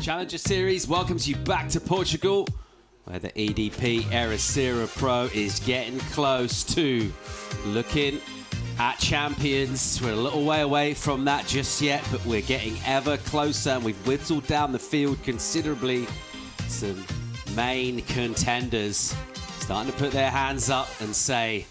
Challenger Series welcomes you back to Portugal, where the EDP Ericeira Pro is getting close to looking at champions. We're a little way away from that just yet, but we're getting ever closer, and we've whittled down the field considerably. Some main contenders starting to put their hands up and say,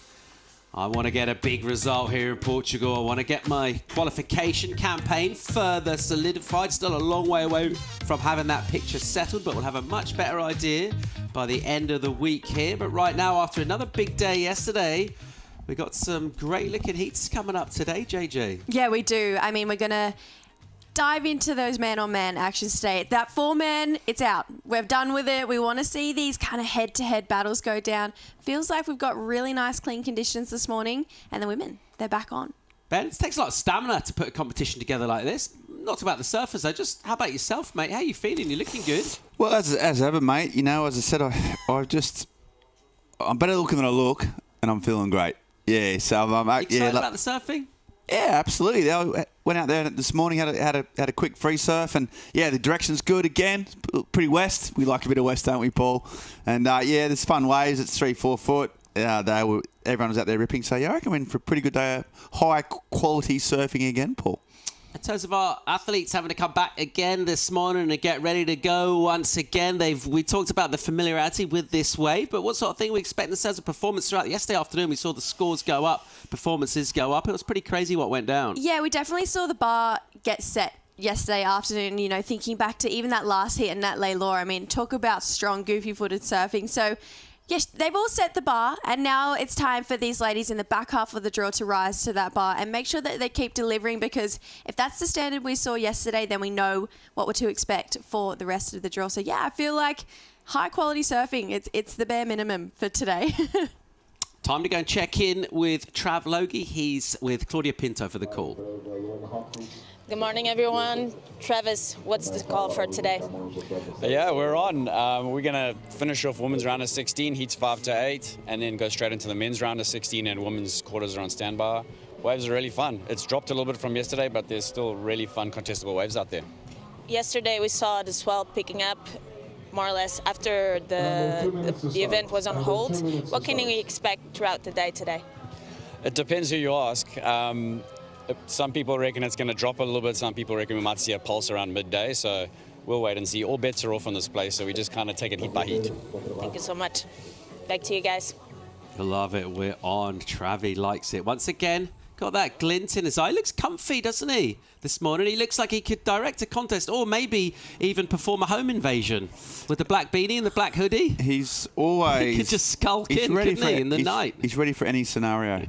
I want to get a big result here in Portugal. I want to get my qualification campaign further solidified. Still a long way away from having that picture settled, but we'll have a much better idea by the end of the week here. But right now, after another big day yesterday, we got some great looking heats coming up today, JJ. Yeah, we do. I mean, we're going to dive into those man-on-man actions today. That 4-man, it's out. We're done with it. We want to see these kind of head-to-head battles go down. Feels like we've got really nice, clean conditions this morning. And the women, they're back on. Ben, it takes a lot of stamina to put a competition together like this. Not about the surfers, though. Just how about yourself, mate? How are you feeling? You're looking good. Well, as ever, mate. You know, as I said, I'm better looking than I look, and I'm feeling great. Yeah, so I'm excited about the surfing? Yeah, absolutely. I went out there this morning, had a quick free surf, and yeah, the direction's good again. Pretty west. We like a bit of west, don't we, Paul? And yeah, there's fun waves. It's 3-4 foot. Everyone was out there ripping. So yeah, I reckon we're in for a pretty good day of high quality surfing again, Paul. In terms of our athletes having to come back again this morning and get ready to go once again, we talked about the familiarity with this wave, but what sort of thing we expect in terms of performance throughout yesterday afternoon? We saw the scores go up, performances go up. It was pretty crazy what went down. Yeah, we definitely saw the bar get set yesterday afternoon, you know, thinking back to even that last hit in Eweleiula. I mean, talk about strong, goofy-footed surfing. So yes, they've all set the bar, and now it's time for these ladies in the back half of the draw to rise to that bar and make sure that they keep delivering, because if that's the standard we saw yesterday, then we know what we're to expect for the rest of the draw. So yeah, I feel like high-quality surfing, it's the bare minimum for today. Time to go and check in with Trav Logie. He's with Claudia Pinto for the call. Good morning, everyone. Travis, what's the call for today? Yeah, we're on. We're going to finish off women's round of 16, heats 5 to 8, and then go straight into the men's round of 16, and women's quarters are on standby. Waves are really fun. It's dropped a little bit from yesterday, but there's still really fun contestable waves out there. Yesterday, we saw the swell picking up more or less after the event was on hold. What can we expect throughout the day today? It depends who you ask. Some people reckon it's going to drop a little bit. Some people reckon we might see a pulse around midday. So we'll wait and see. All bets are off on this place, so we just kind of take it heat by heat. Thank you so much. Back to you guys. I love it. We're on. Travi likes it. Once again, got that glint in his eye. Looks comfy, doesn't he, this morning? He looks like he could direct a contest or maybe even perform a home invasion with the black beanie and the black hoodie. He's always... He could just skulk in, couldn't he, in the night? He's ready for any scenario.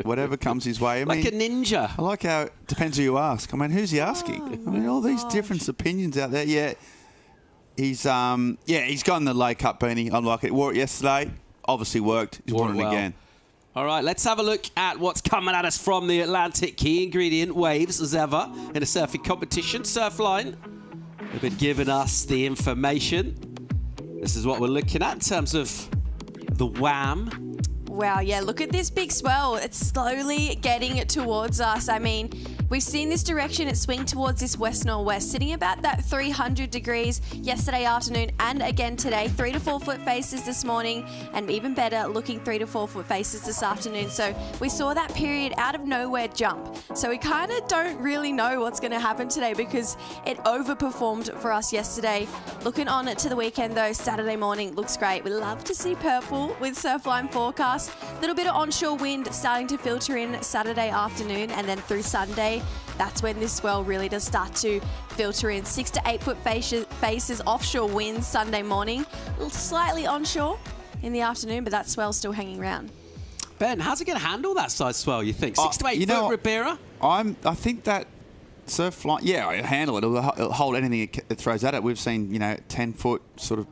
Whatever comes his way. I mean, like a ninja. I like how it depends who you ask. I mean, who's he asking? I mean, all these different opinions out there. Yeah, he's gotten the Lake Cup beanie. I like it. Wore it yesterday. Obviously worked. He's worn it again. All right, let's have a look at what's coming at us from the Atlantic. Key ingredient, waves, as ever, in a surfing competition. Surfline, they've been giving us the information. This is what we're looking at in terms of the WAM. Wow, yeah, look at this big swell. It's slowly getting towards us. I mean, we've seen this direction. It swing towards this west-northwest, sitting about that 300 degrees yesterday afternoon and again today. 3 to 4 foot faces this morning, and even better, looking 3 to 4 foot faces this afternoon. So we saw that period out of nowhere jump. So we kind of don't really know what's going to happen today because it overperformed for us yesterday. Looking on to the weekend, though, Saturday morning looks great. We love to see purple with Surfline forecast. A little bit of onshore wind starting to filter in Saturday afternoon, and then through Sunday, that's when this swell really does start to filter in. 6 to 8 foot faces offshore winds Sunday morning, a little slightly onshore in the afternoon, but that swell's still hanging around. Ben, how's it going to handle that size swell, you think? 6 to 8 foot, Ribeira? I think that Surfline, yeah, it'll handle it. It'll hold anything it throws at it. We've seen, 10 foot sort of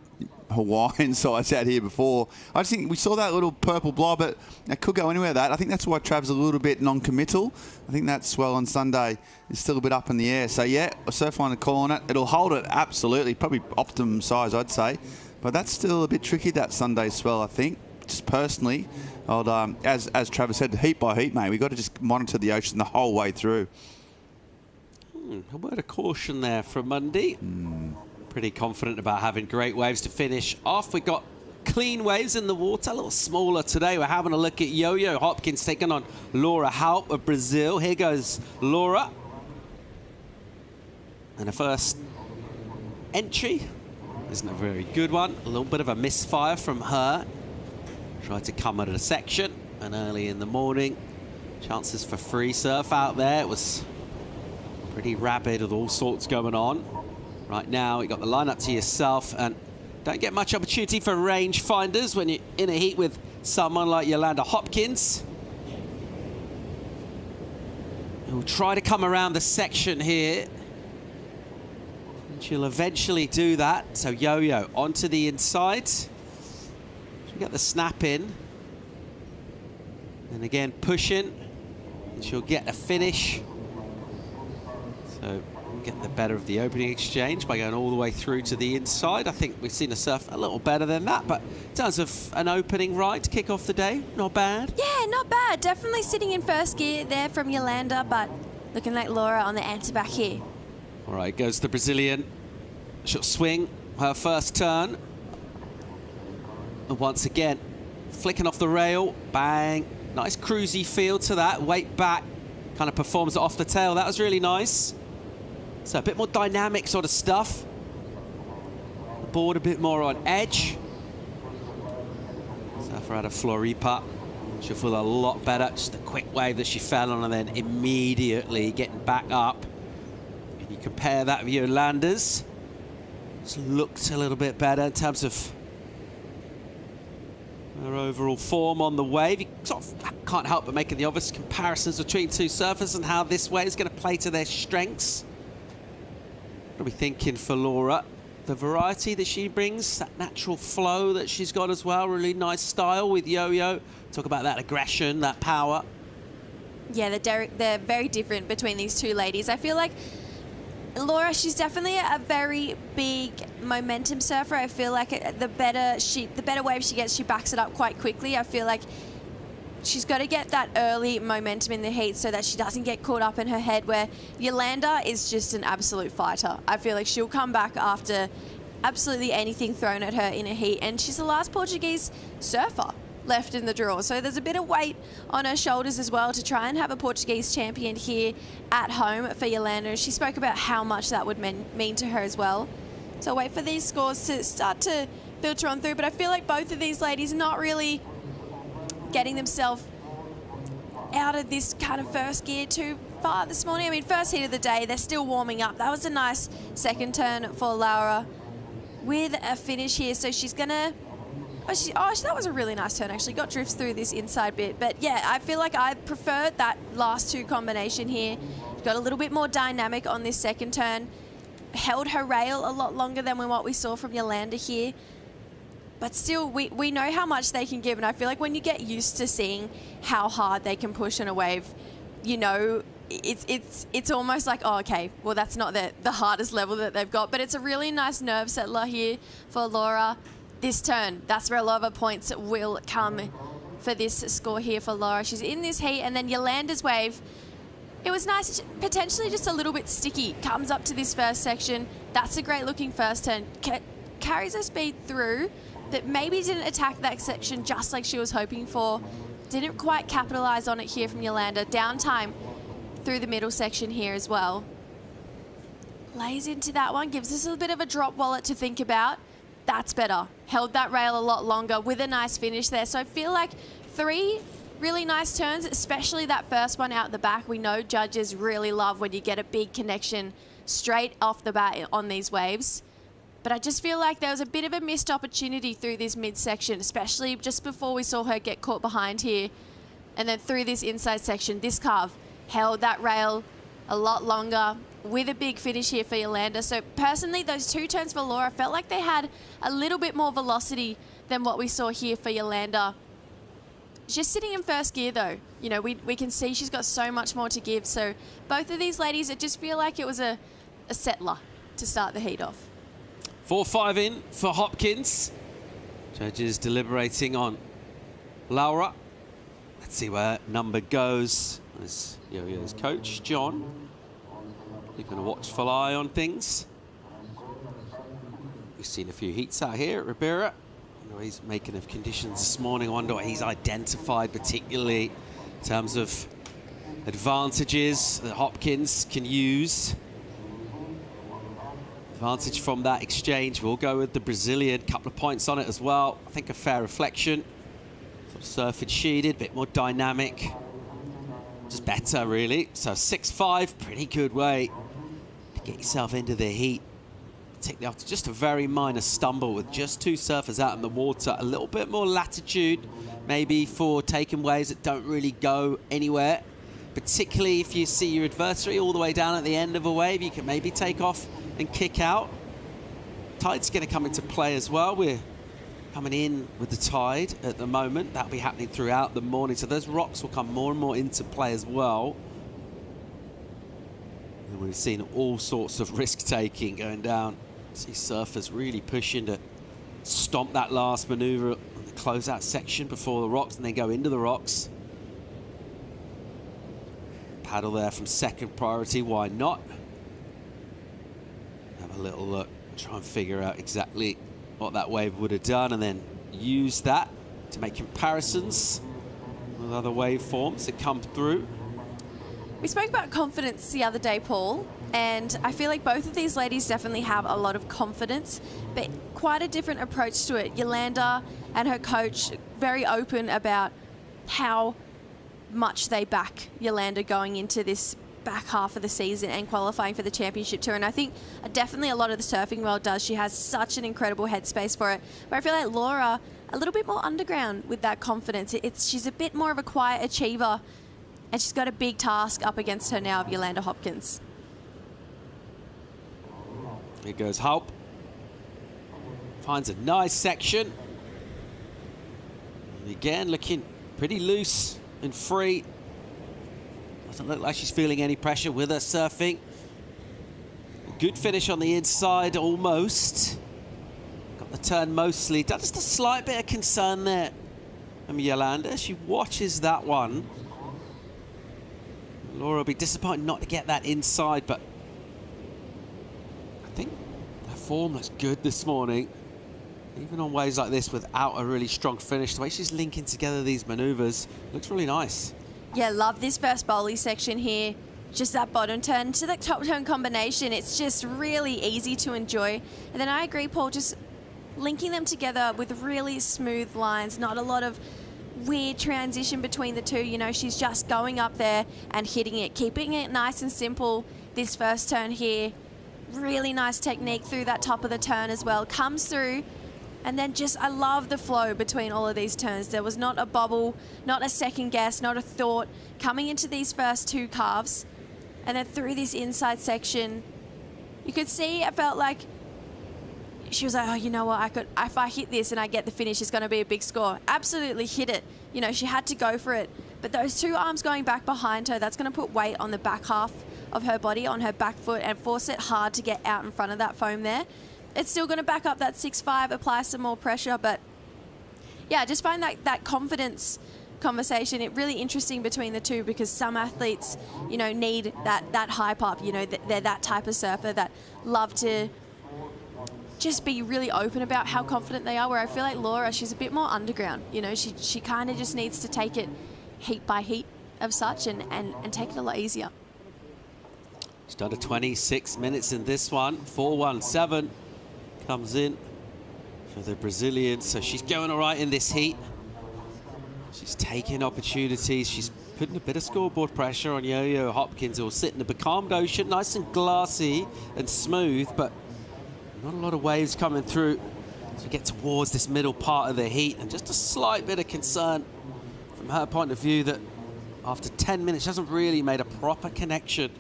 Hawaiian size out here before. I just think we saw that little purple blob, but it could go anywhere. I think that's why Trav's a little bit non-committal. I think that swell on Sunday is still a bit up in the air. So yeah, Surfline are calling it. It'll hold it absolutely, probably optimum size, I'd say. But that's still a bit tricky, that Sunday swell, I think. just personally, as Travis said, heat by heat, mate, we've got to just monitor the ocean the whole way through. A word of caution there from Mundy. Pretty confident about having great waves to finish off. We got clean waves in the water, a little smaller today. We're having a look at Yolanda Hopkins taking on Laura Raupp of Brazil. Here goes Laura. And the first entry isn't a very good one. A little bit of a misfire from her. Tried to come out of the section, and early in the morning, chances for free surf out there. It was pretty rabid with all sorts going on. Right now, you got the lineup to yourself, and don't get much opportunity for range finders when you're in a heat with someone like Yolanda Hopkins, who'll try to come around the section here. And she'll eventually do that. So Yo-Yo onto the inside. She'll get the snap in. And again, pushing. And she'll get a finish. So get the better of the opening exchange by going all the way through to the inside. I think we've seen her surf a little better than that, but in terms of an opening right to kick off the day, not bad. Yeah, not bad. Definitely sitting in first gear there from Yolanda, but looking like Laura on the answer back here. All right, goes the Brazilian. She'll swing her first turn. And once again, flicking off the rail, bang. Nice cruisy feel to that. Weight back, kind of performs it off the tail. That was really nice. So a bit more dynamic sort of stuff. The board a bit more on edge. Surfer out of Floripa. She'll feel a lot better. Just a quick wave that she fell on and then immediately getting back up. And you compare that with Yolanda's. It's looked a little bit better in terms of her overall form on the wave. You sort of can't help but making the obvious comparisons between two surfers and how this wave is going to play to their strengths. What are we thinking for Laura? The variety that she brings, that natural flow that she's got as well. Really nice style with Yo-Yo. Talk about that aggression, that power. Yeah, they're very different between these two ladies. I feel like Laura, she's definitely a very big momentum surfer. I feel like the better wave she gets, she backs it up quite quickly. I feel like she's got to get that early momentum in the heat so that she doesn't get caught up in her head, where Yolanda is just an absolute fighter. I feel like she'll come back after absolutely anything thrown at her in a heat, and she's the last Portuguese surfer left in the draw. So there's a bit of weight on her shoulders as well to try and have a Portuguese champion here at home for Yolanda. She spoke about how much that would mean to her as well. So wait for these scores to start to filter on through, but I feel like both of these ladies are not really getting themselves out of this kind of first gear too far this morning. I mean, first heat of the day, they're still warming up. That was a nice second turn for Laura with a finish here. So she's gonna, that was a really nice turn actually. Got drifts through this inside bit. But yeah, I feel like I preferred that last two combination here. Got a little bit more dynamic on this second turn. Held her rail a lot longer than what we saw from Yolanda here. But still, we know how much they can give, and I feel like when you get used to seeing how hard they can push in a wave, you know, it's almost like, oh, okay, well, that's not the hardest level that they've got, but it's a really nice nerve settler here for Laura. This turn, that's where a lot of points will come for this score here for Laura. She's in this heat, and then Yolanda's wave, it was nice, potentially just a little bit sticky. Comes up to this first section. That's a great looking first turn. Carries her speed through, that maybe didn't attack that section just like she was hoping for. Didn't quite capitalize on it here from Yolanda. Downtime through the middle section here as well. Lays into that one, gives us a bit of a drop wallet to think about. That's better. Held that rail a lot longer with a nice finish there. So I feel like 3 really nice turns, especially that first one out the back. We know judges really love when you get a big connection straight off the bat on these waves. But I just feel like there was a bit of a missed opportunity through this midsection, especially just before we saw her get caught behind here. And then through this inside section, this carve held that rail a lot longer with a big finish here for Yolanda. So personally, those 2 turns for Laura felt like they had a little bit more velocity than what we saw here for Yolanda. She's sitting in first gear though. You know, we can see she's got so much more to give. So both of these ladies, it just feel like it was a settler to start the heat off. 4-5 in for Hopkins. Judges deliberating on Laura. Let's see where number goes. As Yo-Yo's coach, John. Keeping a watchful eye on things. We've seen a few heats out here at Ribeira. You know, he's making of conditions this morning. I wonder what he's identified particularly in terms of advantages that Hopkins can use. Advantage from that exchange. We'll go with the Brazilian. Couple of points on it as well. I think a fair reflection. Sort of surf and sheeted, a bit more dynamic. Just better, really. So 6-5, pretty good way to get yourself into the heat. Take after just a very minor stumble with just 2 surfers out in the water. A little bit more latitude, maybe for taking waves that don't really go anywhere. Particularly if you see your adversary all the way down at the end of a wave, you can maybe take off and kick out. Tide's going to come into play as well. We're coming in with the tide at the moment. That'll be happening throughout the morning. So those rocks will come more and more into play as well. And we've seen all sorts of risk-taking going down. See surfers really pushing to stomp that last maneuver on the closeout section before the rocks and then go into the rocks. Paddle there from second priority, why not? Have a little look, try and figure out exactly what that wave would have done and then use that to make comparisons with other waveforms that come through. We spoke about confidence the other day, Paul, and I feel like both of these ladies definitely have a lot of confidence, but quite a different approach to it. Yolanda and her coach very open about how much they back Yolanda going into this back half of the season and qualifying for the championship tour. And I think definitely a lot of the surfing world does. She has such an incredible headspace for it. But I feel like Laura, a little bit more underground with that confidence. She's a bit more of a quiet achiever, and she's got a big task up against her now of Yolanda Hopkins. Here goes Raupp. Finds a nice section. And again, looking pretty loose and free. Doesn't look like she's feeling any pressure with her surfing. Good finish on the inside, almost. Got the turn mostly. Just a slight bit of concern there from Yolanda. She watches that one. Laura will be disappointed not to get that inside, but I think her form looks good this morning. Even on waves like this without a really strong finish, the way she's linking together these maneuvers looks really nice. Yeah, love this first bowley section here. Just that bottom turn to the top turn combination. It's just really easy to enjoy. And then I agree, Paul, just linking them together with really smooth lines, not a lot of weird transition between the two. You know, she's just going up there and hitting it, keeping it nice and simple. This first turn here, really nice technique through that top of the turn as well. Comes through. And then just, I love the flow between all of these turns. There was not a bubble, not a second guess, not a thought. Coming into these first 2 carves, and then through this inside section, you could see it felt like she was like, oh, you know what, if I hit this and I get the finish, it's going to be a big score. Absolutely hit it. You know, she had to go for it. But those 2 arms going back behind her, that's going to put weight on the back half of her body, on her back foot, and force it hard to get out in front of that foam there. It's still going to back up that 6-5, apply some more pressure, but yeah, I just find that confidence conversation really interesting between the two, because some athletes, you know, need that hype up. You know, they're that type of surfer that love to just be really open about how confident they are, where I feel like Laura, she's a bit more underground. You know, she kind of just needs to take it heat by heat of such and take it a lot easier. She's done 26 minutes in this one. 4:17 comes in for the Brazilian, so she's going all right in this heat. She's taking opportunities. She's putting a bit of scoreboard pressure on Yo-Yo Hopkins, who will sit in the becalmed ocean, nice and glassy and smooth, but not a lot of waves coming through as we get towards this middle part of the heat. And just a slight bit of concern from her point of view that after 10 minutes, she hasn't really made a proper connection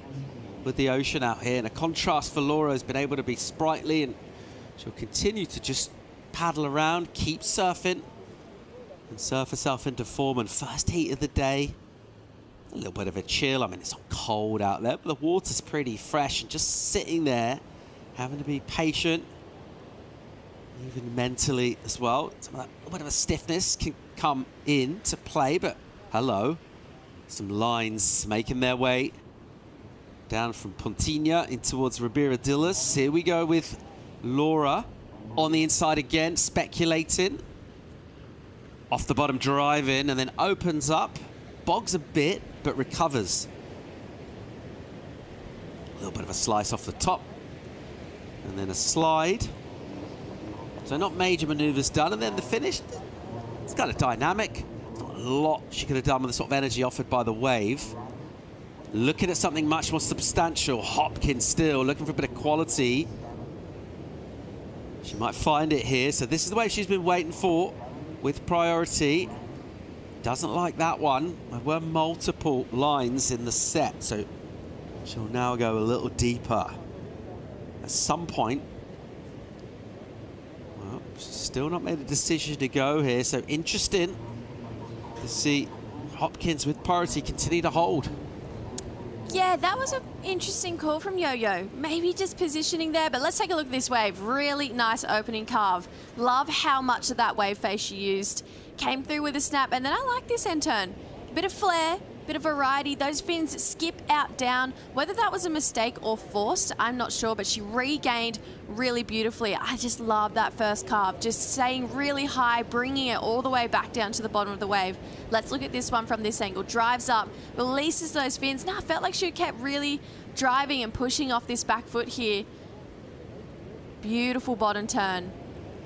with the ocean out here. And a contrast for Laura has been able to be sprightly, and she'll continue to just paddle around, keep surfing, and surf herself into form. And first heat of the day, a little bit of a chill. I mean, it's not cold out there, but the water's pretty fresh, and just sitting there, having to be patient, even mentally as well. Some of that little bit of a stiffness can come in to play, but hello. Some lines making their way down from Pontinha in towards Ribeira-Dillas. Here we go with Laura on the inside again, speculating. Off the bottom, driving, and then opens up, bogs a bit, but recovers. A little bit of a slice off the top, and then a slide. So not major maneuvers done, and then the finish, it's kind of dynamic. Not a lot she could have done with the sort of energy offered by the wave. Looking at something much more substantial. Hopkins still looking for a bit of quality. She might find it here. So this is the wave she's been waiting for with priority. Doesn't like that one. There were multiple lines in the set, so she'll now go a little deeper. At some point, well, she's still not made a decision to go here, so interesting to see Hopkins with priority continue to hold. Yeah, that was an interesting call from Yo-Yo. Maybe just positioning there, but let's take a look at this wave. Really nice opening carve. Love how much of that wave face she used. Came through with a snap, and then I like this end turn. Bit of flair, bit of variety. Those fins skip out down. Whether that was a mistake or forced, I'm not sure, but she regained really beautifully. I just love that first carve. Just staying really high, bringing it all the way back down to the bottom of the wave. Let's look at this one from this angle. Drives up, releases those fins. Now, I felt like she kept really driving and pushing off this back foot here. Beautiful bottom turn.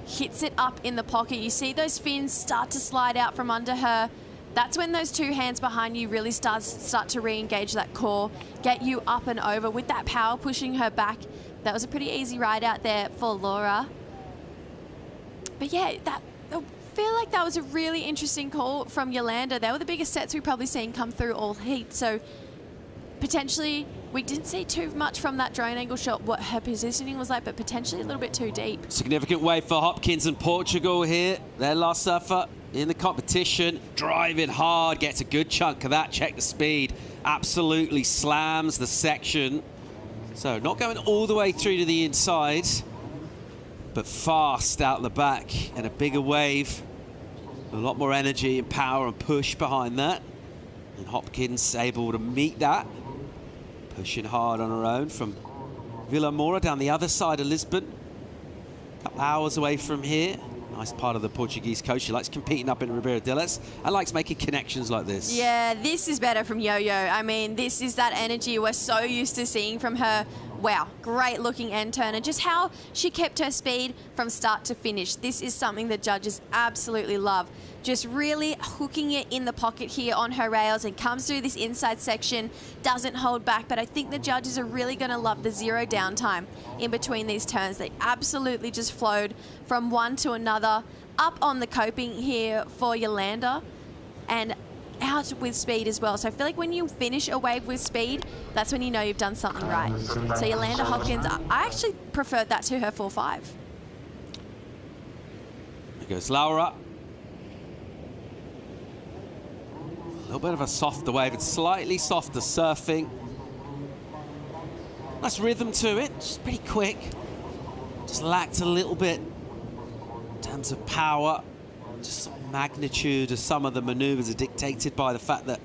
Hits it up in the pocket. You see those fins start to slide out from under her. That's when those two hands behind you really start to re-engage that core, get you up and over with that power pushing her back. That was a pretty easy ride out there for Laura. But yeah, I feel like that was a really interesting call from Yolanda. They were the biggest sets we've probably seen come through all heat. So potentially, we didn't see too much from that drone angle shot, what her positioning was like, but potentially a little bit too deep. Significant wave for Hopkins and Portugal here. Their last surfer in the competition, driving hard, gets a good chunk of that. Check the speed, absolutely slams the section. So not going all the way through to the inside, but fast out the back, and a bigger wave. A lot more energy and power and push behind that. And Hopkins able to meet that. Pushing hard on her own from Vila Moura down the other side of Lisbon. A couple hours away from here. Nice part of the Portuguese coast. She likes competing up in Ribeira-Dillas and likes making connections like this. Yeah, this is better from Yo-Yo. I mean, this is that energy we're so used to seeing from her. Wow, great looking end turn, and just how she kept her speed from start to finish. This is something that judges absolutely love. Just really hooking it in the pocket here on her rails and comes through this inside section, doesn't hold back, but I think the judges are really gonna love the zero downtime in between these turns. They absolutely just flowed from one to another, up on the coping here for Yolanda, and out with speed as well. So I feel like when you finish a wave with speed, that's when you know you've done something right. So Yolanda Hopkins, I actually preferred that to her 4-5. There goes Laura. A little bit of a softer wave. It's slightly softer surfing. Nice rhythm to it. Just pretty quick. Just lacked a little bit in terms of power. Just sort of magnitude of some of the maneuvers are dictated by the fact that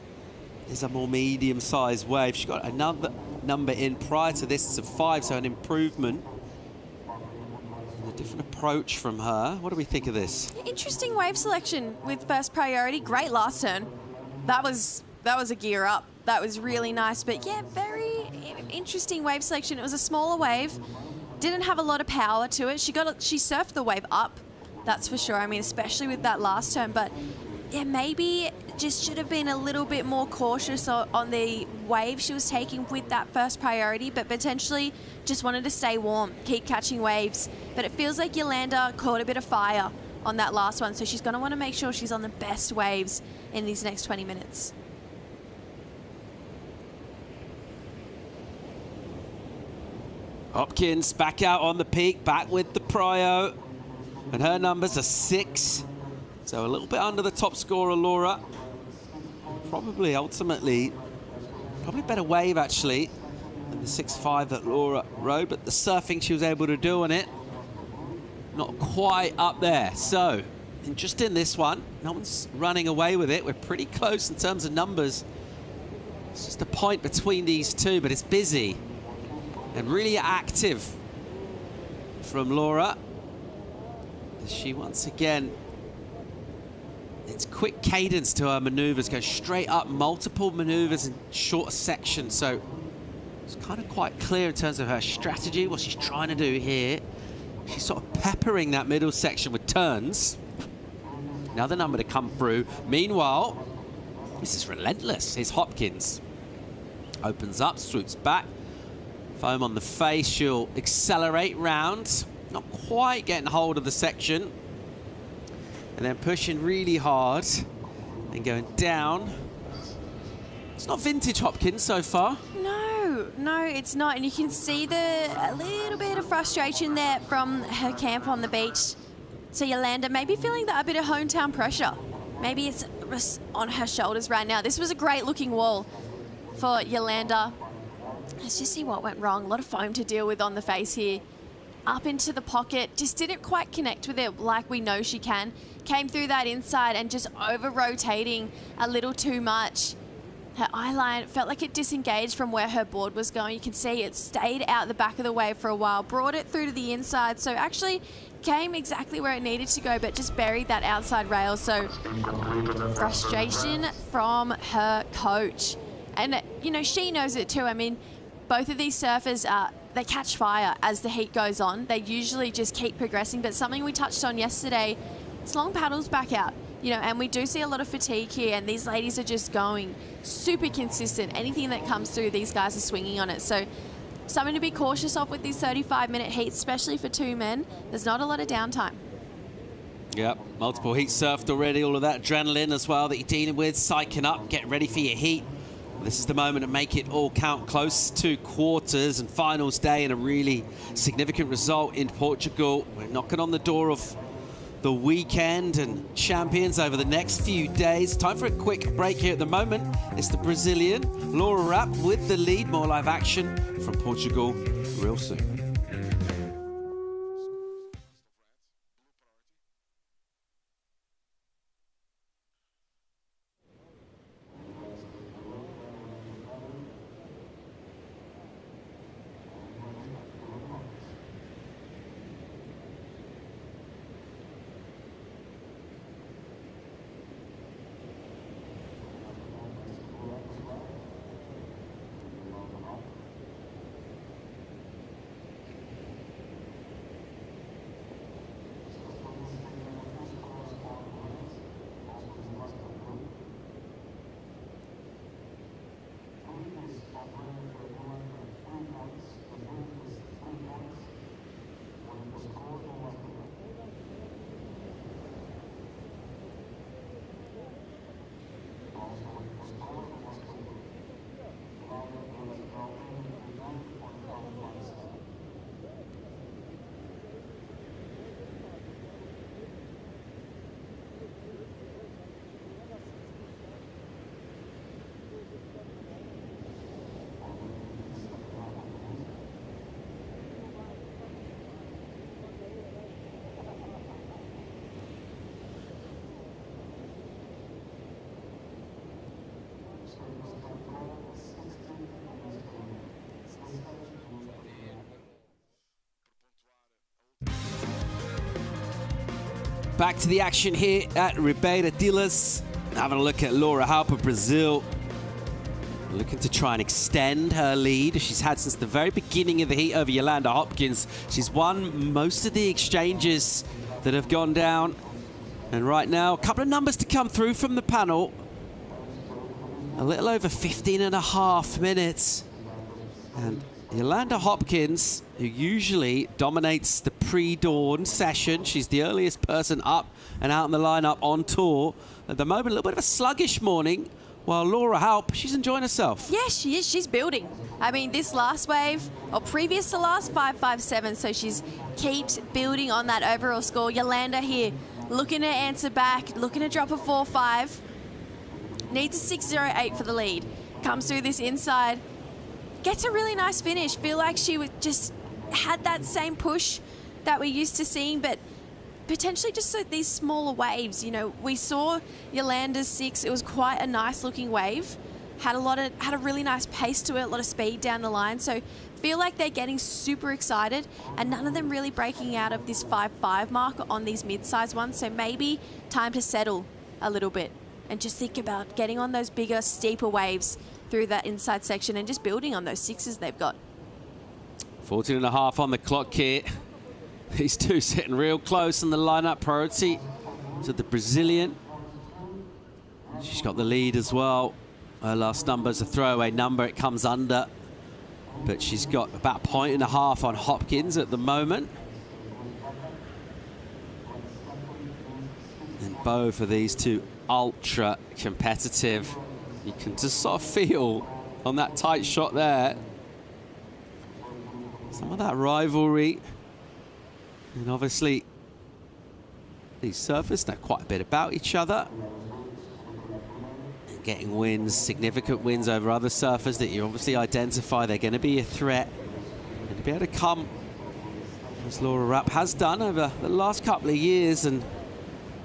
there's a more medium-sized wave. She got another number in prior to this. It's a 5, so an improvement. And a different approach from her. What do we think of this? Interesting wave selection with first priority. Great last turn. That was a gear up. That was really nice, but yeah, very interesting wave selection. It was a smaller wave. Didn't have a lot of power to it. She surfed the wave up. That's for sure. I mean, especially with that last turn. But yeah, maybe just should have been a little bit more cautious on the wave she was taking with that first priority, but potentially just wanted to stay warm, keep catching waves. But it feels like Yolanda caught a bit of fire on that last one, so she's going to want to make sure she's on the best waves in these next 20 minutes. Hopkins back out on the peak, back with the prio. And her numbers are 6. So a little bit under the top scorer, Laura. Probably, ultimately, probably better wave, actually, than the 6.5 that Laura rode. But the surfing she was able to do on it, not quite up there. So And just in this one, no one's running away with it. We're pretty close in terms of numbers. It's just a point between these two, but it's busy and really active from Laura. She once again, it's quick cadence to her maneuvers, go straight up, multiple maneuvers in shorter sections. So it's kind of quite clear in terms of her strategy, what she's trying to do here. She's sort of peppering that middle section with turns. Another number to come through. Meanwhile, this is relentless. Here's Hopkins. Opens up, swoops back. Foam on the face, she'll accelerate round. Not quite getting hold of the section. And then pushing really hard and going down. It's not vintage Hopkins so far. No, it's not. And you can see a little bit of frustration there from her camp on the beach. So Yolanda maybe feeling that a bit of hometown pressure. Maybe it's on her shoulders right now. This was a great looking wall for Yolanda. Let's just see what went wrong. A lot of foam to deal with on the face here. Up into the pocket, just didn't quite connect with it like we know she can. Came through that inside and just over-rotating a little too much. Her eye line felt like it disengaged from where her board was going. You can see it stayed out the back of the wave for a while, brought it through to the inside, so actually came exactly where it needed to go, but just buried that outside rail. So frustration from her coach. And, you know, she knows it too. I mean, both of these surfers, they catch fire as the heat goes on. They usually just keep progressing, but something we touched on yesterday, it's long paddles back out. You know, and we do see a lot of fatigue here, and these ladies are just going super consistent. Anything that comes through, these guys are swinging on it. So something to be cautious of with these 35-minute heats, especially for two men. There's not a lot of downtime. Yep, multiple heats surfed already, all of that adrenaline as well that you're dealing with, psyching up, getting ready for your heat. This is the moment to make it all count. Close to quarters and finals day, and a really significant result in Portugal. We're knocking on the door of the weekend and champions over the next few days. Time for a quick break here at the moment. It's the Brazilian Laura Raupp with the lead. More live action from Portugal real soon. Back to the action here at Ribeira Dilas. Having a look at Laura Raupp of Brazil. Looking to try and extend her lead. She's had since the very beginning of the heat over Yolanda Hopkins. She's won most of the exchanges that have gone down. And right now, a couple of numbers to come through from the panel. A little over 15.5 minutes. And Yolanda Hopkins, who usually dominates the pre-dawn session, she's the earliest person up and out in the lineup on tour. At the moment, a little bit of a sluggish morning, while Laura Raupp, she's enjoying herself. Yeah, she is. She's building. I mean, this last wave, or previous to last, 5.57, so she's keeps building on that overall score. Yolanda here, looking to answer back, looking to drop a 4.5. Needs a 6.08 for the lead. Comes through this inside. Gets a really nice finish. Feel like she just had that same push that we're used to seeing, but potentially just these smaller waves. You know, we saw Yolanda's 6. It was quite a nice looking wave. Had a really nice pace to it, a lot of speed down the line. So feel like they're getting super excited, and none of them really breaking out of this 5.5 mark on these mid-sized ones. So maybe time to settle a little bit and just think about getting on those bigger, steeper waves through that inside section and just building on those 6s they've got. 14.5 on the clock here. These two sitting real close in the lineup. Priority to the Brazilian. She's got the lead as well. Her last number's a throwaway number. It comes under. But she's got about 1.5 points on Hopkins at the moment. And both of these two ultra competitive. You can just sort of feel on that tight shot there some of that rivalry. And obviously these surfers know quite a bit about each other. Getting wins, significant wins over other surfers that you obviously identify they're going to be a threat and to be able to come, as Laura Raupp has done over the last couple of years, and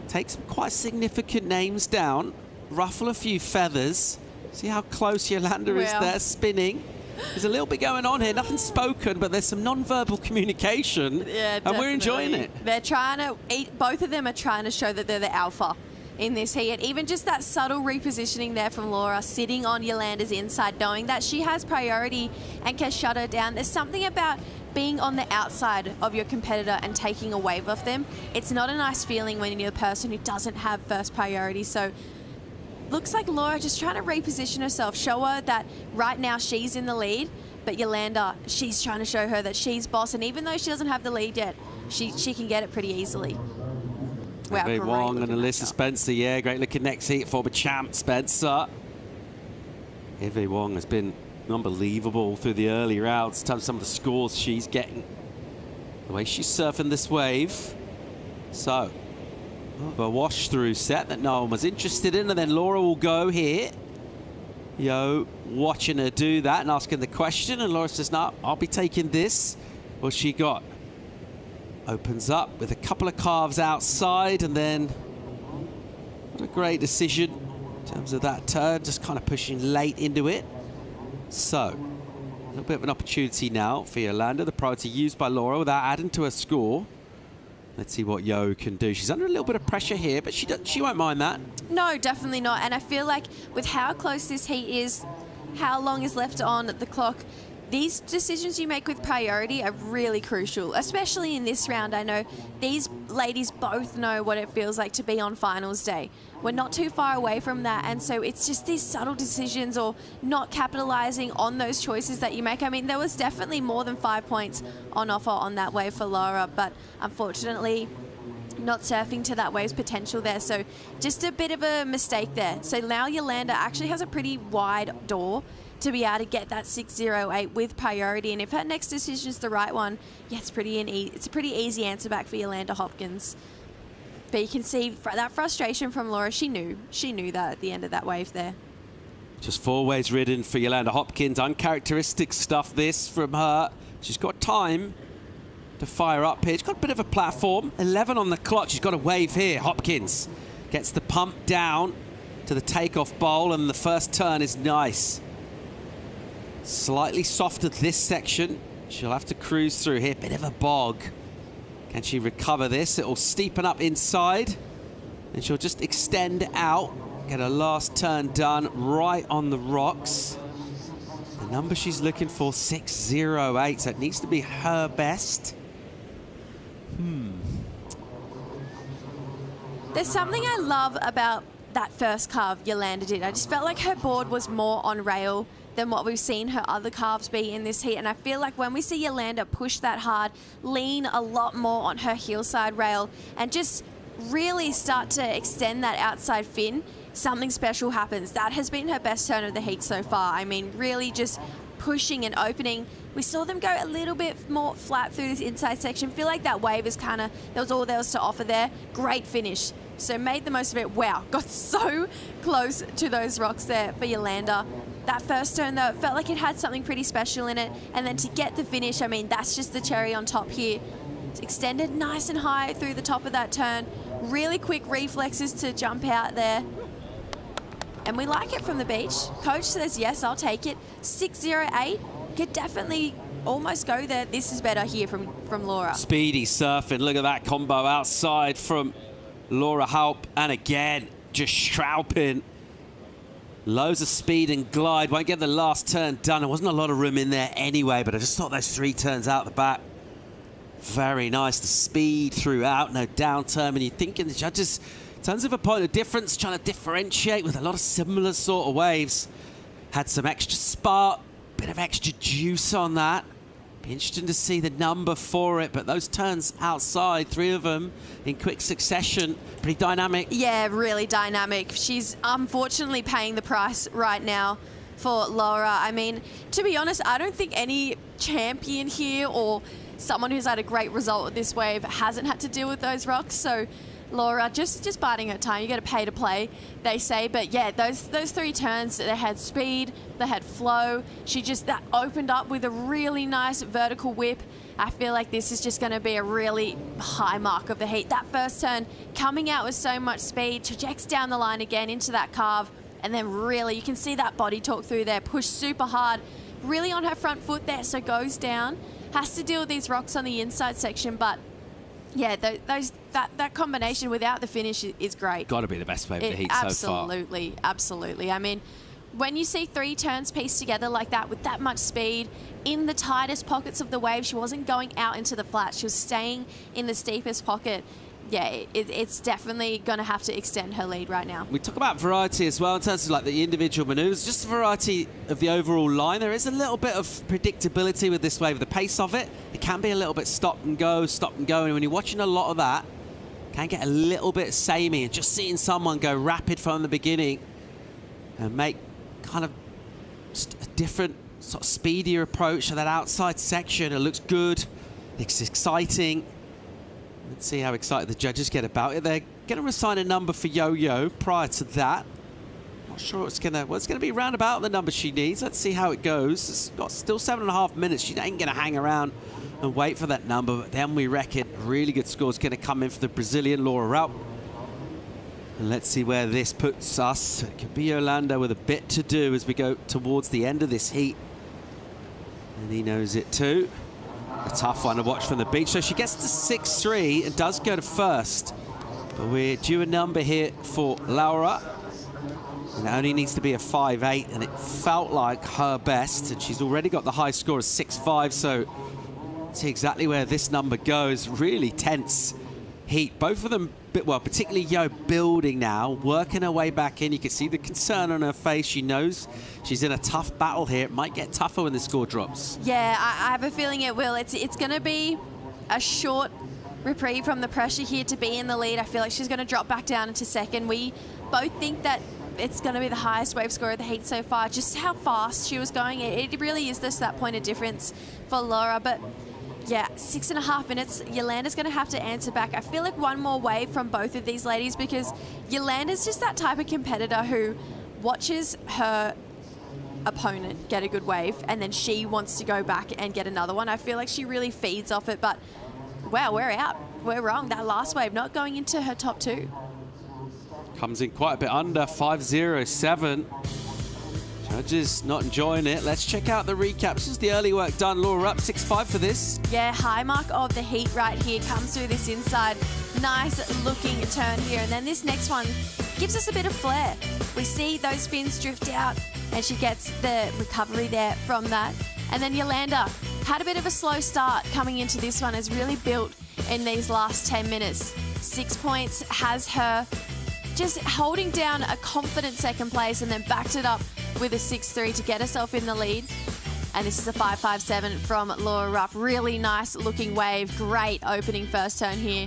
take some quite significant names down, ruffle a few feathers. See how close Yolanda is there, spinning. There's a little bit going on here, nothing spoken, but there's some non-verbal communication, and we're enjoying it. They're trying to eat, both of them are trying to show that they're the alpha in this heat. And even just that subtle repositioning there from Laura, sitting on Yolanda's inside, knowing that she has priority and can shut her down. There's something about being on the outside of your competitor and taking a wave off them. It's not a nice feeling when you're the person who doesn't have first priority. So looks like Laura just trying to reposition herself, show her that right now she's in the lead, but Yolanda, she's trying to show her that she's boss. And even though she doesn't have the lead yet, she can get it pretty easily. Wow, Wong and Alyssa Spencer, yeah, great looking next heat for the champ Spencer. Wong has been unbelievable through the early rounds in terms of some of the scores she's getting. The way she's surfing this wave. So, a wash through set that no one was interested in, and then Laura will go here. Yo, watching her do that and asking the question, and Laura says, no, I'll be taking this. What's she got? Opens up with a couple of carves outside, and then what a great decision in terms of that turn, just kind of pushing late into it. So, a little bit of an opportunity now for Yolanda, the priority used by Laura without adding to her score. Let's see what Yo can do. She's under a little bit of pressure here, but she won't mind that. No, definitely not. And I feel like with how close this heat is, how long is left on the clock, these decisions you make with priority are really crucial, especially in this round. I know these ladies both know what it feels like to be on finals day. We're not too far away from that, and so it's just these subtle decisions or not capitalizing on those choices that you make. I mean, there was definitely more than 5 points on offer on that wave for Laura, but unfortunately not surfing to that wave's potential there. So just a bit of a mistake there. So now Yolanda actually has a pretty wide door to be able to get that 6.08 with priority, and if her next decision is the right one, yeah, it's a pretty easy answer back for Yolanda Hopkins. But you can see that frustration from Laura. She knew that at the end of that wave there. Just 4 waves ridden for Yolanda Hopkins. Uncharacteristic stuff this from her. She's got time to fire up here. She's got a bit of a platform. 11 on the clock. She's got a wave here. Hopkins gets the pump down to the takeoff bowl, and the first turn is nice. Slightly softer this section. She'll have to cruise through here. Bit of a bog. Can she recover this? It'll steepen up inside, and she'll just extend out. Get her last turn done right on the rocks. The number she's looking for, 6.08, so it needs to be her best. There's something I love about that first carve Yolanda did. I just felt like her board was more on rail than what we've seen her other carves be in this heat. And I feel like when we see Yolanda push that hard, lean a lot more on her heel side rail, and just really start to extend that outside fin, something special happens. That has been her best turn of the heat so far. I mean, really just pushing and opening. We saw them go a little bit more flat through this inside section. Feel like that wave is kind of, that was all there was to offer there. Great finish. So made the most of it. Wow, got so close to those rocks there for Yolanda. That first turn, though, it felt like it had something pretty special in it. And then to get the finish, I mean, that's just the cherry on top here. extended nice and high through the top of that turn. Really quick reflexes to jump out there. And we like it from the beach. Coach says, yes, I'll take it. 6.08, could definitely almost go there. This is better here from Laura. Speedy surfing. Look at that combo outside from Laura Raupp. And again, just Strauping. Loads of speed and glide. Won't get the last turn done. There wasn't a lot of room in there anyway, but I just thought those 3 turns out the back. Very nice. The speed throughout, no downturn. And you're thinking the judges, in terms of a point of difference, trying to differentiate with a lot of similar sort of waves. Had some extra spark, bit of extra juice on that. Be interesting to see the number for it, but those turns outside, 3 of them in quick succession, pretty dynamic. Yeah, really dynamic. She's unfortunately paying the price right now for Laura. I mean, to be honest, I don't think any champion here or someone who's had a great result with this wave hasn't had to deal with those rocks. So Laura, just biding her time. You got to pay to play, they say. But yeah, those 3 turns, they had speed, they had flow. That opened up with a really nice vertical whip. I feel like this is just going to be a really high mark of the heat. That first turn coming out with so much speed, trajects down the line again into that carve, and then really you can see that body torque through there, push super hard, really on her front foot there, so goes down. Has to deal with these rocks on the inside section, but yeah, that combination without the finish is great. Got to be the best wave of the heat so far. Absolutely, absolutely. I mean, when you see 3 turns pieced together like that with that much speed in the tightest pockets of the wave, she wasn't going out into the flat. She was staying in the steepest pocket. Yeah, it's definitely going to have to extend her lead right now. We talk about variety as well in terms of like the individual maneuvers, just the variety of the overall line. There is a little bit of predictability with this wave. The pace of it can be a little bit stop and go. And when you're watching a lot of that, can get a little bit samey. And just seeing someone go rapid from the beginning and make kind of just a different sort of speedier approach to that outside section. It looks good. It's exciting. Let's see how excited the judges get about it. They're going to assign a number for Yo-Yo prior to that. Not sure it's going to be around about the number she needs. Let's see how it goes. It's got still 7.5 minutes. She ain't going to hang around and wait for that number. But then we reckon a really good score is going to come in for the Brazilian Laura Raupp. And let's see where this puts us. It could be Yolanda with a bit to do as we go towards the end of this heat. And he knows it too. A tough one to watch from the beach. So she gets to 6-3 and does go to first. But we're due a number here for Laura. And it only needs to be a 5.8, and it felt like her best. And she's already got the high score of 6.5, so see exactly where this number goes. Really tense heat. Both of them, well, particularly Yo, building now, working her way back in. You can see the concern on her face. She knows she's in a tough battle here. It might get tougher when the score drops. Yeah, I have a feeling it will. It's going to be a short reprieve from the pressure here to be in the lead. I feel like she's going to drop back down into second. We both think that it's going to be the highest wave score of the heat so far. Just how fast she was going. It really is just that point of difference for Laura. But yeah, 6.5 minutes. Yolanda's going to have to answer back. I feel like one more wave from both of these ladies, because Yolanda's just that type of competitor who watches her opponent get a good wave and then she wants to go back and get another one. I feel like she really feeds off it, but wow, we're out. We're wrong. That last wave not going into her top 2. Comes in quite a bit under, 5.07. Judges not enjoying it. Let's check out the recap. This is the early work done. Laura up 6.5 for this. Yeah, high mark of the heat right here. Comes through this inside. Nice looking turn here. And then this next one gives us a bit of flair. We see those fins drift out and she gets the recovery there from that. And then Yolanda had a bit of a slow start coming into this one, has really built in these last 10 minutes. 6 points has her just holding down a confident second place and then backed it up with a 6.3 to get herself in the lead. And this is a 5.57 from Laura Raupp. Really nice looking wave. Great opening first turn here.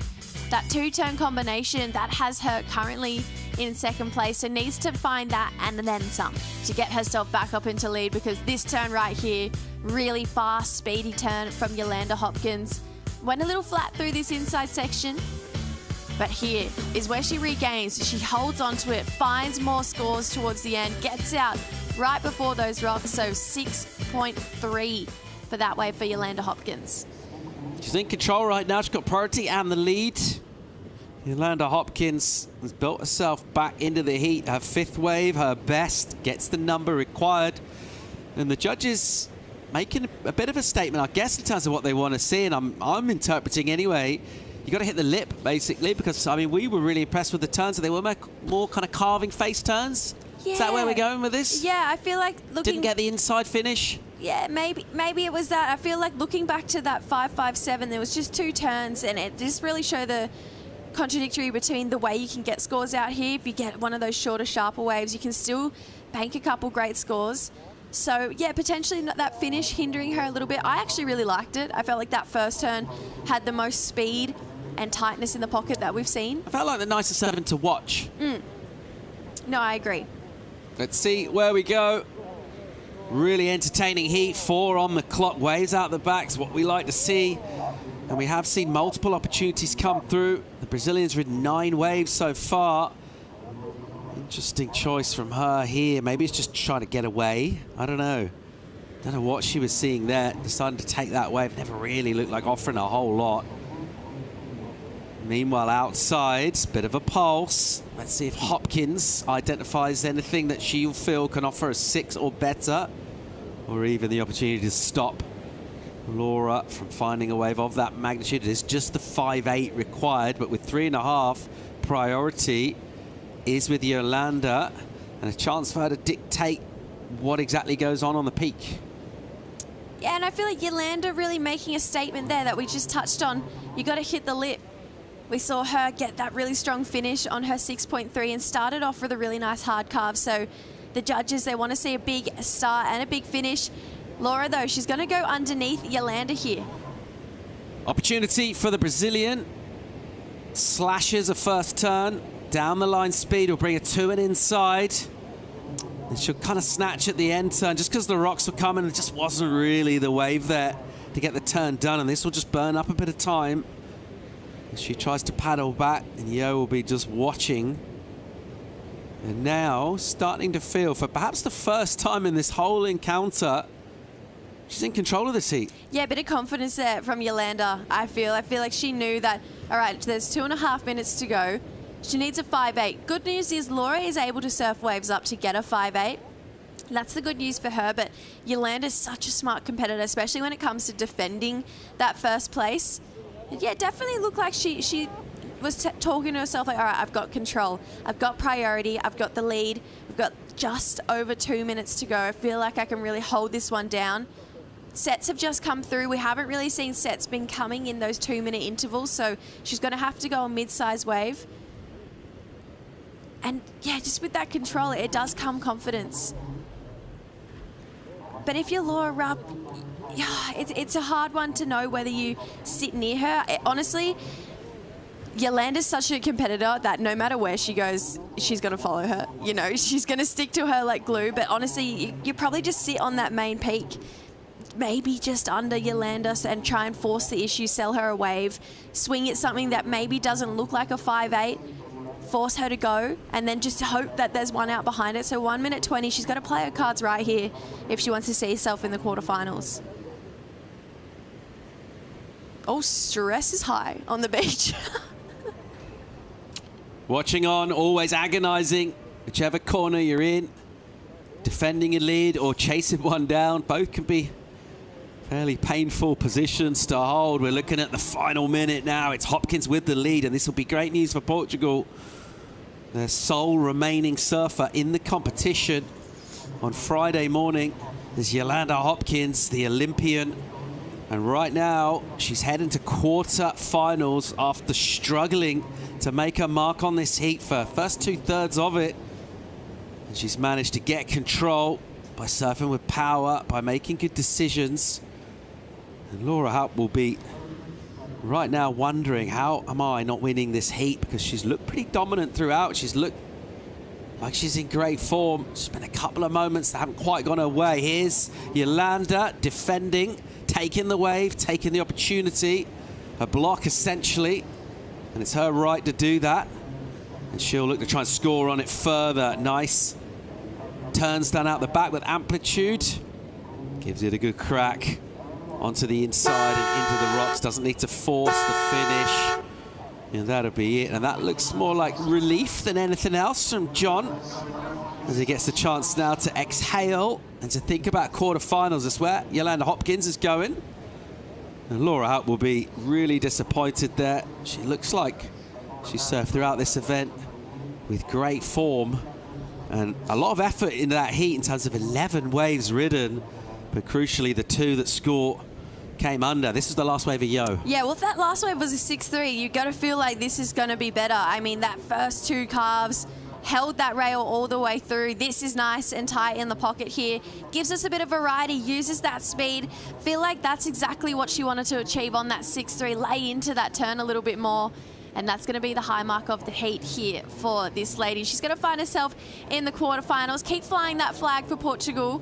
That 2-turn combination, that has her currently in second place. So needs to find that and then some to get herself back up into lead, because this turn right here, really fast, speedy turn from Yolanda Hopkins. Went a little flat through this inside section. But here is where she regains. She holds onto it, finds more scores towards the end, gets out right before those rocks. So 6.3 for that wave for Yolanda Hopkins. She's in control right now. She's got priority and the lead. Yolanda Hopkins has built herself back into the heat. Her 5th wave, her best, gets the number required. And the judges making a bit of a statement, I guess, in terms of what they want to see. And I'm interpreting anyway. You got to hit the lip, basically, because, I mean, we were really impressed with the turns. They were more kind of carving face turns. Yeah. Is that where we're going with this? Yeah, I feel like looking... Didn't get the inside finish? Yeah, maybe it was that. I feel like looking back to that 5.57, there was just 2 turns, and it just really showed the contradictory between the way you can get scores out here. If you get one of those shorter, sharper waves, you can still bank a couple great scores. So, yeah, potentially that finish hindering her a little bit. I actually really liked it. I felt like that first turn had the most speed and tightness in the pocket that we've seen. I felt like the nicest 7 to watch. No, I agree. Let's see where we go. Really entertaining heat. 4 on the clock. Waves out the back is what we like to see. And we have seen multiple opportunities come through. The Brazilians with 9 waves so far. Interesting choice from her here. Maybe it's just trying to get away. I don't know. Don't know what she was seeing there. Deciding to take that wave. Never really looked like offering a whole lot. Meanwhile, outside, bit of a pulse. Let's see if Hopkins identifies anything that she'll feel can offer a 6 or better, or even the opportunity to stop Laura from finding a wave of that magnitude. It is just the 5.8 required, but with 3.5, priority is with Yolanda, and a chance for her to dictate what exactly goes on the peak. Yeah, and I feel like Yolanda really making a statement there that we just touched on. You got to hit the lip. We saw her get that really strong finish on her 6.3 and started off with a really nice hard carve. So the judges, they want to see a big start and a big finish. Laura, though, she's going to go underneath Yolanda here. Opportunity for the Brazilian. Slashes a first turn. Down the line speed will bring her to and inside. And she'll kind of snatch at the end turn. Just because the rocks were coming, it just wasn't really the wave there to get the turn done. And this will just burn up a bit of time. She tries to paddle back, and Yo will be just watching. And now starting to feel, for perhaps the first time in this whole encounter, she's in control of this heat. Yeah, a bit of confidence there from Yolanda, I feel. I feel like she knew that, all right, there's 2.5 minutes to go. She needs a 5.8. Good news is Laura is able to surf waves up to get a 5.8. That's the good news for her, but Yolanda's such a smart competitor, especially when it comes to defending that first place. Yeah, it definitely looked like she was talking to herself like, all right, I've got control. I've got priority. I've got the lead. We've got just over 2 minutes to go. I feel like I can really hold this one down. Sets have just come through. We haven't really seen sets been coming in those 2-minute intervals, so she's going to have to go a mid-size wave. And, yeah, just with that control, it does come confidence. But if you're Laura Raupp, yeah, it's a hard one to know whether you sit near her. Honestly, Yolanda's such a competitor that no matter where she goes, she's going to follow her. You know, she's going to stick to her like glue. But honestly, you probably just sit on that main peak, maybe just under Yolanda, and try and force the issue, sell her a wave, swing at something that maybe doesn't look like a 5.8, force her to go, and then just hope that there's one out behind it. So 1 minute 20, she's got to play her cards right here if she wants to see herself in the quarterfinals. Oh, stress is high on the beach. Watching on, always agonizing, whichever corner you're in. Defending a lead or chasing one down, both can be fairly painful positions to hold. We're looking at the final minute now. It's Hopkins with the lead, and this will be great news for Portugal. Their sole remaining surfer in the competition on Friday morning is Yolanda Hopkins, the Olympian. And right now, she's heading to quarter-finals after struggling to make her mark on this heat for the first 2/3 of it. And she's managed to get control by surfing with power, by making good decisions. And Laura Raupp will be right now wondering, how am I not winning this heat? Because she's looked pretty dominant throughout. She's looked like she's in great form. There's been a couple of moments that haven't quite gone her way. Here's Yolanda defending, taking the wave, taking the opportunity. A block, essentially. And it's her right to do that. And she'll look to try and score on it further. Nice. Turns down out the back with amplitude. Gives it a good crack onto the inside and into the rocks. Doesn't need to force the finish. And that'll be it. And that looks more like relief than anything else from John, as he gets the chance now to exhale and to think about quarterfinals. That's where Yolanda Hopkins is going. And Laura Raupp will be really disappointed there. She looks like she surfed throughout this event with great form and a lot of effort in that heat in terms of 11 waves ridden, but crucially the 2 that score came under. This is the last wave of Yo. Yeah, well, if that last wave was a 6-3, you got to feel like this is going to be better. I mean, that first 2 calves held that rail all the way through. This is nice and tight in the pocket here. Gives us a bit of variety, uses that speed. Feel like that's exactly what she wanted to achieve on that 6-3, lay into that turn a little bit more. And that's going to be the high mark of the heat here for this lady. She's going to find herself in the quarterfinals. Keep flying that flag for Portugal.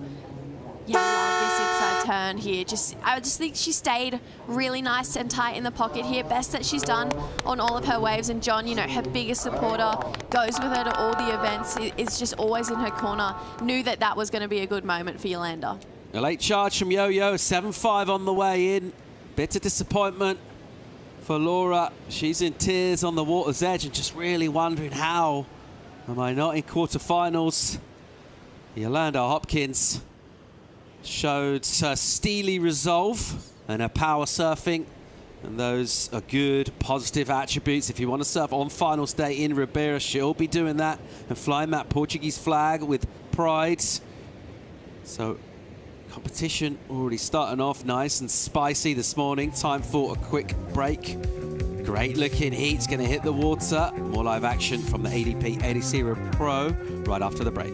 Yeah, I love this inside turn here. I just think she stayed really nice and tight in the pocket here. Best that she's done on all of her waves. And John, you know, her biggest supporter, goes with her to all the events, is just always in her corner. Knew that that was going to be a good moment for Yolanda. A late charge from Yo-Yo, 7-5 on the way in. Bit of disappointment for Laura. She's in tears on the water's edge and just really wondering, how am I not in quarterfinals? Yolanda Hopkins showed her steely resolve and her power surfing, and those are good, positive attributes. If you want to surf on finals day in Ribeira, she'll be doing that and flying that Portuguese flag with pride. So competition already starting off nice and spicy this morning. Time for a quick break. Great looking heat's going to hit the water. More live action from the EDP Ericeira Pro right after the break.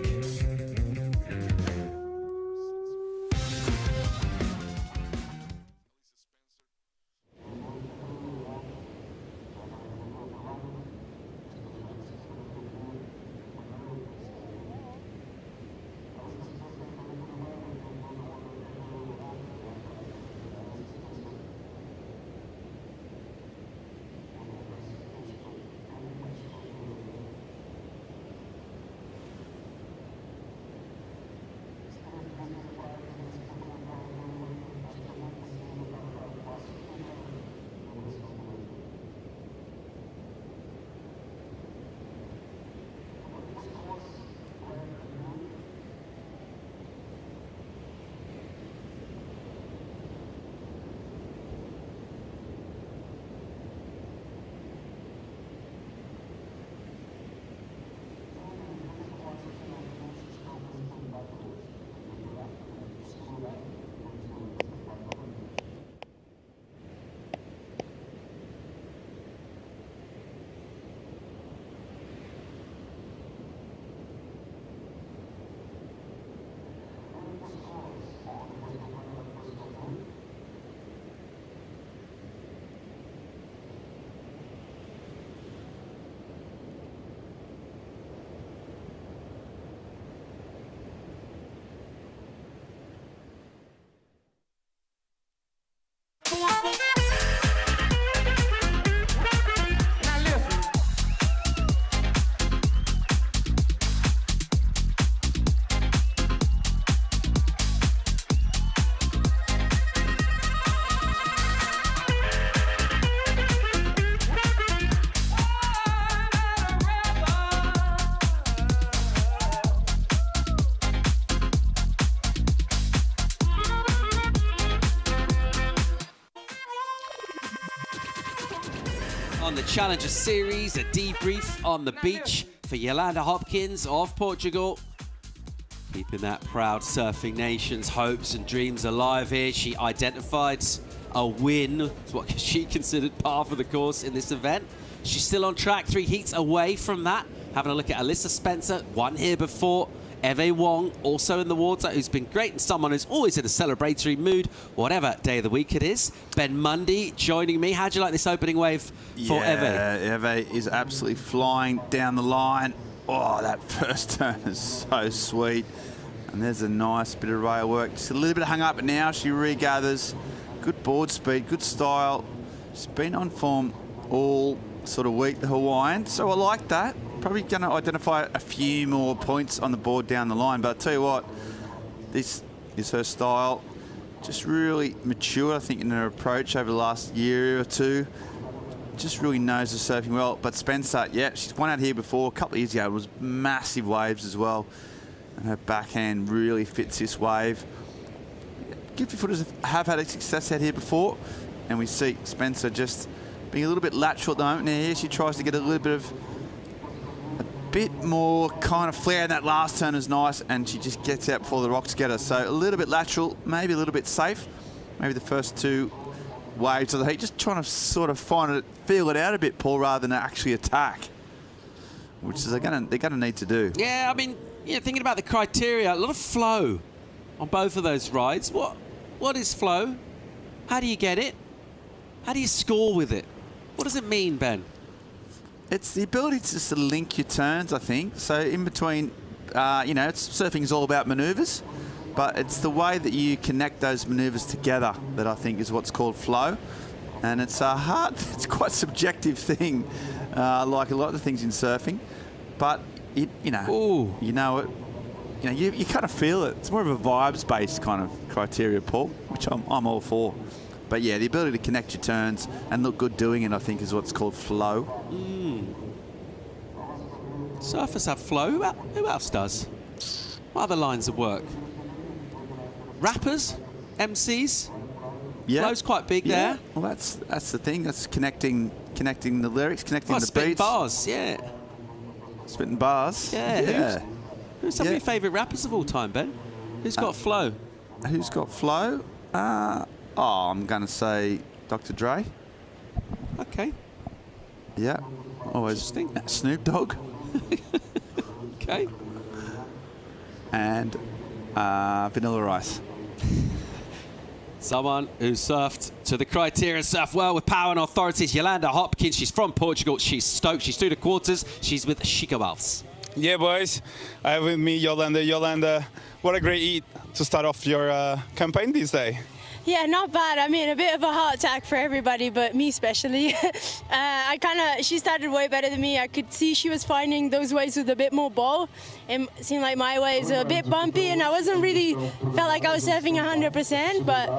On the Challenger Series, a debrief on the beach for Yolanda Hopkins of Portugal. Keeping that proud surfing nation's hopes and dreams alive here. She identified a win, what she considered par for the course in this event. She's still on track, 3 heats away from that. Having a look at Alyssa Spencer, won here before. Wong, also in the water, who's been great and someone who's always in a celebratory mood, whatever day of the week it is. Ben Mundy joining me. How'd you like this opening wave for Eve? Eve is absolutely flying down the line. Oh, that first turn is so sweet. And there's a nice bit of rail work. Just a little bit hung up, but now she regathers. Good board speed, good style. She's been on form all sort of week, the Hawaiian, so I like that. Probably going to identify a few more points on the board down the line, but I'll tell you what, this is her style. just really matured, I think, in her approach over the last year or two. Just really knows the surfing well. But Spencer, yeah, she's won out here before. A couple of years ago, it was massive waves as well. And her backhand really fits this wave. Gifted footers have had a success out here before. And we see Spencer just being a little bit lateral at the moment. Now here she tries to get a little bit of, a bit more kind of flair. And that last turn is nice. And she just gets out before the rocks get her. So a little bit lateral, maybe a little bit safe. Maybe the first two waves of the heat, just trying to sort of feel it out a bit, Paul, rather than actually attack, which is they're gonna need to do. Yeah, I mean, thinking about the criteria, a lot of flow on both of those rides. What is flow? How do you get it? How do you score with it? What does it mean, Ben? It's the ability to just link your turns, I think. So in between, surfing is all about manoeuvres. But it's the way that you connect those manoeuvres together that I think is what's called flow. And it's it's quite a subjective thing, like a lot of the things in surfing. But, you know it. You kind of feel it. It's more of a vibes-based kind of criteria, Paul, which I'm all for. But, yeah, the ability to connect your turns and look good doing it, I think, is what's called flow. Surfers have flow. Who else does? What other lines of work? Rappers, MCs, flow's quite big there. Well, that's the thing. That's connecting the lyrics, connecting the spitting beats. Bars, yeah. Spitting bars. Yeah. Who's some of your favourite rappers of all time, Ben? Who's got flow? Who's got flow? I'm going to say Dr. Dre. Okay. Yeah. Always Snoop Dogg. Okay. And Vanilla Ice. Someone who surfed to the criteria, surfed well with power and authorities. Yolanda Hopkins, she's from Portugal. She's stoked. She's through the quarters. She's with Chica Valves. Yeah, boys. I have with me Yolanda. Yolanda, what a great eat to start off your campaign this day. Yeah, not bad. I mean, a bit of a heart attack for everybody, but me especially. She started way better than me. I could see she was finding those waves with a bit more ball. It seemed like my waves were a bit bumpy, and I felt like I was surfing 100%, but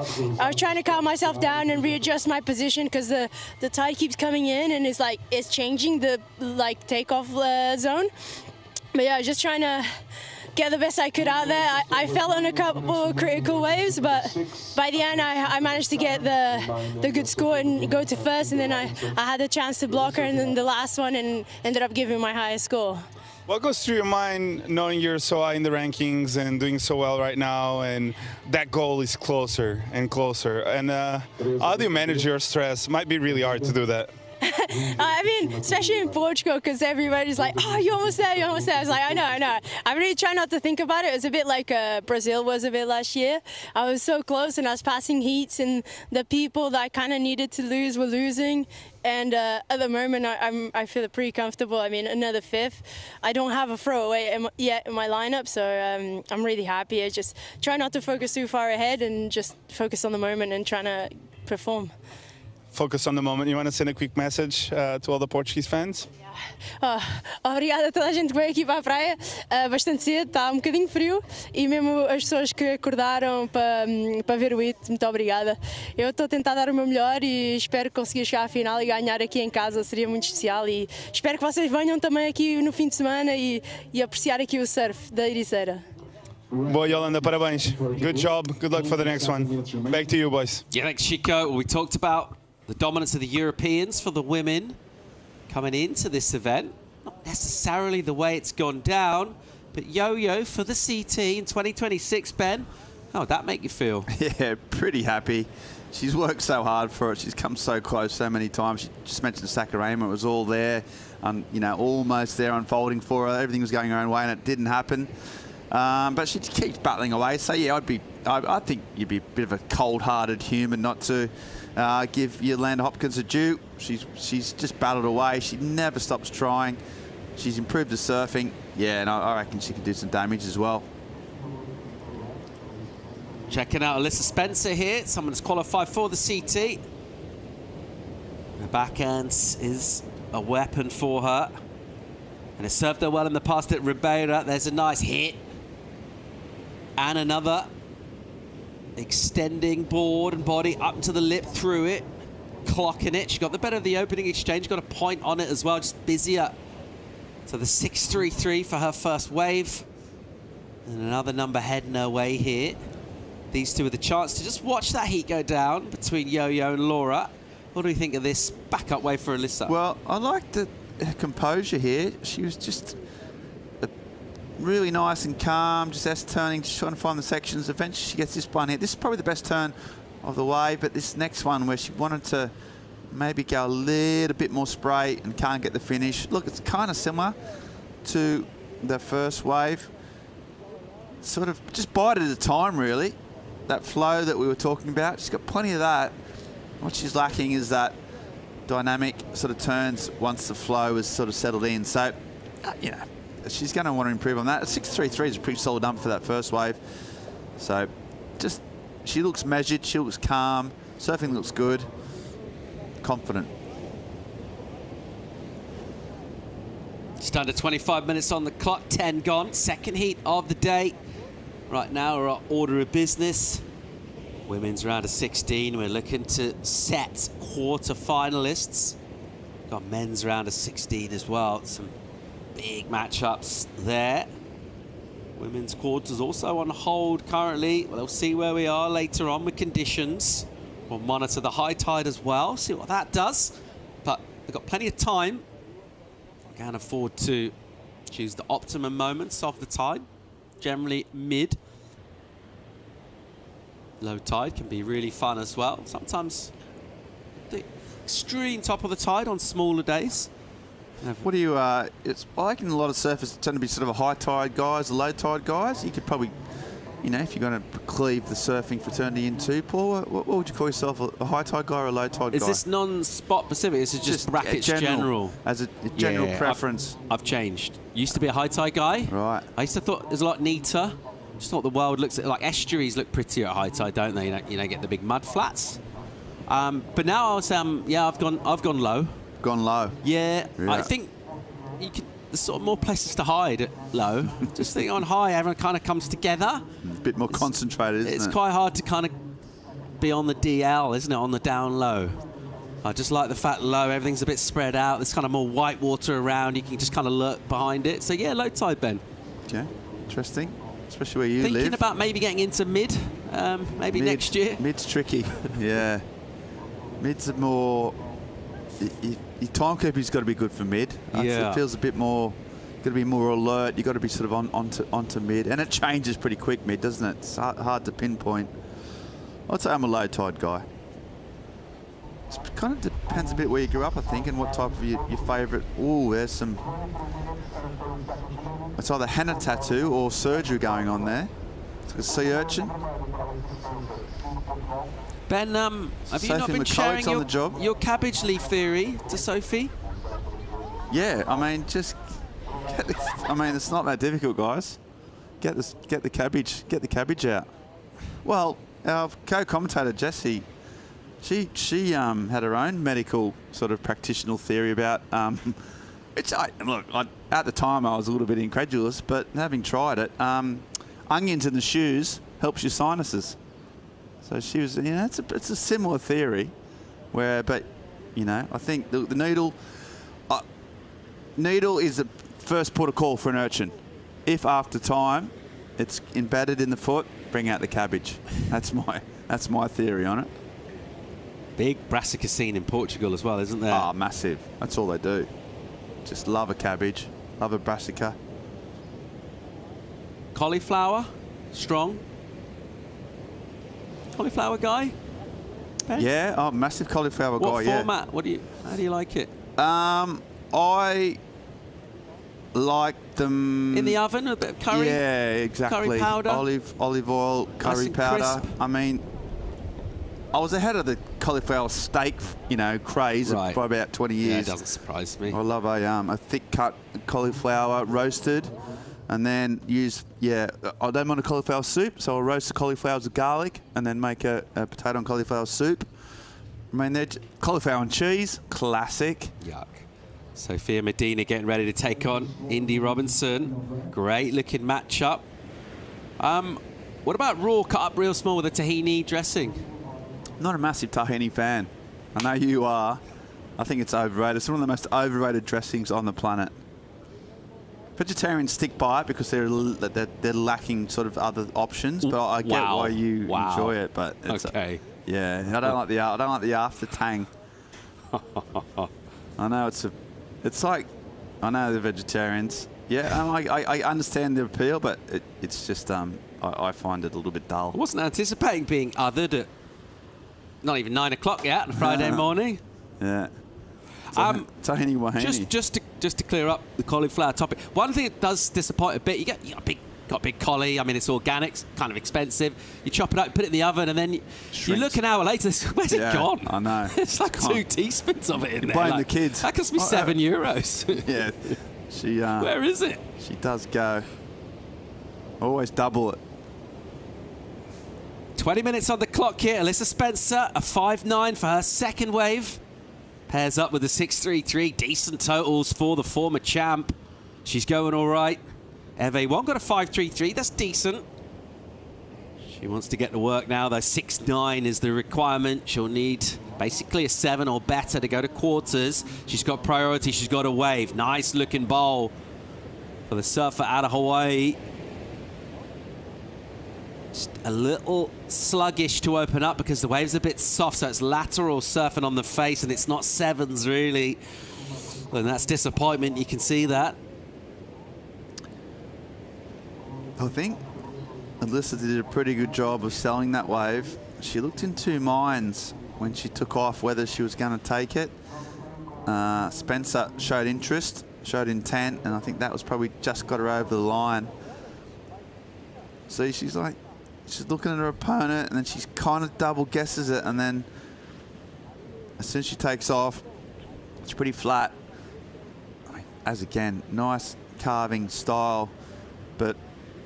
I was trying to calm myself down and readjust my position because the tide keeps coming in and it's changing the takeoff zone. But yeah, just trying to get the best I could out there. I fell on a couple of critical waves, but by the end I managed to get the good score and go to first, and then I had the chance to block her, and then the last one, and ended up giving my highest score. What goes through your mind knowing you're so high in the rankings and doing so well right now, and that goal is closer and closer? And how do you manage your stress? Might be really hard to do that. I mean, especially in Portugal, because everybody's like, oh, you're almost there, you're almost there. I was like, I know. I really try not to think about it. It was a bit like Brazil was a bit last year. I was so close, and I was passing heats, and the people that I kind of needed to lose were losing. And at the moment, I feel pretty comfortable. I mean, another fifth. I don't have a throwaway yet in my lineup, so I'm really happy. I just try not to focus too far ahead and just focus on the moment and trying to perform. Focus on the moment. You want to send a quick message to all the Portuguese fans? Obrigada a toda a gente que veio aqui para a praia bastante cedo, está bocadinho frio, e mesmo as pessoas que acordaram para ver o hit, muito obrigada. Eu estou a tentar dar o meu melhor e espero conseguir chegar à final e ganhar aqui em casa, seria muito especial, e espero que vocês venham também aqui no fim de semana e apreciar aqui o surf da Ericeira. Boa, Yolanda, parabéns. Good job. Good luck for the next one. Back to you, boys. Yeah, thanks, Chico. We talked about the dominance of the Europeans for the women coming into this event. Not necessarily the way it's gone down, but Yo-Yo for the CT in 2026, Ben. How would that make you feel? Yeah, pretty happy. She's worked so hard for it. She's come so close so many times. She just mentioned Sakurama. It was all there, almost there unfolding for her. Everything was going her own way, and it didn't happen. But she keeps battling away. So, yeah, I think you'd be a bit of a cold-hearted human not to give Yolanda Hopkins a due. She's just battled away. She never stops trying. She's improved the surfing. Yeah, and I reckon she can do some damage as well. Checking out Alyssa Spencer here. Someone that's qualified for the CT. The backhand is a weapon for her. And it served her well in the past at Ribeira. There's a nice hit. And another. extending board and body up to the lip, through it, clocking it. She got the better of the opening exchange, got a point on it as well, just busier. So the 6.33 for her first wave. And another number heading her way here. These two with a chance to just watch that heat go down between Yo-Yo and Laura. What do we think of this backup wave for Alyssa? Well, I liked her composure here. She was just really nice and calm, just S-turning, just trying to find the sections. Eventually she gets this one here. This is probably the best turn of the wave, but this next one where she wanted to maybe go a little bit more spray and can't get the finish. Look, it's kind of similar to the first wave. Sort of just bite at a time, really. That flow that we were talking about, she's got plenty of that. What she's lacking is that dynamic sort of turns once the flow is sort of settled in. So, you know, she's going to want to improve on that. 6.33 is a pretty solid number for that first wave. So, just, she looks measured, she looks calm, surfing looks good, confident. Just under 25 minutes on the clock, 10 gone. Second heat of the day. Right now, we're our order of business. Women's round of 16. We're looking to set quarter finalists. Got men's round of 16 as well. Some big matchups there. Women's quarters also on hold currently. We'll see where we are later on with conditions. We'll monitor the high tide as well, see what that does. But we've got plenty of time. We can afford to choose the optimum moments of the tide. Generally mid. Low tide can be really fun as well. Sometimes the extreme top of the tide on smaller days. What do you, it's, I reckon a lot of surfers tend to be sort of a high tide guys, a low tide guys. You could probably, you know, if you're going to cleave the surfing fraternity in two, Paul, what would you call yourself, a high tide guy or a low tide guy? Is this non-spot specific? This is just brackets general. As a general preference. I've changed. Used to be a high tide guy. Right. I used to thought it was a lot neater. Just thought the world looks like estuaries look prettier at high tide, don't they? You don't get the big mud flats. But now I'll say, yeah, I've gone low. Gone low. Yeah. I think you could. There's sort of more places to hide at low. Just think on high, everyone kind of comes together. A bit more concentrated, isn't it? It's quite hard to kind of be on the DL, isn't it? On the down low. I just like the fact low, everything's a bit spread out. There's kind of more white water around. You can just kind of lurk behind it. So yeah, low tide, Ben. Yeah, interesting. Especially where you live. Thinking about maybe getting into mid, maybe next year. Mid's tricky, yeah. Mid's a more... Your timekeeping's got to be good for mid. Yeah. It feels a bit more... Got to be more alert. You've got to be sort of onto mid. And it changes pretty quick, mid, doesn't it? It's hard to pinpoint. I'd say I'm a low tide guy. It kind of depends a bit where you grew up, I think, and what type of your favourite... Ooh, there's some... It's either henna tattoo or surgery going on there. It's like a sea urchin. Ben, have you not been sharing your cabbage leaf theory to Sophie? Yeah, I mean, just... I mean, it's not that difficult, guys. Get the cabbage out. Well, our co-commentator, Jessie, she had her own medical sort of practitioner theory about... Which at the time I was a little bit incredulous, but having tried it, onions in the shoes helps your sinuses. So she was, you know, it's a similar theory, but you know, I think the needle is the first port of call for an urchin. If after time it's embedded in the foot, bring out the cabbage. That's my theory on it. Big brassica scene in Portugal as well, isn't there? Oh, massive. That's all they do. Just love a cabbage, love a brassica. Cauliflower, strong. Cauliflower guy? Ben? Yeah, oh, massive cauliflower guy. What format? Yeah. How do you like it? I like them in the oven, a bit of curry. Yeah, exactly. Curry powder, olive oil, curry powder. Crisp. I mean, I was ahead of the cauliflower steak, you know, craze by about 20 years. Yeah, it doesn't surprise me. I love a thick cut cauliflower roasted, and then use I don't want a cauliflower soup, so I'll roast the cauliflowers with garlic, and then make a potato and cauliflower soup. I mean, they're cauliflower and cheese, classic. Yuck. Sophia Medina getting ready to take on Indy Robinson. Great looking matchup. What about raw, cut up real small with a tahini dressing? Not a massive tahini fan. I know you are. I think it's overrated. It's one of the most overrated dressings on the planet. Vegetarians stick by it because they're lacking sort of other options, but I get why you enjoy it. But it's, okay. Yeah, I don't like the after tang. I know it's like, I know the vegetarians. Yeah, I understand the appeal, but it's just I find it a little bit dull. I wasn't anticipating being othered at not even 9 o'clock yet on a Friday morning. Yeah. Tahini wahini. Just to clear up the cauliflower topic, one thing that does disappoint a bit, you got a big collie. I mean, it's organic, it's kind of expensive. You chop it up, put it in the oven, and then you look an hour later. Where's it gone? I know. It's like 2 teaspoons of it in there. Blame the kids. That cost me €7. Yeah. She. Where is it? She does go. Always double it. 20 minutes on the clock here. Alyssa Spencer, a 5.9 for her second wave. Pairs up with a 6.33. Decent totals for the former champ. She's going all right. Wong got a 5.33. That's decent. She wants to get to work now, though. 6.9 is the requirement. She'll need basically a 7 or better to go to quarters. She's got priority. She's got a wave. Nice looking bowl for the surfer out of Hawaii. Just a little sluggish to open up because the wave's a bit soft, so it's lateral surfing on the face, and it's not 7s really. And that's disappointment. You can see that. I think Alyssa did a pretty good job of selling that wave. She looked in 2 minds when she took off whether she was going to take it. Spencer showed interest, showed intent, and I think that was probably just got her over the line. See, she's looking at her opponent, and then she's kind of double guesses it, and then as soon as she takes off, it's pretty flat. I mean, as again, nice carving style, but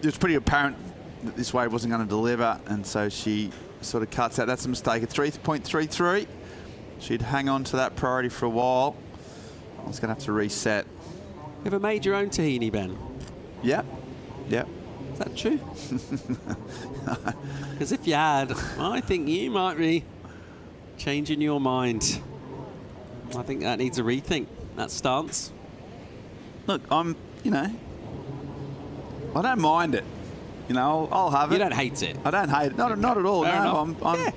it was pretty apparent that this wave wasn't going to deliver, and so she sort of cuts out. That's a mistake at 3.33. She'd hang on to that priority for a while. I was going to have to reset. Ever made your own tahini, Ben? Yep. Yep. Is that true? Because if you had, I think you might be changing your mind. I think that needs a rethink, that stance. Look, I don't mind it. I'll have it. You don't hate it? I don't hate it. Not at all. Fair no, enough.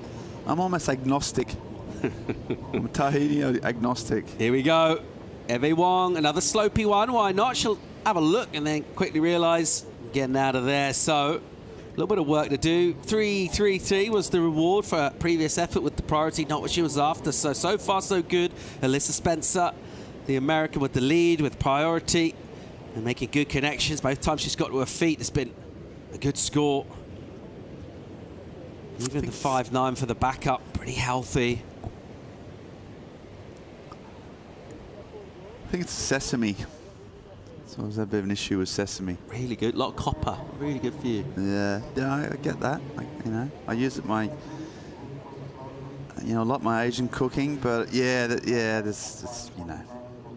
I'm almost agnostic. I'm a tahini agnostic. Here we go. Wong, another slopey one. Why not? She'll have a look and then quickly realise getting out of there. So a little bit of work to do. 3.33 was the reward for her previous effort with the priority, not what she was after. So far so good. Alyssa Spencer, the American, with the lead with priority and making good connections. Both times she's got to her feet, it's been a good score. Even the 5.9 for the backup, pretty healthy. I think it's sesame. So I was a bit of an issue with sesame. Really good, a lot of copper. Really good for you. Yeah, I get that. I use it my, a lot my Asian cooking, but this,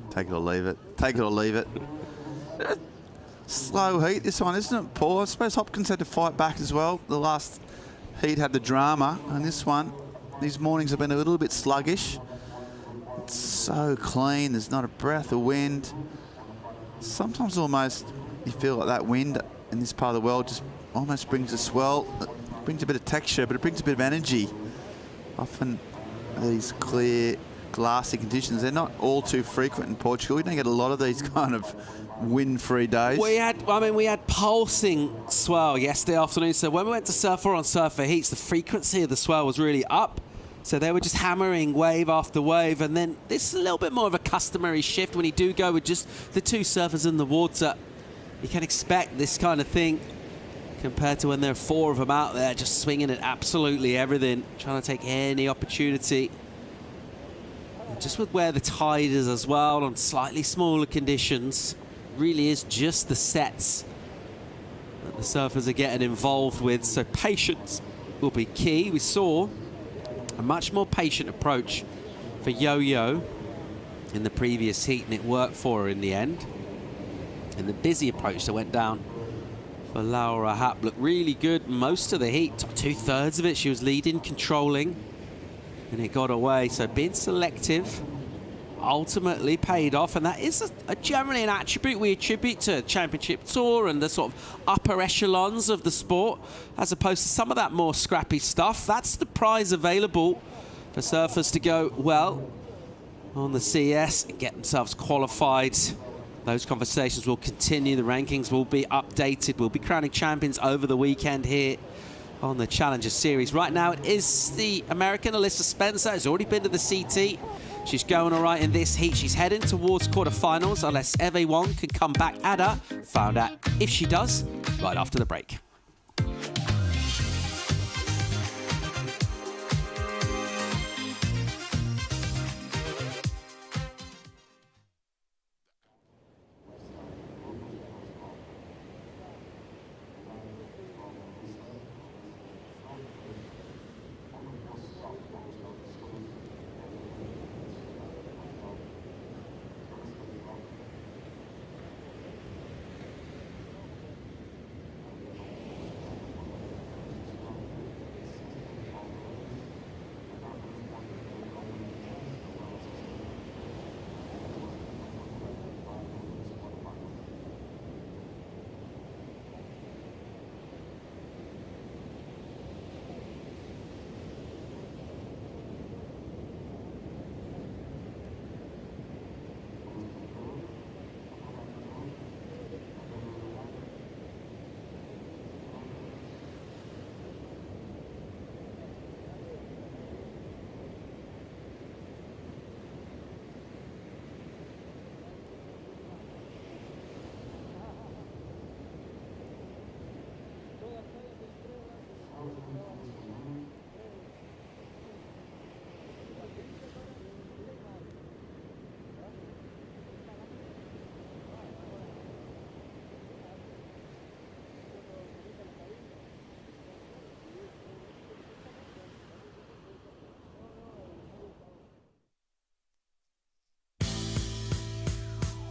take it or leave it. Take it or leave it. Slow heat, this one, isn't it, Paul? I suppose Hopkins had to fight back as well. The last heat had the drama, and this one, these mornings have been a little bit sluggish. It's so clean, there's not a breath of wind. Sometimes almost you feel like that wind in this part of the world just almost brings a swell, it brings a bit of texture, but it brings a bit of energy. Often these clear, glassy conditions, they're not all too frequent in Portugal. You don't get a lot of these kind of wind-free days. We had pulsing swell yesterday afternoon, so when we went to Surfer on Surfer Heats, the frequency of the swell was really up. So they were just hammering wave after wave, and then this is a little bit more of a customary shift when you do go with just the 2 surfers in the water. You can expect this kind of thing compared to when there are 4 of them out there just swinging at absolutely everything, trying to take any opportunity. And just with where the tide is as well, on slightly smaller conditions, really is just the sets that the surfers are getting involved with, so patience will be key. We saw a much more patient approach for Yo-Yo in the previous heat, and it worked for her in the end. And the busy approach that went down for Laura Happ. Looked really good most of the heat. 2/3 of it she was leading, controlling, and it got away. So being selective ultimately paid off, and that is generally an attribute we attribute to Championship Tour and the sort of upper echelons of the sport, as opposed to some of that more scrappy stuff. That's the prize available for surfers to go well on the CS and get themselves qualified. Those conversations will continue. The rankings will be updated. We'll be crowning champions over the weekend here on the Challenger Series. Right now, it is the American Alyssa Spencer. Has already been to the CT. She's going all right in this heat. She's heading towards quarterfinals unless Wong can come back at her. Found out if she does right after the break.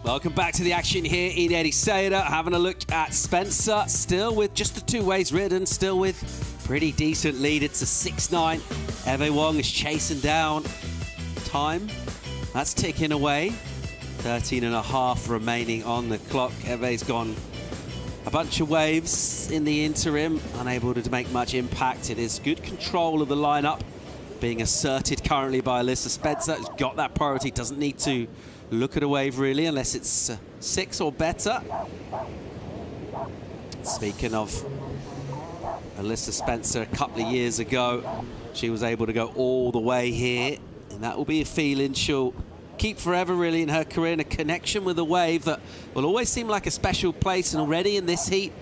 Welcome back to the action here in Ericeira. Having a look at Spencer, still with just the 2 ways ridden, still with pretty decent lead. It's a 6-9. Wong is chasing down time. That's ticking away. 13.5 remaining on the clock. Eve's gone a bunch of waves in the interim, unable to make much impact. It is good control of the lineup being asserted currently by Alyssa. Spencer has got that priority, doesn't need to look at a wave really unless it's 6 or better. Speaking of Alyssa Spencer, a couple of years ago she was able to go all the way here, and that will be a feeling she'll keep forever really in her career, and a connection with a wave that will always seem like a special place. And already in this heat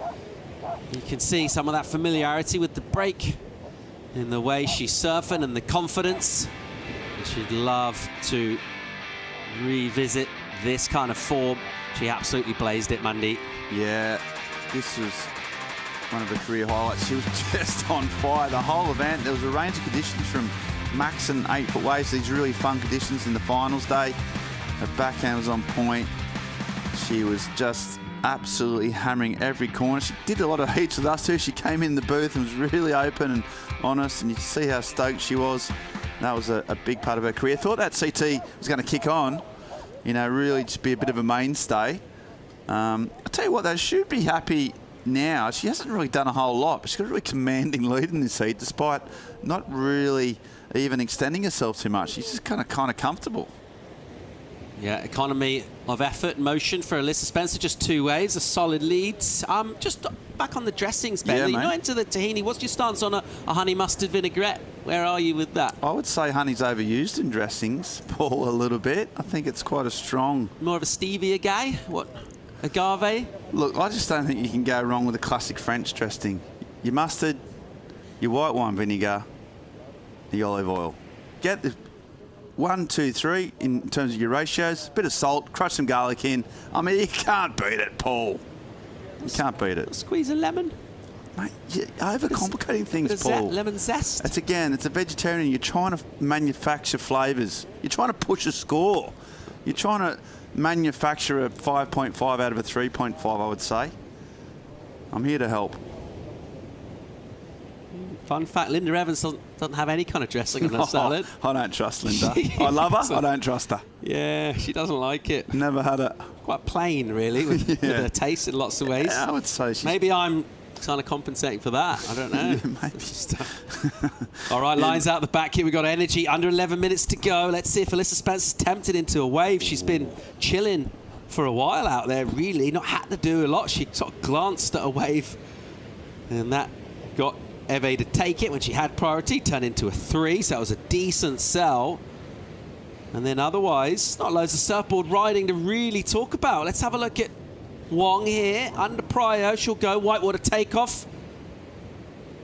you can see some of that familiarity with the break in the way she's surfing and the confidence. And she'd love to revisit this kind of form. She absolutely blazed it Monday. Yeah, this was one of her career highlights. She was just on fire the whole event. There was a range of conditions from Matson 8-foot waves, these really fun conditions in the finals day. Her backhand was on point. She was just absolutely hammering every corner. She did a lot of heats with us too. She came in the booth and was really open and honest, and you can see how stoked she was. That was a big part of her career. Thought that CT was going to kick on, you know, really just be a bit of a mainstay. I'll tell you what, they should be happy now. She hasn't really done a whole lot, but she's got a really commanding lead in this heat, despite not really even extending herself too much. She's just kind of comfortable. Yeah, economy of effort, motion for Alyssa Spencer, just 2 waves, a solid lead. Just back on the dressings, Ben. Yeah, You're mate. not into the tahini. What's your stance on a honey mustard vinaigrette? Where are you with that? I would say honey's overused in dressings, Paul, a little bit. I think it's quite a strong... More of a stevia guy? What, agave? Look, I just don't think you can go wrong with a classic French dressing. Your mustard, your white wine vinegar, the olive oil. Get the 1, 2, 3 in terms of your ratios. Bit of salt, crush some garlic in. I mean, you can't beat it, Paul. You can't beat it. Squeeze a lemon? Mate, you're overcomplicating things, Paul. Lemon zest? It's a vegetarian. You're trying to manufacture flavours. You're trying to push a score. You're trying to manufacture a 5.5 out of a 3.5, I would say. I'm here to help. Fun fact, Linda Evans doesn't have any kind of dressing on her salad. I don't trust Linda. I love her. I don't trust her. Yeah, she doesn't like it. Never had it. Quite plain, really, with her taste in lots of ways. Yeah, I would say she's... Maybe I'm kind of compensating for that. I don't know. Yeah, maybe. All right, lines out the back here. We've got energy. Under 11 minutes to go. Let's see if Alyssa Spencer's tempted into a wave. She's been chilling for a while out there, really. Not had to do a lot. She sort of glanced at a wave, and that got Eve to take it when she had priority. Turned into a 3, so that was a decent sell. And then otherwise, not loads of surfboard riding to really talk about. Let's have a look at Wong here. Under prio, she'll go whitewater takeoff.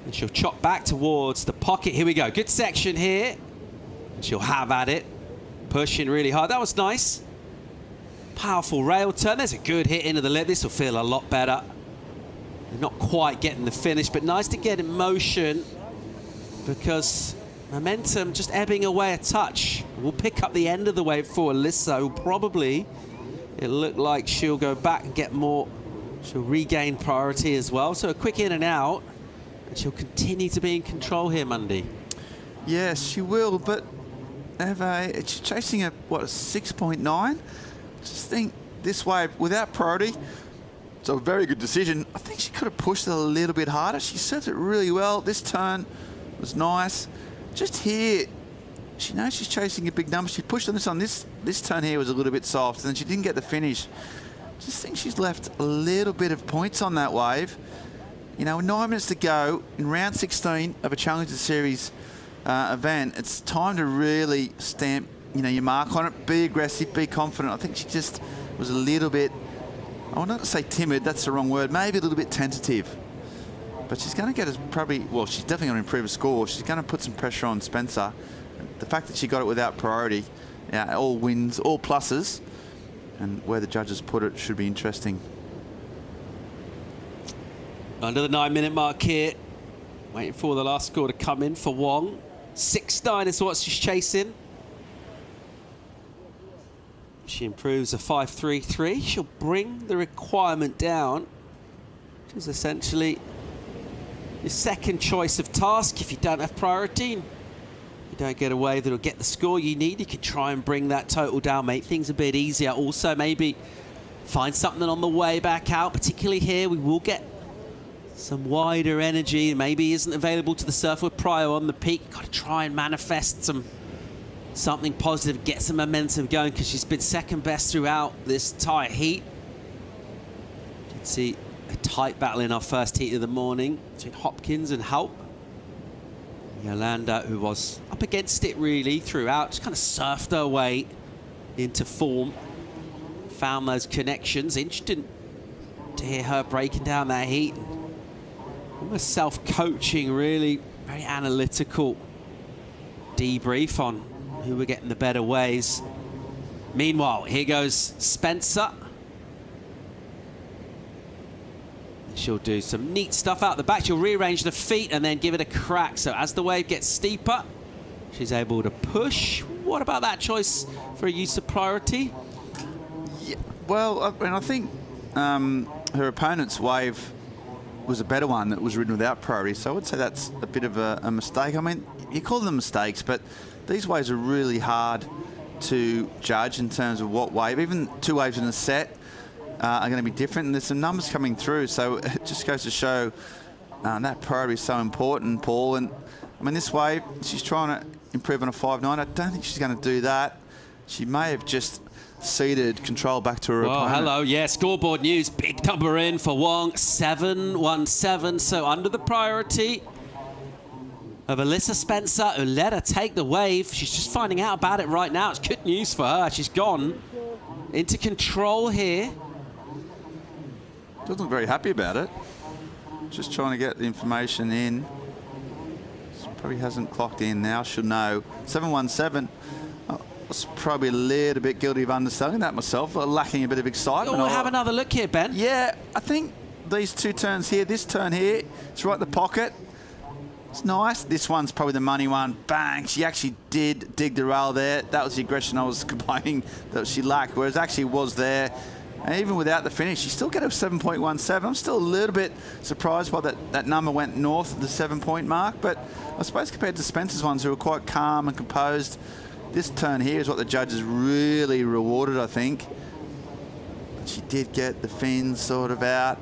And she'll chop back towards the pocket. Here we go. Good section here. She'll have at it. Pushing really hard. That was nice. Powerful rail turn. There's a good hit into the lip. This will feel a lot better. They're not quite getting the finish, but nice to get in motion because momentum just ebbing away a touch. We'll pick up the end of the wave for Alyssa, who probably, it looked like she'll go back and get more. She'll regain priority as well. So a quick in and out, and she'll continue to be in control here, Monday. Yes, she will, but she's chasing a 6.9. I just think this wave, without priority, it's a very good decision. I think she could have pushed it a little bit harder. She served it really well. This turn was nice. Just here, she knows she's chasing a big number. She pushed on this one. This turn here was a little bit soft, and then she didn't get the finish. Just think she's left a little bit of points on that wave. You know, 9 minutes to go in round 16 of a Challenger Series event. It's time to really stamp, your mark on it. Be aggressive, be confident. I think she just was a little bit, I want not to say timid, that's the wrong word, maybe a little bit tentative. But she's going to get us probably, well, she's definitely going to improve her score. She's going to put some pressure on Spencer. The fact that she got it without priority, all wins, all pluses, and where the judges put it should be interesting. Under the 9-minute mark here, waiting for the last score to come in for Wong. 6.9 is what she's chasing. She improves a 5.33. She'll bring the requirement down, which is essentially your second choice of task. If you don't have priority, you don't get a wave that'll get the score you need, you can try and bring that total down, make things a bit easier. Also, maybe find something on the way back out, particularly here. We will get some wider energy. Maybe isn't available to the surfer with prio on the peak. Got to try and manifest something positive, get some momentum going, because she's been second best throughout this entire heat. You can see a tight battle in our first heat of the morning between Hopkins and Raupp. Yolanda, who was up against it really throughout, just kind of surfed her way into form, found those connections. Interesting to hear her breaking down that heat. Almost self-coaching, really, very analytical debrief on who were getting the better ways. Meanwhile, here goes Spencer. She'll do some neat stuff out the back. She'll rearrange the feet and then give it a crack. So as the wave gets steeper, she's able to push. What about that choice for a use of priority? Yeah, well, I think her opponent's wave was a better one that was ridden without priority. So I would say that's a bit of a mistake. I mean, you call them mistakes, but these waves are really hard to judge in terms of what wave. Even 2 waves in a set are going to be different, and there's some numbers coming through, so it just goes to show that priority is so important, Paul. And I mean, this wave, she's trying to improve on a 5.9. I don't think she's going to do that. She may have just ceded control back to her opponent. Hello, yeah, scoreboard news, big number in for Wong, 7.17, so under the priority of Alyssa Spencer, who let her take the wave. She's just finding out about it right now. It's good news for her. She's gone into control here. Doesn't look very happy about it. Just trying to get the information in. She probably hasn't clocked in now. She'll know. 7.17. I was probably a little bit guilty of underselling that myself, lacking a bit of excitement. We'll have another look here, Ben. Yeah, I think these 2 turns here, this turn here, it's right in the pocket. It's nice. This one's probably the money one. Bang. She actually did dig the rail there. That was the aggression I was complaining that she lacked, whereas actually was there. And even without the finish, she still got a 7.17. I'm still a little bit surprised by that number went north of the 7-point mark, but I suppose compared to Spencer's ones, who were quite calm and composed, this turn here is what the judges really rewarded, I think. She did get the fins sort of out.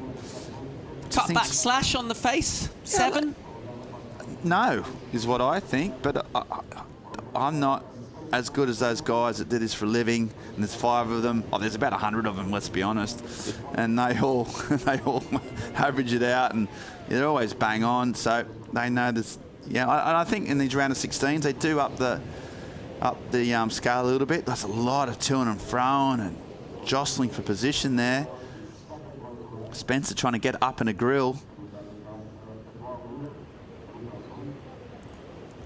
Cut back slash on the face, 7? No, is what I think, but I'm not as good as those guys that do this for a living, and there's 5 of them. Oh, there's about 100 of them, let's be honest, and they all average it out, and they're always bang on, so they know this. Yeah, and I think in these round of 16s they do up the scale a little bit. That's a lot of to and fro and jostling for position there. Spencer trying to get up in a grill.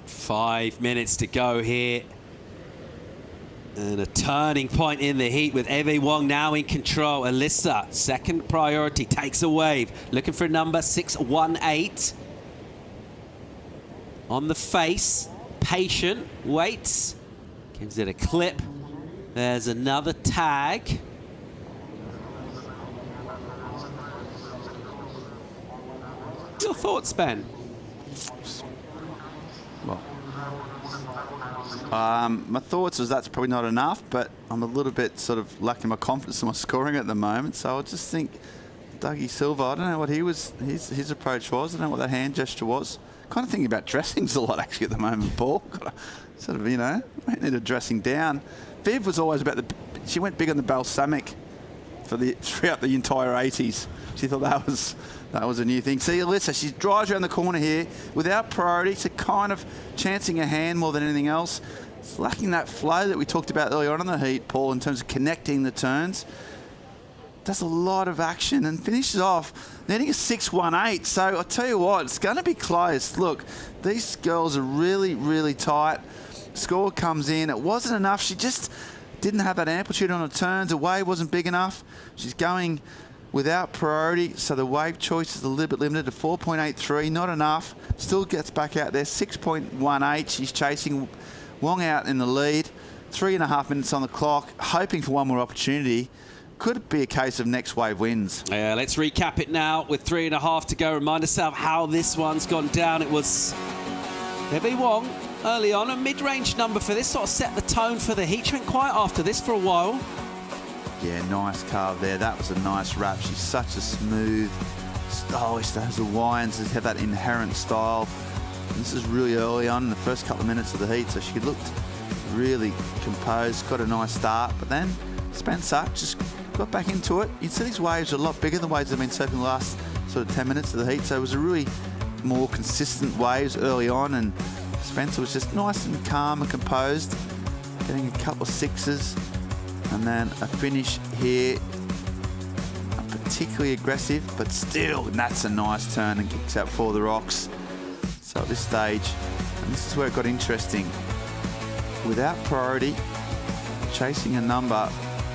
5 minutes to go here. And a turning point in the heat with Wong now in control. Alyssa, second priority, takes a wave. Looking for number 618. On the face, patient, waits. Gives it a clip. There's another tag. Your thoughts, Ben? Well, my thoughts was that's probably not enough, but I'm a little bit sort of lacking my confidence in my scoring at the moment. So I just think Dougie Silva, I don't know what his approach was. I don't know what that hand gesture was. Kind of thinking about dressings a lot actually at the moment, Paul. Sort of, you know, might need a dressing down. Viv was always about she went big on the balsamic throughout the entire 80s. She thought that was a new thing. See, Alyssa, she drives around the corner here without priority, so kind of chancing a hand more than anything else. It's lacking that flow that we talked about earlier on in the heat, Paul, in terms of connecting the turns. Does a lot of action and finishes off needing a 6.18. So I'll tell you what, it's going to be close. Look, these girls are really, really tight. Score comes in. It wasn't enough. She just didn't have that amplitude on her turns. The wave wasn't big enough. She's going without priority, so the wave choice is a little bit limited to 4.83, not enough. Still gets back out there, 6.18. She's chasing Wong out in the lead. 3.5 minutes on the clock, hoping for one more opportunity. Could be a case of next wave wins. Yeah, let's recap it now with 3.5 to go. Remind ourselves how this one's gone down. It was Wong early on, a mid-range number for this, sort of set the tone for the heat. She went quiet after this for a while. Yeah, nice carve there. That was a nice wrap. She's such a smooth, stylish, those Hawaiians have that inherent style. And this is really early on in the first couple of minutes of the heat, so she looked really composed, got a nice start, but then Spencer just got back into it. You'd see these waves are a lot bigger than the waves they've been surfing the last sort of 10 minutes of the heat, so it was a really more consistent waves early on, and Spencer was just nice and calm and composed, getting a couple of sixes. And then a finish here, particularly aggressive, but still, that's a nice turn and kicks out for the rocks. So at this stage, and this is where it got interesting, without priority, chasing a number,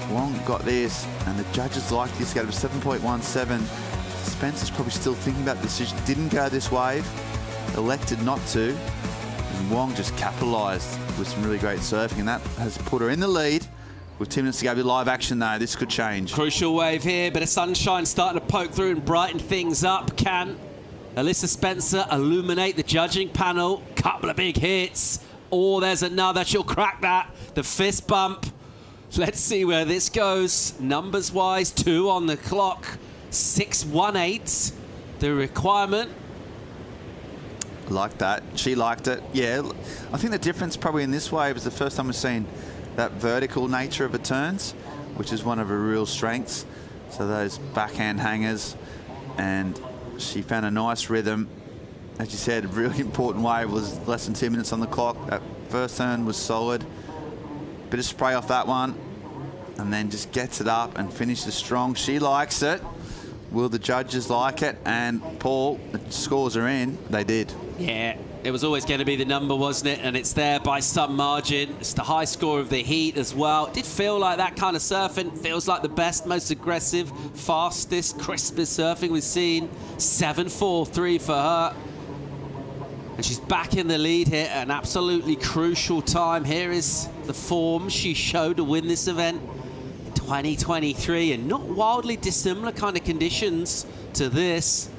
Wong got this, and the judges liked this, gave it a 7.17. Spencer's probably still thinking about the decision, didn't go this wave, elected not to, and Wong just capitalised with some really great surfing, and that has put her in the lead. With 2 minutes to go, with live action though, this could change. Crucial wave here, bit of sunshine starting to poke through and brighten things up. Can Alyssa Spencer illuminate the judging panel? Couple of big hits. Oh, there's another. She'll crack that. The fist bump. Let's see where this goes. Numbers-wise, 2 on the clock. 6.18. The requirement. Like that. She liked it. Yeah, I think the difference probably in this wave is the first time we've seen that vertical nature of her turns, which is one of her real strengths. So those backhand hangers, and she found a nice rhythm. As you said, a really important wave was less than 2 minutes on the clock. That first turn was solid. Bit of spray off that one, and then just gets it up and finishes strong. She likes it. Will the judges like it? And Paul, the scores are in. They did. Yeah. It was always going to be the number, wasn't it? And it's there by some margin. It's the high score of the heat as well. It did feel like that kind of surfing. Feels like the best, most aggressive, fastest, crispest surfing we've seen. 7.43 for her. And she's back in the lead here at an absolutely crucial time. Here is the form she showed to win this event. 2023, and not wildly dissimilar kind of conditions to this.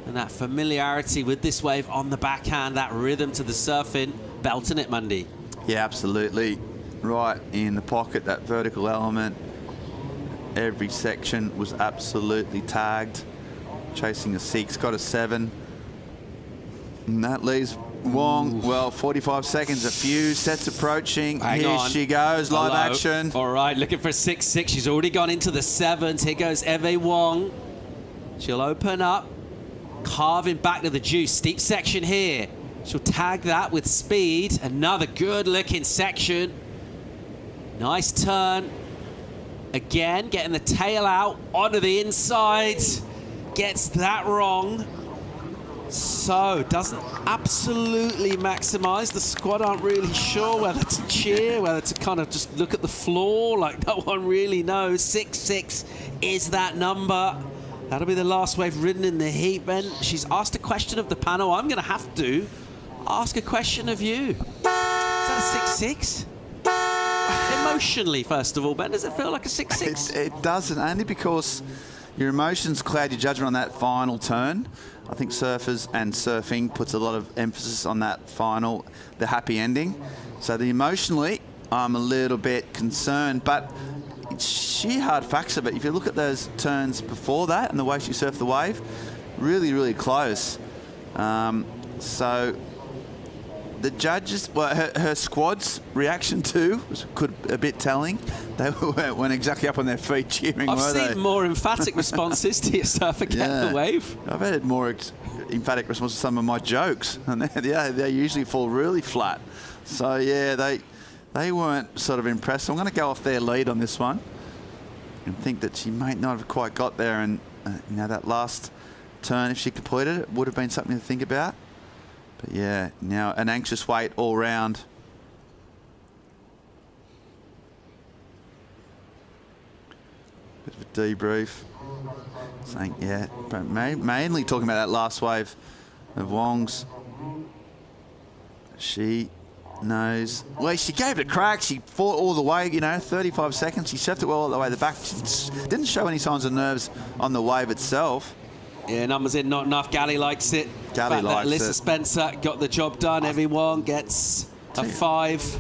And that familiarity with this wave on the backhand, that rhythm to the surfing, belting it, Mundy. Yeah, absolutely. Right in the pocket, that vertical element. Every section was absolutely tagged. Chasing a 6, got a 7. And that leaves Wong, well, 45 seconds, a few sets approaching. Here she goes, live action. All right, looking for a 6-6. She's already gone into the 7s. Here goes Eve Wong. She'll open up, carving back to the juice. Steep section here. She'll tag that with speed. Another good-looking section. Nice turn. Again, getting the tail out onto the inside. Gets that wrong. So, doesn't absolutely maximize. The squad aren't really sure whether to cheer, whether to kind of just look at the floor, like no one really knows. 6-6 is that number. That'll be the last wave ridden in the heat, Ben. She's asked a question of the panel. I'm going to have to ask a question of you. Is that a 6-6? Emotionally, first of all, Ben, does it feel like a 6-6? It doesn't, only because your emotions cloud your judgment on that final turn. I think surfers and surfing puts a lot of emphasis on that final, the happy ending. So emotionally, I'm a little bit concerned, but it's sheer hard facts of it. If you look at those turns before that and the way she surfed the wave, really, really close. So the judges, well, her squad's reaction too was a bit telling. They weren't exactly up on their feet cheering, I've were they? seen more emphatic responses to your surfer get the wave. I've had more emphatic responses to some of my jokes, and they usually fall really flat. So yeah, they weren't sort of impressed. So I'm going to go off their lead on this one and think that she may not have quite got there, and that last turn, if she completed it, would have been something to think about. But yeah, now an anxious wait all round. Bit of a debrief. Saying, yeah, but mainly talking about that last wave of Wong's. She knows. Well, she gave it a crack. She fought all the way, 35 seconds. She surfed it well all the way to the back. She didn't show any signs of nerves on the wave itself. Yeah, numbers in, not enough. Gally likes it. Gally likes Alyssa it. Spencer got the job done. Everyone gets a 5.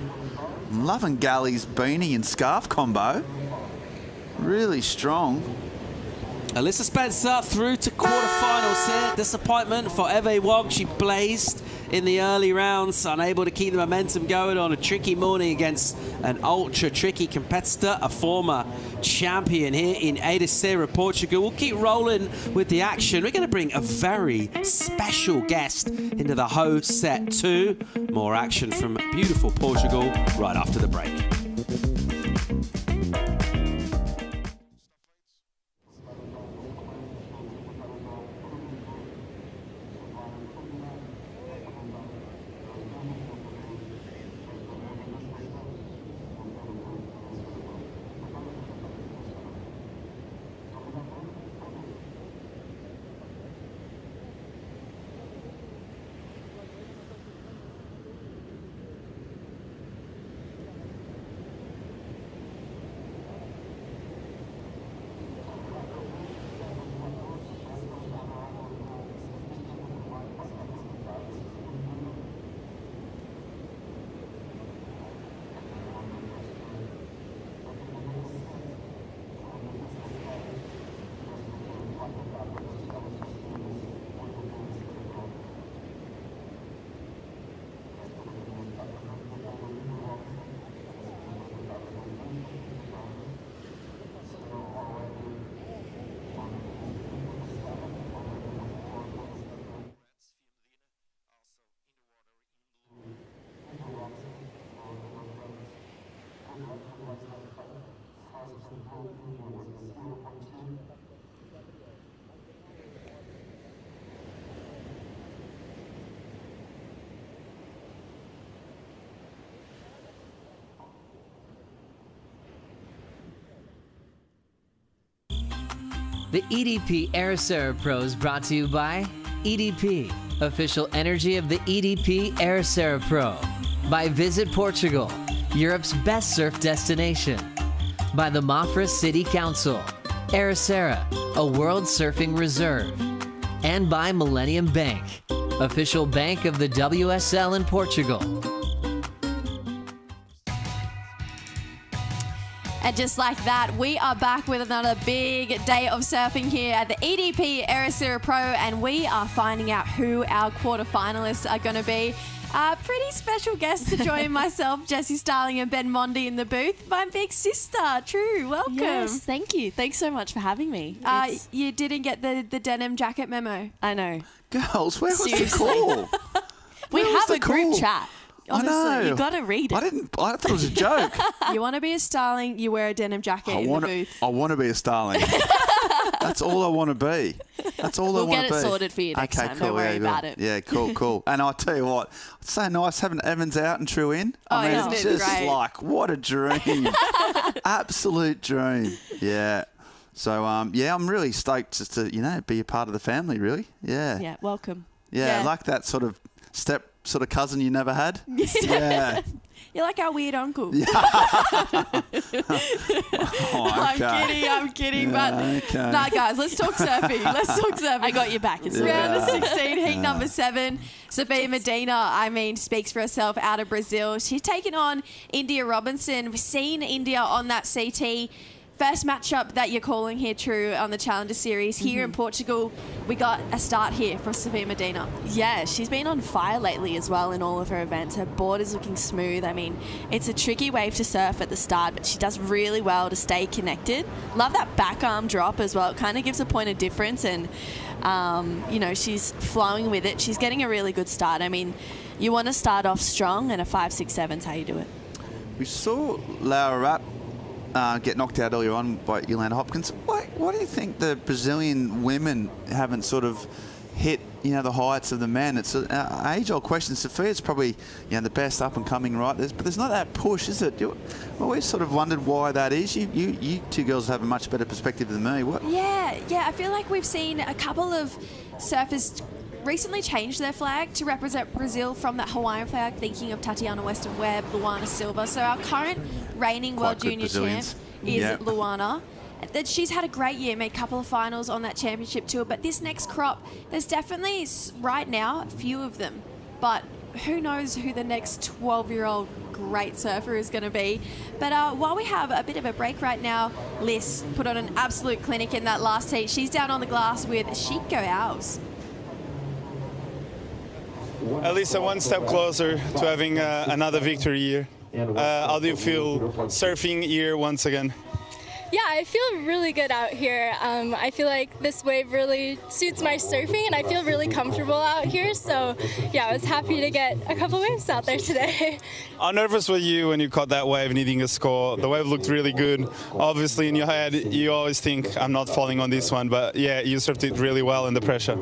I'm loving Gally's beanie and scarf combo. Really strong. Alyssa Spencer through to quarterfinals here. Disappointment for Eve Wong. She blazed in the early rounds, unable to keep the momentum going on a tricky morning against an ultra tricky competitor, a former champion here in Ericeira, Portugal. We'll keep rolling with the action. We're going to bring a very special guest into the host set too. More action from beautiful Portugal right after the break. The EDP Ericeira Pro is brought to you by EDP, official energy of the EDP Ericeira Pro. By Visit Portugal, Europe's best surf destination. by the Mafra City Council, Ericeira, a World Surfing Reserve, and by Millennium Bank, official bank of the WSL in Portugal. And just like that, we are back with another big day of surfing here at the EDP Ericeira Pro, and we are finding out who our quarterfinalists are going to be. Pretty special guests to join myself, Jessie Starling and Ben Mondi in the booth. My big sister, True, welcome. Yes, thank you. Thanks so much for having me. You didn't get the denim jacket memo. I know. Girls, where was Seriously. the call? We Where was have the a group call? chat. I know. Honestly, you got to read it. I thought it was a joke. You want to be a Starling, you wear a denim jacket in the booth. I want to be a Starling. That's all I want to be. That's all I We'll want to be. get it sorted for you next time. Don't worry about it. Yeah, cool. And I'll tell you what, it's so nice having Evans out and True in. I mean, isn't it's it just great? like, what a dream. Absolute dream. Yeah. So, I'm really stoked just to, be a part of the family, really. Yeah. Yeah, welcome. Yeah, Yeah. like that sort of cousin you never had. Yeah. You're like our weird uncle. Oh, I'm kidding. But okay. nah, guys, let's talk surfing. I got your back. It's Round of 16, heat number 7. Sophia Medina, speaks for herself out of Brazil. She's taken on India Robinson. We've seen India on that CT. First matchup that you're calling here, True, on the Challenger Series here in Portugal. We got a start here from Sophia Medina. Yeah, she's been on fire lately as well in all of her events. Her board is looking smooth. I mean, it's a tricky wave to surf at the start, but she does really well to stay connected. Love that back arm drop as well. It kind of gives a point of difference, and, she's flowing with it. She's getting a really good start. I mean, you want to start off strong, and a 5.67 is how you do it. We saw Raupp get knocked out earlier on by Yolanda Hopkins. Why do you think the Brazilian women haven't sort of hit, the heights of the men? It's an age-old question. Sophia's probably, the best up-and-coming right there, but there's not that push, is it? I've always sort of wondered why that is. You two girls have a much better perspective than me. What? Yeah. I feel like we've seen a couple of surfers recently changed their flag to represent Brazil from that Hawaiian flag, thinking of Tatiana Weston-Webb, Luana Silva. So our current reigning World Junior champ is Luana. That she's had a great year, made a couple of finals on that championship tour. But this next crop, there's definitely, right now, a few of them. But who knows who the next 12-year-old great surfer is going to be. But while we have a bit of a break right now, Liz put on an absolute clinic in that last heat. She's down on the glass with Chico Owls. Alyssa, one step closer to having another victory year. How do you feel surfing here once again? Yeah, I feel really good out here. I feel like this wave really suits my surfing, and I feel really comfortable out here. So, yeah, I was happy to get a couple waves out there today. How nervous were you when you caught that wave needing a score? The wave looked really good. Obviously, in your head, you always think, I'm not falling on this one. But, yeah, you surfed it really well in the pressure.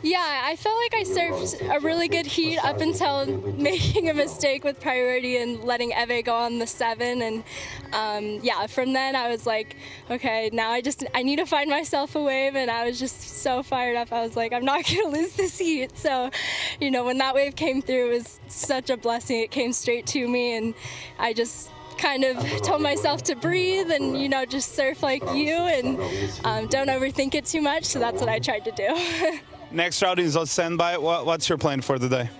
Yeah, I felt like I surfed a really good heat up until making a mistake with priority and letting Eve go on the 7. And, yeah, from then I was like, okay, now I need to find myself a wave, and I was just so fired up. I was like, I'm not going to lose this heat. So, when that wave came through, it was such a blessing. It came straight to me, and I just kind of told myself to breathe and, just surf like you and don't overthink it too much. So that's what I tried to do. Next round is on standby. What's your plan for the day?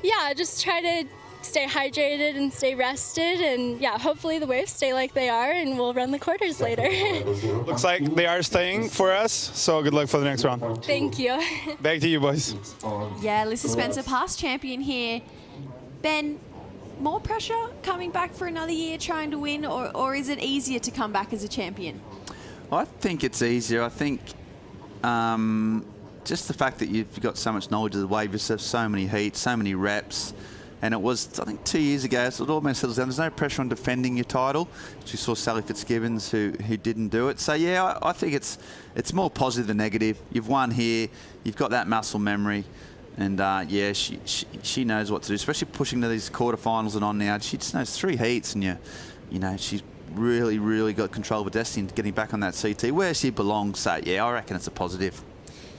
Yeah, just try to stay hydrated and stay rested, and yeah, hopefully the waves stay like they are, and we'll run the quarters later. Looks like they are staying for us, so good luck for the next round. Thank you. Back to you, boys. Yeah, Alyssa Spencer, past champion here. Ben, more pressure coming back for another year trying to win, or is it easier to come back as a champion? I think it's easier. I think just the fact that you've got so much knowledge of the wave, you've surfed so many heats, so many reps. And it was, I think, 2 years ago, so it almost settles down. There's no pressure on defending your title. We saw Sally Fitzgibbons who didn't do it. So, yeah, I think it's more positive than negative. You've won here. You've got that muscle memory. And, yeah, she knows what to do, especially pushing to these quarterfinals and on now. She just knows 3 heats, and, she's really, really got control of her destiny and getting back on that CT where she belongs. So, yeah, I reckon it's a positive.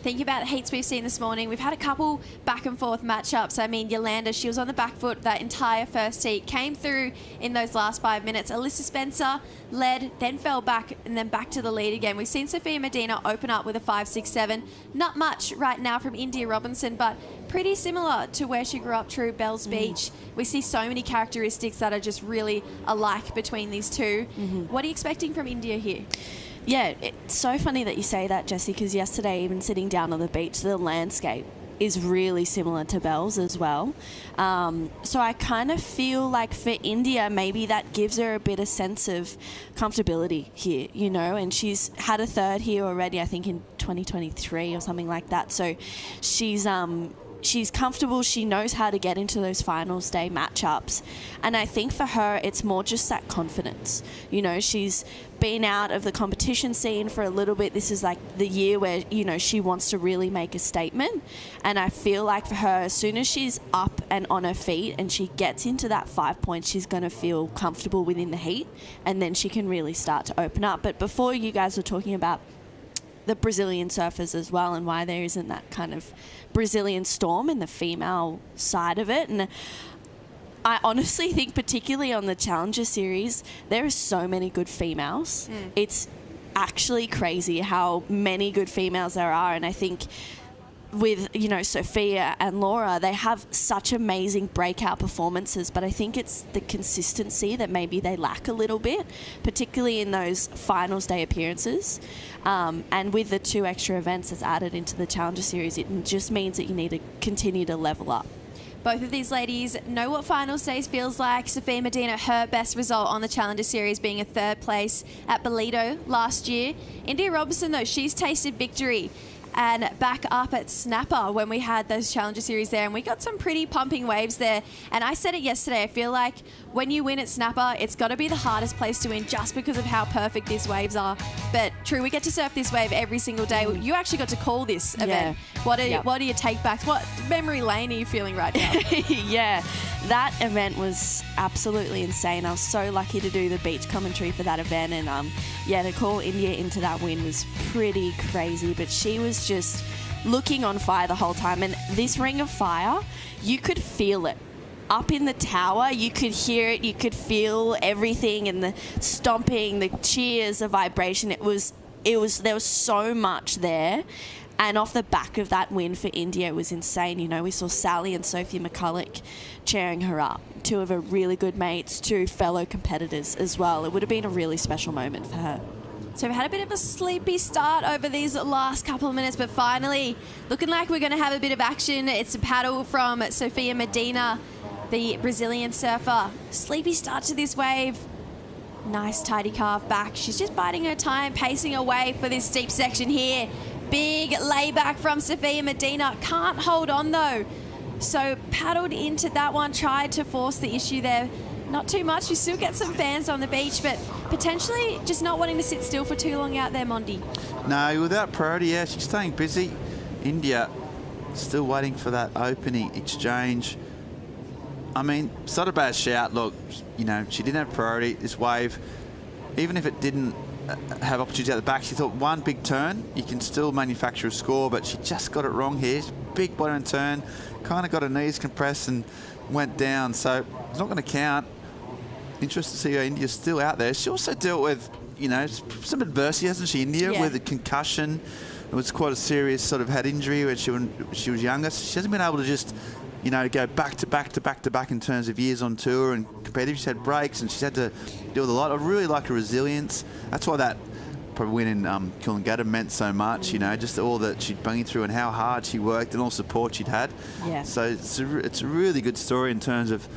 Thinking about the heats we've seen this morning, we've had a couple back and forth matchups. I mean, Yolanda, she was on the back foot that entire first heat, came through in those last 5 minutes. Alyssa Spencer led, then fell back, and then back to the lead again. We've seen Sophia Medina open up with a 5-6-7. Not much right now from India Robinson, but pretty similar to where she grew up, True, Bells Beach. We see so many characteristics that are just really alike between these two. What are you expecting from India here? Yeah, it's so funny that you say that, Jessie, because yesterday, even sitting down on the beach, the landscape is really similar to Bells as well. So I kind of feel like for India, maybe that gives her a bit of sense of comfortability here, you know, and she's had a third here already, I think in 2023 or something like that. So she's comfortable. She knows how to get into those finals day matchups. And I think for her, it's more just that confidence. You know, she's been out of the competition scene for a little bit. This is like the year where, you know, she wants to really make a statement. And I feel like for her, as soon as she's up and on her feet and she gets into that 5 points, she's going to feel comfortable within the heat. And then she can really start to open up. But before, you guys were talking about the Brazilian surfers as well and why there isn't that kind of Brazilian storm in the female side of it. And I honestly think, particularly on the Challenger Series, there are so many good females. It's actually crazy how many good females there are. And I think with, you know, Sophia and Laura, they have such amazing breakout performances, but I think it's the consistency that maybe they lack a little bit, particularly in those finals day appearances. And with the 2 extra events that's added into the Challenger Series, it just means that you need to continue to level up. Both of these ladies know what finals days feels like. Sophia Medina, her best result on the Challenger Series being a 3rd place at Bolito last year. India Robinson, though, she's tasted victory and back up at Snapper when we had those Challenger Series there, and we got some pretty pumping waves there. And I said it yesterday, I feel like when you win at Snapper, it's got to be the hardest place to win just because of how perfect these waves are. But True, we get to surf this wave every single day. You actually got to call this event. What are your take backs? What memory lane are you feeling right now? Yeah, that event was absolutely insane. I was so lucky to do the beach commentary for that event, and to call India into that win was pretty crazy. But she was just looking on fire the whole time, and this ring of fire, you could feel it. Up in the tower, you could hear it, you could feel everything, and the stomping, the cheers, the vibration. There was so much there. And off the back of that win for India, it was insane. You know, we saw Sally and Sophia McCulloch cheering her up. 2 of her really good mates, 2 fellow competitors as well. It would have been a really special moment for her. So we've had a bit of a sleepy start over these last couple of minutes, but finally looking like we're going to have a bit of action. It's a paddle from Sophia Medina, the Brazilian surfer. Sleepy start to this wave. Nice tidy carve back. She's just biding her time, pacing away for this steep section here. Big layback from Sophia Medina. Can't hold on though. So paddled into that one, tried to force the issue there. Not too much. You still get some fans on the beach, but potentially just not wanting to sit still for too long out there, Mondi. No, without priority, yeah, she's staying busy. India still waiting for that opening exchange. I mean, it's not a bad shout. Look, you know, she didn't have priority. This wave, even if it didn't have opportunity at the back, she thought one big turn, you can still manufacture a score, but she just got it wrong here. Big bottom turn, kind of got her knees compressed and went down, so it's not going to count. Interesting to see her. India's still out there. She also dealt with, you know, some adversity, hasn't she, India, with a concussion. It was quite a serious sort of head injury when she was younger. So she hasn't been able to just, you know, go back to back to back to back in terms of years on tour and competitive. She's had breaks and she's had to deal with a lot. I really like her resilience. That's why that probably win in Coolangatta meant so much, you know, just all that she'd been through and how hard she worked and all support she'd had. Yeah. So it's a really good story in terms of,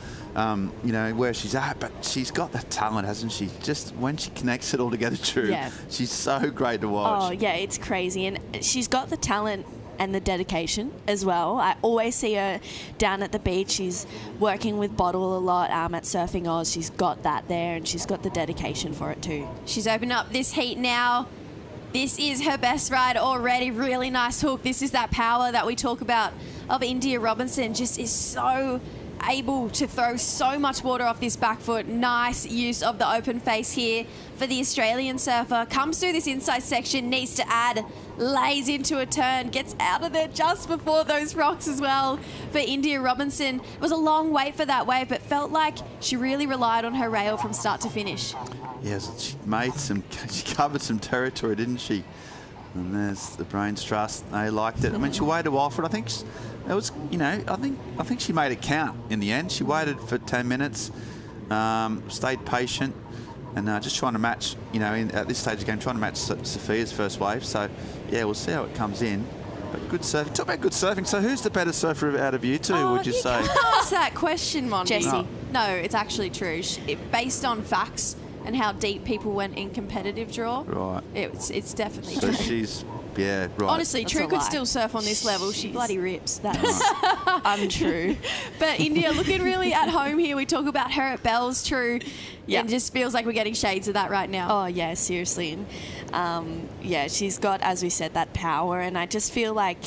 you know, where she's at, but she's got that talent, hasn't she? Just when she connects it all together, True, she's so great to watch. Oh, yeah, it's crazy. And she's got the talent and the dedication as well. I always see her down at the beach. She's working with Bottle a lot at Surfing Oz. She's got that there, and she's got the dedication for it too. She's opened up this heat now. This is her best ride already. Really nice hook. This is that power that we talk about of India Robinson. Just is so able to throw so much water off this back foot. Nice use of the open face here for the Australian surfer. Comes through this inside section, needs to add, lays into a turn, gets out of there just before those rocks as well for India Robinson. It was a long wait for that wave, but felt like she really relied on her rail from start to finish. Yes, she covered some territory, didn't she? And there's the brains trust. They liked it. I mean, she waited a while for it. I think it was, I think she made it count in the end. She waited for 10 minutes, stayed patient, and just trying to match, at this stage of the game, trying to match Sophia's first wave. So, yeah, we'll see how it comes in. But good surfing. Talk about good surfing. So who's the better surfer out of you two, would you say? Can't ask that question, Monty. Jessie. No, it's actually true. Based on facts and how deep people went in competitive draw, Right. It's definitely So true. she's, yeah, right. Honestly, That's True a could lie. still surf on this level. She bloody rips. That's untrue. But India looking really at home here. We talk about her at Bells, True. Yeah. It just feels like we're getting shades of that right now. Oh, yeah, seriously. Yeah, she's got, as we said, that power, and I just feel like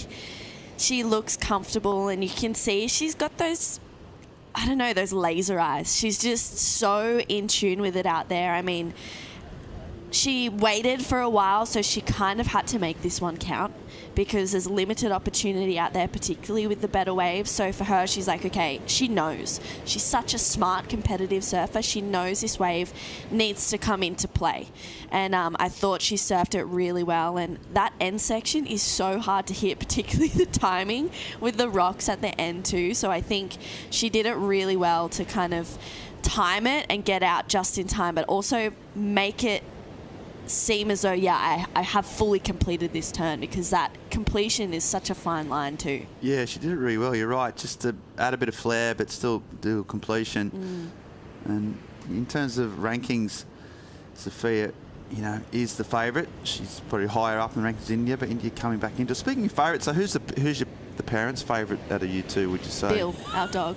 she looks comfortable, and you can see she's got those, I don't know, those laser eyes. She's just so in tune with it out there. I mean, she waited for a while, so she kind of had to make this one count because there's limited opportunity out there, particularly with the better waves. So for her, she's like, okay, she knows. She's such a smart, competitive surfer. She knows this wave needs to come into play. And I thought she surfed it really well. And that end section is so hard to hit, particularly the timing with the rocks at the end too. So I think she did it really well to kind of time it and get out just in time, but also make it seem as though, I have fully completed this turn, because that completion is such a fine line too. Yeah, she did it really well. You're right. Just to add a bit of flair, but still do completion. And in terms of rankings, Sophia, is the favourite. She's probably higher up in the rankings than India, but India coming back into. Speaking of favourites, so who's the parents' favourite out of you two? Would you say? Bill, our dog.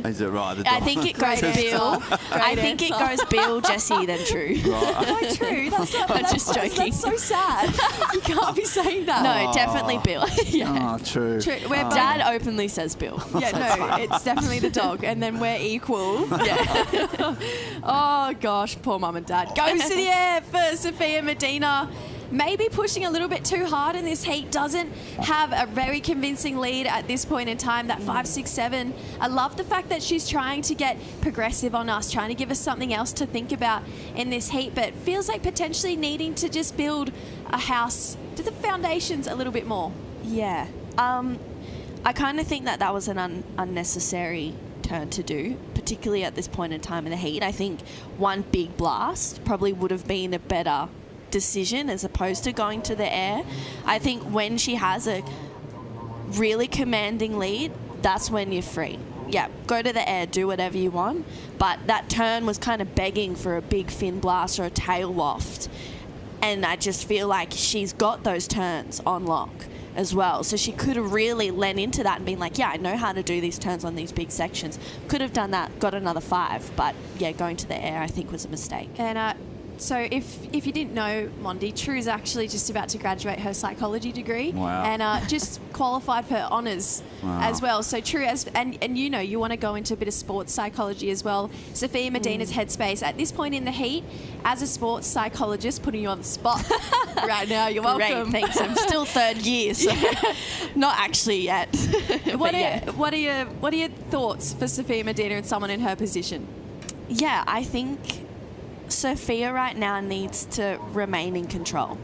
Is it right? The I dog? think it goes Bill. I think it goes Bill, Jessie, then True. No, True. That's not. I'm just joking. That's so sad. You can't be saying that. No, definitely Bill. Yeah. Oh, true. True. Dad openly says Bill. Yeah, no, it's definitely the dog, and then we're equal. Yeah. Oh gosh, poor mum and dad. Goes to the air for Sophia Medina. Maybe pushing a little bit too hard in this heat. Doesn't have a very convincing lead at this point in time, that 5.67. I love the fact that she's trying to get progressive on us, trying to give us something else to think about in this heat, but feels like potentially needing to just build a house to the foundations a little bit more. Yeah. I kind of think that was an unnecessary turn to do, particularly at this point in time in the heat. I think one big blast probably would have been a better decision as opposed to going to the air. I think when she has a really commanding lead, that's when you're free. Yeah, go to the air, do whatever you want. But that turn was kind of begging for a big fin blast or a tail waft. And I just feel like she's got those turns on lock as well. So she could have really lent into that and been like, I know how to do these turns on these big sections. Could have done that, got another 5. But yeah, going to the air I think was a mistake. And so if you didn't know, Mondi, True is actually just about to graduate her psychology degree. Wow. And just qualified for honours as well. So True, and you want to go into a bit of sports psychology as well. Sophia Medina's headspace at this point in the heat, as a sports psychologist, putting you on the spot right now. You're welcome. Great, thanks. I'm still 3rd year, so not actually yet. What are your thoughts for Sophia Medina and someone in her position? Yeah, I think Sophia right now needs to remain in control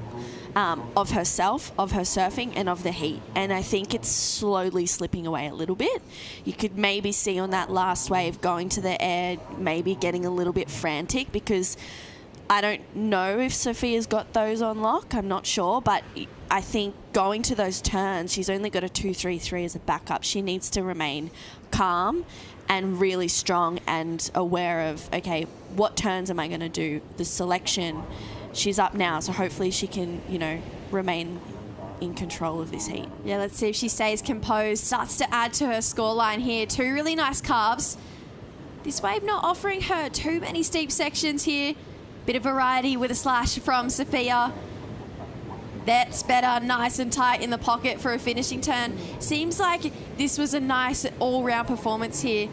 of herself, of her surfing, and of the heat. And I think it's slowly slipping away a little bit. You could maybe see on that last wave going to the air, maybe getting a little bit frantic, because I don't know if Sophia's got those on lock. I'm not sure, but I think going to those turns, she's only got a 2-3-3 as a backup. She needs to remain calm and really strong and aware of, okay, what turns am I going to do? The selection, she's up now, so hopefully she can, remain in control of this heat. Yeah, let's see if she stays composed, starts to add to her scoreline here. 2 really nice carves. This wave not offering her too many steep sections here. Bit of variety with a slash from Sophia. That's better, nice and tight in the pocket for a finishing turn. Seems like this was a nice all-round performance here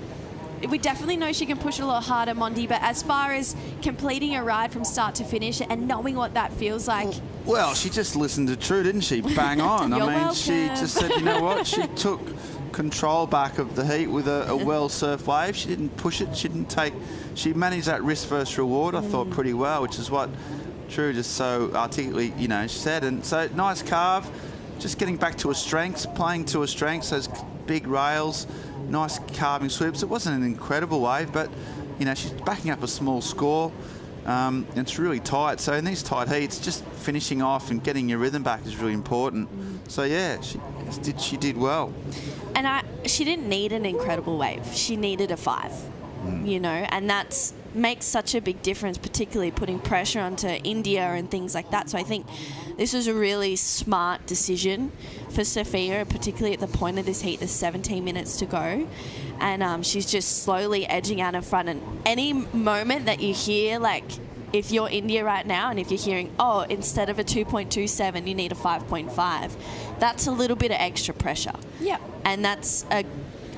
we definitely know she can push a lot harder, Mondi, but as far as completing a ride from start to finish and knowing what that feels like. Well, she just listened to True, didn't she? Bang on. You're welcome. She just said, you know what? She took control back of the heat with a well-surfed wave. She didn't push it. She managed that risk versus reward, I thought, pretty well, which is what True just so articulately, said. And so nice carve, just getting back to her strengths, playing to her strengths, those big rails, nice carving sweeps. It wasn't an incredible wave, but, she's backing up a small score. It's really tight. So in these tight heats, just finishing off and getting your rhythm back is really important. So, yeah, she did well. And she didn't need an incredible wave. She needed a 5, and that's makes such a big difference, particularly putting pressure onto India and things like that. So I think this was a really smart decision for Sophia, particularly at the point of this heat. There's 17 minutes to go, and she's just slowly edging out in front. And any moment that you hear, like, if you're India right now and if you're hearing, instead of a 2.27, you need a 5.5, that's a little bit of extra pressure. Yeah. And that's a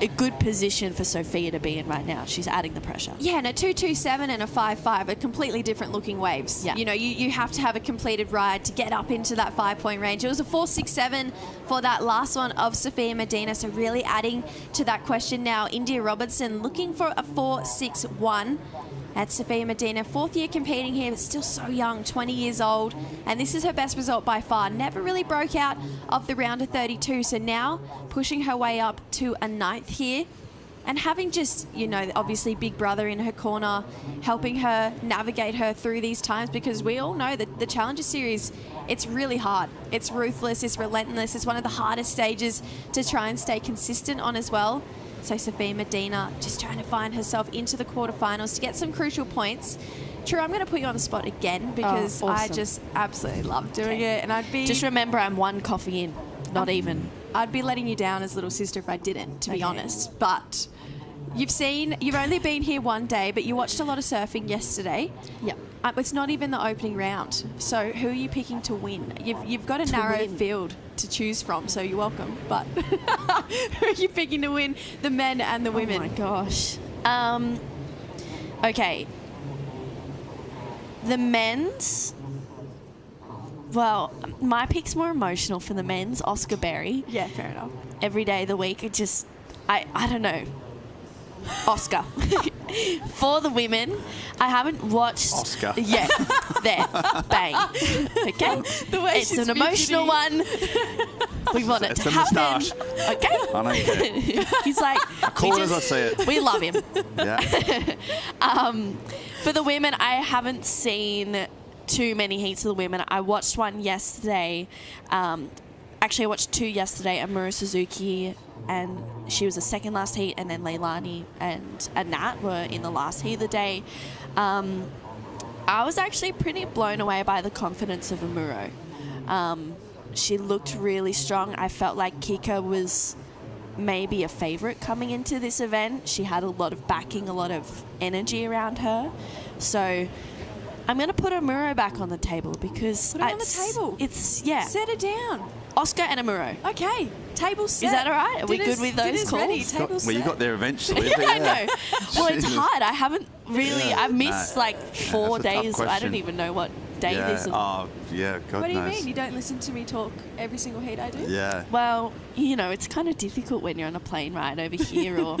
good position for Sophia to be in right now. She's adding the pressure. Yeah, and a 2.27 and a 5.5 are completely different looking waves. Yeah. You have to have a completed ride to get up into that 5-point range. It was a 4.67 for that last one of Sophia Medina, so really adding to that question now. India Robertson looking for a 4.61. At Sophia Medina, 4th year competing here, but still so young, 20 years old. And this is her best result by far. Never really broke out of the round of 32. So now pushing her way up to a 9th here. And having just, obviously big brother in her corner, helping her navigate her through these times, because we all know that the Challenger Series, it's really hard. It's ruthless, it's relentless. It's one of the hardest stages to try and stay consistent on as well. So Sophia Medina just trying to find herself into the quarterfinals to get some crucial points. True, I'm going to put you on the spot again because awesome. I just absolutely love doing it. And Just remember, I'm 1 coffee in, not even. I'd be letting you down as little sister if I didn't, to be honest. But you've only been here 1 day, but you watched a lot of surfing yesterday. Yep. It's not even the opening round. So who are you picking to win? You've got a narrow field to choose from, so you're welcome. But who are you picking to win, the men and the women? Oh my gosh. Okay. The men's. Well, my pick's more emotional for the men's. Oscar Berry. Yeah, fair enough. Every day of the week, I don't know. Oscar. For the women, I haven't watched... Oscar. Yeah, there. Bang. Okay? The way it's an emotional one. We want it to happen. Moustache. Okay? I don't care. He's like... I call it as I see it. We love him. Yeah. For the women, I haven't seen too many heats of the women. I watched one yesterday. Actually, I watched 2 yesterday. Amura Suzuki, and she was the second last heat, and then Leilani and Nat were in the last heat of the day. I was actually pretty blown away by the confidence of Amuro. She looked really strong. I felt like Kika was maybe a favourite coming into this event. She had a lot of backing, a lot of energy around her. So I'm going to put Amuro back on the table because... Put her on the table? Yeah. Set her down. Oscar and Amuro. Okay. Table set. Is that all right? Are we good with those calls? Ready. Table set. Well, you got there eventually. Yeah, I know. Well, it's hard. I haven't really... Yeah, I've missed like 4 that's a tough days. I question. don't even know what day this is. Oh, yeah, God knows. What do you mean? You don't listen to me talk every single heat I do? Yeah. Well, it's kind of difficult when you're on a plane ride over here or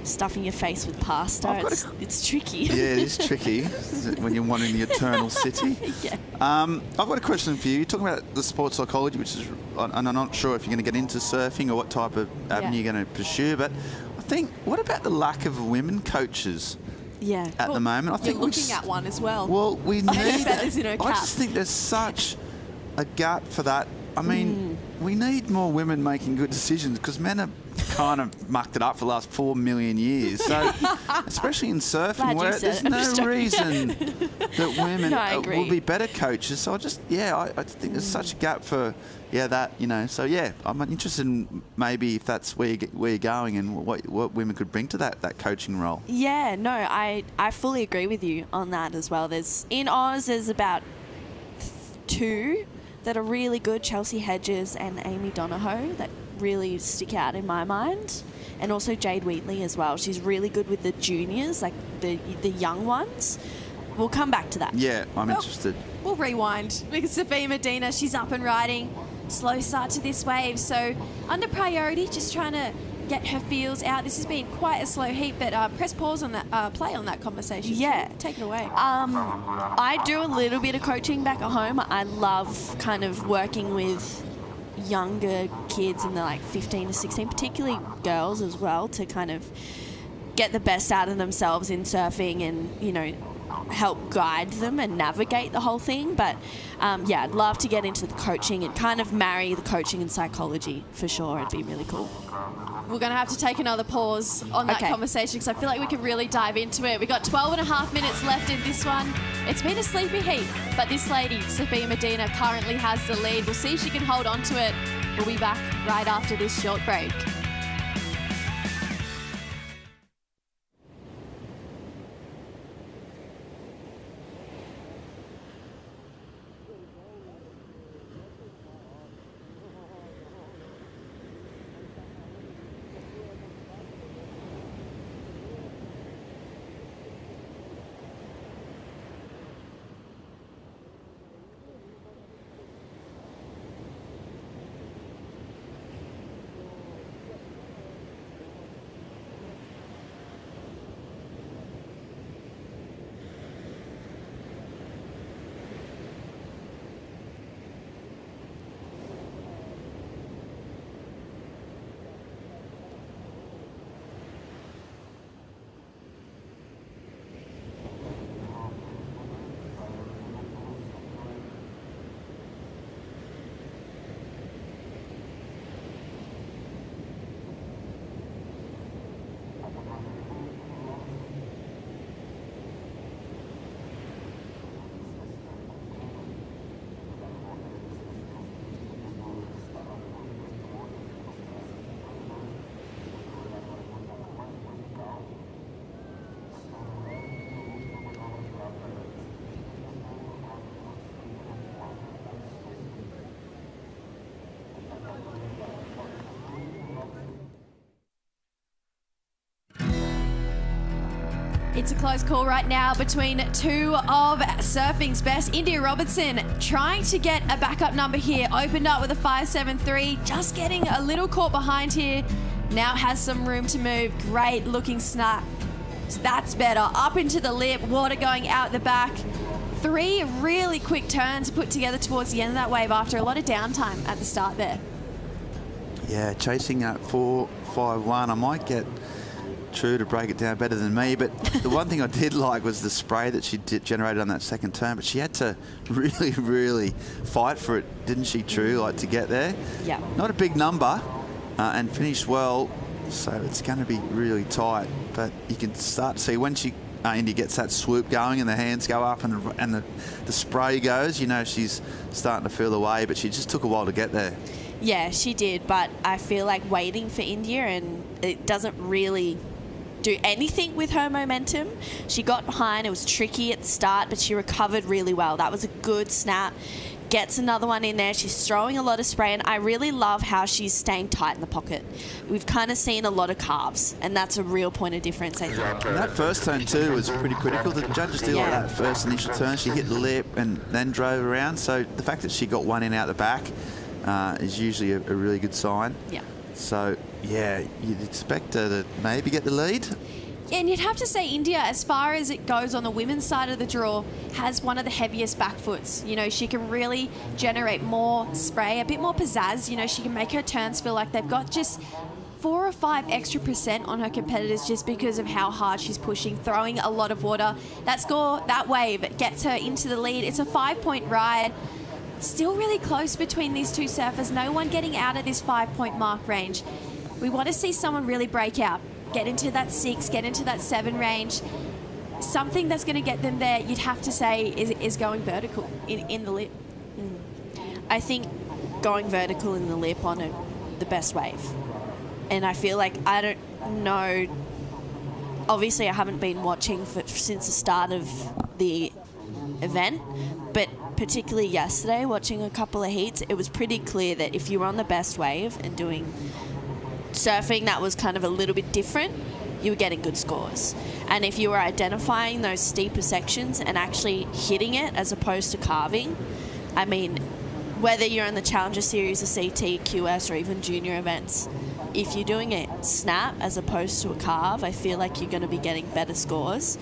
stuffing your face with pasta. It's tricky. Yeah, it is tricky when you're wanting the eternal city. Yeah. I've got a question for you. You're talking about the sports psychology, which is, and I'm not sure if you're going to get into surfing or what type of avenue you're going to pursue, but I think, what about the lack of women coaches? Yeah. At the moment, I think you're looking at one as well. Well, we need. feathers in her I cap. just think there's such a gap for that. I mean, we need more women making good decisions because men have kind of mucked it up for the last 4 million years. So, especially in surfing, where there's no reason that women will be better coaches. So I think there's such a gap for that. So I'm interested in maybe if that's where you're going and what women could bring to that coaching role. Yeah, no, I fully agree with you on that as well. In Oz, there's about 2 that are really good, Chelsea Hedges and Amy Donahoe, that really stick out in my mind. and also Jade Wheatley as well. She's really good with the juniors, like the young ones. We'll come back to that. Yeah, I'm interested. We'll rewind because Sophia Medina, she's up and riding. Slow start to this wave, so under priority, just trying to get her feels out. This has been quite a slow heat, but press pause on that, play on that conversation. Yeah. Take it away. I do a little bit of coaching back at home. I love kind of working with younger kids in the like 15 to 16, particularly girls as well, to kind of get the best out of themselves in surfing and, you know, help guide them and navigate the whole thing. But yeah, I'd love to get into the coaching and kind of marry the coaching and psychology for sure. It'd be really cool. We're going to have to take another pause on that conversation because I feel like we can really dive into it. We've got 12 and a half minutes left in this one. It's been a sleepy heat, but this lady, Sophia Medina, currently has the lead. We'll see if she can hold on to it. We'll be back right after this short break. It's a close call right now between two of surfing's best. India Robertson trying to get a backup number here. Opened up with a 5.73, just getting a little caught behind here. Now has some room to move. Great looking snap. That's better. Up into the lip, water going out the back. 3 really quick turns put together towards the end of that wave after a lot of downtime at the start there. Yeah, chasing that 4.51. I might get True to break it down better than me, but the one thing I did like was the spray that she generated on that second turn, but she had to really fight for it, didn't she, True, like to get there? Yeah. Not a big number, and finished well, so it's going to be really tight, but you can start to see when she India gets that swoop going and the hands go up and the spray goes, you know she's starting to feel the way, but she just took a while to get there. Yeah, she did, but I feel like waiting for India, and it doesn't really do anything with her momentum. She got behind. It was tricky at the start, but she recovered really well. That was a good snap. Gets another one in there. She's throwing a lot of spray, and I really love how she's staying tight in the pocket. We've kind of seen a lot of calves, and that's a real point of difference, I think. And that first turn too was pretty critical. The judges did like that first initial turn. She hit the lip and then drove around. So the fact that she got one in out the back is usually a really good sign. Yeah. So, yeah, you'd expect her to maybe get the lead. Yeah, and you'd have to say India, as far as it goes on the women's side of the draw, has one of the heaviest back foots. You know, she can really generate more spray, a bit more pizzazz. You know, she can make her turns feel like they've got just 4 or 5 extra % on her competitors just because of how hard she's pushing, throwing a lot of water. That score, that wave, gets her into the lead. It's a 5-point ride. Still really close between these two surfers. No one getting out of this 5-point mark range. We want to see someone really break out, get into that 6, get into that 7 range. Something that's going to get them there, you'd have to say, is going vertical in the lip. I think going vertical in the lip on the best wave. And I feel like, I don't know, obviously I haven't been watching since the start of the event, but particularly yesterday, watching a couple of heats, it was pretty clear that if you were on the best wave and doing surfing that was kind of a little bit different, you were getting good scores. And if you were identifying those steeper sections and actually hitting it as opposed to carving, I mean, whether you're in the Challenger Series, the CT, QS, or even junior events, if you're doing it snap as opposed to a carve, I feel like you're going to be getting better scores.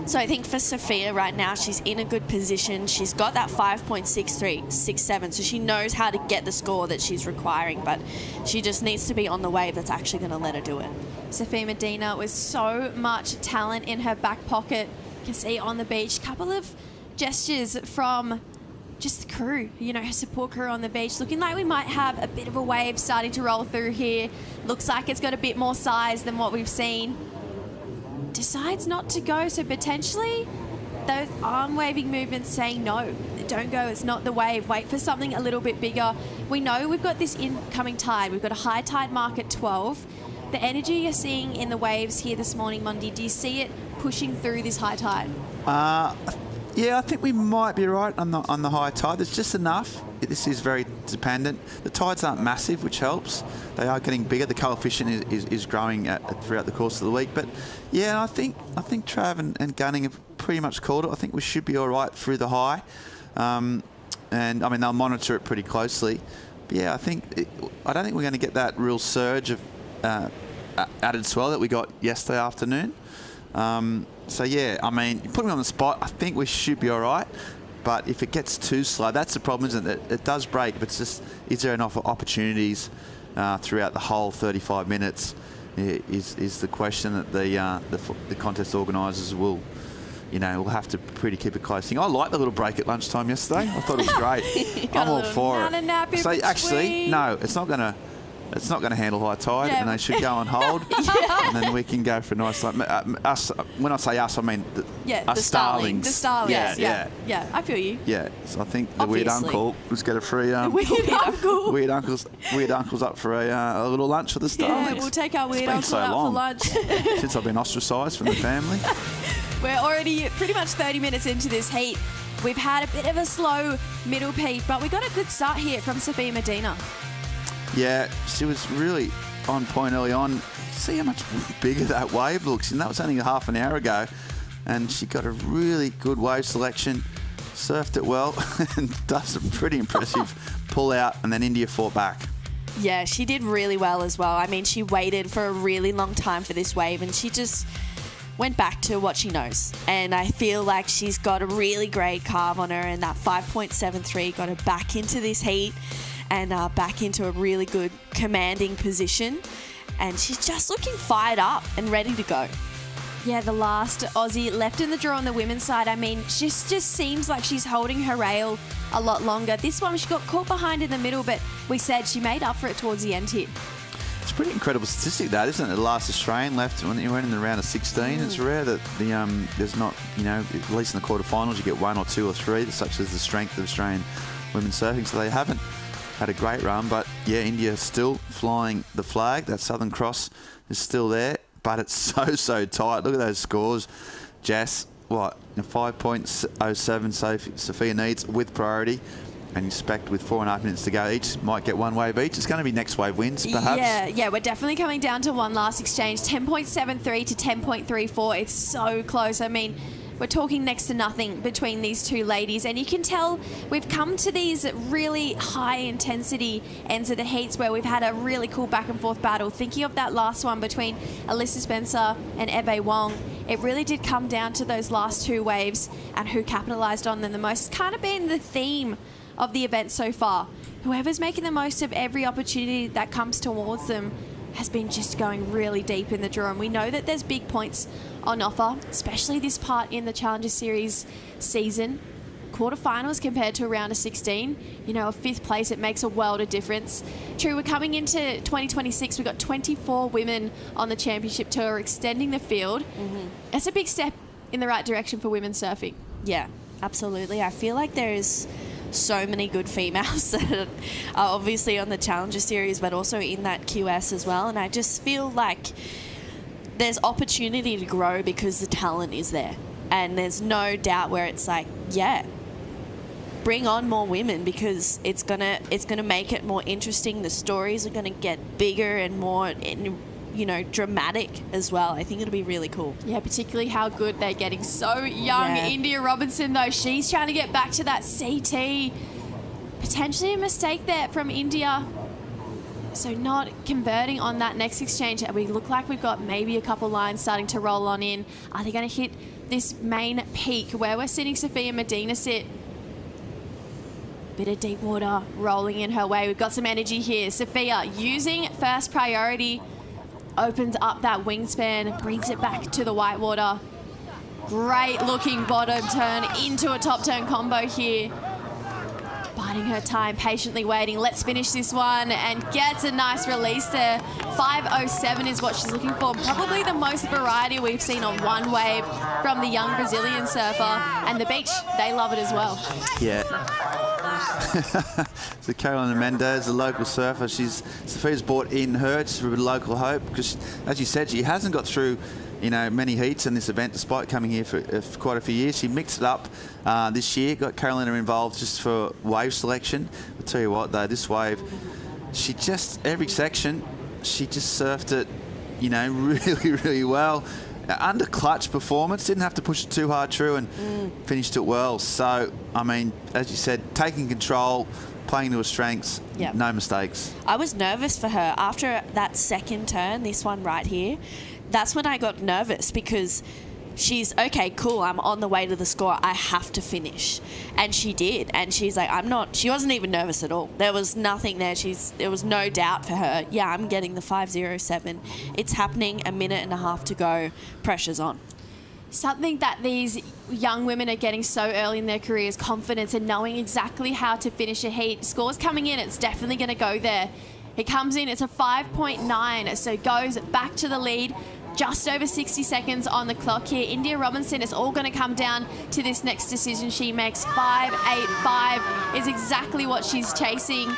So I think for Sophia right now, she's in a good position. She's got that 5.6367, so she knows how to get the score that she's requiring, but she just needs to be on the wave that's actually going to let her do it. Sophia Medina with so much talent in her back pocket. You can see on the beach, a couple of gestures from just the crew, you know, her support crew on the beach. Looking like we might have a bit of a wave starting to roll through here. Looks like it's got a bit more size than what we've seen. Decides not to go, so potentially those arm waving movements saying no, don't go, it's not the wave, wait for something a little bit bigger. We know we've got this incoming tide, we've got a high tide mark at 12. The energy you're seeing in the waves here this morning, Monday, do you see it pushing through this high tide? Yeah, I think we might be right on the high tide. There's just enough. This is very dependent. The tides aren't massive, which helps. They are getting bigger. The coefficient is growing throughout the course of the week. But yeah, I think Trav and Gunning have pretty much called it. I think we should be all right through the high. And I mean, they'll monitor it pretty closely. But yeah, I don't think we're going to get that real surge of added swell that we got yesterday afternoon. So yeah, I mean, you put me on the spot, I think we should be all right. But if it gets too slow, that's the problem, isn't it? It does break, but it's just, is there enough opportunities throughout the whole 35 minutes is the question that the contest organisers will have to pretty keep a close thing. I liked the little break at lunchtime yesterday. I thought it was great. I'm all for it. So actually, no, it's not going to handle high tide, and they should go on hold, and then we can go for a nice. Us, when I say us, I mean the starlings. The starlings. Yeah, I feel you. Yeah, so I think the weird uncle was get a free. Weird uncle's up for a little lunch for the starlings. Yeah, we'll take our weird uncle out for lunch. Since I've been ostracised from the family. We're already pretty much 30 minutes into this heat. We've had a bit of a slow middle peak, but we got a good start here from Sophia Medina. Yeah, she was really on point early on. See how much bigger that wave looks. And that was only half an hour ago. And she got a really good wave selection, surfed it well, and does a pretty impressive pull out, and then India fought back. Yeah, she did really well as well. I mean, she waited for a really long time for this wave, and she just went back to what she knows. And I feel like she's got a really great carve on her, and that 5.73 got her back into this heat and back into a really good commanding position. And she's just looking fired up and ready to go. Yeah, the last Aussie left in the draw on the women's side. I mean, she just seems like she's holding her rail a lot longer. This one, she got caught behind in the middle, but we said she made up for it towards the end here. It's a pretty incredible statistic, that, isn't it? The last Australian left when you went in the round of 16. It's rare that there's not, at least in the quarterfinals, you get one or two or three, such as the strength of Australian women's surfing. So they haven't had a great run, but yeah, India still flying the flag. That Southern Cross is still there, but it's so tight. Look at those scores. Jess, 5.07 Sophia needs with priority, and expect with 4.5 minutes to go, each might get one wave each. It's going to be next wave wins, perhaps. Yeah, we're definitely coming down to one last exchange. 10.73 to 10.34. It's so close. I mean, we're talking next to nothing between these two ladies, and you can tell we've come to these really high intensity ends of the heats where we've had a really cool back and forth battle. Thinking of that last one between Alyssa Spencer and Wong, it really did come down to those last two waves and who capitalised on them the most. It's kind of been the theme of the event so far. Whoever's making the most of every opportunity that comes towards them has been just going really deep in the draw, and we know that there's big points on offer, especially this part in the Challenger Series season. Quarterfinals compared to a round of 16, a fifth place, it makes a world of difference. True, we're coming into 2026, we've got 24 women on the championship tour, extending the field. That's a big step in the right direction for women surfing. Yeah, absolutely. I feel like there's so many good females that are obviously on the Challenger Series, but also in that QS as well. And I just feel like there's opportunity to grow because the talent is there. And there's no doubt where it's like, yeah, bring on more women because it's gonna make it more interesting. The stories are gonna get bigger and more, dramatic as well. I think it'll be really cool. Yeah, particularly how good they're getting. So young. Yeah. India Robinson, though, she's trying to get back to that CT. Potentially a mistake there from India. So not converting on that next exchange. We look like we've got maybe a couple lines starting to roll on in. Are they going to hit this main peak where we're sitting Sophia Medina sit? Bit of deep water rolling in her way. We've got some energy here. Sophia using first priority. Opens up that wingspan. Brings it back to the whitewater. Great looking bottom turn into a top turn combo here. Biding her time, patiently waiting. Let's finish this one, and gets a nice release there. 5:07 is what she's looking for. Probably the most variety we've seen on one wave from the young Brazilian surfer. And the beach, they love it as well. Yeah. So Carolina Mendez, the local surfer, Sophia's brought in her. It's for a local hope because, as you said, she hasn't got through many heats in this event, despite coming here for quite a few years. She mixed it up this year, got Carolina involved just for wave selection. I'll tell you what, though, this wave, every section, she just surfed it, really, really well. Under clutch performance, didn't have to push it too hard through and finished it well. So, I mean, as you said, taking control, playing to her strengths, no mistakes. I was nervous for her after that second turn, this one right here. That's when I got nervous because she's, okay, cool, I'm on the way to the score. I have to finish. And she did. And she's like, she wasn't even nervous at all. There was nothing there. There was no doubt for her. Yeah, I'm getting the 5:07. It's happening, a minute and a half to go. Pressure's on. Something that these young women are getting so early in their careers, confidence and knowing exactly how to finish a heat. Scores coming in, it's definitely going to go there. It comes in, it's a 5.9, so goes back to the lead. Just over 60 seconds on the clock here. India Robinson, is all going to come down to this next decision she makes. 5.85 is exactly what she's chasing.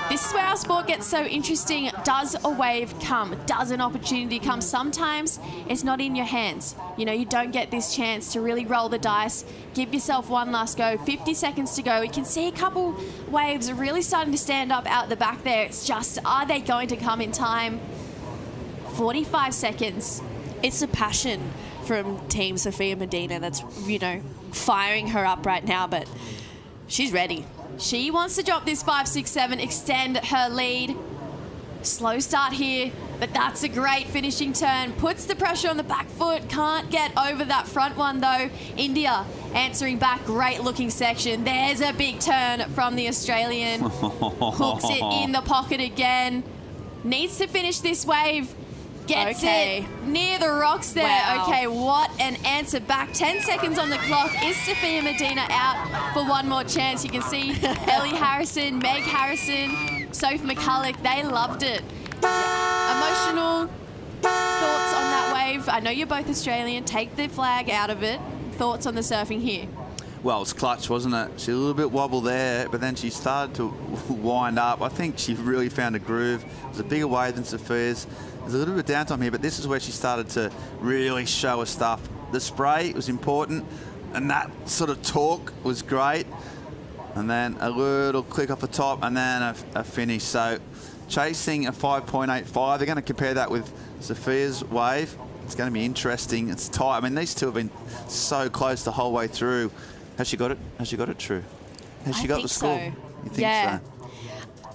This is where our sport gets so interesting. Does a wave come? Does an opportunity come? Sometimes it's not in your hands. You don't get this chance to really roll the dice. Give yourself one last go. 50 seconds to go. We can see a couple waves are really starting to stand up out the back there. It's just, are they going to come in time? 45 seconds. It's the passion from Team Sophia Medina that's, firing her up right now, but she's ready. She wants to drop this 5.67, extend her lead. Slow start here, but that's a great finishing turn. Puts the pressure on the back foot. Can't get over that front one, though. India answering back. Great looking section. There's a big turn from the Australian. Hooks it in the pocket again. Needs to finish this wave. Gets it near the rocks there. Wow. Okay, what an answer back. 10 seconds on the clock. Is Sophia Medina out for one more chance? You can see Ellie Harrison, Meg Harrison, Sophie McCulloch. They loved it. Emotional thoughts on that wave. I know you're both Australian. Take the flag out of it. Thoughts on the surfing here? Well, it's clutch, wasn't it? She a little bit wobble there, but then she started to wind up. I think she really found a groove. It was a bigger wave than Sophia's. There's a little bit of downtime here, but this is where she started to really show her stuff. The spray was important, and that sort of torque was great. And then a little click off the top, and then a finish. So chasing a 5.85. They're going to compare that with Sophia's wave. It's going to be interesting. It's tight. I mean, these two have been so close the whole way through. Has she got it? Has she got it true? Has she got the score? So. You think so?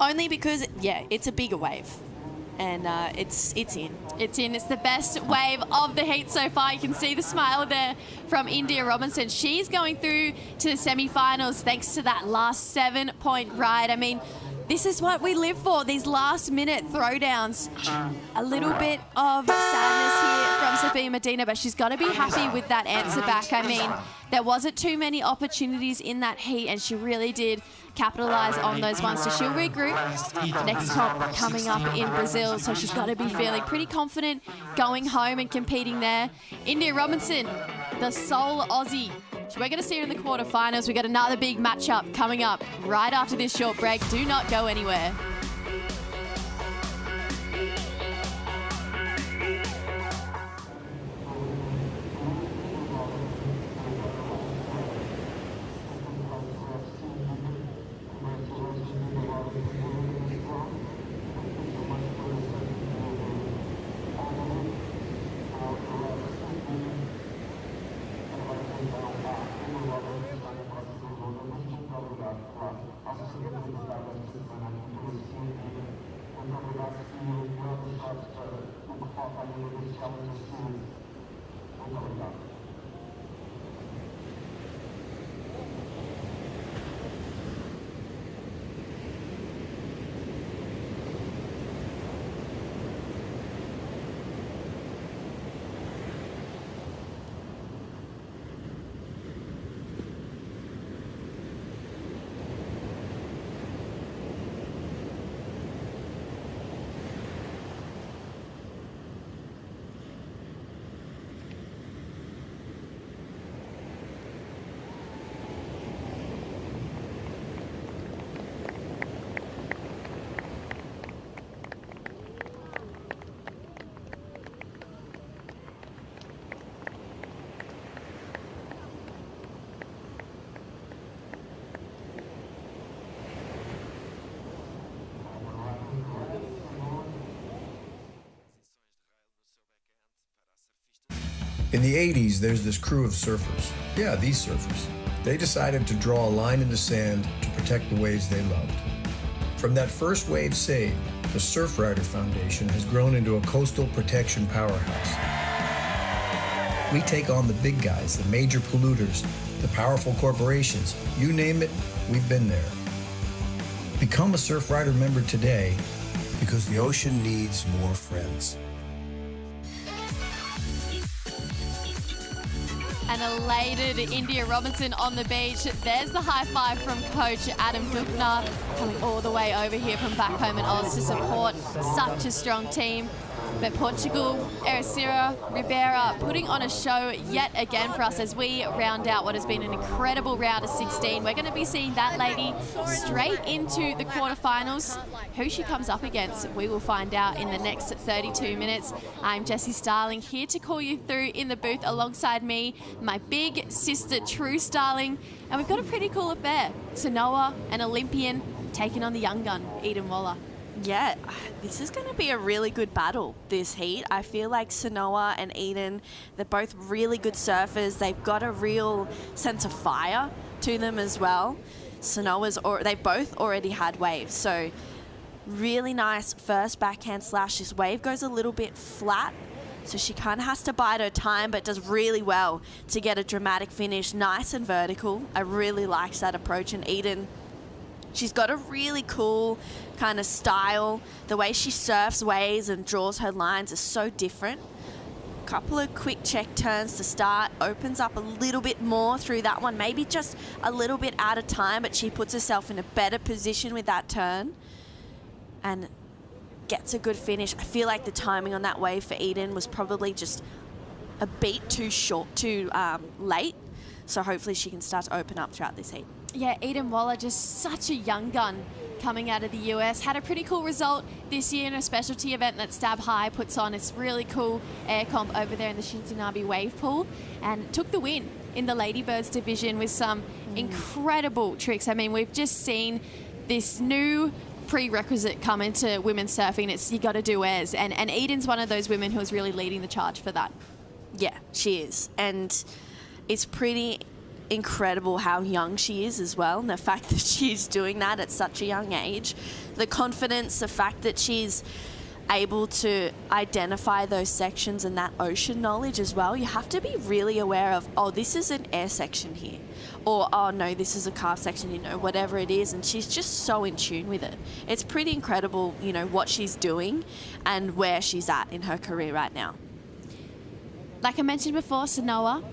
Only because, it's a bigger wave. And it's in. It's in. It's the best wave of the heat so far. You can see the smile there from India Robinson. She's going through to the semi-finals thanks to that last 7-point ride. I mean, this is what we live for, these last-minute throwdowns. A little bit of sadness here from Sophia Medina, but she's got to be happy with that answer back. I mean, there wasn't too many opportunities in that heat, and she really did capitalise on those ones. So she'll regroup. Next comp coming up in Brazil, so she's got to be feeling pretty confident going home and competing there. India Robinson, the sole Aussie. We're going to see her in the quarterfinals. We've got another big matchup coming up right after this short break. Do not go anywhere. In the 80s, there's this crew of surfers. Yeah, these surfers. They decided to draw a line in the sand to protect the waves they loved. From that first wave save, the Surfrider Foundation has grown into a coastal protection powerhouse. We take on the big guys, the major polluters, the powerful corporations. You name it, we've been there. Become a Surfrider member today because the ocean needs more friends. An elated India Robinson on the beach. There's the high five from coach Adam Buchner, coming all the way over here from back home in Oz to support such a strong team. But Portugal, Ericeira Ribeira putting on a show yet again for us as we round out what has been an incredible round of 16. We're going to be seeing that lady straight into the quarterfinals. Who she comes up against, we will find out in the next 32 minutes. I'm Jessie Starling, here to call you through in the booth alongside me, my big sister True Starling. And we've got a pretty cool affair. Sanoa, an Olympian, taking on the young gun, Eweleiula. Yeah, this is going to be a really good battle, this heat. I feel like Sanoa and Eden, they're both really good surfers. They've got a real sense of fire to them as well. They've both already had waves, so really nice first backhand slash. This wave goes a little bit flat, so she kind of has to bide her time, but does really well to get a dramatic finish, nice and vertical. I really like that approach, and Eden, she's got a really cool kind of style. The way she surfs waves and draws her lines is so different. Couple of quick check turns to start, opens up a little bit more through that one, maybe just a little bit out of time, but she puts herself in a better position with that turn and gets a good finish. I feel like the timing on that wave for Eden was probably just a beat too late, so hopefully she can start to open up throughout this heat. Yeah, Eweleiula, just such a young gun coming out of the US. Had a pretty cool result this year in a specialty event that Stab High puts on. It's really cool air comp over there in the Shinsenabe wave pool, and took the win in the Ladybirds division with some incredible tricks. I mean, we've just seen this new prerequisite come into women's surfing. It's you got to do airs, and Eden's one of those women who is really leading the charge for that. Yeah, she is, and it's pretty incredible how young she is as well, and the fact that she's doing that at such a young age. The confidence, the fact that she's able to identify those sections and that ocean knowledge as well. You have to be really aware of, oh, this is an air section here, or oh no, this is a calf section, you know, whatever it is, and she's just so in tune with it. It's pretty incredible, you know, what she's doing and where she's at in her career right now. Like I mentioned before, Sanoa,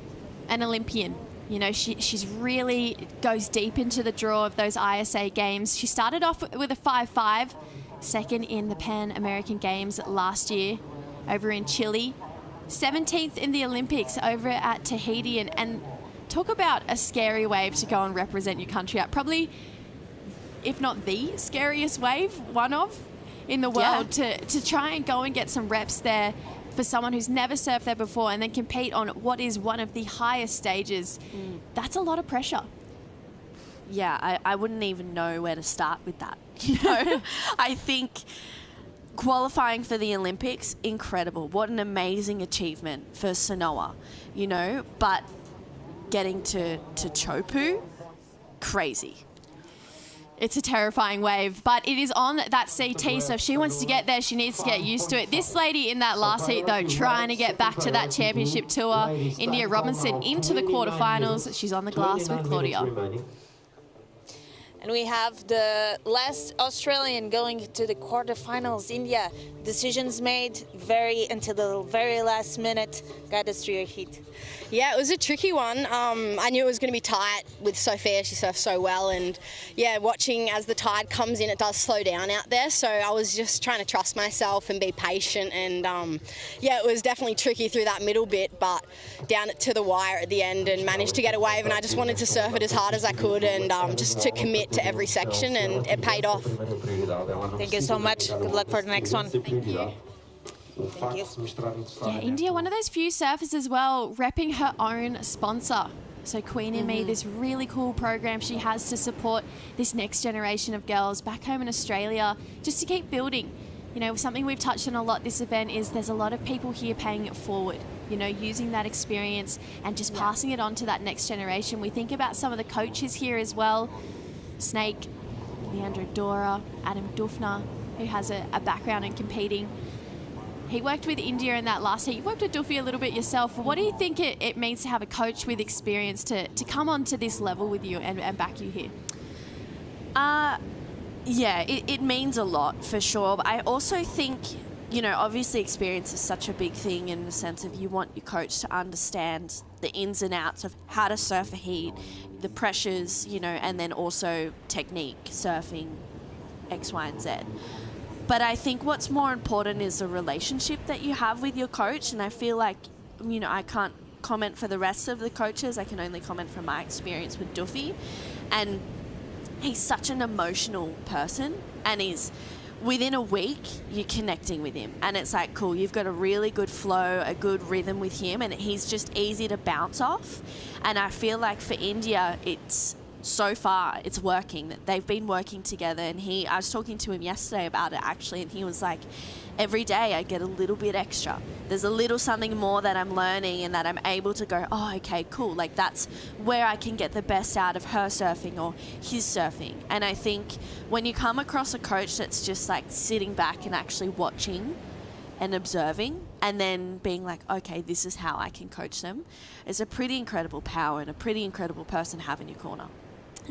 an Olympian. You know, she's really goes deep into the draw of those ISA games. She started off with a 5.5, second in the Pan American Games last year over in Chile, 17th in the Olympics over at Tahiti, and talk about a scary wave to go and represent your country at. Probably, if not the scariest wave, one of in the world, to try and go and get some reps there for someone who's never surfed there before and then compete on what is one of the highest stages. That's a lot of pressure. Yeah, I wouldn't even know where to start with that. You know, I think qualifying for the Olympics, incredible. What an amazing achievement for Sanoa, you know, but getting to Chopu, crazy. It's a terrifying wave, but it is on that CT, so if she wants to get there, she needs to get used to it. This lady in that last heat, though, trying to get back to that championship tour. India Robinson into the quarterfinals. She's on the glass with Claudia. And we have the last Australian going to the quarterfinals, India. Decisions made until the very last minute. Got us through your heat. Yeah, it was a tricky one. I knew it was going to be tight with Sophia. She surfs so well. And, yeah, watching as the tide comes in, it does slow down out there. So I was just trying to trust myself and be patient. And, yeah, it was definitely tricky through that middle bit, but down to the wire at the end and managed to get a wave. And I just wanted to surf it as hard as I could and just to commit to every section, and it paid off. Thank you so much. Good luck for the next one. Thank you. Thank you. Yeah, India, one of those few surfers as well, repping her own sponsor. So Queen and Me, this really cool program she has to support this next generation of girls back home in Australia, just to keep building. You know, something we've touched on a lot this event is there's a lot of people here paying it forward, you know, using that experience and just passing it on to that next generation. We think about some of the coaches here as well. Snake, Leandro Dora, Adam Dufner, who has a background in competing. He worked with India in that last heat. You worked with Duffy a little bit yourself. What do you think it means to have a coach with experience to come on to this level with you and back you here? Yeah, it means a lot for sure. But I also think, you know, obviously experience is such a big thing in the sense of you want your coach to understand the ins and outs of how to surf a heat, the pressures, you know, and then also technique, surfing, X, Y, and Z. But I think what's more important is the relationship that you have with your coach. And I feel like, you know, I can't comment for the rest of the coaches. I can only comment from my experience with Duffy. And he's such an emotional person, and he's, within a week, you're connecting with him. And it's like, cool, you've got a really good flow, a good rhythm with him, and he's just easy to bounce off. And I feel like for India, so far it's working, that they've been working together. And I was talking to him yesterday about it actually, and he was like, every day I get a little bit extra. There's a little something more that I'm learning and that I'm able to go, oh, okay, cool. Like that's where I can get the best out of her surfing or his surfing. And I think when you come across a coach that's just like sitting back and actually watching and observing and then being like, okay, this is how I can coach them, it's a pretty incredible power and a pretty incredible person to have in your corner.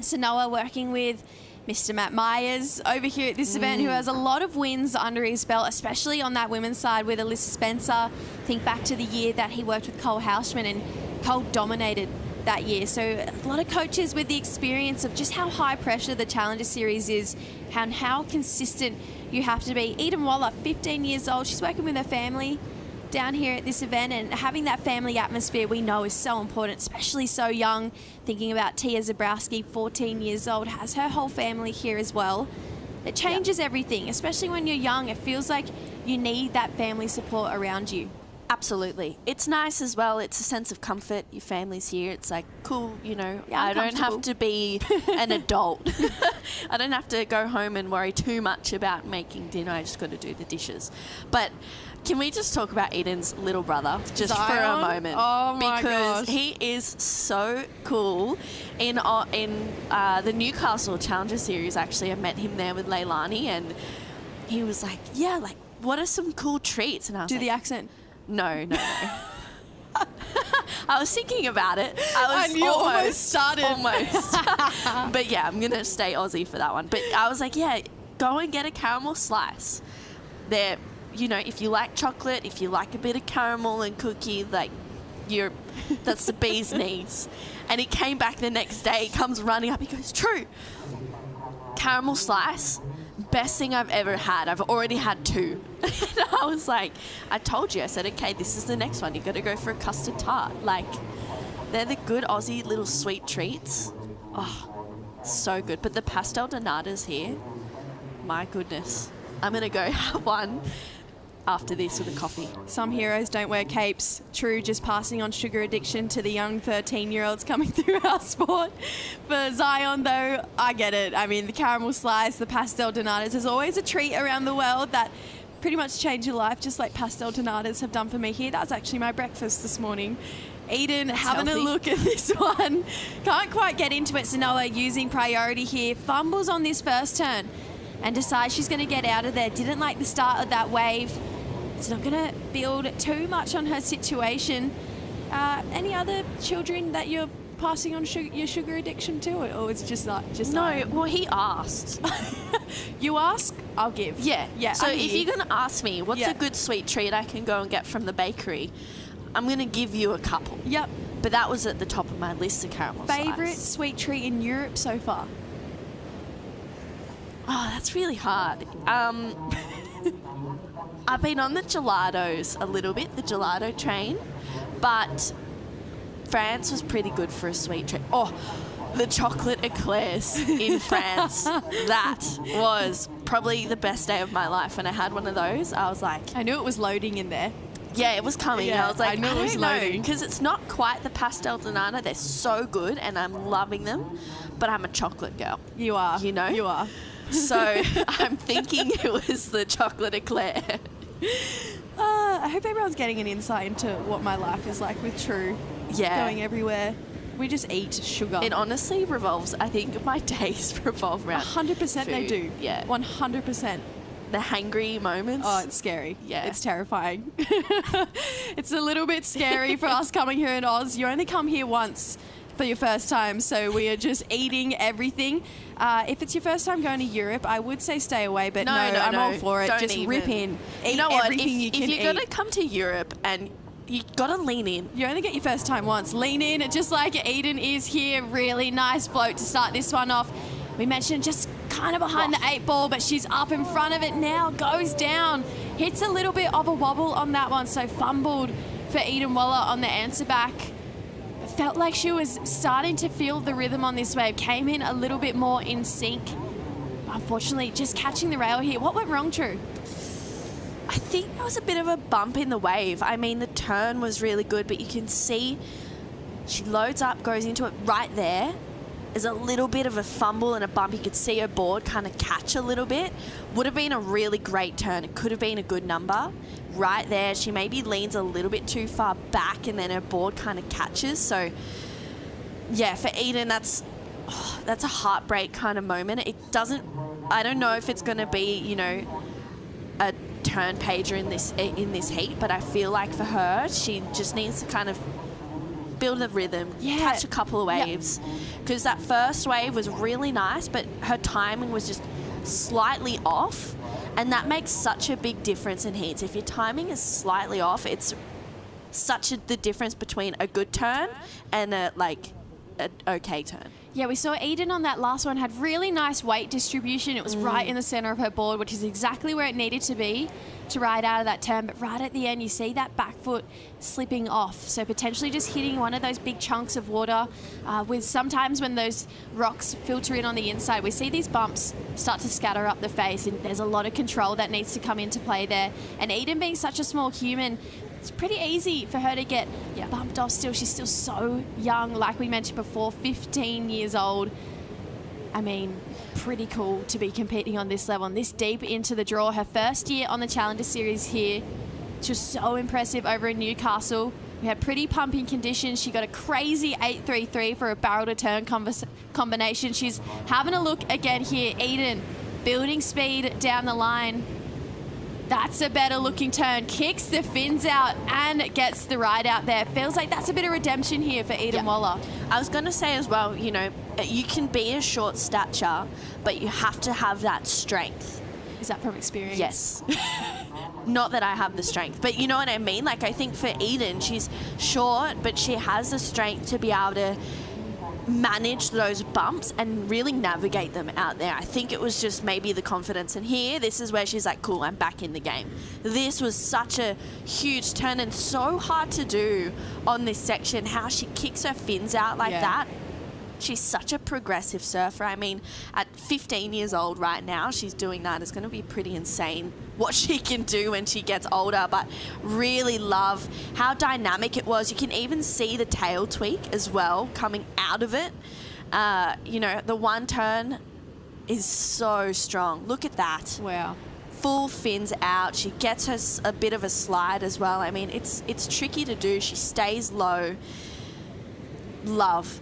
So Noah working with Mr. Matt Myers over here at this event, who has a lot of wins under his belt, especially on that women's side with Alyssa Spencer. Think back to the year that he worked with Cole Hausman, and Cole dominated that year. So a lot of coaches with the experience of just how high pressure the Challenger Series is and how consistent you have to be. Eden Waller, 15 years old, she's working with her family down here at this event, and having that family atmosphere we know is so important, especially so young. Thinking about Tia Zabrowski, 14 years old, has her whole family here as well. It changes everything, especially when you're young. It feels like you need that family support around you. Absolutely. It's nice as well. It's a sense of comfort. Your family's here. It's like, cool, you know, Yeah, I don't have to be an adult. I don't have to go home and worry too much about making dinner. I just got to do the dishes. But can we just talk about Eden's little brother just Zion? for a moment? Oh my because gosh. he is so cool. In the Newcastle Challenger Series, actually, I met him there with Leilani, and he was like, yeah, like, what are some cool treats? And I was Do like, the accent. No. I was thinking about it. And you almost started. Almost. But yeah, I'm going to stay Aussie for that one. But I was like, yeah, go and get a caramel slice. They're, you know, if you like chocolate, if you like a bit of caramel and cookie, like, that's the bee's knees. And he came back the next day, he comes running up, he goes, True, caramel slice, best thing I've ever had. I've already had 2. And I was like, I told you. I said, okay, this is the next one. You've got to go for a custard tart. Like, they're the good Aussie little sweet treats. Oh, so good. But the pastel donatas here, my goodness. I'm going to go have one after this with a coffee. Some heroes don't wear capes. True, just passing on sugar addiction to the young 13-year-olds coming through our sport. For Zion, though, I get it. I mean, the caramel slice, the pastel donatas, there's always a treat around the world that pretty much change your life, just like pastel donatas have done for me here. That was actually my breakfast this morning. Eden having a look at this one. Can't quite get into it. Sanoa using priority here. Fumbles on this first turn and decides she's going to get out of there. Didn't like the start of that wave. It's not going to build too much on her situation. Any other children that you're passing on your sugar addiction to, or it's just not? No, well, he asked. You ask, I'll give. Yeah. So if you're going to ask me what's Yeah. a good sweet treat I can go and get from the bakery, I'm going to give you a couple. Yep. But that was at the top of my list, the caramel Favorite slice. sweet treat in Europe so far? Oh, that's really hard. I've been on the gelatos a little bit, the gelato train, but France was pretty good for a sweet treat. Oh, the chocolate eclairs in France. That was probably the best day of my life when I had one of those. I was like... I knew it was loading in there. Yeah, it was coming. Yeah, I was like, I knew it was loading. because it's not quite the pastel de nata. They're so good, and I'm loving them. But I'm a chocolate girl. You are. You know? You are. So I'm thinking it was the chocolate eclair. I hope everyone's getting an insight into what my life is like with True. Yeah. Going everywhere. We just eat sugar. It honestly revolves. I think my days revolve around 100% they food. do. Yeah. 100%. The hangry moments. Oh, it's scary. Yeah. It's terrifying. It's a little bit scary for us coming here in Oz. You only come here once for your first time, so we are just eating everything. If it's your first time going to Europe, I would say stay away, but no, I'm all for it. Don't just even. rip in. Eat You know what? everything you can if you're eat. going to come to Europe and you got to lean in. You only get your first time once. Lean in, just like Eden is here. Really nice float to start this one off. We mentioned just kind of behind the 8-ball, but she's up in front of it now, goes down, hits a little bit of a wobble on that one, so fumbled for Eweleiula on the answer back. Felt like she was starting to feel the rhythm on this wave, came in a little bit more in sync. Unfortunately, just catching the rail here. What went wrong, True? I think there was a bit of a bump in the wave. I mean, the turn was really good, but you can see she loads up, goes into it right there. There's a little bit of a fumble and a bump. You could see her board kind of catch a little bit. Would have been a really great turn. It could have been a good number. Right there, she maybe leans a little bit too far back and then her board kind of catches. So, yeah, for Eden, that's a heartbreak kind of moment. It doesn't... I don't know if it's going to be, you know, a turn pager in this heat, but I feel like for her, she just needs to kind of build a rhythm, catch a couple of waves. Because that first wave was really nice, but her timing was just slightly off. And that makes such a big difference in heats. If your timing is slightly off, it's the difference between a good turn and an okay turn. Yeah, we saw Eden on that last one had really nice weight distribution. It was right in the center of her board, which is exactly where it needed to be to ride out of that turn. But right at the end, you see that back foot slipping off. So potentially just hitting one of those big chunks of water. With sometimes when those rocks filter in on the inside, we see these bumps start to scatter up the face, and there's a lot of control that needs to come into play there. And Eden being such a small human, it's pretty easy for her to get bumped off still. She's still so young, like we mentioned before, 15 years old. I mean, pretty cool to be competing on this level and this deep into the draw. Her first year on the Challenger Series here. She was so impressive over in Newcastle. We had pretty pumping conditions. She got a crazy 8.33 for a barrel to turn combination. She's having a look again here. Eden building speed down the line. That's a better looking turn. Kicks the fins out and gets the ride out there. Feels like that's a bit of redemption here for Eweleiula. I was going to say as well, you know, you can be a short stature, but you have to have that strength. Is that from experience? Yes. Not that I have the strength, but you know what I mean? Like, I think for Eden, she's short, but she has the strength to be able to manage those bumps and really navigate them out there. I think it was just maybe the confidence. And here, this is where she's like, cool, I'm back in the game. This was such a huge turn and so hard to do on this section. How she kicks her fins out like that. She's such a progressive surfer. I mean, at 15 years old right now, she's doing that. It's going to be pretty insane what she can do when she gets older, but really love how dynamic it was. You can even see the tail tweak as well coming out of it. You know, the one turn is so strong. Look at that. Wow. full fins out. She gets her a bit of a slide as well. I mean, it's tricky to do. She stays low. Love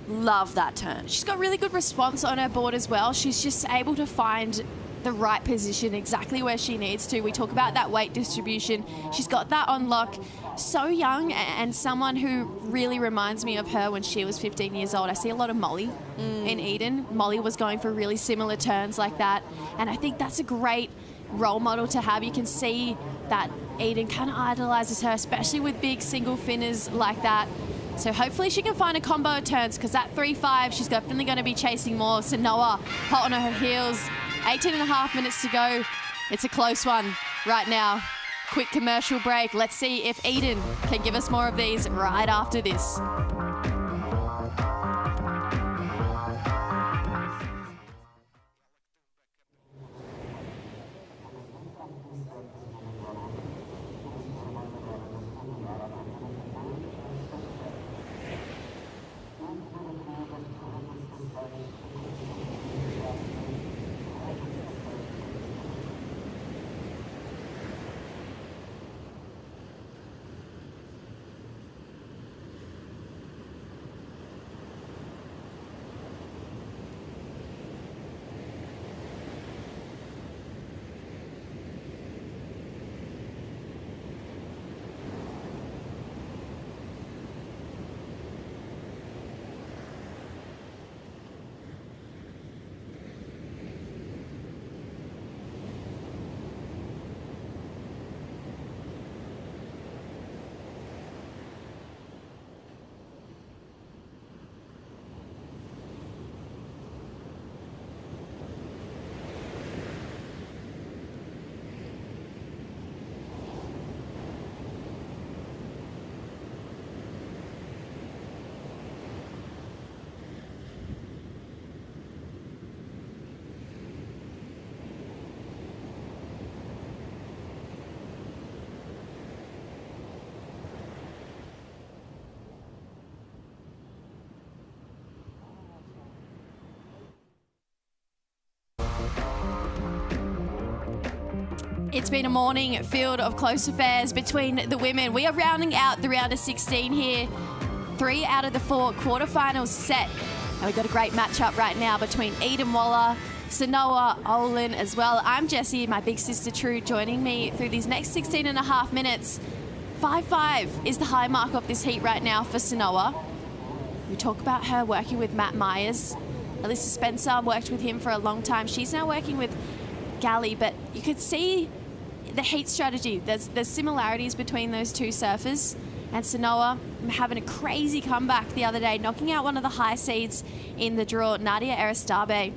that turn. She's got really good response on her board as well. She's just able to find the right position exactly where she needs to. We talk about that weight distribution. She's got that on lock. So young, and someone who really reminds me of her when she was 15 years old. I see a lot of Molly in Eden. Molly was going for really similar turns like that, and I think that's a great role model to have. You can see that Eden kind of idolizes her, especially with big single finners like that. So hopefully she can find a combo of turns, because that 3-5, she's definitely going to be chasing more. So Noah hot on her heels. 18.5 minutes to go. It's a close one right now. Quick commercial break. Let's see if Eden can give us more of these right after this. It's been a morning filled of close affairs between the women. We are rounding out the round of 16 here. 3 out of the 4 quarterfinals set. And we've got a great matchup right now between Eden Waller, Sanoa Olin as well. I'm Jessie, my big sister True, joining me through these next 16.5 minutes. 5-5 is the high mark of this heat right now for Sanoa. We talk about her working with Matt Myers. Alyssa Spencer worked with him for a long time. She's now working with Gally, but you could see the heat strategy. There's similarities between those two surfers. And Sanoa having a crazy comeback the other day, knocking out one of the high seeds in the draw, Nadia Aristabe.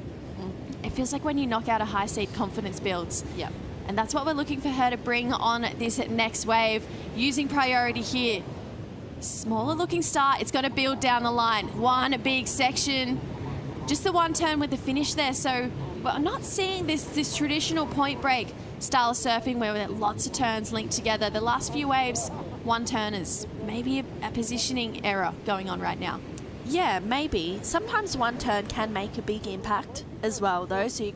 It feels like when you knock out a high seed, confidence builds. Yep. And that's what we're looking for her to bring on this next wave, using priority here. Smaller looking start, it's got to build down the line. One big section, just the one turn with the finish there. So we're not seeing this traditional point break style of surfing where there are lots of turns linked together. The last few waves, one turners, maybe a positioning error going on right now. Yeah, maybe. Sometimes one turn can make a big impact as well, though. So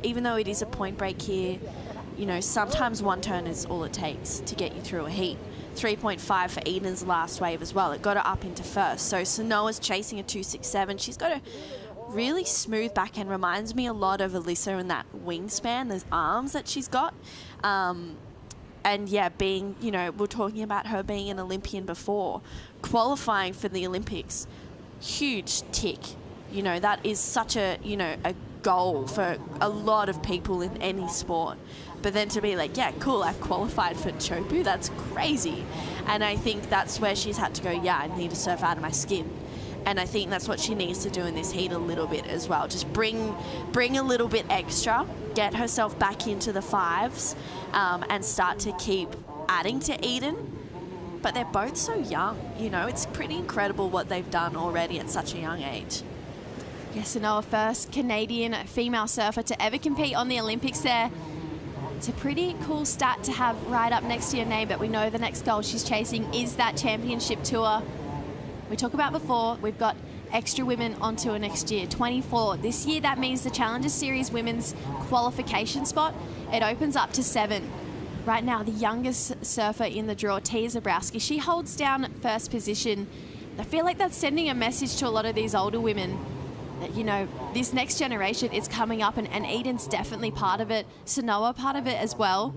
even though it is a point break here, you know, sometimes one turn is all it takes to get you through a heat. 3.5 for Eden's last wave as well. It got her up into first. So Sanoa's chasing a 267. She's got a really smooth backhand. Reminds me a lot of Alyssa in that wingspan, those arms that she's got. And yeah, being, you know, we're talking about her being an Olympian before, qualifying for the Olympics, huge tick. You know, that is such a, you know, a goal for a lot of people in any sport. But then to be like, yeah, cool, I've qualified for Chopu, that's crazy. And I think that's where she's had to go, yeah, I need to surf out of my skin. And I think that's what she needs to do in this heat a little bit as well. Just bring a little bit extra, get herself back into the fives, and start to keep adding to Eden. But they're both so young, you know, it's pretty incredible what they've done already at such a young age. Yes, Sanoa, first Canadian female surfer to ever compete on the Olympics there. It's a pretty cool stat to have right up next to your name, but we know the next goal she's chasing is that championship tour. We talked about before, we've got extra women onto a next year, 24. This year, that means the Challenger Series women's qualification spot, it opens up to 7. Right now, the youngest surfer in the draw, Tia Zabrowski, she holds down first position. I feel like that's sending a message to a lot of these older women that, you know, this next generation is coming up, and Eden's definitely part of it. Sanoa part of it as well.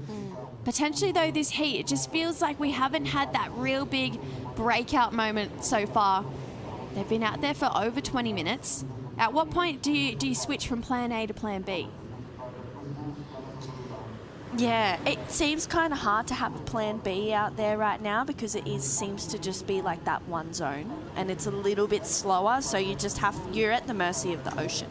Potentially, though, this heat, it just feels like we haven't had that real big breakout moment so far. They've been out there for over 20 minutes. At what point do you switch from plan A to plan B? Yeah, it seems kind of hard to have a plan B out there right now because seems to just be like that one zone, and it's a little bit slower, so you're at the mercy of the ocean.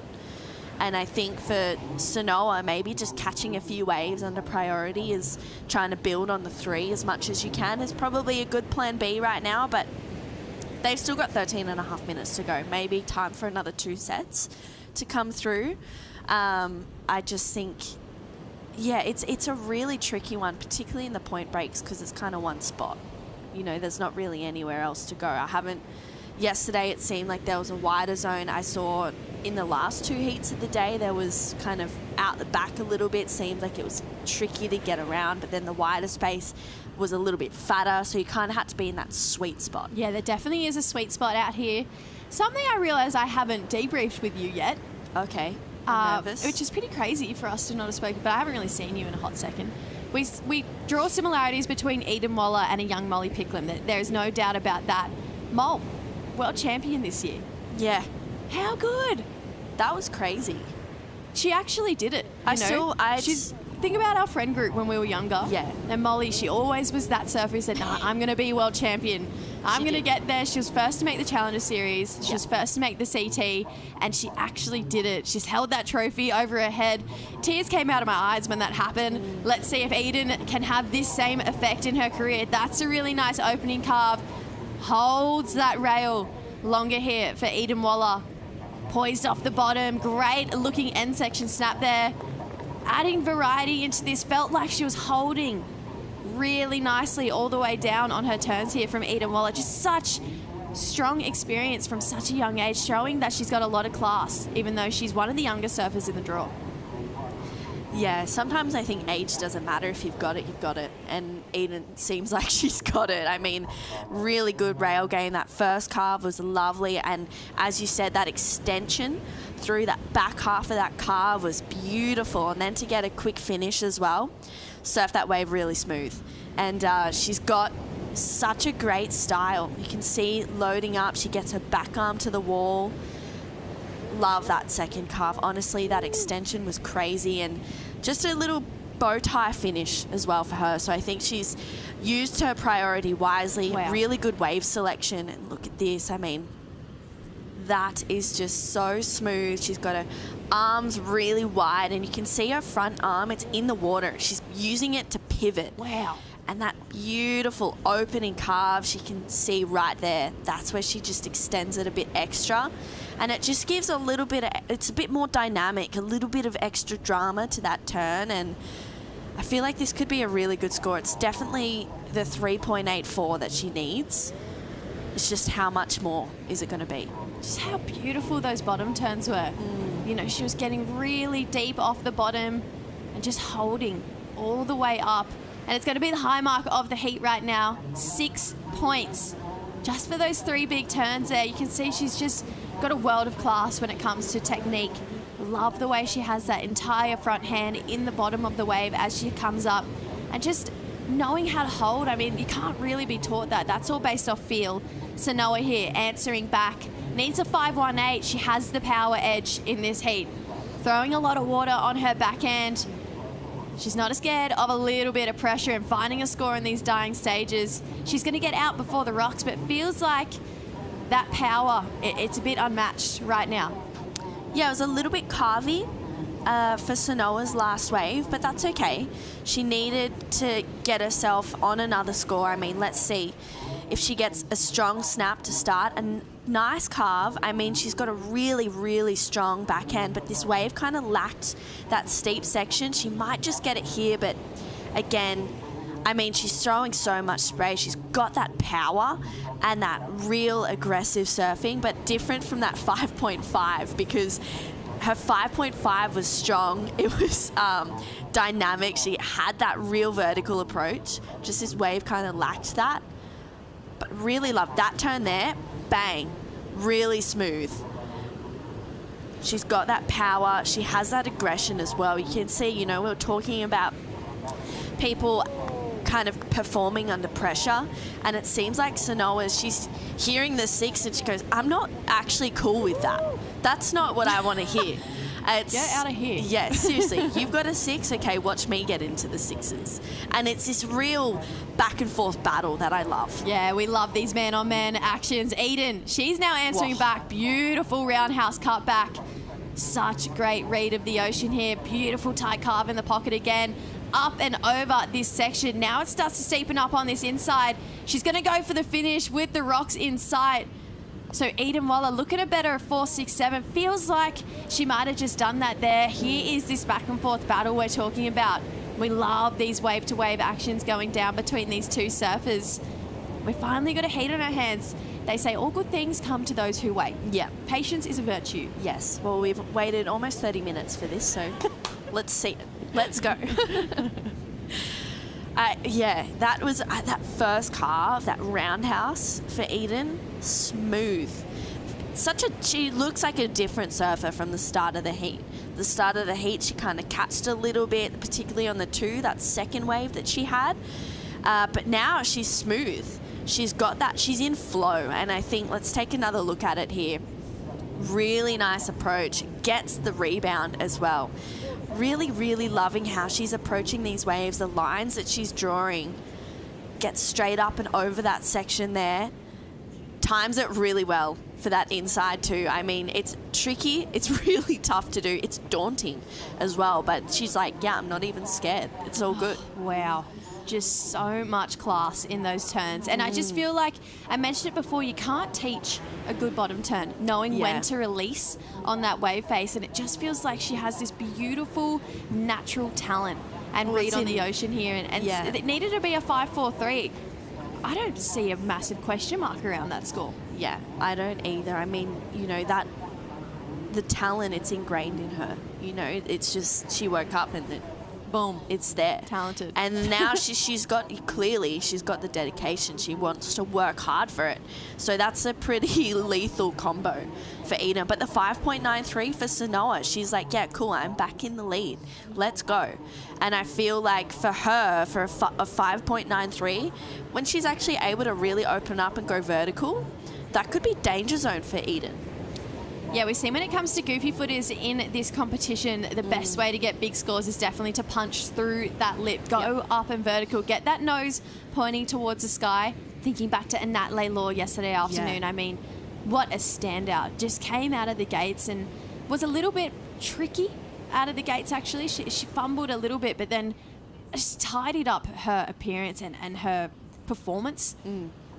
And I think for Sanoa, maybe just catching a few waves under priority is trying to build on the 3 as much as you can is probably a good plan B right now, but they've still got 13 and a half minutes to go. Maybe time for another 2 sets to come through. I just think, yeah, it's a really tricky one, particularly in the point breaks, because it's kind of one spot. You know, there's not really anywhere else to go. Yesterday it seemed like there was a wider zone. I saw in the last 2 heats of the day there was kind of out the back a little bit. Seemed like it was tricky to get around, but then the wider space was a little bit fatter, so you kind of had to be in that sweet spot. Yeah, there definitely is a sweet spot out here. Something I realised I haven't debriefed with you yet. Okay, I'm nervous. Which is pretty crazy for us to not have spoken, but I haven't really seen you in a hot second. We draw similarities between Eweleiula and a young Molly Picklum. There is no doubt about that. Mol, world champion this year. Yeah. How good? That was crazy. She actually did it. Think about our friend group when we were younger. Yeah. And Molly, she always was that surfer who said, nah, I'm going to be world champion. I'm going to get there. She was first to make the Challenger Series. She was first to make the CT, and she actually did it. She's held that trophy over her head. Tears came out of my eyes when that happened. Let's see if Eden can have this same effect in her career. That's a really nice opening carve. Holds that rail longer here for Eweleiula. Poised off the bottom. Great looking end section snap there. Adding variety into this. Felt like she was holding really nicely all the way down on her turns here from Eweleiula. Just such strong experience from such a young age, showing that she's got a lot of class, even though she's one of the younger surfers in the draw. Yeah, sometimes I think age doesn't matter. If you've got it, you've got it. And Eden seems like she's got it. I mean, really good rail game. That first carve was lovely. And as you said, that extension through that back half of that carve was beautiful. And then to get a quick finish as well, surf that wave really smooth. And she's got such a great style. You can see loading up. She gets her back arm to the wall. Love that second carve. Honestly, that extension was crazy, and just a little bow tie finish as well for her. So I think she's used her priority wisely. Wow. Really good wave selection. And look at this. I mean, that is just so smooth. She's got her arms really wide, and you can see her front arm. It's in the water. She's using it to pivot. Wow. And that beautiful opening carve, she can see right there. That's where she just extends it a bit extra. And it just gives a little bit, it's a bit more dynamic, a little bit of extra drama to that turn. And I feel like this could be a really good score. It's definitely the 3.84 that she needs. It's just how much more is it going to be? Just how beautiful those bottom turns were. You know, she was getting really deep off the bottom and just holding all the way up. And it's going to be the high mark of the heat right now. 6 points. Just for those 3 big turns there. You can see she's just got a world of class when it comes to technique. Love the way she has that entire front hand in the bottom of the wave as she comes up. And just knowing how to hold. I mean, you can't really be taught that. That's all based off feel. Sanoa here answering back. Needs a 5.18. She has the power edge in this heat. Throwing a lot of water on her backhand. She's not scared of a little bit of pressure and finding a score in these dying stages. She's going to get out before the rocks, but it feels like that power, it's a bit unmatched right now. Yeah, it was a little bit carvy for Sanoa's last wave, but that's okay. She needed to get herself on another score. I mean, let's see if she gets a strong snap to start. A nice carve. I mean, she's got a really, really strong backhand, but this wave kind of lacked that steep section. She might just get it here, but again, I mean, she's throwing so much spray. She's got that power and that real aggressive surfing, but different from that 5.5 because her 5.5 was strong. It was dynamic. She had that real vertical approach. Just this wave kind of lacked that. But really loved that turn there. Bang. Really smooth. She's got that power. She has that aggression as well. You can see, you know, we were talking about people kind of performing under pressure, and it seems like Sanoa, she's hearing the 6 and she goes, I'm not actually cool with that. That's not what I want to hear. Get out of here. Yeah, seriously. You've got a 6, okay, watch me get into the 6s. And it's this real back and forth battle that I love. Yeah, we love these man-on-man actions. Eden, she's now answering back. Beautiful roundhouse cut back. Such a great read of the ocean here. Beautiful tight carve in the pocket again. Up and over this section. Now it starts to steepen up on this inside. She's going to go for the finish with the rocks in sight. So Eden Waller looking at better at 4.67. Feels like she might have just done that there. Here is this back and forth battle we're talking about. We love these wave-to-wave actions going down between these two surfers. We finally got a heat on our hands. They say all good things come to those who wait. Yeah. Patience is a virtue. Yes. Well, we've waited almost 30 minutes for this, so let's see it. Let's go. Yeah, that was that first carve, that roundhouse for Eden, smooth. She looks like a different surfer from the start of the heat. The start of the heat, she kind of catched a little bit, particularly on the 2, that second wave that she had. But now she's smooth. She's got that, she's in flow. And I think, let's take another look at it here. Really nice approach, gets the rebound as well. Really, really loving how she's approaching these waves, the lines that she's drawing. Gets straight up and over that section there. Times it really well for that inside too. I mean, it's tricky. It's really tough to do. It's daunting as well. But she's like, yeah, I'm not even scared. It's all good. Wow. Just so much class in those turns. And I just feel like, I mentioned it before, you can't teach a good bottom turn, knowing when to release on that wave face. And it just feels like she has this beautiful, natural talent and read on the ocean here. And it needed to be a 5.43. I don't see a massive question mark around that score. Yeah, I don't either. I mean, you know, that the talent, it's ingrained in her. You know, it's just, she woke up and boom, it's there. Talented. And now she's got the dedication. She wants to work hard for it. So that's a pretty lethal combo for Eden. But the 5.93 for Sanoa, she's like, yeah, cool, I'm back in the lead. Let's go. And I feel like for her, for a 5.93, when she's actually able to really open up and go vertical, that could be danger zone for Eden. Yeah, we've seen when it comes to goofy footers in this competition, the best way to get big scores is definitely to punch through that lip, go up and vertical, get that nose pointing towards the sky. Thinking back to Anat Law yesterday afternoon, I mean, what a standout. Just came out of the gates and was a little bit tricky out of the gates, actually. She fumbled a little bit, but then just tidied up her appearance and her performance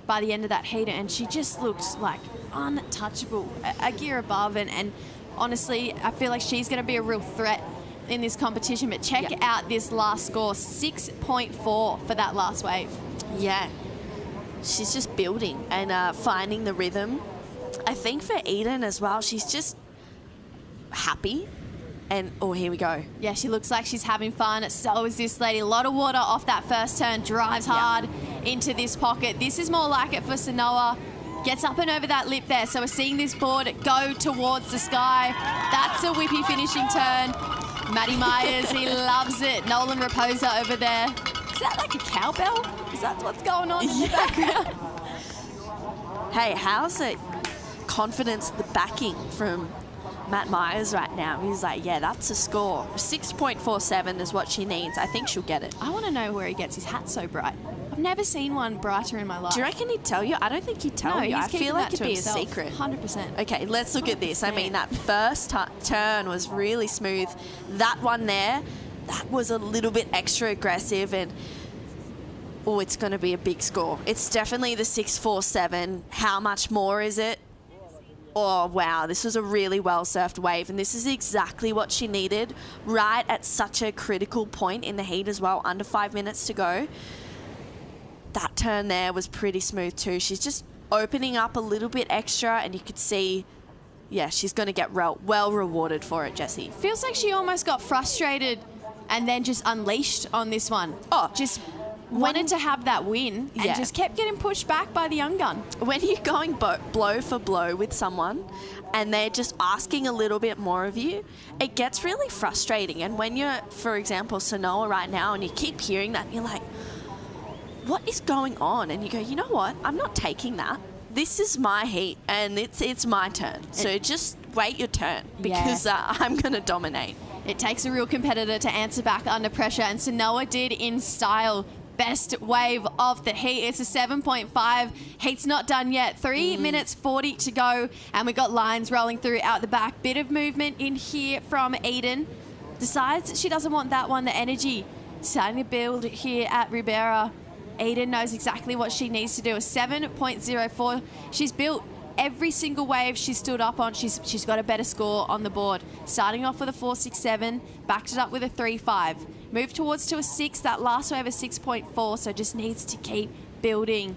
by the end of that heat, and she just looked like untouchable, a gear above, and honestly, I feel like she's going to be a real threat in this competition. But check out this last score, 6.4 for that last wave. Yeah, she's just building and finding the rhythm. I think for Eden as well, she's just happy. And, oh, here we go. Yeah, she looks like she's having fun. So is this lady. A lot of water off that first turn. Drives hard into this pocket. This is more like it for Sanoa. Gets up and over that lip there. So we're seeing this board go towards the sky. That's a whippy finishing turn. Matty Myers, he loves it. Nolan Raposa over there. Is that like a cowbell? Is that what's going on in the background? Hey, how's it? Confidence, the backing from Matt Myers right now. He's like, yeah, that's a score. 6.47 is what she needs. I think she'll get it. I want to know where he gets his hat so bright. I've never seen one brighter in my life. Do you reckon he'd tell you? I don't think he'd tell you. I feel like it'd be a secret. 100%. Okay, let's look at this. I mean, that first turn was really smooth. That one there, that was a little bit extra aggressive, and oh, it's going to be a big score. It's definitely the 6.47. How much more is it? Oh, wow, this was a really well-surfed wave, and this is exactly what she needed right at such a critical point in the heat as well, under 5 minutes to go. turn there was pretty smooth too. She's just opening up a little bit extra, and you could see, yeah, she's going to get well rewarded for it, Jessie. Feels like she almost got frustrated and then just unleashed on this one. Oh, just wanted to have that win and just kept getting pushed back by the young gun. When you're going blow for blow with someone and they're just asking a little bit more of you, it gets really frustrating. And when you're, for example, Sanoa right now, and you keep hearing that, and you're like, what is going on? And you go, you know what? I'm not taking that. This is my heat, and it's my turn. So just wait your turn, because I'm going to dominate. It takes a real competitor to answer back under pressure, and Sanoa did in style. Best wave of the heat. It's a 7.5. Heat's not done yet. 3 minutes 40 to go, and we got lines rolling through out the back. Bit of movement in here from Eden. Decides that she doesn't want that one. The energy starting to build here at Ribera. Eden knows exactly what she needs to do. A 7.04. She's built every single wave she stood up on. She's got a better score on the board. Starting off with a 4.67, backed it up with a 3.5. Moved towards to a 6. That last wave a 6.4, so just needs to keep building.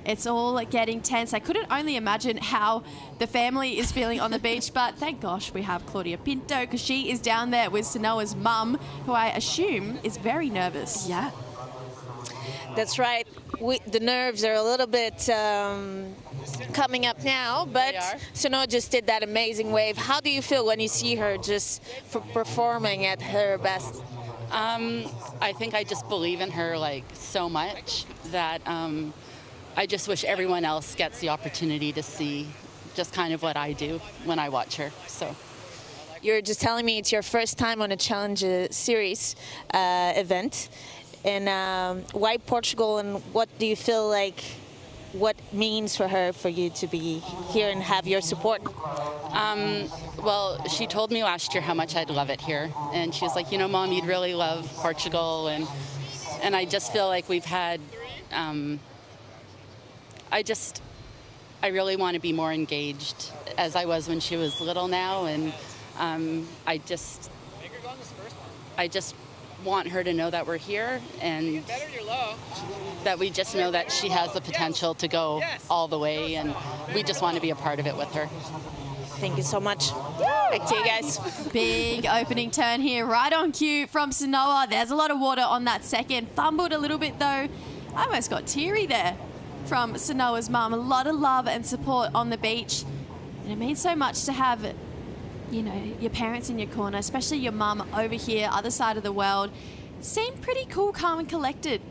It's all getting tense. I couldn't only imagine how the family is feeling on the beach, but thank gosh we have Claudia Pinto, because she is down there with Sanoa's mum, who I assume is very nervous. Yeah. That's right. The nerves are a little bit coming up now, but Sanoa just did that amazing wave. How do you feel when you see her just performing at her best? I think I just believe in her like so much that I just wish everyone else gets the opportunity to see just kind of what I do when I watch her. So. You're just telling me it's your first time on a Challenge Series event. And why Portugal, and what do you feel like, what means for her for you to be here and have your support? Well, she told me last year how much I'd love it here. And she was like, you know, Mom, you'd really love Portugal. And I just feel like we've had, I really want to be more engaged as I was when she was little now. And I just want her to know that we're here, and that we just know that she has the potential to go all the way, and we just want to be a part of it with her. Thank you so much. Back to you guys. Big opening turn here, right on cue from Sanoa. There's a lot of water on that second. Fumbled a little bit though. I almost got teary there from Sanoa's mum. A lot of love and support on the beach. And it means so much to have, you know, your parents in your corner, especially your mum over here, other side of the world. Seemed pretty cool, calm and collected.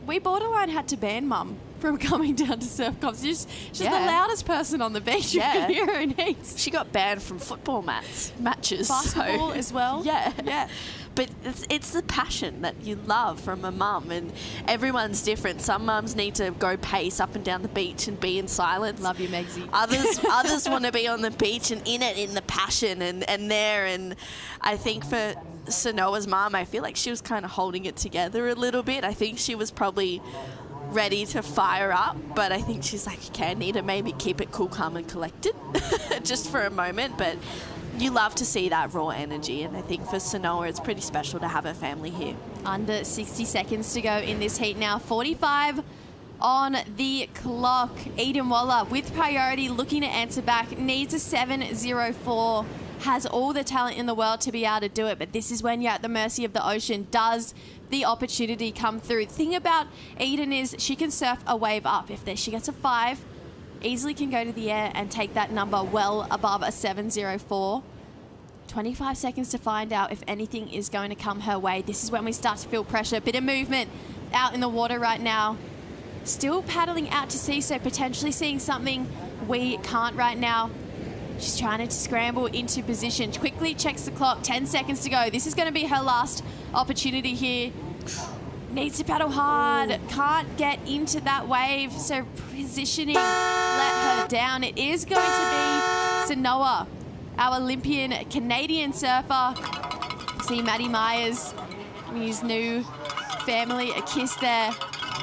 We borderline had to ban Mum from coming down to surf comps. She's the loudest person on the beach. You can hear her in heaps. She got banned from football matches. Basketball as well. Yeah. But it's the passion that you love from a mum, and everyone's different. Some mums need to go pace up and down the beach and be in silence. Love you, Megsy. Others want to be on the beach and in the passion and there. And I think for Sanoa's mum, I feel like she was kind of holding it together a little bit. I think she was probably ready to fire up, but I think she's like, okay, I need to maybe keep it cool, calm and collected just for a moment. But you love to see that raw energy, and I think for Sanoa it's pretty special to have her family here. Under 60 seconds to go in this heat now. 45 on the clock. Eweleiula with priority, looking to answer back, needs a 7.04. Has all the talent in the world to be able to do it, but this is when you're at the mercy of the ocean. Does the opportunity come through? The thing about Eden is she can surf a wave up. If she gets a 5, easily can go to the air and take that number well above a 7.04. 25 seconds to find out if anything is going to come her way. This is when we start to feel pressure. Bit of movement out in the water right now. Still paddling out to sea, so potentially seeing something we can't right now. She's trying to scramble into position. Quickly checks the clock. 10 seconds to go. This is going to be her last opportunity here. Needs to paddle hard. Can't get into that wave. So positioning let her down. It is going to be Sanoa, our Olympian Canadian surfer. See Maddie Myers and his new family a kiss there.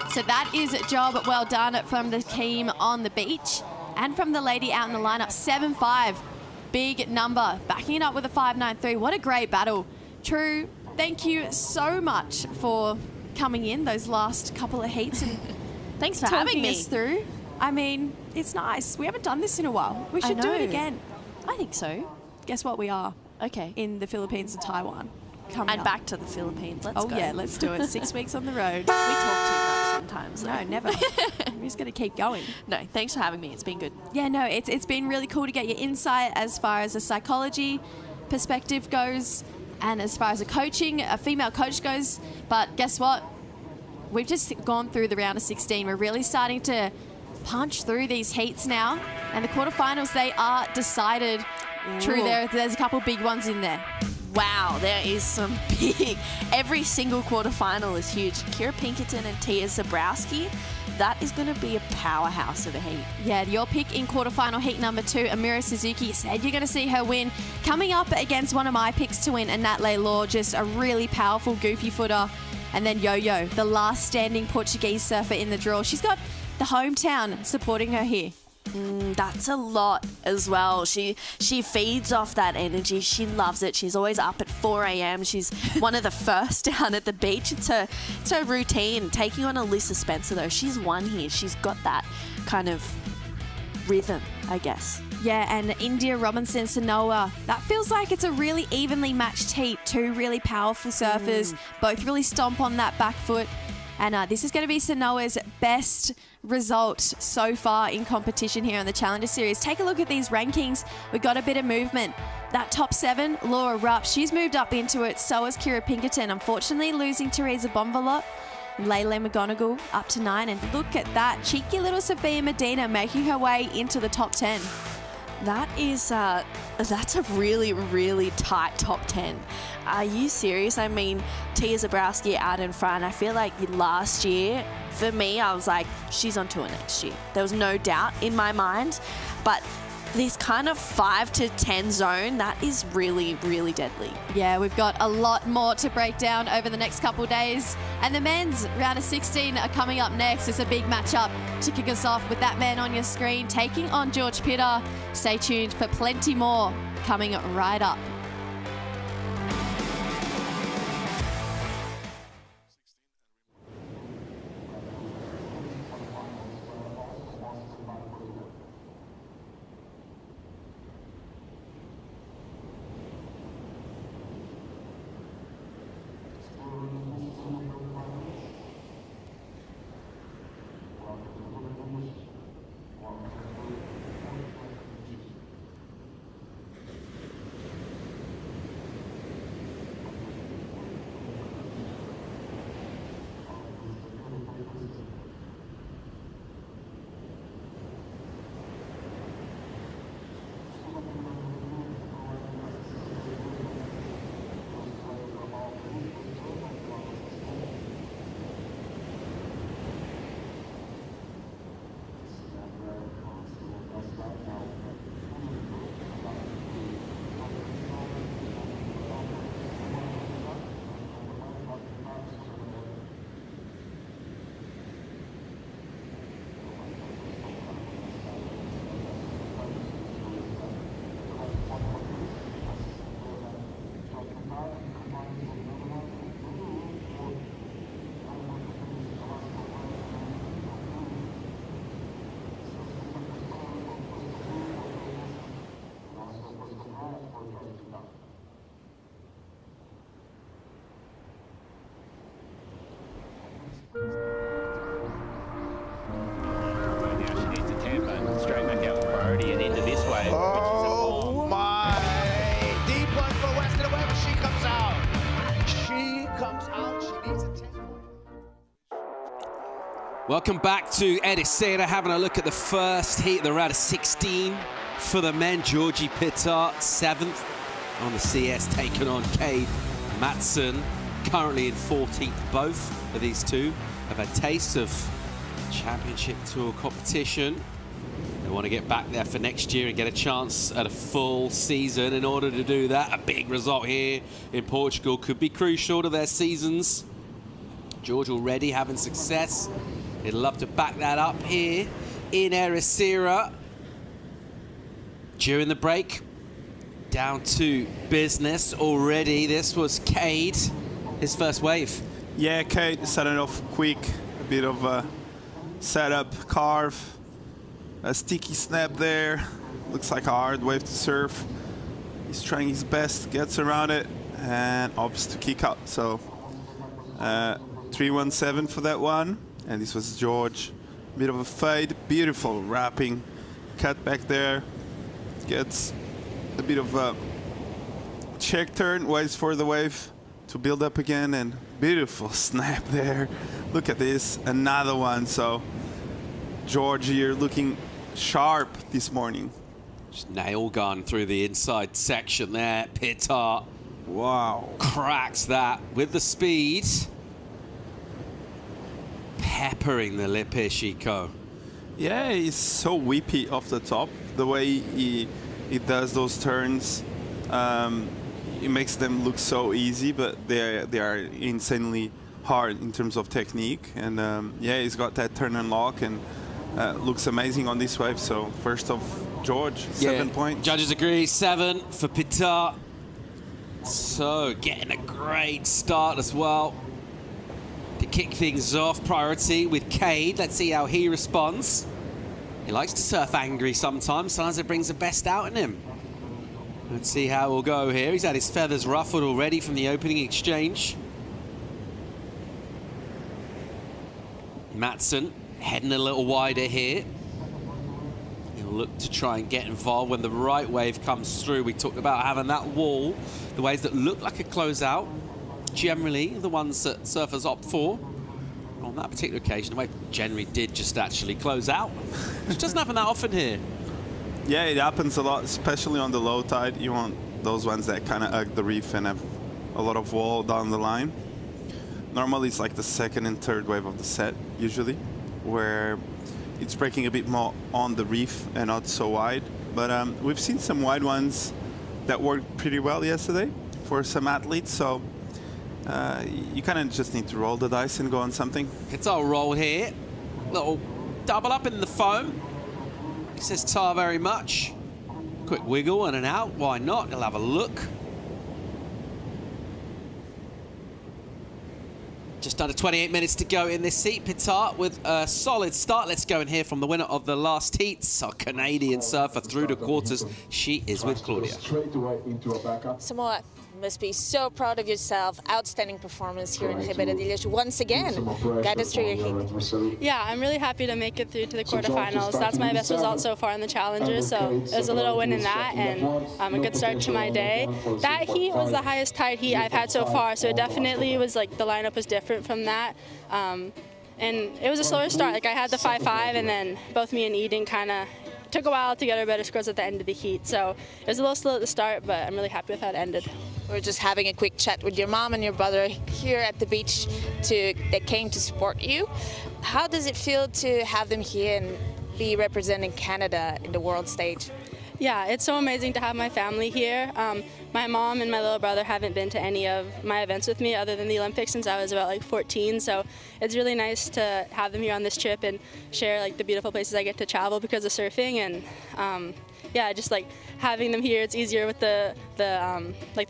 So that is a job well done from the team on the beach. And from the lady out in the lineup, 7.5, big number. Backing it up with a 5.93. What a great battle. True, thank you so much for coming in those last couple of heats and Thanks for having me. Us through. I mean, it's nice. We haven't done this in a while. We should do it again. I think so. Guess what we are? Okay. In the Philippines and Taiwan. And back to the Philippines. Let's go. Oh, yeah, let's do it. 6 weeks on the road. We talk too much sometimes. No, never. We're just going to keep going. No, thanks for having me. It's been good. Yeah, no, it's been really cool to get your insight as far as a psychology perspective goes and as far as a female coach goes. But guess what? We've just gone through the round of 16. We're really starting to punch through these heats now. And the quarterfinals, they are decided. Ooh. True, there's a couple big ones in there. Wow, there is some big. Every single quarterfinal is huge. Kira Pinkerton and Tia Zabrowski. That is going to be a powerhouse of a heat. Yeah, your pick in quarterfinal heat number 2, Amira Suzuki, said you're going to see her win. Coming up against one of my picks to win, Anat Law, just a really powerful goofy footer. And then Yo-Yo, the last standing Portuguese surfer in the draw. She's got the hometown supporting her here. That's a lot as well. She feeds off that energy. She loves it. She's always up at 4 a.m. She's one of the first down at the beach. It's her routine. Taking on Alyssa Spencer, though, she's won here. She's got that kind of rhythm, I guess. Yeah, and India Robinson, Sanoa. That feels like it's a really evenly matched heat. 2 really powerful surfers, both really stomp on that back foot. And this is going to be Sanoa's best result so far in competition here on the Challenger Series. Take a look at these rankings. We've got a bit of movement. That top 7, Laura Raupp, she's moved up into it. So has Kira Pinkerton, unfortunately losing Teresa Bonvalot. Leila McGonigal up to 9. And look at that, cheeky little Sophia Medina making her way into the top 10. That is, that's a really, really tight top 10. Are you serious? I mean, Tia Zabrowski out in front. I feel like last year, for me, I was like, she's on tour next year. There was no doubt in my mind. But this kind of 5 to 10 zone, that is really, really deadly. Yeah, we've got a lot more to break down over the next couple of days. And the men's round of 16 are coming up next. It's a big matchup to kick us off with that man on your screen taking on George Petar. Stay tuned for plenty more coming right up. Welcome back to Ericeira, having a look at the first heat of the round of 16 for the men. Georgie Petar, 7th on the CS, taking on Kade Matson, currently in 14th. Both of these two have had taste of championship tour competition. They want to get back there for next year and get a chance at a full season. In order to do that, a big result here in Portugal could be crucial to their seasons. George already having success. He'd love to back that up here in Ericeira. During the break, down to business already. This was Kade, his first wave. Yeah, Kade started off quick, a bit of setup, carve, a sticky snap there. Looks like a hard wave to surf. He's trying his best, gets around it, and opts to kick out. So 317 for that one. And this was George. Bit of a fade, beautiful wrapping. Cut back there. Gets a bit of a check turn, waits for the wave to build up again, and beautiful snap there. Look at this, another one. So George here looking sharp this morning. Just nail gun through the inside section there. Petar, wow, cracks that with the speed. Peppering the lip here, Chico. Yeah, he's so whippy off the top. The way he does those turns, it makes them look so easy, but they are insanely hard in terms of technique. And yeah, he's got that turn and lock, and looks amazing on this wave. So first off, George, 7 points. Judges agree, 7 for Petar. So getting a great start as well. To kick things off, priority with Kade. Let's see how he responds. He likes to surf angry sometimes. Sometimes it brings the best out in him. Let's see how we'll go here. He's had his feathers ruffled already from the opening exchange. Matson heading a little wider here. He'll look to try and get involved when the right wave comes through. We talked about having that wall, the waves that look like a closeout. Generally, the ones that surfers opt for. On that particular occasion, the wave generally did just actually close out. Which doesn't happen that often here. Yeah, it happens a lot, especially on the low tide. You want those ones that kind of hug the reef and have a lot of wall down the line. Normally, it's like the second and third wave of the set, usually, where it's breaking a bit more on the reef and not so wide. But we've seen some wide ones that worked pretty well yesterday for some athletes. So you kind of just need to roll the dice and go on something. It's our roll here. Little double up in the foam. He says tar very much. Quick wiggle in and out. Why not? He'll have a look. Just under 28 minutes to go in this seat. Petar with a solid start. Let's go and hear from the winner of the last heats, our Canadian surfer through the quarters. She is with Claudia. Samoa must be so proud of yourself. Outstanding performance here in Ribeira once again. Guide us through your heat. Yeah, I'm really happy to make it through to the quarterfinals. That's my best result so far in the challenges, so it was a little win in that, and a good start to my day. That heat was the highest tide heat I've had so far, so it definitely was like the lineup was different from that. And it was a slower start. Like I had the 5-5, and then both me and Eden kind of took a while to get our better scores at the end of the heat. So it was a little slow at the start, but I'm really happy with how it ended. We're just having a quick chat with your mom and your brother here at the beach that came to support you. How does it feel to have them here and be representing Canada in the world stage? Yeah, it's so amazing to have my family here. My mom and my little brother haven't been to any of my events with me other than the Olympics since I was about like 14, so it's really nice to have them here on this trip and share like the beautiful places I get to travel because of surfing. And yeah, just like having them here, it's easier with the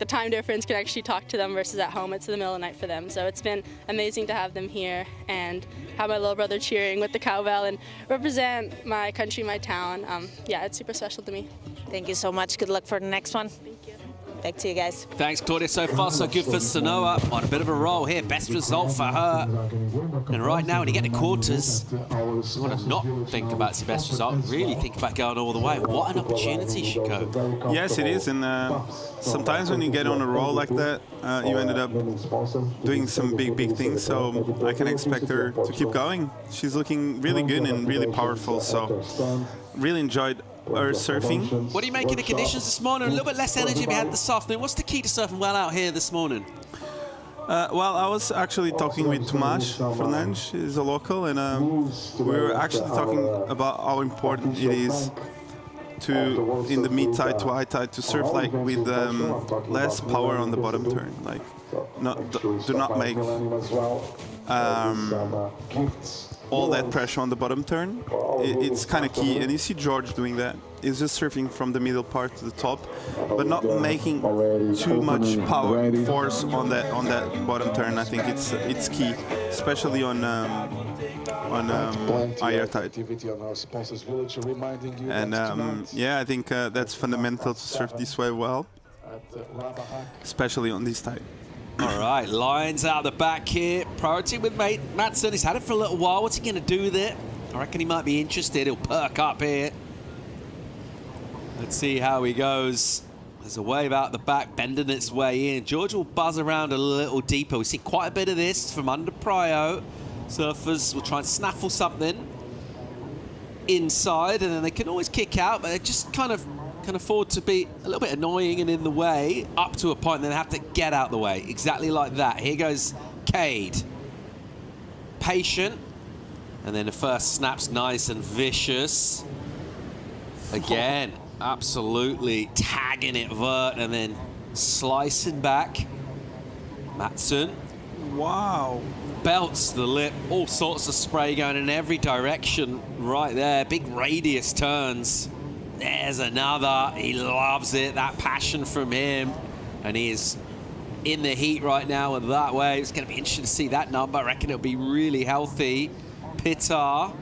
time difference. Can actually talk to them versus at home. It's the middle of the night for them, so it's been amazing to have them here and have my little brother cheering with the cowbell and represent my country, my town. Yeah, it's super special to me. Thank you so much. Good luck for the next one. Thank you. Back to you guys. Thanks, Claudia. So far, so good for Sanoa. On a bit of a roll here. Best result for her. And right now, when you get to quarters, you want to not think about your best result. Really think about going all the way. What an opportunity, Chico. Yes, it is. And sometimes when you get on a roll like that, you ended up doing some big things. So I can expect her to keep going. She's looking really good and really powerful. So really enjoyed her surfing. What do you make of the conditions this morning? A little bit less energy we had this afternoon. What's the key to surfing well out here this morning? Well, I was actually talking with Tomas Fernandes. He's a local, and we were actually talking about how important it is to, in the mid tide to high tide, to surf like with less power on the bottom turn. Like, do not make all that pressure on the bottom turn. It's kind of key, and you see George doing that. He's just surfing from the middle part to the top, but not making too much power force on that bottom turn. I think it's key, especially on higher tide. And yeah, I think that's fundamental to surf this way well, especially on this tide. All right, lines out the back here. Priority with Matson. He's had it for a little while. What's he going to do with it? I reckon he might be interested. He'll perk up here. Let's see how he goes. There's a wave out the back, bending its way in. George will buzz around a little deeper. We see quite a bit of this from under prio. Surfers will try and snaffle something inside, and then they can always kick out, but they just kind of can afford to be a little bit annoying and in the way up to a point, and then have to get out the way. Exactly like that. Here goes Kade. Patient. And then the first snap's nice and vicious. Again, absolutely tagging it vert and then slicing back. Matson. Wow. Belts the lip, all sorts of spray going in every direction right there. Big radius turns. There's another. He loves it. That passion from him. And he is in the heat right now and that way. It's going to be interesting to see that number. I reckon it'll be really healthy. Petar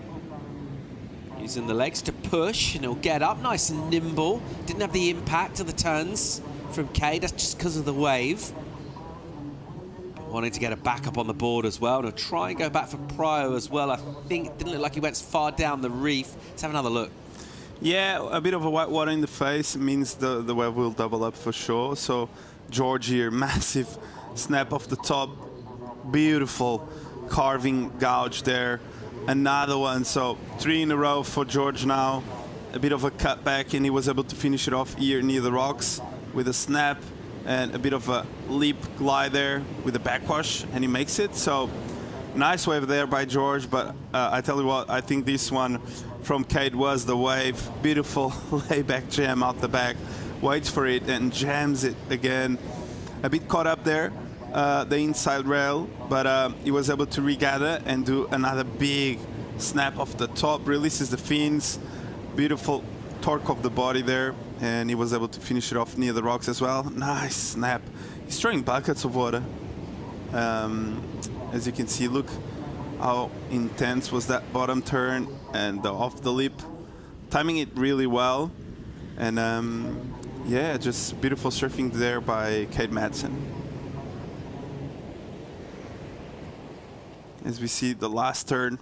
using the legs to push, and he'll get up nice and nimble. Didn't have the impact of the turns from Kade. That's just because of the wave. Wanting to get a back up on the board as well. And he'll try and go back for prio as well. I think it didn't look like he went far down the reef. Let's have another look. Yeah, a bit of a white water in the face means the wave will double up for sure. So George here, massive snap off the top. Beautiful carving gouge there. Another one, so 3 in a row for George now. A bit of a cutback, and he was able to finish it off here near the rocks with a snap and a bit of a leap glide there with a backwash, and he makes it. So nice wave there by George, but I tell you what, I think this one from Kade was the wave. Beautiful layback jam out the back, waits for it and jams it again. A bit caught up there, the inside rail, but he was able to regather and do another big snap off the top, releases the fins, beautiful torque of the body there, and he was able to finish it off near the rocks as well. Nice snap. He's throwing buckets of water. As you can see, look how intense was that bottom turn and the off the lip. Timing it really well. And yeah, just beautiful surfing there by Kade Matson. As we see the last turn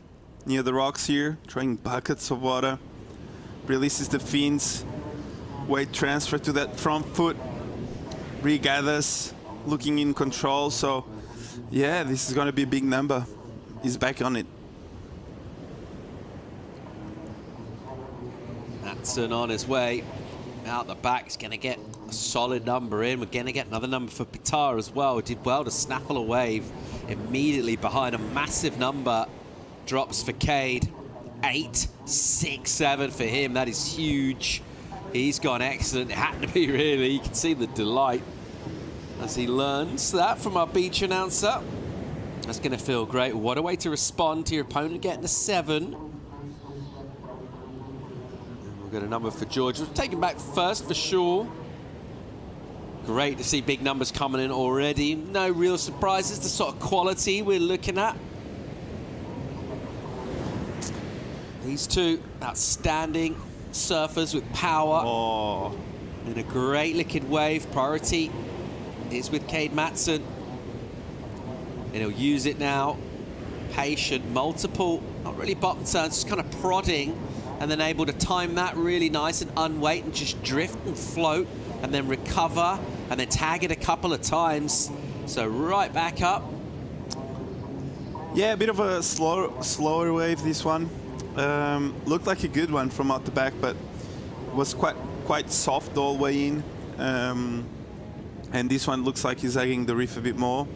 near the rocks here, throwing buckets of water. Releases the fins, weight transfer to that front foot, regathers, looking in control. So yeah, this is going to be a big number. He's back on it. Matson on his way out the back. He's going to get a solid number in. We're going to get another number for Petar as well. Did well to snaffle a wave immediately behind a massive number. Drops for Kade. 8, 6, 7 for him. That is huge. He's gone excellent. It had to be, really. You can see the delight as he learns that from our beach announcer. That's going to feel great. What a way to respond to your opponent getting a 7. And we'll get a number for George. We'll take him back first for sure. Great to see big numbers coming in already. No real surprises. The sort of quality we're looking at. These two outstanding surfers with power. Oh. In a great liquid wave. Priority is with Kade Matson. And he'll use it now. Patient, multiple, not really bottom turns, just kind of prodding, and then able to time that really nice and unweight and just drift and float and then recover and then tag it a couple of times. So right back up. Yeah, a bit of a slower wave, this one. Looked like a good one from out the back, but was quite soft all the way in. And this one looks like he's egging the reef a bit more.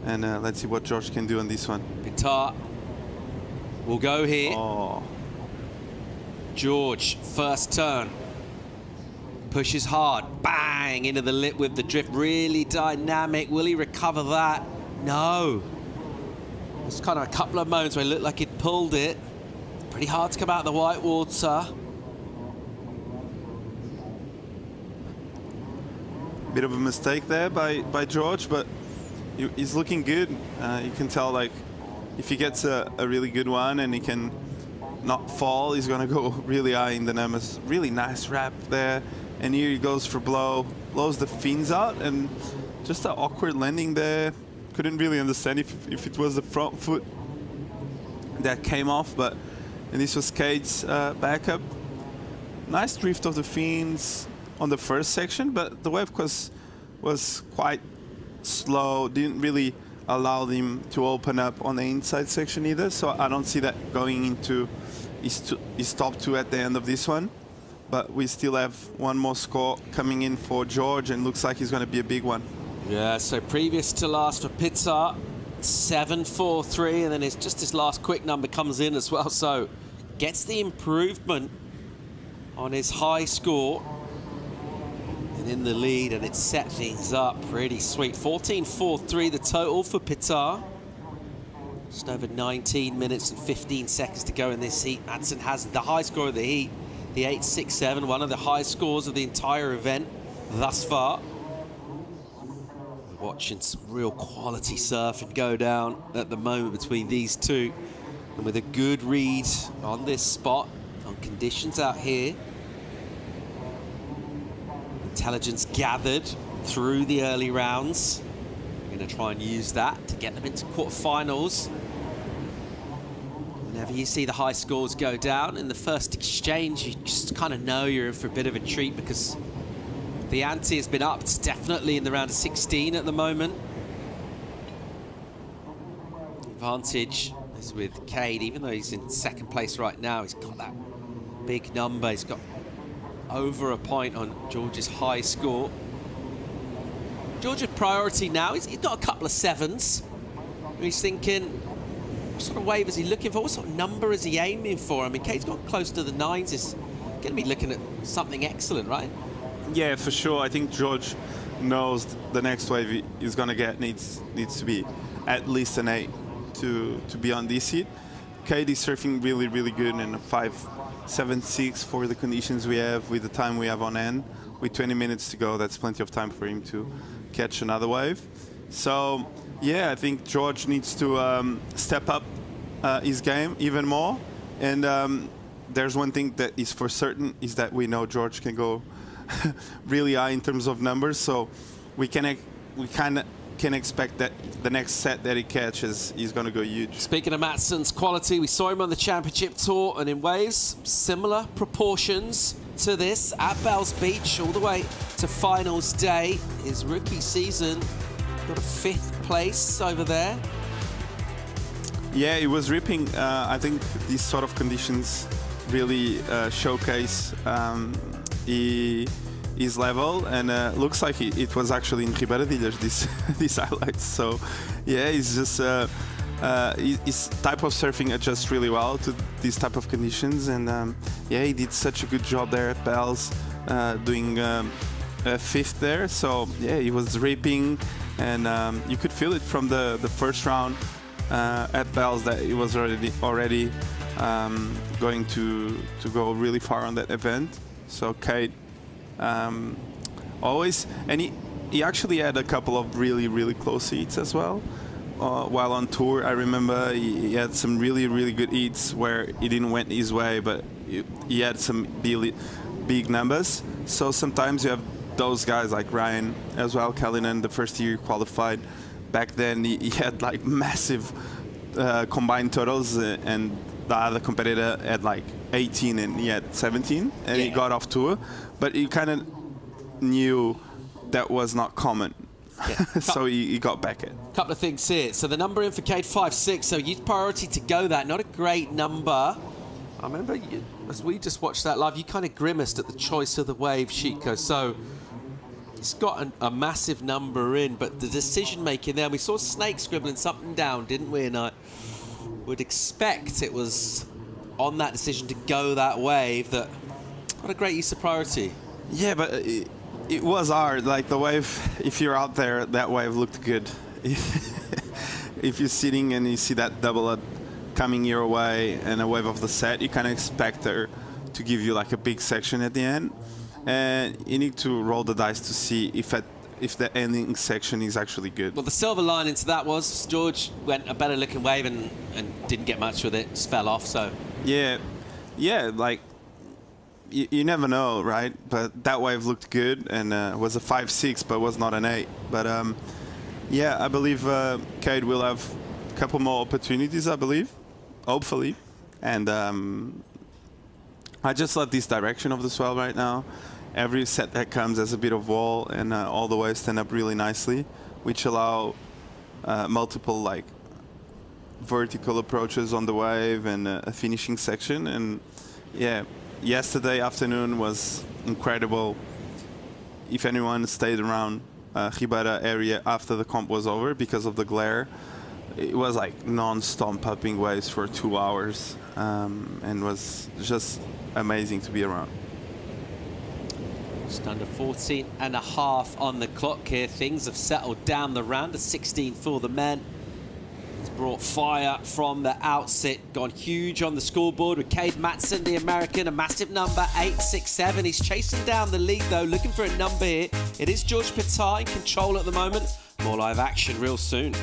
And let's see what George can do on this one. Petar will go here. Oh. George, first turn. Pushes hard. Bang! Into the lip with the drift. Really dynamic. Will he recover that? No. It's kind of a couple of moments where it looked like it pulled it. Pretty hard to come out of the white water. Bit of a mistake there by George, but he's looking good. You can tell, like, if he gets a really good one and he can not fall, he's going to go really high in the numbers. Really nice wrap there. And here he goes for blows the fins out, and just an awkward landing there. Couldn't really understand if it was the front foot that came off, and this was Kade's backup. Nice drift of the fins on the first section, but the wave was quite slow. Didn't really allow him to open up on the inside section either, so I don't see that going into his top 2 at the end of this one. But we still have one more score coming in for George, and looks like he's going to be a big one. Yeah, so previous to last for Petar, 7-4-3, and then it's just his last quick number comes in as well, so gets the improvement on his high score and in the lead, and it set things up pretty sweet. 14-4-3 the total for Petar. Just over 19 minutes and 15 seconds to go in this heat. Matson has the high score of the heat, the 8.67, one of the highest scores of the entire event thus far. We're watching some real quality surfing go down at the moment between these two, and with a good read on this spot, on conditions out here. Intelligence gathered through the early rounds. We're going to try and use that to get them into quarterfinals. Whenever you see the high scores go down in the first exchange, you just kind of know you're in for a bit of a treat, because the ante has been upped definitely in the round of 16 at the moment. Advantage is with Kade, even though he's in second place right now. He's got that big number. He's got over a point on George's high score. George's priority now, he's got a couple of 7s. He's thinking, what sort of wave is he looking for? What sort of number is he aiming for? I mean, Kade's got close to the 9s. He's going to be looking at something excellent, right? Yeah, for sure. I think George knows the next wave he's going to get needs to be at least an 8 to be on this heat. Kade is surfing really, really good, and a 5.76 for the conditions we have, with the time we have on end. With 20 minutes to go, that's plenty of time for him to catch another wave. So, yeah, I think George needs to step up his game even more. And there's one thing that is for certain, is that we know George can go really high in terms of numbers. So we kind of can expect that the next set that he catches is going to go huge. Speaking of Matson's quality, we saw him on the championship tour, and in waves similar proportions to this at Bells Beach all the way to finals day. His rookie season got a 5th place over there. Yeah, it was ripping. I think these sort of conditions really showcase his level, and looks like it was actually in Ribeiradilhas, these highlights. So yeah, it's just his type of surfing adjusts really well to these type of conditions, and yeah, he did such a good job there at Bells, doing 5th there. So yeah, he was ripping, and you could feel it from the first round at Bells that he was already going to go really far on that event. So Kade always, and he actually had a couple of really close heats as well while on tour. I remember he had some really good heats where it didn't went his way, but he had some big numbers. So sometimes you have those guys like Ryan as well. Kalinen, the first year qualified, back then he had like massive combined totals, and the other competitor had like 18 and he had 17, and he got off tour, but he kind of knew that was not common. Yeah. So he got back it. Couple of things here. So the number in for Kade 5.6, so huge priority to go that. Not a great number. I remember as we just watched that live, you kind of grimaced at the choice of the wave, Chico. So it's got a massive number in, but the decision making there, we saw Snake scribbling something down, didn't we? And I would expect it was on that decision to go that wave that, what a great use of priority. Yeah, but it was hard. Like the wave, if you're out there, that wave looked good. if you're sitting and you see that double up coming your way and a wave of the set, you kind of expect her to give you like a big section at the end. And you need to roll the dice to see if the ending section is actually good. Well, the silver lining to that was George went a better looking wave and didn't get much with it, just fell off. So yeah, like you never know, right? But that wave looked good and was a 5-6, but was not an 8. But yeah, I believe Kade will have a couple more opportunities, I believe, hopefully. And I just love this direction of the swell right now. Every set that comes has a bit of wall, and all the waves stand up really nicely, which allow multiple like vertical approaches on the wave and a finishing section. And yeah, yesterday afternoon was incredible. If anyone stayed around Ribeira area after the comp was over because of the glare, it was like non-stop pumping waves for 2 hours, and was just amazing to be around. Just under 14 and a half on the clock here. Things have settled down the round. A 16 for the men. It's brought fire from the outset. Gone huge on the scoreboard with Kade Matson, the American. A massive number, 8-6-7. He's chasing down the lead, though, looking for a number here. It is George Petar in control at the moment. More live action real soon.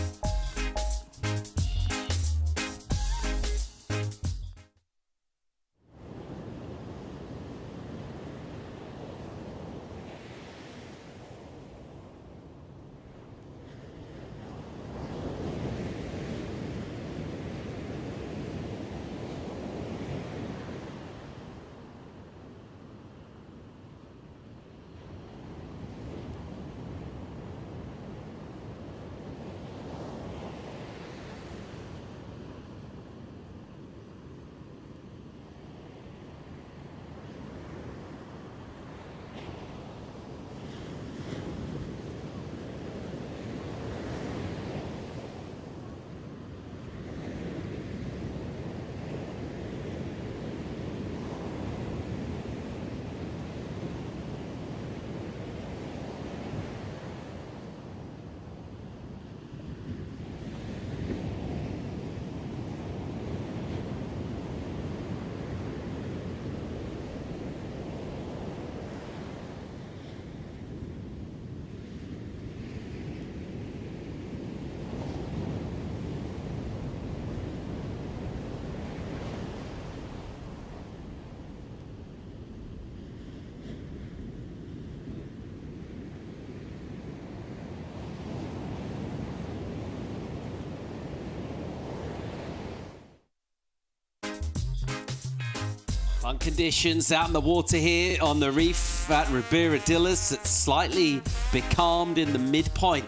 Fun conditions out in the water here on the reef at Ribeira Dillas. It's slightly becalmed in the midpoint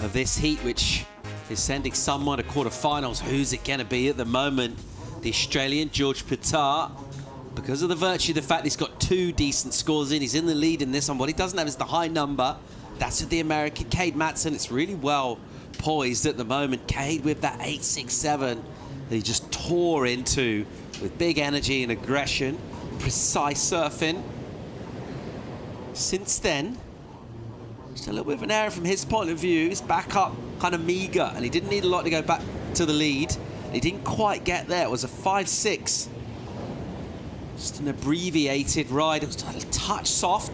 of this heat, which is sending someone to quarterfinals. Who's it going to be at the moment? The Australian George Petar. Because of the virtue of the fact he's got 2 decent scores in, he's in the lead in this one. What he doesn't have is the high number. That's with the American Kade Matson. It's really well poised at the moment. Kade with that 8-6-7 that he just tore into with big energy and aggression, precise surfing. Since then, just a little bit of an error from his point of view. His backup kind of meager, and he didn't need a lot to go back to the lead. He didn't quite get there. It was a 5-6. Just an abbreviated ride. It was a touch soft.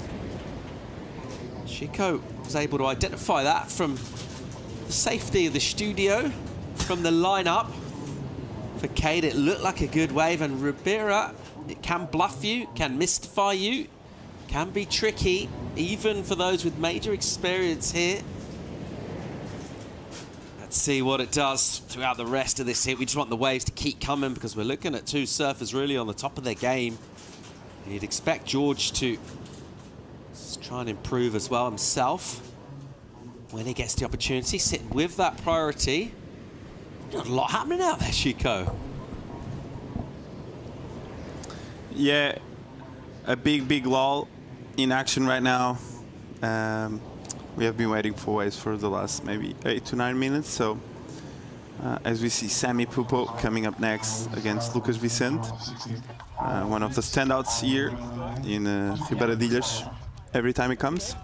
Chico was able to identify that from the safety of the studio, from the lineup. For Kade, it looked like a good wave, and Ribeira, it can bluff you, can mystify you, can be tricky, even for those with major experience here. Let's see what it does throughout the rest of this hit. We just want the waves to keep coming because we're looking at 2 surfers really on the top of their game. You'd expect George to try and improve as well himself when he gets the opportunity, sitting with that priority. Got a lot happening out there, Chico. Yeah, a big lull in action right now. We have been waiting for waves for the last maybe 8 to 9 minutes. So as we see Sammy Pupo coming up next against Lucas Vicente, one of the standouts here in Ribeira Dillas every time he comes.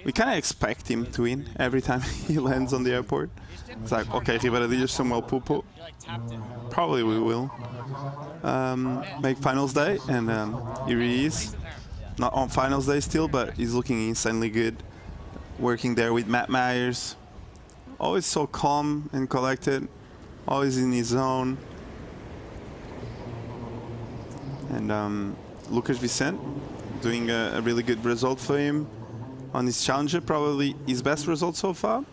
we kind of expect him to win every time he lands on the airport. It's like, okay, Ribeira Dias, Samuel Pupo. Probably we will make finals day, and he really is. Not on finals day still, but he's looking insanely good. Working there with Matt Myers. Always so calm and collected. Always in his zone. And Lucas Vicente doing a really good result for him on his challenger, probably his best result so far.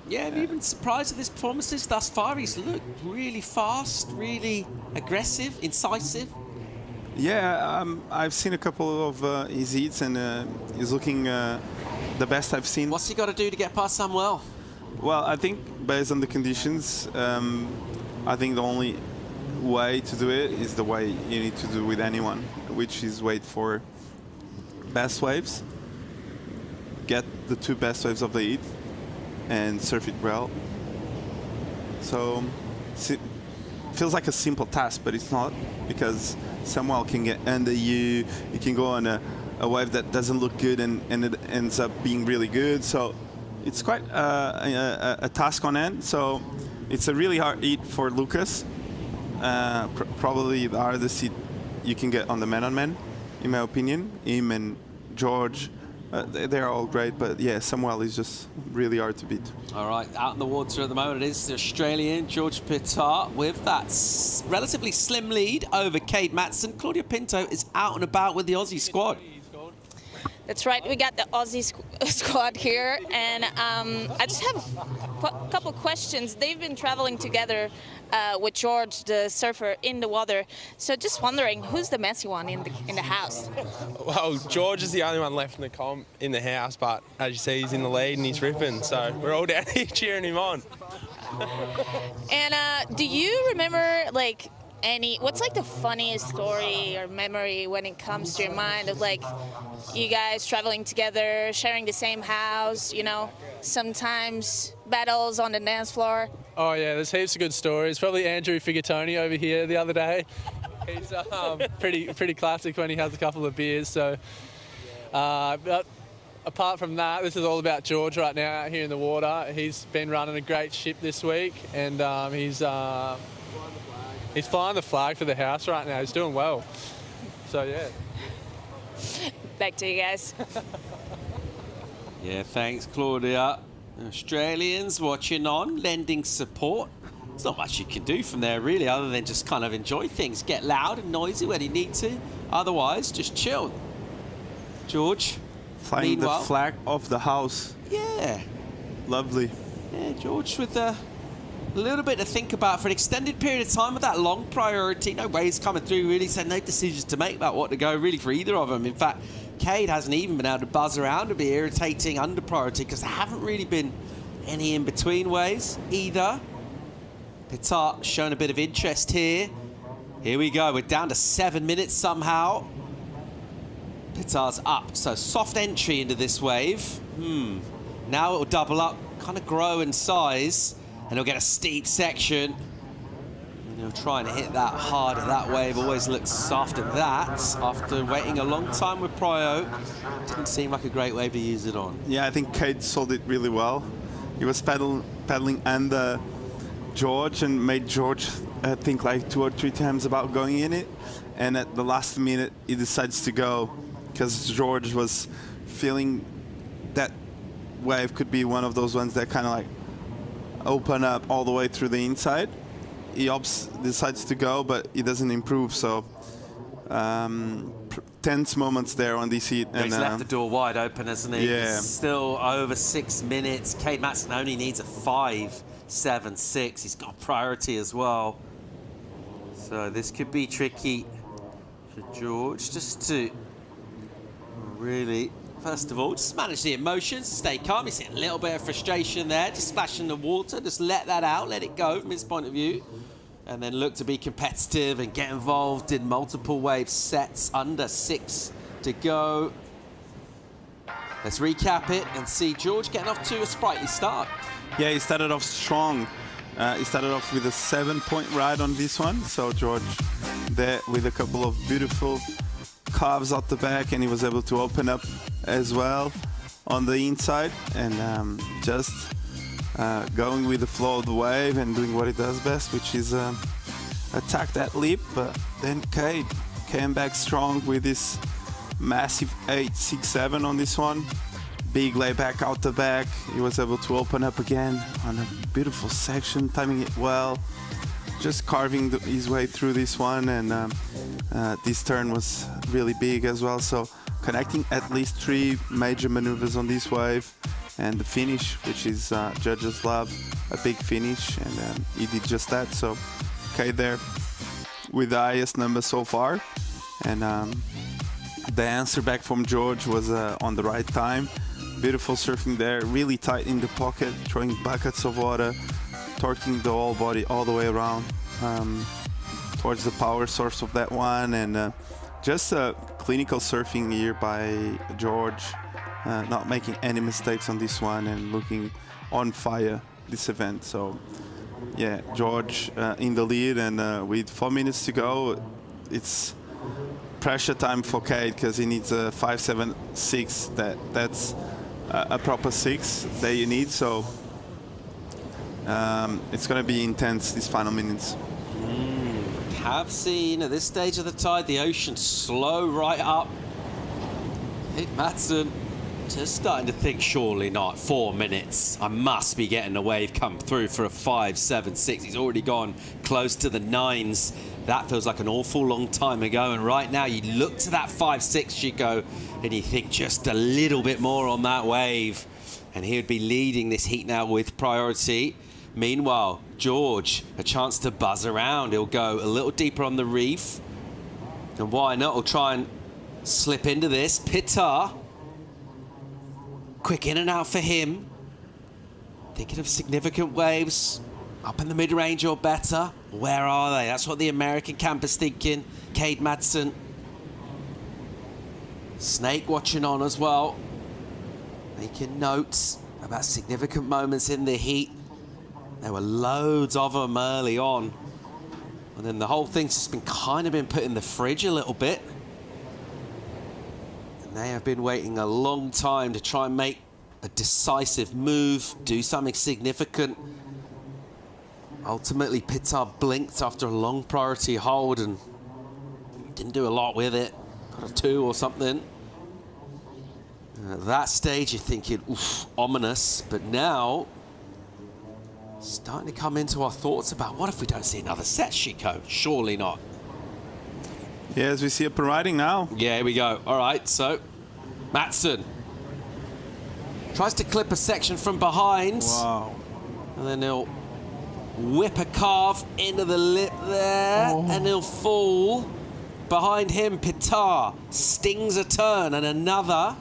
Yeah, have you been surprised at his performances thus far? He's looked really fast, really aggressive, incisive. Yeah, I've seen a couple of his heats, and he's looking the best I've seen. What's he got to do to get past Samuel? Well, I think based on the conditions, I think the only way to do it is the way you need to do with anyone, which is wait for best waves, get the 2 best waves of the heat, and surf it well. So feels like a simple task, but it's not, because Samuel can get under you. You can go on a wave that doesn't look good, and it ends up being really good. So it's quite a task on end. So it's a really hard heat for Lucas. Probably the hardest heat you can get on the man-on-man, in my opinion. Him and George, they're all great, but yeah, Samuel is just really hard to beat. All right, out in the water at the moment, it is the Australian George Petar with that relatively slim lead over Kade Matson. Claudia Pinto is out and about with the Aussie squad. That's right, we got the Aussie squad here, and I just have a couple questions. They've been traveling together with George, the surfer, in the water. So just wondering, who's the messy one in the house? Well, George is the only one left in the house, but as you see, he's in the lead and he's ripping, so we're all down here cheering him on. And do you remember, like, what's like the funniest story or memory when it comes to your mind of like you guys traveling together, sharing the same house, you know, sometimes battles on the dance floor? Oh yeah, there's heaps of good stories. Probably Andrew Figatoni over here the other day. He's pretty classic when he has a couple of beers. So but apart from that, this is all about George right now out here in the water. He's been running a great ship this week, and he's flying the flag for the house right now. He's doing well. So, yeah. Back to you guys. Yeah, thanks, Claudia. Australians watching on, lending support. There's not much you can do from there, really, other than just kind of enjoy things. Get loud and noisy when you need to. Otherwise, just chill. George, flying the flag of the house. Yeah. Lovely. Yeah, George with a little bit to think about for an extended period of time with that long priority. No waves coming through, really, so no decisions to make about what to go, really, for either of them. In fact, Kade hasn't even been able to buzz around and be irritating under priority because there haven't really been any in-between waves either. Petar showing a bit of interest here. Here we go. We're down to 7 minutes somehow. Petar's up, so soft entry into this wave. Now it will double up, kind of grow in size, and he'll get a steep section. And he'll try and hit that hard, and that wave always looks soft at that. After waiting a long time with Prio, didn't seem like a great wave to use it on. Yeah, I think Kade sold it really well. He was paddling under George and made George think like 2 or 3 times about going in it. And at the last minute, he decides to go because George was feeling that wave could be one of those ones that kind of like open up all the way through the inside. He decides to go, but he doesn't improve. So tense moments there on this heat. And he's left the door wide open, hasn't he? Yeah. He's still over 6 minutes. Kade Matson only needs a 5.76. He's got priority as well. So this could be tricky for George just to really, first of all, just manage the emotions, stay calm. He's a little bit of frustration there, just splashing the water. Just let that out, let it go from his point of view. And then look to be competitive and get involved in multiple wave sets. Under 6 to go. Let's recap it and see George getting off to a sprightly start. Yeah, he started off strong. He started off with a 7-point ride on this one. So George there with a couple of beautiful carves out the back, and he was able to open up as well. on the inside and just going with the flow of the wave and doing what it does best, which is attack that lip. But then Kade came back strong with this massive 8-6-7 on this one. Big layback out the back. He was able to open up again on a beautiful section, timing it well, just carving his way through this one. And this turn was really big as well. So connecting at least 3 major maneuvers on this wave. And the finish, which is judges love, a big finish, and he did just that. So Kade there with the highest number so far. And the answer back from George was on the right time. Beautiful surfing there, really tight in the pocket, throwing buckets of water, torquing the whole body all the way around towards the power source of that one. And just a clinical surfing here by George, not making any mistakes on this one and looking on fire this event. So yeah, George in the lead, and with 4 minutes to go, it's pressure time for Kade because he needs a 5.76. That's a proper 6 that you need. So it's going to be intense these final minutes. Have seen at this stage of the tide the ocean slow right up. Matson just starting to think, surely not. 4 minutes. I must be getting a wave come through for a 5.76. He's already gone close to the 9s. That feels like an awful long time ago. And right now you look to that 5.6, Chico, and you think just a little bit more on that wave. And he would be leading this heat now with priority. Meanwhile, George, a chance to buzz around. He'll go a little deeper on the reef. And why not? He'll try and slip into this. Petar. Quick in and out for him. Thinking of significant waves. Up in the mid-range or better. Where are they? That's what the American camp is thinking. Kade, Matson. Snake watching on as well. Making notes about significant moments in the heat. There were loads of them early on. And then the whole thing's just been kind of been put in the fridge a little bit. And they have been waiting a long time to try and make a decisive move, do something significant. Ultimately, Petar blinked after a long priority hold and didn't do a lot with it. Got a 2 or something. At that stage, you're thinking, oof, ominous. But now, starting to come into our thoughts about what if we don't see another set, Chico? Surely not. Yeah, as we see up and riding now. Yeah, here we go. All right, so Matson tries to clip a section from behind. Wow. And then he'll whip a carve into the lip there, and he'll fall. Behind him, Petar stings a turn and another.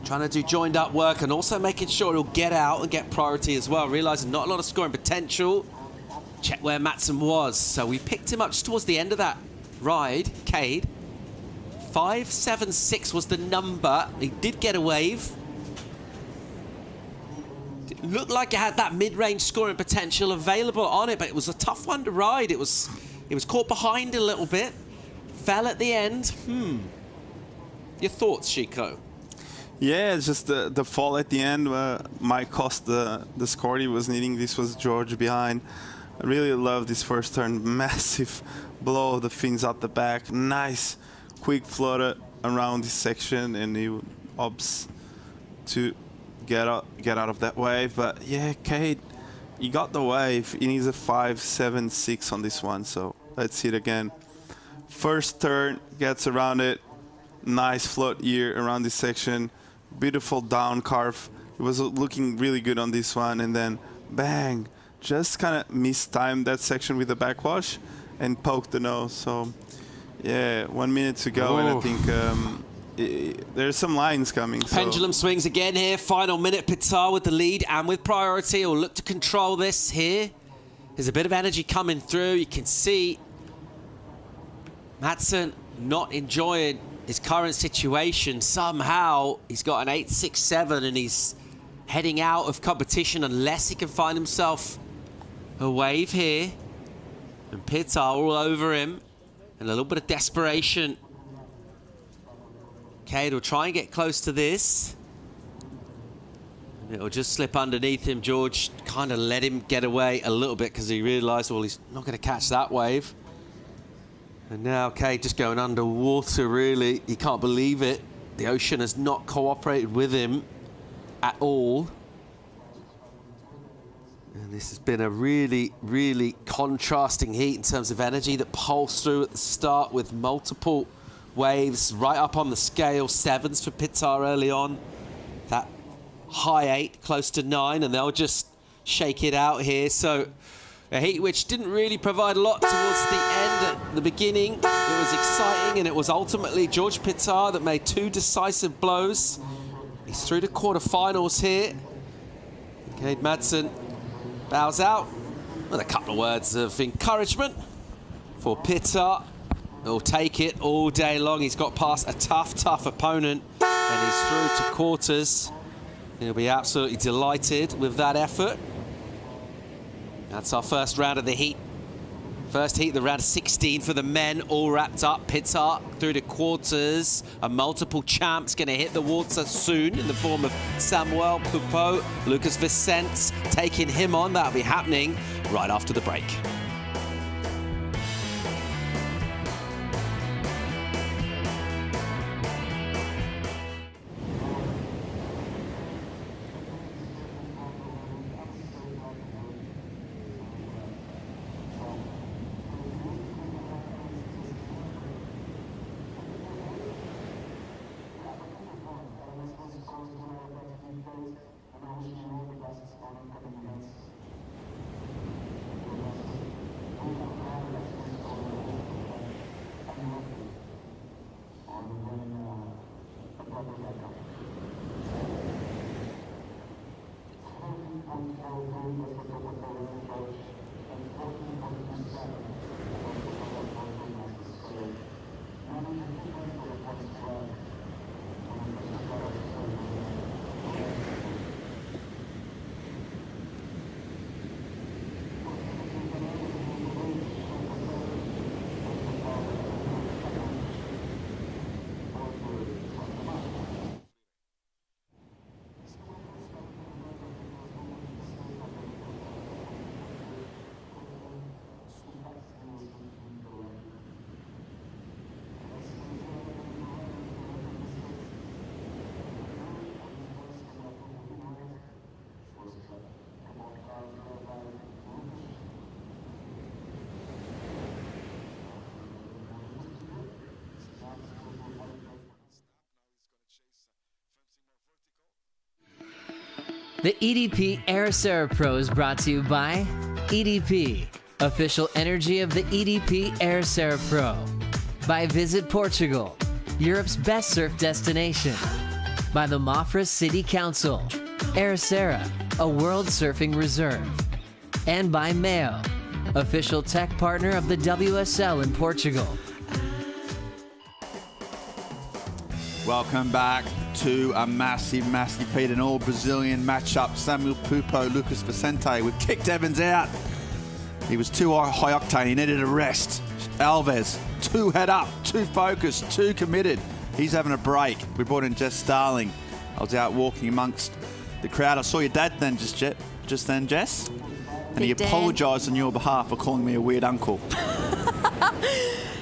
Trying to do joined up work and also making sure he'll get out and get priority as well. Realising not a lot of scoring potential. Check where Matson was. So we picked him up just towards the end of that ride. Kade. 5.76 was the number. He did get a wave. It looked like it had that mid-range scoring potential available on it, but it was a tough one to ride. It was caught behind a little bit. Fell at the end. Your thoughts, Chico? Yeah, it's just the fall at the end might cost the score he was needing. This was George behind. I really love this first turn. Massive blow of the fins out the back. Nice quick flutter around this section, and he opts to get out of that wave. But yeah, Kade, he got the wave. He needs a 5.76 on this one. So let's see it again. First turn, gets around it. Nice float here around this section. Beautiful down carve. It was looking really good on this one, and then bang, just kind of mistimed that section with the backwash and poked the nose. So yeah, 1 minute to go. And I think there's some lines coming. Pendulum swings again here. Final minute. Petar with the lead and with priority. Will look to control this here. There's a bit of energy coming through. You can see Matson not enjoying his current situation. Somehow he's got an 8.67 and he's heading out of competition unless he can find himself a wave here. And Petar all over him. And a little bit of desperation Kade will try and get close to this. And it'll just slip underneath him. George kind of let him get away a little bit because he realised, well, he's not going to catch that wave. And now Kade just going underwater, really. He can't believe it. The ocean has not cooperated with him at all. And this has been a really, really contrasting heat in terms of energy that pulsed through at the start with multiple waves right up on the scale. 7s for Petar early on. That high 8, close to 9, and they'll just shake it out here. So a heat which didn't really provide a lot towards the end. At the beginning, it was exciting, and it was ultimately George Petar that made 2 decisive blows. He's through to quarterfinals here. Kade Matson bows out with a couple of words of encouragement for Petar. He'll take it all day long. He's got past a tough opponent, and he's through to quarters. He'll be absolutely delighted with that effort. That's our first round of the heat. First heat, the round of 16 for the men, all wrapped up. Petar through to quarters. A multiple champ's going to hit the water soon in the form of Samuel Pupo. Lucas Vicente taking him on. That'll be happening right after the break. The EDP Ericeira Pro is brought to you by EDP, official energy of the EDP Ericeira Pro. By Visit Portugal, Europe's best surf destination. By the Mafra City Council, Ericeira, a world surfing reserve. And by Mayo, official tech partner of the WSL in Portugal. Welcome back to a massive heat, an all-Brazilian matchup. Samuel Pupo, Lucas Vicente. We've kicked Evans out. He was too high octane. He needed a rest. Alves, too head up, too focused, too committed. He's having a break. We brought in Jess Starling. I was out walking amongst the crowd. I saw your dad then, just then, Jess. And he apologised on your behalf for calling me a weird uncle.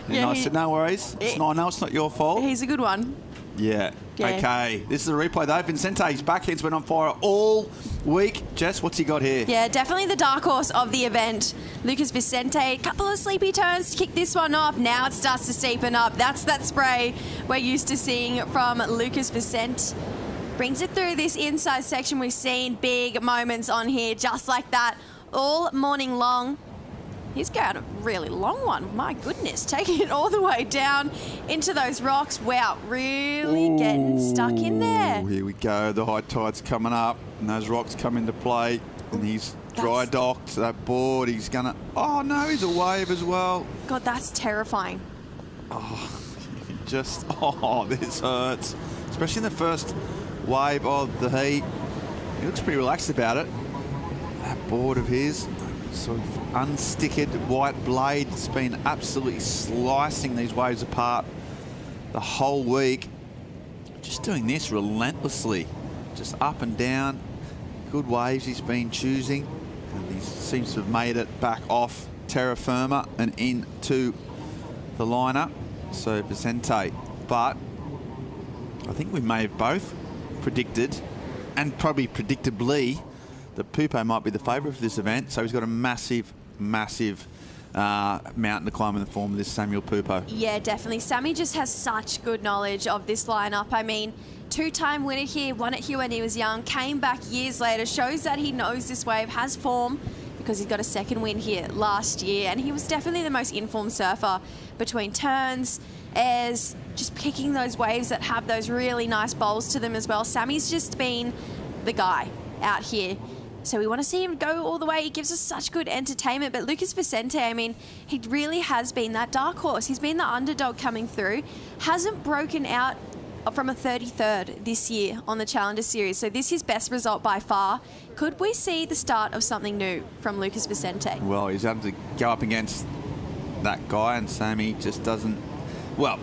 And I said, no worries. I know it's not your fault. He's a good one. Yeah. Okay. This is a replay though. Vicente's backhand's been on fire all week. Jess, what's he got here? Yeah, definitely the dark horse of the event. Lucas Vicente, a couple of sleepy turns to kick this one off. Now it starts to steepen up. That's that spray we're used to seeing from Lucas Vicente. Brings it through this inside section. We've seen big moments on here just like that all morning long. He's got a really long one. My goodness, taking it all the way down into those rocks. Wow, really getting stuck in there. Here we go. The high tide's coming up, and those rocks come into play. And he's dry docked that board. He's gonna. Oh no, he's a wave as well. God, that's terrifying. Oh, this hurts, especially in the first wave of the heat. He looks pretty relaxed about it. That board of his. Sort of unsticked white blade. It's been absolutely slicing these waves apart the whole week. just doing this relentlessly, just up and down. Good waves he's been choosing, and he seems to have made it back off terra firma and into the lineup. So Vicente, but I think we may have both predicted, and probably predictably, that Pupo might be the favourite for this event. So he's got a massive mountain to climb in the form of this Samuel Pupo. Yeah, definitely. Sammy just has such good knowledge of this lineup. I mean, two-time winner here, won it here when he was young, came back years later, shows that he knows this wave, has form, because he's got a second win here last year, and he was definitely the most informed surfer between turns, airs, just picking those waves that have those really nice bowls to them as well. Sammy's just been the guy out here. So we want to see him go all the way. He gives us such good entertainment. But Lucas Vicente, I mean, he really has been that dark horse. He's been the underdog coming through. Hasn't broken out from a 33rd this year on the Challenger Series. So this is his best result by far. Could we see the start of something new from Lucas Vicente? Well, he's having to go up against that guy, and Sammy just doesn't... Well,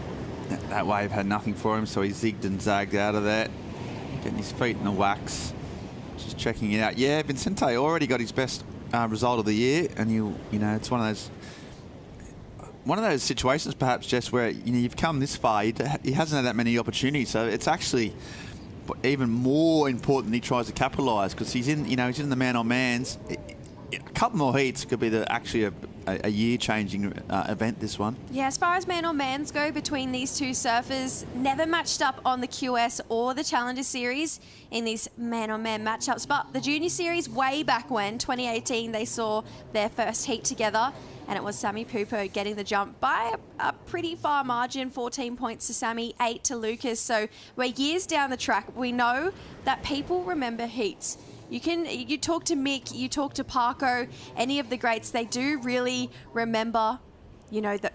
that wave had nothing for him, so he zigged and zagged out of there, getting his feet in the wax. Just checking it out. Yeah, Vicente already got his best result of the year, and it's one of those situations, perhaps, Jess, where you've come this far. He hasn't had that many opportunities, so it's actually even more important that he tries to capitalise, because he's in the man-on-mans. A couple more heats could be actually a year-changing event, this one. Yeah, as far as man-on-mans go between these two surfers, never matched up on the QS or the Challenger Series in these man-on-man matchups. But the Junior Series, way back when, 2018, they saw their first heat together, and it was Sammy Pupo getting the jump by a pretty far margin, 14 points to Sammy, 8 to Lucas. So we're years down the track. We know that people remember heats. You talk to Mick, you talk to Parko, any of the greats, they do really remember,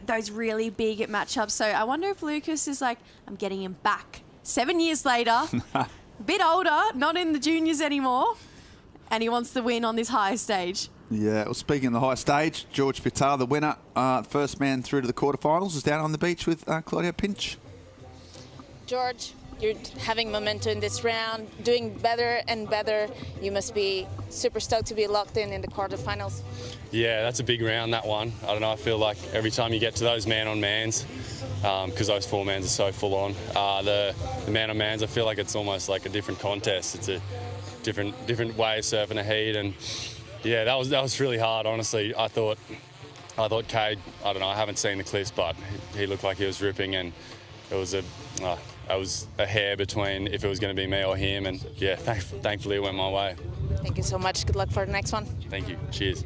those really big matchups. So I wonder if Lucas is like, I'm getting him back 7 years later, a bit older, not in the juniors anymore, and he wants the win on this high stage. Yeah, well, speaking of the high stage, George Petar, the winner, first man through to the quarterfinals, is down on the beach with Claudia Pinch. George, you're having momentum in this round, doing better and better. You must be super stoked to be locked in the quarterfinals. Yeah, that's a big round, that one. I don't know, I feel like every time you get to those man-on-mans, because those four-mans are so full-on, the man-on-mans, I feel like it's almost like a different contest. It's a different way of surfing a heat, and yeah, that was really hard, honestly. I thought Kade, I don't know, I haven't seen the clips, but he looked like he was ripping, and it was a hair between if it was going to be me or him, and yeah, thankfully it went my way. Thank you so much. Good luck for the next one. Thank you. Cheers.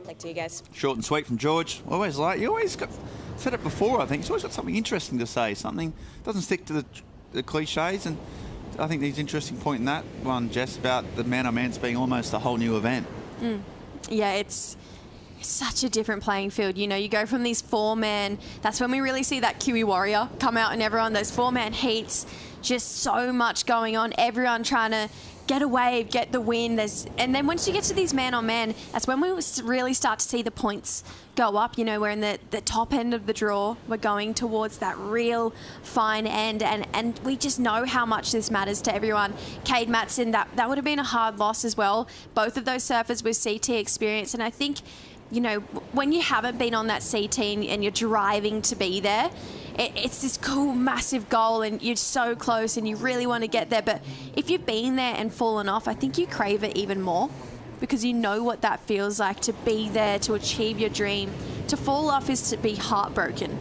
Back to you guys. Short and sweet from George. You always said it before, I think. He's always got something interesting to say. Something doesn't stick to the cliches, and I think there's an interesting point in that one, Jess, about the man-on-man's being almost a whole new event. Yeah, it's such a different playing field. You go from these four-man, that's when we really see that Kiwi warrior come out, and everyone, those four-man heats, just so much going on, everyone trying to get a wave, get the win. And then once you get to these man-on-man, that's when we really start to see the points go up. We're in the top end of the draw. We're going towards that real fine end, and we just know how much this matters to everyone. Kade, Matson, that would have been a hard loss as well. Both of those surfers with CT experience, and I think when you haven't been on that CT and you're driving to be there, it's this cool, massive goal, and you're so close and you really want to get there. But if you've been there and fallen off, I think you crave it even more, because you know what that feels like to be there, to achieve your dream. To fall off is to be heartbroken,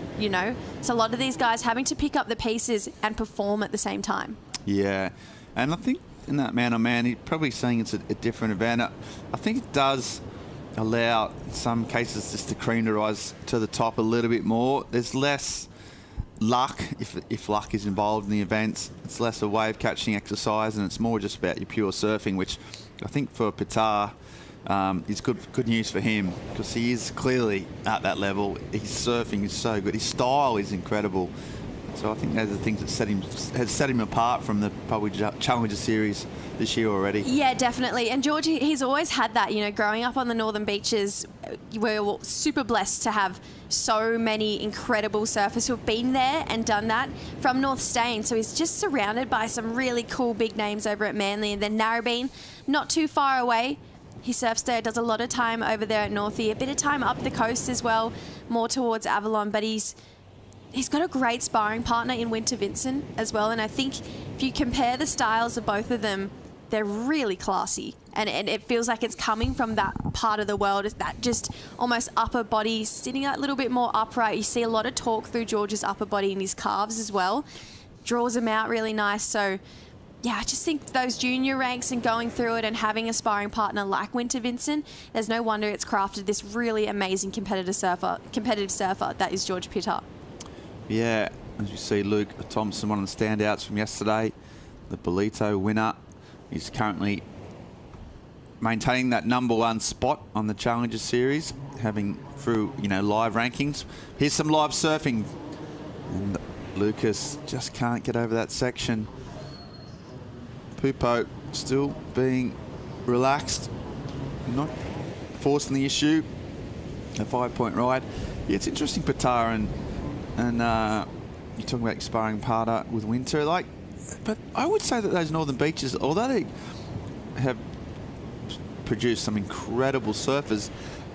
So a lot of these guys having to pick up the pieces and perform at the same time. Yeah, and I think in that man-on-man, he's probably saying it's a different event. I think it does allow, in some cases, just to cream the rise to the top a little bit more. There's less luck, if luck is involved in the events. It's less a wave catching exercise, and it's more just about your pure surfing, which I think for Petar is good news for him, because he is clearly at that level. His surfing is so good. His style is incredible. So I think those are the things that has set him apart from the probably Challenger Series this year already. Yeah, definitely. And George, he's always had that, you know, growing up on the northern beaches, we're super blessed to have so many incredible surfers who have been there and done that from North Stain. So he's just surrounded by some really cool big names over at Manly. And then Narrabeen, not too far away. He surfs there, does a lot of time over there at Northie, a bit of time up the coast as well, more towards Avalon, but he's got a great sparring partner in Winter Vincent as well, and I think if you compare the styles of both of them, they're really classy, and it feels like it's coming from that part of the world, that just almost upper body, sitting a little bit more upright. You see a lot of torque through George's upper body and his calves as well. Draws him out really nice, so yeah, I just think those junior ranks and going through it and having a sparring partner like Winter Vincent, there's no wonder it's crafted this really amazing competitive surfer that is George Petar. Yeah, as you see, Luke Thompson, one of the standouts from yesterday, the Bolito winner. He's currently maintaining that #1 spot on the Challenger Series, having through, you know, live rankings. Here's some live surfing. And Lucas just can't get over that section. Pupo still being relaxed, not forcing the issue. A 5-point ride. Yeah, it's interesting, Petar, and you're talking about sparring partner with Winter, but I would say that those northern beaches, although they have produced some incredible surfers,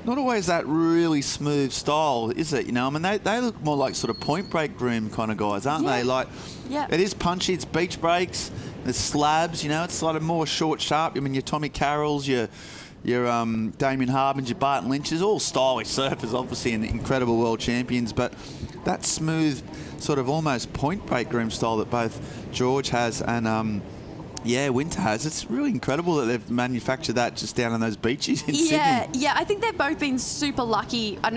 not always that really smooth style, is it? You know, I mean, they look more like sort of Point Break groom kind of guys, aren't they? Like, it is punchy, it's beach breaks, there's slabs, you know, it's like a more short, sharp. I mean, your Tommy Carrolls, your Damien Harbins, your Barton Lynches, all stylish surfers, obviously, and incredible world champions, but that smooth sort of almost Point Break groom style that both George has and Winter has. It's really incredible that they've manufactured that just down on those beaches in Sydney. Yeah, I think they've both been super lucky. I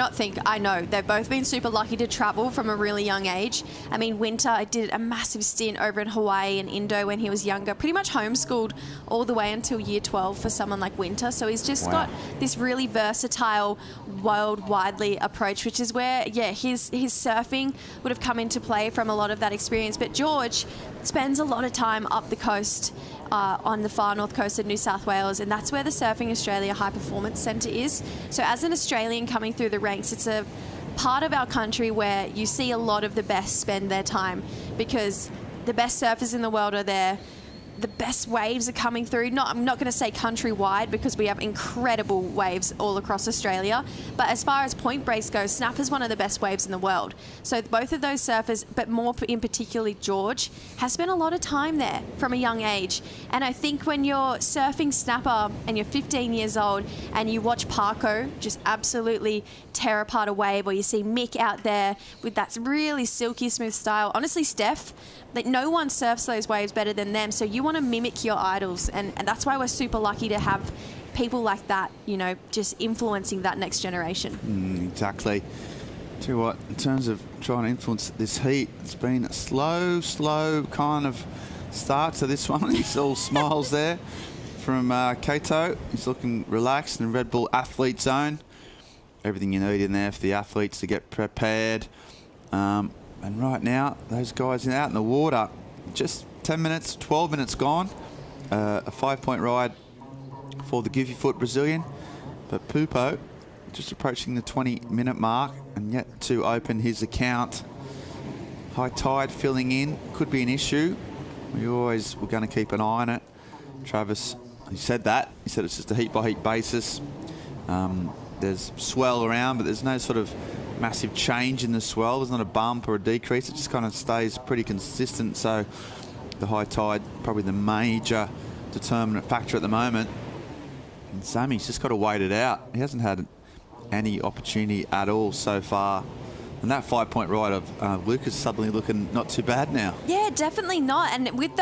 know they've both been super lucky to travel from a really young age. I mean, Winter did a massive stint over in Hawaii and Indo when he was younger, pretty much homeschooled all the way until year 12 for someone like Winter. So he's just got this really versatile, worldwidely approach, which is where, his surfing would have come into play from a lot of that experience. But George spends a lot of time up the coast, on the far north coast of New South Wales, and that's where the Surfing Australia High Performance Centre is. So as an Australian coming through the ranks, it's a part of our country where you see a lot of the best spend their time, because the best surfers in the world are there. The best waves are coming through. I'm not going to say countrywide, because we have incredible waves all across Australia. But as far as point breaks go, Snap is one of the best waves in the world. So both of those surfers, but more in particularly George, has spent a lot of time there from a young age. And I think when you're surfing snapper and you're 15 years old and you watch Parko just absolutely tear apart a wave, or you see Mick out there with that really silky smooth style. Honestly, Steph, like, no one surfs those waves better than them. So you want to mimic your idols, and that's why we're super lucky to have people like that, you know, just influencing that next generation. Exactly. Tell you what, in terms of trying to influence this heat, it's been a slow kind of start to this one. He's all smiles there from Kato. He's looking relaxed in Red Bull Athlete Zone. Everything you need in there for the athletes to get prepared. And right now, those guys out in the water, just 10 minutes, 12 minutes gone. A 5-point ride for the Goofy Foot Brazilian. But Pupo just approaching the 20-minute mark and yet to open his account. High tide filling in, could be an issue. We're going to keep an eye on it. Travis, he said that. He said it's just a heat-by-heat basis. There's swell around, but there's no sort of massive change in the swell. There's not a bump or a decrease. It just kind of stays pretty consistent. So the high tide, probably the major determinant factor at the moment. And Sammy's just got to wait it out. He hasn't had any opportunity at all so far. And that 5-point ride of Lucas suddenly looking not too bad now. Yeah, definitely not. And with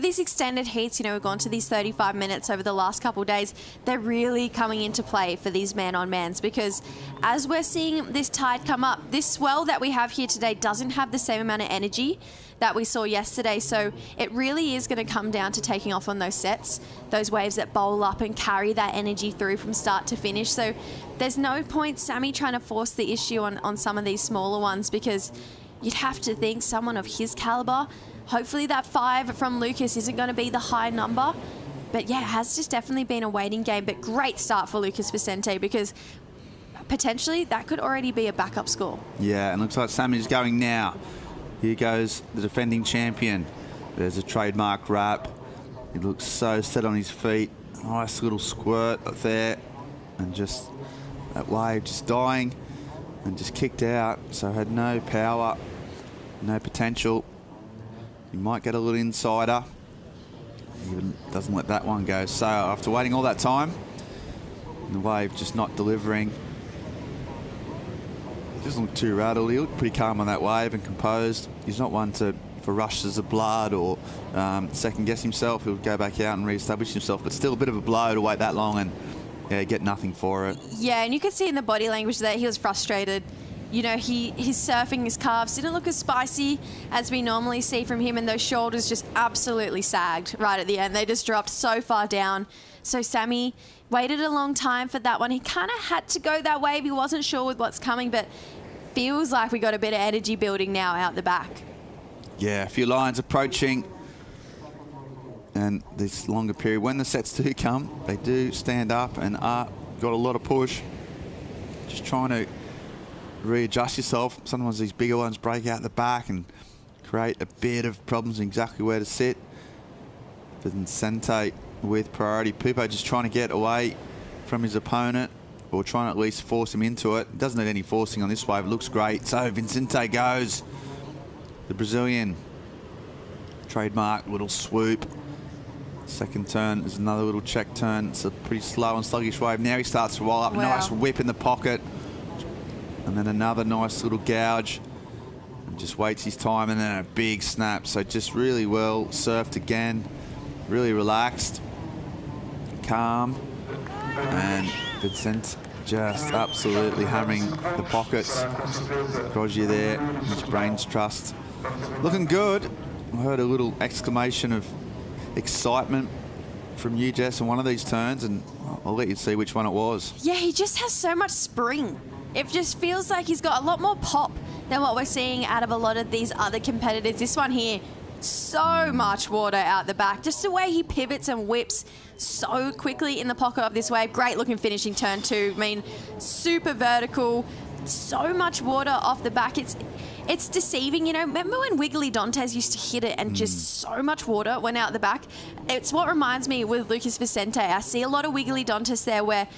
these extended heats, you know, we've gone to these 35 minutes over the last couple of days, they're really coming into play for these man-on-mans, because as we're seeing this tide come up, this swell that we have here today doesn't have the same amount of energy that we saw yesterday. So it really is going to come down to taking off on those sets, those waves that bowl up and carry that energy through from start to finish. So there's no point Sammy trying to force the issue on some of these smaller ones, because you'd have to think someone of his caliber. Hopefully that 5 from Lucas isn't going to be the high number. But yeah, it has just definitely been a waiting game. But great start for Lucas Vicente, because potentially that could already be a backup score. Yeah, and looks like Sammy's going now. Here goes the defending champion. There's a trademark Raupp. He looks so set on his feet. Nice little squirt up there. And just that wave just dying and just kicked out. So had no power, no potential. He might get a little insider. Even doesn't let that one go. So after waiting all that time, the wave just not delivering. He doesn't look too rattled. He looked pretty calm on that wave and composed. He's not one for rushes of blood or second guess himself. He'll go back out and re-establish himself, but still a bit of a blow to wait that long and get nothing for it. Yeah, and you could see in the body language that he was frustrated. You know, his surfing, his calves didn't look as spicy as we normally see from him, and those shoulders just absolutely sagged right at the end. They just dropped so far down. So Sammy waited a long time for that one. He kind of had to go that wave. He wasn't sure with what's coming, but feels like we got a bit of energy building now out the back. Yeah, a few lines approaching. And this longer period, when the sets do come, they do stand up and got a lot of push. Just trying to readjust yourself. Sometimes these bigger ones break out the back and create a bit of problems in exactly where to sit. Vicente with priority. Pupo just trying to get away from his opponent, or trying to at least force him into it. Doesn't need any forcing on this wave. It looks great. So Vicente goes. The Brazilian. Trademark little swoop. Second turn is another little check turn. It's a pretty slow and sluggish wave. Now he starts to roll up. Wow. Nice whip in the pocket. And then another nice little gouge. And just waits his time, and then a big snap. So just really well surfed again. Really relaxed. Calm. And Vicente just absolutely hammering the pockets. Roger there, his brains trust. Looking good. I heard a little exclamation of excitement from you, Jess, on one of these turns, and I'll let you see which one it was. Yeah, he just has so much spring. It just feels like he's got a lot more pop than what we're seeing out of a lot of these other competitors. This one here, so much water out the back. Just the way he pivots and whips so quickly in the pocket of this wave. Great looking finishing turn too. I mean, super vertical, so much water off the back. It's deceiving, you know. Remember when Wiggly Dantes used to hit it and just so much water went out the back? It's what reminds me with Lucas Vicente. I see a lot of Wiggly Dantes there where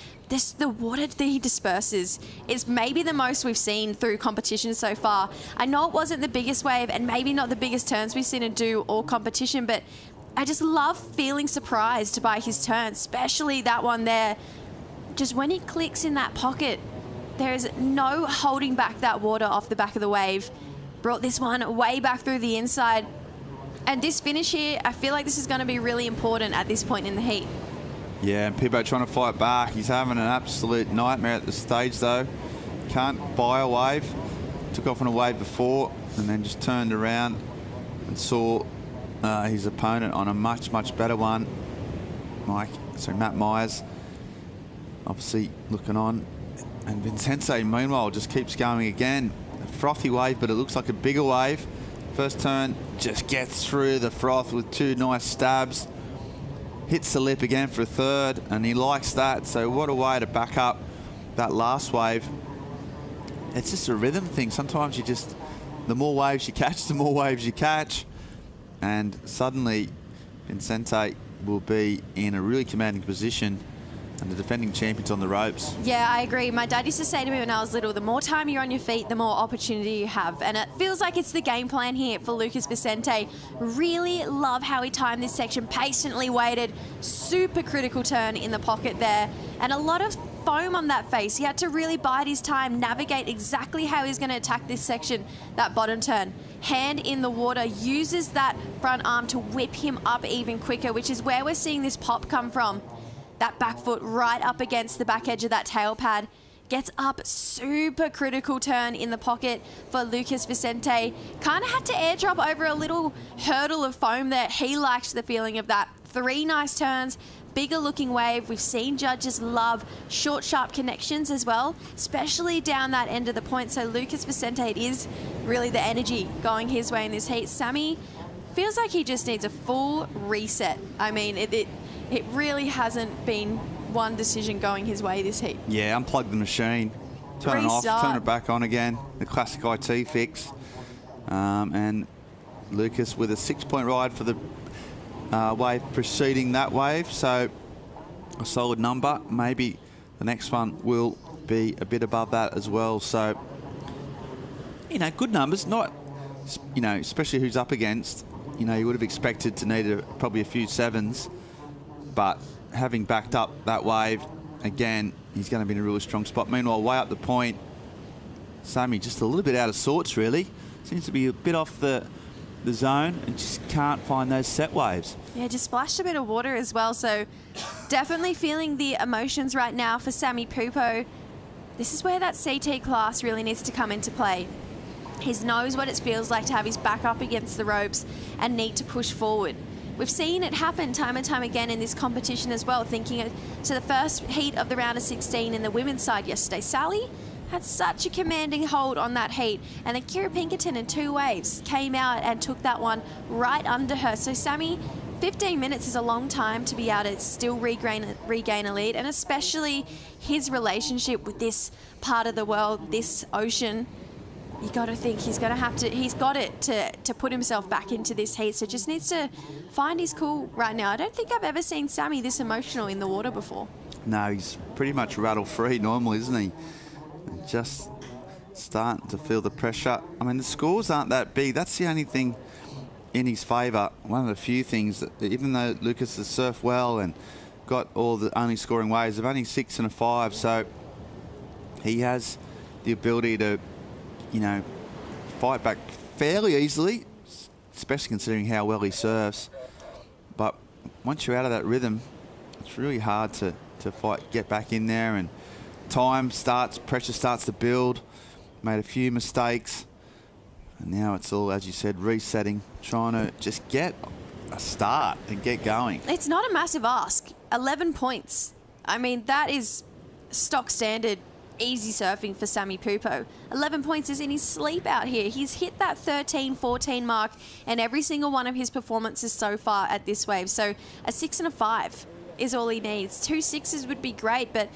the water that he disperses is maybe the most we've seen through competition so far. I know it wasn't the biggest wave and maybe not the biggest turns we've seen him do all competition, but I just love feeling surprised by his turns, especially that one there. Just when he clicks in that pocket, there is no holding back that water off the back of the wave. Brought this one way back through the inside. And this finish here, I feel like this is going to be really important at this point in the heat. Yeah, and Pupo trying to fight back. He's having an absolute nightmare at the stage, though. Can't buy a wave. Took off on a wave before and then just turned around and saw his opponent on a much, much better one. Matt Myers, obviously looking on. And Vicente, meanwhile, just keeps going again. A frothy wave, but it looks like a bigger wave. First turn, just gets through the froth with two nice stabs. Hits the lip again for a third, and he likes that. So what a way to back up that last wave. It's just a rhythm thing. Sometimes the more waves you catch, the more waves you catch. And suddenly, Vicente will be in a really commanding position. And the defending champion's on the ropes. Yeah, I agree. My dad used to say to me when I was little, the more time you're on your feet, the more opportunity you have. And it feels like it's the game plan here for Lucas Vicente. Really love how he timed this section, patiently waited, super critical turn in the pocket there. And a lot of foam on that face. He had to really bide his time, navigate exactly how he's going to attack this section, that bottom turn. Hand in the water, uses that front arm to whip him up even quicker, which is where we're seeing this pop come from. That back foot right up against the back edge of that tail pad. Gets up, super critical turn in the pocket for Lucas Vicente. Kind of had to airdrop over a little hurdle of foam there. He liked the feeling of that. 3 nice turns, bigger looking wave. We've seen judges love short, sharp connections as well, especially down that end of the point. So Lucas Vicente, it is really the energy going his way in this heat. Sammy feels like he just needs a full reset. I mean, it really hasn't been one decision going his way this heat. Yeah, unplug the machine, turn it off, Restart. turn it back on again. The classic IT fix. And Lucas with a 6-point ride for the wave preceding that wave. So a solid number. Maybe the next one will be a bit above that as well. So, you know, good numbers. Not, you know, especially who's up against. You know, you would have expected to need probably a few 7s. But having backed up that wave, again, he's going to be in a really strong spot. Meanwhile, way up the point, Sammy just a little bit out of sorts, really. Seems to be a bit off the zone and just can't find those set waves. Yeah, just splashed a bit of water as well. So definitely feeling the emotions right now for Sammy Pupo. This is where that CT class really needs to come into play. He knows what it feels like to have his back up against the ropes and need to push forward. We've seen it happen time and time again in this competition as well, thinking to the first heat of the round of 16 in the women's side yesterday. Sally had such a commanding hold on that heat, and then Kira Pinkerton in 2 waves came out and took that one right under her. So Sammy, 15 minutes is a long time to be able to still regain a lead, and especially his relationship with this part of the world, this ocean. You got to think he's got it to put himself back into this heat. So just needs to find his cool right now. I don't think I've ever seen Sammy this emotional in the water before. No, he's pretty much rattle-free normally, isn't he? Just starting to feel the pressure. I mean, the scores aren't that big. That's the only thing in his favour. One of the few things that, even though Lucas has surfed well and got all the only scoring waves of only 6 and a 5, so he has the ability to, you know, fight back fairly easily, especially considering how well he surfs. But once you're out of that rhythm, it's really hard to fight, get back in there, and pressure starts to build. Made a few mistakes, and now it's all, as you said, resetting, trying to just get a start and get going. It's not a massive ask. 11 points. I mean, that is stock standard easy surfing for Sammy Pupo. 11 points is in his sleep out here. He's hit that 13-14 mark in every single one of his performances so far at this wave. So a 6 and a 5 is all he needs. 2 6s would be great, but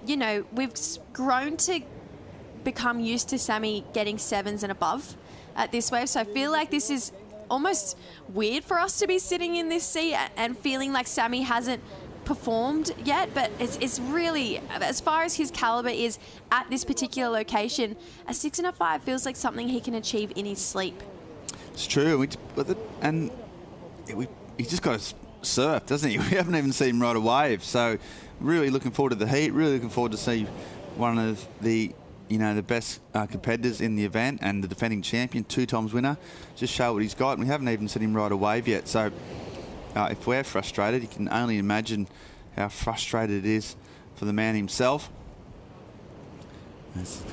you know, we've grown to become used to Sammy getting 7s and above at this wave. So I feel like this is almost weird for us to be sitting in this seat and feeling like Sammy hasn't performed yet, but it's really, as far as his caliber is at this particular location, a 6 and a 5 feels like something he can achieve in his sleep. It's true, he just got to surf, doesn't he? We haven't even seen him ride a wave, so really looking forward to the heat. Really looking forward to see one of the, you know, the best competitors in the event and the defending champion, 2 times winner. Just show what he's got. We haven't even seen him ride a wave yet, so. If we're frustrated, you can only imagine how frustrated it is for the man himself. As the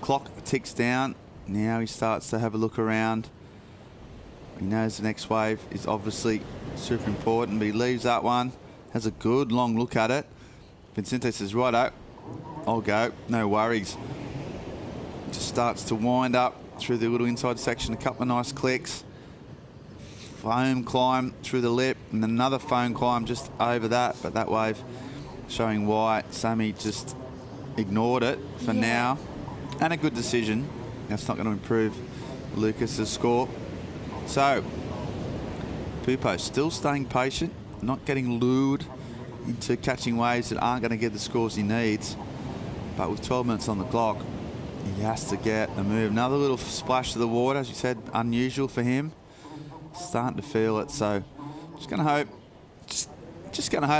clock ticks down, now he starts to have a look around. He knows the next wave is obviously super important, but he leaves that one, has a good long look at it. Vicente says, righto, I'll go, no worries. Just starts to wind up through the little inside section, a couple of nice clicks. Foam climb through the lip, and another foam climb just over that, but that wave showing why Sammy just ignored it for now. And a good decision. That's not going to improve Lucas's score. So, Pupo still staying patient, not getting lured into catching waves that aren't going to get the scores he needs. But with 12 minutes on the clock, he has to get a move. Another little splash to the water, as you said, unusual for him. Starting to feel it, so just going to hope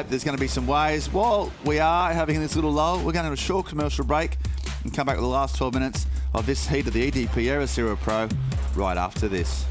there's going to be some waves. While we are having this little lull, we're going to have a short commercial break and come back with the last 12 minutes of this heat of the EDP Ericeira Pro right after this.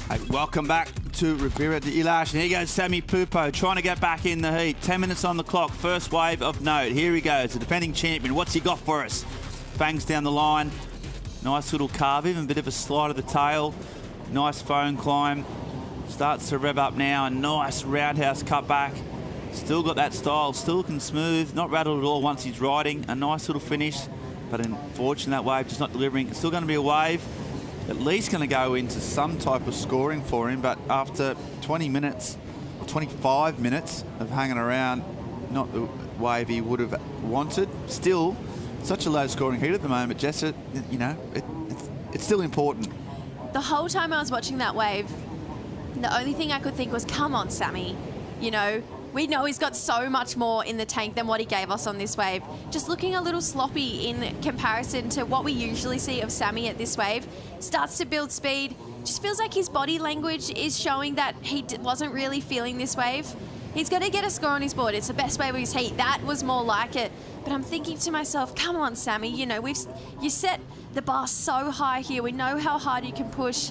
Hey, welcome back to Riviera de Ilash. And here goes Sammy Pupo trying to get back in the heat. 10 minutes on the clock. First wave of note. Here he goes, the defending champion. What's he got for us? Fangs down the line. Nice little carve, even a bit of a slide of the tail. Nice phone climb. Starts to rev up now. A nice roundhouse cut back. Still got that style. Still looking smooth. Not rattled at all once he's riding. A nice little finish. But unfortunately, that wave just not delivering. It's still going to be a wave. At least going to go into some type of scoring for him, but after 20 minutes or 25 minutes of hanging around, not the wave he would have wanted. Still, such a low scoring heat at the moment, Jess, you know, it's still important. The whole time I was watching that wave, the only thing I could think was, come on, Sammy. You know, we know he's got so much more in the tank than what he gave us on this wave. Just looking a little sloppy in comparison to what we usually see of Sammy at this wave. Starts to build speed. Just feels like his body language is showing that he wasn't really feeling this wave. He's got to get a score on his board. It's the best wave of his heat. That was more like it. But I'm thinking to myself, come on, Sammy. You know, you set the bar so high here. We know how hard you can push.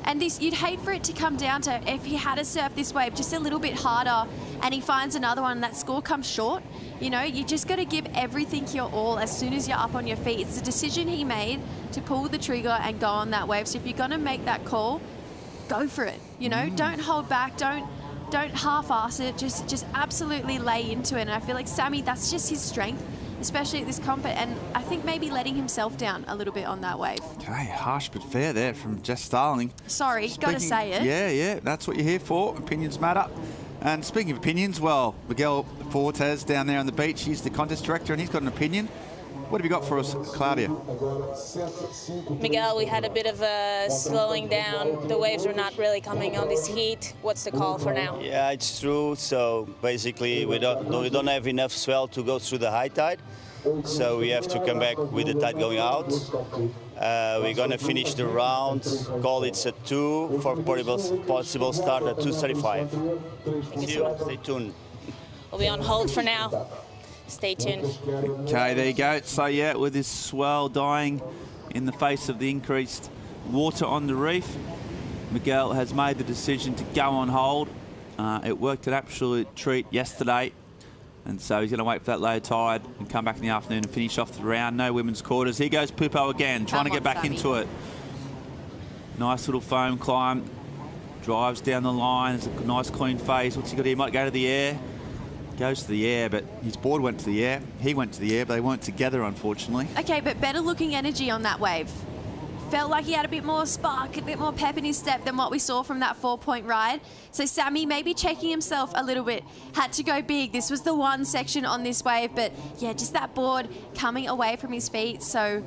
And this, you'd hate for it to come down to if he had to surf this wave just a little bit harder and he finds another one and that score comes short. You know, you just got to give everything your all as soon as you're up on your feet. It's the decision he made to pull the trigger and go on that wave. So if you're going to make that call, go for it. You know, don't hold back. Don't half-ass it. Just absolutely lay into it. And I feel like Sammy, that's just his strength, especially at this comp, and I think maybe letting himself down a little bit on that wave. Okay, harsh but fair there from Jess Starling. Sorry, got to say it. Yeah, that's what you're here for. Opinions matter. And speaking of opinions, well, Miguel Fortes down there on the beach, he's the contest director, and he's got an opinion. What have you got for us, Claudia? Miguel, we had a bit of a slowing down. The waves were not really coming on this heat. What's the call for now? Yeah, it's true. So basically, we don't have enough swell to go through the high tide. So we have to come back with the tide going out. We're going to finish the round, call it a 2 for possible start at 2:35. See you. Stay tuned. We'll be on hold for now. Stay tuned. Okay, there you go. So yeah, with this swell dying in the face of the increased water on the reef, Miguel has made the decision to go on hold. It worked an absolute treat yesterday, and so he's going to wait for that low tide and come back in the afternoon and finish off the round. No women's quarters. Here goes Pupo again, trying to get back into it. Nice little foam climb. Drives down the line. It's a nice clean face. What's he got here? Might go to the air. Goes to the air, but his board went to the air. He went to the air, but they weren't together, unfortunately. Okay, but better looking energy on that wave. Felt like he had a bit more spark, a bit more pep in his step than what we saw from that 4-point ride. So Sammy maybe checking himself a little bit. Had to go big. This was the one section on this wave, but yeah, just that board coming away from his feet. So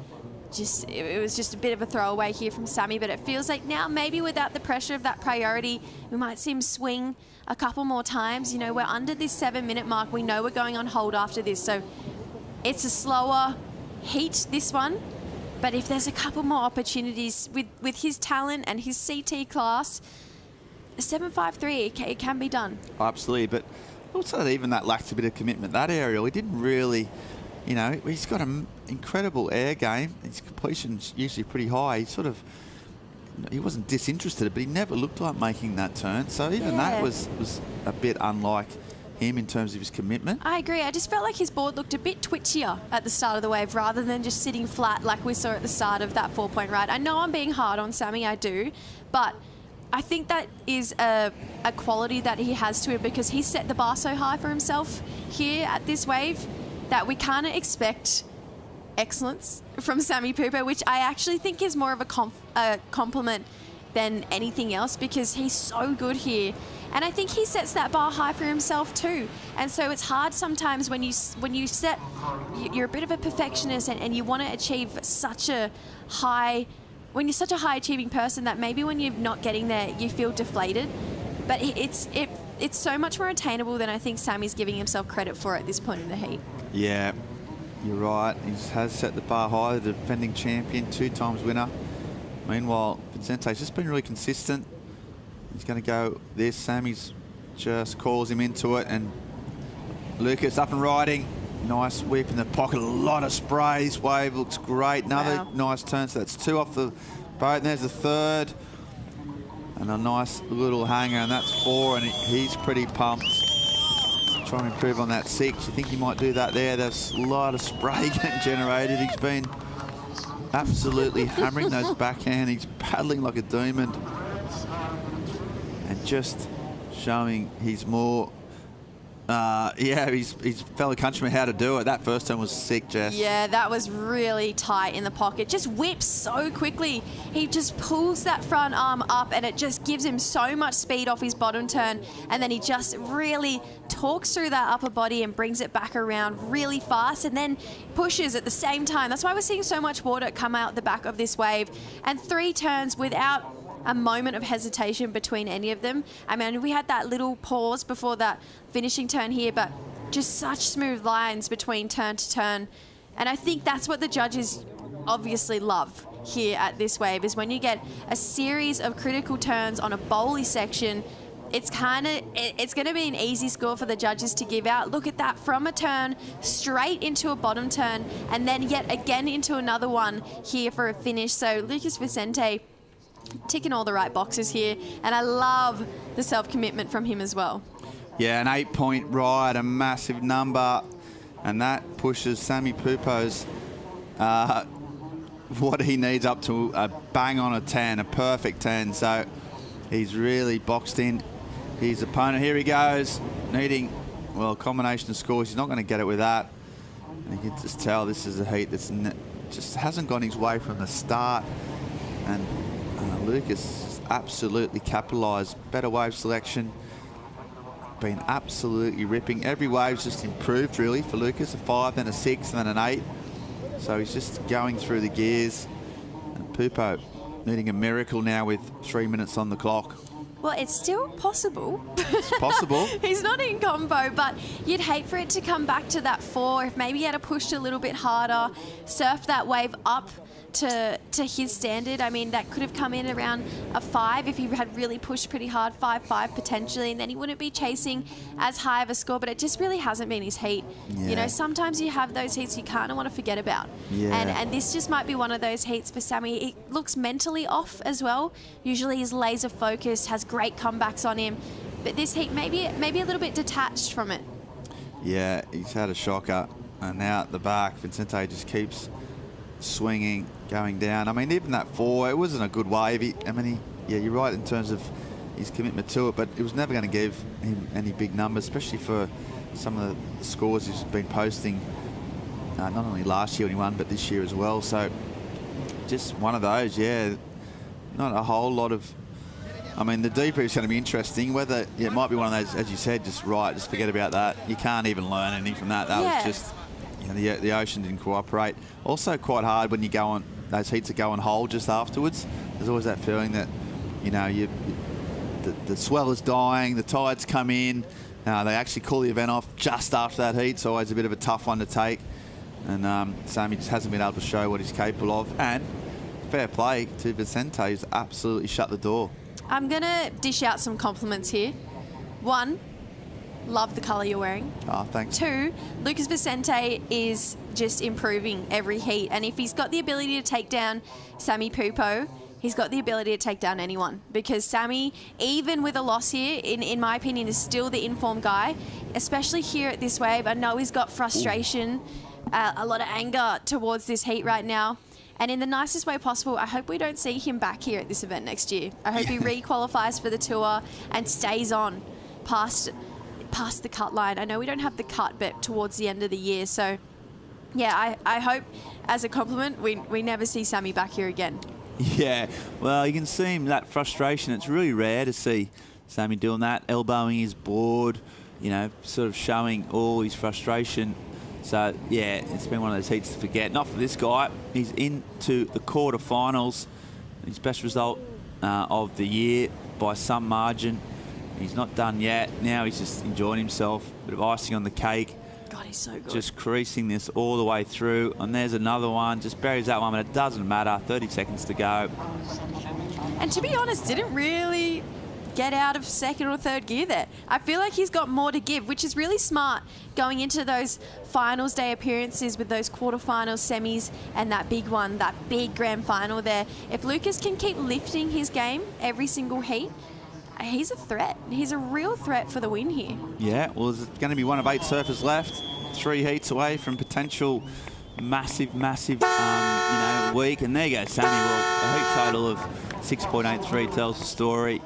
it was just a bit of a throwaway here from Sammy, but it feels like now maybe without the pressure of that priority, we might see him swing a couple more times. You know, we're under this 7-minute mark. We know we're going on hold after this, so it's a slower heat, this one. But if there's a couple more opportunities with his talent and his CT class, 7.53, it can be done. Absolutely, but also even that lacked a bit of commitment. That aerial, he didn't really, you know, he's got an incredible air game. His completion's usually pretty high. He sort of, he wasn't disinterested, but he never looked like making that turn. So even that was a bit unlike him in terms of his commitment. I agree. I just felt like his board looked a bit twitchier at the start of the wave rather than just sitting flat like we saw at the start of that 4-point ride. I know I'm being hard on Sammy, I do, but I think that is a quality that he has to it because he set the bar so high for himself here at this wave that we can't expect excellence from Sammy Pupo, which I actually think is more of a compliment than anything else because he's so good here. And I think he sets that bar high for himself too. And so it's hard sometimes when you set, you're a bit of a perfectionist and you want to achieve such a high, when you're such a high achieving person that maybe when you're not getting there, you feel deflated. But it's so much more attainable than I think Sammy's giving himself credit for at this point in the heat. Yeah, you're right. He has set the bar high, the defending champion, 2 times winner. Meanwhile, Vicente's just been really consistent. He's going to go this. Sammy's just calls him into it. And Lucas up and riding. Nice whip in the pocket. A lot of sprays. Wave looks great. Another nice turn. So that's 2 off the boat. And there's the 3rd. And a nice little hanger. And that's 4. And he's pretty pumped. Trying to improve on that 6. You think he might do that there. There's a lot of spray getting generated. He's been absolutely hammering those backhand. He's paddling like a demon. And just showing he's more, his fellow countrymen how to do it. That first turn was sick, Jess. Yeah, that was really tight in the pocket. Just whips so quickly. He just pulls that front arm up and it just gives him so much speed off his bottom turn. And then he just really talks through that upper body and brings it back around really fast and then pushes at the same time. That's why we're seeing so much water come out the back of this wave. And 3 turns without a moment of hesitation between any of them. I mean, we had that little pause before that finishing turn here, but just such smooth lines between turn to turn. And I think that's what the judges obviously love here at this wave, is when you get a series of critical turns on a bowly section, it's going to be an easy score for the judges to give out. Look at that, from a turn straight into a bottom turn and then yet again into another one here for a finish. So Lucas Vicente ticking all the right boxes here, and I love the self-commitment from him as well. Yeah, an 8-point ride, a massive number, and that pushes Sammy Pupo's what he needs up to a bang on a 10, a perfect 10. So he's really boxed in his opponent. Here he goes, needing, well, a combination of scores. He's not going to get it with that. And you can just tell this is a heat that's just hasn't gone his way from the start. And Lucas absolutely capitalised. Better wave selection. Been absolutely ripping. Every wave's just improved, really, for Lucas. A 5, then a 6, and then an 8. So he's just going through the gears. And Pupo needing a miracle now with 3 minutes on the clock. Well, it's still possible. It's possible. He's not in combo, but you'd hate for it to come back to that 4 if maybe he had pushed a little bit harder, surfed that wave up to his standard. I mean, that could have come in around a 5 if he had really pushed pretty hard, 5-5 potentially, and then he wouldn't be chasing as high of a score, but it just really hasn't been his heat. Yeah. You know, sometimes you have those heats you kind of want to forget about. Yeah. And this just might be one of those heats for Sammy. He looks mentally off as well. Usually he's laser focused, has great comebacks on him, but this heat maybe a little bit detached from it. Yeah, he's had a shocker, and now at the back, Vicente just keeps swinging, going down. I mean, even that 4, it wasn't a good wave. Yeah, you're right in terms of his commitment to it, but it was never going to give him any big numbers, especially for some of the scores he's been posting, not only last year when he won, but this year as well. So just one of those, yeah, not a whole lot of... I mean, the debrief is going to be interesting. Whether it might be one of those, as you said, just forget about that. You can't even learn anything from that. That was just, the ocean didn't cooperate. Also quite hard when you go on, those heats that go on hold just afterwards. There's always that feeling that, the swell is dying, the tides come in. They actually call the event off just after that heat. It's always a bit of a tough one to take. And Sammy just hasn't been able to show what he's capable of. And fair play to Vicente, who's absolutely shut the door. I'm going to dish out some compliments here. 1, love the colour you're wearing. Oh, thanks. 2, Lucas Vicente is just improving every heat. And if he's got the ability to take down Sammy Pupo, he's got the ability to take down anyone, because Sammy, even with a loss here, in my opinion, is still the informed guy, especially here at this wave. I know he's got frustration, a lot of anger towards this heat right now. And in the nicest way possible, I hope we don't see him back here at this event next year. I hope he re-qualifies for the tour and stays on past the cut line. I know we don't have the cut, but towards the end of the year. So, yeah, I hope, as a compliment, we never see Sammy back here again. Yeah, well, you can see him, that frustration. It's really rare to see Sammy doing that, elbowing his board, you know, sort of showing all his frustration. So, yeah, it's been one of those heats to forget. Not for this guy. He's into the quarterfinals. His best result of the year by some margin. He's not done yet. Now he's just enjoying himself. Bit of icing on the cake. God, he's so good. Just creasing this all the way through. And there's another one. Just buries that one, but it doesn't matter. 30 seconds to go. And to be honest, didn't really get out of second or third gear there. I feel like he's got more to give, which is really smart going into those finals day appearances with those quarterfinals, semis, and that big one, that big grand final there. If Lucas can keep lifting his game every single heat, he's a threat. He's a real threat for the win here. Yeah, well, there's going to be one of 8 surfers left. 3 heats away from potential massive, week. And there you go, Sammy. Well, a heat total of 6.83 tells the story.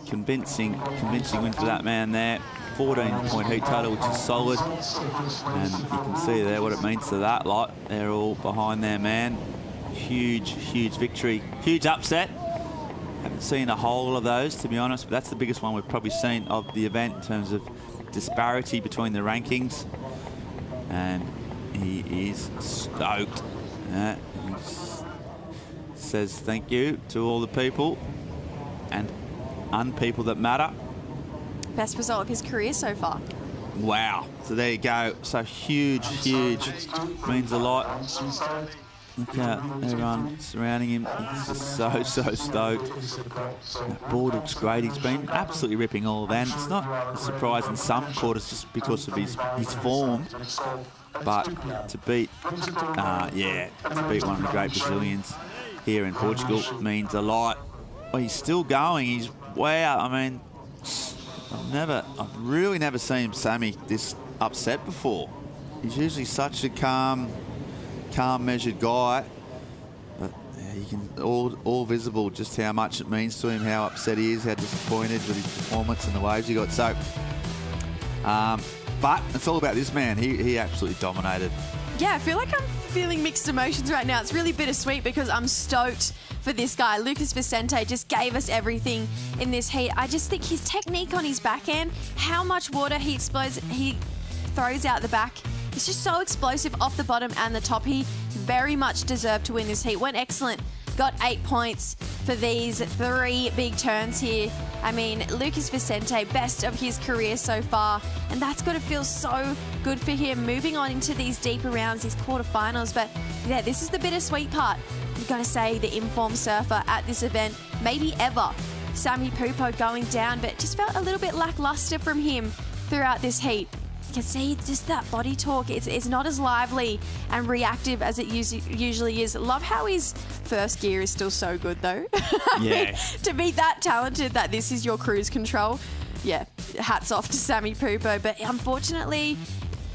Convincing win for that man there. 14-point heat total, which is solid. And you can see there what it means to that lot. They're all behind their man. Huge victory. Huge upset. Haven't seen a whole of those, to be honest, but that's the biggest one we've probably seen of the event in terms of disparity between the rankings. And he is stoked. He says thank you to all the people and unpeople that matter. Best result of his career so far. Wow. So there you go. So huge. Means a lot. Look at everyone surrounding him. He's just so stoked. That board looks great. He's been absolutely ripping all events. It's not a surprise in some quarters just because of his form. But to beat one of the great Brazilians here in Portugal means a lot. Well, he's still going. Wow. I mean, I've really never seen Sammy this upset before. He's usually such a calm, measured guy. But yeah, you can all visible just how much it means to him, how upset he is, how disappointed with his performance and the waves he got. So, but it's all about this man. He absolutely dominated. Yeah, I feel like I'm feeling mixed emotions right now. It's really bittersweet because I'm stoked for this guy. Lucas Vicente just gave us everything in this heat. I just think his technique on his backhand, how much water he throws out the back, it's just so explosive off the bottom and the top. He very much deserved to win this heat. Went excellent. Got 8 points for these 3 big turns here. I mean, Lucas Vicente, best of his career so far. And that's got to feel so good for him moving on into these deeper rounds, these quarterfinals. But yeah, this is the bittersweet part. You've got to say the informed surfer at this event, maybe ever. Sammy Pupo going down, but just felt a little bit lackluster from him throughout this heat. You can see just that body talk. It's not as lively and reactive as it usually is. Love how his first gear is still so good, though. Yeah. To be that talented that this is your cruise control, yeah, hats off to Sammy Pupo. But unfortunately,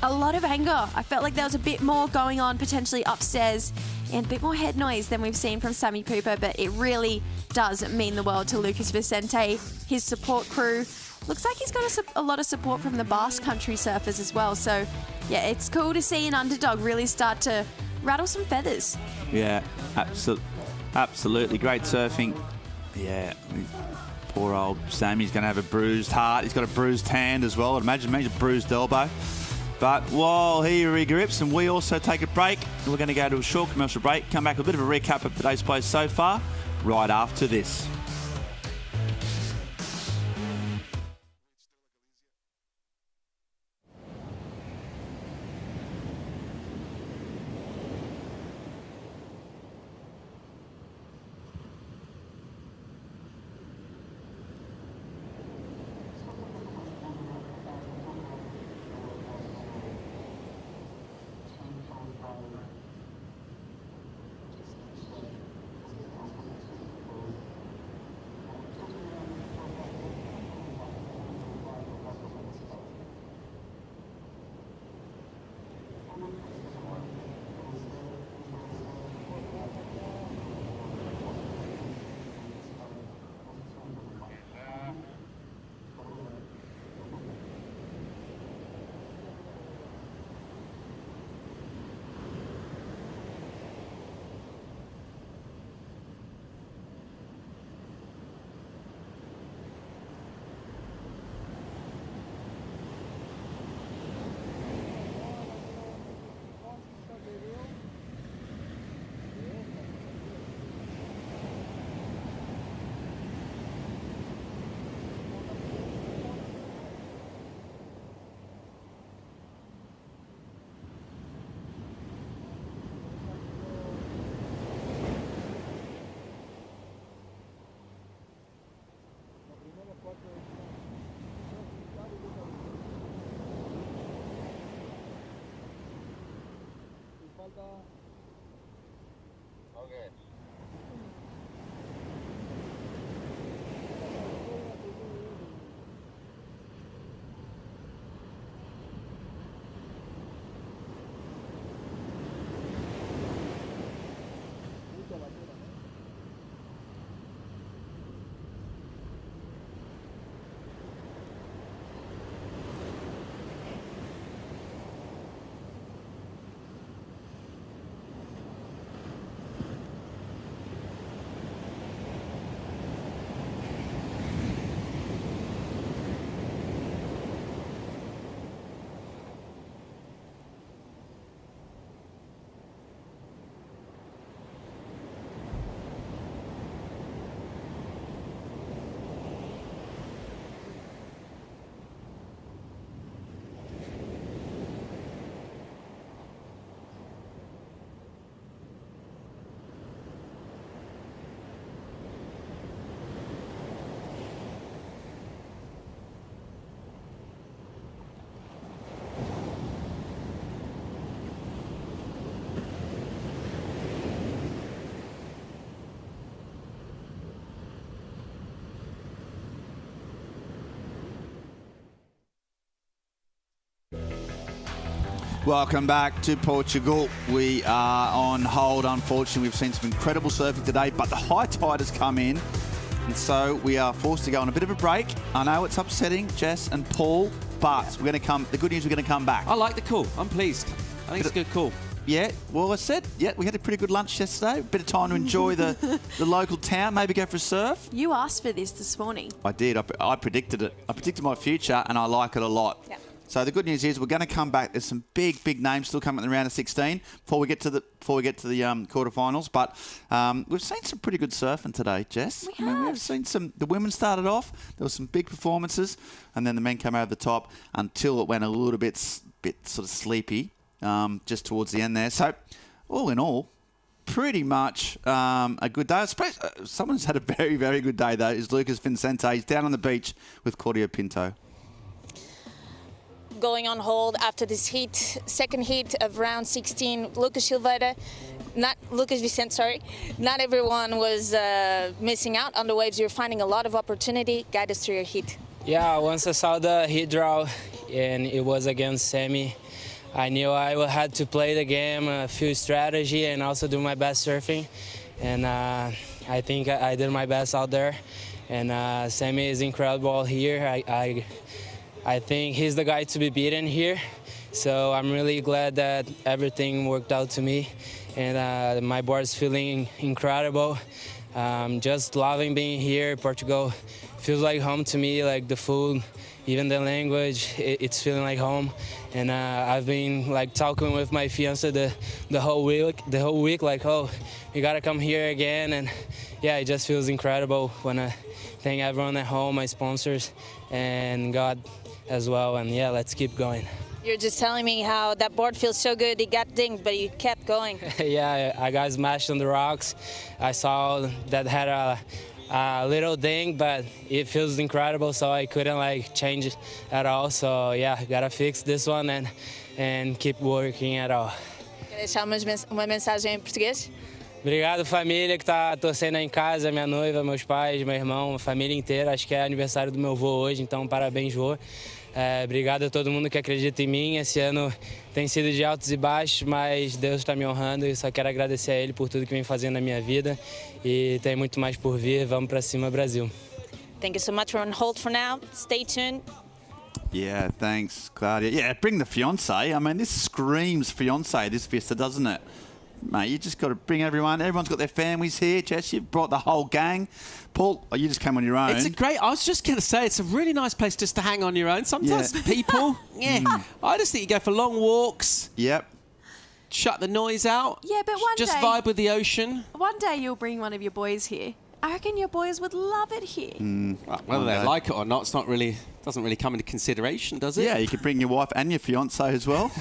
a lot of anger. I felt like there was a bit more going on potentially upstairs and a bit more head noise than we've seen from Sammy Pupo, but it really does mean the world to Lucas Vicente, his support crew. Looks like he's got a lot of support from the Basque Country surfers as well. So, yeah, it's cool to see an underdog really start to rattle some feathers. Yeah, absolutely. Great surfing. Yeah, poor old Sammy's going to have a bruised heart. He's got a bruised hand as well. I'd imagine maybe a bruised elbow. But while he regrips and we also take a break, we're going to go to a short commercial break, come back with a bit of a recap of today's plays so far, right after this. Welcome back to Portugal. We are on hold, unfortunately. We've seen some incredible surfing today, but the high tide has come in, and so we are forced to go on a bit of a break. I know it's upsetting, Jess and Paul, but we're going to come. The good news, we're going to come back. I like the call. I'm pleased. I think it's a good call. Yeah, well, I said, we had a pretty good lunch yesterday. A bit of time to enjoy the local town, maybe go for a surf. You asked for this morning. I did. I predicted it. I predicted my future, and I like it a lot. Yep. So the good news is we're going to come back. There's some big names still coming in the round of 16 before we get to the quarterfinals. But we've seen some pretty good surfing today, Jess. We've seen some. The women started off. There were some big performances, and then the men came over the top until it went a little bit sort of sleepy just towards the end there. So all in all, pretty much a good day. I suppose someone's had a very good day though. Is Lucas Vicente. He's down on the beach with Claudio Pinto. Going on hold after this heat, second heat of round 16, Lucas Vicente, not everyone was missing out on the waves. You're finding a lot of opportunity. Guide us through your heat. Yeah, once I saw the heat draw and it was against Sammy, I knew I had to play the game, a few strategy, and also do my best surfing. And I think I did my best out there. And Sammy is incredible here. I think he's the guy to be beaten here. So I'm really glad that everything worked out to me. And my board's feeling incredible. Just loving being here. Portugal feels like home to me, like the food, even the language, it's feeling like home. And I've been like talking with my fiance the whole week, like, oh, you gotta come here again. And yeah, it just feels incredible when I thank everyone at home, my sponsors, and God as well. And yeah, let's keep going. You're just telling me how that board feels so good. It got dinged, but you kept going. Yeah, I got smashed on the rocks. I saw that had a little ding, but it feels incredible, so I couldn't like change it at all. So yeah, gotta fix this one and keep working at all. Quer deixar uma mensagem em português? Obrigado, família que tá torcendo aí em casa, minha noiva, meus pais, meu irmão, a família inteira. Acho que é aniversário do meu vô hoje, então parabéns, vô. Obrigado a todo mundo que acredita em mim. Esse ano tem sido de altos e baixos, mas Deus está me honrando e só quero agradecer a Ele por tudo que vem fazendo na minha vida. E tem muito mais por vir. Vamos para cima, Brasil. Thank you so much. We're on hold for now. Stay tuned. Yeah, thanks, Claudia. Yeah, bring the fiance. I mean, this screams fiance, this Vista, doesn't it? Mate, you just got to bring everyone. Everyone's got their families here. Jess, you've brought the whole gang. Paul, you just came on your own. I was just going to say, it's a really nice place just to hang on your own. Sometimes people, I just think you go for long walks. Yep. Shut the noise out. Yeah, but one just day... Just vibe with the ocean. One day you'll bring one of your boys here. I reckon your boys would love it here. Whether they like it or not, it's not really Doesn't really come into consideration, does it? Yeah, you could bring your wife and your fiancé as well.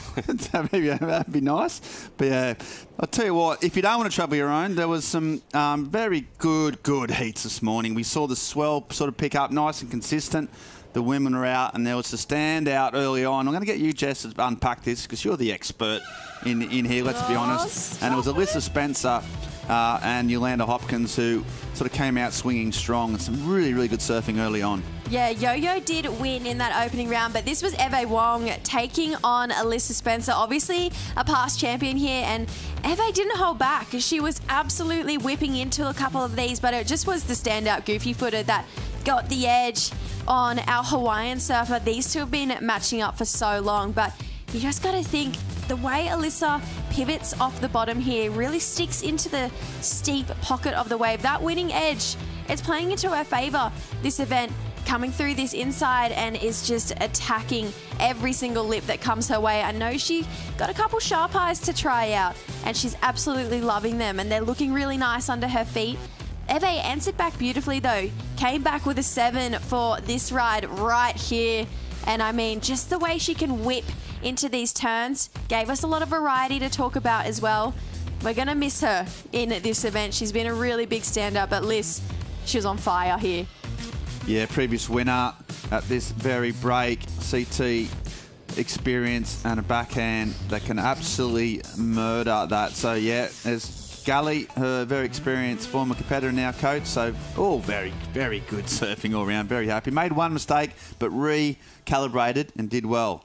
Maybe that'd be nice. But yeah, I'll tell you what, if you don't want to travel your own, there was some very good heats this morning. We saw the swell sort of pick up nice and consistent. The women were out, and there was a standout early on. I'm going to get you, Jess, to unpack this because you're the expert in here, let's be honest. And it was Alyssa Spencer and Yolanda Hopkins who sort of came out swinging strong and some really good surfing early on. Yeah, Yo-Yo did win in that opening round, but this was Wong taking on Alyssa Spencer, obviously a past champion here, and Eve didn't hold back. She was absolutely whipping into a couple of these, but it just was the standout goofy footer that got the edge on our Hawaiian surfer. These two have been matching up for so long, but you just got to think the way Alyssa pivots off the bottom here really sticks into the steep pocket of the wave. That winning edge, it's playing into her favour this event, coming through this inside and is just attacking every single lip that comes her way. I know she got a couple sharp eyes to try out and she's absolutely loving them and they're looking really nice under her feet. Eve answered back beautifully though, came back with a 7 for this ride right here. And I mean, just the way she can whip into these turns gave us a lot of variety to talk about as well. We're going to miss her in this event. She's been a really big stand-up, but Liz, she was on fire here. Yeah, previous winner at this very break, CT experience and a backhand that can absolutely murder that. So yeah, there's Gully, her very experienced former competitor, now coach. So all very good surfing all around. Very happy. Made one mistake, but recalibrated and did well.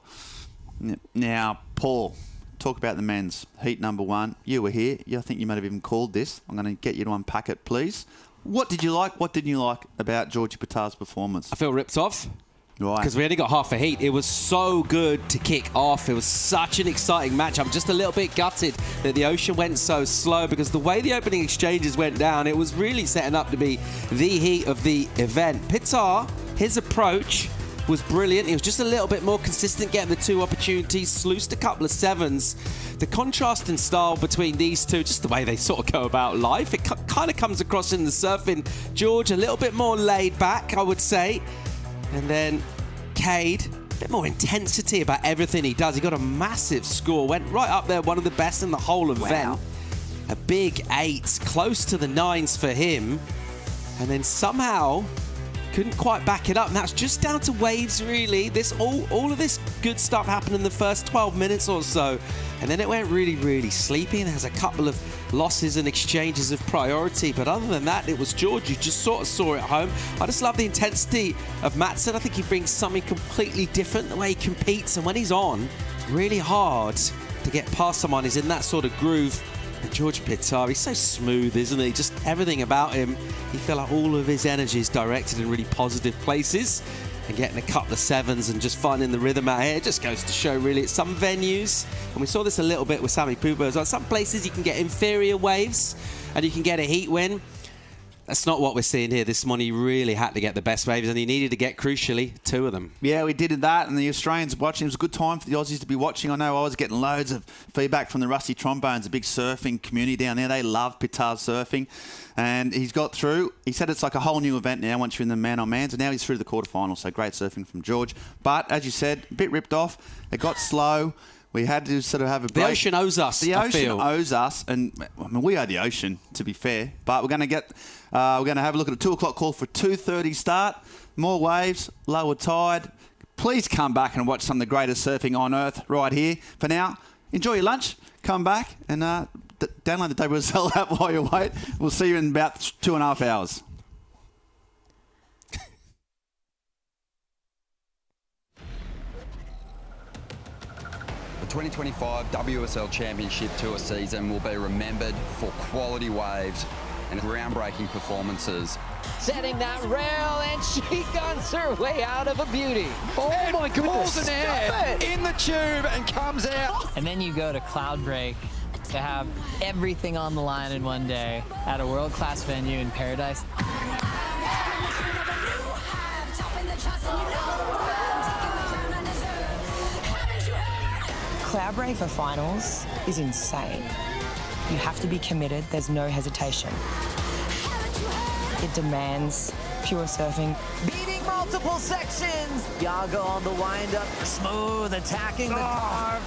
Now, Paul, talk about the men's heat number 1. You were here. I think you might have even called this. I'm going to get you to unpack it, please. What did you like? What didn't you like about Georgie Petar's performance? I feel ripped off. Right. Because we only got half a heat. It was so good to kick off. It was such an exciting match. I'm just a little bit gutted that the ocean went so slow because the way the opening exchanges went down, it was really setting up to be the heat of the event. Petar, his approach was brilliant. He was just a little bit more consistent, getting the 2 opportunities, sluiced a couple of 7s. The contrast in style between these two, just the way they sort of go about life, it kind of comes across in the surfing. George, a little bit more laid back, I would say. And then Kade, a bit more intensity about everything he does. He got a massive score, went right up there, one of the best in the whole event. A big 8, close to the 9s for him. And then somehow couldn't quite back it up, and that's just down to waves, really. All of this good stuff happened in the first 12 minutes or so, and then it went really sleepy, and there's a couple of losses and exchanges of priority, but other than that, it was George. You just sort of saw it home. I just love the intensity of Matson. I think he brings something completely different, the way he competes, and when he's on, really hard to get past someone. He's in that sort of groove. And George Petar, he's so smooth, isn't he? Just everything about him. You feel like all of his energy is directed in really positive places. And getting a couple of 7s and just finding the rhythm out here, it just goes to show, really, at some venues, and we saw this a little bit with Sammy Pupo as well, some places you can get inferior waves and you can get a heat win. That's not what we're seeing here this morning. He really had to get the best waves, and he needed to get, crucially, 2 of them. Yeah, we did that, and the Australians watching. It was a good time for the Aussies to be watching. I know I was getting loads of feedback from the Rusty Trombones, a big surfing community down there. They love Petar surfing, and he's got through. He said it's like a whole new event now once you're in the man-on-man, so now he's through to the quarterfinals, so great surfing from George. But, as you said, a bit ripped off. It got slow. We had to sort of have a break. The ocean owes us, I feel. Owes us, and I mean, we owe the ocean, to be fair. But we're going to have a look at a 2 o'clock call for 2:30 start. More waves, lower tide. Please come back and watch some of the greatest surfing on earth right here. For now, enjoy your lunch. Come back and download the WSL app while you wait. We'll see you in about 2.5 hours. The 2025 WSL Championship Tour season will be remembered for quality waves and groundbreaking performances. Setting that rail, and she guns her way out of a beauty. Oh and my goodness. Pulls an air in the tube and comes out. And then you go to Cloudbreak to have everything on the line in one day at a world-class venue in Paradise. Cloudbreak for finals is insane. You have to be committed. There's no hesitation. It demands pure surfing. Beating multiple sections. Yago on the wind-up, smooth, attacking the carve.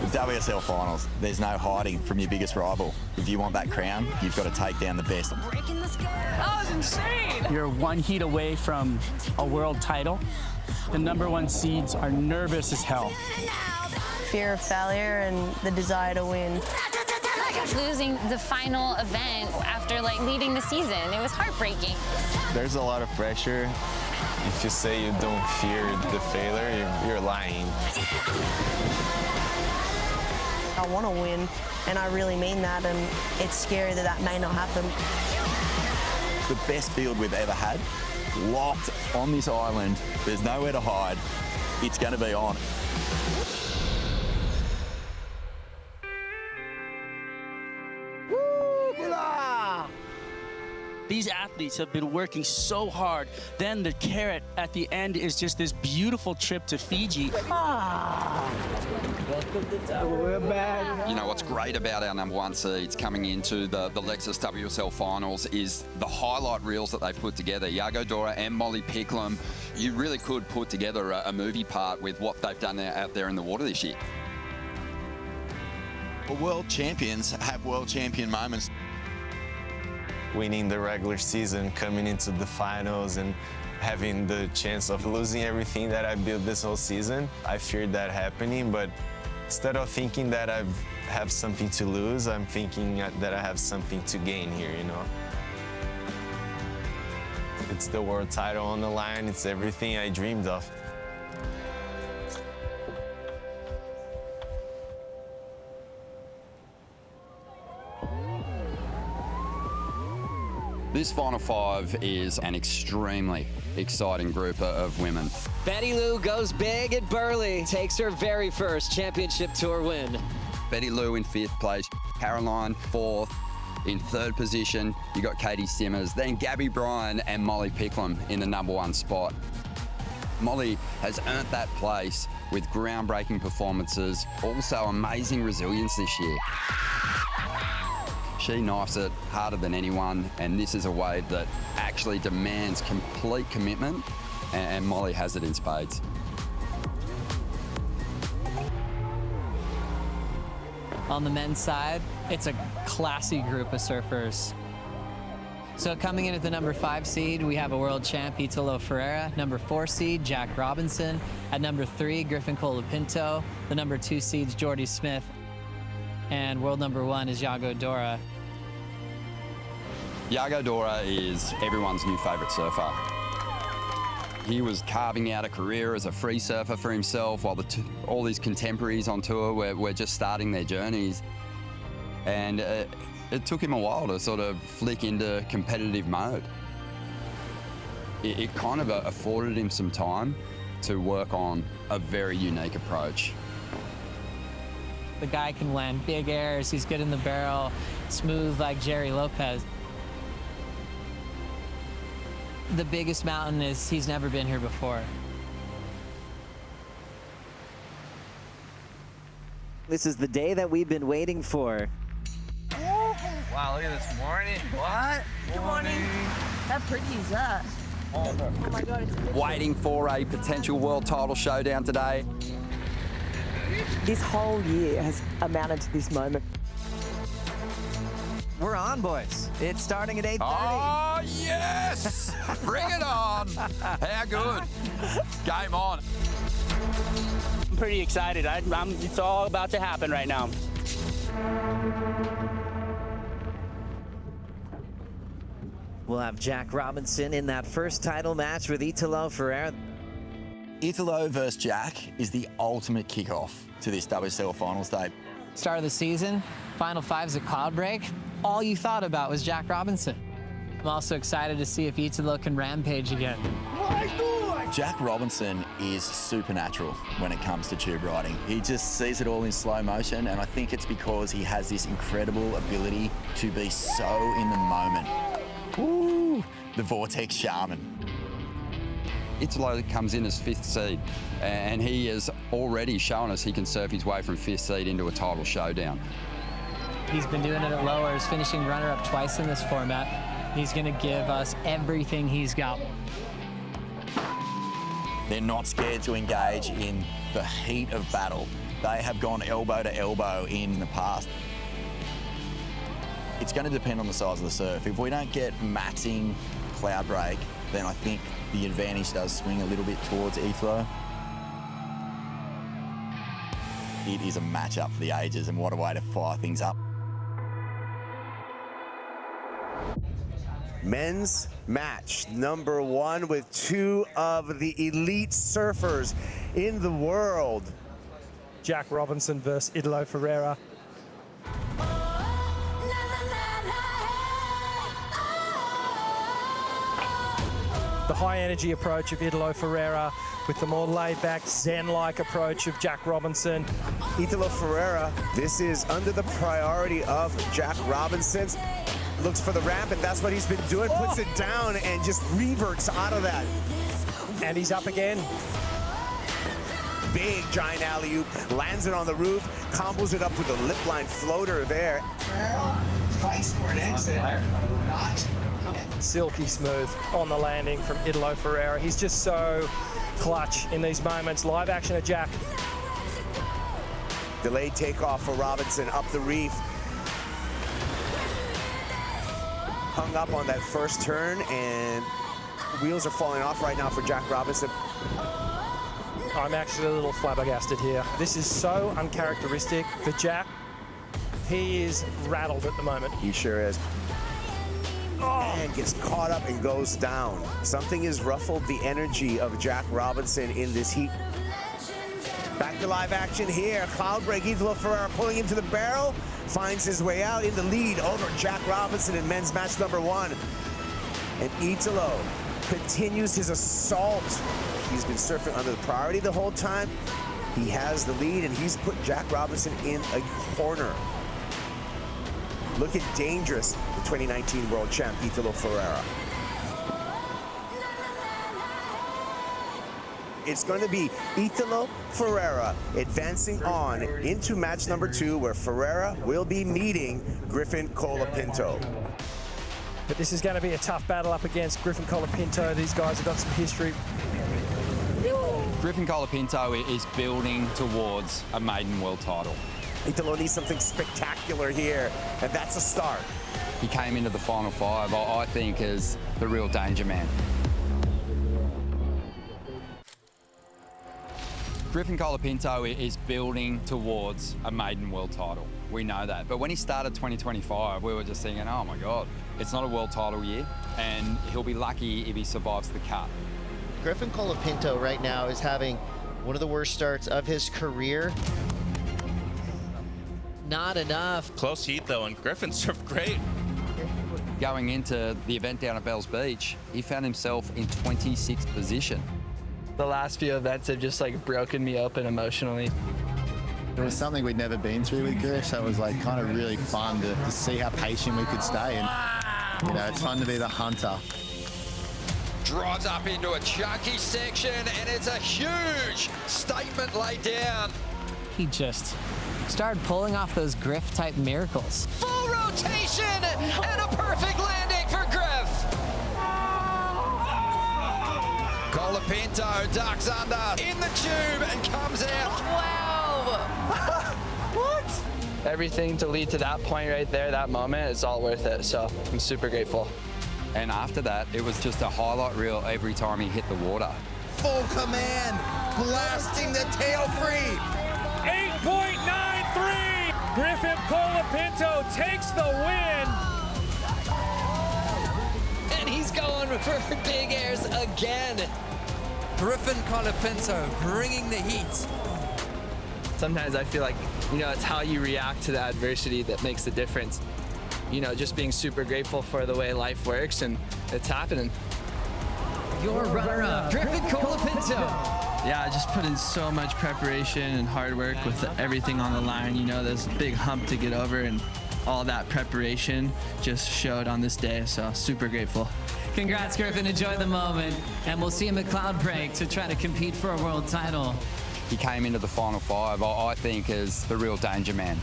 With WSL finals, there's no hiding from your biggest rival. If you want that crown, you've got to take down the best. That was insane! You're one heat away from a world title. The #1 seeds are nervous as hell. Fear of failure and the desire to win. Losing the final event after leading the season, it was heartbreaking. There's a lot of pressure. If you say you don't fear the failure, you're lying. I want to win, and I really mean that, and it's scary that that may not happen. The best field we've ever had, locked on this island. There's nowhere to hide. It's going to be on. These athletes have been working so hard. Then the carrot at the end is just this beautiful trip to Fiji. We're back. You know, what's great about our #1 seeds coming into the Lexus WSL finals is the highlight reels that they've put together. Yago Dora and Molly Picklum, you really could put together a movie part with what they've done out there in the water this year. Well, world champions have world champion moments. Winning the regular season, coming into the finals, and having the chance of losing everything that I built this whole season. I feared that happening, but instead of thinking that I have something to lose, I'm thinking that I have something to gain here, you know? It's the world title on the line. It's everything I dreamed of. This Final Five is an extremely exciting group of women. Betty Lou goes big at Burleigh, takes her very first championship tour win. Betty Lou in 5th place, Caroline 4th. In 3rd position, you got Katie Simmers, then Gabby Bryan and Molly Picklum in the #1 spot. Molly has earned that place with groundbreaking performances, also amazing resilience this year. She knifes it harder than anyone, and this is a wave that actually demands complete commitment, and Molly has it in spades. On the men's side, it's a classy group of surfers. So coming in at the #5 seed, we have a world champ, Italo Ferreira. #4 seed, Jack Robinson. At #3, Griffin Colapinto. The #2 seed's Jordy Smith. And world #1 is Yago Dora. Yago Dora is everyone's new favourite surfer. He was carving out a career as a free surfer for himself while all his contemporaries on tour were just starting their journeys. And it took him a while to sort of flick into competitive mode. It kind of afforded him some time to work on a very unique approach. The guy can land big airs, he's good in the barrel, smooth like Jerry Lopez. The biggest mountain is he's never been here before. This is the day that we've been waiting for. Wow, look at this morning. What? Good morning. How pretty is that? Oh my God, it's Waiting for a potential world title showdown today. This whole year has amounted to this moment. We're on, boys. It's starting at 8:30. Oh, yes! Bring it on! How good? Game on. I'm pretty excited. It's all about to happen right now. We'll have Jack Robinson in that first title match with Italo Ferreira. Italo versus Jack is the ultimate kickoff to this WSL finals day. Start of the season, Final Fives at Cloudbreak. All you thought about was Jack Robinson. I'm also excited to see if Italo can rampage again. Jack Robinson is supernatural when it comes to tube riding. He just sees it all in slow motion, and I think it's because he has this incredible ability to be so in the moment. Ooh, the Vortex Shaman. Italo comes in as 5th seed, and he has already shown us he can surf his way from 5th seed into a title showdown. He's been doing it at lowers, finishing runner-up twice in this format. He's going to give us everything he's got. They're not scared to engage in the heat of battle. They have gone elbow to elbow in the past. It's going to depend on the size of the surf. If we don't get matching cloud break, then I think the advantage does swing a little bit towards Eweleiula. It is a match-up for the ages, and what a way to fire things up. Men's match number 1 with 2 of the elite surfers in the world. Jack Robinson versus Eweleiula. The high energy approach of Eweleiula with the more laid-back, zen-like approach of Jack Robinson. Eweleiula, this is under the priority of Jack Robinson. Looks for the ramp, and that's what he's been doing. Puts it down and just reverts out of that. And he's up again. Big giant alley-oop, lands it on the roof, combos it up with a lip line floater there. Fights for an exit. Silky smooth on the landing from Eweleiula. He's just so clutch in these moments. Live action of Jack. Delayed takeoff for Robinson up the reef. Hung up on that first turn, and wheels are falling off right now for Jack Robinson. I'm actually a little flabbergasted here. This is so uncharacteristic for Jack. He is rattled at the moment. He sure is. And gets caught up and goes down. Something has ruffled the energy of Jack Robinson in this heat. Back to live action here. Cloud break, Eweleiula pulling into the barrel. Finds his way out in the lead over Jack Robinson in men's match number 1. And Eweleiula continues his assault. He's been surfing under the priority the whole time. He has the lead, and he's put Jack Robinson in a corner. Looking dangerous, the 2019 world champ, Eweleiula. It's going to be Eweleiula advancing on into match number 2, where Ferreira will be meeting Griffin Colapinto. But this is going to be a tough battle up against Griffin Colapinto. These guys have got some history. Griffin Colapinto is building towards a maiden world title. Eweleiula needs something spectacular here, and that's a start. He came into the final 5, I think, as the real danger man. Griffin Colapinto is building towards a maiden world title. We know that. But when he started 2025, we were just thinking, oh my God, it's not a world title year, and he'll be lucky if he survives the cut. Griffin Colapinto right now is having one of the worst starts of his career. Not enough. Close heat though, and Griffin surfed great. Going into the event down at Bells Beach, he found himself in 26th position. The last few events have just like broken me open emotionally. It was something we'd never been through with Griff, so it was like kind of really fun to see how patient we could stay, and you know, it's fun to be the hunter. Drives up into a chunky section, and it's a huge statement laid down. He just started pulling off those Griff-type miracles. Full rotation and a perfect landing for Griff. Colapinto ducks under in the tube and comes out. Wow. What? Everything to lead to that point right there, that moment, it's all worth it. So I'm super grateful. And after that, it was just a highlight reel every time he hit the water. Full command, blasting the tail free. 8.93. Griffin Colapinto takes the win. And he's going for big airs again. Griffin Colapinto bringing the heat. Sometimes I feel like, you know, it's how you react to the adversity that makes the difference. You know, just being super grateful for the way life works, and it's happening. Your runner-up, Griffin Colapinto. Yeah, I just put in so much preparation and hard work with everything on the line. You know, there's a big hump to get over, and all that preparation just showed on this day, so super grateful. Congrats, Griffin. Enjoy the moment. And we'll see him at Cloud Break to try to compete for a world title. He came into the final 5, I think, as the real danger man.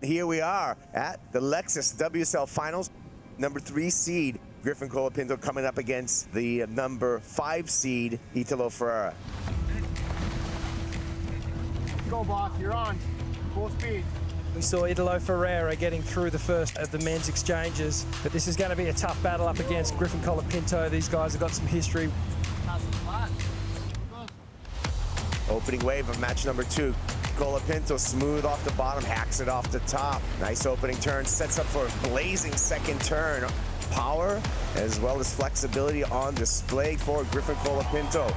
Here we are at the Lexus WSL Finals. Number 3 seed, Griffin Colapinto, coming up against the number 5 seed, Italo Ferreira. Go, boss, you're on. Full speed. We saw Italo Ferreira getting through the first of the men's exchanges, but this is going to be a tough battle up against Griffin Colapinto. These guys have got some history. Opening wave of match number 2. Colapinto smooth off the bottom, hacks it off the top. Nice opening turn, sets up for a blazing second turn. Power as well as flexibility on display for Griffin Colapinto.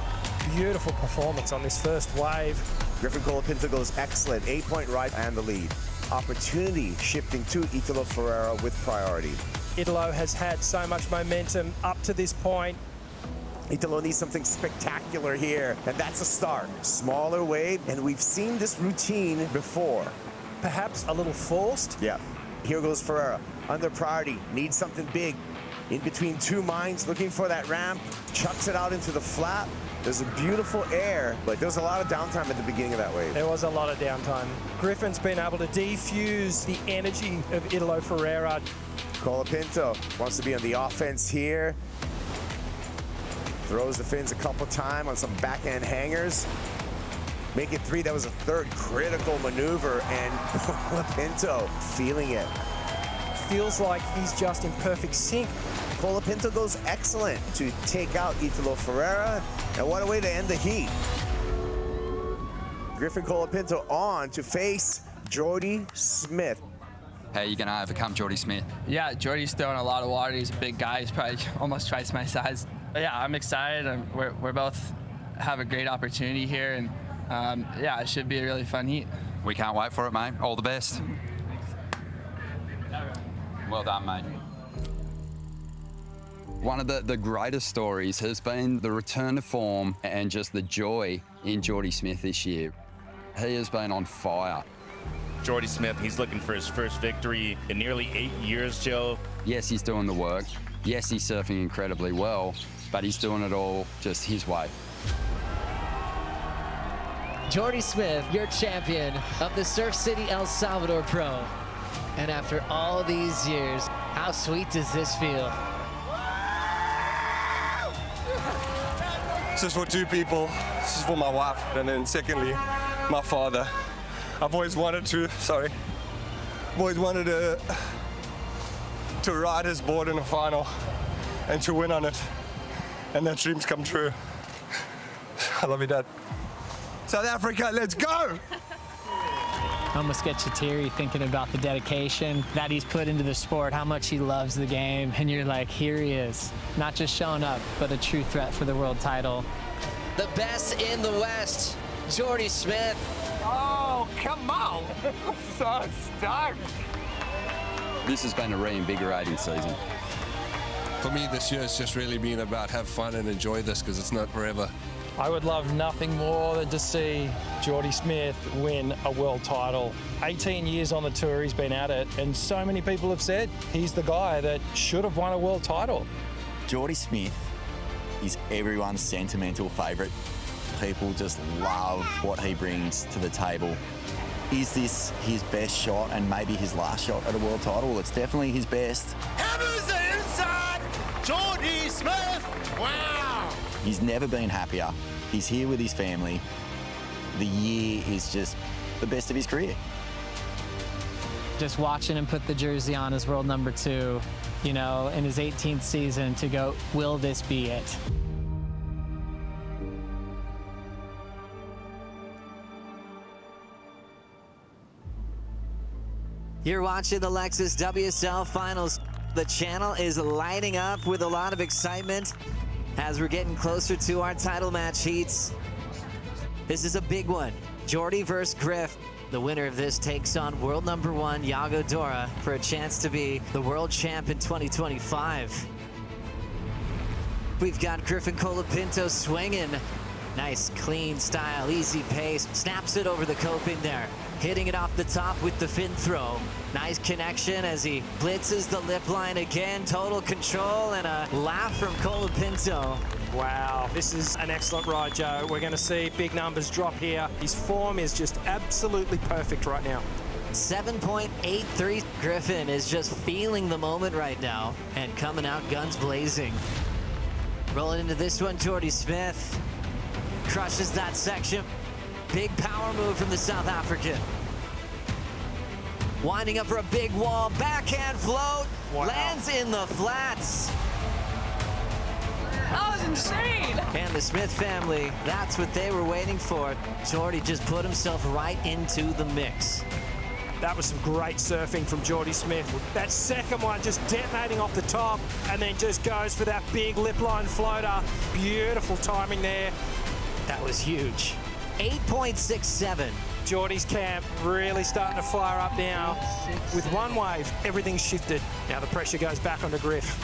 Beautiful performance on this first wave. Griffin Colapinto goes excellent, 8-point ride and the lead. Opportunity shifting to Italo Ferreira with priority. Italo has had so much momentum up to this point. Italo needs something spectacular here, and that's a start. Smaller wave, and we've seen this routine before. Perhaps a little forced. Yeah. Here goes Ferreira, under priority, needs something big. In between two minds, looking for that ramp, chucks it out into the flat. There's a beautiful air, but there was a lot of downtime at the beginning of that wave. There was a lot of downtime. Griffin's been able to defuse the energy of Italo Ferreira. Colapinto wants to be on the offense here. Throws the fins a couple times on some backhand hangers. Make it 3. That was a third critical maneuver, and Colapinto feeling it. Feels like he's just in perfect sync. Colapinto goes excellent to take out Italo Ferreira, and what a way to end the heat. Griffin Colapinto on to face Jordy Smith. How are you going to overcome Jordy Smith? Yeah, Jordy's throwing a lot of water. He's a big guy. He's probably almost twice my size. But yeah, I'm excited. We're both have a great opportunity here, and yeah, it should be a really fun heat. We can't wait for it, mate. All the best. Well done, mate. One of the greatest stories has been the return to form and just the joy in Jordy Smith this year. He has been on fire. Jordy Smith, he's looking for his first victory in nearly 8 years, Joe. Yes, he's doing the work. Yes, he's surfing incredibly well, but he's doing it all just his way. Jordy Smith, your champion of the Surf City El Salvador Pro. And after all these years, how sweet does this feel? This is for two people. This is for my wife, and then secondly, my father. I've always wanted to ride his board in a final and to win on it, and that dream's come true. I love you, Dad. South Africa, let's go! Almost gets you teary thinking about the dedication that he's put into the sport, how much he loves the game, and you're like, here he is, not just showing up, but a true threat for the world title. The best in the West, Jordy Smith. Oh, come on! So stoked! This has been a reinvigorating season. For me, this year has just really been about have fun and enjoy this because it's not forever. I would love nothing more than to see Jordy Smith win a world title. 18 years on the tour, he's been at it, and so many people have said he's the guy that should have won a world title. Jordy Smith is everyone's sentimental favourite. People just love what he brings to the table. Is this his best shot and maybe his last shot at a world title? Well, it's definitely his best. Hammers it inside! Jordy Smith! Wow! He's never been happier. He's here with his family. The year is just the best of his career. Just watching him put the jersey on as world number 2, you know, in his 18th season to go, will this be it? You're watching the Lexus WSL Finals. The channel is lighting up with a lot of excitement as we're getting closer to our title match heats. This is a big one. Jordy versus Griff. The winner of this takes on world number 1, Yago Dora, for a chance to be the world champ in 2025. We've got Griffin Colapinto swinging. Nice, clean style, easy pace. Snaps it over the coping there. Hitting it off the top with the fin throw. Nice connection as he blitzes the lip line again. Total control and a laugh from Colapinto. Wow, this is an excellent ride, Joe. We're going to see big numbers drop here. His form is just absolutely perfect right now. 7.83. Griffin is just feeling the moment right now and coming out guns blazing. Rolling into this one, Jordy Smith crushes that section. Big power move from the South African. Winding up for a big wall, backhand float, lands in the flats. That was insane. And the Smith family, that's what they were waiting for. Jordy just put himself right into the mix. That was some great surfing from Jordy Smith. That second one just detonating off the top and then just goes for that big lip line floater. Beautiful timing there. That was huge. 8.67. Jordy's camp really starting to fire up now. With one wave, everything's shifted. Now the pressure goes back onto Griff.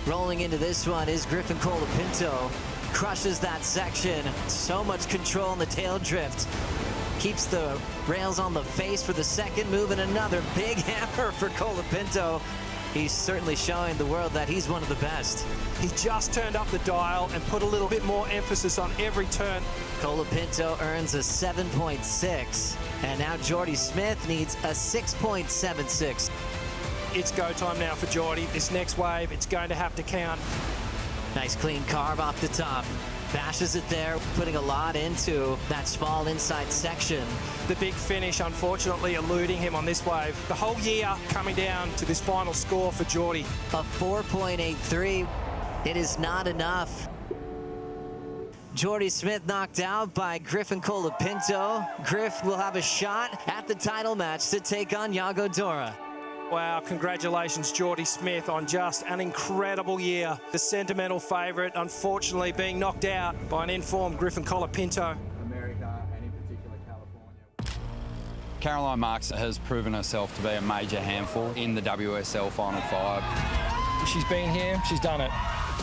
Rolling into this one is Griffin Colapinto. Crushes that section. So much control in the tail drift. Keeps the rails on the face for the second move, and another big hammer for Colapinto. He's certainly showing the world that he's one of the best. He just turned up the dial and put a little bit more emphasis on every turn. Colapinto earns a 7.6, and now Jordy Smith needs a 6.76. It's go time now for Jordy. This next wave, it's going to have to count. Nice clean carve off the top. Bashes it there, putting a lot into that small inside section. The big finish, unfortunately, eluding him on this wave. The whole year coming down to this final score for Jordy. A 4.83. It is not enough. Jordy Smith knocked out by Griffin Colapinto. Griff will have a shot at the title match to take on Yago Dora. Wow, congratulations, Jordy Smith, on just an incredible year. The sentimental favourite, unfortunately, being knocked out by an informed Griffin Colapinto. America, and in particular California. Caroline Marks has proven herself to be a major handful in the WSL Final Five. She's been here, she's done it.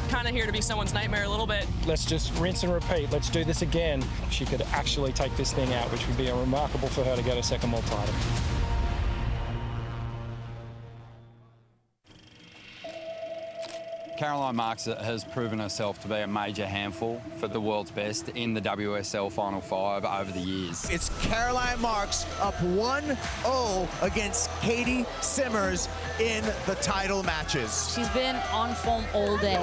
Kind of here to be someone's nightmare a little bit. Let's just rinse and repeat. Let's do this again. She could actually take this thing out, which would be remarkable for her to get a second world title. Caroline Marks has proven herself to be a major handful for the world's best in the WSL Final Five over the years. It's Caroline Marks up 1-0 against Kade Simmers in the title matches. She's been on form all day.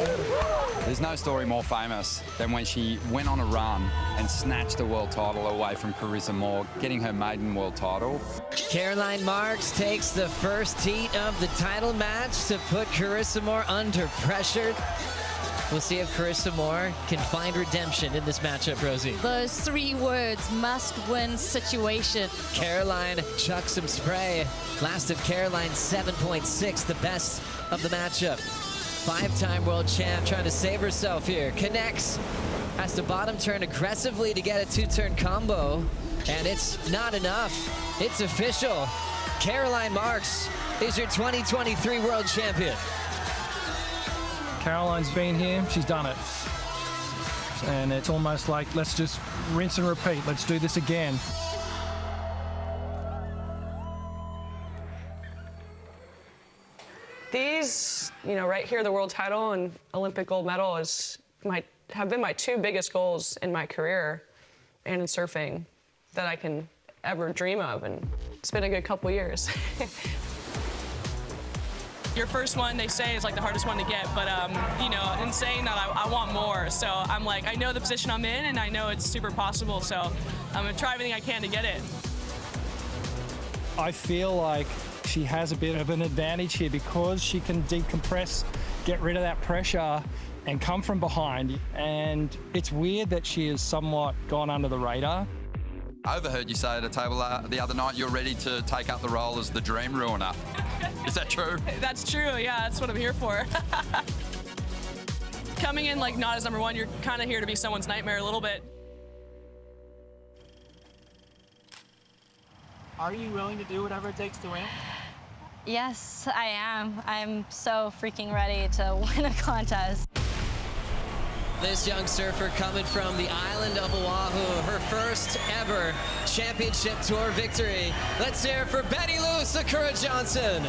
There's no story more famous than when she went on a run and snatched a world title away from Carissa Moore, getting her maiden world title. Caroline Marks takes the first heat of the title match to put Carissa Moore under pressure. We'll see if Carissa Moore can find redemption in this matchup, Rosie. Those 3 words, must-win situation. Caroline chucks some spray. Last of Caroline, 7.6, the best of the matchup. 5-time world champ trying to save herself here. Connects, has to bottom turn aggressively to get a 2-turn combo, and it's not enough. It's official. Caroline Marks is your 2023 world champion. Caroline's been here, she's done it. And it's almost like, let's just rinse and repeat. Let's do this again. These, right here, the world title and Olympic gold medal have been my 2 biggest goals in my career and in surfing that I can ever dream of, and it's been a good couple years. Your first one, they say, is like the hardest one to get, but in saying that, I want more. So I'm like, I know the position I'm in, and I know it's super possible. So I'm gonna try everything I can to get it. I feel like she has a bit of an advantage here because she can decompress, get rid of that pressure, and come from behind. And it's weird that she has somewhat gone under the radar. I overheard you say at a table the other night you're ready to take up the role as the dream ruiner. Is that true? That's true, yeah, that's what I'm here for. Coming in not as number 1, you're kind of here to be someone's nightmare a little bit. Are you willing to do whatever it takes to win? Yes, I am. I'm so freaking ready to win a contest. This young surfer coming from the island of Oahu, her first ever championship tour victory. Let's hear it for Betty Lou Sakura Johnson.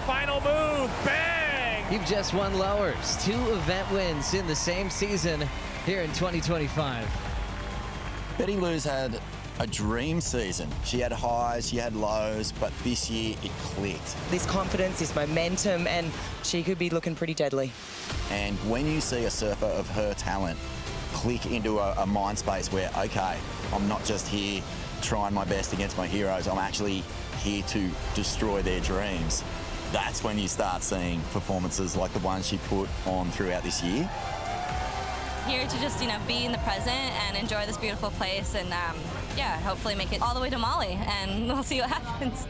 Final move, bang! You've just won lowers, 2 event wins in the same season here in 2025. Betty Lou's had a dream season. She had highs, she had lows, but this year it clicked. This confidence, this momentum, and she could be looking pretty deadly. And when you see a surfer of her talent click into a mind space where, okay, I'm not just here trying my best against my heroes, I'm actually here to destroy their dreams. That's when you start seeing performances like the ones she put on throughout this year. Here to just, be in the present and enjoy this beautiful place and, yeah, hopefully make it all the way to Mali, and we'll see what happens.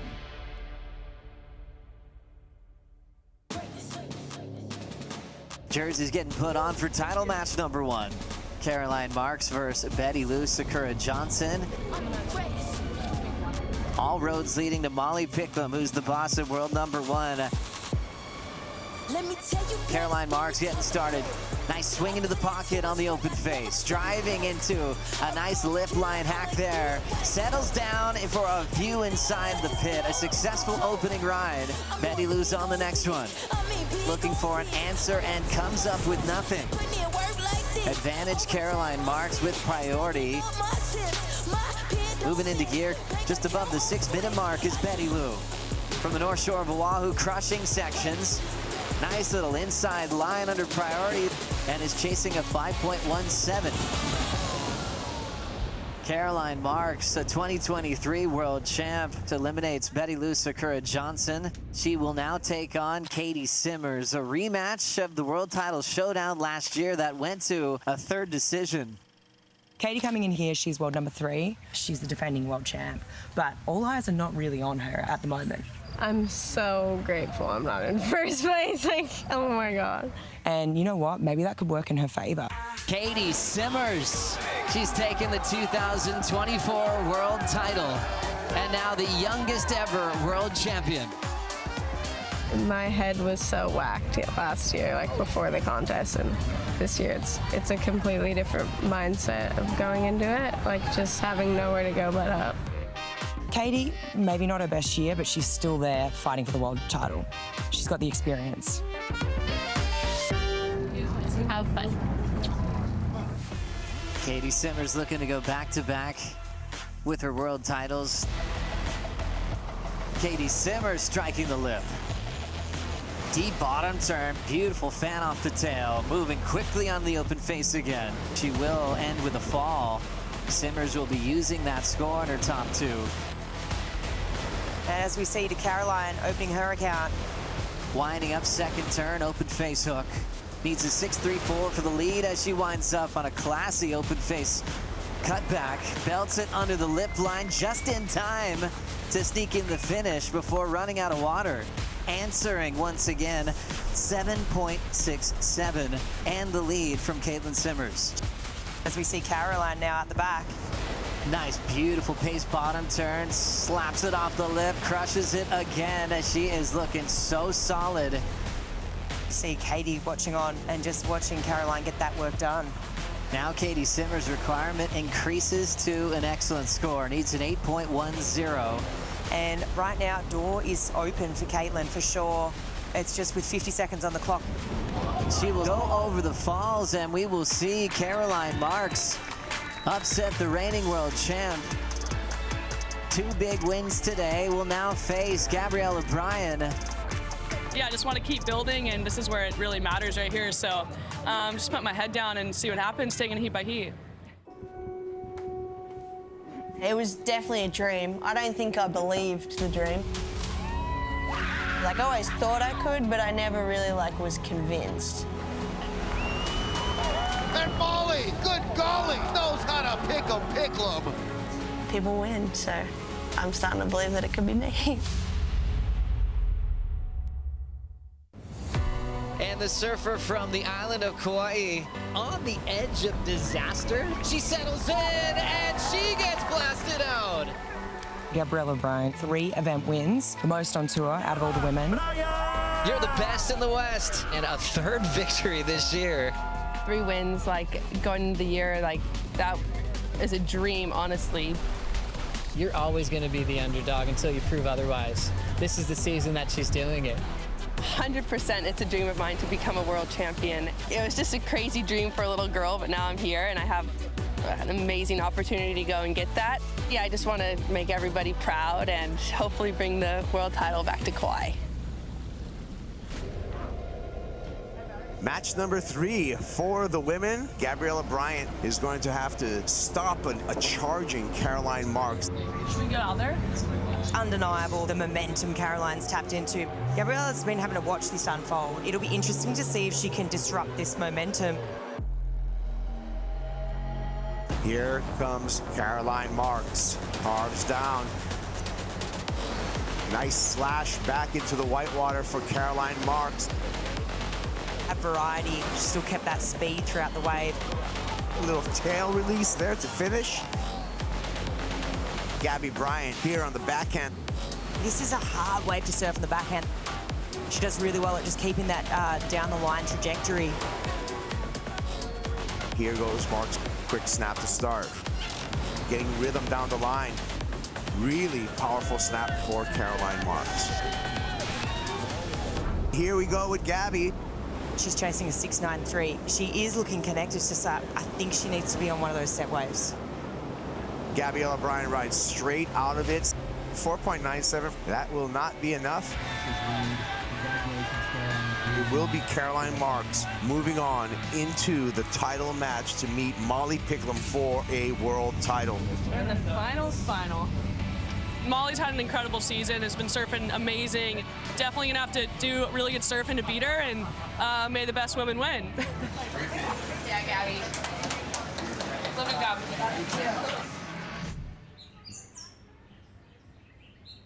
Jersey's getting put on for title match number 1. Caroline Marks versus Eweleiula Sakura Johnson. All roads leading to Molly Picklum, who's the boss of world number 1. Caroline Marks getting started. Nice swing into the pocket on the open face. Driving into a nice lip line hack there. Settles down for a view inside the pit. A successful opening ride. Eweleiula's on the next one. Looking for an answer and comes up with nothing. Advantage Caroline Marks with priority. Moving into gear just above the 6-minute mark is Eweleiula. From the North Shore of Oahu, crushing sections. Nice little inside line under priority and is chasing a 5.17. Caroline Marks, a 2023 world champ, eliminates Eweleiula Sakura Johnson. She will now take on Kade Simmers, a rematch of the world title showdown last year that went to a third decision. Kade coming in here, she's world number 3. She's the defending world champ, but all eyes are not really on her at the moment. I'm so grateful I'm not in first place. Like, oh my God. And you know what? Maybe that could work in her favor. Kade Simmers. She's taken the 2024 world title and now the youngest ever world champion. My head was so whacked last year, like before the contest, and this year it's a completely different mindset of going into it, like just having nowhere to go but up. Kade, maybe not her best year, but she's still there fighting for the world title. She's got the experience. Have fun. Kade Simmers looking to go back-to-back with her world titles. Kade Simmers striking the lip. Deep bottom turn, beautiful fan off the tail, moving quickly on the open face again. She will end with a fall. Simmers will be using that score in her top 2. As we see to Caroline opening her account. Winding up second turn, open face hook. Needs a 6.34 for the lead as she winds up on a classy open face cutback. Belts it under the lip line just in time to sneak in the finish before running out of water. Answering once again, 7.67 and the lead from Kade Simmers. As we see Caroline now at the back. Nice, beautiful pace bottom turn, slaps it off the lip, crushes it again as she is looking so solid. See Kade watching on and just watching Caroline get that work done. Now Kade Simmers' requirement increases to an excellent score, needs an 8.10. And right now, door is open for Kade for sure. It's just with 50 seconds on the clock. She will go over the falls and we will see Caroline Marks upset the reigning world champ. 2 big wins today will now face Gabrielle O'Brien. Yeah, I just want to keep building, and this is where it really matters right here. So just put my head down and see what happens, taking it heat by heat. It was definitely a dream. I don't think I believed the dream. Like, I always thought I could, but I never really, was convinced. And Molly, good golly, knows how to pick 'em. People win, so I'm starting to believe that it could be me. And the surfer from the island of Kauai on the edge of disaster. She settles in and she gets blasted out. Gabrielle O'Brien, 3 event wins, the most on tour out of all the women. You're the best in the West and a 3rd victory this year. 3 wins, going into the year, that is a dream, honestly. You're always going to be the underdog until you prove otherwise. This is the season that she's doing it. 100% it's a dream of mine to become a world champion. It was just a crazy dream for a little girl, but now I'm here and I have an amazing opportunity to go and get that. Yeah, I just want to make everybody proud and hopefully bring the world title back to Kauai. Match number 3 for the women. Gabriella Bryant is going to have to stop a charging Caroline Marks. Should we get out there? It's undeniable the momentum Caroline's tapped into. Gabriella's been having to watch this unfold. It'll be interesting to see if she can disrupt this momentum. Here comes Caroline Marks. Carves down. Nice slash back into the whitewater for Caroline Marks. At variety, she still kept that speed throughout the wave. A little tail release there to finish. Gabby Bryant here on the backhand. This is a hard wave to surf on the backhand. She does really well at just keeping that down the line trajectory. Here goes Marks. Quick snap to start. Getting rhythm down the line. Really powerful snap for Caroline Marks. Here we go with Gabby. She's chasing a 6.93. She is looking connected to SAP. I think she needs to be on one of those set waves. Gabriella Bryant rides straight out of it. 4.97. That will not be enough. It will be Caroline Marks moving on into the title match to meet Molly Picklum for a world title. We're in the final. Molly's had an incredible season, has been surfing amazing. Definitely gonna have to do really good surfing to beat her, and may the best women win. Yeah, Gabby. Live and go.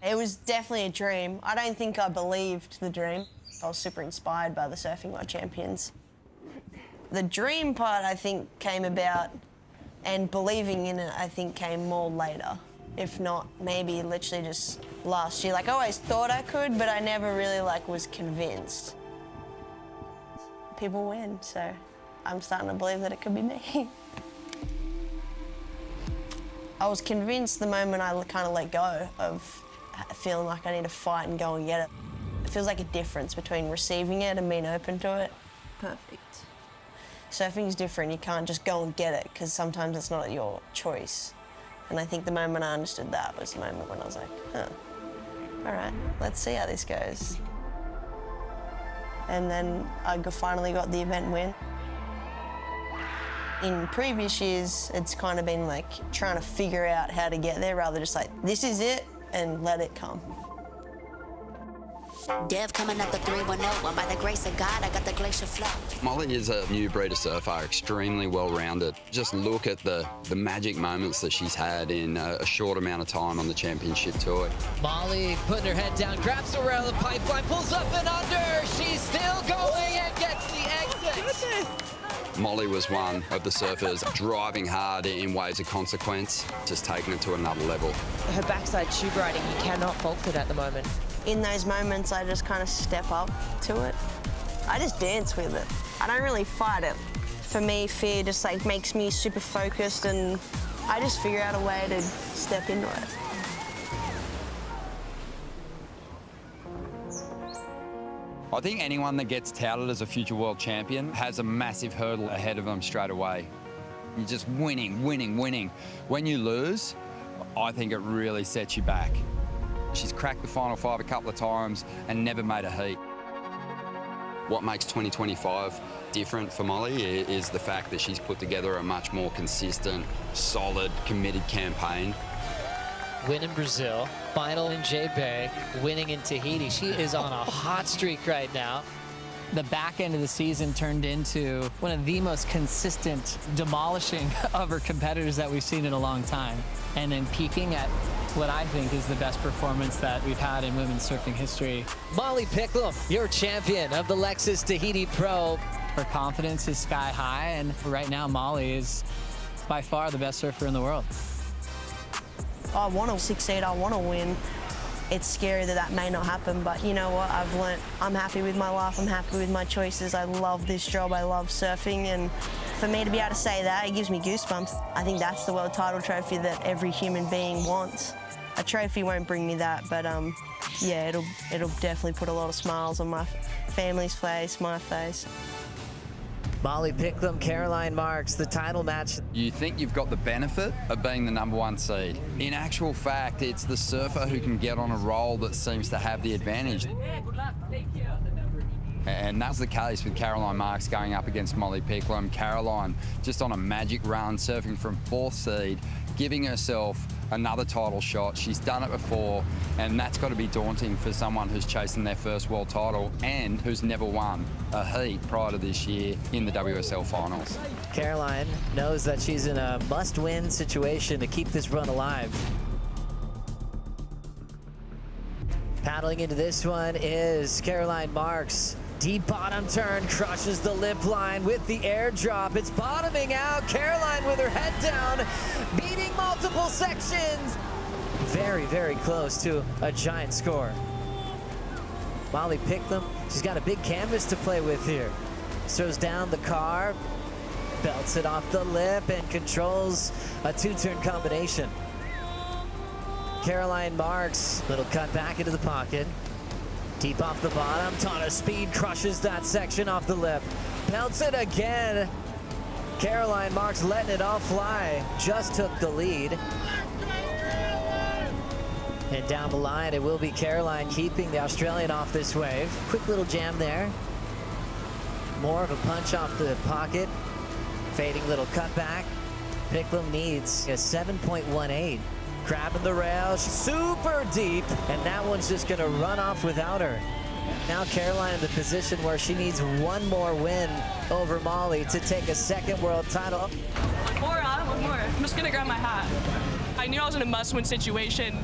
It was definitely a dream. I don't think I believed the dream. I was super inspired by the Surfing World Champions. The dream part, I think, came about, and believing in it, I think, came more later. If not, maybe literally just last year. Like, I always thought I could, but I never really, was convinced. People win, so I'm starting to believe that it could be me. I was convinced the moment I kind of let go of feeling like I need to fight and go and get it. It feels like a difference between receiving it and being open to it. Perfect. Surfing's different. You can't just go and get it, because sometimes it's not your choice. And I think the moment I understood that was the moment when I was like, huh, all right, let's see how this goes. And then I finally got the event win. In previous years, it's kind of been like trying to figure out how to get there rather than just like, this is it, and let it come. Dev coming up the 310, and by the grace of God, I got the glacier flow. Molly is a new breed of surfer, extremely well-rounded. Just look at the magic moments that she's had in a short amount of time on the championship tour. Molly putting her head down, grabs around the pipeline, pulls up and under. She's still going and gets the exit. Molly was one of the surfers driving hard in waves of consequence, just taking it to another level. Her backside tube riding, you cannot fault it at the moment. In those moments, I just kind of step up to it. I just dance with it. I don't really fight it. For me, fear just makes me super focused, and I just figure out a way to step into it. I think anyone that gets touted as a future world champion has a massive hurdle ahead of them straight away. You're just winning, winning, winning. When you lose, I think it really sets you back. She's cracked the final 5 a couple of times and never made a heat. What makes 2025 different for Molly is the fact that she's put together a much more consistent, solid, committed campaign. Win in Brazil, final in J-Bay, winning in Tahiti. She is on a hot streak right now. The back end of the season turned into one of the most consistent demolishing of her competitors that we've seen in a long time. And then peaking at what I think is the best performance that we've had in women's surfing history. Molly Picklum, your champion of the Lexus Tahiti Pro. Her confidence is sky high, and right now Molly is by far the best surfer in the world. I want to succeed, I want to win. It's scary that may not happen, but you know what? I've learnt I'm happy with my life, I'm happy with my choices. I love this job, I love surfing, and for me to be able to say that, it gives me goosebumps. I think that's the world title trophy that every human being wants. A trophy won't bring me that, but yeah, it'll definitely put a lot of smiles on my family's face, my face. Molly Picklum, Caroline Marks, the title match. You think you've got the benefit of being the #1 seed. In actual fact, it's the surfer who can get on a roll that seems to have the advantage. And that's the case with Caroline Marks going up against Molly Picklum. Caroline just on a magic run, surfing from 4th seed, giving herself another title shot. She's done it before, and that's got to be daunting for someone who's chasing their first world title and who's never won a heat prior to this year in the WSL finals. Caroline knows that she's in a must-win situation to keep this run alive. Paddling into this one is Caroline Marks. Deep bottom turn, crushes the lip line with the airdrop. It's bottoming out. Caroline with her head down, beating multiple sections. Very, very close to a giant score. Molly Picklum, she's got a big canvas to play with here. Throws down the car, belts it off the lip, and controls a 2-turn combination. Caroline Marks, little cut back into the pocket. Deep off the bottom, ton of speed, crushes that section off the lip. Belts it again. Caroline Marks letting it all fly. Just took the lead. And down the line, it will be Caroline keeping the Australian off this wave. Quick little jam there. More of a punch off the pocket. Fading little cutback. Picklum needs a 7.18. Grabbing the rail, super deep, and that one's just gonna run off without her. Now Caroline in the position where she needs one more win over Molly to take a 2nd world title. One more. I'm just gonna grab my hat. I knew I was in a must-win situation.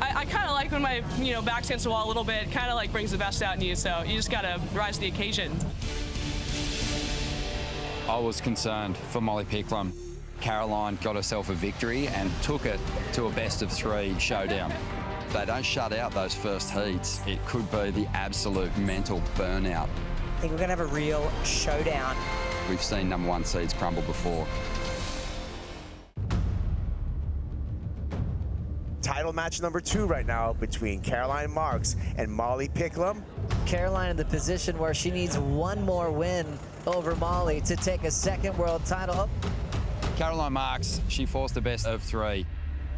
I kind of like when my back's against the wall a little bit. Kind of like brings the best out in you. So you just gotta rise to the occasion. I was concerned for Molly Picklum. Caroline got herself a victory and took it to a best-of-3 showdown. If they don't shut out those first heats, it could be the absolute mental burnout. I think we're going to have a real showdown. We've seen #1 seeds crumble before. Title match number 2 right now between Caroline Marks and Molly Picklum. Caroline in the position where she needs one more win over Molly to take a 2nd world title. Caroline Marks, she forced the best of 3.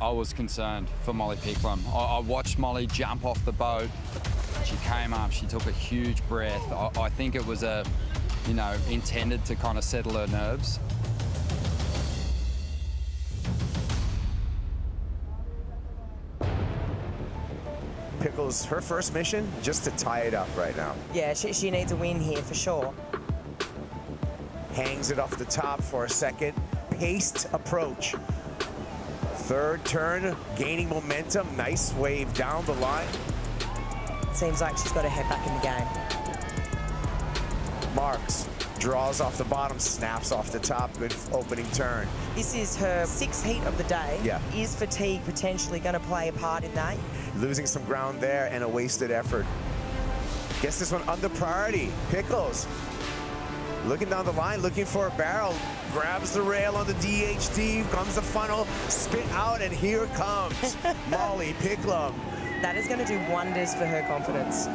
I was concerned for Molly Picklum. I watched Molly jump off the boat. She came up, she took a huge breath. I think it was intended to kind of settle her nerves. Pickles, her first mission, just to tie it up right now. Yeah, she needs a win here for sure. Hangs it off the top for a second. Paced approach. 3rd turn, gaining momentum. Nice wave down the line. Seems like she's got her head back in the game. Marks draws off the bottom, snaps off the top. Good opening turn. This is her 6th heat of the day. Yeah. Is fatigue potentially going to play a part in that? Losing some ground there and a wasted effort. Gets this one under priority. Pickles. Looking down the line, looking for a barrel. Grabs the rail on the DHT, comes the funnel, spit out, and here comes Molly Picklum. That is going to do wonders for her confidence.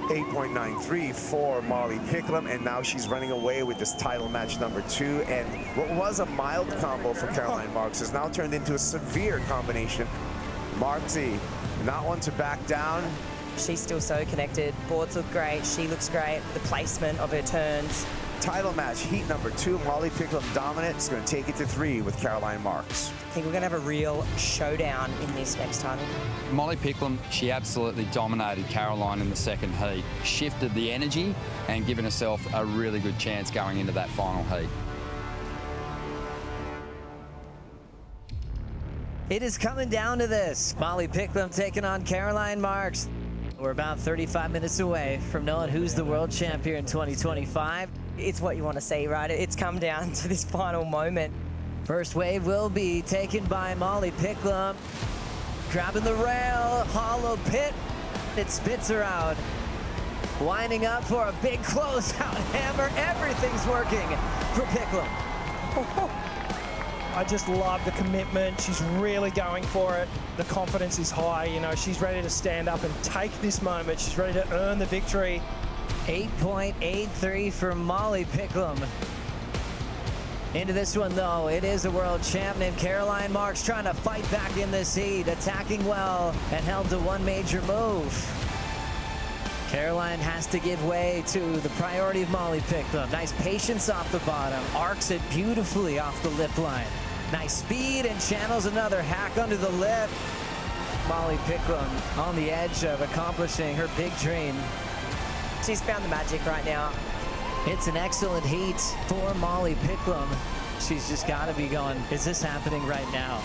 8.93 for Molly Picklum, and now she's running away with this title match number 2. And what was a mild combo for Caroline Marks has now turned into a severe combination. Marksy, not one to back down. She's still so connected. Boards look great. She looks great. The placement of her turns. Title match, heat number 2. Molly Picklum dominant. It's going to take it to 3 with Caroline Marks. I think we're going to have a real showdown in this next title. Molly Picklum, she absolutely dominated Caroline in the 2nd heat. Shifted the energy and given herself a really good chance going into that final heat. It is coming down to this. Molly Picklum taking on Caroline Marks. We're about 35 minutes away from knowing who's the world champion in 2025. It's what you want to see, right? It's come down to this final moment. First wave will be taken by Molly Picklum. Grabbing the rail, hollow pit. It spits her out. Winding up for a big closeout hammer. Everything's working for Picklum. I just love the commitment. She's really going for it. The confidence is high. She's ready to stand up and take this moment. She's ready to earn the victory. 8.83 for Molly Picklum. Into this one, though, it is a world champ named Caroline Marks trying to fight back in this heat, attacking well and held to one major move. Caroline has to give way to the priority of Molly Picklum. Nice patience off the bottom, arcs it beautifully off the lip line. Nice speed and channels another hack under the lip. Molly Picklum on the edge of accomplishing her big dream. She's found the magic right now. It's an excellent heat for Molly Picklum. She's just got to be going, is this happening right now?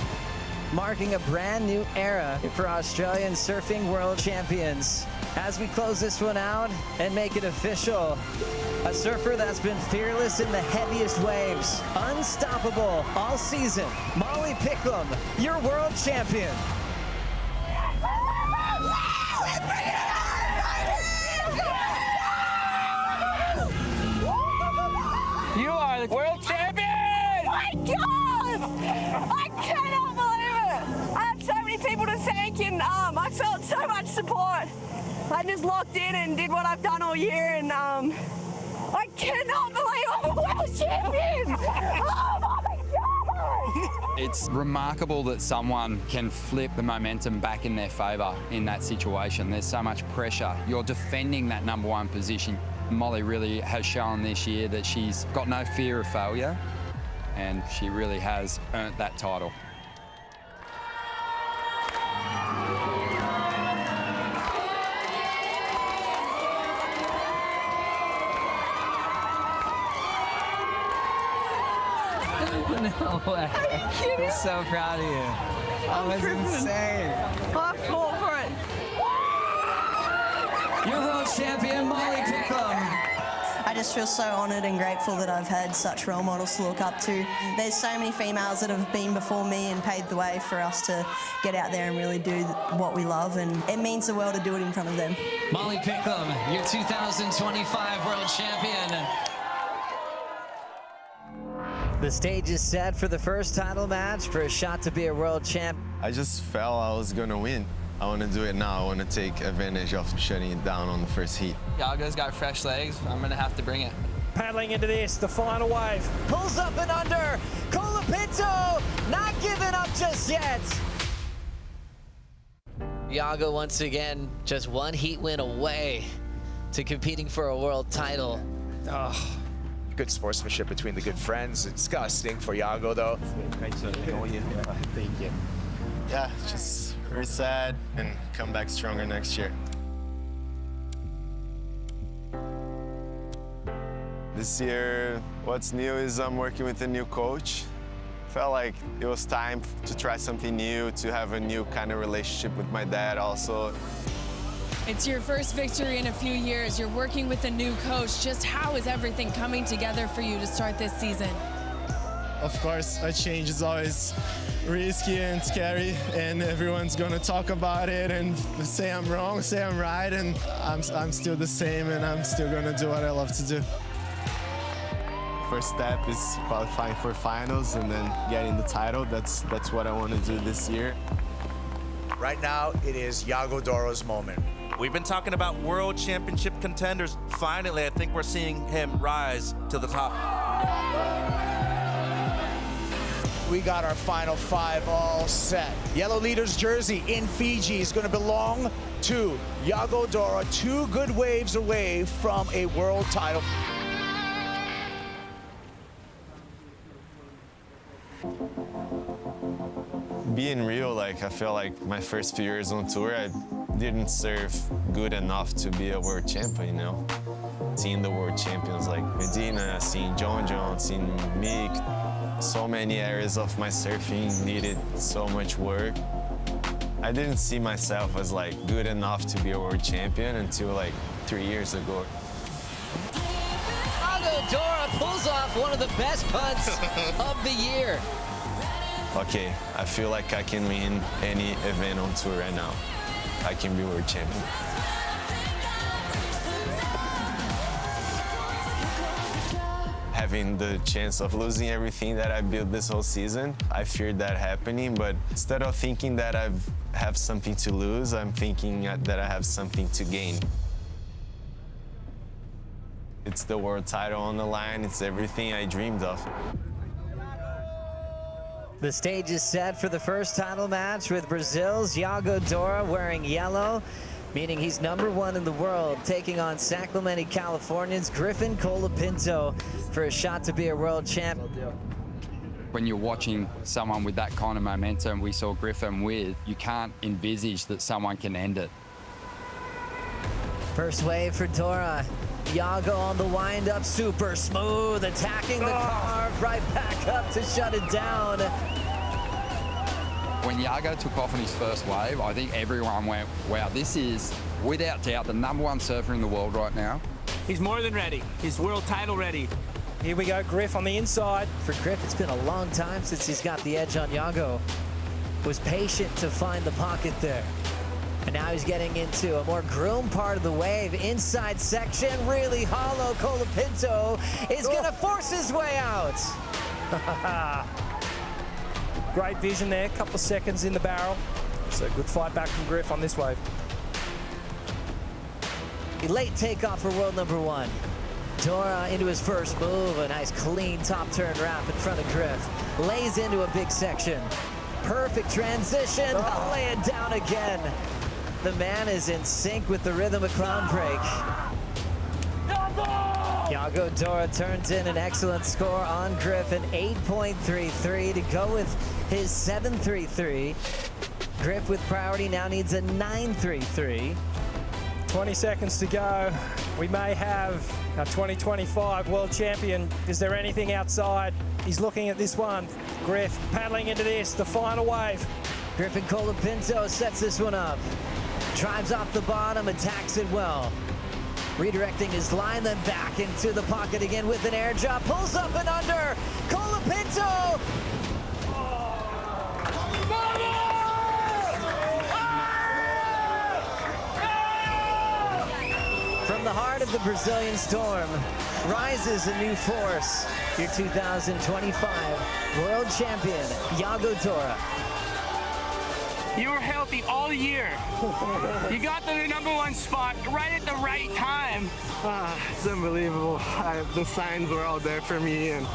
Marking a brand new era for Australian surfing world champions. As we close this one out and make it official, a surfer that's been fearless in the heaviest waves, unstoppable all season, Molly Picklum, your world champion. You are the world champion! Oh my God! I cannot believe it! I had so many people to thank and I felt so much support. I just locked in and did what I've done all year and I cannot believe I'm a world champion! Oh my God! It's remarkable that someone can flip the momentum back in their favour in that situation. There's so much pressure. You're defending that #1 position. Molly really has shown this year that she's got no fear of failure, and she really has earned that title. No way. Are you kidding? I'm so proud of you. That was insane. I fought for it. Your world champion, Molly Picklum. I just feel so honoured and grateful that I've had such role models to look up to. There's so many females that have been before me and paved the way for us to get out there and really do what we love, and it means the world to do it in front of them. Molly Picklum, your 2025 world champion. The stage is set for the first title match for a shot to be a world champ. I just felt I was gonna win. I want to do it now. I want to take advantage of shutting it down on the first heat. Yago's got fresh legs. I'm going to have to bring it. Paddling into this, the final wave. Pulls up and under. Colapinto not giving up just yet. Yago once again just one heat win away to competing for a world title. Oh. Good sportsmanship between the good friends. It's disgusting for Yago, though. Thank you. Yeah, just very sad and come back stronger next year. This year, what's new is I'm working with a new coach. Felt like it was time to try something new, to have a new kind of relationship with my dad also. It's your first victory in a few years. You're working with a new coach. Just how is everything coming together for you to start this season? Of course, a change is always risky and scary, and everyone's gonna talk about it and say I'm wrong, say I'm right, and I'm still the same, and I'm still gonna do what I love to do. First step is qualifying for finals and then getting the title. That's what I want to do this year. Right now, it is Yago Doro's moment. We've been talking about world championship contenders. Finally, I think we're seeing him rise to the top. We got our final 5 all set. Yellow leader's jersey in Fiji is going to belong to Yago Doro. 2 good waves away from a world title. Being real, like I feel like my first few years on tour, I didn't surf good enough to be a world champion, you know? Seeing the world champions like Medina, seeing John, seeing Mick, so many areas of my surfing needed so much work. I didn't see myself as like good enough to be a world champion until like 3 years ago. Yago Doro pulls off one of the best punts of the year. Okay, I feel like I can win any event on tour right now. I can be world champion. Having the chance of losing everything that I built this whole season, I feared that happening, but instead of thinking that I have something to lose, I'm thinking that I have something to gain. It's the world title on the line, it's everything I dreamed of. The stage is set for the first title match with Brazil's Iago Dora wearing yellow, meaning he's #1 in the world, taking on San Clemente, California's Griffin Colapinto for a shot to be a world champ. When you're watching someone with that kind of momentum we saw Griffin with, you can't envisage that someone can end it. First wave for Dora. Iago on the wind-up, super smooth, attacking the carve, right back up to shut it down. When Iago took off in his first wave, I think everyone went, wow, this is, without doubt, the #1 surfer in the world right now. He's more than ready. He's world title ready. Here we go, Griff on the inside. For Griff, it's been a long time since he's got the edge on Iago. Was patient to find the pocket there. And now he's getting into a more groomed part of the wave. Inside section, really hollow. Colapinto is gonna force his way out. Great vision there, couple of seconds in the barrel. So good fight back from Griff on this wave. A late takeoff for world #1. Dora into his first move, a nice clean top turn wrap in front of Griff. Lays into a big section. Perfect transition, lay it down again. The man is in sync with the rhythm of Clown Break. Iago Dora turns in an excellent score on Griff, an 8.33 to go with his 7.33. Griff with priority now needs a 9.33. 20 seconds to go. We may have a 2025 world champion. Is there anything outside? He's looking at this one. Griff paddling into this, the final wave. Griffin Colapinto sets this one up. Drives off the bottom, attacks it well. Redirecting his line, then back into the pocket again with an air drop. Pulls up and under. Colapinto! From the heart of the Brazilian storm, rises a new force. Your 2025 world champion, Iago Dora. You were healthy all year. You got the #1 spot right at the right time. It's unbelievable. The signs were all there for me, and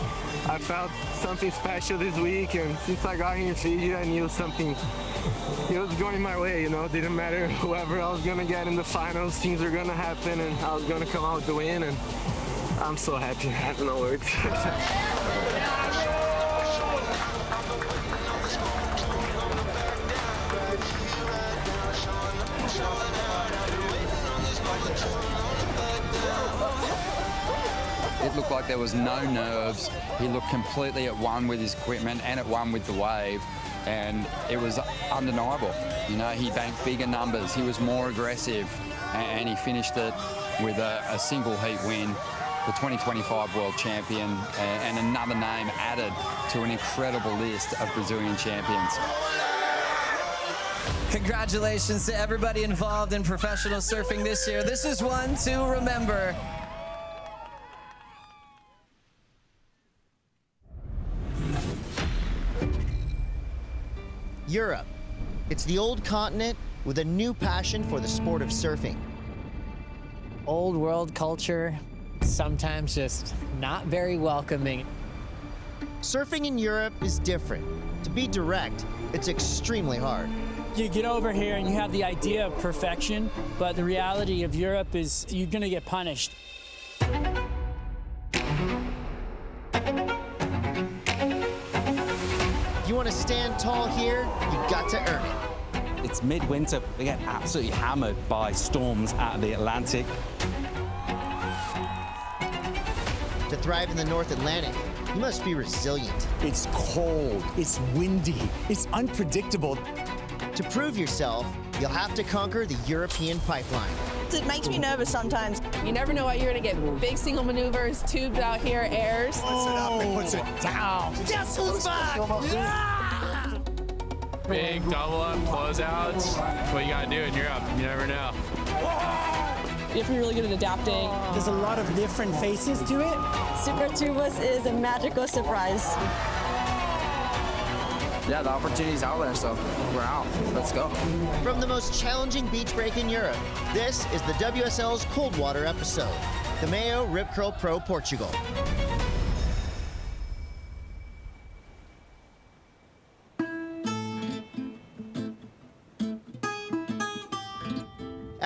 I felt something special this week. And since I got here in Fiji, I knew something. It was going my way, you know. Didn't matter whoever I was gonna get in the finals, things were gonna happen, and I was gonna come out with the win. And I'm so happy. I have no words. It looked like there was no nerves. He looked completely at one with his equipment and at one with the wave, and it was undeniable. You know, he banked bigger numbers, he was more aggressive, and he finished it with a single heat win, the 2025 world champion, and another name added to an incredible list of Brazilian champions. Congratulations to everybody involved in professional surfing this year. This is one to remember. Europe. It's the old continent with a new passion for the sport of surfing. Old world culture, sometimes just not very welcoming. Surfing in Europe is different. To be direct, it's extremely hard. You get over here and you have the idea of perfection, but the reality of Europe is you're gonna get punished. You want to stand tall here, you've got to earn it. It's midwinter. We get absolutely hammered by storms out of the Atlantic. To thrive in the North Atlantic, you must be resilient. It's cold, it's windy, it's unpredictable. To prove yourself, you'll have to conquer the European pipeline. It makes me nervous sometimes. You never know what you're gonna get. Big single maneuvers, tubes out here, airs. Puts it up and puts it down. Guess who's back? Yeah! Big double up closeouts. That's what you gotta do in Europe. You never know. You have to be really good at adapting. There's a lot of different faces to it. Super Tubeless is a magical surprise. Yeah, the opportunity's out there, so we're out. Let's go. From the most challenging beach break in Europe, this is the WSL's Cold Water episode, the Mayo Rip Curl Pro Portugal.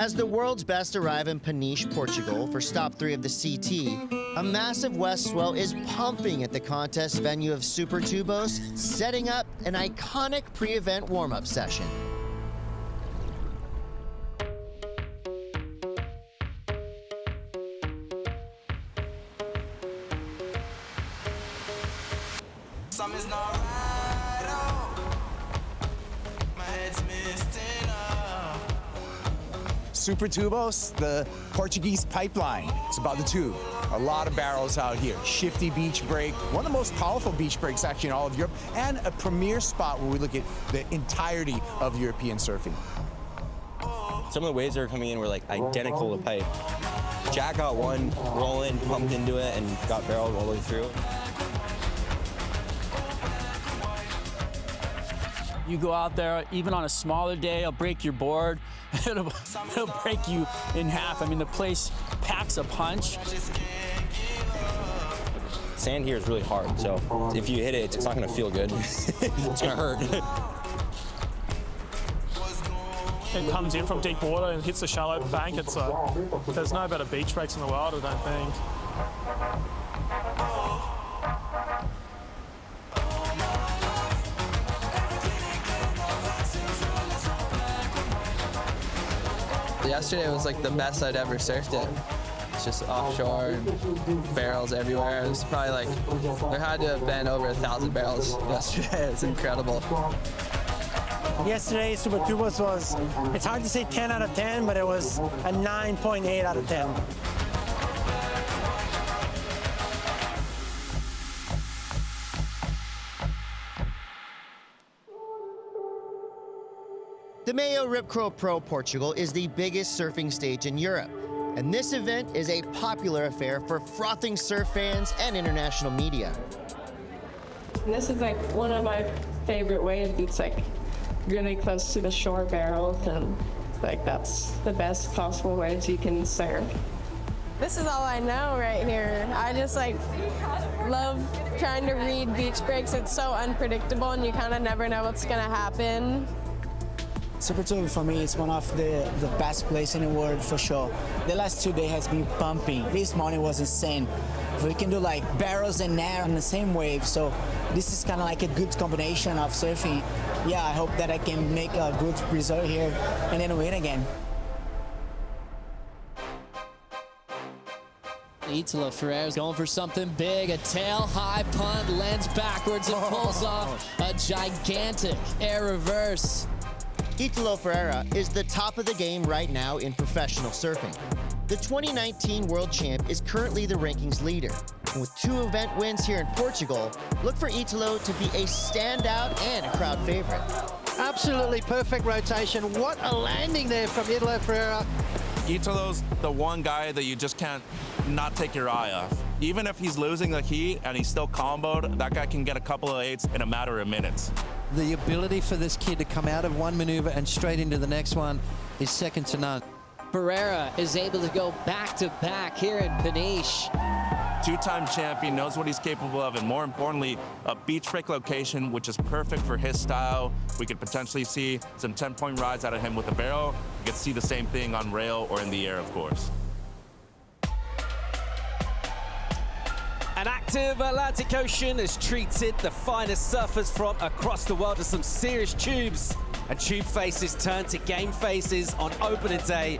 As the world's best arrive in Peniche, Portugal for stop 3 of the CT, a massive west swell is pumping at the contest venue of Super Tubos, setting up an iconic pre-event warm-up session. Something's not right, oh. My head's misting up. Super Tubos, the Portuguese pipeline. It's about the tube. A lot of barrels out here. Shifty beach break, one of the most powerful beach breaks actually in all of Europe, and a premier spot where we look at the entirety of European surfing. Some of the waves that were coming in were like identical to pipe. Jack got one rolling, pumped into it, and got barreled all the way through. You go out there, even on a smaller day, it'll break your board. It'll break you in half. I mean, the place packs a punch. Sand here is really hard, so if you hit it, it's not gonna feel good. It's gonna hurt. It comes in from deep water and hits the shallow bank. It's there's no better beach breaks in the world, I don't think. Yesterday was like the best I'd ever surfed it. It's just offshore and barrels everywhere. It was probably like, there had to have been over 1,000 barrels yesterday. It's incredible. Yesterday, Super Tubos was, it's hard to say 10 out of 10, but it was a 9.8 out of 10. The Mayo Ripcrow Pro Portugal is the biggest surfing stage in Europe, and this event is a popular affair for frothing surf fans and international media. This is like one of my favorite waves. It's like really close to the shore barrels, and like that's the best possible waves you can surf. This is all I know right here. I just like love trying to read beach breaks. It's so unpredictable and you kind of never know what's gonna happen. Super Tubo for me is one of the best places in the world for sure. The last 2 days has been pumping. This morning was insane. We can do like barrels and air on the same wave, so this is kind of like a good combination of surfing. Yeah, I hope that I can make a good result here and then win again. Eweleiula going for something big. A tail high punt, lands backwards and pulls off a gigantic air reverse. Eweleiula is the top of the game right now in professional surfing. The 2019 world champ is currently the rankings leader. And with 2 event wins here in Portugal, look for Eweleiula to be a standout and a crowd favorite. Absolutely perfect rotation. What a landing there from Eweleiula. Eweleiula's the one guy that you just can't not take your eye off. Even if he's losing the heat and he's still comboed, that guy can get a couple of 8s in a matter of minutes. The ability for this kid to come out of one maneuver and straight into the next one is second to none. Pereira is able to go back-to-back here in Peniche. 2-time champion, knows what he's capable of, and more importantly, a beach break location, which is perfect for his style. We could potentially see some 10-point rides out of him with a barrel. We could see the same thing on rail or in the air, of course. An active Atlantic Ocean has treated the finest surfers from across the world to some serious tubes. And tube faces turn to game faces on opening day.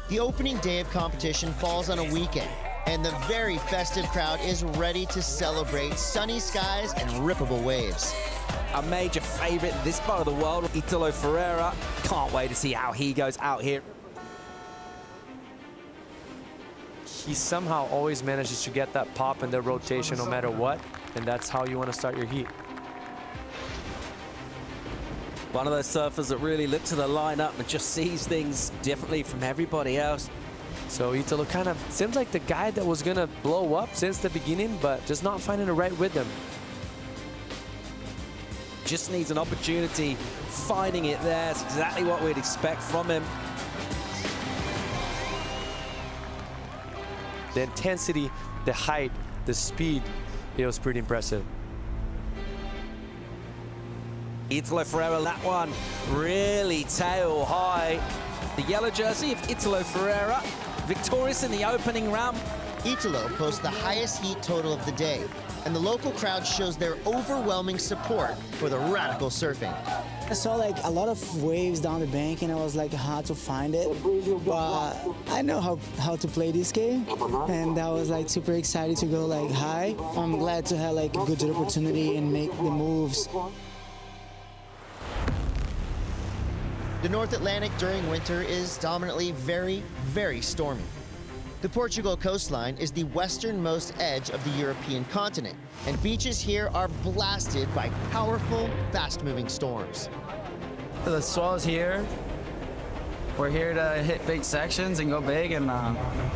The opening day of competition falls on a weekend, and the very festive crowd is ready to celebrate sunny skies and rippable waves. A major favorite in this part of the world, Eweleiula. Can't wait to see how he goes out here. He somehow always manages to get that pop in the rotation no matter what, and that's how you want to start your heat. One of those surfers that really looks at the lineup and just sees things differently from everybody else. So Eweleiula kind of seems like the guy that was going to blow up since the beginning, but just not finding the right rhythm. Just needs an opportunity, finding it there. It's exactly what we'd expect from him. The intensity, the height, the speed, it was pretty impressive. Eweleiula, that one really tail high. The yellow jersey of Italo Ferreira, victorious in the opening round. Italo posts the highest heat total of the day, and the local crowd shows their overwhelming support for the radical surfing. I saw like a lot of waves down the bank and I was like hard to find it, but I know how to play this game, and I was like super excited to go like high. I'm glad to have like a good opportunity and make the moves. The North Atlantic during winter is dominantly very, very stormy. The Portugal coastline is the westernmost edge of the European continent, and beaches here are blasted by powerful, fast-moving storms. The swell's here. We're here to hit big sections and go big, and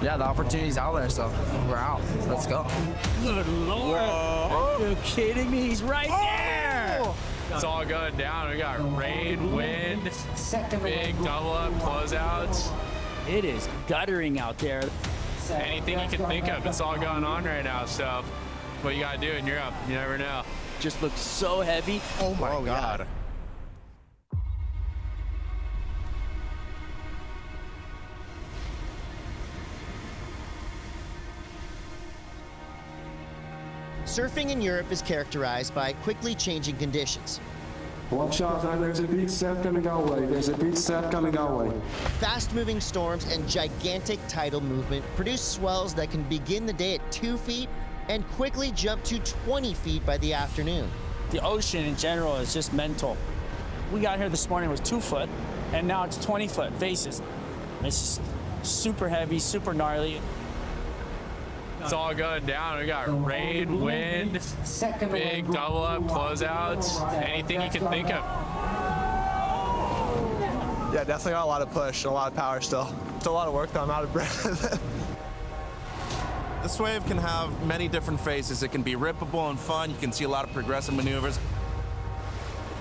yeah, the opportunity's out there, so we're out. Let's go. Good Lord. Are you kidding me? He's right there. It's all going down. We got rain, wind, big double up closeouts. It is guttering out there. Anything you can think of, it's all going on right now. So what you gotta do in Europe, you never know. Just looks so heavy. Oh my God. Surfing in Europe is characterized by quickly changing conditions. Watch out, there's a big set coming our way. There's a big set coming our way. Fast-moving storms and gigantic tidal movement produce swells that can begin the day at 2 feet and quickly jump to 20 feet by the afternoon. The ocean in general is just mental. We got here this morning, it was 2 foot, and now it's 20 foot faces. It's just super heavy, super gnarly. It's all going down. We got rain, wind, big double up closeouts, anything you can think of. Yeah, definitely got a lot of push, a lot of power still. It's a lot of work though, I'm out of breath. This wave can have many different phases. It can be rippable and fun. You can see a lot of progressive maneuvers.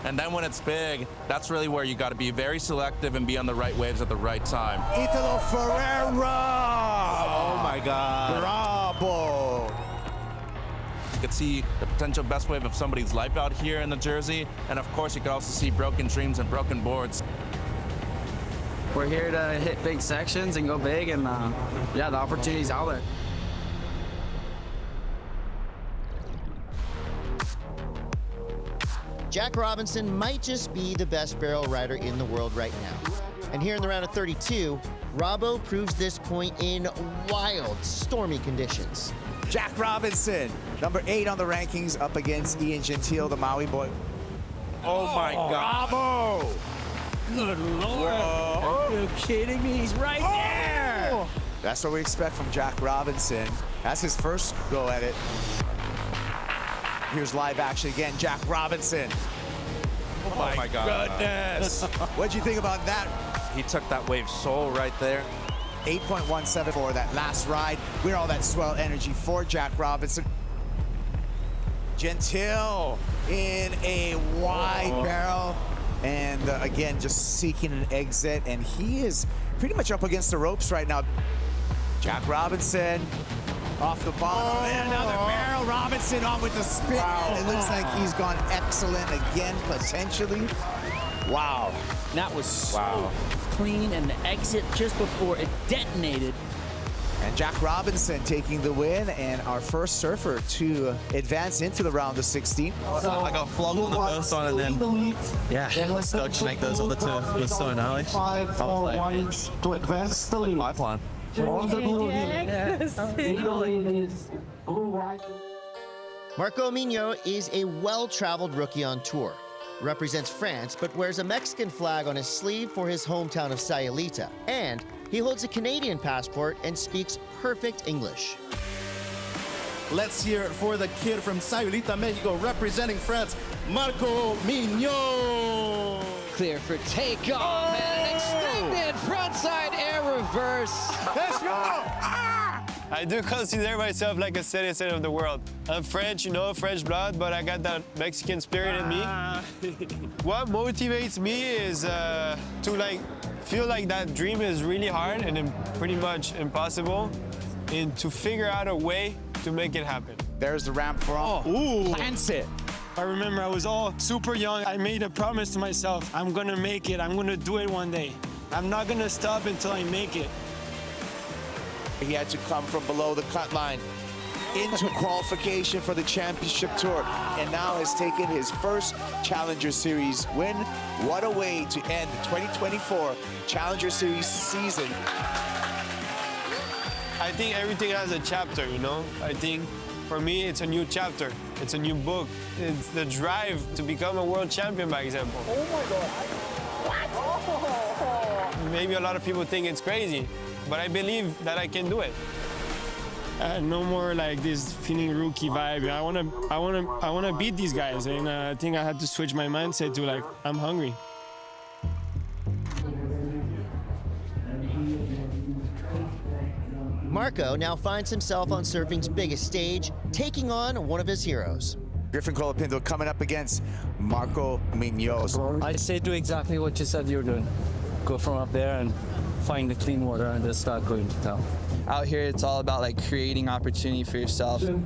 And then when it's big, that's really where you got to be very selective and be on the right waves at the right time. Italo Ferreira! Oh my God. Bravo! You could see the potential best wave of somebody's life out here in the Jersey. And of course, you could also see broken dreams and broken boards. We're here to hit big sections and go big, and yeah, the opportunity's out there. Jack Robinson might just be the best barrel rider in the world right now. And here in the round of 32, Robbo proves this point in wild, stormy conditions. Jack Robinson, number 8 on the rankings, up against Ian Gentile, the Maui boy. Oh my God. Bravo! Good Lord. Are you kidding me? He's right there. That's what we expect from Jack Robinson. That's his first go at it. Here's live action again, Jack Robinson. Oh my God. Goodness. What'd you think about that? He took that wave so right there. 8.17 for that last ride. We're all that swell energy for Jack Robinson. Gentile in a wide barrel. And again, just seeking an exit. And he is pretty much up against the ropes right now. Jack Robinson off the bottom. And another barrel. Robinson on with the spin. And it looks like he's gone excellent again, potentially. Wow. That was so clean, and the exit just before it detonated. And Jack Robinson taking the win, and our first surfer to advance into the round of 16. I got flogged on the first one, and then, yeah, stuck to make those other two. It was so gnarly. 5 points to advance the lead. Pipeline. On the blue Marco Mignot is a well-traveled rookie on tour. Represents France, but wears a Mexican flag on his sleeve for his hometown of Sayulita. And he holds a Canadian passport and speaks perfect English. Let's hear it for the kid from Sayulita, Mexico, representing France, Marco Mignot. Clear for takeoff and an extended frontside air reverse. Let's go! I do consider myself like a citizen of the world. I'm French, you know, French blood, but I got that Mexican spirit in me. What motivates me is to feel like that dream is really hard and pretty much impossible, and to figure out a way to make it happen. There's the ramp for plants it. I remember I was all super young. I made a promise to myself, I'm gonna make it, I'm gonna do it one day. I'm not gonna stop until I make it. He had to come from below the cut line into qualification for the championship tour, and now has taken his first Challenger Series win. What a way to end the 2024 Challenger Series season. I think everything has a chapter, you know? I think for me, it's a new chapter. It's a new book. It's the drive to become a world champion, by example. Oh my God. Maybe a lot of people think it's crazy, but I believe that I can do it. No more like this feeling rookie vibe. I wanna beat these guys, and I think I had to switch my mindset to like, I'm hungry. Marco now finds himself on surfing's biggest stage, taking on one of his heroes. Griffin Colapinto coming up against Marco Munoz. I say do exactly what you said you're doing. Go from up there and find the clean water and just start going to town. Out here, it's all about like creating opportunity for yourself. You're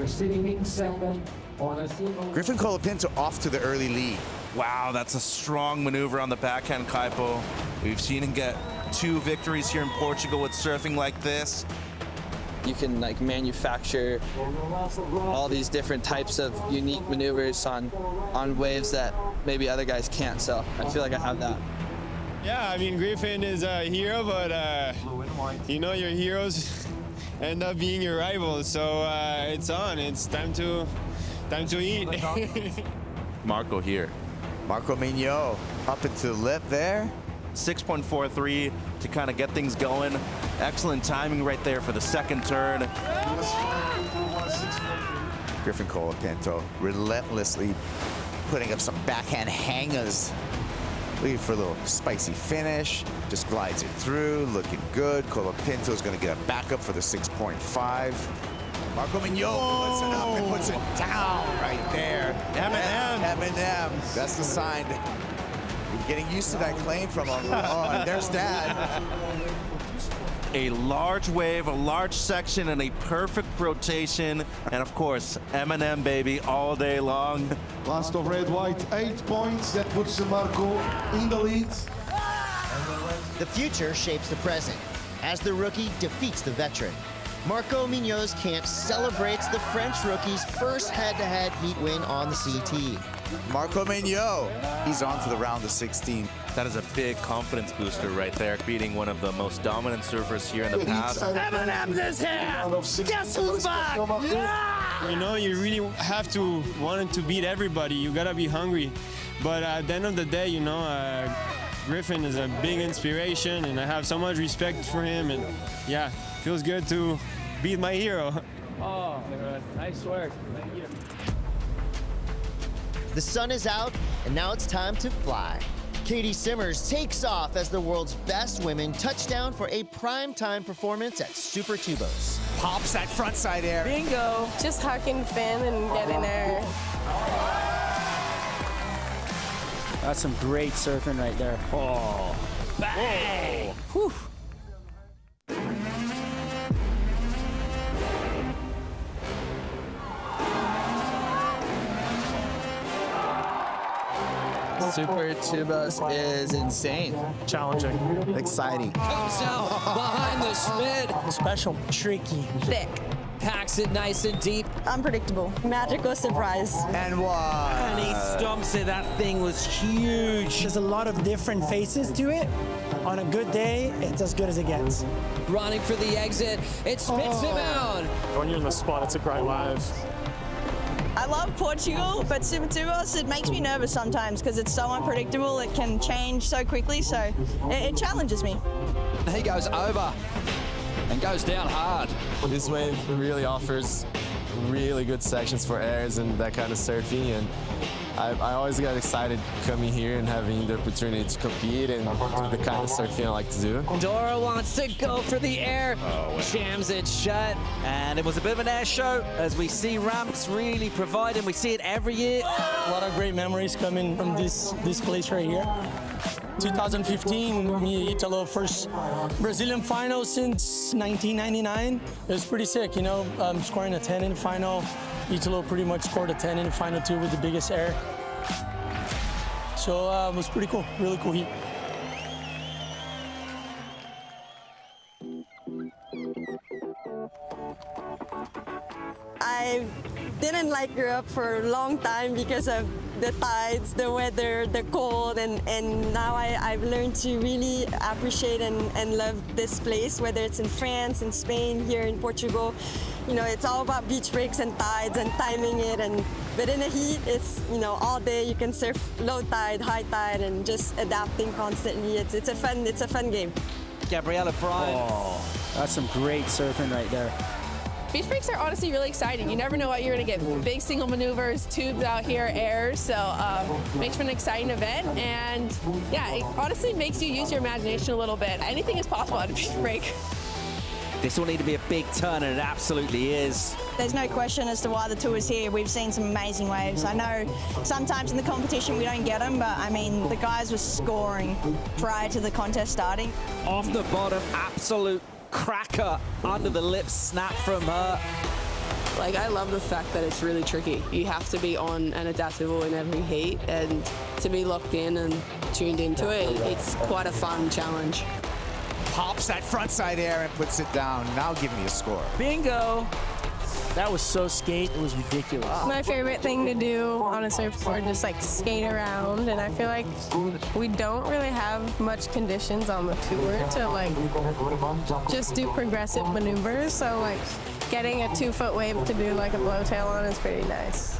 sitting second on a single. Griffin Colapinto off to the early lead. Wow, that's a strong maneuver on the backhand, Kaipo. We've seen him get 2 victories here in Portugal with surfing like this. You can like manufacture all these different types of unique maneuvers on waves that maybe other guys can't. So I feel like I have that. Yeah, I mean, Griffin is a hero, but you know, your heroes end up being your rivals. So it's on. It's time to eat. Marco here. Marco Munoz up into the lip there. 6.43 to kind of get things going. Excellent timing right there for the second turn. Griffin Colapinto relentlessly putting up some backhand hangers. Leave for a little spicy finish. Just glides it through, looking good. Colapinto's gonna get a backup for the 6.5. Marco Munoz puts it up and puts it down right there. M&M. That's the sign. You're getting used to that claim from him. Oh, and there's Dad. A large wave, a large section, and a perfect rotation. And of course, M&M, baby, all day long. Last of red-white, 8 points. That puts Marco in the lead. The future shapes the present as the rookie defeats the veteran. Marco Munoz Camp celebrates the French rookie's first head-to-head heat win on the CT. Marco Munoz, he's on to the round of 16. That is a big confidence booster right there, beating one of the most dominant surfers here in the past. M&M's is here! Guess who's back? Yeah! You know, you really have to want to beat everybody. You gotta be hungry. But at the end of the day, you know, Griffin is a big inspiration, and I have so much respect for him. And yeah, feels good to beat my hero. Oh, nice work. The sun is out, and now it's time to fly. Kade Simmers takes off as the world's best women touch down for a primetime performance at Super Tubos. Pops that frontside air. Bingo. Just huck and fin and get in there. That's some great surfing right there. Oh, bang! Whew. Super Tubos is insane. Challenging. Exciting. Comes out behind the spin. Special, tricky, Thick. Packs it nice and deep. Unpredictable. Magical surprise. And one. And he stomps it. That thing was huge. There's a lot of different faces to it. On a good day, it's as good as it gets. Running for the exit. It spits him out. When you're in the spot, it's a great wave. I love Portugal, but Super Tubos, it makes me nervous sometimes because it's so unpredictable. It can change so quickly, so it challenges me. He goes over and goes down hard. This wave really offers really good sections for airs and that kind of surfing, and I always get excited coming here and having the opportunity to compete and do the kind of surfing I like to do. Dora wants to go for the air, jams it shut, and it was a bit of an air show as we see ramps really providing. We see it every year. A lot of great memories coming from this place right here. 2015, me Italo first Brazilian final since 1999. It was pretty sick, you know, scoring a 10 in the final. Italo pretty much scored a 10 in the final too with the biggest air. So it was pretty cool, really cool heat. I didn't like Europe for a long time because of the tides, the weather, the cold, and now I've learned to really appreciate and love this place, whether it's in France, in Spain, here in Portugal. You know, it's all about beach breaks and tides and timing it, but in the heat, it's, you know, all day you can surf low tide, high tide, and just adapting constantly. It's a fun game. Gabriella Bryan. Oh, that's some great surfing right there. Beach breaks are honestly really exciting. You never know what you're going to get. Big single maneuvers, tubes out here, airs, so makes for an exciting event. And yeah, it honestly makes you use your imagination a little bit. Anything is possible at a beach break. This will need to be a big turn, and it absolutely is. There's no question as to why the tour is here. We've seen some amazing waves. I know sometimes in the competition we don't get them, but I mean, the guys were scoring prior to the contest starting. Off the bottom, absolute cracker under the lips snap from her. Like, I love the fact that it's really tricky. You have to be on and adaptable in every heat, and to be locked in and tuned into it, it's quite a fun challenge. Pops that frontside air and puts it down. Now give me a score. Bingo. That was so skate, it was ridiculous. My favorite thing to do on a surfboard is like skate around, and I feel like we don't really have much conditions on the tour to like just do progressive maneuvers. So like getting a 2-foot wave to do like a blowtail on is pretty nice.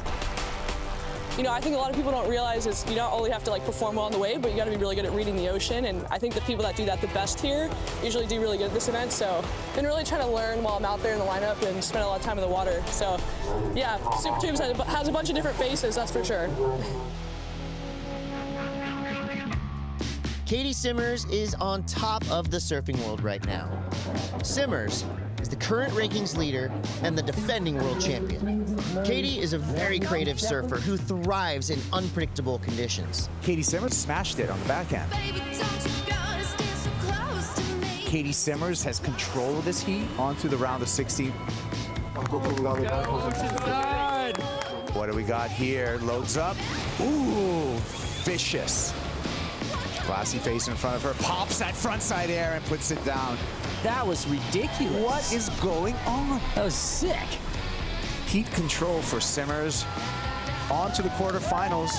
You know, I think a lot of people don't realize is you not only have to like perform well on the wave, but you got to be really good at reading the ocean. And I think the people that do that the best here usually do really good at this event. So I've been really trying to learn while I'm out there in the lineup and spend a lot of time in the water. So yeah, Super Tubes has a bunch of different faces, that's for sure. Kade Simmers is on top of the surfing world right now. Simmers is the current rankings leader and the defending world champion. Kade is a very creative surfer who thrives in unpredictable conditions. Kade Simmers smashed it on the backhand. Kade Simmers has control of this heat onto the round of 16. What do we got here? Loads up. Ooh, vicious. Classy face in front of her. Pops that frontside air and puts it down. That was ridiculous. What is going on? That was sick. Heat control for Simmers. On to the quarterfinals.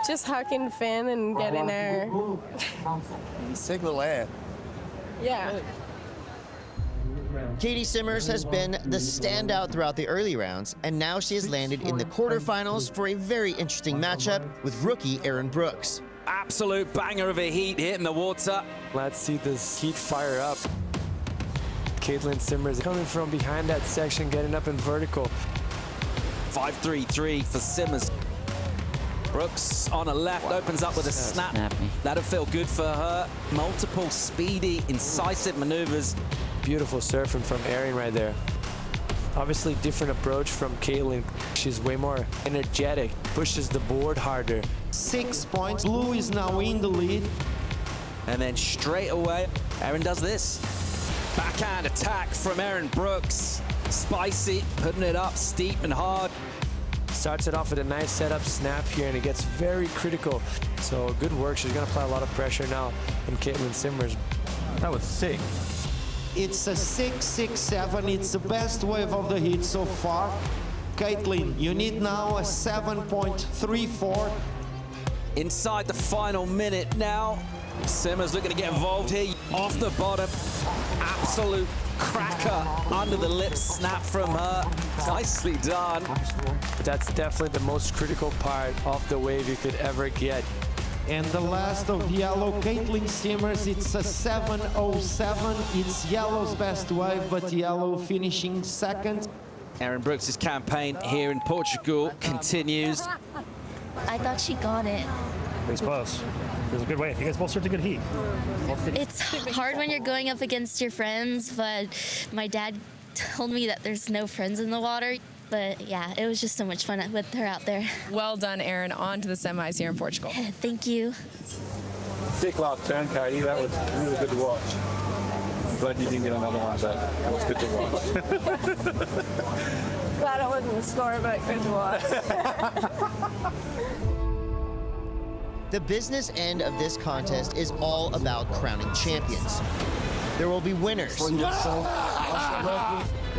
Just huck and fin and get in there. Sick little air. Yeah. Kade Simmers has been the standout throughout the early rounds, and now she has landed in the quarterfinals for a very interesting matchup with rookie Aaron Brooks. Absolute banger of a heat hitting the water. Let's see this heat fire up. Kade Simmers coming from behind that section, getting up in vertical. 5-3-3 for Simmers. Brooks on a left, opens up with a snap. That'll feel good for her. Multiple speedy, incisive maneuvers. Beautiful surfing from Erin right there. Obviously different approach from Kade. She's way more energetic, pushes the board harder. 6 points. Blue is now in the lead. And then straight away, Erin does this. Backhand attack from Erin Brooks. Spicy, putting it up steep and hard. Starts it off with a nice setup snap here, and it gets very critical. So good work. She's going to apply a lot of pressure now in Kade Simmers. That was sick. It's a 6-6-7. It's the best wave of the heat so far. Kade, you need now a 7.34. Inside the final minute now. Simmers looking to get involved here. Off the bottom, absolute cracker under the lip snap from her. Nicely done. But that's definitely the most critical part of the wave you could ever get. And the last of yellow, Kade Simmers, it's a 7.07. It's yellow's best wave, but yellow finishing second. Erin Brooks' campaign here in Portugal continues. I thought she got it. It was close. It was a good wave. You guys both served a good heat. It's hard when you're going up against your friends, but my dad told me that there's no friends in the water. But yeah, it was just so much fun with her out there. Well done, Erin. On to the semis here in Portugal. Thank you. Big last turn, Kade. That was really good to watch. I'm glad you didn't get another one, but it was good to watch. Glad I wasn't the score, but good to watch. The business end of this contest is all about crowning champions. There will be winners. There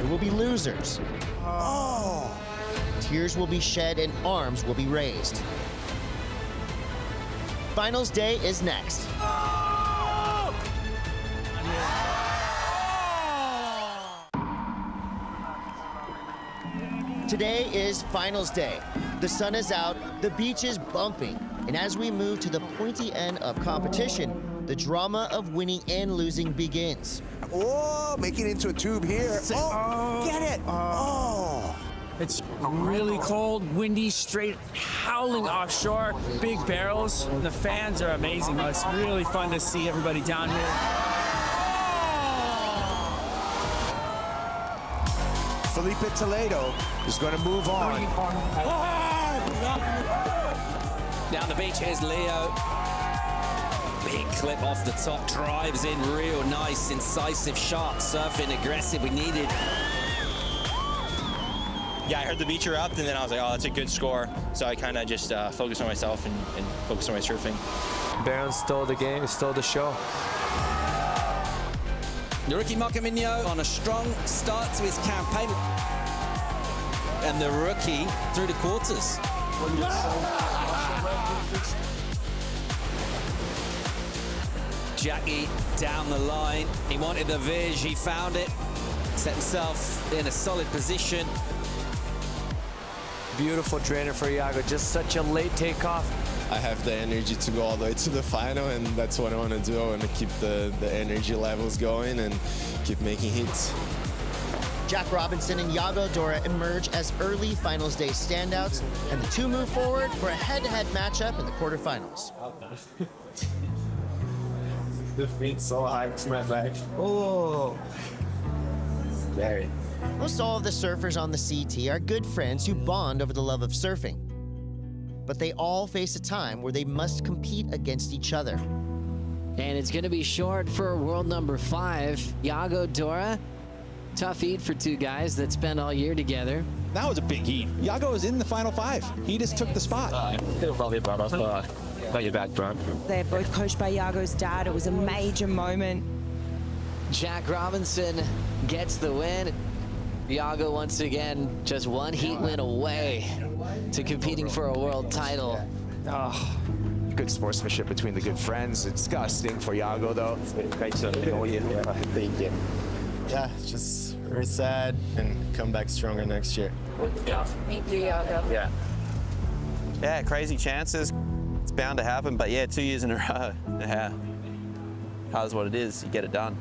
will be losers. Tears will be shed and arms will be raised. Finals day is next. Today is finals day. The sun is out, the beach is bumping, and as we move to the pointy end of competition, the drama of winning and losing begins. Oh, making it into a tube here. Oh, get it. Oh. It's really cold, windy, straight howling offshore, big barrels. The fans are amazing. It's really fun to see everybody down here. Felipe Toledo is going to move on. Down the beach, here's Leo. Big clip off the top, drives in real nice, incisive, sharp surfing, aggressive. We needed. Yeah, I heard the beach erupt, and then I was like, oh, that's a good score. So I kind of just focused on myself and focused on my surfing. Barron stole the game, stole the show. The rookie Mocamino on a strong start to his campaign. And the rookie through the quarters. Jackie down the line. He wanted the Vij, he found it. Set himself in a solid position. Beautiful trainer for Iago, just such a late takeoff. I have the energy to go all the way to the final, and that's what I want to do. I want to keep the energy levels going and keep making hits. Jack Robinson and Iago Dora emerge as early finals day standouts, and the two move forward for a head-to-head matchup in the quarterfinals. The feet so high, it's my back. Oh, very. Most all of the surfers on the CT are good friends who bond over the love of surfing. But they all face a time where they must compete against each other. And it's going to be short for world number 5, Iago Dora. Tough heat for two guys that spent all year together. That was a big heat. Iago was in the final 5. He just took the spot. Got your back, bro. They're both coached by Iago's dad. It was a major moment. Jack Robinson gets the win. Iago once again just one heat win away to competing for a world title. Oh, good sportsmanship between the good friends. It's got to sting for Iago, though. Great surfing all year. Thank you. Yeah, just very sad and come back stronger next year. Thank you, Iago. Yeah. Yeah, crazy chances. It's bound to happen, but yeah, 2 years in a row. Yeah. Hard is what it is. You get it done.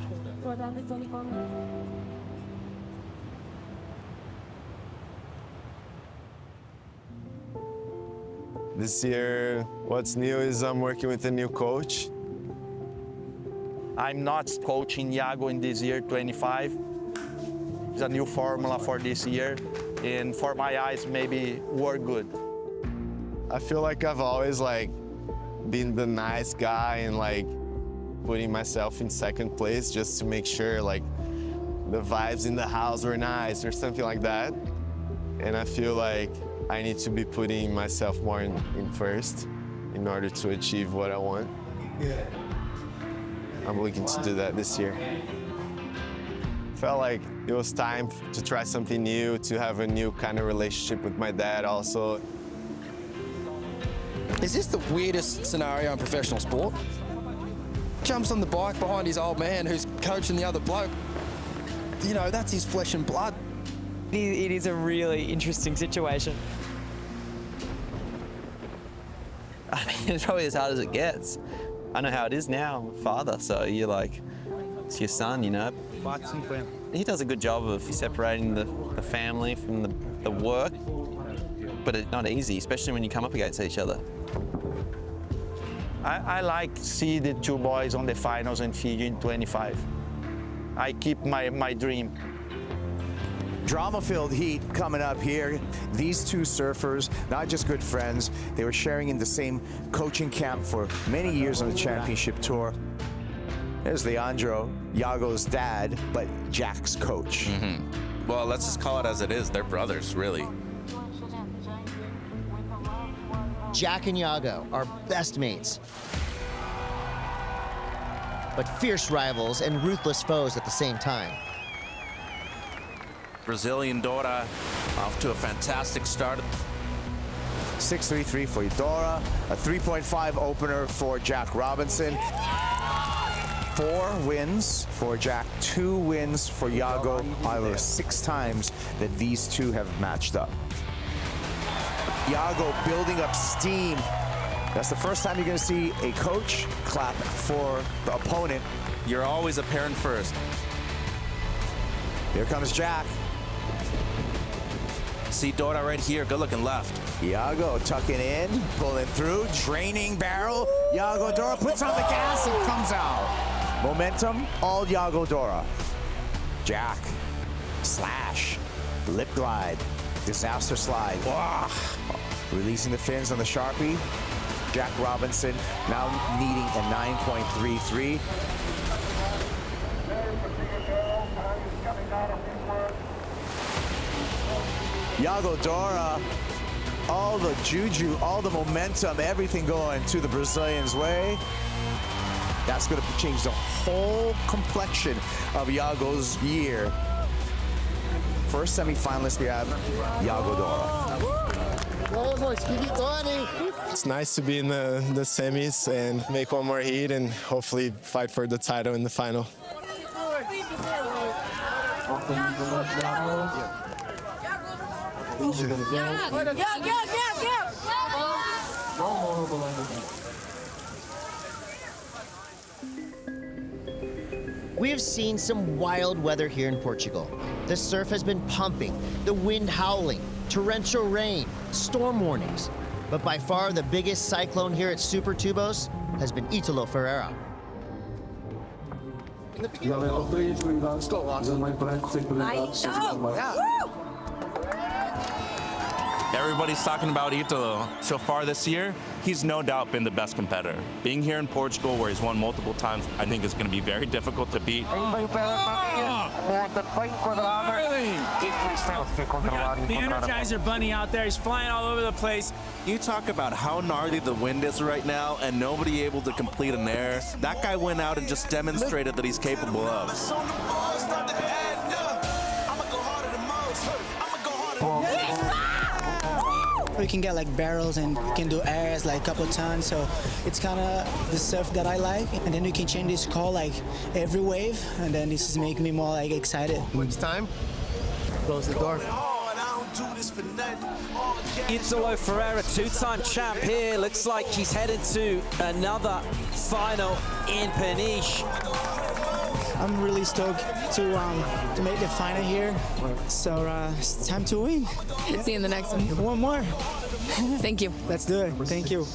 This year, what's new is I'm working with a new coach. I'm not coaching Iago in this year, 25. It's a new formula for this year, and for my eyes, maybe work good. I feel like I've always been the nice guy and putting myself in second place just to make sure the vibes in the house were nice or something like that. And I feel like I need to be putting myself more in first in order to achieve what I want. Yeah. I'm looking to do that this year. Felt like it was time to try something new, to have a new kind of relationship with my dad also. Is this the weirdest scenario in professional sport? Jumps on the bike behind his old man who's coaching the other bloke. You know, that's his flesh and blood. It is a really interesting situation. I mean, it's probably as hard as it gets. I know how it is now. I'm a father, so you're like, it's your son, you know. He does a good job of separating the family from the work, but it's not easy, especially when you come up against each other. I like to see the two boys on the finals in Fiji in 25. I keep my dream. Drama-filled heat coming up here. These two surfers, not just good friends, they were sharing in the same coaching camp for many years on the championship tour. There's Leandro, Iago's dad, but Jack's coach. Well, let's just call it as it is. They're brothers, really. Jack and Iago are best mates, but fierce rivals and ruthless foes at the same time. Brazilian Dora off to a fantastic start. 6-3-3 for Dora, a 3.5 opener for Jack Robinson. 4 wins for Jack, 2 wins for Iago. Either 6 times that these two have matched up. Iago building up steam. That's the first time you're going to see a coach clap for the opponent. You're always a parent first. Here comes Jack. See Dora right here, good looking left. Iago tucking in, pulling through, draining barrel. Iago Dora puts on the gas and comes out. Momentum, all Iago Dora. Jack, slash, lip glide, disaster slide. Wah. Releasing the fins on the Sharpie. Jack Robinson now needing a 9.33. Iago Dora, all the juju, all the momentum, everything going to the Brazilians' way. That's going to change the whole complexion of Iago's year. First semi-finalist we have, Iago Dora. It's nice to be in the semis and make one more heat and hopefully fight for the title in the final. We have seen some wild weather here in Portugal. The surf has been pumping, the wind howling, torrential rain, storm warnings. But by far the biggest cyclone here at Super Tubos has been Italo Ferreira. Everybody's talking about Italo. So far this year, he's no doubt been the best competitor. Being here in Portugal, where he's won multiple times, I think is going to be very difficult to beat. We got the Energizer Bunny out there. He's flying all over the place. You talk about how gnarly the wind is right now and nobody able to complete an air. That guy went out and just demonstrated that he's capable of. We can get like barrels and you can do airs like a couple of times, so it's kind of the surf that I like. And then you can change this call like every wave, and then this is making me more like excited. Which time? Close the door. Italo Ferreira, 2-time champ here. Looks like he's headed to another final in Peniche. I'm really stoked to make the final here. So it's time to win. See you in the next one. One more. Thank you. Let's do it. Thank you.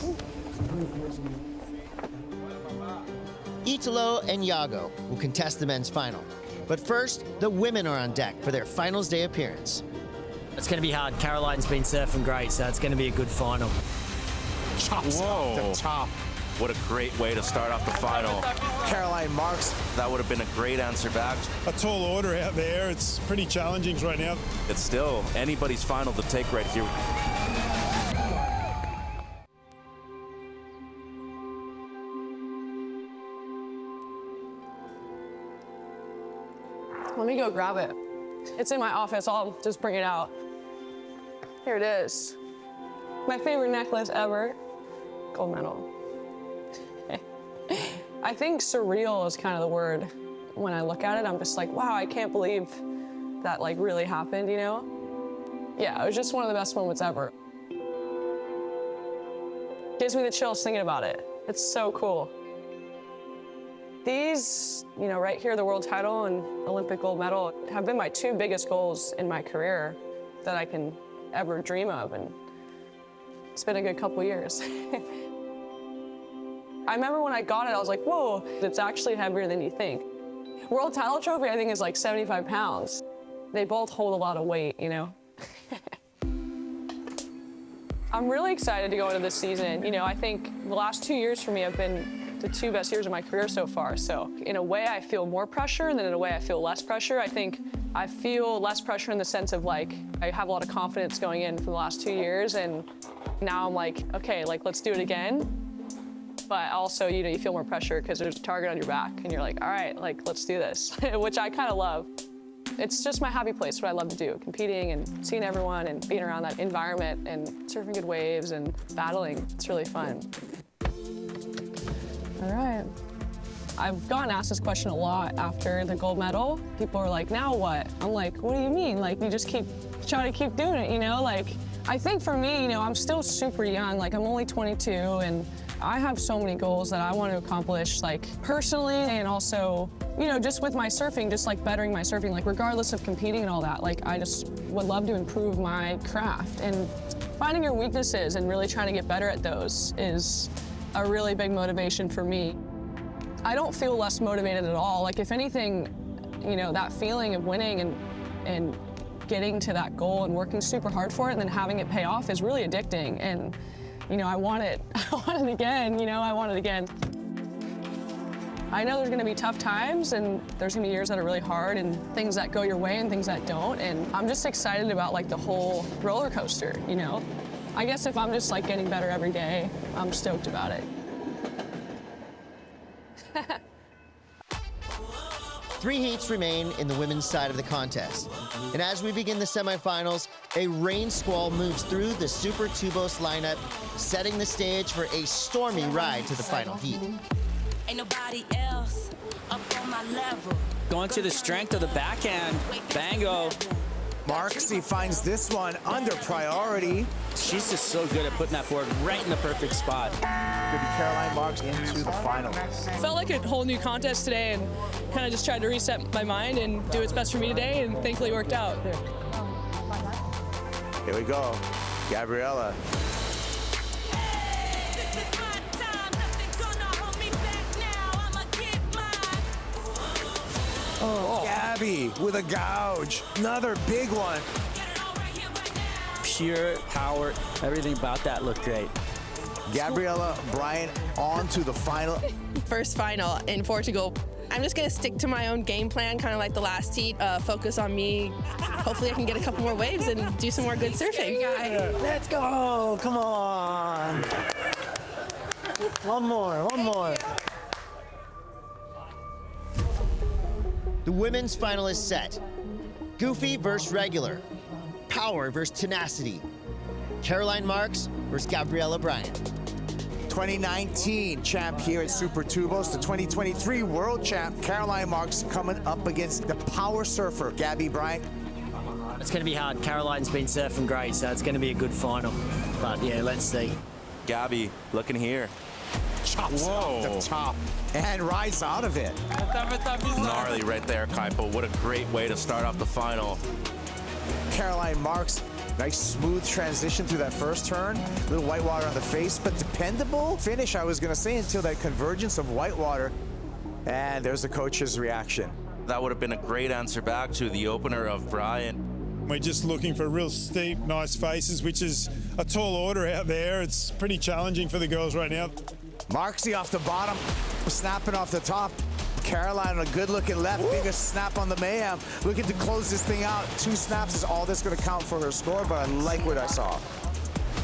Italo and Iago will contest the men's final. But first, the women are on deck for their finals day appearance. It's going to be hard. Caroline's been surfing great, so it's going to be a good final. Chops off the top. What a great way to start off the final. Caroline Marks. That would have been a great answer back. A tall order out there. It's pretty challenging right now. It's still anybody's final to take right here. Let me go grab it. It's in my office. I'll just bring it out. Here it is. My favorite necklace ever. Gold medal. I think surreal is kind of the word. When I look at it, I'm just like, wow, I can't believe that like really happened, you know? Yeah, it was just one of the best moments ever. Gives me the chills thinking about it. It's so cool. These, you know, right here, the world title and Olympic gold medal have been my 2 biggest goals in my career that I can ever dream of, and it's been a good couple years. I remember when I got it, I was like, whoa, it's actually heavier than you think. World title trophy, I think, is like 75 pounds. They both hold a lot of weight, you know? I'm really excited to go into this season. You know, I think the last 2 years for me have been the 2 best years of my career so far. So in a way, I feel more pressure, and then in a way, I feel less pressure. I think I feel less pressure in the sense of like, I have a lot of confidence going in for the last 2 years, and now I'm like, okay, like let's do it again. But also, you know, you feel more pressure because there's a target on your back, and you're like, all right, like let's do this, which I kind of love. It's just my happy place, what I love to do, competing and seeing everyone and being around that environment and surfing good waves and battling. It's really fun. All right. I've gotten asked this question a lot after the gold medal. People are like, now what? I'm like, what do you mean? Like, you just keep trying to keep doing it, you know? Like, I think for me, you know, I'm still super young. Like, I'm only 22, and I have so many goals that I want to accomplish, like, personally, and also, you know, just with my surfing, just like bettering my surfing, like regardless of competing and all that, like I just would love to improve my craft. And finding your weaknesses and really trying to get better at those is a really big motivation for me. I don't feel less motivated at all. Like if anything, you know, that feeling of winning and getting to that goal and working super hard for it and then having it pay off is really addicting. And, you know, I want it again, you know, I want it again. I know there's gonna be tough times and there's gonna be years that are really hard and things that go your way and things that don't. And I'm just excited about like the whole roller coaster, you know? I guess if I'm just like getting better every day, I'm stoked about it. 3 heats remain in the women's side of the contest. And as we begin the semifinals, a rain squall moves through the Super Tubos lineup, setting the stage for a stormy ride to the final heat. Ain't nobody else up on my level. Going to the strength of the backhand, Bango. Marksy finds this one under priority. She's just so good at putting that board right in the perfect spot. Could be Caroline Marks into the final. Felt like a whole new contest today and kind of just tried to reset my mind and do what's best for me today, and thankfully it worked out. Here we go, Gabriella. Oh, Gabby with a gouge. Another big one. Pure power. Everything about that looked great. Gabriella Bryant on to the final. First final in Portugal. I'm just going to stick to my own game plan, kind of like the last heat, focus on me. Hopefully I can get a couple more waves and do some more good surfing. Let's go, come on. One more. The women's final is set. Goofy versus regular. Power versus tenacity. Caroline Marks versus Gabriella Bryant. 2019 champ here at Super Tubos. The 2023 world champ, Caroline Marks, coming up against the power surfer, Gabby Bryant. It's going to be hard. Caroline's been surfing great, so it's going to be a good final. But yeah, let's see. Gabby, looking here. Chops off the top and rides out of it. Gnarly right there, Kaipo. What a great way to start off the final. Caroline Marks, nice smooth transition through that first turn. Little whitewater on the face, but dependable finish, I was going to say, until that convergence of whitewater. And there's the coach's reaction. That would have been a great answer back to the opener of Bryant. We're just looking for real steep, nice faces, which is a tall order out there. It's pretty challenging for the girls right now. Marksy off the bottom, snapping off the top. Caroline on a good-looking left, biggest snap on the Mayhem. Looking to close this thing out. 2 snaps is all that's going to count for her score, but I like what I saw.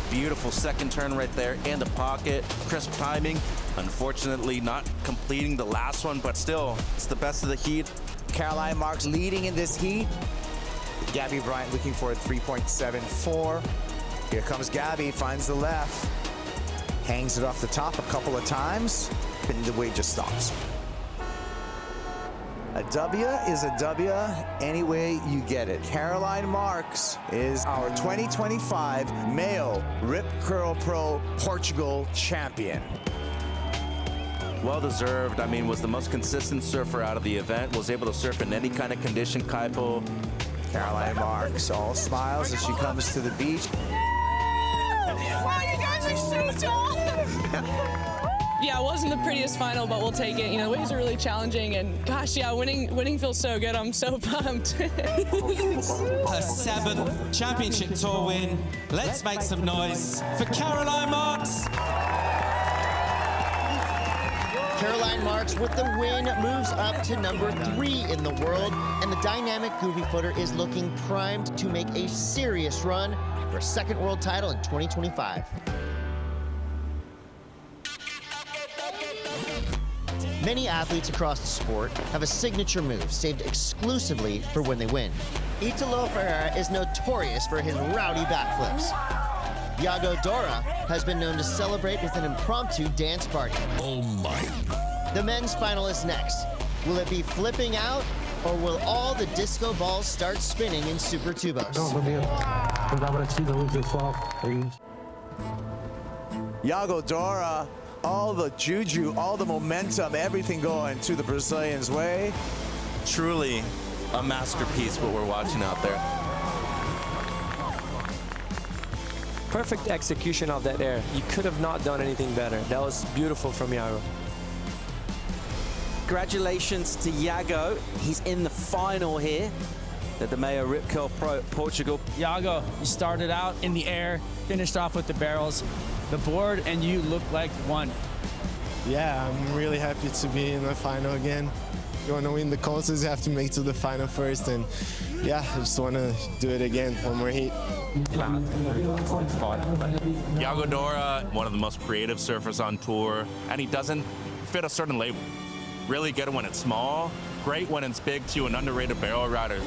Beautiful second turn right there in the pocket. Crisp timing. Unfortunately, not completing the last one, but still, it's the best of the heat. Caroline Marks leading in this heat. Gabby Bryant looking for a 3.74. Here comes Gabby, finds the left. Hangs it off the top a couple of times, and the wave just stops. A W is a W any way you get it. Caroline Marks is our 2025 male Rip Curl Pro Portugal champion. Well deserved. I mean, was the most consistent surfer out of the event. Was able to surf in any kind of condition, Kaipo. Caroline Marks, all smiles as she comes to the beach. Wow, you guys are so tall! Yeah, it wasn't the prettiest final, but we'll take it. You know, the waves are really challenging, and gosh, yeah, winning feels so good. I'm so pumped. Her 7th championship tour win. Let's make some noise for Caroline Marks. Caroline Marks with the win moves up to number 3 in the world, and the dynamic goofy footer is looking primed to make a serious run for a second world title in 2025. Many athletes across the sport have a signature move saved exclusively for when they win. Italo Ferreira is notorious for his rowdy backflips. Iago Dora has been known to celebrate with an impromptu dance party. Oh my. The men's final is next. Will it be flipping out, or will all the disco balls start spinning in Super Tubos? Iago Dora, all the juju, all the momentum, everything going to the Brazilians' way. Truly a masterpiece what we're watching out there. Perfect execution of that air. You could have not done anything better. That was beautiful from Iago. Congratulations to Iago. He's in the final here at the Mayo Rip Curl Pro Portugal. Iago, you started out in the air, finished off with the barrels. The board and you look like one. Yeah, I'm really happy to be in the final again. You want to win the contest, you have to make it to the final first, and yeah, I just want to do it again, one more heat. Iago Dora, one of the most creative surfers on tour, and he doesn't fit a certain label. Really good when it's small, great when it's big too, an underrated barrel rider.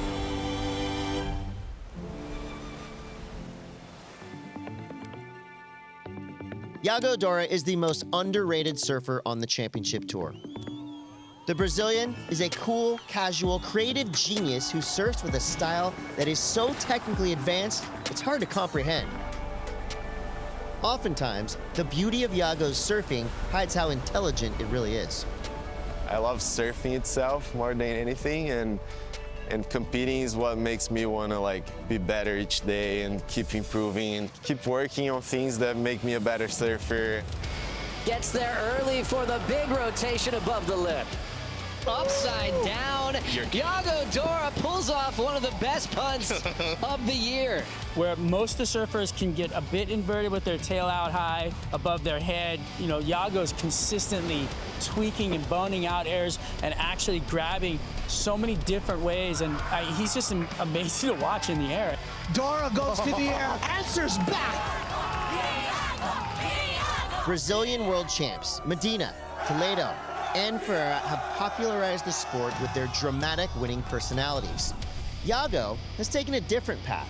Iago Dora is the most underrated surfer on the championship tour. The Brazilian is a cool, casual, creative genius who surfs with a style that is so technically advanced, it's hard to comprehend. Oftentimes, the beauty of Iago's surfing hides how intelligent it really is. I love surfing itself more than anything, and competing is what makes me want to like be better each day and keep improving and keep working on things that make me a better surfer. Gets there early for the big rotation above the lip. Upside down, Iago Dora pulls off one of the best punts of the year. Where most of the surfers can get a bit inverted with their tail out high above their head, you know, Iago's consistently tweaking and boning out airs and actually grabbing so many different ways, and he's just amazing to watch in the air. Dora goes to the air, answers back. Brazilian world champs Medina, Toledo, and Ferreira have popularized the sport with their dramatic winning personalities. Iago has taken a different path.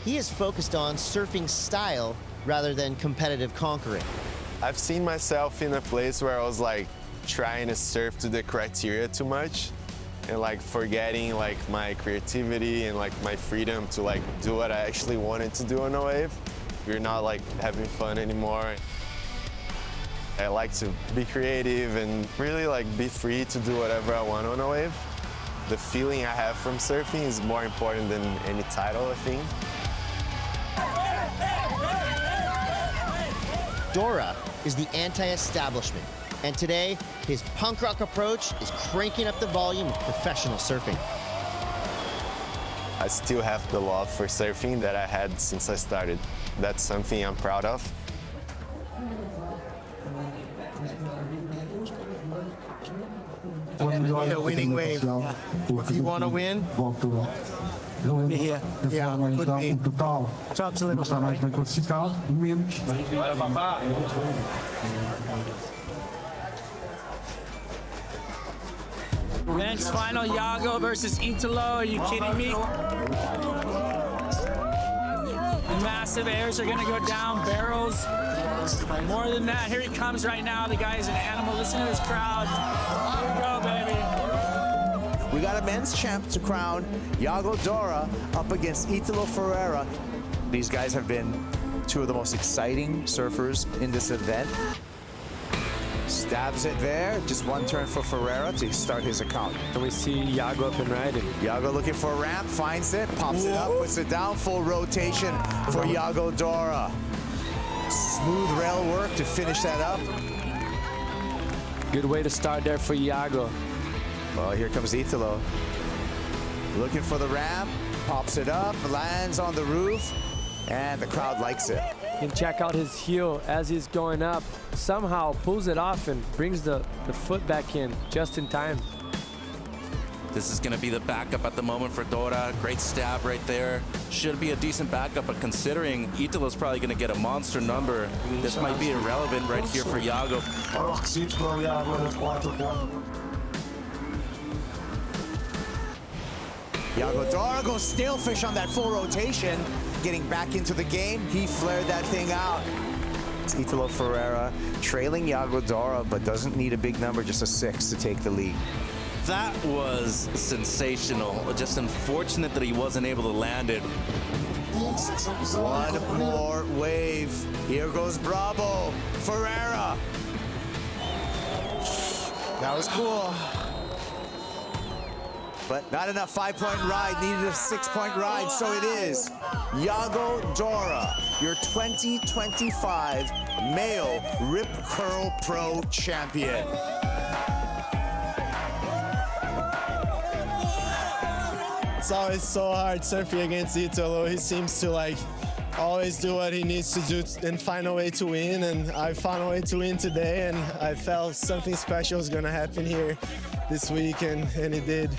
He is focused on surfing style rather than competitive conquering. I've seen myself in a place where I was like trying to surf to the criteria too much and like forgetting like my creativity and like my freedom to like do what I actually wanted to do on a wave. You're not like having fun anymore. I like to be creative and really like be free to do whatever I want on a wave. The feeling I have from surfing is more important than any title, I think. Dora is the anti-establishment, and today his punk rock approach is cranking up the volume of professional surfing. I still have the love for surfing that I had since I started. That's something I'm proud of. A winning wave. If you want to win, be here. Yeah, could be. Drops a little Men's final, Iago versus Italo. Are you kidding me? Massive airs are gonna go down, barrels. More than that, here he comes right now. The guy is an animal. Listen to this crowd. Here we go, baby. We got a men's champ to crown, Iago Dora up against Italo Ferreira. These guys have been two of the most exciting surfers in this event. Stabs it there, just one turn for Ferreira to start his account. And we see Iago up and riding. Iago looking for a ramp, finds it, pops it up, puts it down, full rotation for Iago Dora. Smooth rail work to finish that up. Good way to start there for Iago. Well, here comes Italo. Looking for the ramp, pops it up, lands on the roof, and the crowd likes it. And check out his heel as he's going up. Somehow pulls it off and brings the foot back in just in time. This is going to be the backup at the moment for Dora. Great stab right there. Should be a decent backup, but considering Italo's probably going to get a monster number, this might be irrelevant right here for Yago. Yago Dora goes stalefish on that full rotation. Getting back into the game, he flared that thing out. Italo Ferreira trailing Yago Dora, but doesn't need a big number, just a 6 to take the lead. That was sensational. Just unfortunate that he wasn't able to land it. One more wave. Here goes Bravo. Ferreira. That was cool. But not enough 5-point ride. Needed a 6-point ride, so it is. Yago Dora, your 2025 male Rip Curl Pro champion. It's always so hard surfing against Italo. He seems to always do what he needs to do and find a way to win. And I found a way to win today, and I felt something special was gonna happen here this week, and it did.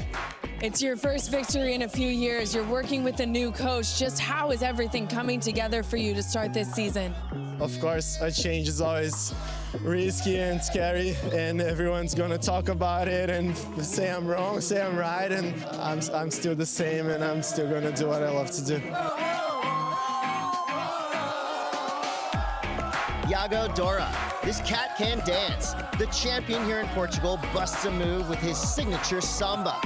It's your first victory in a few years. You're working with a new coach. Just how is everything coming together for you to start this season? Of course, a change is always risky and scary, and everyone's gonna talk about it and say I'm wrong, say I'm right, and I'm still the same, and I'm still gonna do what I love to do. Yago Dora, this cat can dance. The champion here in Portugal busts a move with his signature samba.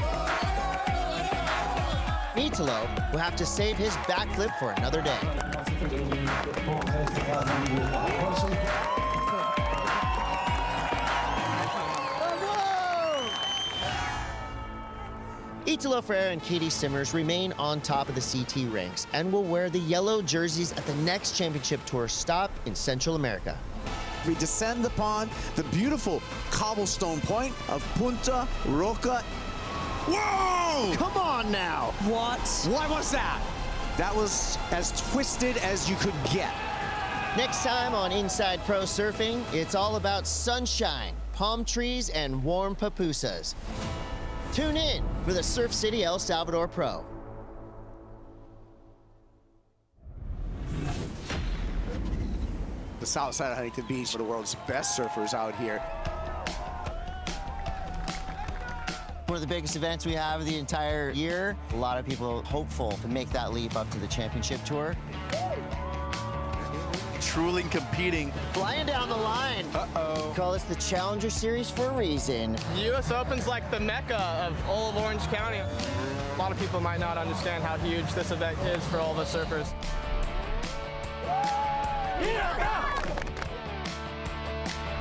Italo will have to save his backflip for another day. Italo Ferreira and Kade Simmers remain on top of the CT ranks and will wear the yellow jerseys at the next championship tour stop in Central America. We descend upon the beautiful cobblestone point of Punta Roca. Whoa! Come on now! What? What was that? That was as twisted as you could get. Next time on Inside Pro Surfing, it's all about sunshine, palm trees, and warm pupusas. Tune in for the Surf City El Salvador Pro. The south side of Huntington Beach are the world's best surfers out here. One of the biggest events we have of the entire year. A lot of people hopeful to make that leap up to the championship tour. Truly competing. Flying down the line. Uh-oh. Call this the Challenger Series for a reason. The U.S. Open's like the mecca of all of Orange County. A lot of people might not understand how huge this event is for all the surfers.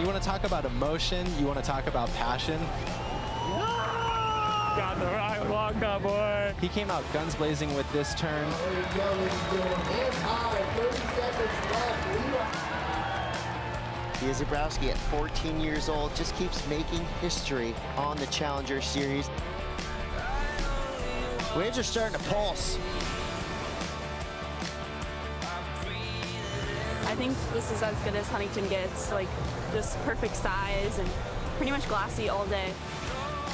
You want to talk about emotion, you want to talk about passion. Got the right walk up, boy. He came out guns blazing with this turn. Dia Zabrowski at 14 years old just keeps making history on the Challenger Series. Waves are starting to pulse. I think this is as good as Huntington gets, like just perfect size and pretty much glassy all day.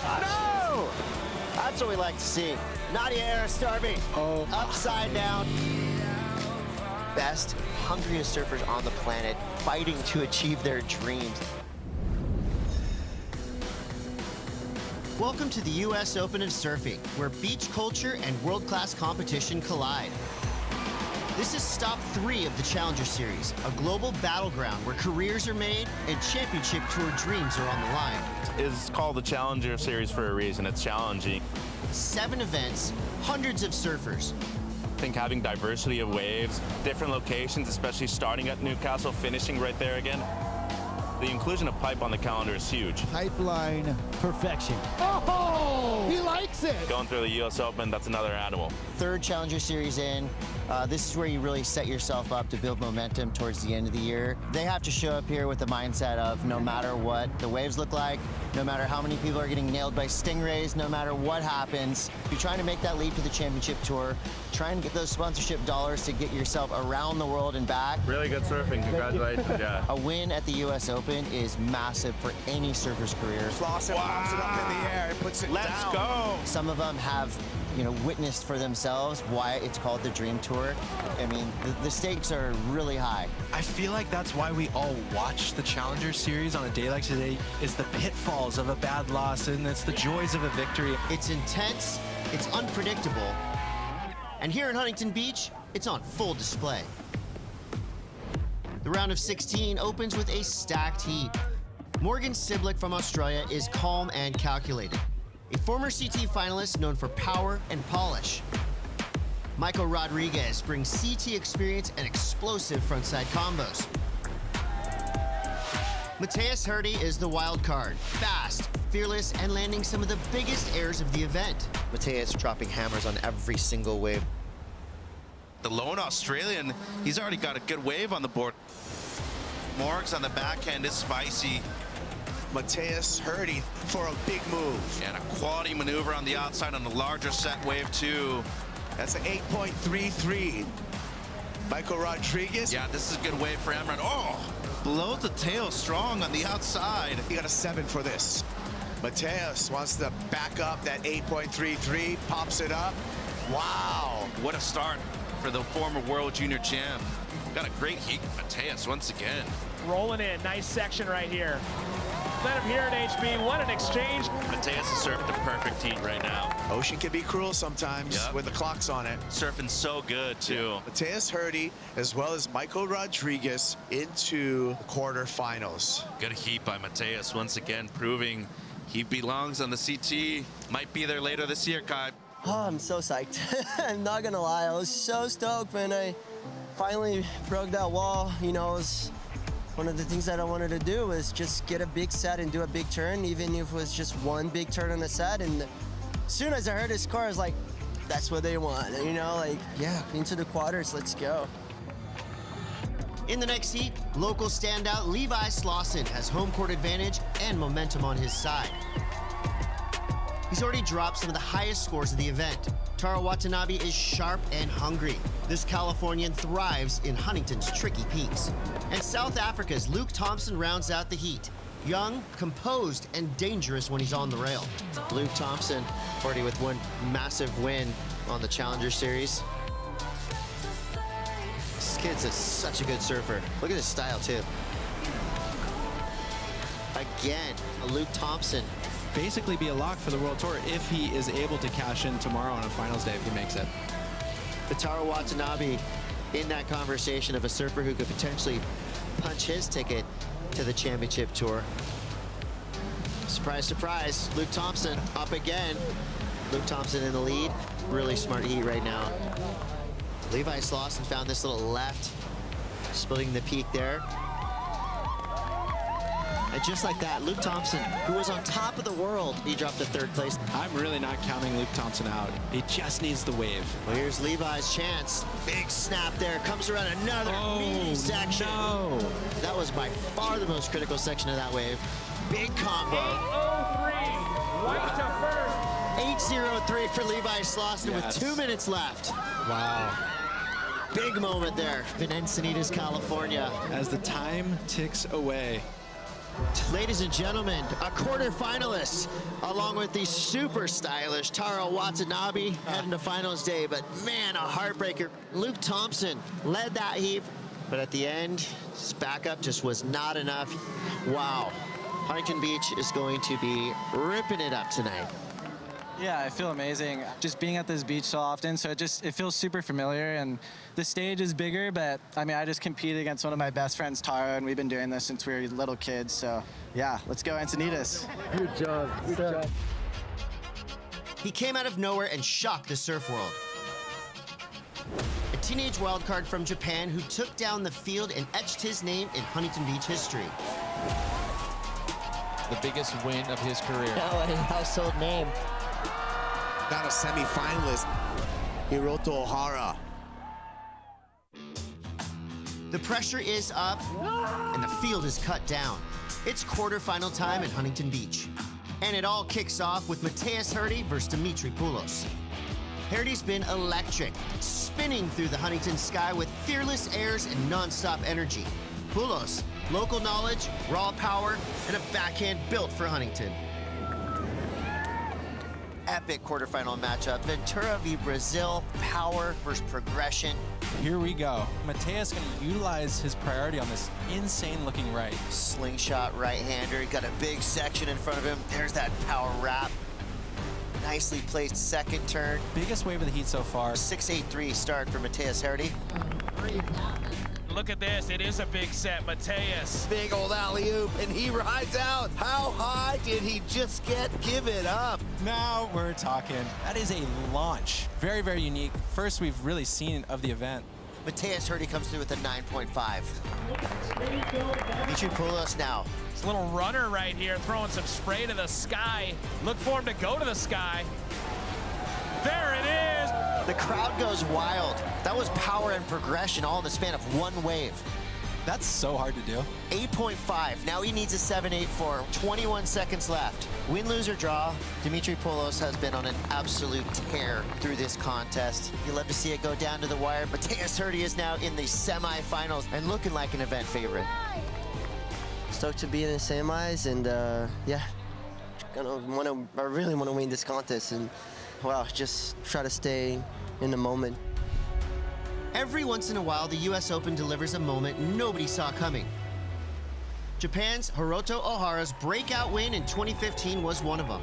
No! That's what we like to see. Nadia Aristarabi, upside down. Best, hungriest surfers on the planet, fighting to achieve their dreams. Welcome to the U.S. Open of Surfing, where beach culture and world-class competition collide. This is stop 3 of the Challenger Series, a global battleground where careers are made and championship tour dreams are on the line. It's called the Challenger Series for a reason. It's challenging. 7 events, hundreds of surfers. I think having diversity of waves, different locations, especially starting at Newcastle, finishing right there again. The inclusion of pipe on the calendar is huge. Pipeline perfection. Oh, he likes it. Going through the US Open, that's another animal. Third Challenger Series in. This is where you really set yourself up to build momentum towards the end of the year. They have to show up here with the mindset of no matter what the waves look like, no matter how many people are getting nailed by stingrays, no matter what happens, you're trying to make that leap to the championship tour, trying to get those sponsorship dollars to get yourself around the world and back. Really good surfing, congratulations, yeah. A win at the US Open is massive for any surfer's career. Lawson pops it up in the air and puts it down. Let's go. Some of them have, witnessed for themselves why it's called the Dream Tour. I mean, the stakes are really high. I feel like that's why we all watch the Challenger Series on a day like today, is the pitfalls of a bad loss, and it's the joys of a victory. It's intense, it's unpredictable, and here in Huntington Beach, it's on full display. The round of 16 opens with a stacked heat. Morgan Siblick from Australia is calm and calculated. A former CT finalist known for power and polish. Michael Rodriguez brings CT experience and explosive frontside combos. Mateus Herdy is the wild card, fast, fearless, and landing some of the biggest airs of the event. Mateus dropping hammers on every single wave. The lone Australian, he's already got a good wave on the board. Morgs on the backhand is spicy. Mateus Herdy for a big move. And a quality maneuver on the outside on the larger set wave too. That's an 8.33. Michael Rodriguez. Yeah, this is a good wave for Emran. Oh, blows the tail strong on the outside. He got a 7 for this. Mateus wants to back up that 8.33, pops it up. Wow. What a start for the former world junior champ. Got a great heat, Mateus once again. Rolling in, nice section right here. Let him here at HB, what an exchange. Mateus is surfing the perfect heat right now. Ocean can be cruel sometimes with the clocks on it. Surfing so good too. Mateus Herdy as well as Michael Rodriguez into the quarterfinals. Good heat by Mateus once again, proving he belongs on the CT. Might be there later this year, Kai. Oh, I'm so psyched. I'm not gonna lie, I was so stoked when I finally broke that wall. It was one of the things that I wanted to do was just get a big set and do a big turn, even if it was just one big turn on the set. And as soon as I heard his score, I was like, that's what they want. Yeah, into the quarters, let's go. In the next heat, local standout Levi Slauson has home court advantage and momentum on his side. He's already dropped some of the highest scores of the event. Taro Watanabe is sharp and hungry. This Californian thrives in Huntington's tricky peaks. And South Africa's Luke Thompson rounds out the heat. Young, composed, and dangerous when he's on the rail. Luke Thompson, already with one massive win on the Challenger Series. This kid's such a good surfer. Look at his style, too. Again, a Luke Thompson. Basically be a lock for the World Tour if he is able to cash in tomorrow on a finals day if he makes it. Taro Watanabe in that conversation of a surfer who could potentially punch his ticket to the championship tour. Surprise, surprise, Luke Thompson up again. Luke Thompson in the lead. Really smart heat right now. Levi Slauson found this little left, splitting the peak there. And just like that, Luke Thompson, who was on top of the world, he dropped to third place. I'm really not counting Luke Thompson out. He just needs the wave. Well, here's Levi's chance. Big snap there. Comes around another meaty section. No. That was by far the most critical section of that wave. Big combo. 803, right to first. 803 for Levi Slauson with 2 minutes left. Wow. Big moment there in Encinitas, California. As the time ticks away. Ladies and gentlemen, a quarterfinalist, along with the super stylish Taro Watanabe heading to finals day. But man, a heartbreaker. Luke Thompson led that heap, but at the end, his backup just was not enough. Wow. Huntington Beach is going to be ripping it up tonight. Yeah, I feel amazing. Just being at this beach so often, so it feels super familiar, and the stage is bigger, but I just competed against one of my best friends, Tara, and we've been doing this since we were little kids, so yeah, let's go Encinitas. Good job. Good job. He came out of nowhere and shocked the surf world. A teenage wildcard from Japan who took down the field and etched his name in Huntington Beach history. The biggest win of his career. Oh, a household name. Got a semi-finalist, Hiroto Ohara. The pressure is up, and the field is cut down. It's quarterfinal time in Huntington Beach. And it all kicks off with Mateus Herdy versus Dimitri Poulos. Herdy's been electric, spinning through the Huntington sky with fearless airs and non-stop energy. Poulos, local knowledge, raw power, and a backhand built for Huntington. Epic quarterfinal matchup. Ventura v Brazil, power versus progression. Here we go. Mateus going to utilize his priority on this insane-looking right. Slingshot right-hander. Got a big section in front of him. There's that power wrap. Nicely placed second turn. Biggest wave of the heat so far. 6-8-3 start for Mateus Herdy. Look at this, it is a big set, Mateus. Big old alley-oop, and he rides out. How high did he just get? Give it up. Now we're talking. That is a launch. Very, very unique. First we've really seen of the event. Mateus Herdy comes through with a 9.5. Dimitri Poulos now. This little runner right here throwing some spray to the sky. Look for him to go to the sky. There it is. The crowd goes wild. That was power and progression all in the span of one wave. That's so hard to do. 8.5. Now he needs a 7-8 for 21 seconds left. Win, lose, or draw, Dimitri Poulos has been on an absolute tear through this contest. You love to see it go down to the wire. Mateus Herdy is now in the semifinals and looking like an event favorite. Stoked to be in the semis, and yeah, I really want to win this contest, and wow, just try to stay in the moment. Every once in a while, the US Open delivers a moment nobody saw coming. Japan's Hiroto Ohara's breakout win in 2015 was one of them.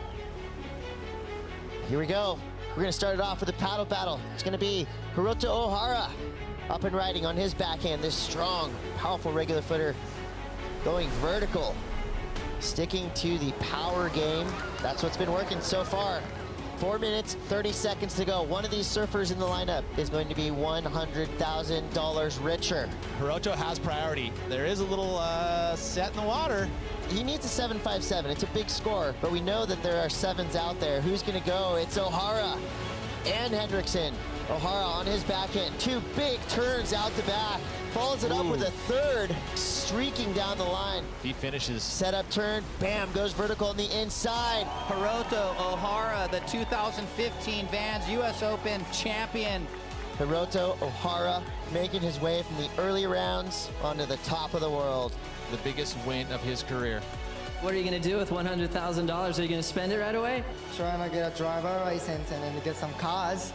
Here we go. We're gonna start it off with a paddle battle. It's gonna be Hiroto Ohara up and riding on his backhand, this strong, powerful regular footer going vertical, sticking to the power game. That's what's been working so far. 4 minutes, 30 seconds to go. One of these surfers in the lineup is going to be $100,000 richer. Hiroto has priority. There is a little set in the water. He needs a 7.57. It's a big score, but we know that there are sevens out there. Who's gonna go? It's Ohara and Hendrickson. Ohara on his backhand. Two big turns out the back. Follows it up with a third, streaking down the line. He finishes. Setup turn, bam, goes vertical on the inside. Hiroto Ohara, the 2015 Vans US Open champion. Hiroto Ohara making his way from the early rounds onto the top of the world. The biggest win of his career. What are you going to do with $100,000? Are you going to spend it right away? Trying to get a driver license and then get some cars.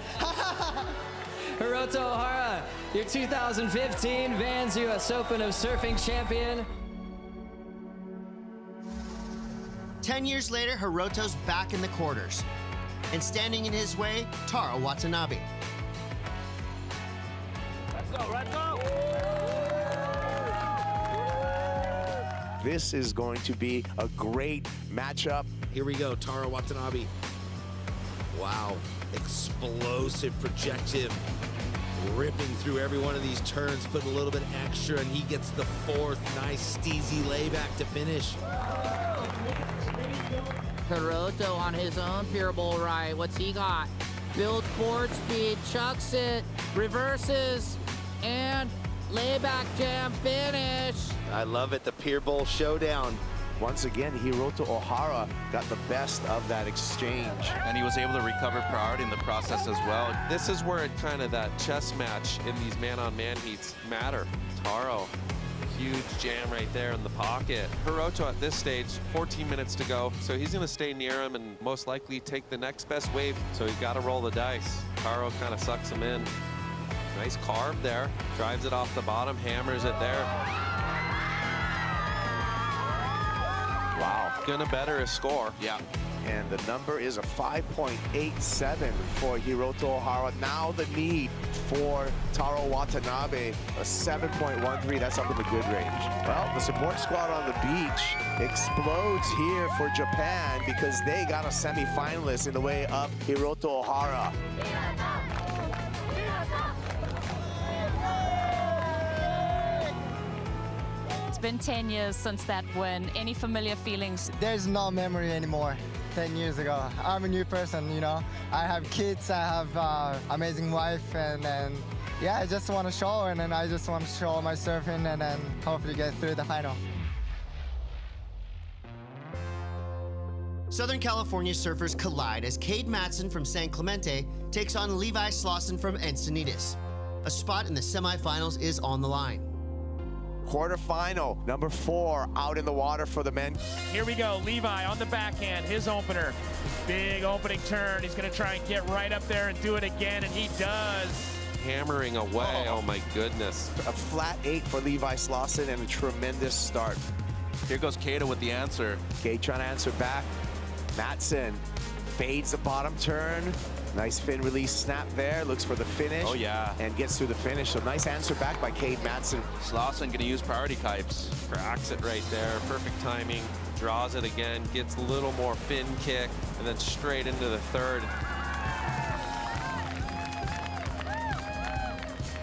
Hiroto Ohara, your 2015 Vans US Open of Surfing champion. 10 years later, Hiroto's back in the quarters. And standing in his way, Taro Watanabe. Let's go, let's go. This is going to be a great matchup. Here we go, Taro Watanabe. Wow, explosive projective. Ripping through every one of these turns, putting a little bit extra, and he gets the fourth nice steezy layback to finish. Hiroto on his own pure bowl right. What's he got? Builds board speed, chucks it, reverses, and layback jam finish. I love it, the Pier Bowl showdown. Once again, Hiroto Ohara got the best of that exchange. And he was able to recover priority in the process as well. This is where it kind of that chess match in these man-on-man heats matter. Taro, huge jam right there in the pocket. Hiroto at this stage, 14 minutes to go, so he's going to stay near him and most likely take the next best wave, so he's got to roll the dice. Taro kind of sucks him in. Nice carve there, drives it off the bottom, hammers it there. Wow. Gonna better his score. Yeah. And the number is a 5.87 for Hiroto Ohara. Now the need for Taro Watanabe, a 7.13. That's up in the good range. Well, the support squad on the beach explodes here for Japan because they got a semi-finalist in the way of Hiroto Ohara. been 10 years since that win. Any familiar feelings? There's no memory anymore. 10 years ago. I'm a new person, you know. I have kids, I have amazing wife, and then, yeah, I just want to show, and then I just want to show my surfing, and then hopefully get through the final. Southern California surfers collide as Kade Matson from San Clemente takes on Levi Slauson from Encinitas. A spot in the semifinals is on the line. Quarterfinal, number 4, out in the water for the men. Here we go, Levi on the backhand, his opener. Big opening turn. He's going to try and get right up there and do it again, and he does. Hammering away, oh my goodness. A flat 8 for Levi Slauson and a tremendous start. Here goes Kade with the answer. Kade trying to answer back. Matson fades the bottom turn. Nice fin release snap there, looks for the finish. Oh yeah. And gets through the finish, so nice answer back by Kade Matson. Slauson gonna use priority kipes. Cracks it right there, perfect timing. Draws it again, gets a little more fin kick, and then straight into the third.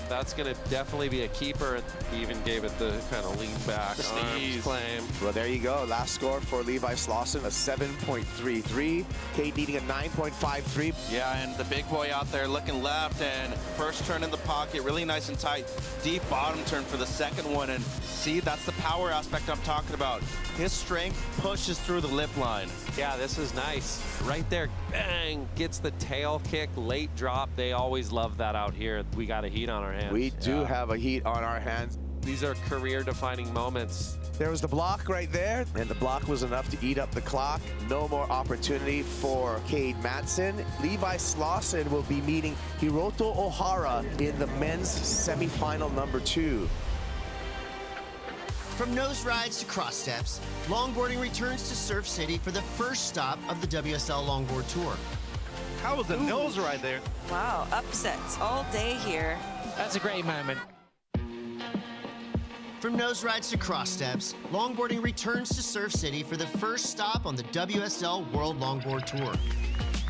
That's gonna definitely be a keeper. He even gave it the kind of lean back arms claim. Well, there you go. Last score for Levi Slauson, a 7.33. Kade needing a 9.53. Yeah, and the big boy out there looking left, and first turn in the pocket, really nice and tight. Deep bottom turn for the second one, and see, that's the power aspect I'm talking about. His strength pushes through the lip line. Yeah, this is nice. Right there, bang, gets the tail kick, late drop. They always love that out here. We got a heat on our hands. We do have a heat on our hands. These are career-defining moments. There was the block right there, and the block was enough to eat up the clock. No more opportunity for Kade Matson. Levi Slauson will be meeting Hiroto Ohara in the men's semifinal number 2. From nose rides to cross steps, longboarding returns to Surf City for the first stop of the WSL Longboard Tour. How was the nose ride there? Wow, upsets all day here. That's a great moment. From nose rides to cross steps, longboarding returns to Surf City for the first stop on the WSL World Longboard Tour.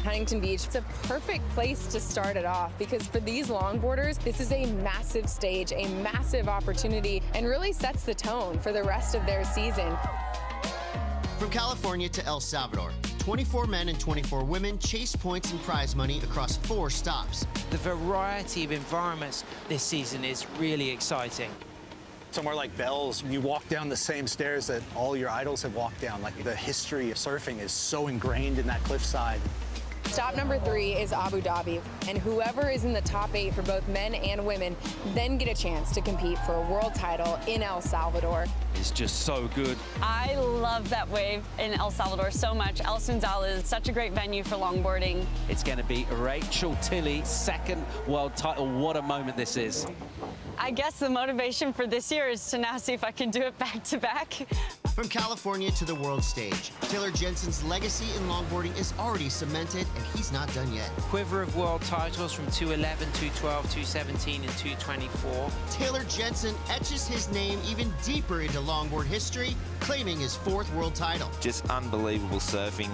Huntington Beach, it's a perfect place to start it off because for these longboarders, this is a massive stage, a massive opportunity, and really sets the tone for the rest of their season. From California to El Salvador, 24 men and 24 women chase points and prize money across 4 stops. The variety of environments this season is really exciting. Somewhere like Bells, you walk down the same stairs that all your idols have walked down. Like the history of surfing is so ingrained in that cliffside. Stop number 3 is Abu Dhabi, and whoever is in the top 8 for both men and women then get a chance to compete for a world title in El Salvador. It's just so good. I love that wave in El Salvador so much. El Sunzal is such a great venue for longboarding. It's going to be Rachel Tilley, second world title. What a moment this is. I guess the motivation for this year is to now see if I can do it back to back. From California to the world stage, Taylor Jensen's legacy in longboarding is already cemented, and he's not done yet. Quiver of world titles from 211, 212, 217, and 224. Taylor Jensen etches his name even deeper into longboard history, claiming his 4th world title. Just unbelievable surfing.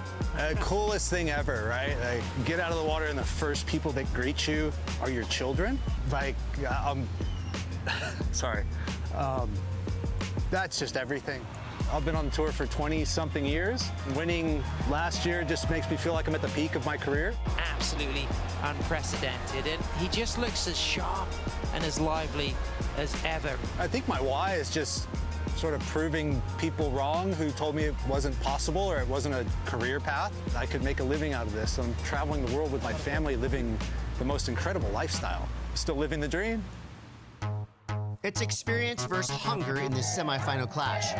Coolest thing ever, right? Like, get out of the water and the first people that greet you are your children. Like, sorry. That's just everything. I've been on the tour for 20-something years. Winning last year just makes me feel like I'm at the peak of my career. Absolutely unprecedented, and he just looks as sharp and as lively as ever. I think my why is just sort of proving people wrong who told me it wasn't possible or it wasn't a career path. I could make a living out of this. I'm traveling the world with my family, living the most incredible lifestyle. Still living the dream. It's experience versus hunger in this semifinal clash.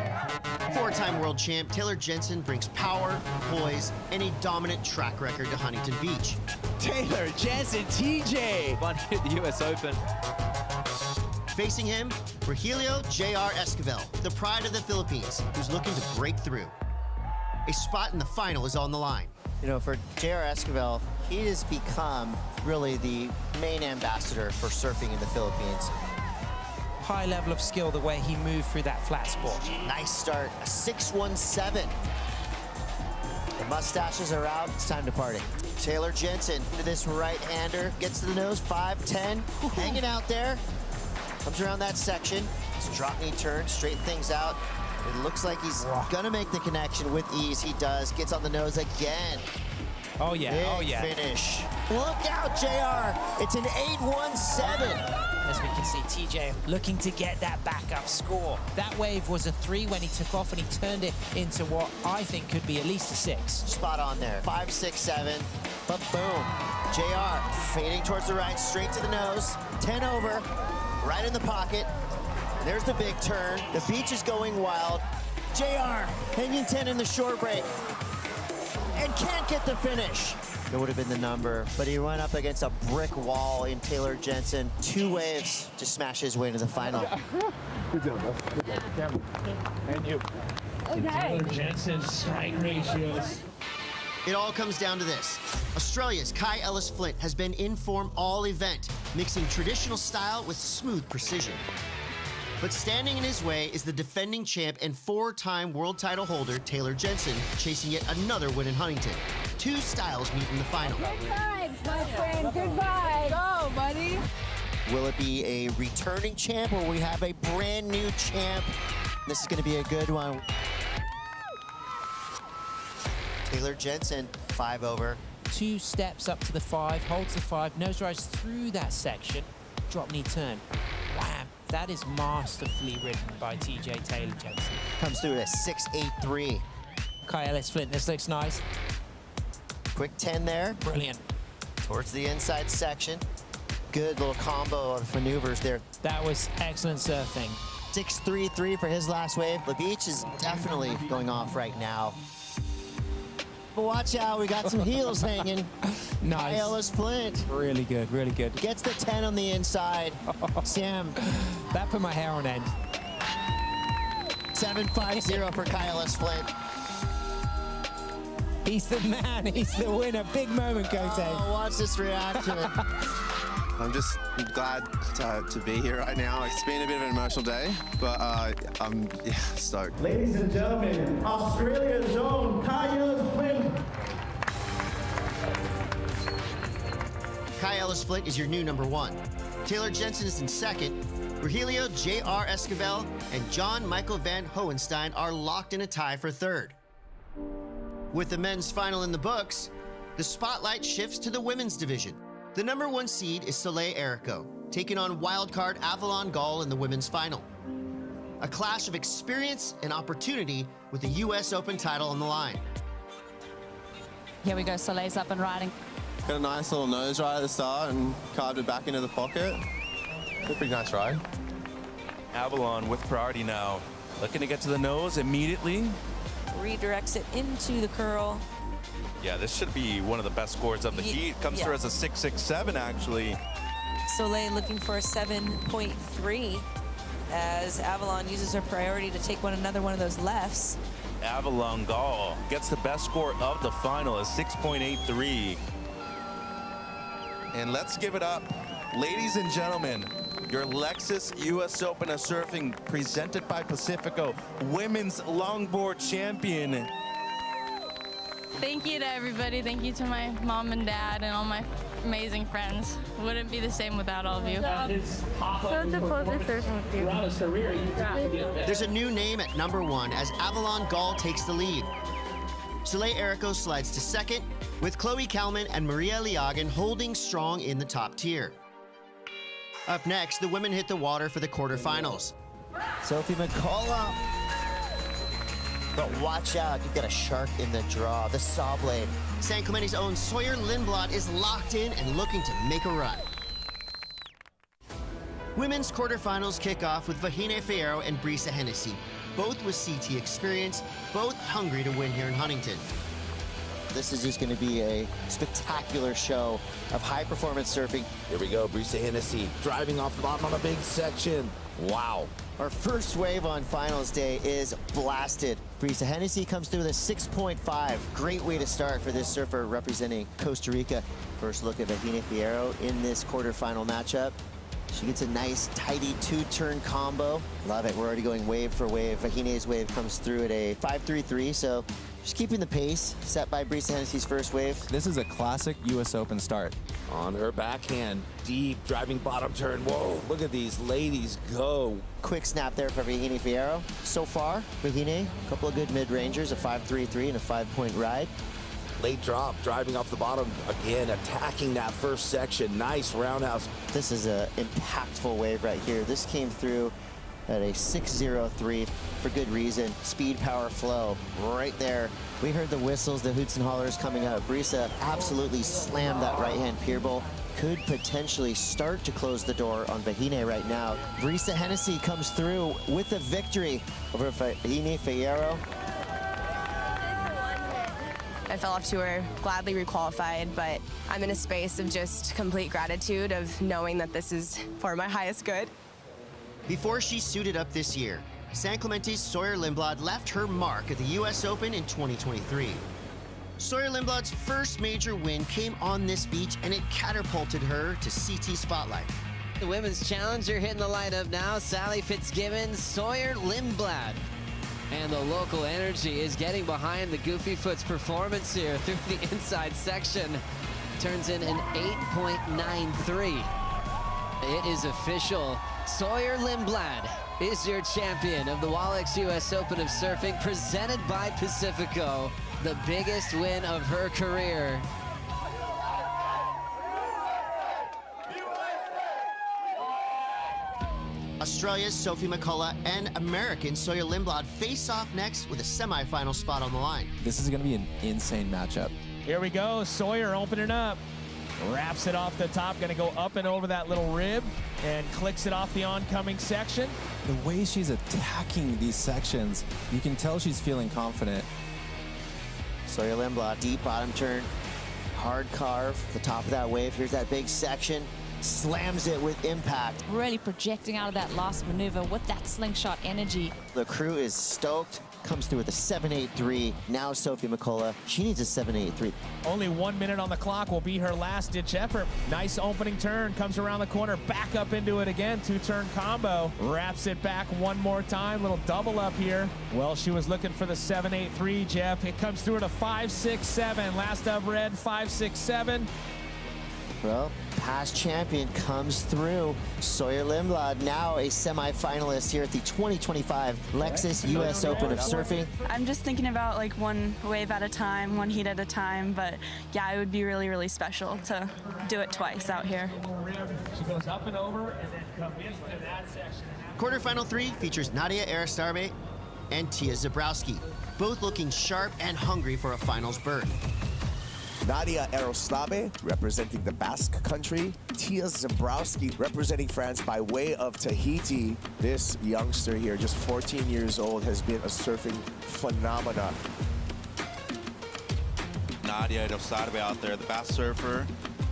4-time world champ Taylor Jensen brings power, poise, and a dominant track record to Huntington Beach. Taylor Jensen, TJ, won the US Open. Facing him, Rogelio J.R. Esquivel, the pride of the Philippines, who's looking to break through. A spot in the final is on the line. You know, for J.R. Esquivel, he has become really the main ambassador for surfing in the Philippines. High level of skill, the way he moved through that flat spot. Nice start, a 6.17. The mustaches are out, it's time to party. Taylor Jensen into this right-hander, gets to the nose, 5.10, hanging out there. Comes around that section, His drop knee turn, straighten things out. It looks like he's gonna make the connection with ease. He does, gets on the nose again. Oh yeah, Big finish. Look out, JR. It's an 8-1-7. As we can see, TJ looking to get that backup score. That wave was a 3 when he took off, and he turned it into what I think could be at least a 6. Spot on there. 5, 6, 7. But boom. JR fading towards the right, straight to the nose. 10 over, right in the pocket. There's the big turn. The beach is going wild. JR hanging 10 in the short break. And can't get the finish. That would have been the number, but he went up against a brick wall in Taylor Jensen. 2 waves to smash his way to the final. Good job, bro. Good job. And you. Okay. Taylor Jensen's strike ratios. It all comes down to this. Australia's Kai Ellis-Flint has been in form all event, mixing traditional style with smooth precision. But standing in his way is the defending champ and 4-time world title holder, Taylor Jensen, chasing yet another win in Huntington. 2 styles meet in the final. Good vibes, my friend. Good vibes. Go, buddy. Will it be a returning champ or we have a brand new champ? This is going to be a good one. Taylor Jensen, 5 over. 2 steps up to the 5, holds the 5, nose rise through that section, drop knee turn. Wham! That is masterfully ridden by TJ Taylor Jensen. Comes through at 6-8-3. Kai Ellis-Flint, this looks nice. Quick 10 there. Brilliant. Towards the inside section. Good little combo of maneuvers there. That was excellent surfing. 6-3-3 for his last wave. The beach is definitely going off right now. But watch out, we got some heels hanging. Nice. Kai Ellis-Flint. Really good, really good. Gets the 10 on the inside. Sam. That put my hair on end. 7-5-0 for Kai Ellis-Flint. He's the man, he's the winner. Big moment, Kade. Oh, watch this reaction. I'm just glad to be here right now. It's been a bit of an emotional day, but I'm stoked. Ladies and gentlemen, Australia's own Kai Ellis-Flint. Kai Ellis-Flint is your new number 1. Taylor Jensen is in second. Virgilio J.R. Esquivel and John Michael Van Hohenstein are locked in a tie for third. With the men's final in the books, the spotlight shifts to the women's division. The number 1 seed is Sally Fitzgibbons, taking on wildcard Avalon Gall in the women's final. A clash of experience and opportunity with the U.S. Open title on the line. Here we go, Soleil's up and riding. Got a nice little nose ride at the start and carved it back into the pocket. A pretty nice ride. Avalon with priority now. Looking to get to the nose immediately. Redirects it into the curl. Yeah, this should be one of the best scores of the heat. Comes through as a 6.67 actually. Soleil looking for a 7.3 as Avalon uses her priority to take another one of those lefts. Avalon Gall gets the best score of the final, a 6.83. And let's give it up, ladies and gentlemen, your Lexus US Open of Surfing presented by Pacifico, women's longboard champion. Thank you to everybody. Thank you to my mom and dad and all my amazing friends. Wouldn't be the same without all of you. There's a new name at number 1 as Avalon Gall takes the lead. Sally Fitzgibbons slides to second, with Chloe Kalman and Maria Liagan holding strong in the top tier. Up next, the women hit the water for the quarterfinals. Sophie McCullough. But watch out, you've got a shark in the draw, the saw blade. San Clemente's own Sawyer Lindblad is locked in and looking to make a run. Women's quarterfinals kick off with Vahine Fierro and Brisa Hennessy, both with CT experience, both hungry to win here in Huntington. This is just going to be a spectacular show of high-performance surfing. Here we go, Brisa Hennessy driving off the bottom on a big section. Wow. Our first wave on finals day is blasted. Brisa Hennessy comes through with a 6.5. Great way to start for this surfer representing Costa Rica. First look at Vahine Fierro in this quarterfinal matchup. She gets a nice, tidy 2-turn combo. Love it. We're already going wave for wave. Vahine's wave comes through at a 5.33, so Just keeping the pace set by Brisa Hennessy's first wave. This is a classic U.S. Open start. On her backhand, deep driving bottom turn. Whoa, look at these ladies go. Quick snap there for Virginie Fierro. So far, Virginie, a couple of good mid-rangers, a 5.33 and a 5-point ride. Late drop, driving off the bottom, again attacking that first section. Nice roundhouse. This is an impactful wave right here. This came through at a 6.03 for good reason. Speed, power, flow, right there. We heard the whistles, the hoots and hollers coming out. Brisa absolutely slammed that right-hand pier bowl. Could potentially start to close the door on Virginie right now. Brisa Hennessy comes through with a victory over Virginie Fierro. I fell off tour, gladly requalified, but I'm in a space of just complete gratitude of knowing that this is for my highest good. Before she suited up this year, San Clemente's Sawyer Lindblad left her mark at the U.S. Open in 2023. Sawyer Lindblad's first major win came on this beach, and it catapulted her to CT Spotlight. The women's challenger hitting the lineup now, Sally Fitzgibbons, Sawyer Lindblad. And the local energy is getting behind the Goofy Foot's performance here through the inside section. Turns in an 8.93. It is official. Sawyer Lindblad is your champion of the Wallach's U.S. Open of Surfing, presented by Pacifico, the biggest win of her career. Australia's Sophie McCullough and American Sawyer Lindblad face off next with a semifinal spot on the line. This is going to be an insane matchup. Here we go. Sawyer opening up. Wraps it off the top. Going to go up and over that little rib and clicks it off the oncoming section. The way she's attacking these sections, you can tell she's feeling confident. Sawyer Lindblad, deep bottom turn, hard carve, the top of that wave. Here's that big section. Slams it with impact. Really projecting out of that last maneuver with that slingshot energy. The crew is stoked. Comes through with a 7.83. Now Sophie McCullough, she needs a 7.83. Only 1 minute on the clock will be her last ditch effort. Nice opening turn, comes around the corner, back up into it again. Two-turn combo, wraps it back one more time. Little double up here. Well, she was looking for the 7.83, Jeff. It comes through at a 5.67. Last I've read, 5.67. Well, past champion comes through. Sawyer Lindblad, now a semi-finalist here at the 2025 Lexus US Open of Surfing. I'm just thinking about like one wave at a time, one heat at a time, but yeah, it would be really, really special to do it twice out here. She goes up and over and then comes into that section. Quarterfinal 3 features Nadia Ericeira and Tia Zabrowski, both looking sharp and hungry for a finals berth. Nadia Ericeira representing the Basque Country. Tia Zabrowski representing France by way of Tahiti. This youngster here, just 14 years old, has been a surfing phenomenon. Nadia Ericeira out there, the Basque surfer.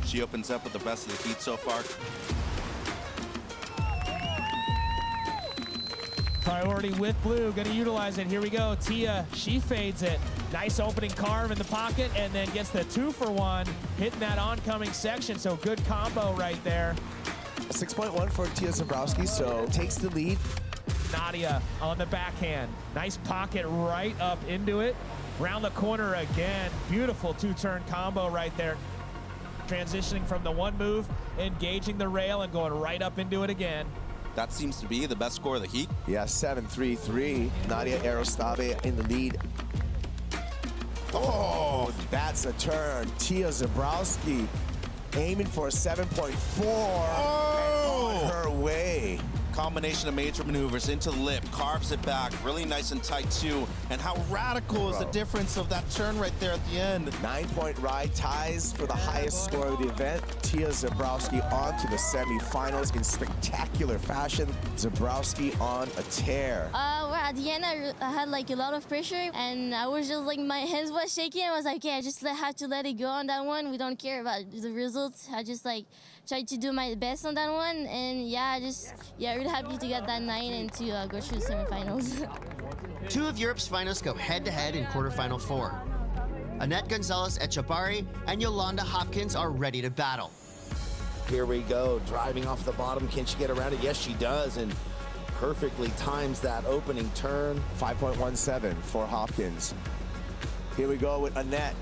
She opens up with the best of the heat so far. Priority with blue, gonna utilize it. Here we go, Tia, she fades it. Nice opening carve in the pocket and then gets the 2-for-1, hitting that oncoming section, so good combo right there. 6.1 for Tia Zabrowski, so takes the lead. Nadia on the backhand. Nice pocket right up into it. Round the corner again. Beautiful two-turn combo right there. Transitioning from the one move, engaging the rail and going right up into it again. That seems to be the best score of the heat. Yeah, 7.33. Nadia Ericeira in the lead. Oh, that's a turn. Tia Zabrowski aiming for a 7.4. Oh! On her way. Combination of major maneuvers into the lip, carves it back, really nice and tight too. And how radical is the difference of that turn right there at the end. 9-point ride, ties for the highest score of the event. Tia Zabrowski on to the semifinals in spectacular fashion. Zabrowski on a tear. Well, at the end, I had like a lot of pressure, and I was just like, my hands was shaking. I was like, yeah, I just have to let it go on that one. We don't care about the results. I just like tried to do my best on that one, and yeah, really happy to get that 9 and to go through the semifinals. Two of Europe's finalists go head-to-head in quarterfinal 4. Annette Gonzalez-Echebarri and Yolanda Hopkins are ready to battle. Here we go, driving off the bottom. Can she get around it? Yes, she does, and perfectly times that opening turn. 5.17 for Hopkins. Here we go with Annette.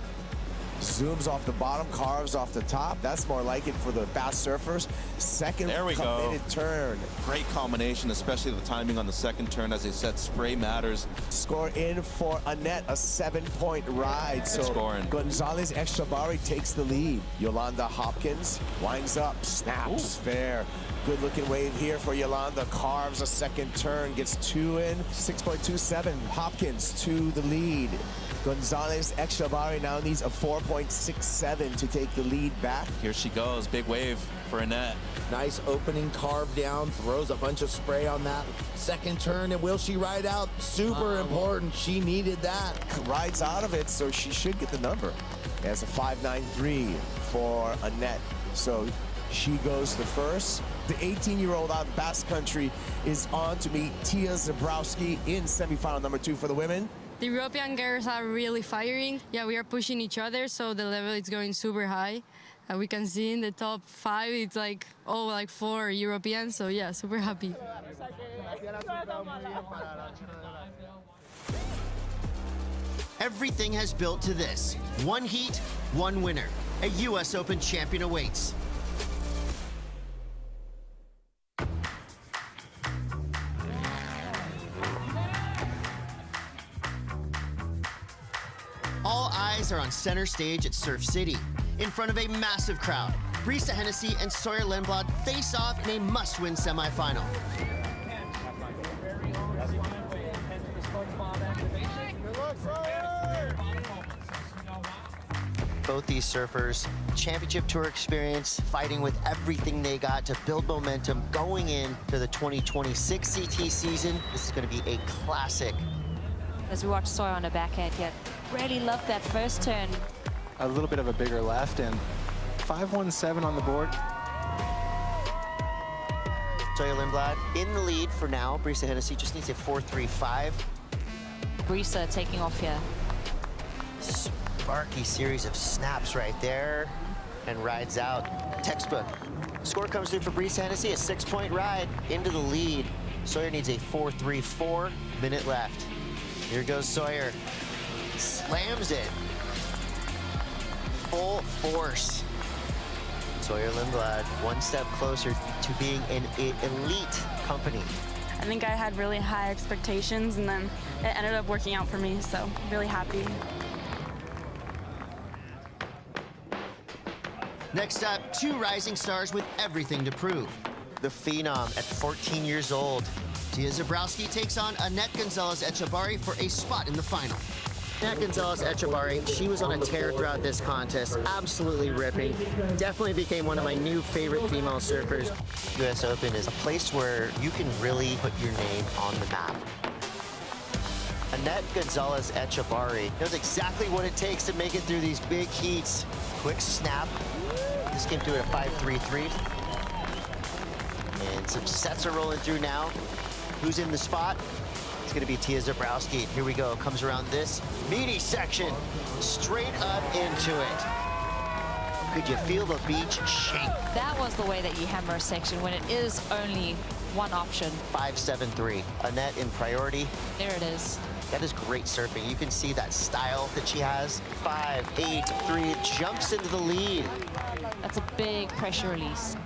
Zooms off the bottom, carves off the top. That's more like it for the fast surfers. Second There we go. committed turn. Great combination, especially the timing on the second turn. As I said, spray matters. Score in for Annette, a 7-point ride. So scoring. Gonzalez Echevarri takes the lead. Yolanda Hopkins winds up, snaps, fair. Good looking wave here for Yolanda. Carves a second turn, gets 2 in. 6.27. Hopkins to the lead. Gonzalez Echevarri now needs a 4.67 to take the lead back. Here she goes, big wave for Annette. Nice opening carve down, throws a bunch of spray on that second turn, and will she ride out? Super important, she needed that. Rides out of it, so she should get the number. That's a 5.93 for Annette. So she goes to first. The 18-year-old out of Basque Country is on to meet Tia Zabrowski in semifinal number 2 for the women. The European girls are really firing. Yeah, we are pushing each other, so the level is going super high. We can see in the top 5, it's like all like 4 Europeans, so yeah, super happy. Everything has built to this. 1 heat, 1 winner. A U.S. Open champion awaits. All eyes are on center stage at Surf City. In front of a massive crowd, Brisa Hennessy and Sawyer Lindblad face off in a must-win semifinal. Both these surfers, championship tour experience, fighting with everything they got to build momentum going into the 2026 CT season. This is going to be a classic. As we watch Sawyer on the backhand here, really loved that first turn. A little bit of a bigger left, and 5.17 on the board. Sawyer Lindblad in the lead for now. Brisa Hennessy just needs a 4.35. Brisa taking off here. Sparky series of snaps right there and rides out. Textbook. Score comes through for Brisa Hennessy, a 6-point ride into the lead. Sawyer needs a 4.34, minute left. Here goes Sawyer. Slams it. Full force. Sawyer Lindblad, 1 step closer to being an elite company. I think I had really high expectations, and then it ended up working out for me, so really happy. Next up, 2 rising stars with everything to prove. The Phenom at 14 years old. Tia Zabrowski takes on Annette Gonzalez Echevarri for a spot in the final. Annette Gonzalez Echevarri, she was on a tear throughout this contest, absolutely ripping. Definitely became one of my new favorite female surfers. US Open is a place where you can really put your name on the map. Annette Gonzalez Echevarri knows exactly what it takes to make it through these big heats. Quick snap. This came through at a 5.33. And some sets are rolling through now. Who's in the spot? It's gonna be Tia Zabrowski. Here we go, comes around this meaty section, straight up into it. Could you feel the beach shake? That was the way that you hammer a section when it is only one option. 5.73, Annette in priority. There it is. That is great surfing. You can see that style that she has. 5.83, jumps into the lead. That's a big pressure release.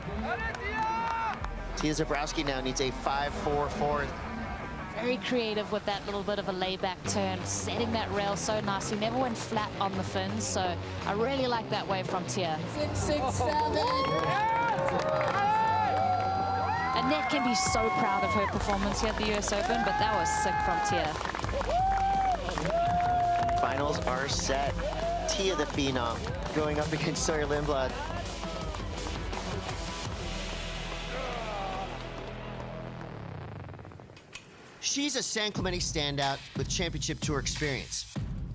Tia Zabrowski now needs a 5.44. Very creative with that little bit of a layback turn, setting that rail so nicely. Never went flat on the fins, so I really like that wave from Tia. 6.67. Annette can be so proud of her performance here at the US Open, but that was sick from Tia. Finals are set. Tia the Phenom going up against Sawyer Lindblad. She's a San Clemente standout with championship tour experience.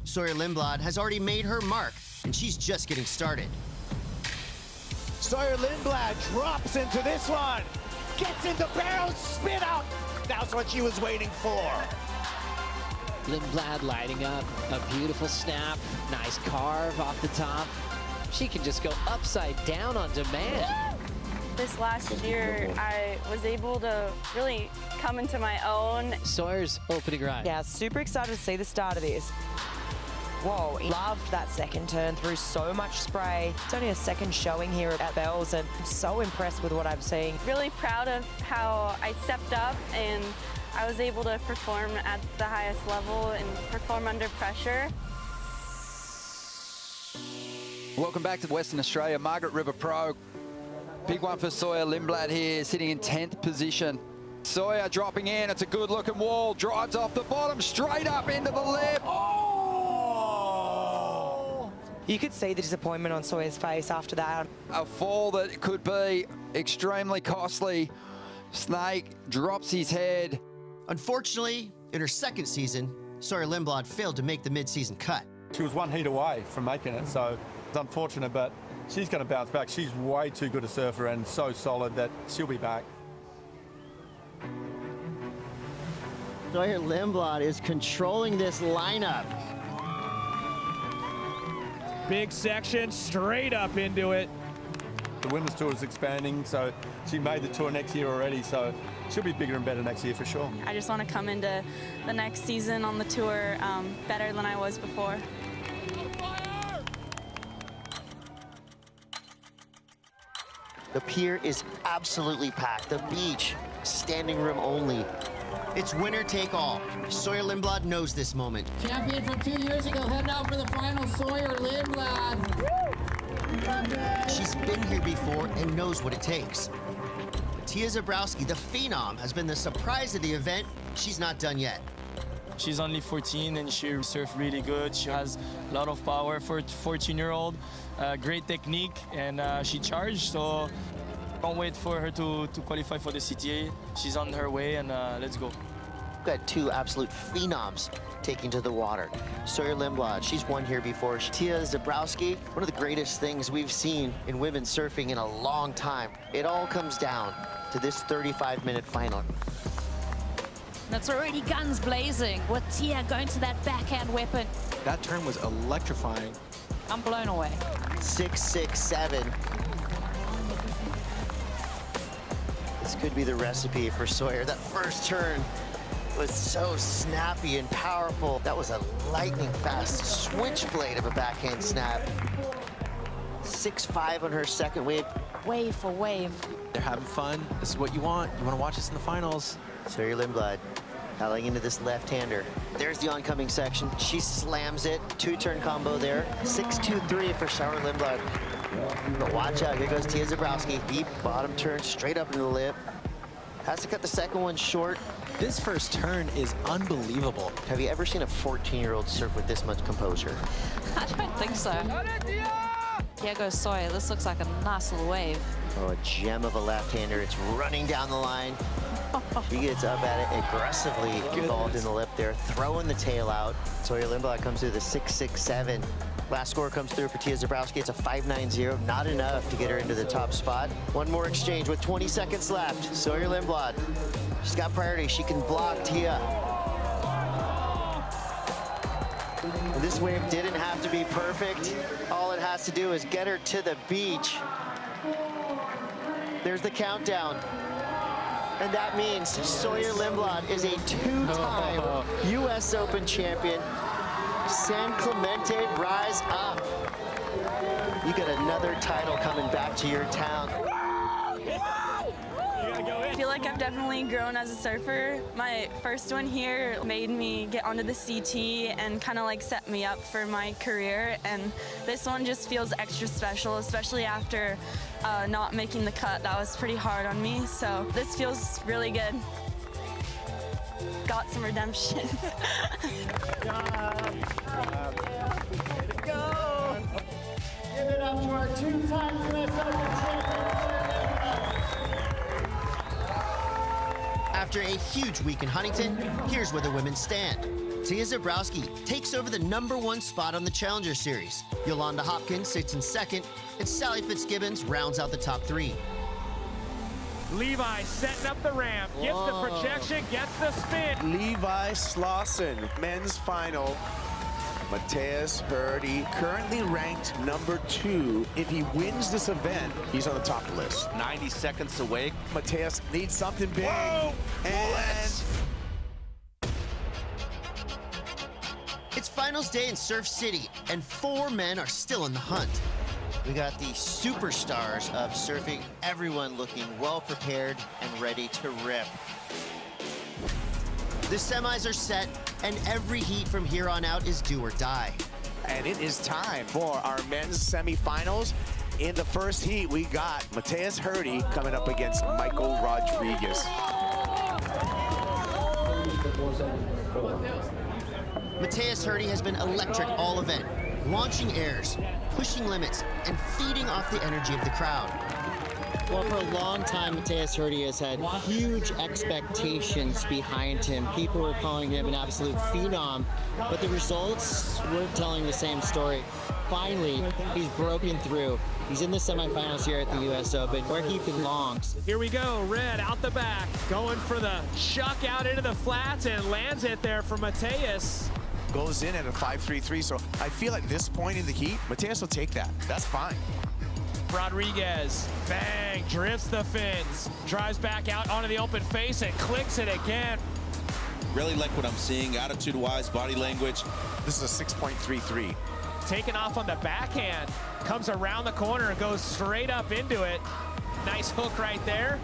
Sawyer Lindblad has already made her mark, and she's just getting started. Sawyer Lindblad drops into this one. Gets into barrel, spin out. That's what she was waiting for. Lindblad lighting up, a beautiful snap, nice carve off the top. She can just go upside down on demand. This last year, I was able to really come into my own. Sawyer's opening ride. Yeah, super excited to see the start of this. Whoa, loved that second turn through so much spray. It's only a second showing here at Bells, and I'm so impressed with what I'm seeing. Really proud of how I stepped up and I was able to perform at the highest level and perform under pressure. Welcome back to Western Australia, Margaret River Pro. Big one for Sawyer Lindblad here, sitting in 10th position. Sawyer dropping in, it's a good looking wall, drives off the bottom, straight up into the lip. You could see the disappointment on Sawyer's face after that. A fall that could be extremely costly. Snake drops his head. Unfortunately, in her second season, Sawyer Lindblad failed to make the mid-season cut. She was one heat away from making it, so it's unfortunate, but she's going to bounce back. She's way too good a surfer and so solid that she'll be back. Sawyer Lindblad is controlling this lineup. Big section, straight up into it. The women's tour is expanding, so she made the tour next year already, so she'll be bigger and better next year for sure. I just want to come into the next season on the tour better than I was before. The pier is absolutely packed. The beach, standing room only. It's winner take all. Sawyer Lindblad knows this moment. Champion from 2 years ago, heading out for the final, Sawyer Lindblad. She's been here before and knows what it takes. Tia Zabrowski, the phenom, has been the surprise of the event. She's not done yet. She's only 14 and she surfs really good. She has a lot of power for a 14-year-old, great technique, and she charged, so can't wait for her to qualify for the CTA. She's on her way, and let's go. We've got two absolute phenoms taking to the water. Sawyer Lindblad, she's won here before. Tia Zabrowski, one of the greatest things we've seen in women's surfing in a long time. It all comes down to this 35-minute final. That's already guns blazing with Tia going to that backhand weapon. That turn was electrifying. I'm blown away. 6-6-7. This could be the recipe for Sawyer. That first turn was so snappy and powerful. That was a lightning fast switchblade of a backhand snap. 6-5 on her second wave. Wave for wave. They're having fun. This is what you want. You want to watch this in the finals. Sawyer Lindblad paddling into this left-hander. There's the oncoming section. She slams it. Two-turn combo there. 6-2-3 for Sawyer Lindblad. But watch out, here goes Tia Zabrowski. Deep bottom turn, straight up into the lip. Has to cut the second one short. This first turn is unbelievable. Have you ever seen a 14-year-old surf with this much composure? I don't think so. Here goes Sawyer. This looks like a nice little wave. Oh, a gem of a left-hander. It's running down the line. She gets up at it aggressively, involved in the lip there, throwing the tail out. Sawyer Lindblad comes through the 6-6-7. Last score comes through for Tia Zabrowski. It's a 5-9-0. Not enough to get her into the top spot. One more exchange with 20 seconds left. Sawyer Lindblad. She's got priority. She can block Tia. And this wave didn't have to be perfect. All it has to do is get her to the beach. There's the countdown. And that means Sawyer Lindblad is a two-time U.S. Open champion. San Clemente, rise up. You got another title coming back to your town. I feel like I've definitely grown as a surfer. My first one here made me get onto the CT and kind of like set me up for my career. And this one just feels extra special, especially after not making the cut. That was pretty hard on me. So this feels really good. Got some redemption. Go! Give it up to our two-time U.S. Open champion. After a huge week in Huntington, here's where the women stand. Tia Zabrowski takes over the #1 spot on the Challenger Series. Yolanda Hopkins sits in second, and Sally Fitzgibbons rounds out the top 3. Levi setting up the ramp, gets the projection, gets the spin. Levi Slauson, men's final. Mateus Hurdy, currently ranked #2. If he wins this event, he's on the top of the list. 90 seconds away. Mateus needs something big. Whoa! And It's finals day in Surf City, and 4 men are still in the hunt. We got the superstars of surfing, everyone looking well prepared and ready to rip. The semis are set, and every heat from here on out is do or die. And it is time for our men's semifinals. In the first heat, we got Mateus Hurdy coming up against Michael Rodriguez. Mateus Hurdy has been electric all event, launching airs, pushing limits, and feeding off the energy of the crowd. Well, for a long time, Mateus Hurdy has had huge expectations behind him. People were calling him an absolute phenom, but the results weren't telling the same story. Finally, he's broken through. He's in the semifinals here at the U.S. Open, where he belongs. Here we go, Red out the back, going for the chuck out into the flats and lands it there for Mateus. Goes in at a 5.33, so I feel at this point in the heat, Mateus will take that. That's fine. Rodriguez, bang, drifts the fins, drives back out onto the open face and clicks it again. Really like what I'm seeing, attitude-wise, body language. This is a 6.33. Taking off on the backhand, comes around the corner and goes straight up into it. Nice hook right there.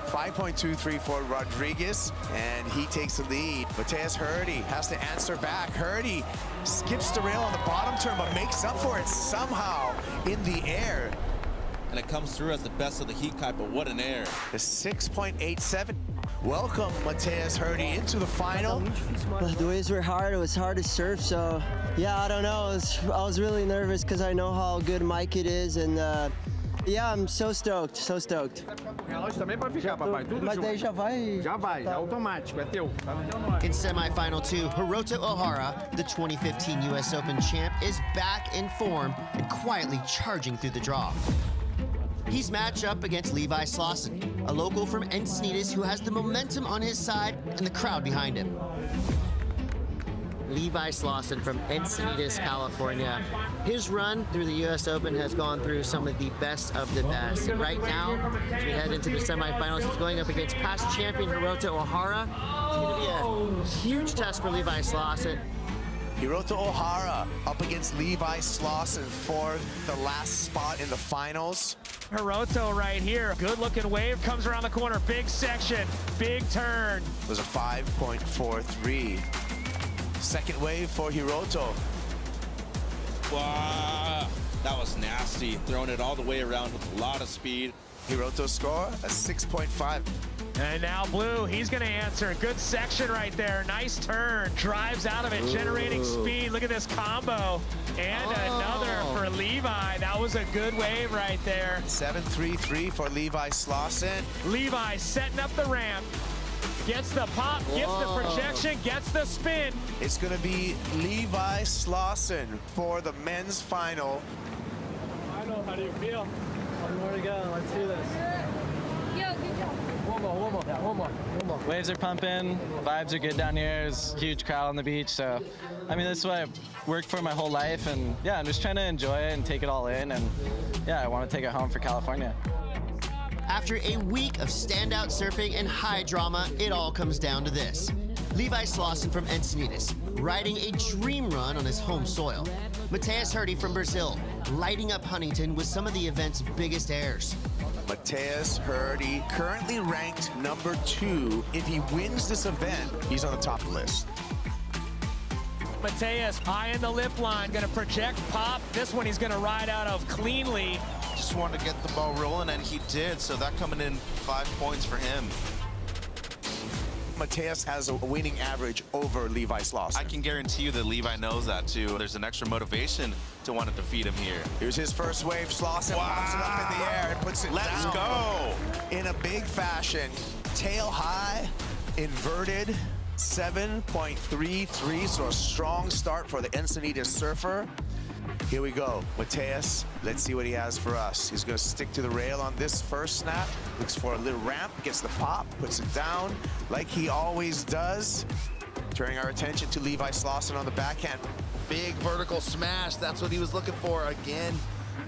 5.23 for Rodriguez, and he takes the lead. Mateus Hurdy has to answer back. Hurdy skips the rail on the bottom turn, but makes up for it somehow in the air. And it comes through as the best of the heat kite, but what an air. The 6.87. Welcome Mateus Hurdy into the final. The waves were hard. It was hard to surf, so yeah, I don't know. I was really nervous because I know how good my kid is, and yeah, I'm so stoked, so stoked. Mas daí já vai. Já vai, automático, é teu. In semifinal 2, Hiroto Ohara, the 2015 U.S. Open champ, is back in form and quietly charging through the draw. He's matched up against Levi Slauson, a local from Encinitas who has the momentum on his side and the crowd behind him. Levi Slauson from Encinitas, California. His run through the U.S. Open has gone through some of the best of the best. And right now, as we head into the semifinals, he's going up against past champion Hiroto Ohara. It's going to be a huge test for Levi Slauson. Hiroto Ohara up against Levi Slauson for the last spot in the finals. Hiroto right here, good looking wave, comes around the corner, big section, big turn. It was a 5.43. Second wave for Hiroto. Wow, that was nasty. Throwing it all the way around with a lot of speed. Hiroto score, a 6.5. And now Blue, he's gonna answer. Good section right there, nice turn. Drives out of it, generating speed. Look at this combo. And another for Levi. That was a good wave right there. 7.33 for Levi Slauson. Levi setting up the ramp. Gets the pop, gets the projection, gets the spin. It's going to be Levi Slauson for the men's final. I know, how do you feel? One more to go, let's do this. Yo, good job. One more. Waves are pumping, vibes are good down here. There's a huge crowd on the beach, so I mean, this is what I've worked for my whole life, and yeah, I'm just trying to enjoy it and take it all in, and yeah, I want to take it home for California. After a week of standout surfing and high drama, it all comes down to this. Levi Slauson from Encinitas, riding a dream run on his home soil. Mateus Hurdy from Brazil, lighting up Huntington with some of the event's biggest airs. Mateus Hurdy, currently ranked number 2. If he wins this event, he's on the top of the list. Mateus high in the lip line, gonna project pop. This one he's gonna ride out of cleanly. Just wanted to get the ball rolling, and he did, so that coming in 5 points for him. Mateus has a winning average over Levi Slauson. I can guarantee you that Levi knows that too. There's an extra motivation to want to defeat him here. Here's his first wave. Slauson pops it up in the air and puts it Let's down. go! In a big fashion. Tail high, inverted, 7.33, so a strong start for the Encinitas surfer. Here we go, Mateus. Let's see what he has for us. He's gonna stick to the rail on this first snap. Looks for a little ramp, gets the pop, puts it down like he always does. Turning our attention to Levi Slauson on the backhand. Big vertical smash, that's what he was looking for. Again,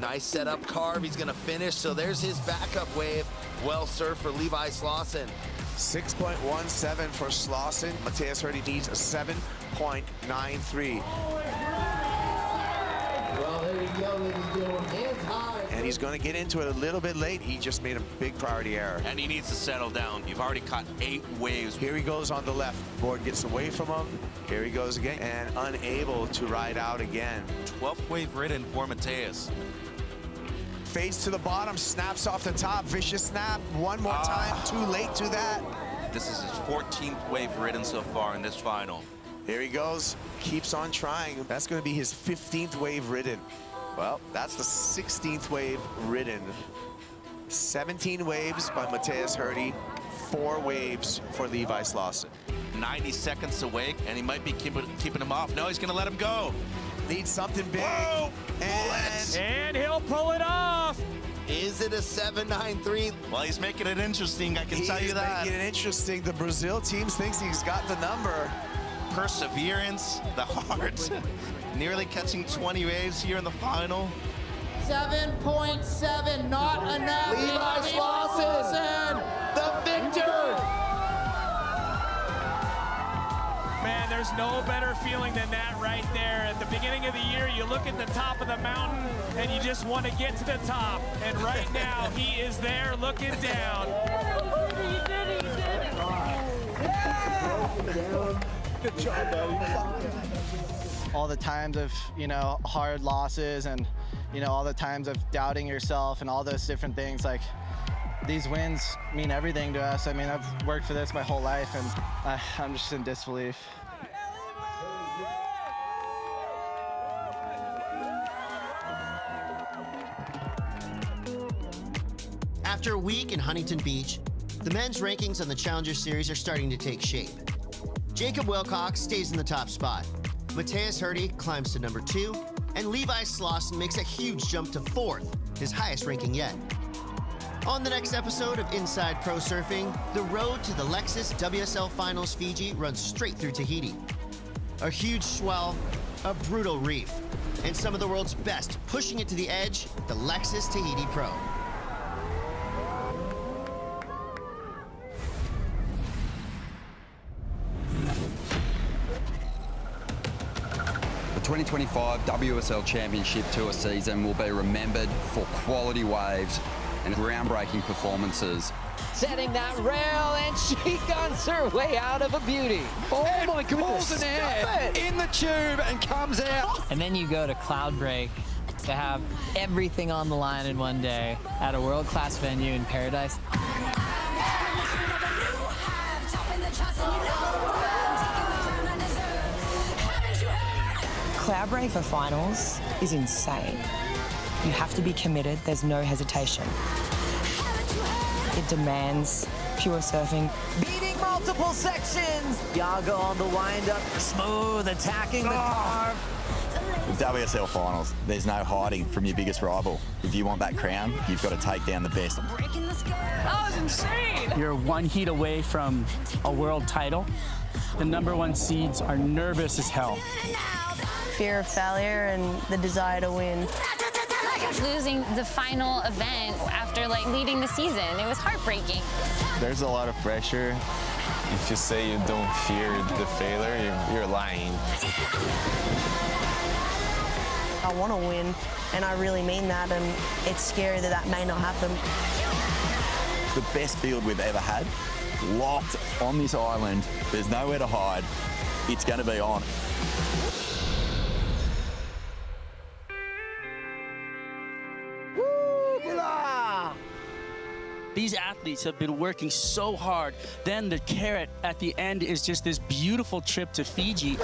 nice setup carve, he's gonna finish. So there's his backup wave. Well surfed for Levi Slauson. 6.17 for Slauson. Matthias Hurdy needs a 7.93. Well, there you go, ladies and gentlemen. Hands high. And he's going to get into it a little bit late. He just made a big priority error. And he needs to settle down. You've already caught 8 waves. Here he goes on the left. Board gets away from him. Here he goes again, and unable to ride out again. 12th wave ridden for Matthias. Fades to the bottom, snaps off the top. Vicious snap. One more time. Too late to that. This is his 14th wave ridden so far in this final. Here he goes. Keeps on trying. That's going to be his 15th wave ridden. Well, that's the 16th wave ridden. 17 waves by Matthias Hurdy. 4 waves for Levi Slauson. 90 seconds away, and he might be keeping him off. No, he's going to let him go. Needs something big. Whoa! And he'll pull it off. Is it a 7.93? Well, he's making it interesting, I can tell you that. He's making it interesting. The Brazil team thinks he's got the number. Perseverance, the heart. Nearly catching 20 waves here in the final. 7.7, not enough. Levi Slauson, the victor. Man, there's no better feeling than that right there. At the beginning of the year, you look at the top of the mountain and you just want to get to the top. And right now, he is there looking down. He did it. Good job, buddy. All the times of, hard losses and, all the times of doubting yourself and all those different things, like, these wins mean everything to us. I mean, I've worked for this my whole life, and I'm just in disbelief. After a week in Huntington Beach, the men's rankings on the Challenger Series are starting to take shape. Jacob Wilcox stays in the top spot. Matthias Hurdy climbs to number 2, and Levi Slauson makes a huge jump to 4th, his highest ranking yet. On the next episode of Inside Pro Surfing, the road to the Lexus WSL Finals Fiji runs straight through Tahiti. A huge swell, a brutal reef, and some of the world's best pushing it to the edge, the Lexus Tahiti Pro. The 2025 WSL Championship Tour season will be remembered for quality waves and groundbreaking performances. Setting that rail, and she guns her way out of a beauty. Oh my goodness. Pulls an air in the tube and comes out. And then you go to Cloudbreak to have everything on the line in one day at a world-class venue in Paradise. Cloudbreak for finals is insane. You have to be committed, there's no hesitation. It demands pure surfing. Beating multiple sections. Yago on the wind-up, smooth, attacking the carve. With WSL finals, there's no hiding from your biggest rival. If you want that crown, you've got to take down the best. That was insane. You're one heat away from a world title. The #1 seeds are nervous as hell. Fear of failure and the desire to win. Losing the final event after leading the season, it was heartbreaking. There's a lot of pressure. If you say you don't fear the failure, you're lying. I want to win, and I really mean that, and it's scary that may not happen. The best field we've ever had, locked on this island. There's nowhere to hide. It's going to be on. These athletes have been working so hard. Then the carrot at the end is just this beautiful trip to Fiji.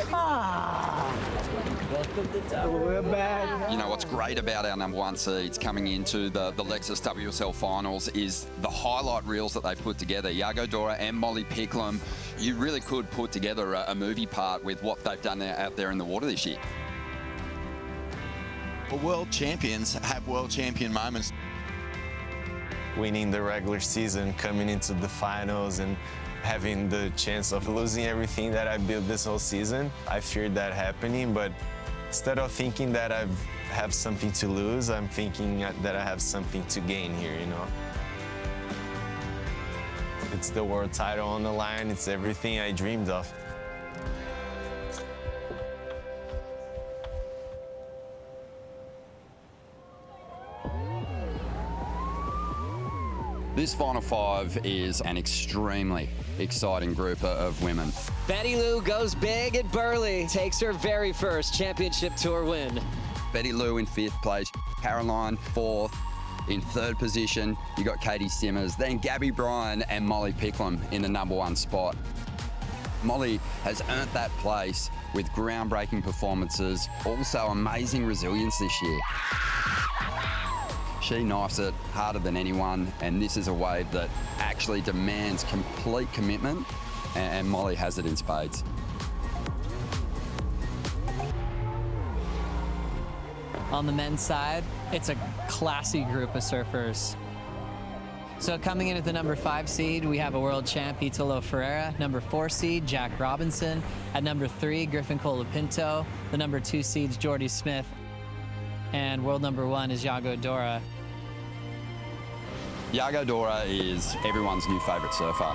We're back. You know, what's great about our #1 seeds coming into the Lexus WSL finals is the highlight reels that they've put together. Yago Dora and Molly Picklum, you really could put together a movie part with what they've done out there in the water this year. Well, world champions have world champion moments. Winning the regular season, coming into the finals, and having the chance of losing everything that I built this whole season. I feared that happening, but instead of thinking that I have something to lose, I'm thinking that I have something to gain here, It's the world title on the line. It's everything I dreamed of. This final five is an extremely exciting group of women. Betty Lou goes big at Burley, takes her very first championship tour win. Betty Lou in 5th place, Caroline 4th. In 3rd position, you got Katie Simmers, then Gabby Bryan and Molly Picklum in the #1 spot. Molly has earned that place with groundbreaking performances, also amazing resilience this year. She knifes it harder than anyone, and this is a wave that actually demands complete commitment, and Molly has it in spades. On the men's side, it's a classy group of surfers. So coming in at the #5 seed, we have a world champ, Italo Ferreira. #4 seed, Jack Robinson. At #3, Griffin Colapinto. The #2 seed's Jordy Smith. And world #1 is Yago Dora. Yago Dora is everyone's new favourite surfer.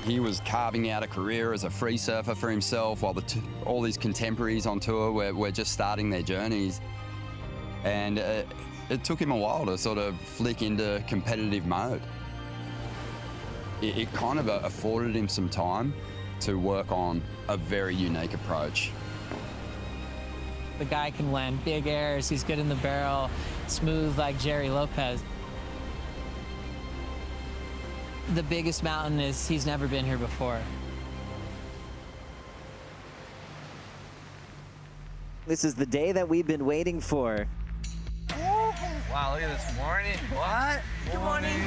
He was carving out a career as a free surfer for himself while all his contemporaries on tour were just starting their journeys. And it took him a while to sort of flick into competitive mode. It kind of afforded him some time to work on a very unique approach. The guy can land big airs, he's good in the barrel, smooth like Jerry Lopez. The biggest mountain is he's never been here before. This is the day that we've been waiting for. Wow, look at this morning. What? Good morning.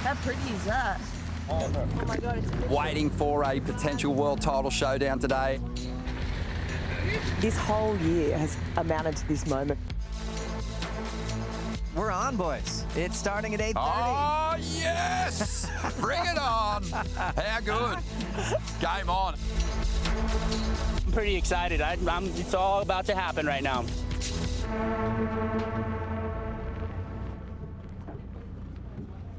How pretty is that? Oh my God, it's beautiful. Waiting for a potential world title showdown today. This whole year has amounted to this moment. We're on, boys. It's starting at 8:30. Oh, yes! Bring it on! How good? Game on. I'm pretty excited. It's all about to happen right now.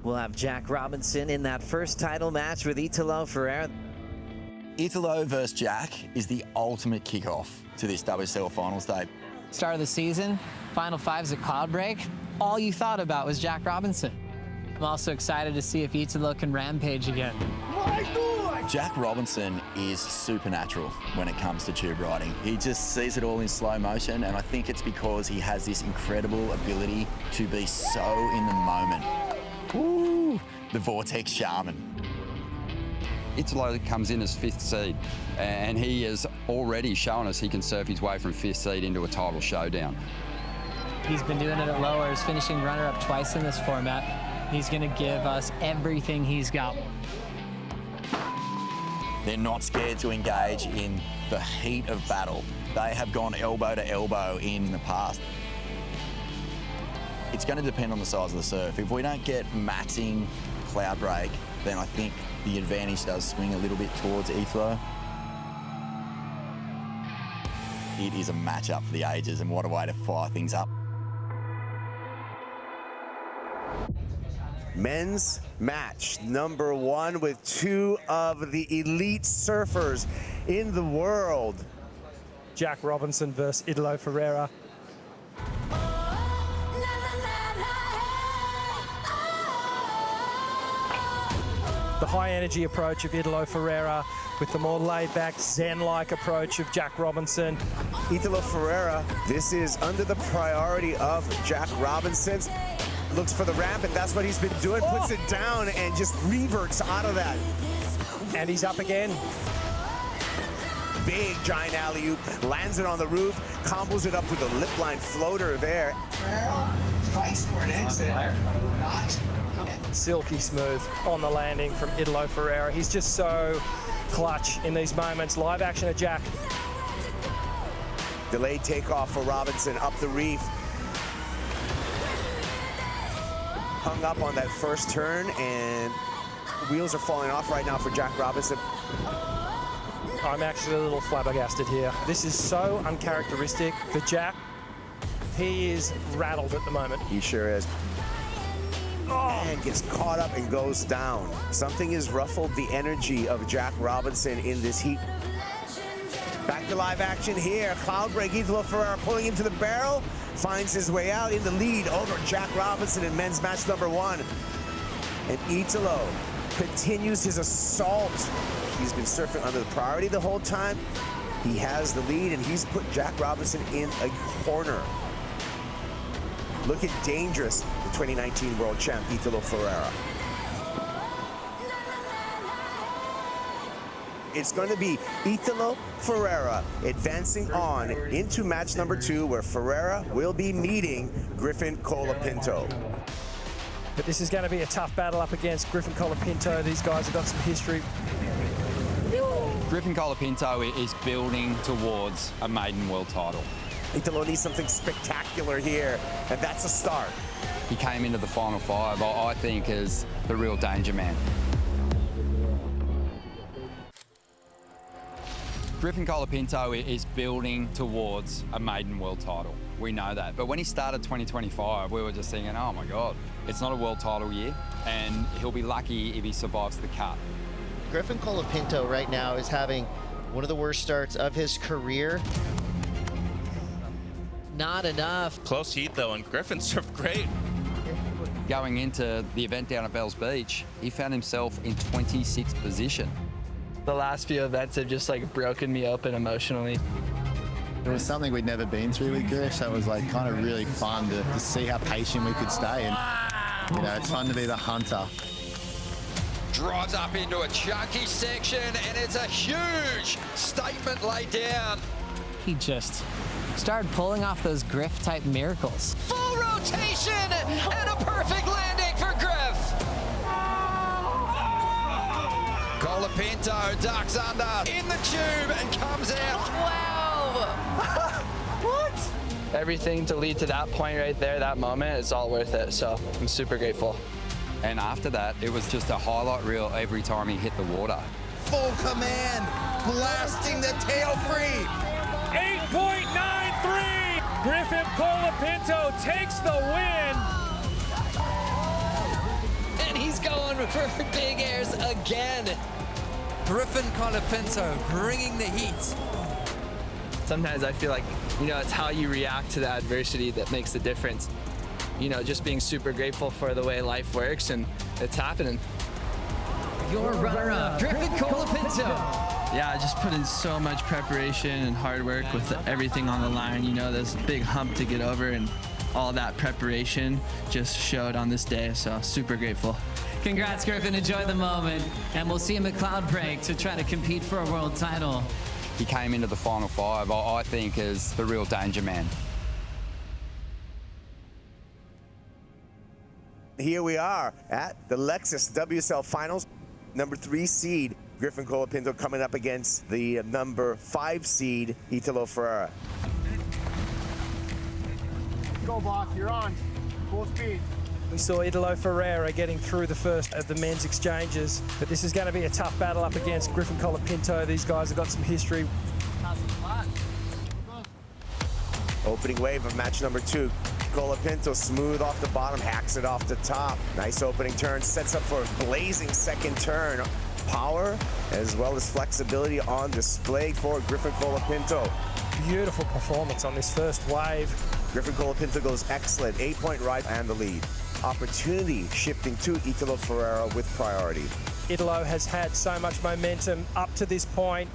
We'll have Jack Robinson in that first title match with Italo Ferreira. Italo versus Jack is the ultimate kickoff to this WSL Finals day. Start of the season, Final Fives at Cloudbreak. All you thought about was Jack Robinson. I'm also excited to see if Italo can rampage again. Jack Robinson is supernatural when it comes to tube riding. He just sees it all in slow motion, and I think it's because he has this incredible ability to be so in the moment. Woo! The Vortex Shaman. Italo comes in as 5th seed, and he has already shown us he can surf his way from 5th seed into a title showdown. He's been doing it at lowers, finishing runner-up twice in this format. He's going to give us everything he's got. They're not scared to engage in the heat of battle. They have gone elbow to elbow in the past. It's going to depend on the size of the surf. If we don't get maxing Cloudbreak, then I think the advantage does swing a little bit towards Italo. It is a match-up for the ages, and what a way to fire things up. Men's match #1 with 2 of the elite surfers in the world. Jack Robinson versus Italo Ferreira. The high energy approach of Italo Ferreira with the more laid back Zen-like approach of Jack Robinson. Italo Ferreira, this is under the priority of Jack Robinson. Looks for the ramp, and that's what he's been doing. Puts it down and just reverts out of that. And he's up again. Big giant alley-oop, lands it on the roof, combos it up with a lip line floater there. Fights for an exit. Silky smooth on the landing from Italo Ferreira. He's just so clutch in these moments. Live action of Jack. Delayed takeoff for Robinson up the reef. Hung up on that first turn, and wheels are falling off right now for Jack Robinson. I'm actually a little flabbergasted here. This is so uncharacteristic for Jack. He is rattled at the moment. He sure is. and gets caught up and goes down. Something has ruffled the energy of Jack Robinson in this heat. Back to live action here. Cloud break. Italo Ferreira pulling into the barrel. Finds his way out in the lead over Jack Robinson in men's match number 1. And Italo continues his assault. He's been surfing under the priority the whole time. He has the lead, and he's put Jack Robinson in a corner. Looking dangerous, the 2019 world champ, Italo Ferreira. It's going to be Italo Ferreira advancing on into match number 2, where Ferreira will be meeting Griffin Colapinto. But this is going to be a tough battle up against Griffin Colapinto. These guys have got some history. Griffin Colapinto is building towards a maiden world title. Italo needs something spectacular here, and that's a start. He came into the final 5, I think, as the real danger man. Griffin Colapinto is building towards a maiden world title. We know that. But when he started 2025, we were just thinking, oh my God, it's not a world title year, and he'll be lucky if he survives the cut. Griffin Colapinto right now is having one of the worst starts of his career. Not enough. Close heat though, and Griffin surfed great. Going into the event down at Bells Beach, he found himself in 26th position. The last few events have just like broken me open emotionally. It was something we'd never been through with Griff, so it was like kind of really fun to see how patient we could stay. And you know, it's fun to be the hunter. Drives up into a chunky section, and it's a huge statement laid down. He just started pulling off those Griff-type miracles. Full rotation and a perfect landing for Griff. Colapinto ducks under in the tube and comes out. Wow! What? Everything to lead to that point right there, that moment, it's all worth it. So I'm super grateful. And after that, it was just a highlight reel every time he hit the water. Full command, blasting the tail free. 8.93! Griffin Colapinto takes the win. And he's going for big airs again. Griffin Colapinto bringing the heat. Sometimes I feel like, you know, it's how you react to the adversity that makes the difference. You know, just being super grateful for the way life works, and it's happening. Your runner-up, Griffin Colapinto. Yeah, I just put in so much preparation and hard work with everything on the line. You know, there's a big hump to get over, and all that preparation just showed on this day, so super grateful. Congrats, Griffin. Enjoy the moment. And we'll see him at Cloud Break to try to compete for a world title. He came into the final 5, I think, as the real danger man. Here we are at the Lexus WSL Finals. Number 3 seed, Griffin Colapinto, coming up against the number 5 seed, Italo Ferreira. Go, Bach, you're on. Full speed. We saw Italo Ferreira getting through the first of the men's exchanges, but this is going to be a tough battle up against Griffin Colapinto. These guys have got some history. Opening wave of match number 2. Colapinto smooth off the bottom, hacks it off the top. Nice opening turn, sets up for a blazing second turn. Power as well as flexibility on display for Griffin Colapinto. Beautiful performance on this first wave. Griffin Colapinto goes excellent, 8-point ride and the lead. Opportunity shifting to Italo Ferreira with priority. Italo has had so much momentum up to this point.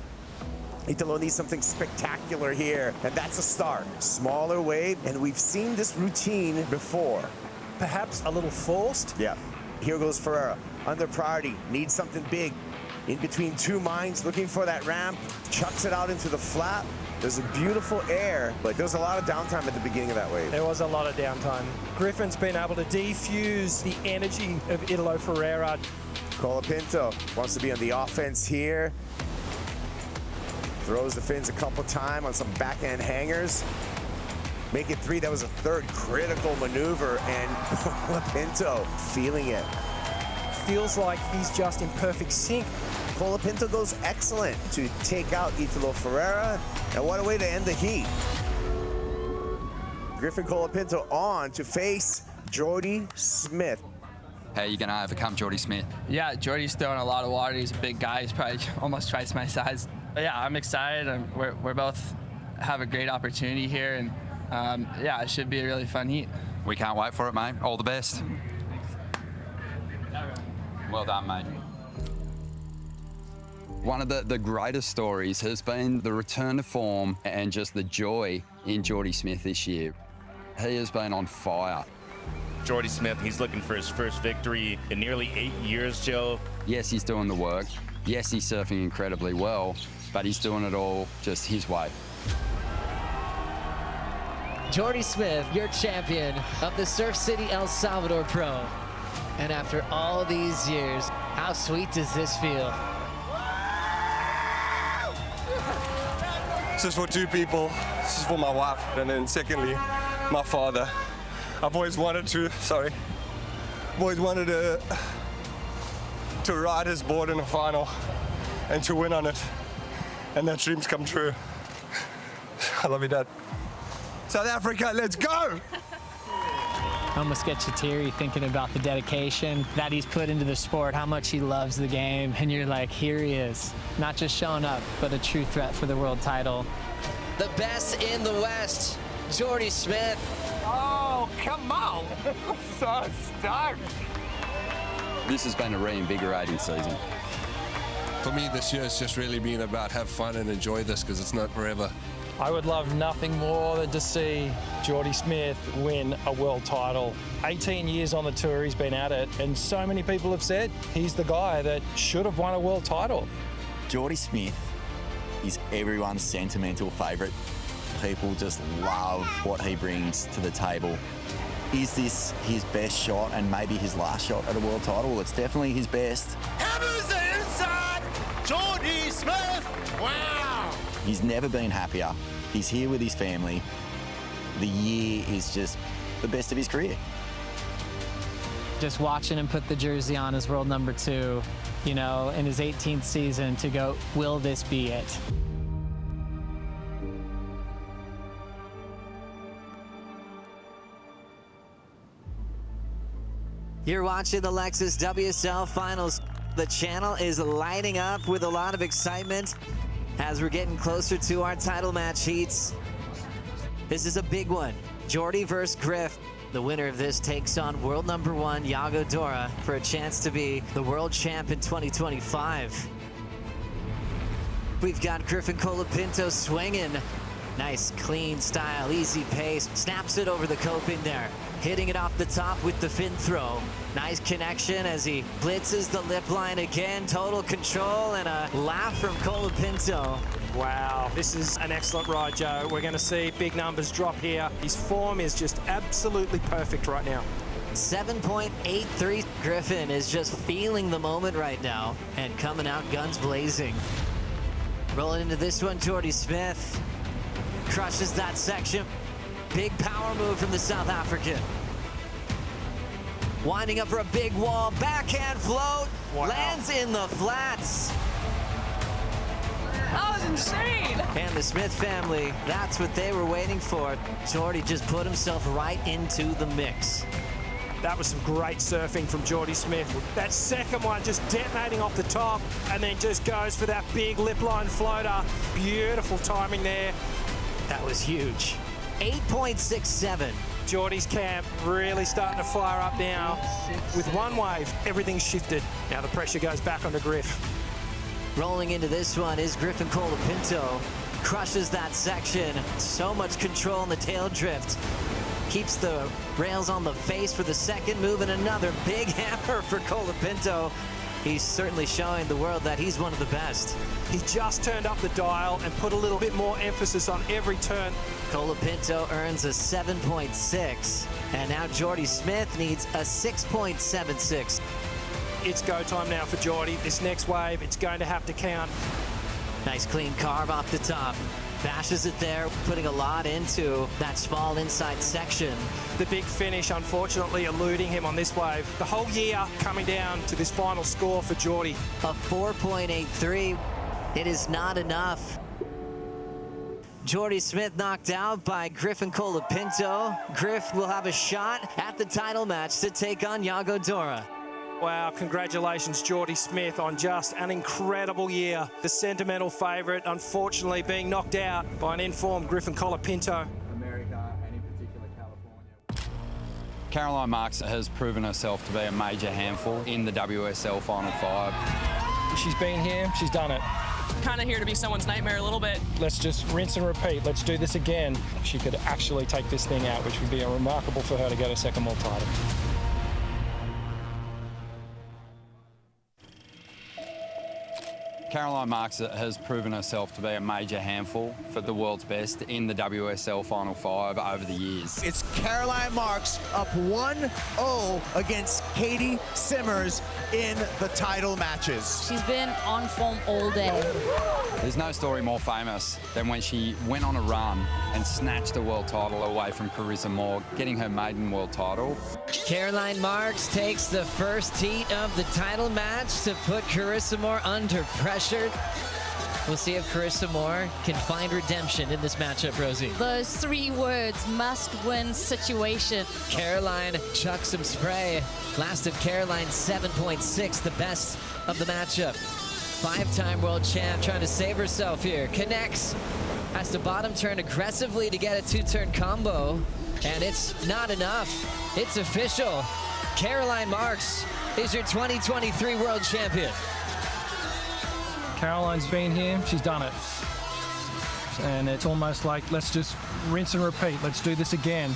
Italo needs something spectacular here, and that's a start. Smaller wave, and we've seen this routine before. Perhaps a little forced. Yeah. Here goes Ferreira, under priority, needs something big. In between two minds, looking for that ramp, chucks it out into the flat. There's a beautiful air, but there's a lot of downtime at the beginning of that wave. There was a lot of downtime. Griffin's been able to defuse the energy of Italo Ferreira. Colapinto wants to be on the offense here. Throws the fins a couple times on some backhand hangers. Make it 3. That was a third critical maneuver, and Colapinto feeling it. Feels like he's just in perfect sync. Colapinto goes excellent to take out Italo Ferreira, and what a way to end the heat. Griffin Colapinto on to face Jordy Smith. How are you going to overcome Jordy Smith? Yeah, Jordy's throwing a lot of water. He's a big guy. He's probably almost twice my size. But yeah, I'm excited. We're both have a great opportunity here, and yeah, it should be a really fun heat. We can't wait for it, mate. All the best. Well done, mate. One of the greatest stories has been the return to form and just the joy in Jordy Smith this year. He has been on fire. Jordy Smith, he's looking for his first victory in nearly 8 years, Joe. Yes, he's doing the work. Yes, he's surfing incredibly well, but he's doing it all just his way. Jordy Smith, your champion of the Surf City El Salvador Pro. And after all these years, how sweet does this feel? This is for two people. This is for my wife, and then secondly, my father. I've always wanted to ride his board in a final and to win on it, and that dream's come true. I love you, Dad. South Africa, let's go! Almost gets you teary thinking about the dedication that he's put into the sport, how much he loves the game, and you're like, here he is, not just showing up, but a true threat for the world title. The best in the West, Jordy Smith. Oh, come on! So stoked! This has been a reinvigorating season. For me, this year has just really been about have fun and enjoy this, because it's not forever. I would love nothing more than to see Jordy Smith win a world title. 18 years on the tour he's been at it, and so many people have said he's the guy that should have won a world title. Jordy Smith is everyone's sentimental favourite. People just love what he brings to the table. Is this his best shot and maybe his last shot at a world title? Well, it's definitely his best. Hammers the inside, Jordy Smith. Wow. He's never been happier. He's here with his family. The year is just the best of his career. Just watching him put the jersey on as world number 2, you know, in his 18th season to go, will this be it? You're watching the Lexus WSL Finals. The channel is lighting up with a lot of excitement as we're getting closer to our title match heats. This is a big one. Jordy versus Griff. The winner of this takes on world number 1, Yago Dora, for a chance to be the world champ in 2025. We've got Griffin Colapinto swinging. Nice, clean style, easy pace. Snaps it over the coping there. Hitting it off the top with the fin throw. Nice connection as he blitzes the lip line again. Total control and a laugh from Colapinto. Wow, this is an excellent ride, Joe. We're going to see big numbers drop here. His form is just absolutely perfect right now. 7.83. Griffin is just feeling the moment right now and coming out guns blazing. Rolling into this one, Jordy Smith crushes that section. Big power move from the South African. Winding up for a big wall, backhand float, lands in the flats. That was insane! And the Smith family, that's what they were waiting for. Jordy just put himself right into the mix. That was some great surfing from Jordy Smith. That second one just detonating off the top and then just goes for that big lip line floater. Beautiful timing there. That was huge. 8.67. Jordy's camp really starting to fire up now. With one wave, everything's shifted. Now the pressure goes back onto Griff. Rolling into this one is Griffin Colapinto. Crushes that section. So much control in the tail drift. Keeps the rails on the face for the second move, and another big hammer for Colapinto. He's certainly showing the world that he's one of the best. He just turned up the dial and put a little bit more emphasis on every turn. Colapinto earns a 7.6, and now Jordy Smith needs a 6.76. It's go time now for Jordy. This next wave, it's going to have to count. Nice clean carve off the top. Bashes it there, putting a lot into that small inside section. The big finish, unfortunately, eluding him on this wave. The whole year coming down to this final score for Jordy. A 4.83. It is not enough. Jordy Smith knocked out by Griffin Colapinto. Griff will have a shot at the title match to take on Yago Dora. Wow, congratulations, Geordie Smith, on just an incredible year. The sentimental favourite, unfortunately, being knocked out by an informed Griffin Colapinto. Caroline Marks has proven herself to be a major handful in the WSL Final Five. She's been here, she's done it. Kind of here to be someone's nightmare a little bit. Let's just rinse and repeat. Let's do this again. She could actually take this thing out, which would be remarkable for her to get a second world title. Caroline Marks has proven herself to be a major handful for the world's best in the WSL Final Five over the years. It's Caroline Marks up 1-0 against Kade Simmers in the title matches. She's been on form all day. There's no story more famous than when she went on a run and snatched the world title away from Carissa Moore, getting her maiden world title. Caroline Marks takes the first heat of the title match to put Carissa Moore under pressure. We'll see if Carissa Moore can find redemption in this matchup, Rosie. Those 3 words, must-win situation. Caroline chucks some spray. Last of Caroline, 7.6, the best of the matchup. 5-time world champ trying to save herself here. Connects, has to bottom turn aggressively to get a 2-turn combo, and it's not enough. It's official. Caroline Marks is your 2023 world champion. Caroline's been here, she's done it. And it's almost like, let's just rinse and repeat. Let's do this again.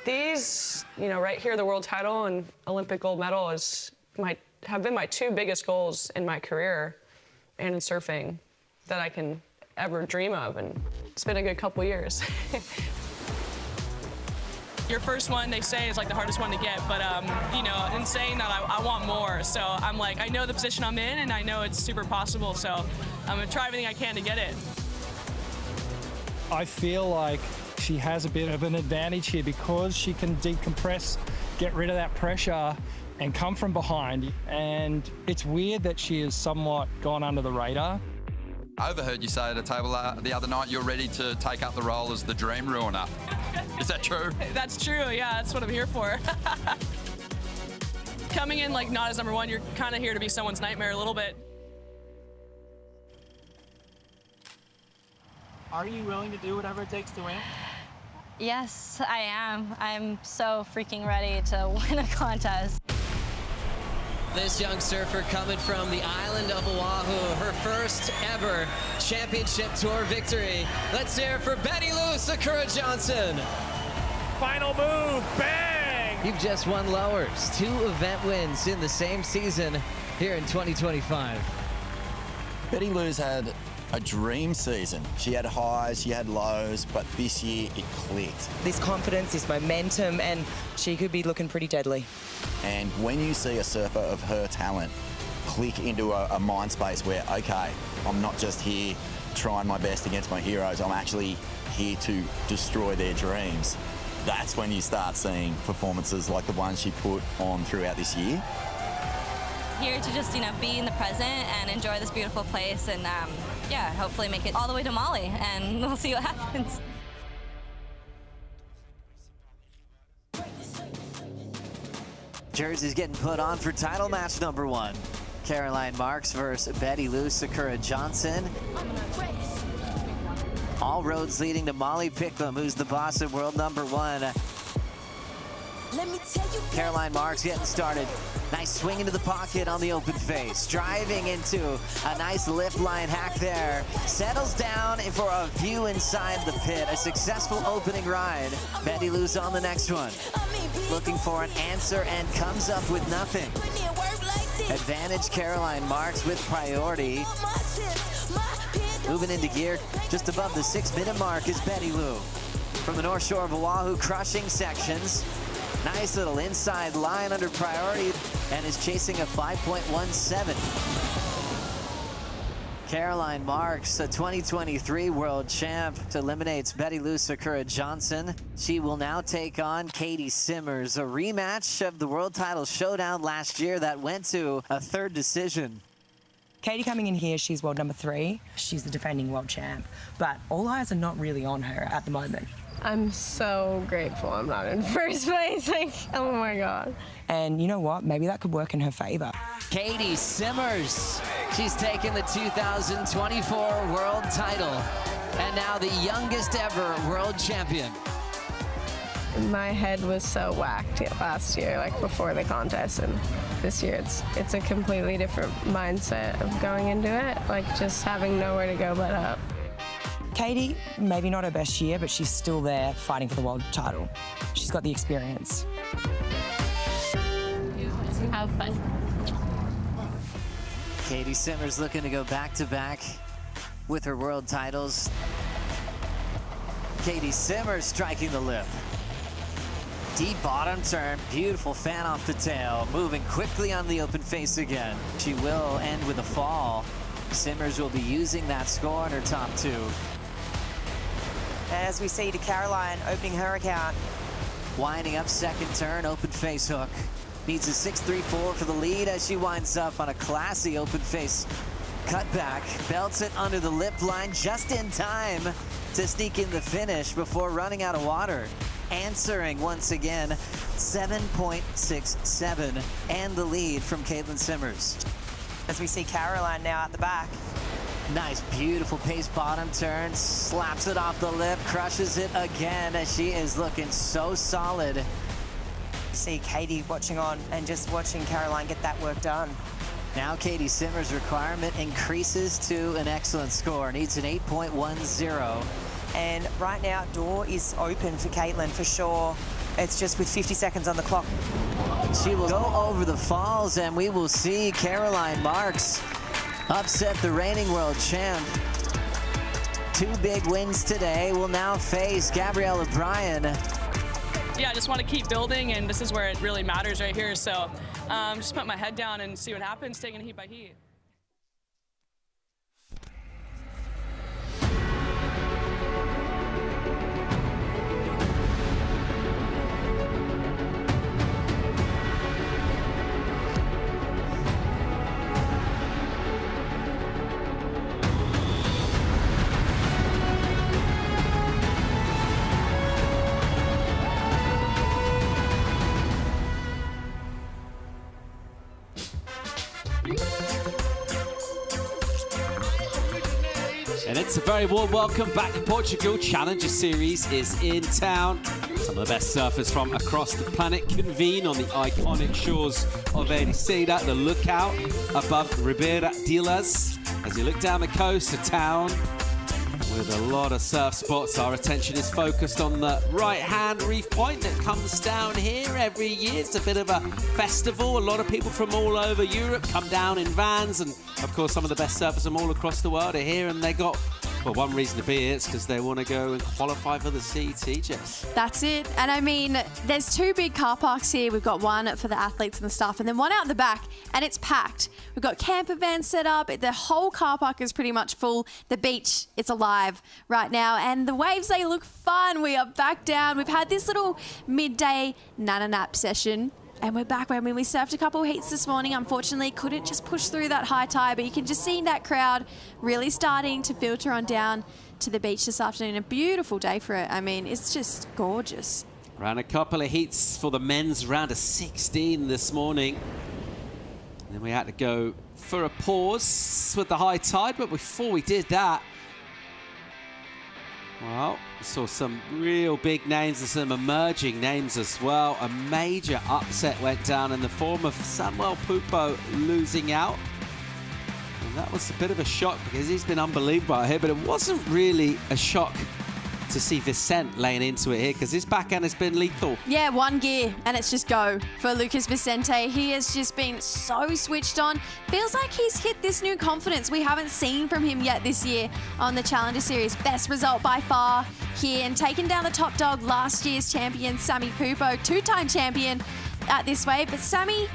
These, right here, the world title and Olympic gold medal have been my 2 biggest goals in my career and in surfing that I can ever dream of, and it's been a good couple years. Your first one, they say, is like the hardest one to get, but in saying that, I want more. So I'm like, I know the position I'm in, and I know it's super possible. So I'm gonna try everything I can to get it. I feel like she has a bit of an advantage here because she can decompress, get rid of that pressure, and come from behind. And it's weird that she has somewhat gone under the radar. I overheard you say at a table the other night you're ready to take up the role as the dream ruiner. Is that true? That's true, yeah, that's what I'm here for. Coming in not as number 1, you're kind of here to be someone's nightmare a little bit. Are you willing to do whatever it takes to win? Yes, I am. I'm so freaking ready to win a contest. This young surfer coming from the island of Oahu, her first ever championship tour victory. Let's hear it for Betty Lou Sakura Johnson. Final move, bang! You've just won lowers, 2 event wins in the same season here in 2025. Betty Lou's had a dream season. She had highs, she had lows, but this year it clicked. This confidence, this momentum, and she could be looking pretty deadly. And when you see a surfer of her talent click into a mind space where, okay, I'm not just here trying my best against my heroes, I'm actually here to destroy their dreams. That's when you start seeing performances like the ones she put on throughout this year. Here to just, be in the present and enjoy this beautiful place and, hopefully make it all the way to Mali, and we'll see what happens. Jersey's getting put on for title match number 1. Caroline Marks versus Betty Lou Sakura Johnson. All roads leading to Molly Pickham, who's the boss of world number 1. Caroline Marks getting started. Nice swing into the pocket on the open face. Driving into a nice lift line hack there. Settles down for a view inside the pit. A successful opening ride. Betty Lou's on the next one. Looking for an answer and comes up with nothing. Advantage Caroline Marks with priority. Moving into gear just above the 6-minute mark is Betty Lou. From the North Shore of Oahu, crushing sections. Nice little inside line under priority and is chasing a 5.17. Caroline Marks, a 2023 world champ, eliminates Betty Lou Sakura Johnson. She will now take on Kade Simmers, a rematch of the world title showdown last year that went to a 3rd decision. Kade coming in here, she's world number 3. She's the defending world champ, but all eyes are not really on her at the moment. I'm so grateful I'm not in first place. Like, oh my God. And you know what? Maybe that could work in her favor. Kade Simmers. She's taken the 2024 world title and now the youngest ever world champion. My head was so whacked last year, like before the contest, and this year it's a completely different mindset of going into it, like just having nowhere to go but up. Kade, maybe not her best year, but she's still there fighting for the world title. She's got the experience. Have fun. Kade Simmers looking to go back-to-back with her world titles. Kade Simmers striking the lip. Deep bottom turn, beautiful fan off the tail, moving quickly on the open face again. She will end with a fall. Simmers will be using that score on her top two. As we see to Caroline opening her account. Winding up second turn, open face hook. Needs a 6-3-4 for the lead as she winds up on a classy open face cutback. Belts it under the lip line just in time to sneak in the finish before running out of water. Answering once again, 7.67 and the lead from Kade Simmers. As we see Caroline now at the back. Nice, beautiful pace bottom turn, slaps it off the lip, crushes it again as she is looking so solid. See Kade watching on and just watching Caroline get that work done. Now Kade Simmers' requirement increases to an excellent score, needs an 8.10. And right now, door is open for Kade for sure. It's just with 50 seconds on the clock. She will go over the falls and we will see Caroline Marks upset the reigning world champ. Two big wins today will now face Gabrielle O'Brien. Yeah, I just want to keep building, and this is where it really matters right here. So just put my head down and see what happens, taking it heat by heat. And it's a very warm welcome back to Portugal. Challenger Series is in town. Some of the best surfers from across the planet convene on the iconic shores of Ericeira, the lookout above Ribeira de Ilhas. As you look down the coast to town with a lot of surf spots, our attention is focused on the right-hand reef point that comes down here every year. It's a bit of a festival. A lot of people from all over Europe come down in vans, and of course some of the best surfers from all across the world are here, and they got, well, one reason to be here. It's because they want to go and qualify for the CTJ. That's it. And I mean, there's two big car parks here. We've got one for the athletes and the staff, and then one out the back, and it's packed. We've got camper vans set up. The whole car park is pretty much full. The beach, it's alive right now. And the waves, they look fun. We are back down. We've had this little midday nana nap session. And we're back. I mean, we surfed a couple of heats this morning. Unfortunately, couldn't just push through that high tide, but you can just see that crowd really starting to filter on down to the beach this afternoon. A beautiful day for it. I mean, it's just gorgeous. Ran a couple of heats for the men's round of 16 this morning. And then we had to go for a pause with the high tide, but before we did that, well, we saw some real big names and some emerging names as well. A major upset went down in the form of Samuel Pupo losing out. And that was a bit of a shock because he's been unbelievable out here, but it wasn't really a shock to see Vicente laying into it here because his backhand has been lethal. Yeah, one gear and it's just go for Lucas Vicente. He has just been so switched on. Feels like he's hit this new confidence we haven't seen from him yet this year on the Challenger Series. Best result by far here and taken down the top dog, last year's champion, Sammy Pupo, two-time champion at this wave. But Sammy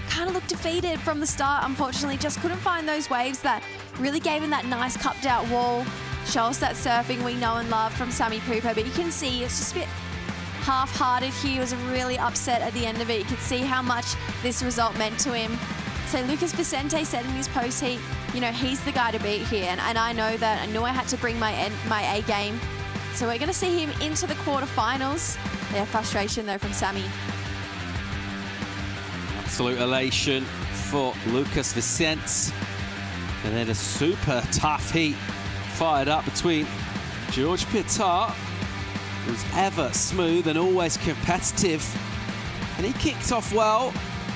kind of looked defeated from the start, unfortunately. Just couldn't find those waves that really gave him that nice cupped out wall. Show us that surfing we know and love from Sammy Pupo, but you can see it's just a bit half-hearted here. He was really upset at the end of it. You could see how much this result meant to him. So Lucas Vicente said in his post heat, you know, he's the guy to beat here, and I know that. I knew I had to bring my A game So we're going to see him into the quarterfinals. Yeah, frustration though from Sammy. Absolute elation for Lucas Vicente. And then a super tough heat fired up between George Petar, who's ever smooth and always competitive. And he kicked off well,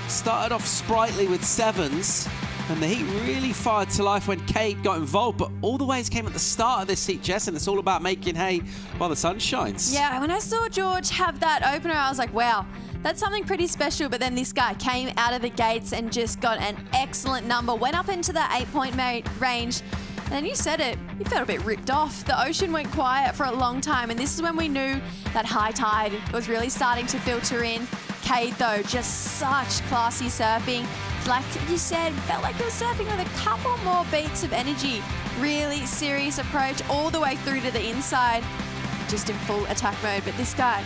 started off sprightly with sevens, and the heat really fired to life when Kade got involved. But all the ways came at the start of this heat, Jess, and it's all about making hay while the sun shines. Yeah, when I saw George have that opener, I was like, wow, that's something pretty special. But then this guy came out of the gates and just got an excellent number, went up into the 8-point range. And then you said it, you felt a bit ripped off. The ocean went quiet for a long time, and this is when we knew that high tide was really starting to filter in. Kade, though, just such classy surfing. Like you said, felt like he was surfing with a couple more beats of energy. Really serious approach all the way through to the inside, just in full attack mode. But this guy,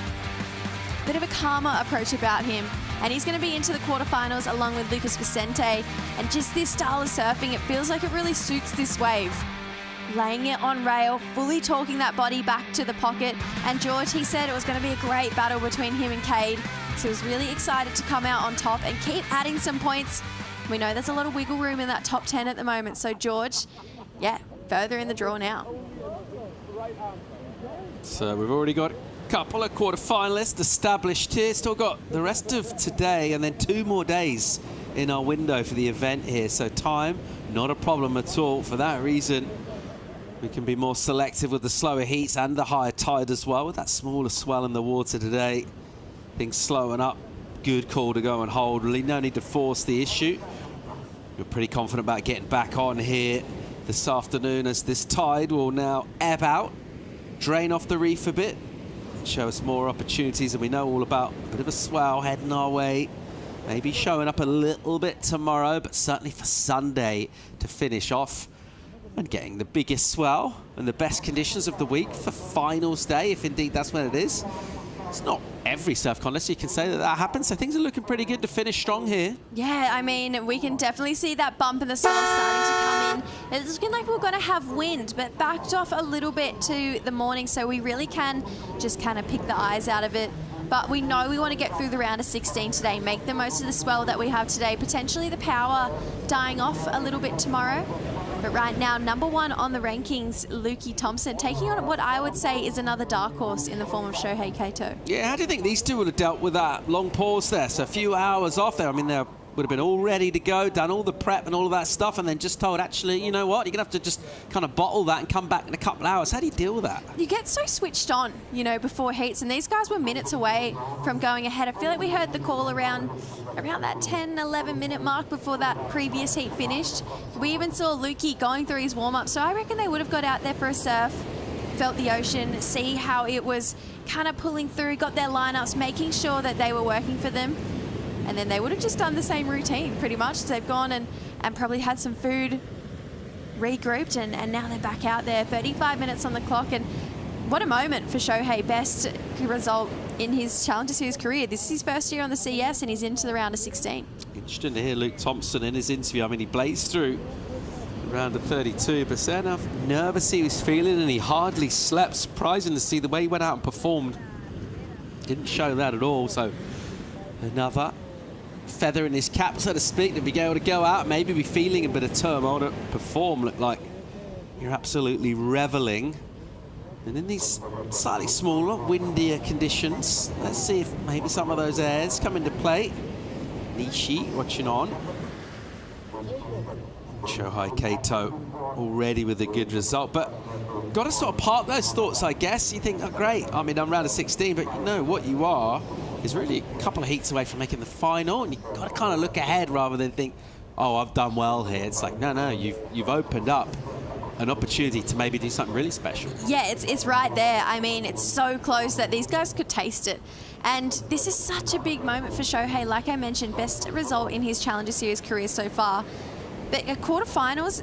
bit of a calmer approach about him. And he's going to be into the quarterfinals along with Lucas Vicente. And just this style of surfing, it feels like it really suits this wave. Laying it on rail, fully torquing that body back to the pocket. And George, he said it was going to be a great battle between him and Kade. So he was really excited to come out on top and keep adding some points. We know there's a lot of wiggle room in that top 10 at the moment. So George, yeah, further in the draw now. So we've already got couple of quarterfinalists established here. Still got the rest of today and then 2 more days in our window for the event here. So time, not a problem at all. For that reason, we can be more selective with the slower heats and the higher tide as well. With that smaller swell in the water today, things slowing up. Good call to go and hold. Really no need to force the issue. We're pretty confident about getting back on here this afternoon, as this tide will now ebb out, drain off the reef a bit, show us more opportunities, and we know all about a bit of a swell heading our way. Maybe showing up a little bit tomorrow, but certainly for Sunday to finish off and getting the biggest swell and the best conditions of the week for finals day, if indeed that's when it is. It's not every surf contest you can say that happens, so things are looking pretty good to finish strong here. Yeah, I mean, we can definitely see that bump in the swell starting to come in. It's looking like we're going to have wind, but backed off a little bit to the morning, so we really can just kind of pick the eyes out of it. But we know we want to get through the round of 16 today, make the most of the swell that we have today, potentially the power dying off a little bit tomorrow. But right now, #1 on the rankings, Lukey Thompson, taking on what I would say is another dark horse in the form of Shohei Kato. Yeah, how do you think these two would have dealt with that long pause there? So a few hours off there. I mean, they would have been all ready to go, done all the prep and all of that stuff, and then just told, actually, you know what, you're going to have to just kind of bottle that and come back in a couple of hours. How do you deal with that? You get so switched on, you know, before heats, and these guys were minutes away from going ahead. I feel like we heard the call around that 10, 11 minute mark before that previous heat finished. We even saw Lukey going through his warm-up, so I reckon they would have got out there for a surf, felt the ocean, see how it was kind of pulling through, got their lineups, making sure that they were working for them. And then they would have just done the same routine, pretty much. They've gone and probably had some food, regrouped, and now they're back out there. 35 minutes on the clock, and what a moment for Shohei. Best result in his Challenger Series career. This is his first year on the CS, and he's into the round of 16. Interesting to hear Luke Thompson in his interview. I mean, he blazed through the round of 32, but said how nervous he was feeling, and he hardly slept. Surprising to see the way he went out and performed. Didn't show that at all, so another feather in his cap, so to speak, to be able to go out, maybe be feeling a bit of turmoil, to perform, look like you're absolutely reveling. And in these slightly smaller, windier conditions, let's see if maybe some of those airs come into play. Nishi watching on. Shohei Kato already with a good result, but got to sort of park those thoughts, I guess. You think, oh, great, I mean, I'm round of 16, but you know what you are is really a couple of heats away from making the final, and you've got to kind of look ahead rather than think, oh, I've done well here. It's like, no, you've opened up an opportunity to maybe do something really special. Yeah, it's right there. I mean, it's so close that these guys could taste it. And this is such a big moment for Shohei. Like I mentioned, best result in his Challenger Series career so far. But a quarterfinals,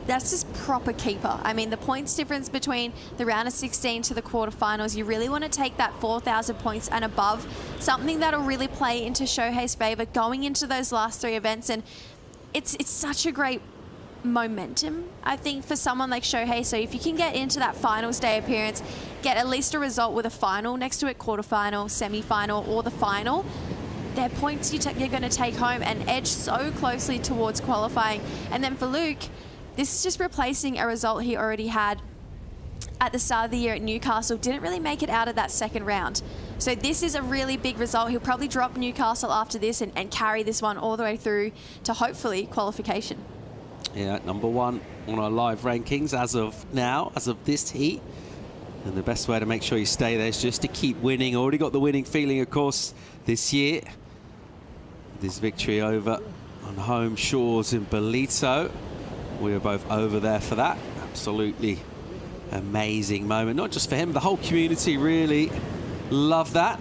that's just proper keeper. I mean, the points difference between the round of 16 to the quarterfinals, you really want to take that 4,000 points and above, something that'll really play into Shohei's favor going into those last 3 events. And it's such a great momentum, I think, for someone like Shohei. So if you can get into that finals day appearance, get at least a result with a final next to it, quarterfinal, semi-final, or the final, they're points you're going to take home and edge so closely towards qualifying. And then for Luke, this is just replacing a result he already had at the start of the year at Newcastle. Didn't really make it out of that second round. So this is a really big result. He'll probably drop Newcastle after this and carry this one all the way through to hopefully qualification. Yeah, number one on our live rankings as of now, as of this heat. And the best way to make sure you stay there is just to keep winning. Already got the winning feeling, of course, this year. This victory over on home shores in Bolito. We were both over there for that. Absolutely amazing moment. Not just for him, the whole community really love that.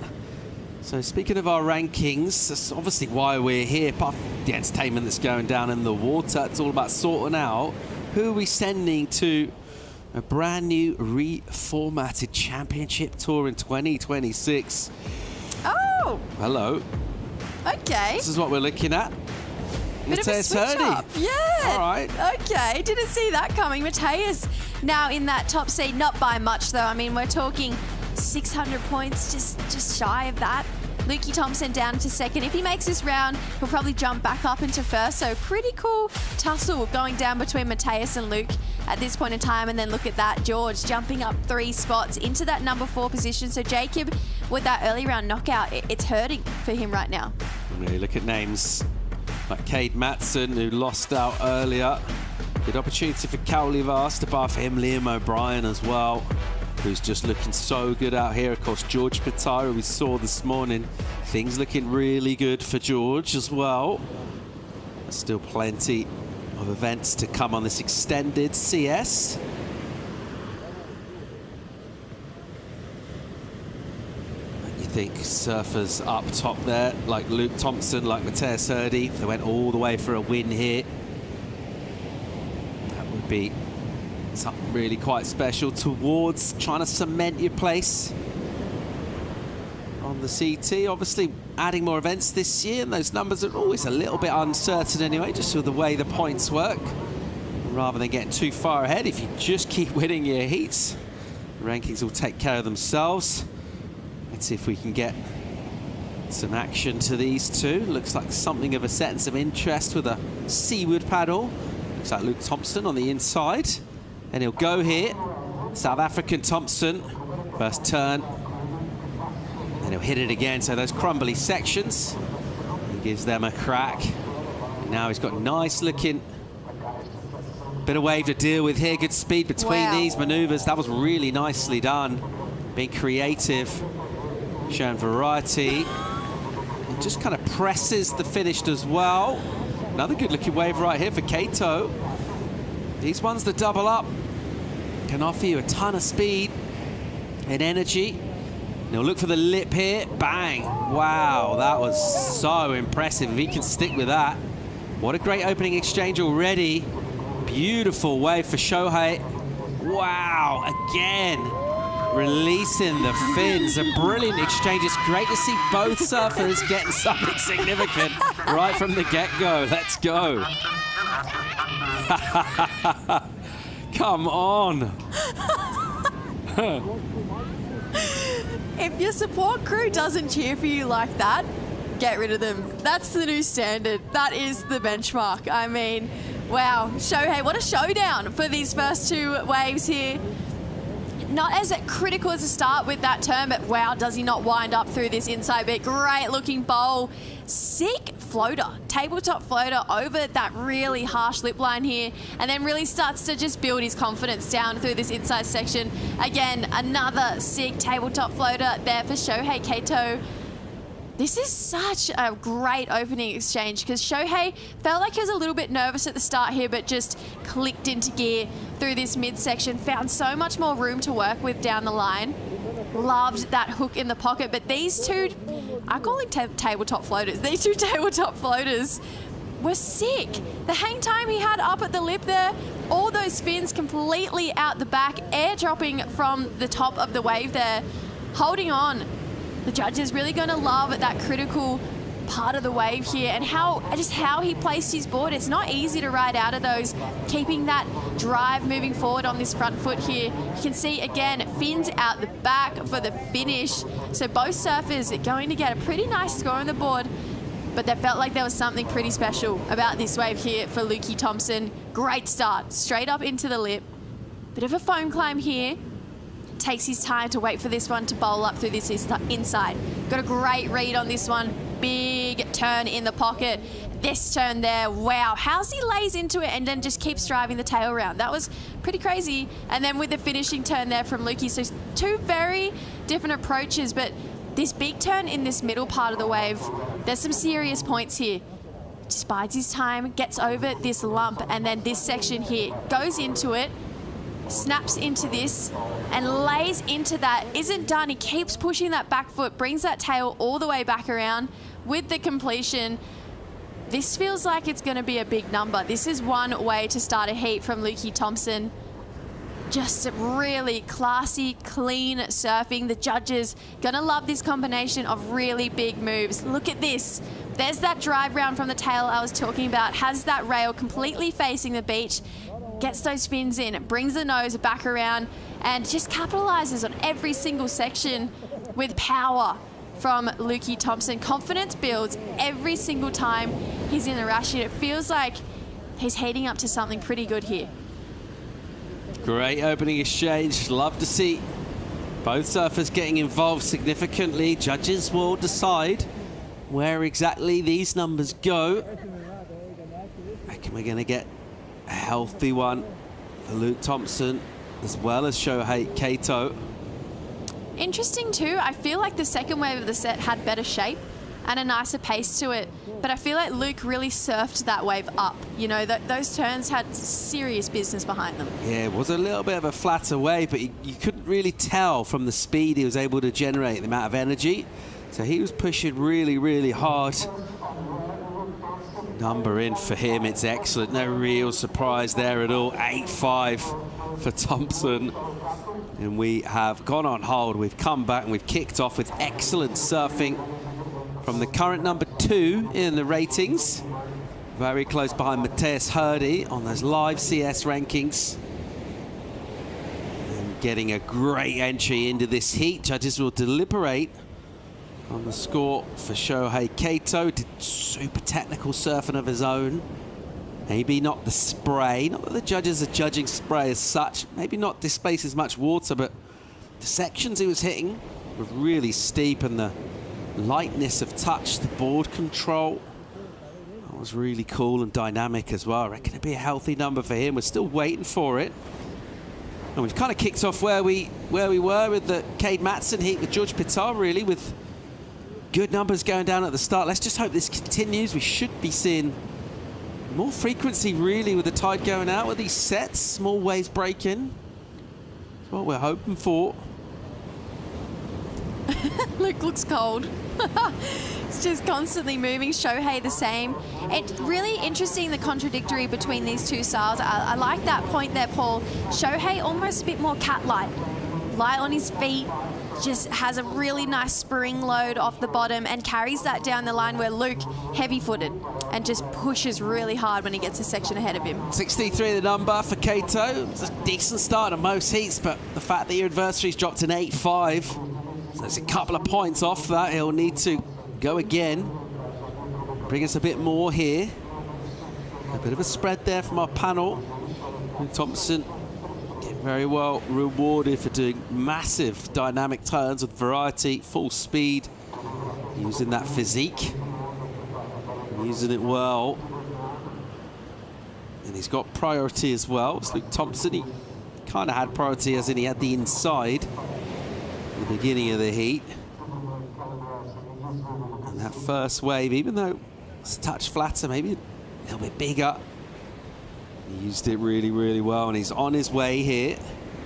So speaking of our rankings, that's obviously why we're here. Apart from the entertainment that's going down in the water, it's all about sorting out who are we sending to a brand new reformatted championship tour in 2026. Oh! Hello. Okay. This is what we're looking at. Bit of a switch up. Yeah. All right. Okay. Didn't see that coming. Mateus now in that top seed, not by much though. I mean, we're talking 600 points, just shy of that. Lukey Thompson down to second. If he makes this round, he'll probably jump back up into first. So pretty cool tussle going down between Mateus and Luke at this point in time. And then look at that, George jumping up 3 spots into that number 4 position. So Jacob, with that early round knockout, it's hurting for him right now. You look at names like Kade Matson, who lost out earlier. Good opportunity for Cowley Vast, above him Liam O'Brien as well, who's just looking so good out here. Of course, George Petar, who we saw this morning. Things looking really good for George as well. There's still plenty of events to come on this extended CS. I think surfers up top there, like Luke Thompson, like Mateus Hurdy, if they went all the way for a win here, that would be something really quite special towards trying to cement your place on the CT. Obviously adding more events this year, and those numbers are always a little bit uncertain anyway, just with the way the points work. Rather than getting too far ahead, if you just keep winning your heats, the rankings will take care of themselves. Let's see if we can get some action to these two. Looks like something of a sense of interest with a seaward paddle. Looks like Luke Thompson on the inside. And he'll go here. South African Thompson, first turn. And he'll hit it again. So those crumbly sections, he gives them a crack. And now he's got a nice looking bit of wave to deal with here. Good speed between these maneuvers. That was really nicely done. Being creative, showing variety. It just kind of presses the finished as well. Another good looking wave right here for Kato. These ones that double up can offer you a ton of speed and energy. Now look for the lip here. Bang. Wow, that was so impressive. If he can stick with that. What a great opening exchange already. Beautiful wave for Shohei. Wow, again, releasing the fins. A brilliant exchange. It's great to see both surfers getting something significant right from the get-go. Let's go. Come on. If your support crew doesn't cheer for you like that, get rid of them. That's the new standard. That is the benchmark. I mean, wow. Shohei, what a showdown for these first 2 waves here. Not as critical as a start with that turn, but wow, does he not wind up through this inside bit. Great looking bowl. Sick floater, tabletop floater over that really harsh lip line here, and then really starts to just build his confidence down through this inside section. Again, another sick tabletop floater there for Shohei Kato. This is such a great opening exchange because Shohei felt like he was a little bit nervous at the start here, but just clicked into gear through this midsection, found so much more room to work with down the line. Loved that hook in the pocket, but these two, I call them tabletop floaters. These 2 tabletop floaters were sick. The hang time he had up at the lip there, all those fins completely out the back, airdropping from the top of the wave there, holding on. The judge is really going to love that critical part of the wave here, and just how he placed his board. It's not easy to ride out of those, keeping that drive moving forward on this front foot here. You can see again, fins out the back for the finish. So both surfers are going to get a pretty nice score on the board, but they felt like there was something pretty special about this wave here for Lukey Thompson. Great start, straight up into the lip. Bit of a foam climb here. Takes his time to wait for this one to bowl up through this inside. Got a great read on this one. Big turn in the pocket. This turn there, wow. How's he lays into it and then just keeps driving the tail around? That was pretty crazy. And then with the finishing turn there from Lukey. So two very different approaches, but this big turn in this middle part of the wave, there's some serious points here. Just bides his time, gets over this lump, and then this section here, goes into it, snaps into this and lays into that. Isn't done. He keeps pushing that back foot, brings that tail all the way back around with the completion. This feels like it's going to be a big number. This is one way to start a heat from Lukey Thompson. Just really classy, clean surfing. The judges going to love this combination of really big moves. Look at this. There's that drive round from the tail I was talking about. Has that rail completely facing the beach. Gets those fins in, brings the nose back around, and just capitalizes on every single section with power from Lukey Thompson. Confidence builds every single time he's in the rash. It feels like he's heating up to something pretty good here. Great opening exchange. Love to see both surfers getting involved significantly. Judges will decide where exactly these numbers go. I reckon we're going to get a healthy one for Luke Thompson as well as Shohei Kato. Interesting too, I feel like the second wave of the set had better shape and a nicer pace to it, but I feel like Luke really surfed that wave up. You know, those turns had serious business behind them. Yeah, it was a little bit of a flatter wave, but you couldn't really tell from the speed he was able to generate, the amount of energy. So he was pushing really, really hard. Number in for him, it's excellent. No real surprise there at all. 8-5 for Thompson. And we have gone on hold. We've come back and we've kicked off with excellent surfing from the current number 2 in the ratings. Very close behind Mateus Hurdy on those live CS rankings. And getting a great entry into this heat. Judges will deliberate on the score for Shohei Kato. Did super technical surfing of his own. Maybe not the spray. Not that the judges are judging spray as such. Maybe not displace as much water, but the sections he was hitting were really steep, and the lightness of touch, the board control, that was really cool and dynamic as well. I reckon it'd be a healthy number for him. We're still waiting for it. And we've kind of kicked off where we were with the Kade Matson heat with George Petar, really, with good numbers going down at the start. Let's just hope this continues. We should be seeing more frequency, really, with the tide going out with these sets. Small waves breaking. That's what we're hoping for. Luke looks cold. It's just constantly moving. Shohei the same. It's really interesting, the contradictory between these two styles. I like that point there, Paul. Shohei almost a bit more cat-light. Light on his feet. Just has a really nice spring load off the bottom and carries that down the line, where Luke heavy-footed and just pushes really hard when he gets a section ahead of him. 63 the number for Kato. It's a decent start on most heats, but the fact that your adversary's dropped an 8-5, so there's a couple of points off that. He'll need to go again. Bring us a bit more here. A bit of a spread there from our panel. And Thompson very well rewarded for doing massive dynamic turns with variety, full speed, using that physique, using it well. And he's got priority as well. It's Luke Thompson. He kind of had priority, as in he had the inside at the beginning of the heat. And that first wave, even though it's a touch flatter, maybe a little bit bigger, he used it really, really well, and he's on his way here.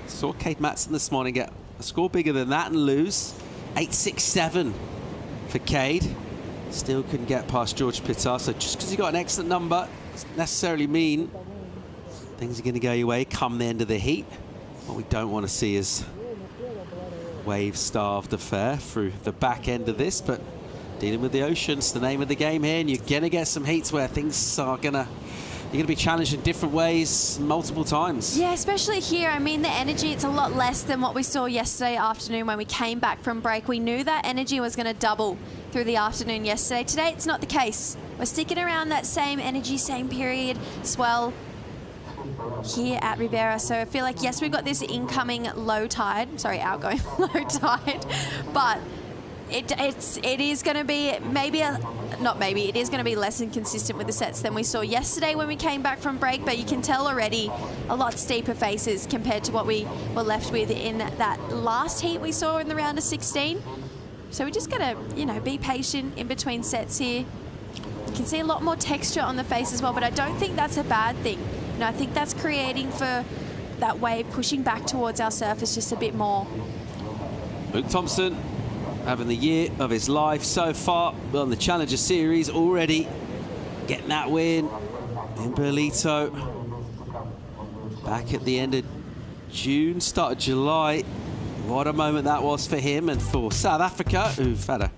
Saw Kade Matson this morning get a score bigger than that and lose. 8-6-7 for Kade. Still couldn't get past George Petar, so just because you got an excellent number doesn't necessarily mean things are going to go your way come the end of the heat. What we don't want to see is wave-starved affair through the back end of this, but Dealing with the oceans, the name of the game here, and you're going to get some heats where things are you're going to be challenged in different ways multiple times. Yeah, especially here. I mean, the energy, it's a lot less than what we saw yesterday afternoon when we came back from break. We knew that energy was going to double through the afternoon yesterday. Today, it's not the case. We're sticking around that same energy, same period, swell here at Ribeira. So I feel like, yes, we've got this incoming low tide, sorry, outgoing low tide, but it is going to be it is going to be less inconsistent with the sets than we saw yesterday when we came back from break, but you can tell already a lot steeper faces compared to what we were left with in that last heat we saw in the round of 16. So we just got to, you know, be patient in between sets here. You can see a lot more texture on the face as well, but I don't think that's a bad thing. You know, I think that's creating for that wave pushing back towards our surface just a bit more. Luke Thompson having the year of his life so far on the Challenger Series, already getting that win in Berlito back at the end of June, start of July. What a moment that was for him and for South Africa, who've had a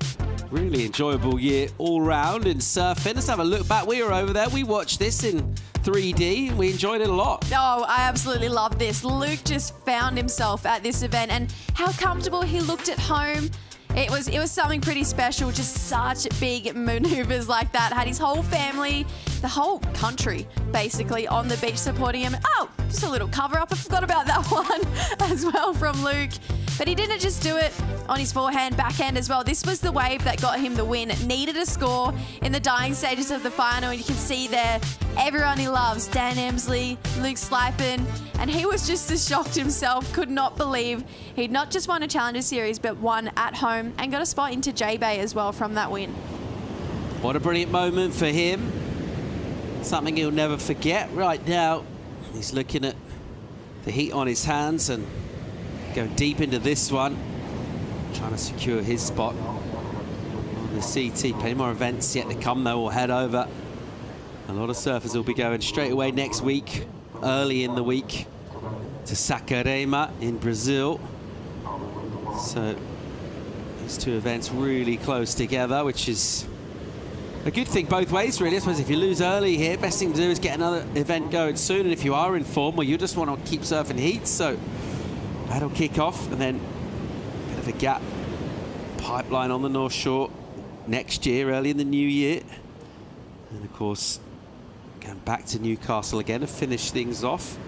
really enjoyable year all round in surfing. Let's have a look back. We were over there. We watched this in 3D. We enjoyed it a lot. Oh, I absolutely love this. Luke just found himself at this event, and how comfortable he looked at home. It was something pretty special. Just such big maneuvers like that. Had his whole family, the whole country, basically on the beach supporting him. Oh, just a little cover up. I forgot about that one as well from Luke. But he didn't just do it on his forehand, backhand as well. This was the wave that got him the win. Needed a score in the dying stages of the final. And you can see there everyone he loves. Dan Emsley, Luke Slipen. And he was just as shocked himself. Could not believe he'd not just won a Challenger Series, but won at home and got a spot into J-Bay as well from that win. What a brilliant moment for him. Something he'll never forget. Right now, he's looking at the heat on his hands and going deep into this one, trying to secure his spot on the CT. Plenty more events yet to come, though. We'll head over. A lot of surfers will be going straight away next week, early in the week, to Saquarema in Brazil. So these two events really close together, which is a good thing both ways, really. I suppose if you lose early here, best thing to do is get another event going soon. And if you are in form, well, you just want to keep surfing heats. So that'll kick off, and then a bit of a gap pipeline on the North Shore next year, early in the new year. And of course, going back to Newcastle again to finish things off.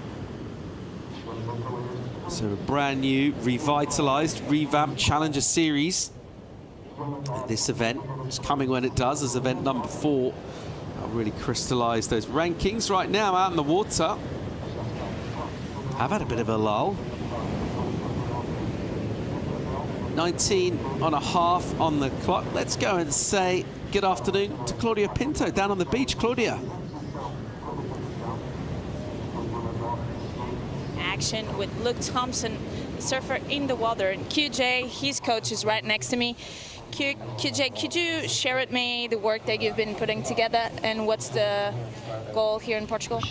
So a brand new, revitalized, revamped Challenger Series. This event is coming when it does, as event number 4. I'll really crystallize those rankings right now out in the water. I've had a bit of a lull. 19.5 on the clock. Let's go and say good afternoon to Claudia Pinto down on the beach. Claudia. Action with Luke Thompson, surfer in the water, and QJ, his coach, is right next to me. QJ, could you share with me the work that you've been putting together, and what's the goal here in Portugal?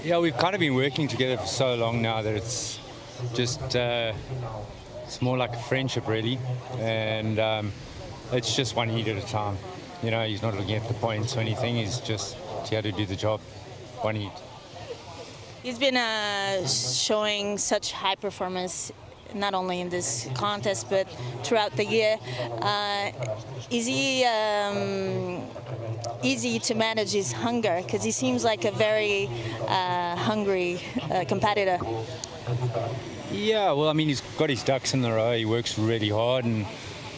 Yeah, we've kind of been working together for so long now that it's just it's more like a friendship, really, and it's just one heat at a time. You know, he's not looking at the points or anything. He's just here to do the job, one heat. He's been showing such high performance, not only in this contest but throughout the year. Is he easy to manage his hunger? Because he seems like a very hungry competitor. Yeah, well, I mean, he's got his ducks in the row. He works really hard, and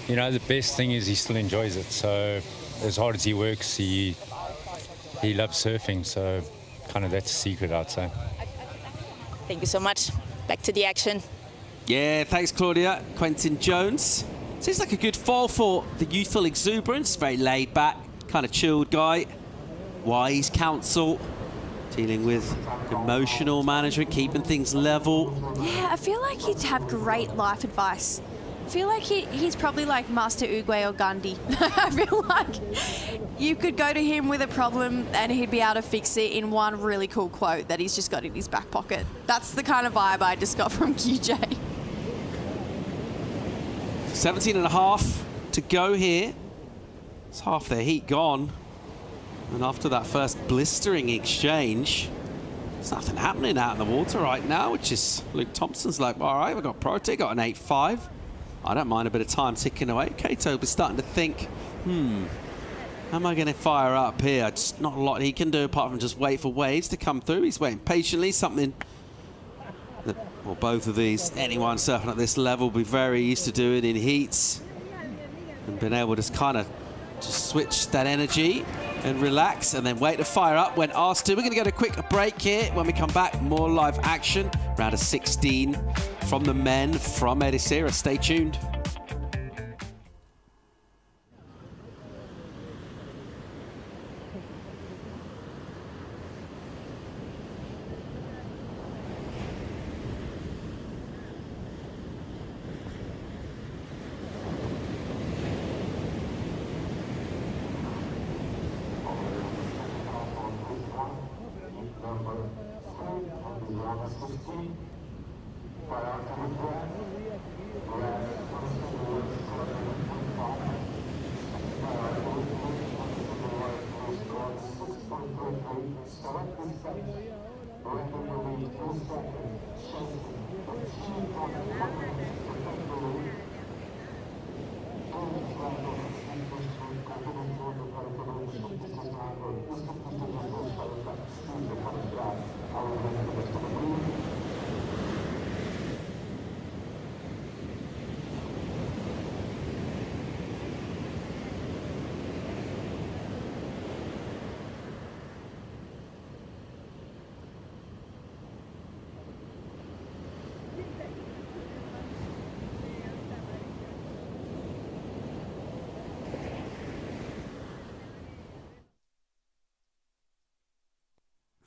you know, the best thing is he still enjoys it. So as hard as he works, he loves surfing. So kind of that's the secret, I'd say. Thank you so much. Back to the action. Yeah, thanks, Claudia. Quentin Jones. Seems like a good fall for the youthful exuberance. Very laid back, kind of chilled guy. Wise counsel. Dealing with emotional management, keeping things level. Yeah, I feel like he'd have great life advice. I feel like he's probably like Master Uguay or Gandhi. I feel like you could go to him with a problem and he'd be able to fix it in one really cool quote that he's just got in his back pocket. That's the kind of vibe I just got from QJ. 17.5 to go here. It's half their heat gone. And after that first blistering exchange, there's nothing happening out in the water right now, which is Luke Thompson's like, all right, we've got priority, got an 8.5. I don't mind a bit of time ticking away. Kade will be starting to think, how am I going to fire up here? Just not a lot he can do apart from just wait for waves to come through. He's waiting patiently, something that, well, both of these, anyone surfing at this level will be very used to doing in heats. And being able to kind of just switch that energy and relax and then wait to fire up when asked to. We're going to get a quick break here. When we come back, more live action. Round of 16 from the men from Ericeira. Stay tuned.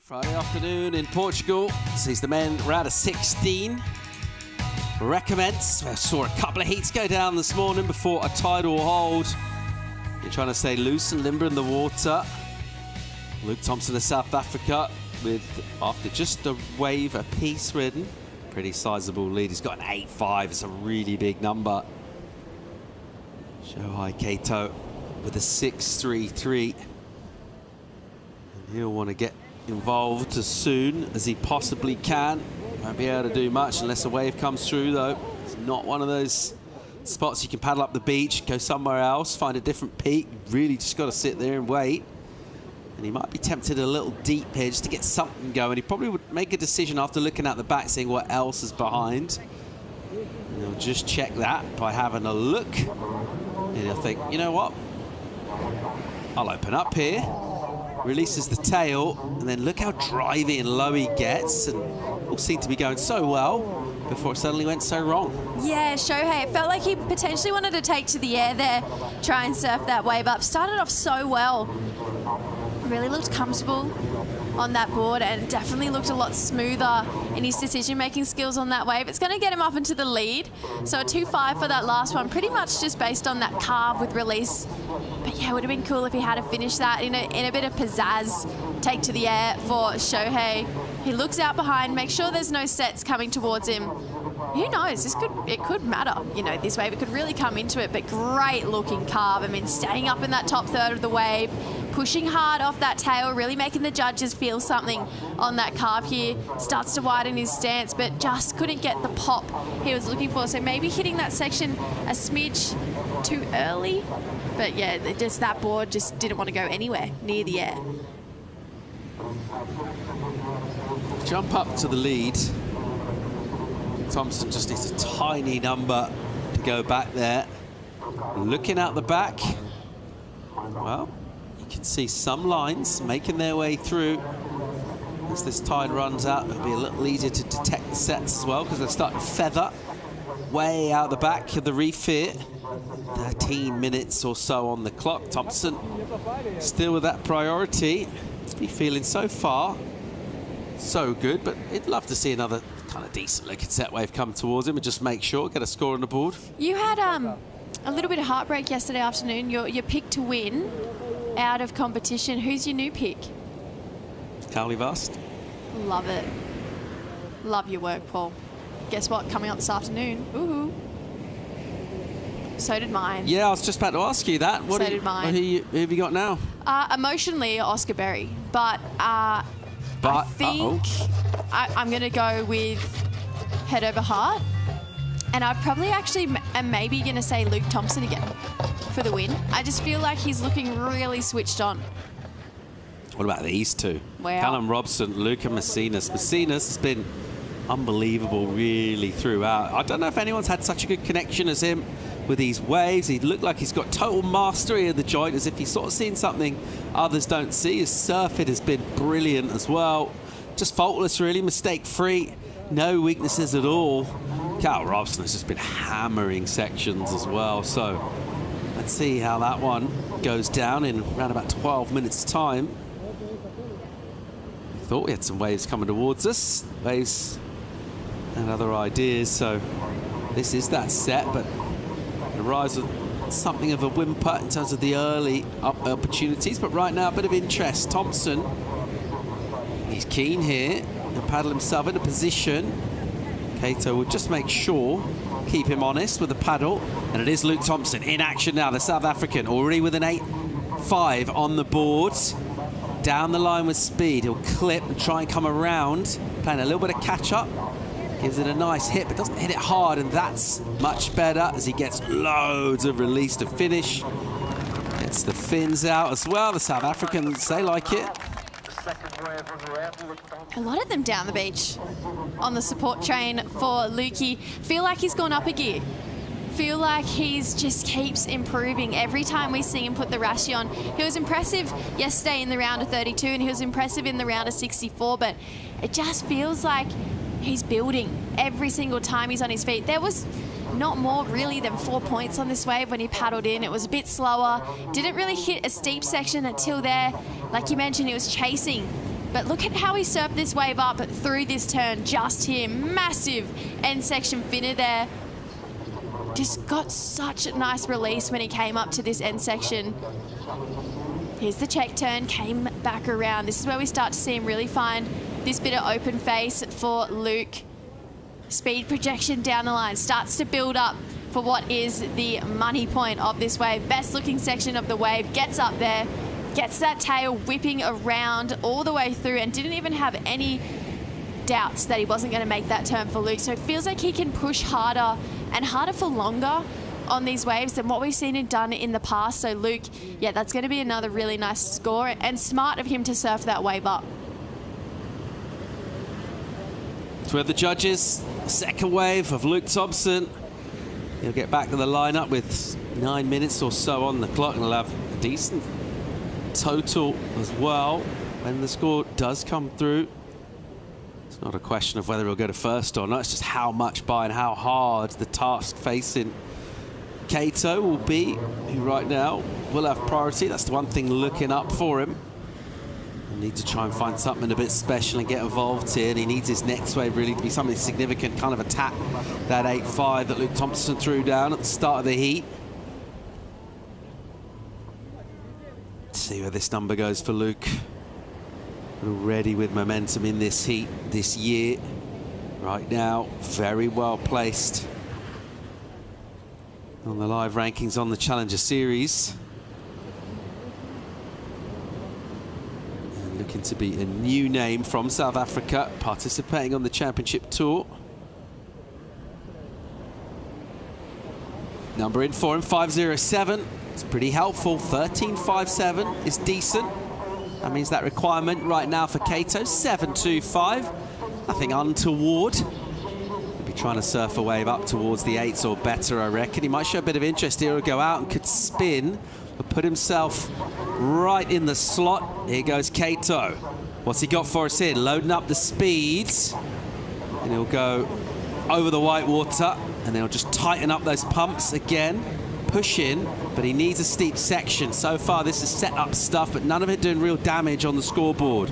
Friday afternoon in Portugal sees the men round of 16 recommence. I saw a couple of heats go down this morning before a tidal hold. You're trying to stay loose and limber in the water. Luke Thompson of South Africa with, after just a wave apiece ridden, pretty sizable lead. He's got an 8.5. It's a really big number. Shohei Kato with a 6.33. And he'll want to get involved as soon as he possibly can. Won't be able to do much unless a wave comes through, though. It's not one of those spots you can paddle up the beach, go somewhere else, find a different peak. Really just got to sit there and wait. And he might be tempted a little deep here just to get something going. He probably would make a decision after looking at the back, seeing what else is behind. And he'll just check that by having a look. And he'll think, you know what? I'll open up here. Releases the tail, and then look how drivey and low he gets, and all seemed to be going so well before it suddenly went so wrong. Yeah, Shohei, it felt like he potentially wanted to take to the air there, try and surf that wave up. Started off so well. Really looked comfortable on that board and definitely looked a lot smoother in his decision-making skills on that wave. It's going to get him up into the lead. So a 2.5 for that last one, pretty much just based on that carve with release. But yeah, it would have been cool if he had to finish that in a bit of pizzazz. Take to the air for Shohei. He looks out behind, makes sure there's no sets coming towards him. Who knows? It could matter. You know, this wave, it could really come into it, but great looking carve. I mean, staying up in that top third of the wave, pushing hard off that tail, really making the judges feel something on that carve here. Starts to widen his stance, but just couldn't get the pop he was looking for. So maybe hitting that section a smidge too early. But yeah, just that board just didn't want to go anywhere near the air. Jump up to the lead. Thompson just needs a tiny number to go back there. Looking out the back, well, you can see some lines making their way through. As this tide runs out, it'll be a little easier to detect the sets as well, because they're starting to feather way out the back of the reef here. 13 minutes or so on the clock. Thompson still with that priority. He's feeling so far so good, but he'd love to see another kind of decent looking set wave come towards him and just make sure, get a score on the board. You had a little bit of heartbreak yesterday afternoon. Your pick to win out of competition. Who's your new pick? Carly Vast. Love it. Love your work, Paul. Guess what? Coming up this afternoon. Woohoo. So did mine. Yeah, I was just about to ask you that. So did mine. Who have you got now? Emotionally, Oscar Berry. But I think I'm going to go with head over heart. And I probably actually am maybe going to say Luke Thompson again for the win. I just feel like he's looking really switched on. What about these two? Wow. Callum Robson, Luca Messinas. Messinas has been unbelievable really throughout. I don't know if anyone's had such a good connection as him with these waves. He looked like he's got total mastery of the joint, as if he's sort of seen something others don't see. His surfing has been brilliant as well. Just faultless, really, mistake-free. No weaknesses at all. Cal Robson has just been hammering sections as well. So let's see how that one goes down in around about 12 minutes time. We thought we had some waves coming towards us. Waves and other ideas. So this is that set, but it arrives with something of a whimper in terms of the early opportunities. But right now, a bit of interest. Thompson, he's keen here to paddle himself in a position. Kato will just make sure, keep him honest with the paddle. And it is Luke Thompson in action now, the South African, already with an 8.5 on the boards. Down the line with speed. He'll clip and try and come around, playing a little bit of catch-up. Gives it a nice hit, but doesn't hit it hard, and that's much better as he gets loads of release to finish. Gets the fins out as well. The South Africans, they like it. A lot of them down the beach on the support train for Lukey. Feel like he's gone up a gear. Feel like he's just keeps improving every time we see him put the rashi on. He was impressive yesterday in the round of 32, and he was impressive in the round of 64, but it just feels like he's building every single time he's on his feet. There was not more really than 4 points on this wave when he paddled in. It was a bit slower. Didn't really hit a steep section until there. Like you mentioned, he was chasing. But look at how he surfed this wave up through this turn just here. Massive end section finner there. Just got such a nice release when he came up to this end section. Here's the check turn, came back around. This is where we start to see him really find this bit of open face for Luke. Speed projection down the line, starts to build up for what is the money point of this wave. Best looking section of the wave, gets up there, gets that tail whipping around all the way through, and didn't even have any doubts that he wasn't going to make that turn for Luke. So it feels like he can push harder and harder for longer on these waves than what we've seen him done in the past. So Luke, yeah, that's going to be another really nice score, and smart of him to surf that wave up. It's where the judges, second wave of Luke Thompson. He'll get back to the lineup with 9 minutes or so on the clock, and he'll have a decent total as well when the score does come through. It's not a question of whether he'll go to first or not, it's just how much by and how hard the task facing Kato will be, who right now will have priority. That's the one thing looking up for him. He'll need to try and find something a bit special and get involved here, and he needs his next wave really to be something significant, kind of attack that 8.5 that Luke Thompson threw down at the start of the heat. Let's see where this number goes for Luke. Already with momentum in this heat this year. Right now, very well placed on the live rankings on the Challenger Series. And looking to be a new name from South Africa, participating on the Championship Tour. Number in for him, 5.07. It's pretty helpful. 13.57 is decent. That means that requirement right now for Kato, 7.25. Nothing untoward. He'll be trying to surf a wave up towards the 8s or better, I reckon. He might show a bit of interest here. He'll go out and could spin, but put himself right in the slot. Here goes Kato. What's he got for us here? Loading up the speeds. And he'll go over the white water, and they'll just tighten up those pumps again. Push in, but he needs a steep section. So far, this is set up stuff, but none of it doing real damage on the scoreboard.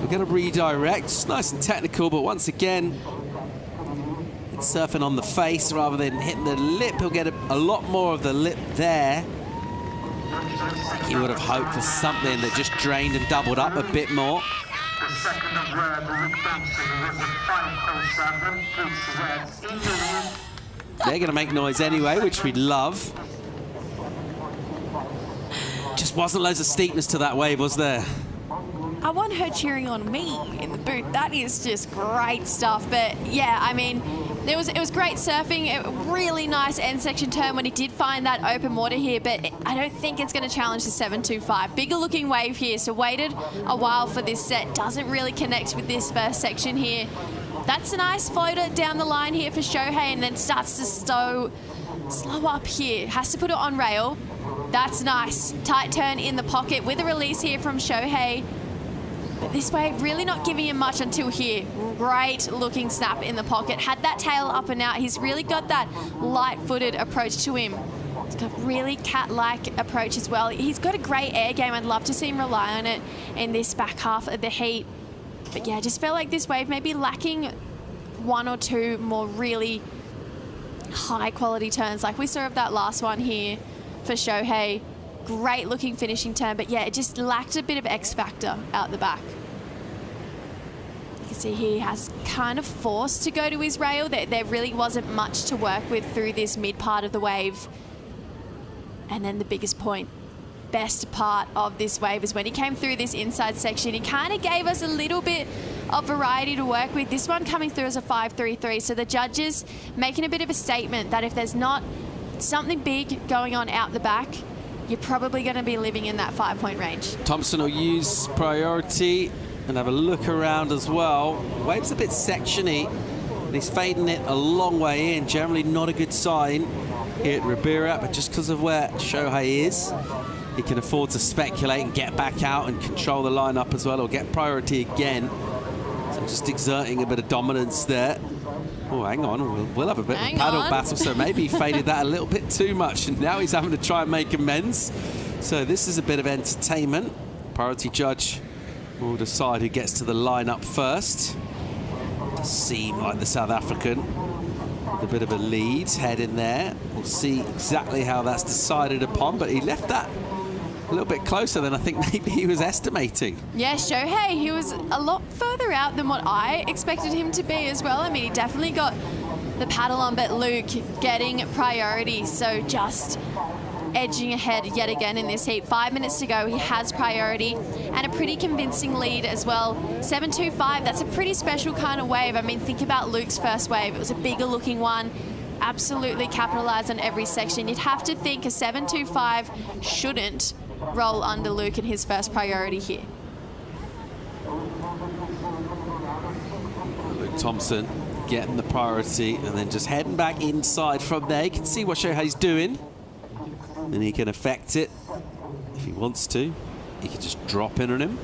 We're going to redirect. It's nice and technical, but once again, it's surfing on the face rather than hitting the lip. He'll get a lot more of the lip there. I think he would have hoped for something that just drained and doubled up a bit more. The second of red, Luke Thompson with a 5.07, please red in the lead. They're going to make noise anyway, which we love. Just wasn't loads of steepness to that wave, was there? I want her cheering on me in the booth. That is just great stuff. But yeah, I mean, it was great surfing. A really nice end section turn when he did find that open water here. But I don't think it's going to challenge the 725. Bigger looking wave here. So waited a while for this set. Doesn't really connect with this first section here. That's a nice floater down the line here for Shohei, and then starts to slow up here. Has to put it on rail. That's nice. Tight turn in the pocket with a release here from Shohei. But this wave really not giving him much until here. Great looking snap in the pocket. Had that tail up and out. He's really got that light-footed approach to him. He's got really cat-like approach as well. He's got a great air game. I'd love to see him rely on it in this back half of the heat. But yeah, I just felt like this wave may be lacking one or two more really high-quality turns like we saw of that last one here for Shohei. Great looking finishing turn, but yeah, it just lacked a bit of X factor out the back. You can see he has kind of forced to go to his rail. There really wasn't much to work with through this mid part of the wave. And then the biggest point, best part of this wave is when he came through this inside section. He kind of gave us a little bit of variety to work with. This one coming through as a 5.33, so the judges making a bit of a statement that if there's not something big going on out the back, you're probably going to be living in that 5-point range. Thompson will use priority and have a look around as well. Wave's a bit sectiony, and he's fading it a long way in. Generally not a good sign here at Ribera, but just because of where Shohei is, he can afford to speculate and get back out and control the lineup as well, or get priority again. So just exerting a bit of dominance there. Oh, hang on, we'll have a bit of a paddle battle. So maybe he faded that a little bit too much, and now he's having to try and make amends. So this is a bit of entertainment. Priority judge will decide who gets to the lineup first. Does seem like the South African with a bit of a lead head in there. We'll see exactly how that's decided upon, but he left that a little bit closer than I think maybe he was estimating. Yeah, Shohei, he was a lot further out than what I expected him to be as well. I mean, he definitely got the paddle on, but Luke getting priority, so just edging ahead yet again in this heat. 5 minutes to go, he has priority, and a pretty convincing lead as well. 7.25, that's a pretty special kind of wave. I mean, think about Luke's first wave. It was a bigger looking one. Absolutely capitalized on every section. You'd have to think a 7.25 shouldn't roll under Luke in his first priority here. Luke Thompson getting the priority and then just heading back inside from there. You can see what Shohei's doing, and he can affect it if he wants to. He can just drop in on him.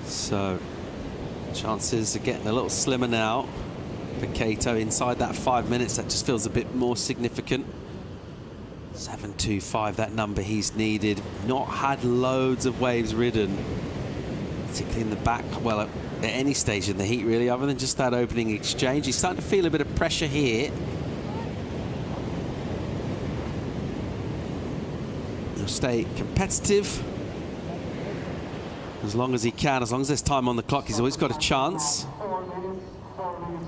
So chances are getting a little slimmer now for Kato inside that 5 minutes. That just feels a bit more significant. 7.25, that number he's needed. Not had loads of waves ridden, particularly in the back, well, at any stage in the heat really, other than just that opening exchange. He's starting to feel a bit of pressure here. He'll stay competitive as long as he can, as long as there's time on the clock. He's always got a chance.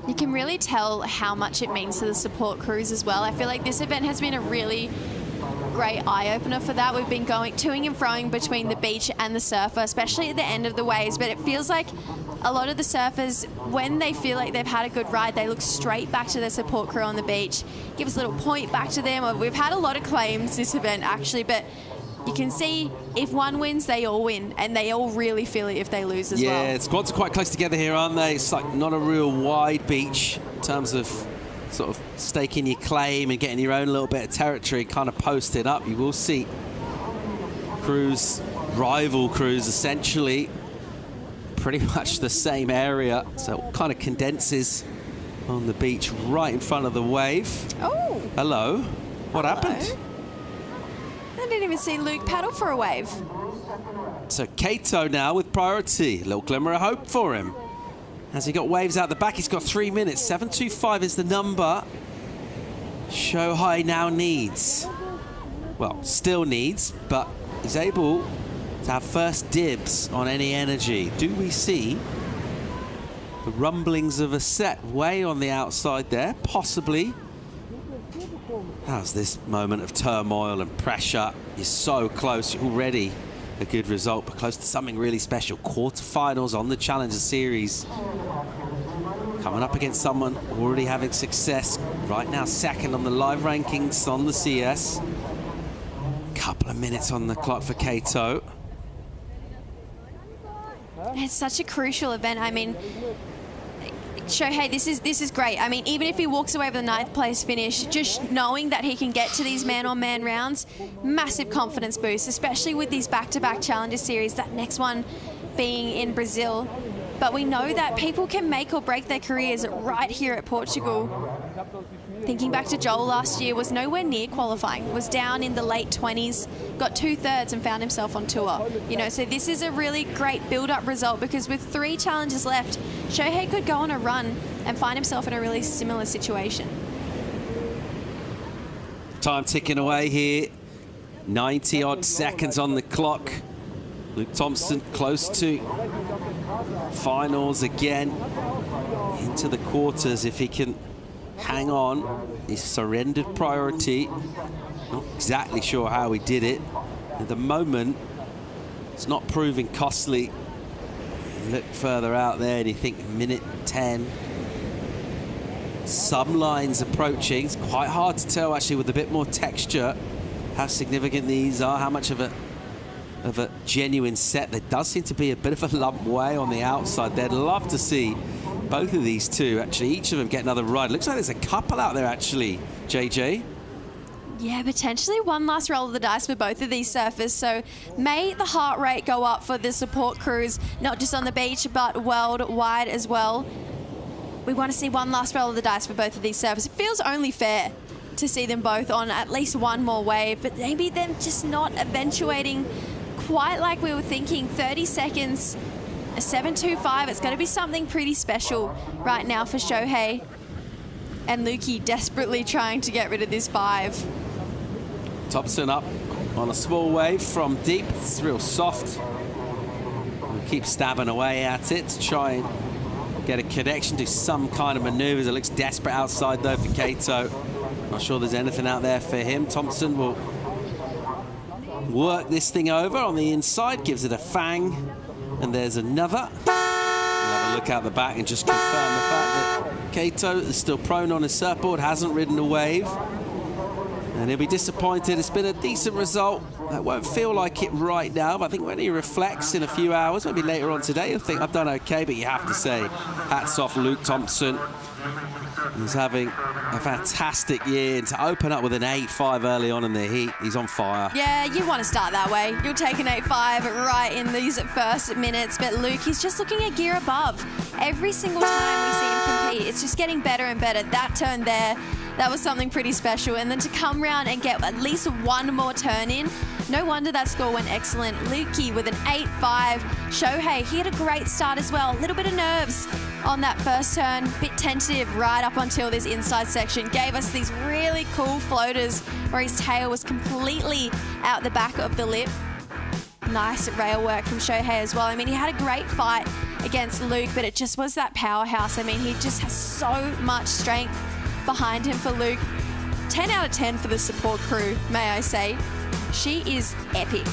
You can really tell how much it means to the support crews as well. I feel like this event has been a really great eye-opener for that. We've been going toing and froing between the beach and the surfer, especially at the end of the waves, but it feels like a lot of the surfers, when they feel like they've had a good ride, they look straight back to their support crew on the beach, give us a little point back to them. We've had a lot of claims this event actually, but you can see if one wins, they all win, and they all really feel it if they lose as well. Yeah, squads are quite close together here, aren't they? It's like not a real wide beach in terms of sort of staking your claim and getting your own little bit of territory kind of posted up. You will see crews, rival crews, essentially pretty much the same area. So it kind of condenses on the beach right in front of the wave. Oh. Hello. What happened? I didn't even see Luke paddle for a wave. So Kato now with priority. A little glimmer of hope for him. Has he got waves out the back? He's got 3 minutes. 7.25 is the number Shohei now needs. Well, still needs, but he's able to have first dibs on any energy. Do we see the rumblings of a set way on the outside there? Possibly. How's this moment of turmoil and pressure? You're so close. You're already a good result, but close to something really special. Quarterfinals on the Challenger Series. Coming up against someone already having success. Right now, second on the live rankings on the CS. Couple of minutes on the clock for Kato. It's such a crucial event. I mean, Shohei, this is great. I mean, even if he walks away with a 9th place finish, just knowing that he can get to these man-on-man rounds, massive confidence boost, especially with these back-to-back Challenger Series, that next one being in Brazil. But we know that people can make or break their careers right here at Portugal. Thinking back to Joel last year, was nowhere near qualifying, was down in the late 20s, got 2/3 and found himself on tour. You know, so this is a really great build-up result, because with 3 challenges left, Shohei could go on a run and find himself in a really similar situation. Time ticking away here. 90-odd seconds on the clock. Luke Thompson close to finals again. Into the quarters if he can hang on. He surrendered priority. Not exactly sure how he did it. At the moment, it's not proving costly. You look further out there and you think minute 10. Some lines approaching. It's quite hard to tell actually with a bit more texture how significant these are, how much of a genuine set. There does seem to be a bit of a lump way on the outside. They'd love to see both of these two, actually, each of them get another ride. Looks like there's a couple out there, actually, JJ. Yeah, potentially one last roll of the dice for both of these surfers. So may the heart rate go up for the support crews, not just on the beach, but worldwide as well. We want to see one last roll of the dice for both of these surfers. It feels only fair to see them both on at least one more wave, but maybe them just not eventuating quite like we were thinking. 30 seconds, a 7.25. It's going to be something pretty special right now for Shohei. And Lukey desperately trying to get rid of this 5. Thompson up on a small wave from deep. It's real soft. We'll keep stabbing away at it to try and get a connection, do some kind of maneuvers. It looks desperate outside though for Kato. Not sure there's anything out there for him. Thompson will work this thing over on the inside, gives it a fang, and there's another. We'll have a look out the back and just confirm the fact that Kato is still prone on his surfboard, hasn't ridden a wave, and he'll be disappointed. It's been a decent result. That won't feel like it right now, but I think when he reflects in a few hours, maybe later on today, he'll think, I've done okay. But you have to say, hats off Luke Thompson. He's having a fantastic year, and to open up with an 8.5 early on in the heat, he's on fire. Yeah, you want to start that way. You'll take an 8.5 right in these first minutes, but Luke, he's just looking a gear above. Every single time we see him compete, it's just getting better and better. That turn there, that was something pretty special. And then to come round and get at least one more turn in, no wonder that score went excellent. Lukey with an 8.5. Shohei, he had a great start as well. A little bit of nerves on that first turn, bit tentative right up until this inside section. Gave us these really cool floaters where his tail was completely out the back of the lip. Nice rail work from Shohei as well. I mean, he had a great fight against Luke, but it just was that powerhouse. I mean, he just has so much strength behind him for Luke. 10 out of 10 for the support crew, may I say. She is epic.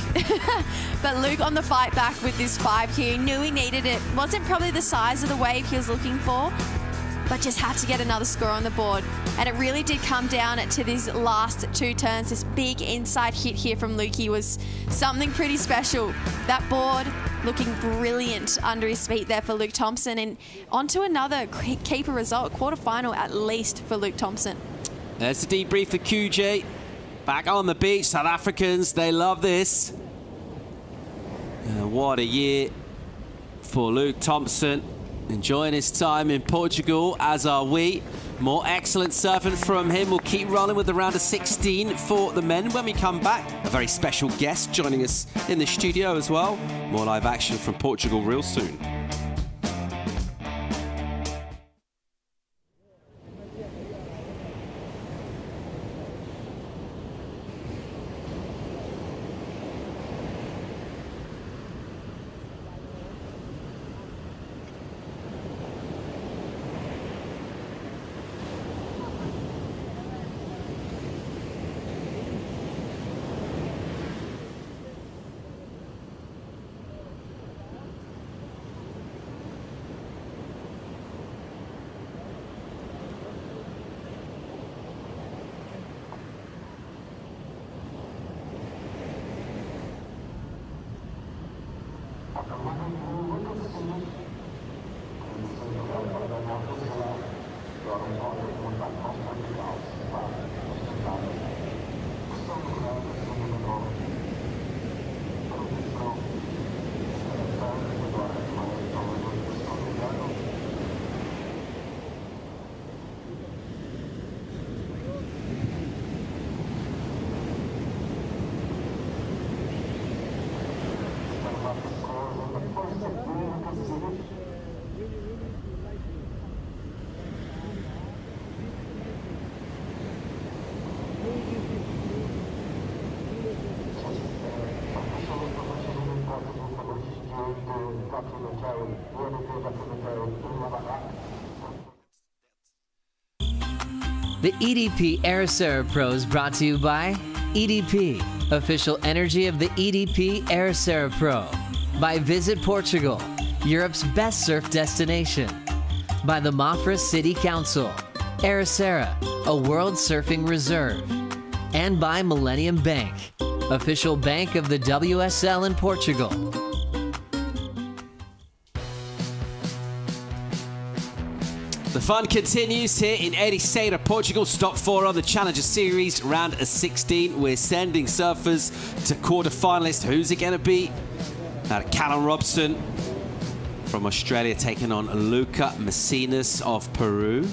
But Luke on the fight back with this 5 here, knew he needed it. Wasn't probably the size of the wave he was looking for, but just had to get another score on the board. And it really did come down to these last 2 turns. This big inside hit here from Lukey was something pretty special. That board looking brilliant under his feet there for Luke Thompson. And on to another keeper result, quarterfinal at least for Luke Thompson. There's the debrief for QJ. Back on the beach, South Africans, they love this. What a year for Luke Thompson. Enjoying his time in Portugal, as are we. More excellent surfing from him. We'll keep rolling with the round of 16 for the men. When we come back, a very special guest joining us in the studio as well. More live action from Portugal real soon. The EDP Ericeira Pro is brought to you by EDP, official energy of the EDP Ericeira Pro. By Visit Portugal, Europe's best surf destination. By the Mafra City Council, Ericeira, a world surfing reserve. And by Millennium Bank, official bank of the WSL in Portugal. The fun continues here in Ericeira, Portugal. Stop 4 on the Challenger Series, round of 16. We're sending surfers to quarterfinalists. Who's it going to be? Callum Robson from Australia taking on Luca Messinas of Peru.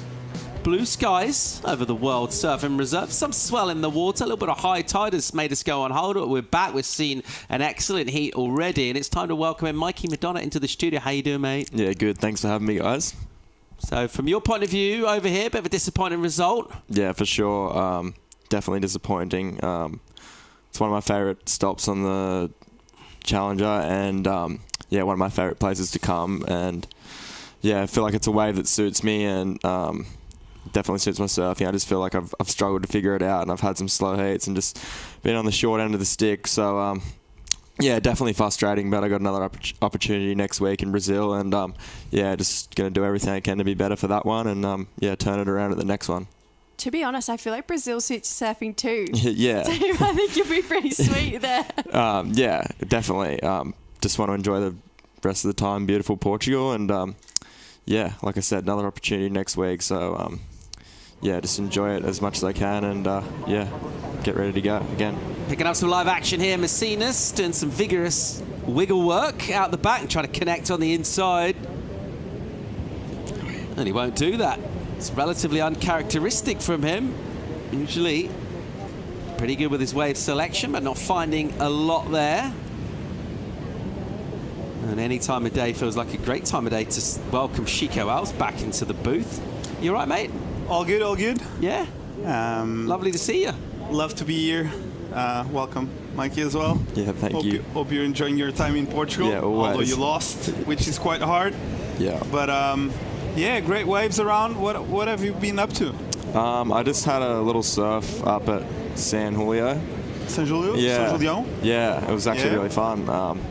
Blue skies over the World Surfing Reserve. Some swell in the water. A little bit of high tide has made us go on hold. We're back. We've seen an excellent heat already, and it's time to welcome in Mikey Madonna into the studio. How you doing, mate? Yeah, good. Thanks for having me, guys. So from your point of view over here, a bit of a disappointing result. Yeah, for sure. Definitely disappointing. It's one of my favourite stops on the Challenger, and yeah, one of my favourite places to come. And yeah, I feel like it's a wave that suits me, and definitely suits my surfing. I just feel like I've struggled to figure it out, and I've had some slow heats and just been on the short end of the stick. So yeah, definitely frustrating, but I got another opportunity next week in Brazil, and yeah, just going to do everything I can to be better for that one, and yeah, turn it around at the next one. To be honest, I feel like Brazil suits surfing too. Yeah. So I think you'll be pretty sweet there. Yeah, definitely. Just want to enjoy the rest of the time. Beautiful Portugal, and yeah, like I said, another opportunity next week. So yeah, just enjoy it as much as I can, and yeah, get ready to go again. Picking up some live action here. Messinas doing some vigorous wiggle work out the back and trying to connect on the inside. And he won't do that. It's relatively uncharacteristic from him. Usually pretty good with his wave selection, but not finding a lot there. And any time of day feels like a great time of day to welcome Chico Alves back into the booth. You all right, mate? All good, all good. Yeah? Lovely to see you. Love to be here. Welcome, Mikey, as well. Yeah, thank you. Hope you're enjoying your time in Portugal. Yeah, always. Although you lost, which is quite hard. Yeah. But yeah, great waves around. What have you been up to? I just had a little surf up at San Julio. San Julio? Yeah. San Julio? Yeah, it was actually really fun.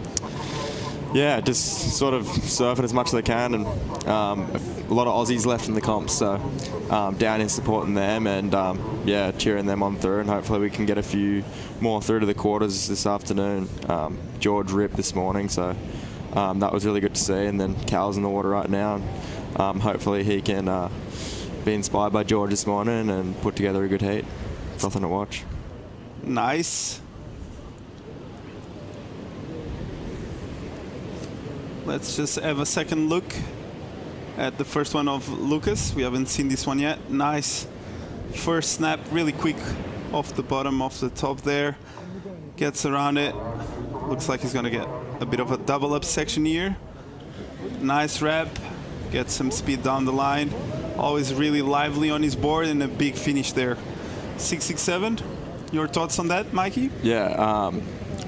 Yeah, just sort of surfing as much as I can, and a lot of Aussies left in the comps, so down in supporting them, and yeah, cheering them on through, and hopefully we can get a few more through to the quarters this afternoon. George ripped this morning, so that was really good to see, and then Cal's in the water right now, and hopefully he can be inspired by George this morning and put together a good heat. Something to watch. Nice. Let's just have a second look at the first one of Lucas. We haven't seen this one yet. Nice first snap, really quick off the bottom, off the top there. Gets around it. Looks like he's gonna get a bit of a double up section here. Nice wrap, gets some speed down the line. Always really lively on his board, and a big finish there. 667. Your thoughts on that, Mikey? Yeah,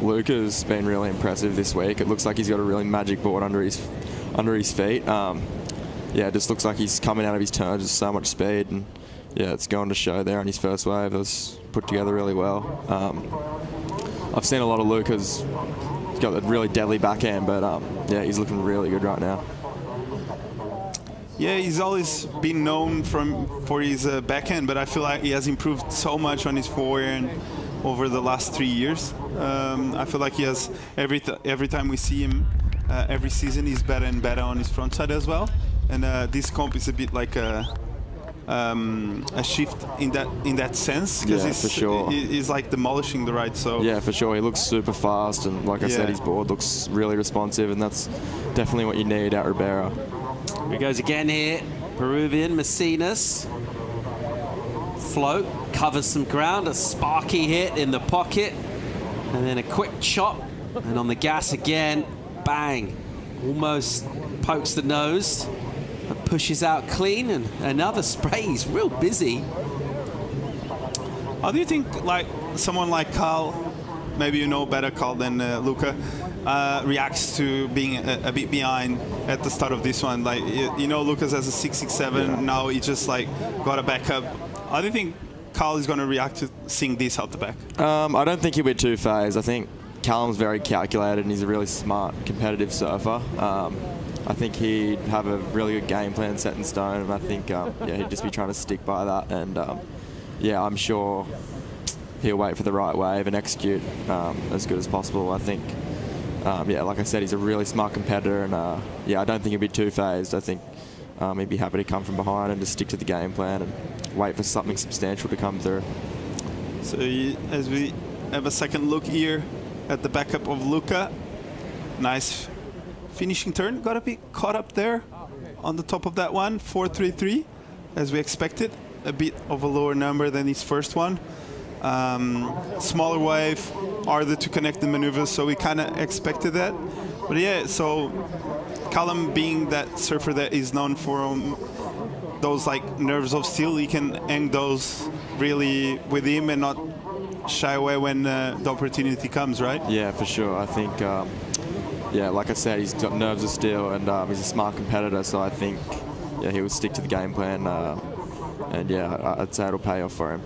Luca's been really impressive this week. It looks like he's got a really magic board under his feet. Yeah, it just looks like he's coming out of his turns with so much speed, and yeah, it's going to show there on his first wave. It was put together really well. I've seen a lot of Luca's. He's got a really deadly backhand, but yeah, he's looking really good right now. Yeah, he's always been known for his backhand, but I feel like he has improved so much on his forehand over the last 3 years. I feel like he has every time we see him, every season he's better and better on his front side as well. And this comp is a bit like a shift in that sense, because for sure. he's like demolishing the right. So yeah, for sure. He looks super fast, and like I said, his board looks really responsive, and that's definitely what you need at Ribeira. Here he goes again here. Peruvian Macinas. Float, covers some ground, a sparky hit in the pocket, and then a quick chop, and on the gas again, bang. Almost pokes the nose, and pushes out clean, and another spray. He's real busy. How do you think, like, someone like Carl, maybe you know better Carl than Luca, reacts to being a bit behind at the start of this one? Like, you know, Lucas has a 667, now he just like got a backup. How do you think Carl is going to react to seeing this out the back? I don't think he'll be too phased. I think Callum's very calculated, and he's a really smart, competitive surfer. I think he'd have a really good game plan set in stone, and I think he'd just be trying to stick by that. And yeah, I'm sure he'll wait for the right wave and execute as good as possible. I think, yeah, like I said, he's a really smart competitor, and yeah, I don't think he'll be too phased. I think he'd be happy to come from behind and just stick to the game plan and wait for something substantial to come through. So as we have a second look here at the backup of Luca, nice finishing turn. Got a bit caught up there on the top of that one, 433, as we expected. A bit of a lower number than his first one. Smaller wave, harder to connect the maneuvers, so we kind of expected that. But yeah, so Callum, being that surfer that is known for those like nerves of steel, he can hang those really with him and not shy away when the opportunity comes, right? Yeah, for sure. I think, yeah, like I said, he's got nerves of steel, and he's a smart competitor, so I think, yeah, he will stick to the game plan, and yeah, I'd say it'll pay off for him.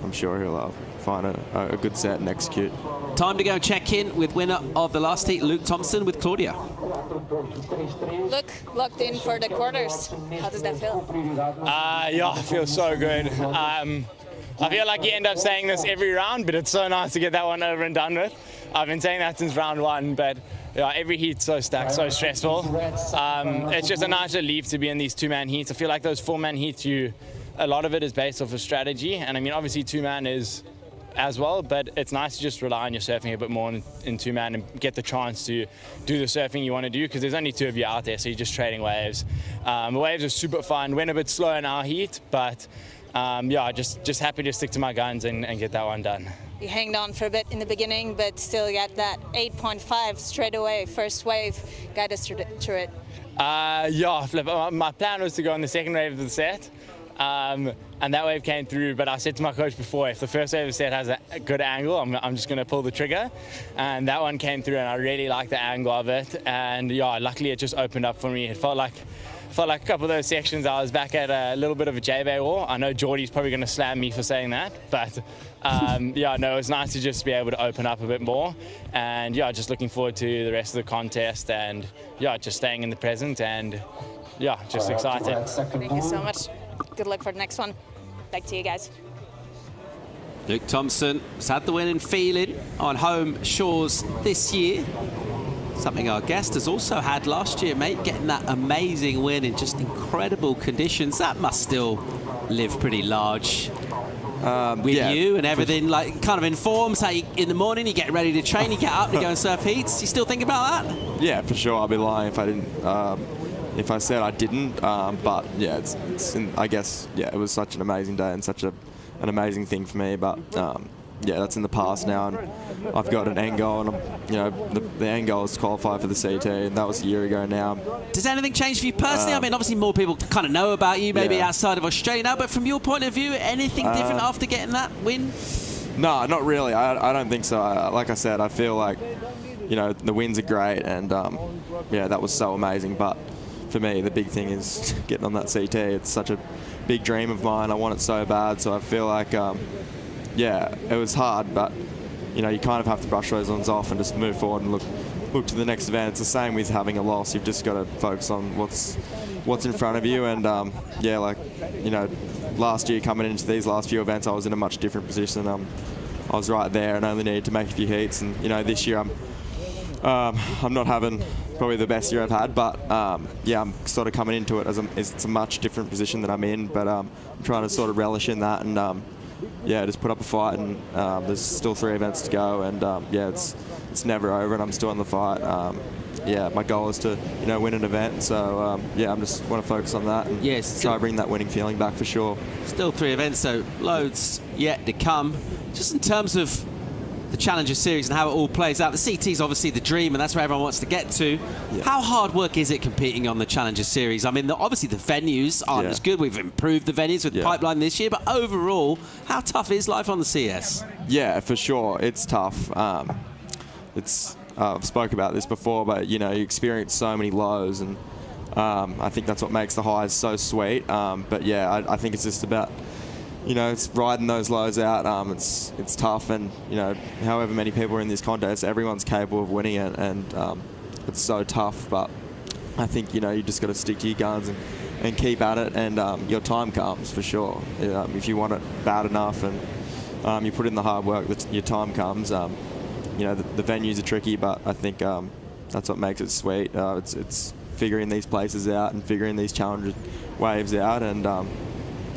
I'm sure he'll find a good set and execute. Time to go check in with winner of the last heat, Luke Thompson, with Claudia. Look, locked in for the quarters. How does that feel? Yeah, it feels so good. I feel like you end up saying this every round, but it's so nice to get that one over and done with. I've been saying that since round one, but yeah, every heat's so stacked, so stressful. It's just a nice relief to be in these two-man heats. I feel like those four-man heats, a lot of it is based off of strategy, and I mean, obviously two-man is as well, but it's nice to just rely on your surfing a bit more in two-man and get the chance to do the surfing you want to do, because there's only two of you out there, so you're just trading waves. The waves are super fun. Went a bit slow in our heat, but yeah, just happy to stick to my guns and get that one done. You hanged on for a bit in the beginning, but still got that 8.5 straight away. First wave, guide us through it. Yeah, Flip. My plan was to go on the second wave of the set. And that wave came through, but I said to my coach before, if the first wave of the set has a good angle, I'm just going to pull the trigger. And that one came through, and I really liked the angle of it. And yeah, luckily it just opened up for me. It felt like a couple of those sections I was back at a little bit of a J-Bay wall. I know Geordie's probably going to slam me for saying that, but yeah, no, it was nice to just be able to open up a bit more. And yeah, just looking forward to the rest of the contest, and yeah, just staying in the present, and yeah, just excited. Thank you so much. Good luck for the next one. Back to you guys. Luke Thompson has had the winning feeling on home shores this year. Something our guest has also had last year, mate, getting that amazing win in just incredible conditions. That must still live pretty large with you and everything, like kind of informs how you, in the morning you get ready to train, you get up to go and surf heats. You still think about that? Yeah, for sure. I'd be lying if I didn't. If I said I didn't, but yeah, I guess, yeah, it was such an amazing day and such an amazing thing for me, but yeah, that's in the past now, and I've got an end goal, and you know, the end goal is to qualify for the CT, and that was a year ago now. Does anything change for you personally? I mean, obviously more people kind of know about you, maybe outside of Australia now, but from your point of view, anything different after getting that win? No, not really. I don't think so. Like I said, I feel like, you know, the wins are great, and yeah, that was so amazing, but for me, the big thing is getting on that CT. It's such a big dream of mine. I want it so bad, so I feel like, yeah, it was hard, but you know, you kind of have to brush those ones off and just move forward and look to the next event. It's the same with having a loss. You've just got to focus on what's in front of you, and yeah, like, you know, last year coming into these last few events, I was in a much different position. I was right there and only needed to make a few heats, and you know, this year I'm not having probably the best year I've had. But yeah, I'm sort of coming into it as it's a much different position that I'm in. But I'm trying to sort of relish in that and yeah, just put up a fight. And there's still 3 events to go. And yeah, it's never over, and I'm still in the fight. Yeah, my goal is to win an event. So yeah, I'm just want to focus on that and try to bring that winning feeling back for sure. Still 3 events, so loads yet to come. Just in terms of the Challenger Series and how it all plays out, the CT is obviously the dream, and that's where everyone wants to get to. Yeah. How hard work is it competing on the Challenger Series? I mean, obviously the venues aren't as good. We've improved the venues with Pipeline this year, but overall, how tough is life on the CS? Yeah, for sure, it's tough. I've spoke about this before, but you experience so many lows, and I think that's what makes the highs so sweet. But yeah, I think it's just about it's riding those lows out. It's tough, and however many people are in this contest, everyone's capable of winning it, and it's so tough. But I think you just got to stick to your guns and keep at it, and your time comes for sure. If you want it bad enough and you put in the hard work, your time comes. The venues are tricky, but I think that's what makes it sweet. It's figuring these places out and figuring these challenger waves out,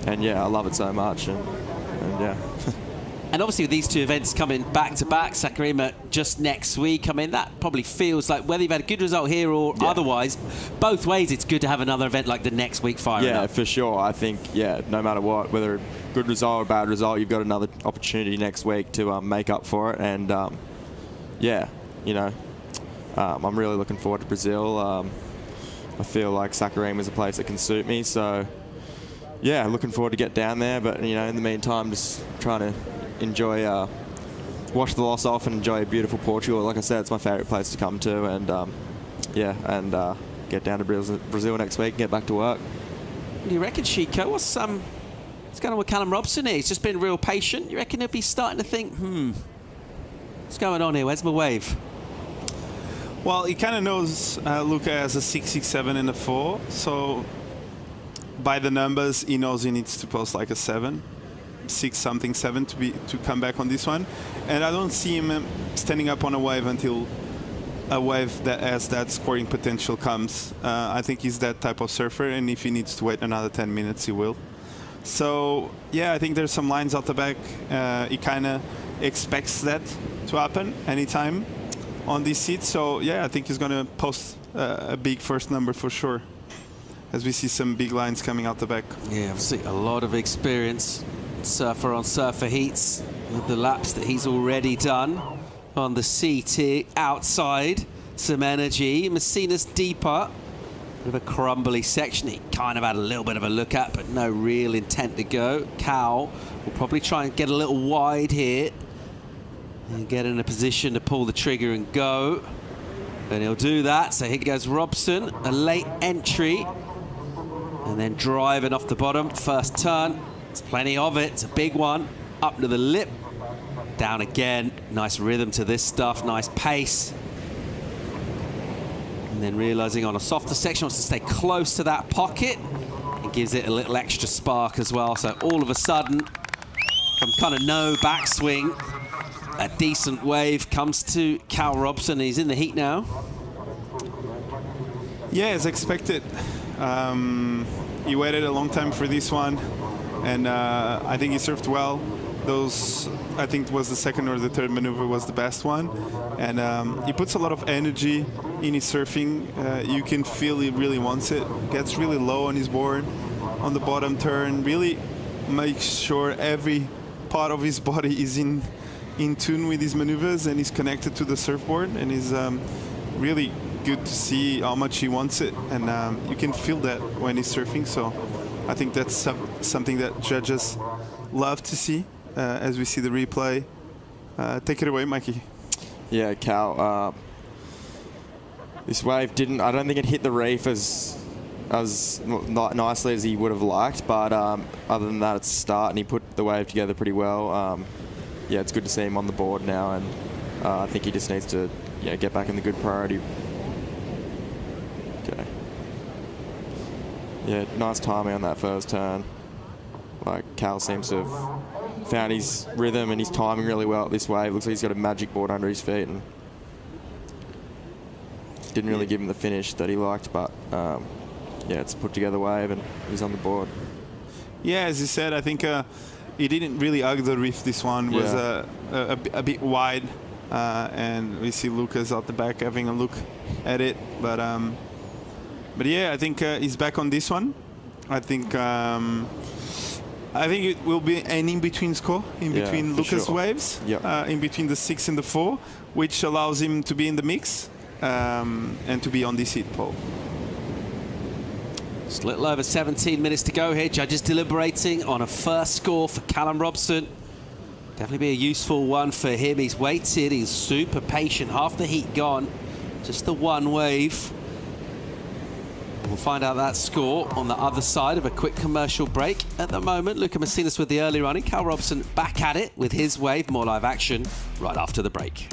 and yeah, I love it so much, and yeah. And obviously with these 2 events coming back to back, Sakurima just next week, I mean, that probably feels like whether you've had a good result here or otherwise, both ways it's good to have another event like the next week firing up. For sure. I think, no matter what, whether a good result or a bad result, you've got another opportunity next week to make up for it, and yeah, I'm really looking forward to Brazil. I feel like Sakurima is a place that can suit me, so yeah, looking forward to get down there. But in the meantime, just trying to enjoy, wash the loss off and enjoy beautiful Portugal. Like I said, it's my favourite place to come to, and yeah, and get down to Brazil next week and get back to work. What do you reckon, Chico? What's going on with Callum Robson here? He's just been real patient. You reckon he'll be starting to think, what's going on here? Where's my wave? Well, he kind of knows Luca as a 6.67 and a 4, so by the numbers, he knows he needs to post like a 7, 6-something 7 to come back on this one. And I don't see him standing up on a wave until a wave that has that scoring potential comes. I think he's that type of surfer, and if he needs to wait another 10 minutes, he will. So yeah, I think there's some lines out the back. He kind of expects that to happen anytime on this seat. So yeah, I think he's going to post a big first number for sure, as we see some big lines coming out the back. Yeah, obviously a lot of experience, surfer on surfer heats, with the laps that he's already done on the CT outside. Some energy. Messina's deeper, with a crumbly section he kind of had a little bit of a look at, but no real intent to go. Cal will probably try and get a little wide here and get in a position to pull the trigger and go. And he'll do that. So here goes Robson, a late entry. And then driving off the bottom, first turn. There's plenty of it. It's a big one. Up to the lip. Down again. Nice rhythm to this stuff. Nice pace. And then realizing on a softer section, wants to stay close to that pocket. It gives it a little extra spark as well. So all of a sudden, from kind of no backswing, a decent wave comes to Cal Robson. He's in the heat now. Yeah, as expected. He waited a long time for this one, and I think he surfed well. Those, I think, was the second or the third maneuver was the best one, and he puts a lot of energy in his surfing. You can feel he really wants it. Gets really low on his board on the bottom turn. Really makes sure every part of his body is in tune with his maneuvers and is connected to the surfboard, and is really good to see how much he wants it, and you can feel that when he's surfing. So I think that's something that judges love to see as we see the replay. Take it away, Mikey. Yeah, Cal, this wave I don't think it hit the reef as nicely as he would have liked, but other than that, it's a start, and he put the wave together pretty well. Yeah, it's good to see him on the board now, and I think he just needs to get back in the good priority. Okay. Yeah, nice timing on that first turn. Like, Cal seems to have found his rhythm and his timing really well at this wave. Looks like he's got a magic board under his feet. And didn't really give him the finish that he liked, but yeah, it's a put together wave and he's on the board. Yeah, as you said, I think he didn't really hug the reef. This one was a bit wide, and we see Lucas out the back having a look at it. But yeah, I think he's back on this one. I think it will be an in-between score, in between Lucas waves, in between the 6 and the 4, which allows him to be in the mix and to be on this heat pole. Just a little over 17 minutes to go here. Judges deliberating on a first score for Callum Robson. Definitely be a useful one for him. He's waited, he's super patient. Half the heat gone, just the one wave. We'll find out that score on the other side of a quick commercial break. At the moment, Luca Messinas with the early running. Cal Robson back at it with his wave. More live action right after the break.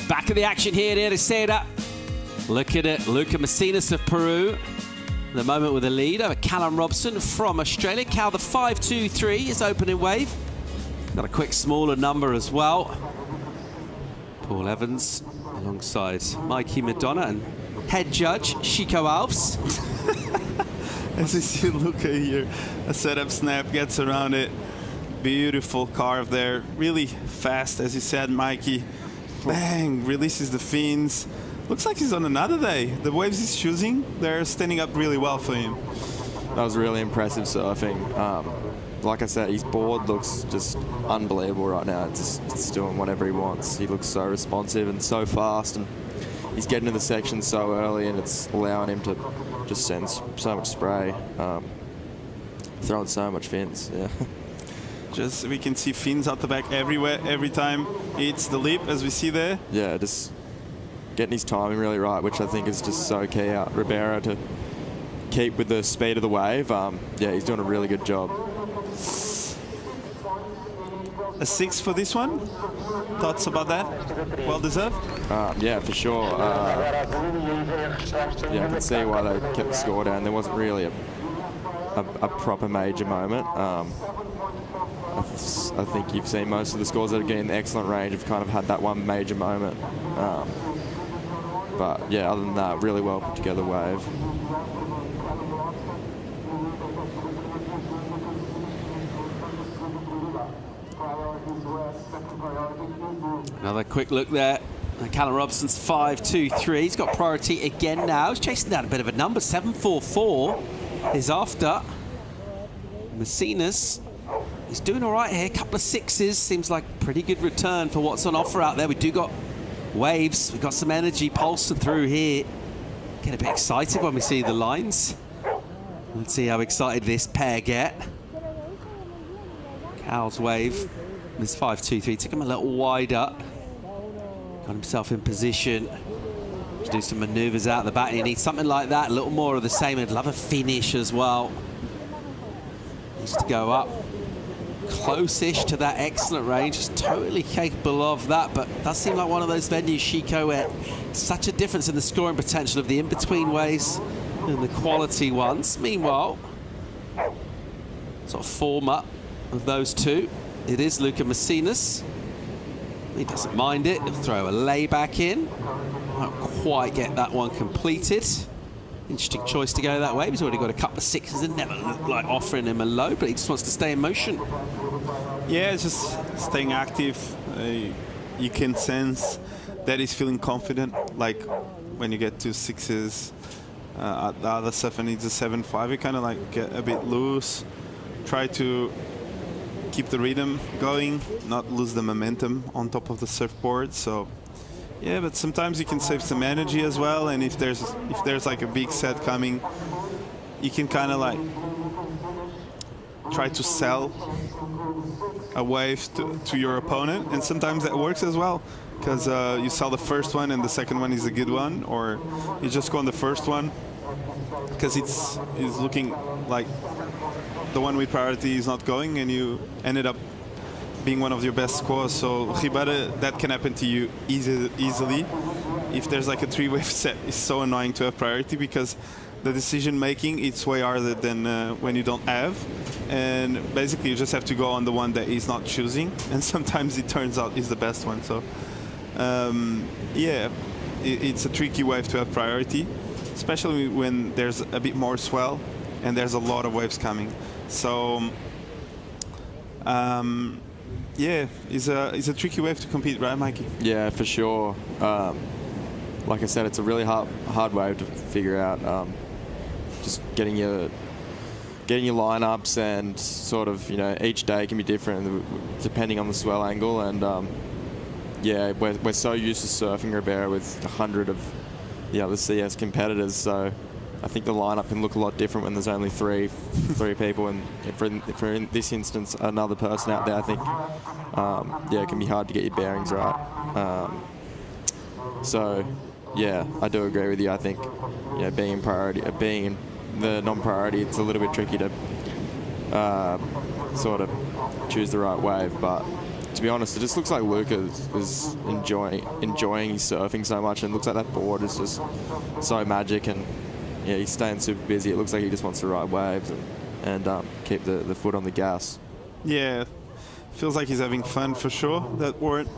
Back of the action here at Ericeira. Look at it, Luca Messinas of Peru. The moment with the lead over Callum Robson from Australia. Cal, the 5-2-3 is opening wave. Got a quick smaller number as well. Paul Evans alongside Mikey Madonna and head judge Chico Alves. As you see Luca here, a setup snap, gets around it. Beautiful carve there, really fast, as you said, Mikey. Bang, releases the fins. Looks like he's on another day. The waves he's choosing, they're standing up really well for him. That was really impressive surfing. Like I said, his board looks just unbelievable right now. It's doing whatever he wants. He looks so responsive and so fast, and he's getting to the section so early, and it's allowing him to just send so much spray, throwing so much fins. Yeah. Just we can see fins out the back everywhere, every time he hits the lip, as we see there. Yeah, just getting his timing really right, which I think is just so key out Ribeiro to keep with the speed of the wave. Yeah, he's doing a really good job. A 6 for this one? Thoughts about that? Well deserved? Yeah, for sure. Yeah, I can see why they kept the score down. There wasn't really a proper major moment. I think you've seen most of the scores that are getting the excellent range have kind of had that one major moment. But yeah, other than that, really well put together wave. Another quick look there. Callum Robson's 5-2-3. He's got priority again now. He's chasing down a bit of a number. 7-4-4 is after. Messinas, he's doing all right here. Couple of 6s. Seems like pretty good return for what's on offer out there. We do got waves. We've got some energy pulsing through here. Get a bit excited when we see the lines. Let's see how excited this pair get. Cal's wave. This 5-2-3 took him a little wider. Got himself in position to do some manoeuvres out the back. He needs something like that, a little more of the same. I'd love a finish as well. Needs to go up. close-ish to that excellent range. Is totally capable of that, but does seem like one of those venues, Chico, where such a difference in the scoring potential of the in-between waves and the quality ones. Meanwhile, sort of form up of those two. It is Luca Messinas. He doesn't mind it. He'll throw a layback in. Won't quite get that one completed. Interesting choice to go that way. He's already got a couple of sixes and never looked like offering him a low, but he just wants to stay in motion. Yeah, it's just staying active. You can sense that he's feeling confident. Like when you get to sixes, the other stuff and needs a 7-5, you kind of like get a bit loose. Try to keep the rhythm going, not lose the momentum on top of the surfboard. So yeah, but sometimes you can save some energy as well, and if there's like a big set coming, you can kind of like try to sell a wave to your opponent, and sometimes that works as well, because you sell the first one and the second one is a good one, or you just go on the first one because it's looking like the one with priority is not going, and you ended up being one of your best scores. So Ribera, that can happen to you easily. If there's like a 3-wave set, it's so annoying to have priority, because the decision making, it's way harder than when you don't have, and basically you just have to go on the one that he's not choosing, and sometimes it turns out is the best one. So yeah, it's a tricky wave to have priority, especially when there's a bit more swell and there's a lot of waves coming. So yeah, it's a tricky wave to compete, right, Mikey? Yeah, for sure. Like I said, it's a really hard wave to figure out. Just getting your lineups, and sort of, you know, each day can be different depending on the swell angle. And yeah, we're so used to surfing Ribera with 100 of the other CS competitors, so I think the lineup can look a lot different when there's only three people, and for in this instance another person out there. I think yeah, it can be hard to get your bearings right. So yeah, I do agree with you. I think, yeah, being in the non-priority, it's a little bit tricky to sort of choose the right wave. But to be honest, it just looks like Luca is enjoying his surfing so much, and it looks like that board is just so magic, and yeah, he's staying super busy. It looks like he just wants to ride waves and keep the foot on the gas. Yeah, feels like he's having fun for sure. That board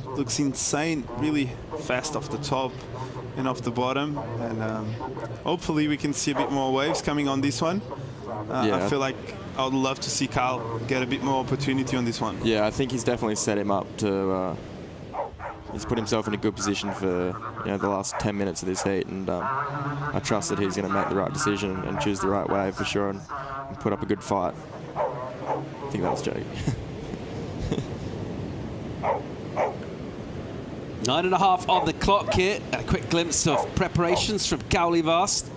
looks insane, really fast off the top and off the bottom, and hopefully we can see a bit more waves coming on this one. Yeah. I feel like I would love to see Kyle get a bit more opportunity on this one. Yeah, I think he's definitely set him up to. He's put himself in a good position for, you know, the last 10 minutes of this heat, and I trust that he's going to make the right decision and choose the right wave for sure, and put up a good fight. I think that was joking. 9.5 on the clock here. A quick glimpse of preparations from Cowley Vast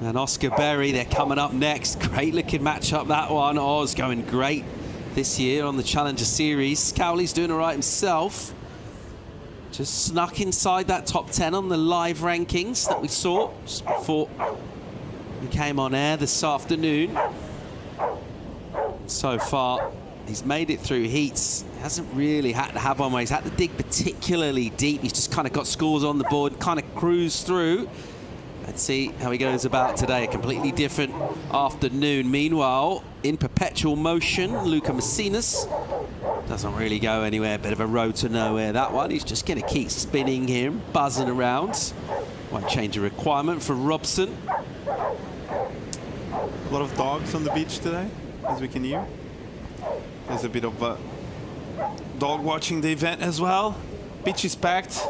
and Oscar Berry. They're coming up next. Great looking matchup, that one. Oz going great this year on the Challenger Series. Cowley's doing all right himself. Just snuck inside that top 10 on the live rankings that we saw just before he came on air this afternoon. So far, he's made it through heats. He hasn't really had to have one where he's had to dig particularly deep. He's just kind of got scores on the board, kind of cruised through. Let's see how he goes about today. A completely different afternoon. Meanwhile, in perpetual motion, Luca Messinas doesn't really go anywhere. Bit of a road to nowhere, that one. He's just going to keep spinning here, buzzing around. Won't change a requirement for Robson. A lot of dogs on the beach today, as we can hear. There's a bit of dog watching the event as well. Beach is packed.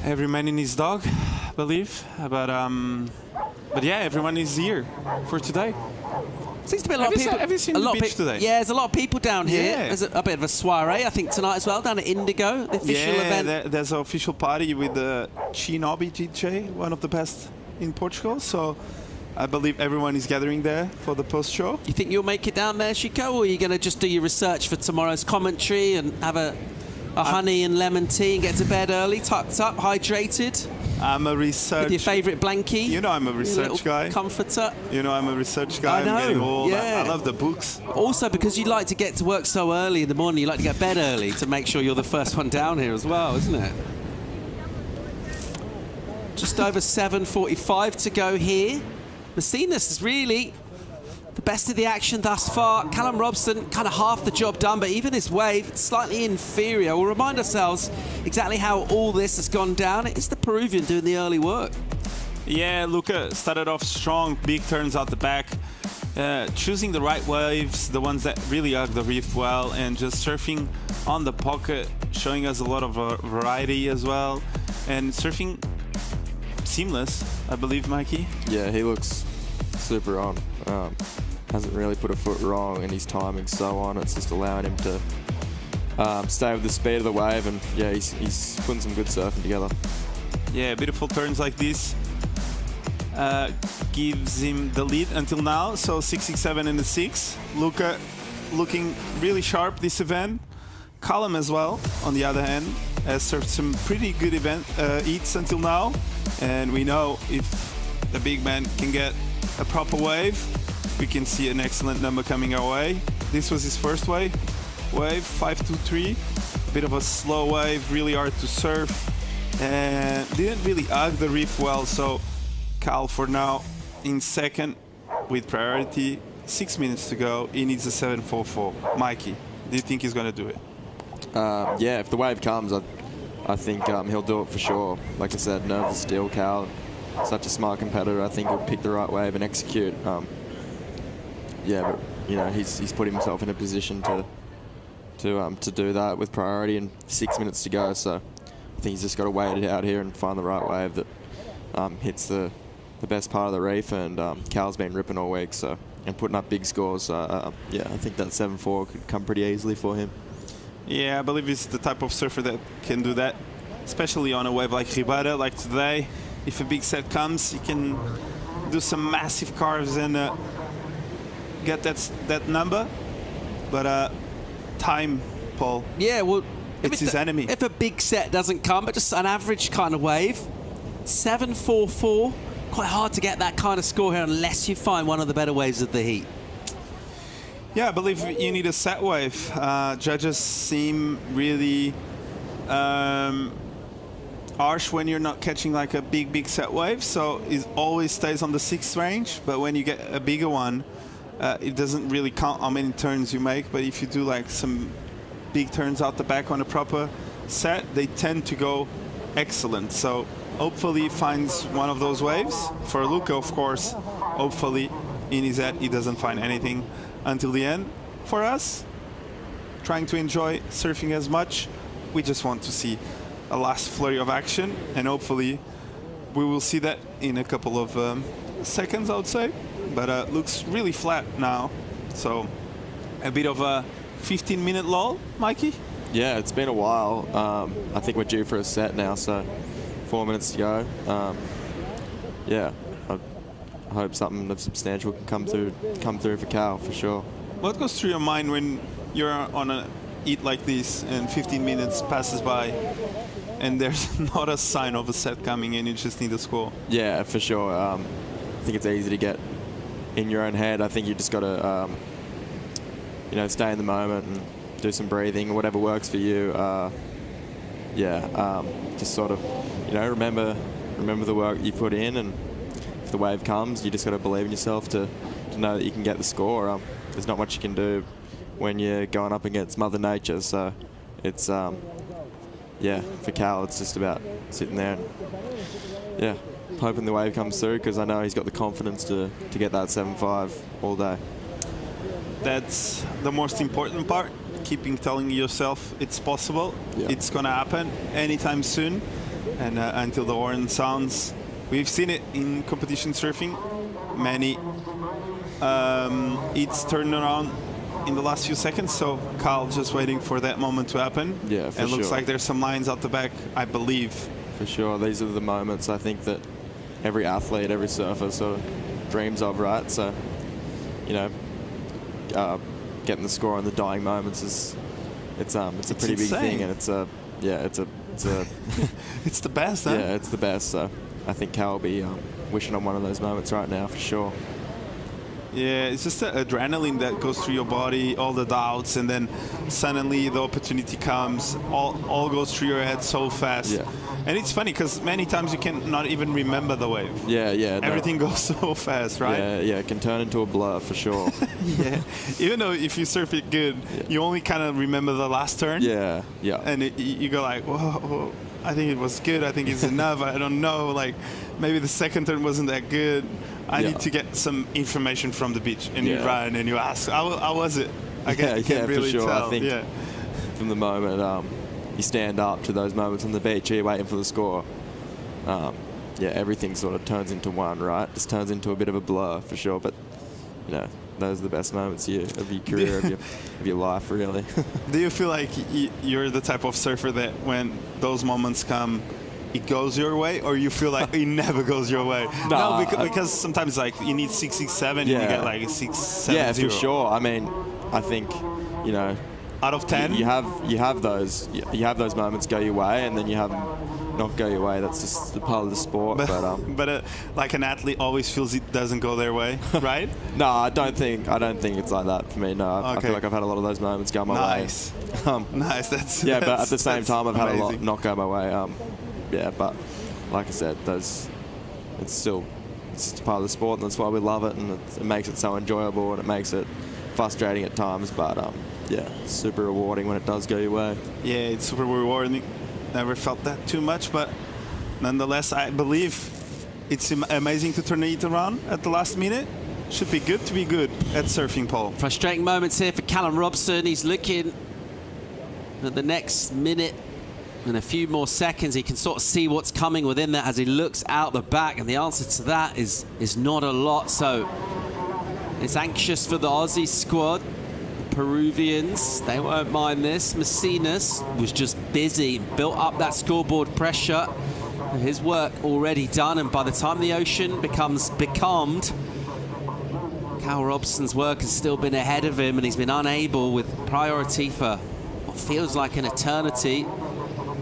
Every man in his dog, I believe. But yeah, everyone is here for today. Seems to be a lot of people. Have you seen the beach today? Yeah, there's a lot of people down here. Yeah. There's a bit of a soiree, I think, tonight as well, down at Indigo, the official event. There's an official party with the Shinobi DJ, one of the best in Portugal. So I believe everyone is gathering there for the post-show. You think you'll make it down there, Chico, or are you going to just do your research for tomorrow's commentary and have a honey and lemon tea and get to bed early, tucked up, hydrated? I'm a research. With your favourite blankie. You know I'm a research guy. Comforter. You know I'm a research guy. I know. I'm getting old. Yeah. I love the books. Also, because you like to get to work so early in the morning, you like to get to bed early to make sure you're the first one down here as well, isn't it? Just over 7:45 to go here. Messinas is really the best of the action thus far. Callum Robson, kind of half the job done, but even his wave, slightly inferior. We'll remind ourselves exactly how all this has gone down. It's the Peruvian doing the early work. Yeah, Luca started off strong, big turns out the back, choosing the right waves, the ones that really hug the reef well, and just surfing on the pocket, showing us a lot of variety as well, and surfing seamless, I believe, Mikey. Yeah, he looks super on. Hasn't really put a foot wrong, and his timing's so on. It's just allowing him to stay with the speed of the wave, and yeah, he's putting some good surfing together. Yeah, beautiful turns like this gives him the lead until now. So 667 in the 6. Luca looking really sharp this event. Callum as well, on the other hand, has surfed some pretty good heats until now. And we know if the big man can get a proper wave, we can see an excellent number coming our way. This was his first wave, 523. A bit of a slow wave, really hard to surf, and didn't really hug the reef well. So Cal for now in second with priority. 6 minutes to go. He needs a 744. Mikey, do you think he's going to do it? Yeah, if the wave comes, I think he'll do it for sure. Like I said, nervous steel, Cal. Such a smart competitor. I think he'll pick the right wave and execute. Yeah, but you know he's put himself in a position to do that with priority and 6 minutes to go. So I think he's just got to wait it out here and find the right wave that hits the best part of the reef. And Cal's been ripping all week, so and putting up big scores. So yeah, I think that 7-4 could come pretty easily for him. Yeah, I believe he's the type of surfer that can do that, especially on a wave like Ribada, like today. If a big set comes, he can do some massive carves and get that number. But time, Paul. Yeah, well, it's his enemy. If a big set doesn't come, but just an average kind of wave, 744, quite hard to get that kind of score here unless you find one of the better waves of the heat. Yeah, I believe you need a set wave. Judges seem really harsh when you're not catching like a big set wave, so it always stays on the 6th range. But when you get a bigger one, it doesn't really count how many turns you make. But if you do like some big turns out the back on a proper set, they tend to go excellent. So hopefully he finds one of those waves. For Luca, of course, hopefully in his head he doesn't find anything until the end. For us, trying to enjoy surfing as much, we just want to see a last flurry of action, and hopefully we will see that in a couple of seconds, I would say. But looks really flat now, so a bit of a 15-minute lull, Mikey? Yeah, it's been a while. I think we're due for a set now, so 4 minutes to go. Yeah, I hope something of substantial can come through for Cal, for sure. What goes through your mind when you're on a heat like this and 15 minutes passes by and there's not a sign of a set coming in, you just need a score? Yeah, for sure. I think it's easy to get in your own head. I think you just got to, you know, stay in the moment and do some breathing, whatever works for you. Yeah, just sort of, you know, remember the work you put in, and if the wave comes, you just got to believe in yourself to know that you can get the score. There's not much you can do when you're going up against Mother Nature, so it's yeah, for Cal it's just about sitting there and yeah, hoping the wave comes through, because I know he's got the confidence to get that 7.5 all day. That's the most important part, keeping telling yourself it's possible, it's gonna happen anytime soon, and until the horn sounds. We've seen it in competition surfing, many heats turn around in the last few seconds, so Cal just waiting for that moment to happen. Yeah, for sure. And looks like there's some lines out the back, I believe. For sure, these are the moments I think that every athlete, every surfer sort of dreams of, right? So, you know, getting the score on the dying moments it's a pretty big thing, and it's a It's the best, huh? Yeah, it's the best. So I think Cal will be wishing on one of those moments right now for sure. Yeah, it's just the adrenaline that goes through your body, all the doubts, and then suddenly the opportunity comes, all goes through your head so fast. Yeah. And it's funny because many times you can not even remember the wave. Yeah. Everything goes so fast, right? Yeah, it can turn into a blur for sure. Yeah. Even though if you surf it good, you only kind of remember the last turn. Yeah. And you go like, whoa, I think it was good. I think it's enough. I don't know. Like maybe the second turn wasn't that good. I need to get some information from the beach. And you run and you ask, how was it? I can't really for sure. tell. I think from the moment you stand up to those moments on the beach, you're waiting for the score. Everything sort of turns into one, right? Just turns into a bit of a blur for sure. But those are the best moments of your career, of your life, really. Do you feel like you're the type of surfer that when those moments come, it goes your way, or you feel like it never goes your way? No, because sometimes like you need 667 and you get like a 670. Yeah, for sure. I mean, I think out of 10, you have those moments go your way, and then you have not go your way. That's just the part of the sport. But like an athlete always feels it doesn't go their way, right? No, I don't think it's like that for me. No, I feel like I've had a lot of those moments go my way. Nice. That's but at the same time, I've had amazing. a lot not go my way. But like I said, it's part of the sport, and that's why we love it, and it makes it so enjoyable, and it makes it frustrating at times, but it's super rewarding when it does go your way. Yeah, it's super rewarding. Never felt that too much, but nonetheless, I believe it's amazing to turn it around at the last minute. Should be good to be good at surfing, Paul. Frustrating moments here for Callum Robson. He's looking at the next minute and a few more seconds. He can sort of see what's coming within that as he looks out the back, and the answer to that is not a lot. So it's anxious for the Aussie squad. The Peruvians, they won't mind this. Macinas was just busy, built up that scoreboard pressure. His work already done, and by the time the ocean becomes becalmed, Cal Robson's work has still been ahead of him, and he's been unable, with priority for what feels like an eternity,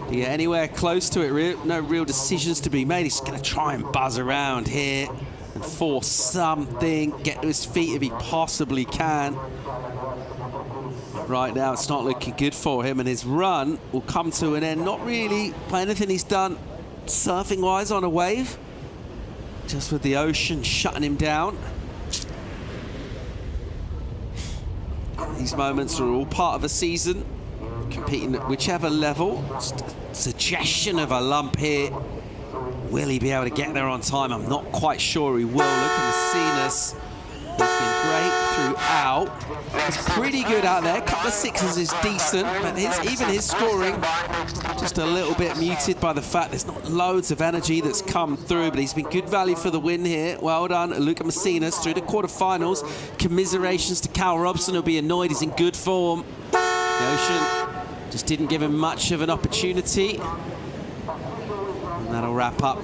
to get anywhere close to it. No real decisions to be made. He's going to try and buzz around here and force something, get to his feet if he possibly can. Right now, it's not looking good for him, and his run will come to an end. Not really by anything he's done surfing-wise on a wave, just with the ocean shutting him down. These moments are all part of a season, competing at whichever level. Just a suggestion of a lump here. Will he be able to get there on time? I'm not quite sure he will. Look at Macinas. He's been great throughout. He's pretty good out there. A couple of sixes is decent, but even his scoring just a little bit muted by the fact there's not loads of energy that's come through, but he's been good value for the win here. Well done, Luca Macinas through the quarterfinals. Commiserations to Cal Robson, who'll be annoyed. He's in good form. The ocean just didn't give him much of an opportunity. And that'll wrap up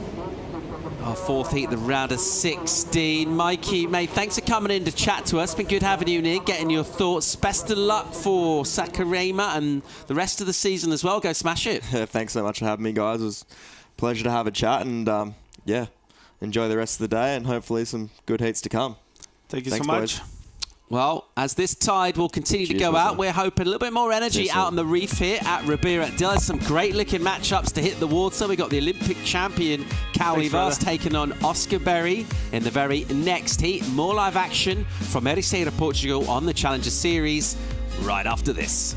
our fourth heat, the round of 16. Mikey, mate, thanks for coming in to chat to us. Been good having you in, getting your thoughts. Best of luck for Saquarema and the rest of the season as well. Go smash it. Thanks so much for having me, guys. It was a pleasure to have a chat, and enjoy the rest of the day, and hopefully some good heats to come. Thanks so much. Boys. Well, as this tide will continue to go out, we're hoping a little bit more energy out on the reef here at Ribeira del. Some great-looking matchups to hit the water. We've got the Olympic champion, Cal Vivas, taking on Oscar Berry in the very next heat. More live action from Ericeira, Portugal on the Challenger Series right after this.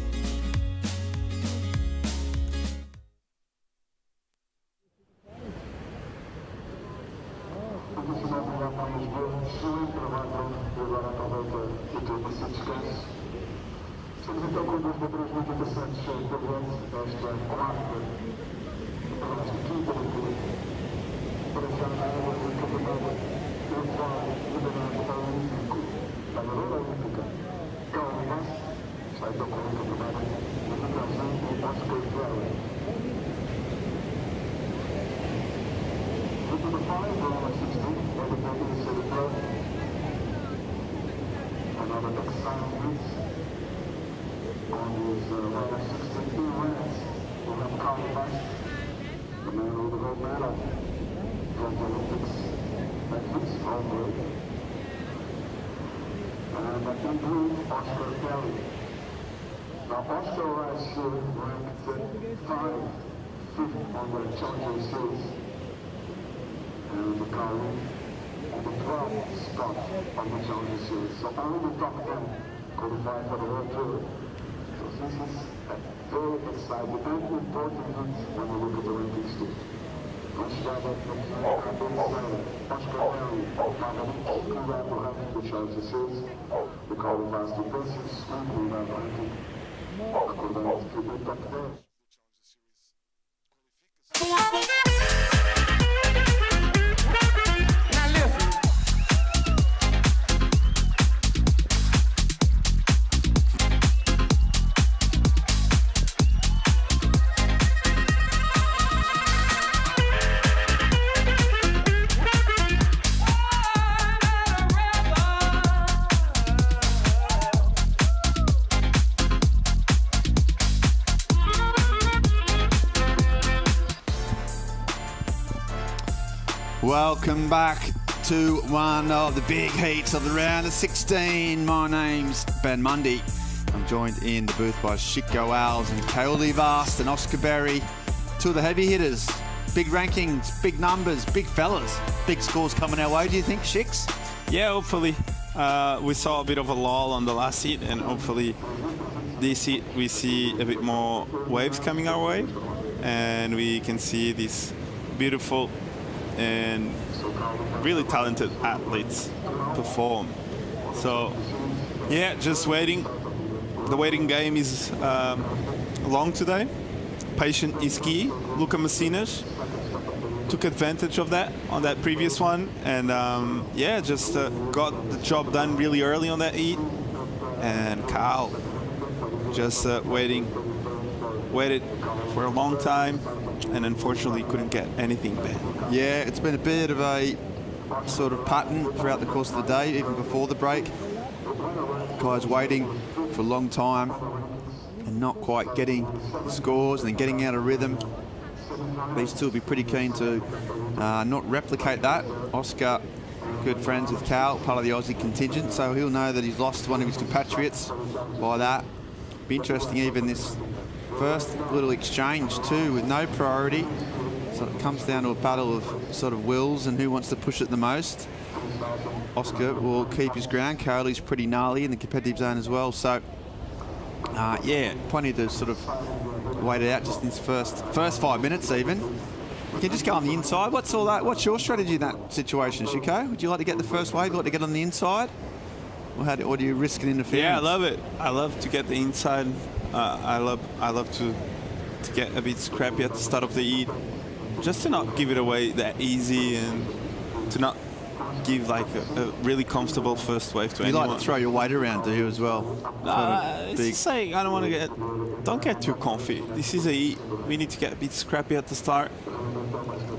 The man with the gold medal from the Olympics, Memphis, Hungary. And in blue, Oscar Kelly. Now, Oscar last year ranked 5th on the Challenger Series. And McCarley on the 12th spot on the Challenger Series. So only the top 10 qualified for the World Tour. So this is very exciting and important when you look at the rankings too. Oscar Kelly, the Challenger Series. McCarley last two places, swimming that ranking. Acordamos que o top 10. Welcome back to one of the big heats of the round of 16. My name's Ben Mundy. I'm joined in the booth by Shiko Owls and Kaoli Vast and Oscar Berry. Two of the heavy hitters. Big rankings, big numbers, big fellas. Big scores coming our way, do you think, Shix? Yeah, hopefully. We saw a bit of a lull on the last heat, and hopefully this heat we see a bit more waves coming our way, and we can see these beautiful and really talented athletes perform. So yeah, just waiting. The waiting game is long today. Patience is key. Luca Massinas took advantage of that on that previous one, and yeah, just got the job done really early on that heat. And Kyle just waited for a long time, and unfortunately couldn't get anything back. Yeah, it's been a bit of a sort of pattern throughout the course of the day, even before the break. Guys waiting for a long time and not quite getting scores and then getting out of rhythm. These two will be pretty keen to not replicate that. Oscar, good friends with Cal, part of the Aussie contingent, so he'll know that he's lost one of his compatriots by that. Be interesting even this first little exchange too, with no priority. So it comes down to a battle of sort of wills and who wants to push it the most. Oscar will keep his ground. Kaoli's pretty gnarly in the competitive zone as well. So yeah, plenty to sort of wait it out just in his first 5 minutes even. You can just go on the inside. What's all that? What's your strategy in that situation, Shiko? Would you like to get the first wave? Would you like to get on the inside? Or do you risk an interference? Yeah, I love it. I love to get the inside. I love to get a bit scrappy at the start of the heat, just to not give it away that easy and to not give like a really comfortable first wave to anyone. You like to throw your weight around, do you, as well? It's just like, I don't want to don't get too comfy. This is a heat. We need to get a bit scrappy at the start.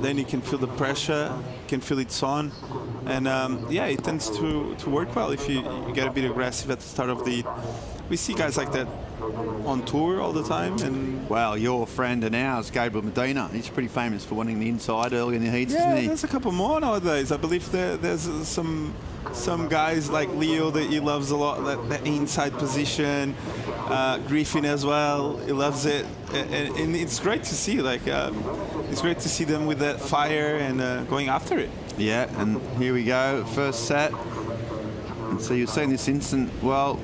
Then you can feel the pressure, you can feel it's on. And yeah, it tends to work well if you get a bit aggressive at the start of the heat. We see guys like that on tour all the time. And well, your friend and ours, Gabriel Medina, he's pretty famous for wanting the inside early in the heats, isn't he? There's a couple more nowadays. I believe there's some guys like Leo that he loves a lot, that inside position. Griffin as well, he loves it, and it's great to see. Like it's great to see them with that fire and going after it. Yeah, and here we go, first set. And so you're seeing this instant. Well,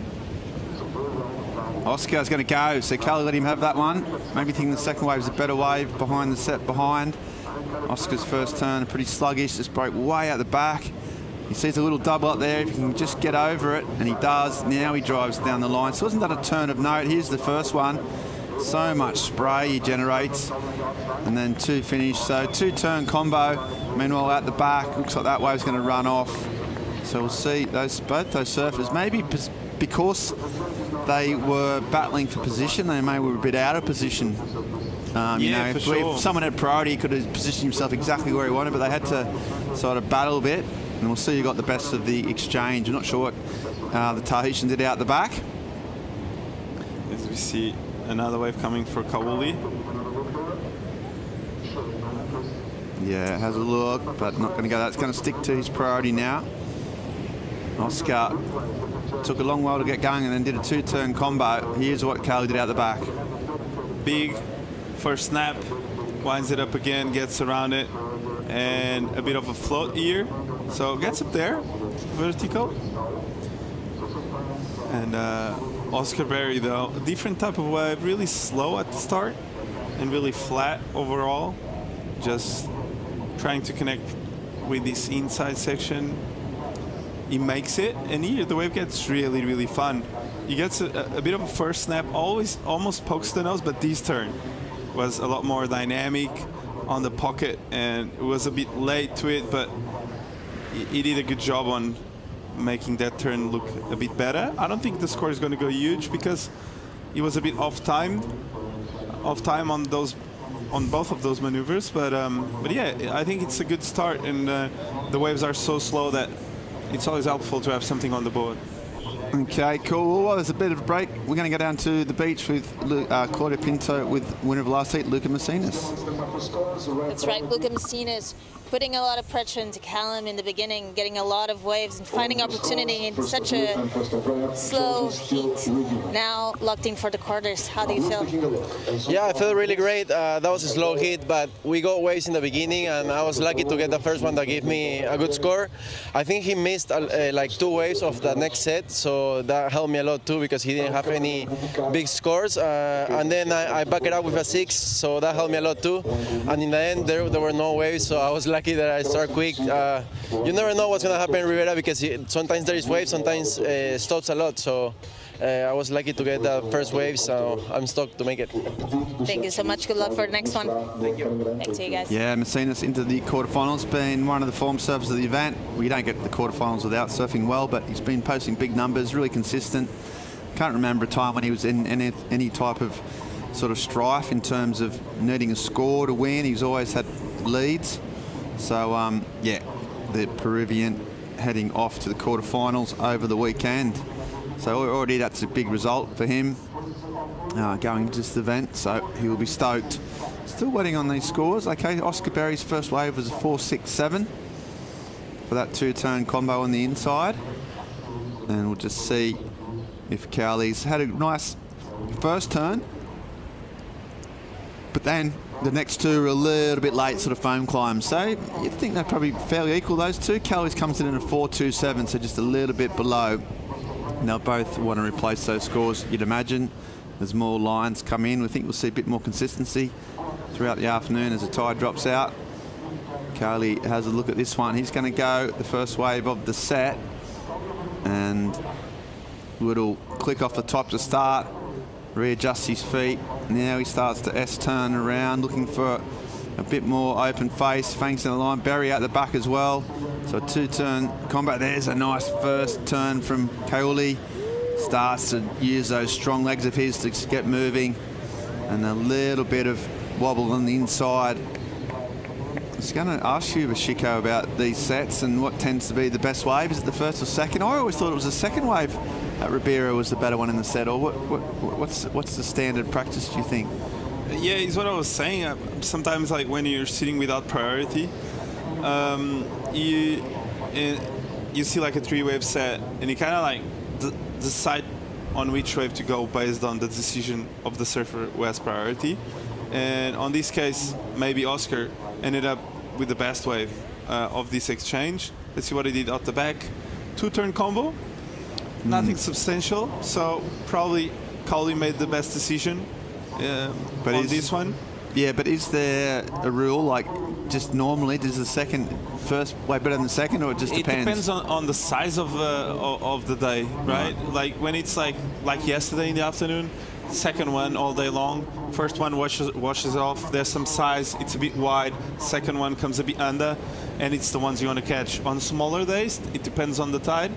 Oscar's going to go, so Kelly let him have that one. Maybe thinking the second wave is a better wave behind the set behind. Oscar's first turn, pretty sluggish, just broke way out the back. He sees a little double up there, if he can just get over it, and he does. Now he drives down the line. So wasn't that a turn of note? Here's the first one. So much spray he generates, and then two finish. So two-turn combo. Meanwhile, out the back, looks like that wave's going to run off. So we'll see both those surfers, maybe because they were battling for position, they maybe were a bit out of position. You know, if someone had priority, he could have positioned himself exactly where he wanted, but they had to sort of battle a bit. And we'll see who got the best of the exchange. I'm not sure what the Tahitian did out the back. As we see another wave coming for Kauli. Yeah, has a look, but not going to go. That's going to stick to his priority now. Oscar took a long while to get going and then did a two-turn combo. Here's what Kade did out the back. Big first snap, winds it up again, gets around it, and a bit of a float here. So gets up there, vertical. And Oscar Berry, though, a different type of wave, really slow at the start and really flat overall. Just trying to connect with this inside section. He makes it, and here the wave gets really, really fun. He gets a bit of a first snap, almost pokes the nose, but this turn was a lot more dynamic on the pocket, and it was a bit late to it, but he did a good job on making that turn look a bit better. I don't think the score is going to go huge because he was a bit off time on both of those maneuvers, but yeah, I think it's a good start, and the waves are so slow that it's always helpful to have something on the board. Okay, cool. Well, there's a bit of a break. We're going to go down to the beach with Claudia Pinto with winner of last heat, Luca Messinas. That's right, Luca Messinas putting a lot of pressure into Callum in the beginning, getting a lot of waves and finding opportunity in such a slow heat. Now locked in for the quarters. How do you feel? Yeah, I feel really great. That was a slow hit, but we got waves in the beginning, and I was lucky to get the first one that gave me a good score. I think he missed like 2 waves of the next set, so that helped me a lot too because he didn't have any big scores. And then I backed it up with a 6, so that helped me a lot too. And in the end, there were no waves, so I was lucky that I start quick. You never know what's going to happen in Rivera because sometimes there is waves, sometimes stops a lot. So I was lucky to get the first wave, so I'm stoked to make it. Thank you so much. Good luck for the next one. Thank you. Back to you guys. Yeah, Messinas into the quarterfinals, been one of the form surfers of the event. We don't get to the quarterfinals without surfing well, but he's been posting big numbers, really consistent. Can't remember a time when he was in any type of sort of strife in terms of needing a score to win. He's always had leads. So, yeah, the Peruvian heading off to the quarterfinals over the weekend. So already that's a big result for him going into this event. So he will be stoked. Still waiting on these scores. Okay, Oscar Berry's first wave was a 4.67 for that two-turn combo on the inside. And we'll just see if Cowley's had a nice first turn. But then the next two are a little bit late sort of foam climbs. So you'd think they're probably fairly equal, those two. Cowley's comes in at a 4.27, so just a little bit below. And they'll both want to replace those scores, you'd imagine. As more lines come in, we think we'll see a bit more consistency throughout the afternoon as the tide drops out. Cowley has a look at this one. He's going to go the first wave of the set. And Wood'll click off the top to start, readjust his feet. Now he starts to S-turn around, looking for a bit more open face. Fangs in the line, Berry out the back as well. So a two-turn combat. There's a nice first turn from Kauli. Starts to use those strong legs of his to get moving. And a little bit of wobble on the inside. I was going to ask you, Bashiko, about these sets and what tends to be the best wave. Is it the first or second? I always thought it was the second wave at Ribeira was the better one in the set. Or what's the standard practice, do you think? Yeah, it's what I was saying. Sometimes, like when you're sitting without priority, you see like a three-wave set, and you kind of like decide on which wave to go based on the decision of the surfer who has priority. And on this case, maybe Oscar ended up with the best wave of this exchange. Let's see what he did out the back. Two-turn combo, nothing substantial, so probably Kauli made the best decision on this one. Yeah, but is there a rule, like just normally, does the first wave better than the second, or it just depends? It depends on the size of the day, right? Like when it's like yesterday in the afternoon, second one all day long. First one washes off. There's some size. It's a bit wide. Second one comes a bit under, and it's the ones you want to catch. On smaller days, it depends on the tide.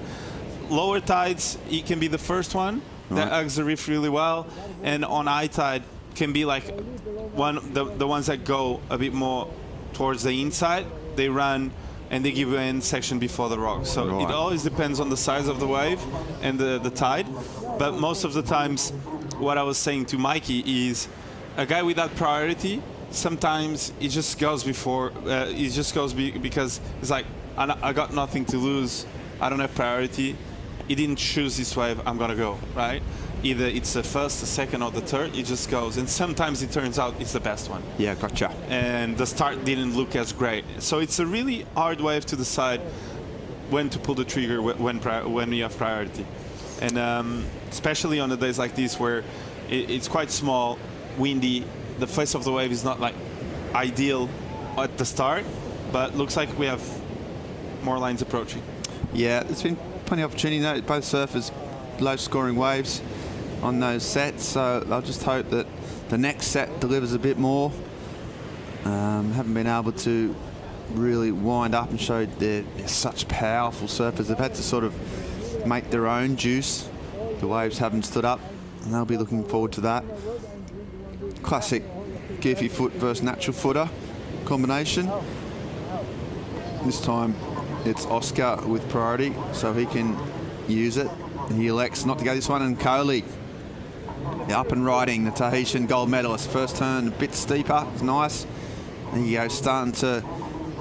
Lower tides, it can be the first one that hugs the reef really well, and on high tide can be like the ones that go a bit more towards the inside. They run and they give you an end section before the rock. So it always depends on the size of the wave and the tide. But most of the times, what I was saying to Mikey is a guy without priority sometimes it just goes because it's like, I got nothing to lose. I don't have priority. He didn't choose this wave, I'm gonna go, right? Either it's the first, the second, or the third, it just goes. And sometimes it turns out it's the best one. Yeah, gotcha. And the start didn't look as great. So it's a really hard wave to decide when to pull the trigger when you have priority. And especially on the days like this where it's quite small, windy, the face of the wave is not like ideal at the start, but looks like we have more lines approaching. Yeah, there's been plenty of opportunity. Both surfers low scoring waves on those sets, so I'll just hope that the next set delivers a bit more. Haven't been able to really wind up and show they're such powerful surfers. They've had to sort of make their own juice. The waves haven't stood up, and they'll be looking forward to that. Classic goofy foot versus natural footer combination. This time it's Oscar with priority, so he can use it. He elects not to go this one, and Coley, up and riding, the Tahitian gold medalist. First turn a bit steeper, it's nice. There you go, starting to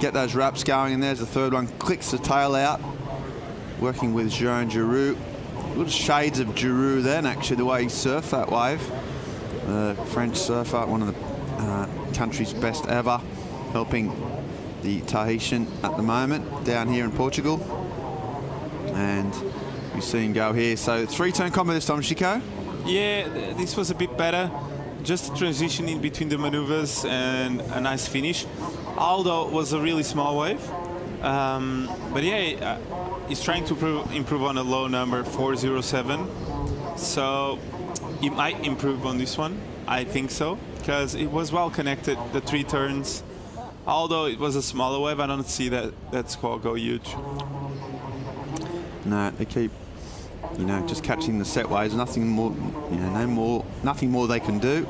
get those wraps going, and there's the third one, clicks the tail out, working with Jean Giroux. Little shades of Giroux then, actually, the way he surfed that wave. French surfer, one of the country's best ever, helping the Tahitian at the moment down here in Portugal. And we see him go here. So 3-turn combo this time, Chico. Yeah, this was a bit better. Just transitioning between the maneuvers and a nice finish. Although it was a really small wave. But yeah, he's trying to improve on a low number, 407. So he might improve on this one. I think so, because it was well connected, the 3 turns. Although it was a smaller wave, I don't see that score go huge. No, they keep, just catching the set waves. Nothing more, nothing more they can do.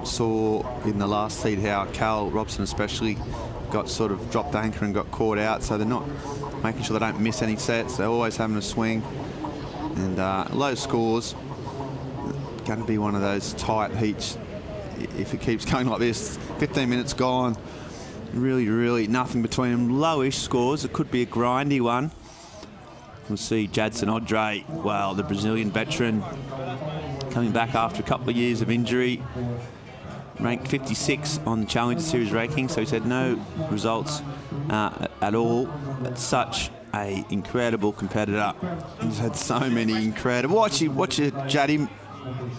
Saw in the last heat how Cal Robson especially got sort of dropped anchor and got caught out, so they're not making sure they don't miss any sets. They're always having a swing, and low scores. Going to be one of those tight heats if it keeps going like this. 15 minutes gone, really nothing between them. Lowish scores. It could be a grindy one. We'll see Jadson Audrey, well, the Brazilian veteran, coming back after a couple of years of injury, ranked 56 on the Challenger Series ranking, so he's had no results at all. But such a incredible competitor. He's had so many incredible. Watch your Jaddy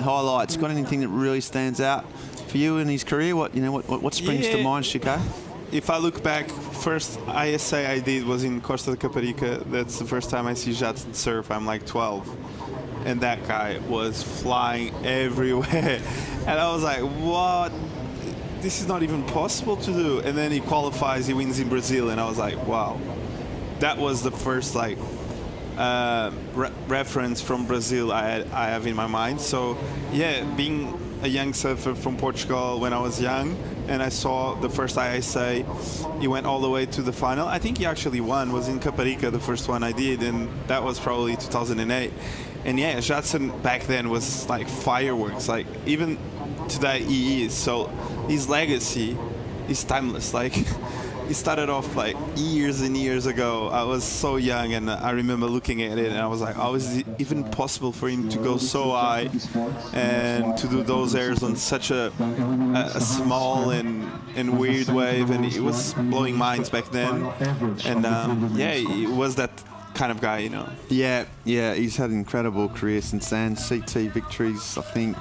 highlights. Got anything that really stands out for you in his career? What springs to mind, Chico? If I look back, first ISA I did was in Costa de Caparica. That's the first time I see Jadson surf. I'm like 12. And that guy was flying everywhere. And I was like, what? This is not even possible to do. And then he qualifies, he wins in Brazil. And I was like, wow. That was the first reference from Brazil I have in my mind. So yeah, being a young surfer from Portugal when I was young, and I saw the first ISA, he went all the way to the final. I think he actually won, was in Caparica, the first one I did, and that was probably 2008. And yeah, Jadson back then was like fireworks, like even today he is. So his legacy is timeless. Like he started off like years and years ago. I was so young, and I remember looking at it and I was like, how is it even possible for him to go so high and to do those airs on such a small and weird wave? And it was blowing minds back then. And yeah, he was that kind of guy, Yeah, he's had an incredible career since then. CT victories, I think.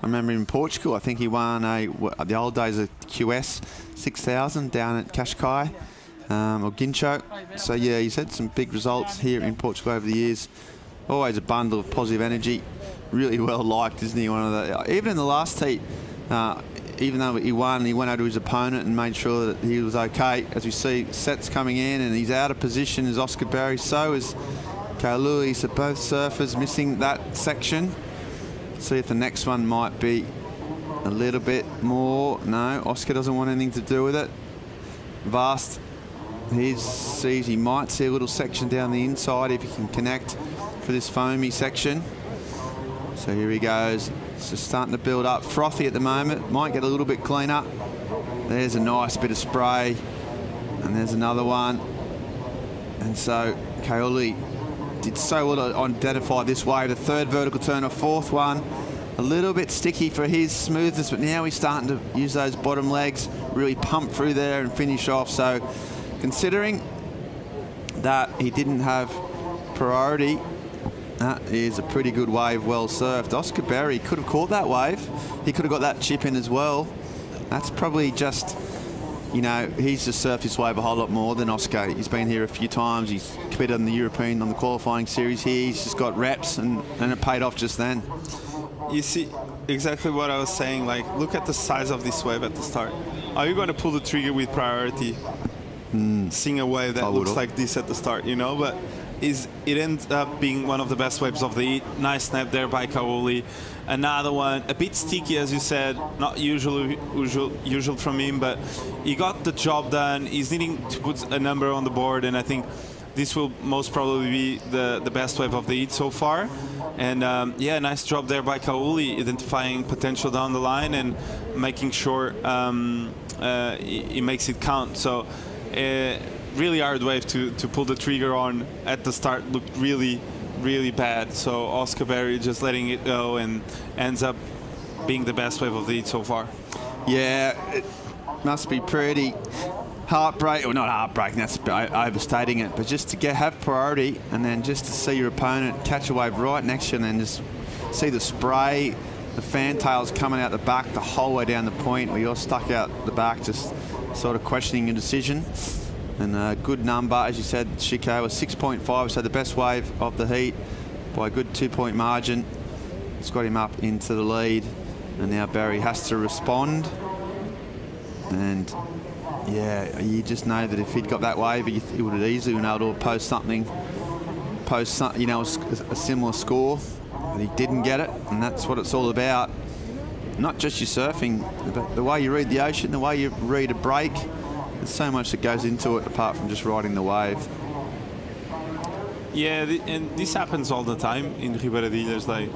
I remember in Portugal, I think he won the old days of QS 6000 down at Cascais or Guincho. So yeah, he's had some big results here in Portugal over the years. Always a bundle of positive energy. Really well liked, isn't he? Even in the last heat, even though he won, he went over to his opponent and made sure that he was okay. As we see, sets coming in, and he's out of position as Oscar Barry. So is Kailui. So both surfers missing that section. See if the next one might be a little bit more. No, Oscar doesn't want anything to do with it. Vast, he might see a little section down the inside if he can connect for this foamy section. So here he goes, It's just starting to build up. Frothy at the moment. Might get a little bit cleaner. There's a nice bit of spray. And there's another one. And so Kauli did so well to identify this wave. The third vertical turn, a fourth one. A little bit sticky for his smoothness, but now he's starting to use those bottom legs, really pump through there and finish off. So considering that he didn't have priority, that is a pretty good wave, well surfed. Oscar Berry could have caught that wave. He could have got that chip in as well. That's probably just, you know, he's just surfed this wave a whole lot more than Oscar. He's been here a few times. He's competed on the European, on the qualifying series here. He's just got reps and it paid off just then. You see exactly what I was saying. Like, look at the size of this wave at the start. Are you going to pull the trigger with priority? Seeing a wave that looks like this at the start, you know, but it ends up being one of the best waves of the heat. Nice snap there by Kauli. Another one, a bit sticky, as you said, not usual from him, but he got the job done. He's needing to put a number on the board, and I think this will most probably be the best wave of the heat so far. And yeah, nice job there by Kauli, identifying potential down the line and making sure he makes it count. So really hard wave to pull the trigger on at the start. Looked really bad. So Oscar Berry just letting it go and ends up being the best wave of the heat so far. Yeah, it must be pretty heartbreak, or not heartbreaking, that's overstating it, but just to have priority and then just to see your opponent catch a wave right next to you and then just see the spray, the fantails coming out the back the whole way down the point where you're stuck out the back just sort of questioning your decision. And a good number, as you said, Chico, was 6.5, so the best wave of the heat by a good 2-point margin. It's got him up into the lead, and now Barry has to respond. And yeah, you just know that if he'd got that wave, he would have easily been able to post something, you know, a similar score. But he didn't get it, and that's what it's all about. Not just your surfing, but the way you read the ocean, the way you read a break. There's so much that goes into it apart from just riding the wave. Yeah, and this happens all the time in Ribeiradilhas. Like,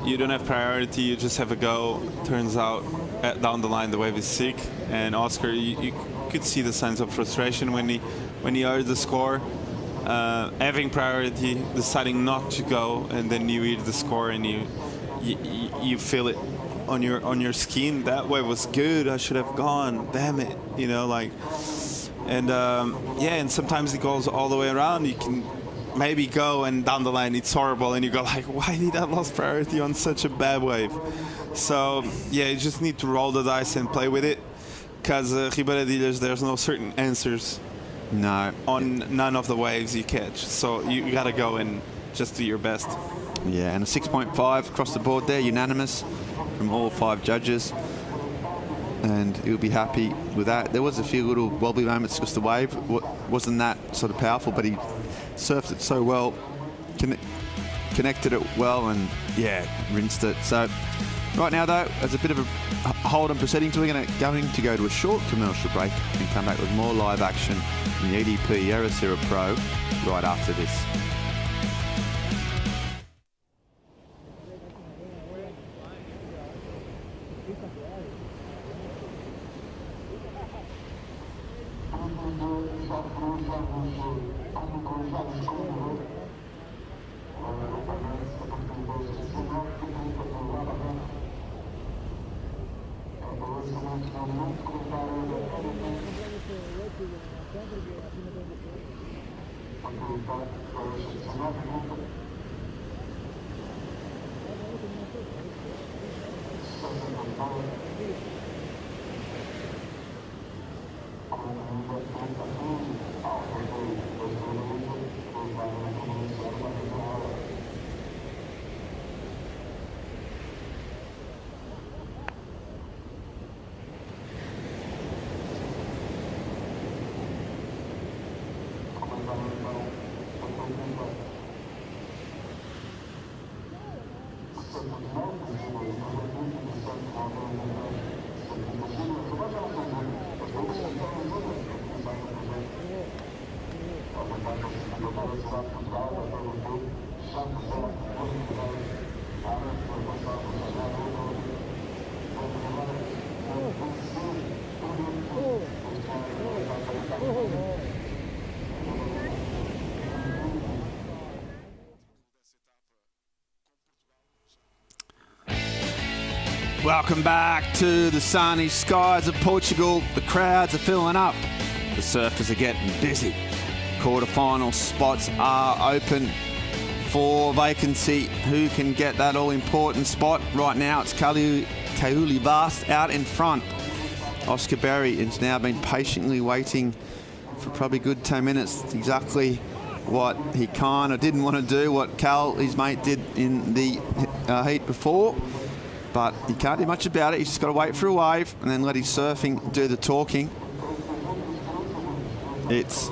you don't have priority, you just have a go. Turns out down the line the wave is sick, and Oscar, you could see the signs of frustration when he heard the score. Having priority, deciding not to go, and then you hear the score and you feel it on your skin. That wave was good, I should have gone, damn it, you know, like. And yeah, and sometimes it goes all the way around. You can maybe go and down the line it's horrible and you go like, why did I lose priority on such a bad wave? So yeah, you just need to roll the dice and play with it, because Ribeiradilhas, there's no certain answers. No. On none of the waves you catch. So you gotta go and just do your best. Yeah, and a 6.5 across the board there, unanimous from all 5 judges. And he'll be happy with that. There was a few little wobbly moments because the wave wasn't that sort of powerful, but he surfed it so well, connected it well, and yeah, rinsed it. So right now though, as a bit of a hold on proceedings, we're going to go to a short commercial break and come back with more live action from the EDP Ericeira Pro right after this. Welcome back to the sunny skies of Portugal. The crowds are filling up. The surfers are getting busy. Quarterfinal spots are open for vacancy. Who can get that all-important spot? Right now it's Kauli Vast out in front. Oscar Berry has now been patiently waiting for probably a good 10 minutes. Exactly what he kind of didn't want to do, what Cal, his mate, did in the heat before. But he can't do much about it. He's just got to wait for a wave and then let his surfing do the talking. It's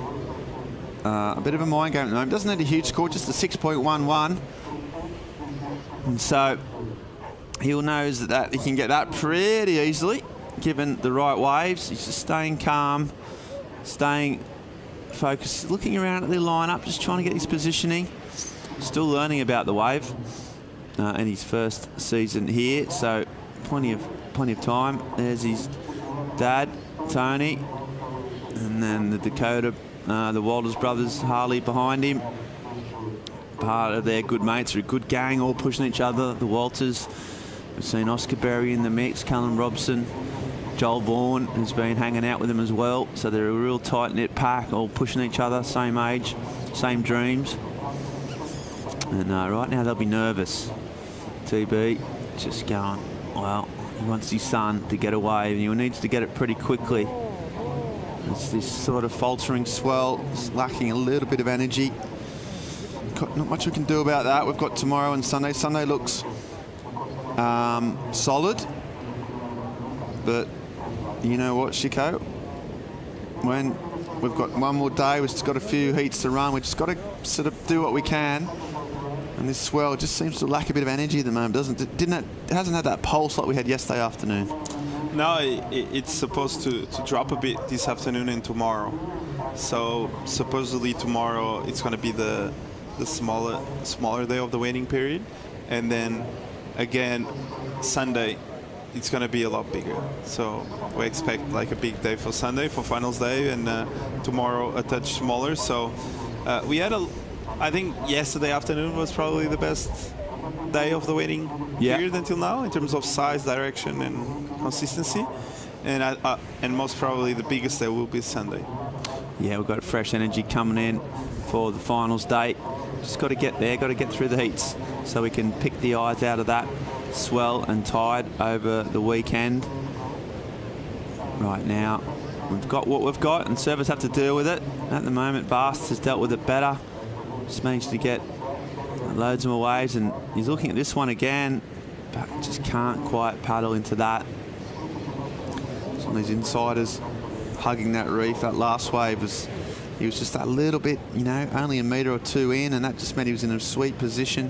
a bit of a mind game at the moment. Doesn't need a huge score, just a 6.11. And so he'll knows that he can get that pretty easily, given the right waves. He's just staying calm, staying focused, looking around at the lineup, just trying to get his positioning. Still learning about the wave in his first season here, so plenty of time. There's his dad, Tony, and then the Dakota, the Walters brothers, Harley behind him. Part of their good mates, are a good gang, all pushing each other. The Walters. We've seen Oscar Berry in the mix, Callum Robson, Joel Vaughan has been hanging out with them as well. So they're a real tight-knit pack, all pushing each other, same age, same dreams. And right now they'll be nervous. TB just going, well, he wants his son to get away, and he needs to get it pretty quickly. It's this sort of faltering swell, it's lacking a little bit of energy. Not much we can do about that. We've got tomorrow and Sunday. Sunday looks solid, but you know what, Chico? When we've got one more day, we've just got a few heats to run. We've just got to sort of do what we can. And this swell just seems to lack a bit of energy at the moment, doesn't it? It hasn't had that pulse like we had yesterday afternoon. No, it's supposed to drop a bit this afternoon and tomorrow. So supposedly tomorrow it's going to be the smaller day of the waiting period, and then again Sunday it's going to be a lot bigger. So we expect like a big day for Sunday, for finals day, and tomorrow a touch smaller. So we had I think yesterday afternoon was probably the best day of the waiting period until now in terms of size, direction, and consistency. And most probably the biggest day will be Sunday. Yeah, we've got fresh energy coming in for the finals day. Just got to get there, got to get through the heats so we can pick the eyes out of that swell and tide over the weekend. Right now, we've got what we've got, and servers have to deal with it. At the moment, Bast has dealt with it better. Just managed to get loads more waves, and he's looking at this one again, but just can't quite paddle into that. Some of these insiders hugging that reef. That last wave was, he was just a little bit, you know, only a metre or two in, and that just meant he was in a sweet position.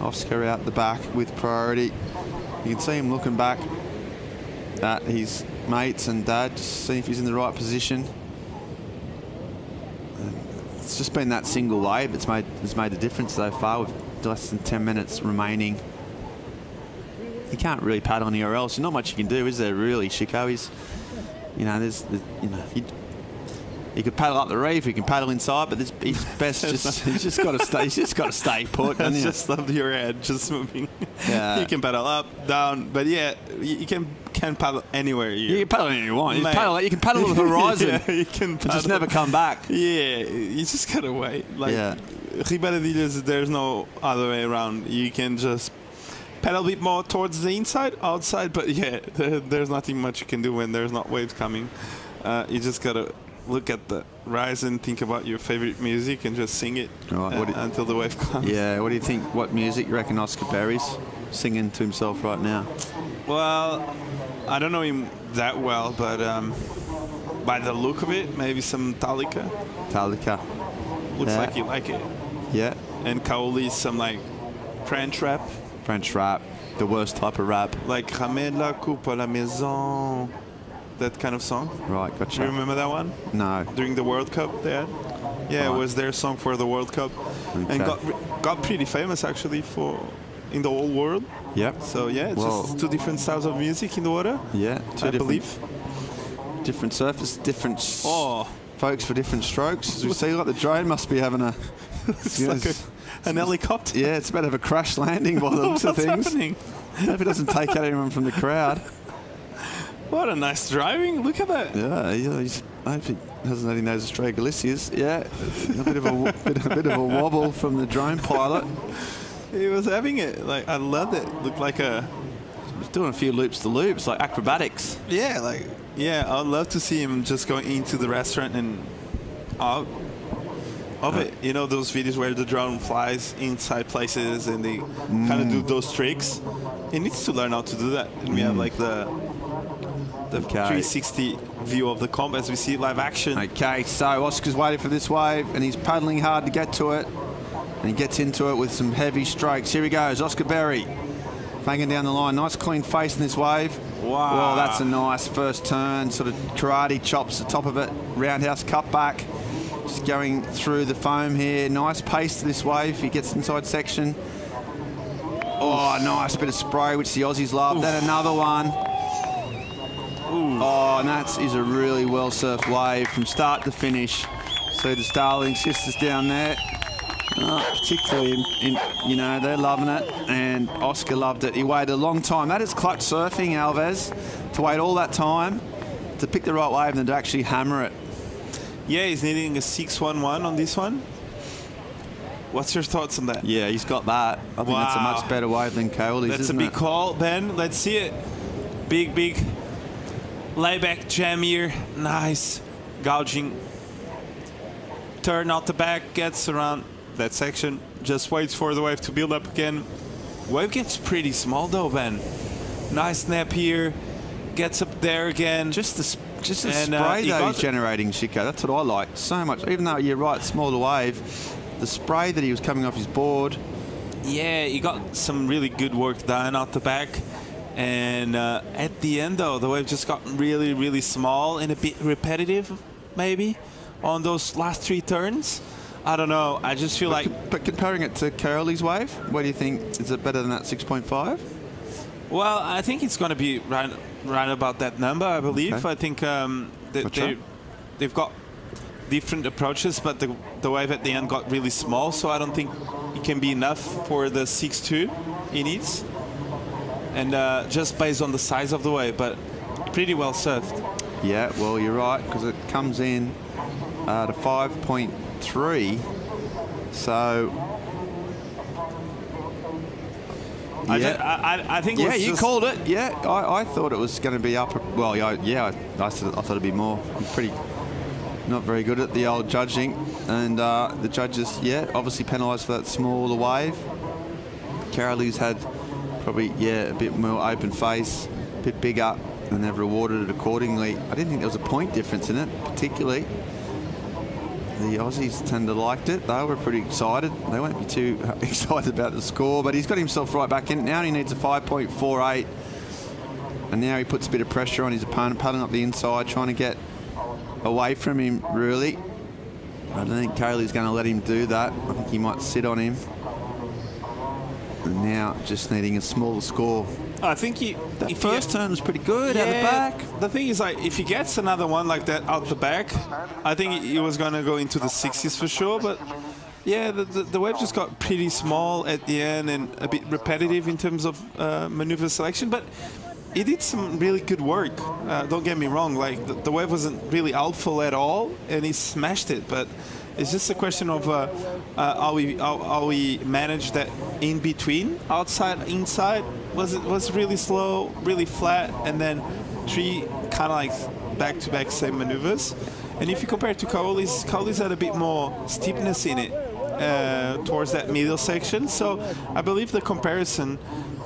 Oscar out the back with priority. You can see him looking back at his mates and dad, just seeing if he's in the right position. It's just been that single wave that's made the difference so far, with less than 10 minutes remaining. You can't really paddle anywhere else. There's not much you can do, is there, really, Chico? He's, you know, he could paddle up the reef, he can paddle inside, but he's best he's just got to stay put. That's just of your head, just moving. Yeah. You can paddle up, down, but yeah, you can paddle anywhere. You can paddle anywhere you want. You can paddle to the horizon. Yeah, you can paddle. Just never come back. Yeah, you just gotta wait. Like, Ribeira de Ilhas, there's no other way around. You can just paddle a bit more towards the inside, outside, but yeah, there's nothing much you can do when there's not waves coming. You just gotta look at the horizon, think about your favorite music, and just sing it until the wave comes. Yeah, what do you think? What music you reckon Oscar Berry's singing to himself right now? Well, I don't know him that well, but by the look of it, maybe some Metallica. Looks like you like it. Yeah. And Kaoli's some like French rap. The worst type of rap. Like Ramène la coupe à la maison. That kind of song. Right, gotcha. Do you remember that one? No. During the World Cup they had? Yeah, it was their song for the World Cup. Okay. And got pretty famous actually in the whole world. Yep. So yeah, it's just two different styles of music in the water. Yeah, I believe. Different surface, different folks for different strokes. As we see, like the drone must be having it's like an helicopter. Yeah, it's about to have a crash landing by the looks of things. What's happening? Hope he doesn't take out anyone from the crowd. What a nice driving. Look at that. Yeah, I hope he hasn't had any of those Australasias. Yeah, a bit of a wobble from the drone pilot. He was having it. Like, I loved it. Looked like He's doing a few loops to loops, like acrobatics. Yeah, I'd love to see him just going into the restaurant and out of it. You know, those videos where the drone flies inside places and they kind of do those tricks. He needs to learn how to do that. And we have like the 360 view of the comp as we see live action. Okay, so Oscar's waiting for this wave and he's paddling hard to get to it. And he gets into it with some heavy strokes. Here he goes, Oscar Berry. Banging down the line. Nice clean face in this wave. Wow. Well, that's a nice first turn. Sort of karate chops the top of it. Roundhouse cut back. Just going through the foam here. Nice pace to this wave. He gets inside section. Oh, nice bit of spray, which the Aussies love. Oof. Then another one. Ooh. Oh, and that is a really well-surfed wave from start to finish. See the Starling sisters down there. Particularly, you know, they're loving it, and Oscar loved it. He waited a long time. That is clutch surfing, Alves, to wait all that time to pick the right wave and then to actually hammer it. Yeah, he's needing a 611 on this one. What's your thoughts on that? Yeah, he's got that. I think that's a much better wave than Coyote's. That's a big call, Ben. Let's see it. Big layback jam here. Nice gouging. Turn out the back, gets around that section, just waits for the wave to build up again. Wave gets pretty small though, Ben. Nice snap here, gets up there again. Just the spray though he's generating, Chico. That's what I like so much. Even though you're right, smaller wave, the spray that he was coming off his board. Yeah, he got some really good work done out the back. And at the end though, the wave just got really, really small and a bit repetitive maybe on those last 3 turns. I don't know. I just feel But comparing it to Curly's wave, what do you think? Is it better than that 6.5? Well, I think it's going to be right about that number, I believe. Okay. I think they've got different approaches, but the wave at the end got really small, so I don't think it can be enough for the 6.2 he needs. And just based on the size of the wave, but pretty well surfed. Yeah, well, you're right, because it comes in to 5.3, so I think you called it. Yeah, I thought it was going to be up. Well, I thought it'd be more. I'm pretty not very good at the old judging, and the judges, obviously penalised for that smaller wave. Carolee's had probably a bit more open face, a bit bigger, and they've rewarded it accordingly. I didn't think there was a point difference in it particularly. The Aussies tend to liked it. They were pretty excited. They won't be too excited about the score, but he's got himself right back in. Now he needs a 5.48, and now he puts a bit of pressure on his opponent, paddling up the inside, trying to get away from him, really. I don't think Cayley's going to let him do that. I think he might sit on him. And now just needing a smaller score. I think that first turn was pretty good out the back. The thing is, like, if he gets another one like that out the back, I think he was going to go into the 60s for sure. But yeah, the wave just got pretty small at the end and a bit repetitive in terms of maneuver selection. But he did some really good work. Don't get me wrong. Like the wave wasn't really outful at all, and he smashed it. But it's just a question of how we managed that in between, outside, inside. Was really slow, really flat, and then 3 kind of like back-to-back same maneuvers. And if you compare it to Cowley's had a bit more steepness in it towards that middle section. So I believe the comparison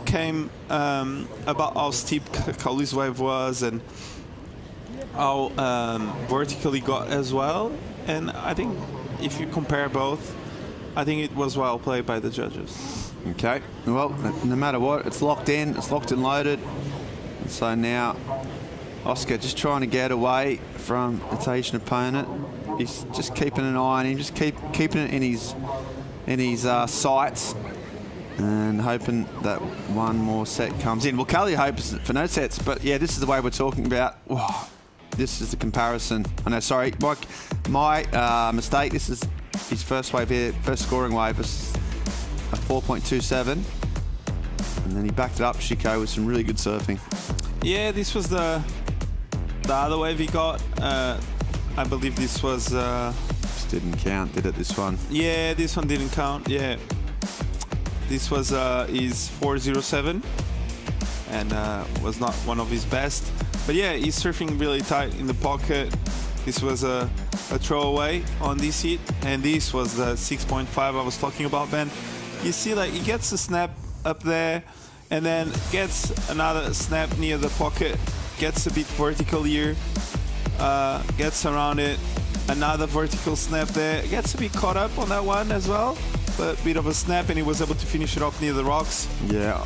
came about how steep Cowley's wave was and how vertically got as well. And I think if you compare both, I think it was well played by the judges. Okay, well, no matter what, it's locked in, it's locked and loaded. And so now Oscar just trying to get away from its Asian opponent. He's just keeping an eye on him, just keeping it in his sights and hoping that one more set comes in. Well, Kelly hopes for no sets, but yeah, this is the way we're talking about. Whoa, this is the comparison. I know, sorry, my mistake. This is his first wave here, first scoring wave. A 4.27. And then he backed it up, Chico, with some really good surfing. Yeah, this was the other wave he got. I believe this was... Just didn't count, did it, this one? Yeah, this one didn't count, yeah. This was his 407 and was not one of his best. But yeah, he's surfing really tight in the pocket. This was a throwaway on this hit, and this was the 6.5 I was talking about, Ben. You see, like, he gets a snap up there, and then gets another snap near the pocket, gets a bit vertical here, gets around it, another vertical snap there, gets a bit caught up on that one as well, but a bit of a snap, and he was able to finish it off near the rocks. Yeah,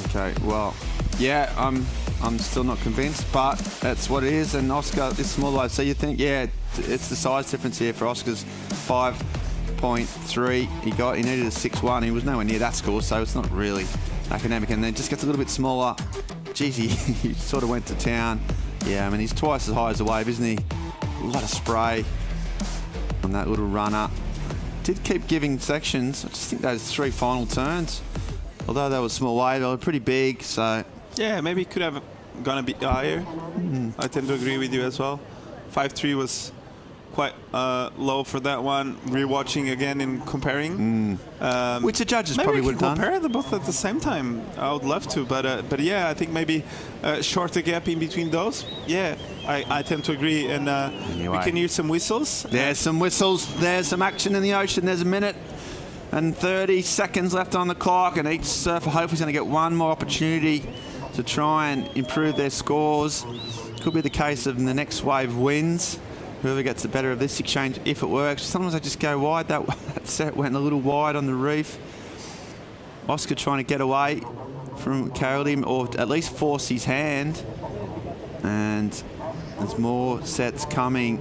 okay, well, yeah, I'm still not convinced, but that's what it is. And Oscar is small wave, so you think, yeah, it's the size difference here for Oscar's 5.3. He needed a 6.1. He was nowhere near that score, so it's not really academic. And then just gets a little bit smaller. Geez, he sort of went to town. Yeah, I mean, he's twice as high as the wave, isn't he? A lot of spray on that little runner. Did keep giving sections. I just think those 3 final turns, although they were small wave, they were pretty big, so... Yeah, maybe it could have gone a bit higher. I tend to agree with you as well. 5.3 was quite low for that one. Rewatching again and comparing. Which the judges probably would have done. Compare them both at the same time. I would love to, but yeah, I think maybe a shorter gap in between those. Yeah, I tend to agree. And anyway, we can hear some whistles. There's some whistles. There's some action in the ocean. There's a minute and 30 seconds left on the clock, and each surfer hopefully is going to get one more opportunity to try and improve their scores. Could be the case of the next wave wins. Whoever gets the better of this exchange, if it works. Sometimes I just go wide. That set went a little wide on the reef. Oscar trying to get away from Kade, or at least force his hand. And there's more sets coming.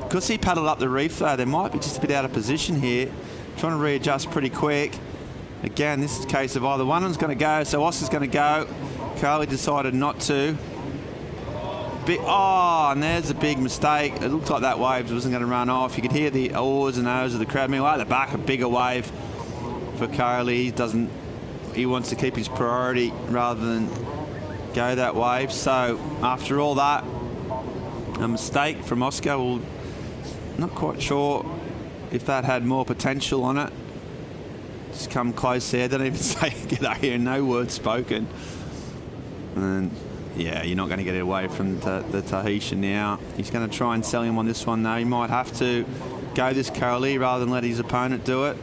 Because he paddled up the reef though, they might be just a bit out of position here. Trying to readjust pretty quick. Again, this is a case of either one of them's going to go, so Oscar's going to go. Kade decided not to. And there's a big mistake. It looked like that wave wasn't going to run off. You could hear the awes and ohs of the crowd. Meanwhile, at the back, a bigger wave for Kade. He wants to keep his priority rather than go that wave. So after all that, a mistake from Oscar. Well, not quite sure if that had more potential on it. Just come close there. Don't even say get out here. No word spoken. And yeah, you're not going to get it away from the Tahitian now. He's going to try and sell him on this one though. He might have to go this Kade rather than let his opponent do it.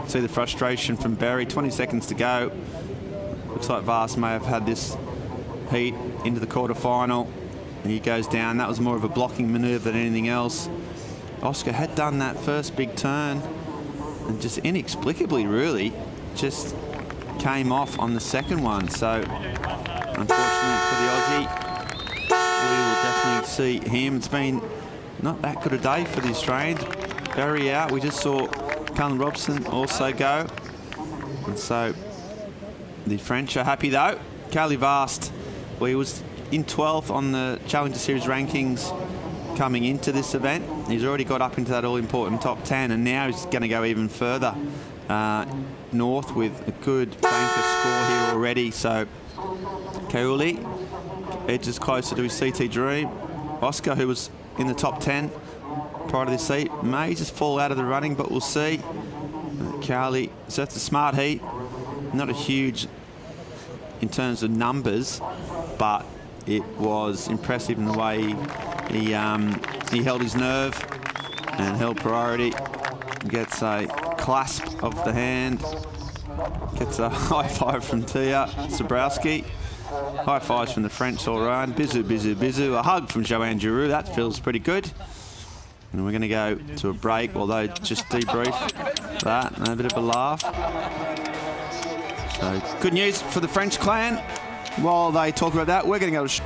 See the frustration from Barry. 20 seconds to go. Looks like Vast may have had this heat into the quarterfinal. And he goes down. That was more of a blocking manoeuvre than anything else. Oscar had done that first big turn and just inexplicably really just came off on the second one. So unfortunately for the Aussie, we will definitely see him. It's been not that good a day for the Australians. Barry out. We just saw Cullen Robson also go. And so the French are happy though. Carly Vast, well, he was in 12th on the Challenger Series rankings coming into this event. He's already got up into that all-important top 10, and now he's going to go even further north with a good banker score here already. So Kade edges closer to his CT dream. Oscar, who was in the top 10 prior to this heat, may just fall out of the running, but we'll see. Kade, so that's a smart heat. Not a huge in terms of numbers, but it was impressive in the way he held his nerve and held priority. Gets a clasp of the hand. Gets a high five from Tia Zabrowski. High fives from the French all around. Bisou, bisou, bisou. A hug from Joanne Giroux. That feels pretty good. And we're going to go to a break, although just debrief that and a bit of a laugh. So good news for the French clan. While they talk about that, we're going to go to...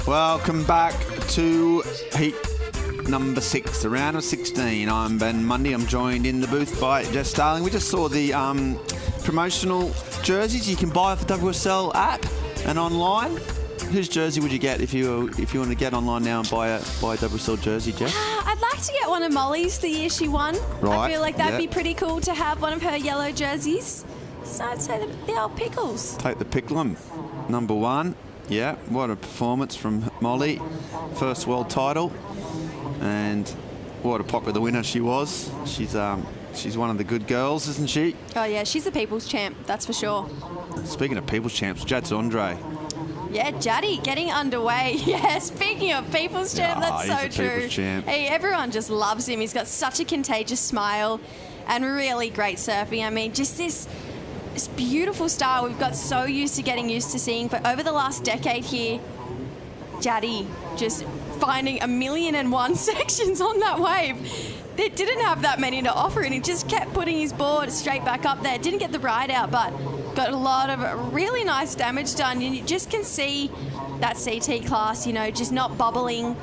Welcome back to heat number 6, the round of 16. I'm Ben Mundy. I'm joined in the booth by Jess Starling. We just saw the promotional jerseys you can buy off the WSL app and online. Whose jersey would you get if you want to get online now and buy a WSL jersey, Jess? I'd like to get one of Molly's the year she won. Right, I feel like that'd yeah. be pretty cool to have one of her yellow jerseys. So I'd say the old Pickles. Take the Picklum, number 1. Yeah, what a performance from Molly. First world title. And what a popular winner she was. She's one of the good girls, isn't she? Oh yeah, she's the people's champ, that's for sure. Speaking of people's champs, Jad's Andre. Yeah, Jaddy getting underway. Yeah, speaking of people's champ, that's so he's a true. people's champ. Hey, everyone just loves him. He's got such a contagious smile and really great surfing. I mean, just this beautiful style we've got so used to seeing for over the last decade here. Jaddy just finding 1,000,001 sections on that wave. They didn't have that many to offer, and he just kept putting his board straight back up there. Didn't get the ride out, but got a lot of really nice damage done. And you just can see that CT class, you know, just not bubbling,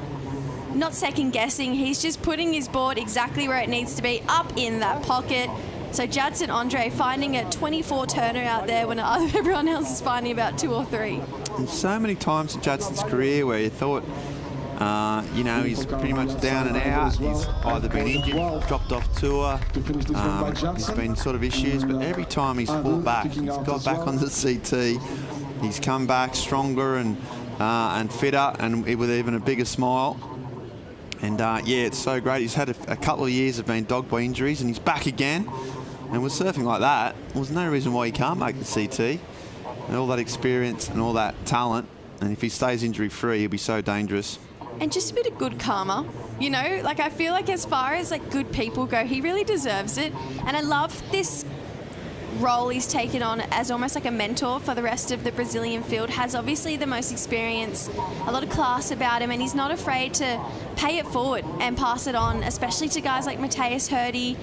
not second guessing. He's just putting his board exactly where it needs to be, up in that pocket. So Jadson Andre finding a 24 turner out there when everyone else is finding about 2 or 3. And so many times in Judson's career where you thought, you know, he's pretty much down and out. He's either been injured, dropped off tour, there's been sort of issues, but every time he's fought back, he's got back on the CT, he's come back stronger and fitter and with even a bigger smile. And yeah, it's so great. He's had a couple of years of being dogged by injuries, and he's back again. And with surfing like that, there's no reason why he can't make the CT. And all that experience and all that talent, and if he stays injury-free, he'll be so dangerous. And just a bit of good karma, you know? Like, I feel like as far as, like, good people go, he really deserves it. And I love this role he's taken on as almost like a mentor for the rest of the Brazilian field. Has obviously the most experience, a lot of class about him, and he's not afraid to pay it forward and pass it on, especially to guys like Mateus Hurdy,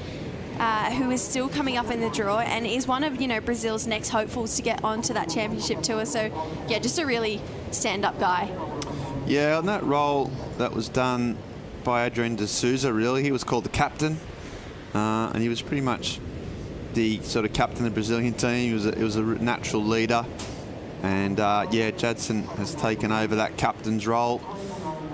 who is still coming up in the draw and is one of, you know, Brazil's next hopefuls to get onto that championship tour. So yeah, just a really stand-up guy. Yeah, on that role that was done by Adrian de Souza, really, he was called the captain, and he was pretty much the sort of captain of the Brazilian team. He was a natural leader, and yeah, Jadson has taken over that captain's role,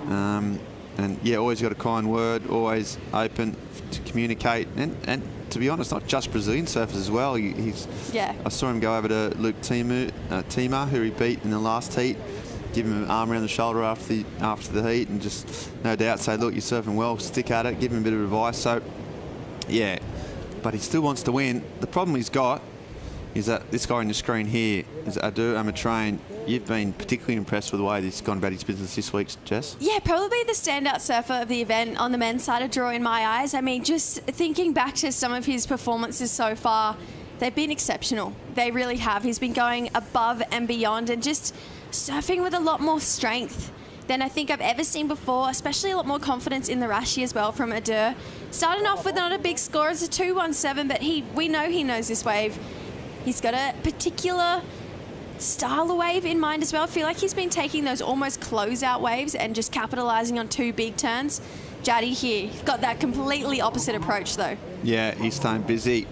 and yeah, always got a kind word, always open to communicate, and to be honest, not just Brazilian surfers as well. Yeah. I saw him go over to Luke Tima, who he beat in the last heat, give him an arm around the shoulder after the heat, and just no doubt say, look, you're surfing well, stick at it, give him a bit of advice. So yeah, but he still wants to win. The problem he's got is that this guy on your screen here is Adu Amatrain. You've been particularly impressed with the way he's gone about his business this week, Jess? Yeah, probably the standout surfer of the event on the men's side of draw in my eyes. I mean, just thinking back to some of his performances so far, they've been exceptional. They really have. He's been going above and beyond and just surfing with a lot more strength than I think I've ever seen before, especially a lot more confidence in the Rashi as well from Adu. Starting off with not a big score as a 217, but we know he knows this wave. He's got a particular style of wave in mind as well. I feel like he's been taking those almost closeout waves and just capitalizing on 2 big turns. Jaddy here, he's got that completely opposite approach though. Yeah, he's staying busy.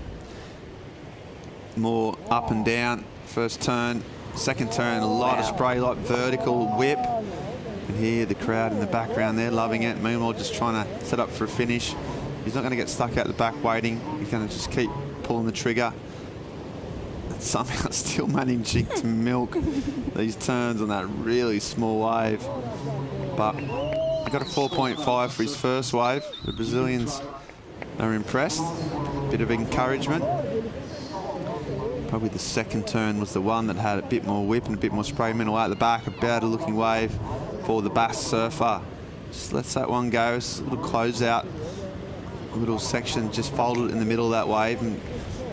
More up and down. First turn, second turn, a lot of spray, like vertical whip. And here the crowd in the background, they're loving it. Meanwhile, just trying to set up for a finish. He's not going to get stuck out the back waiting. He's going to just keep pulling the trigger. And somehow still managing to milk these turns on that really small wave. But he got a 4.5 for his first wave. The Brazilians are impressed. Bit of encouragement. Probably the second turn was the one that had a bit more whip and a bit more spray. Meanwhile, out the back, a better looking wave for the Basque surfer. Just lets that one go. It's a little closeout, a little section, just folded it in the middle of that wave and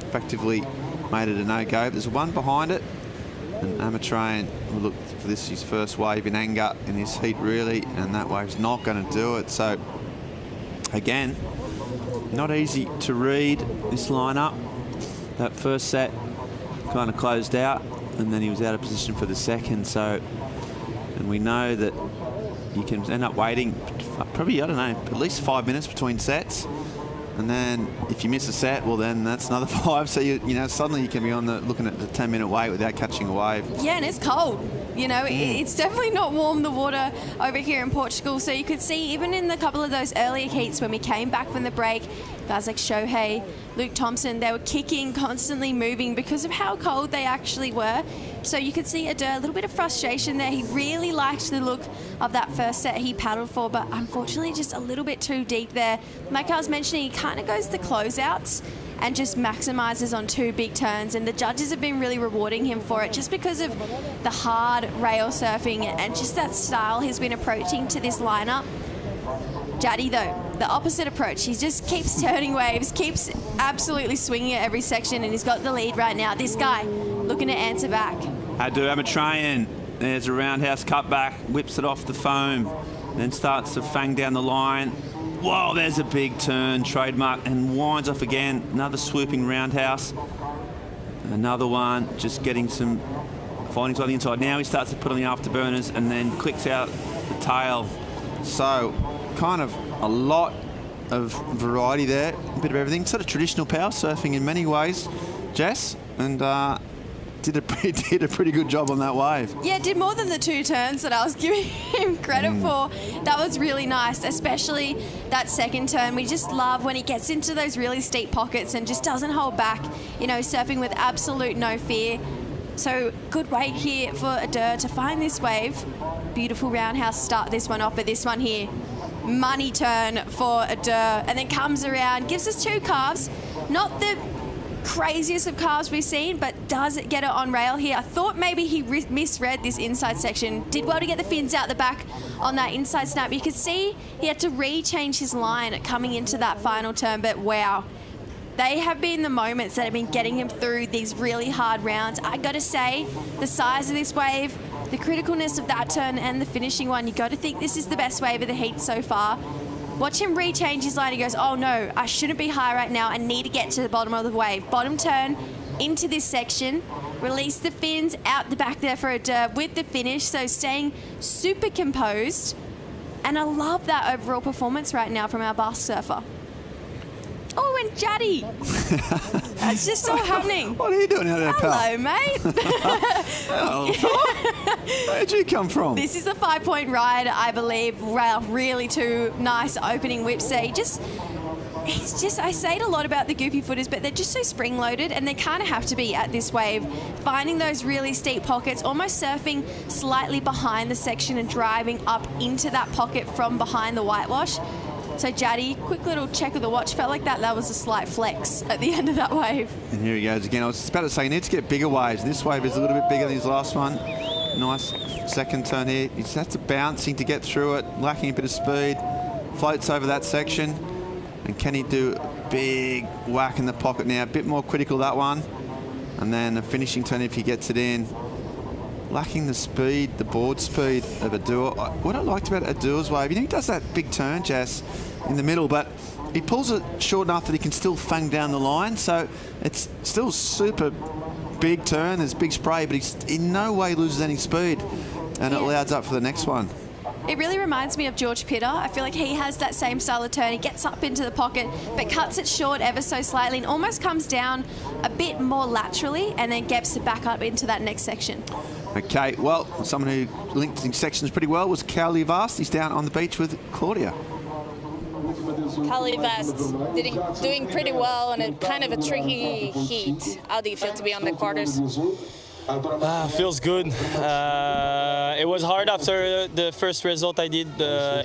effectively made it a no-go. There's one behind it, and Amatreyan will look for this, his first wave in anger in this heat, really, and that wave's not going to do it. So, again, not easy to read this lineup. That first set kind of closed out, and then he was out of position for the second. So, and we know that you can end up waiting probably, I don't know, at least 5 minutes between sets. And then if you miss a set, well, then that's another 5. So, you know, suddenly you can be on the looking at the 10-minute wait without catching a wave. Yeah, and it's cold. You know, it's definitely not warm, the water over here in Portugal. So you could see even in a couple of those earlier heats when we came back from the break, guys like Shohei, Luke Thompson, they were kicking, constantly moving because of how cold they actually were. So you could see a little bit of frustration there. He really liked the look of that first set he paddled for, but unfortunately just a little bit too deep there. Like I was mentioning, he kind of goes to closeouts and just maximizes on 2 big turns, and the judges have been really rewarding him for it just because of the hard rail surfing and just that style he's been approaching to this lineup. Jaddy, though, the opposite approach. He just keeps turning waves, keeps absolutely swinging at every section, and he's got the lead right now. This guy looking to answer back. Amatreyan, there's a roundhouse cutback, whips it off the foam, then starts to fang down the line. Whoa, there's a big turn, trademark, and winds off again. Another swooping roundhouse. Another one, just getting some findings on the inside. Now he starts to put on the afterburners and then clicks out the tail. So, kind of a lot of variety there, a bit of everything. Sort of traditional power surfing in many ways, Jess, and did a pretty good job on that wave. Yeah, did more than the 2 turns that I was giving him credit for. That was really nice, especially that second turn. We just love when he gets into those really steep pockets and just doesn't hold back, you know, surfing with absolute no fear. So good wait here for Adair to find this wave. Beautiful roundhouse start this one off, but this one here, money turn for Adair, and then comes around, gives us 2 calves. Not the craziest of calves we've seen, but does it get it on rail here? I thought maybe he misread this inside section. Did well to get the fins out the back on that inside snap. You could see he had to re-change his line coming into that final turn, but wow. They have been the moments that have been getting him through these really hard rounds. I gotta say, the size of this wave, the criticalness of that turn and the finishing one, you gotta think this is the best wave of the heat so far. Watch him re-change his line. He goes, oh no, I shouldn't be high right now. I need to get to the bottom of the wave. Bottom turn into this section. Release the fins out the back there for a with the finish. So staying super composed. And I love that overall performance right now from our Basque surfer. Oh, and Jaddy. That's just all happening. What are you doing out there, pal? Hello, mate. Where'd you come from? This is a 5-point ride, I believe. Really 2 nice opening whips there. It's just, I say it a lot about the goofy footers, but they're just so spring-loaded, and they kind of have to be at this wave. Finding those really steep pockets, almost surfing slightly behind the section and driving up into that pocket from behind the whitewash. So Jaddy, quick little check of the watch. Felt like that was a slight flex at the end of that wave. And here he goes again. I was just about to say, he needs to get bigger waves. This wave is a little bit bigger than his last one. Nice second turn here. He just has to bouncing to get through it, lacking a bit of speed. Floats over that section. And can he do a big whack in the pocket now? A bit more critical, that one. And then a finishing turn if he gets it in. Lacking the speed, the board speed of Adair. What I liked about Adair's wave, you know, he does that big turn, Jess, in the middle, but he pulls it short enough that he can still fang down the line. So it's still super big turn, there's big spray, but he in no way loses any speed, and it allows up for the next one. It really reminds me of George Petar. I feel like he has that same style of turn. He gets up into the pocket, but cuts it short ever so slightly and almost comes down a bit more laterally and then gets it back up into that next section. Okay, well, someone who linked in sections pretty well was Cowley Vast. He's down on the beach with Claudia. Kali Vest doing pretty well in a kind of a tricky heat. How do you feel to be on the quarters? Feels good. It was hard after the first result I did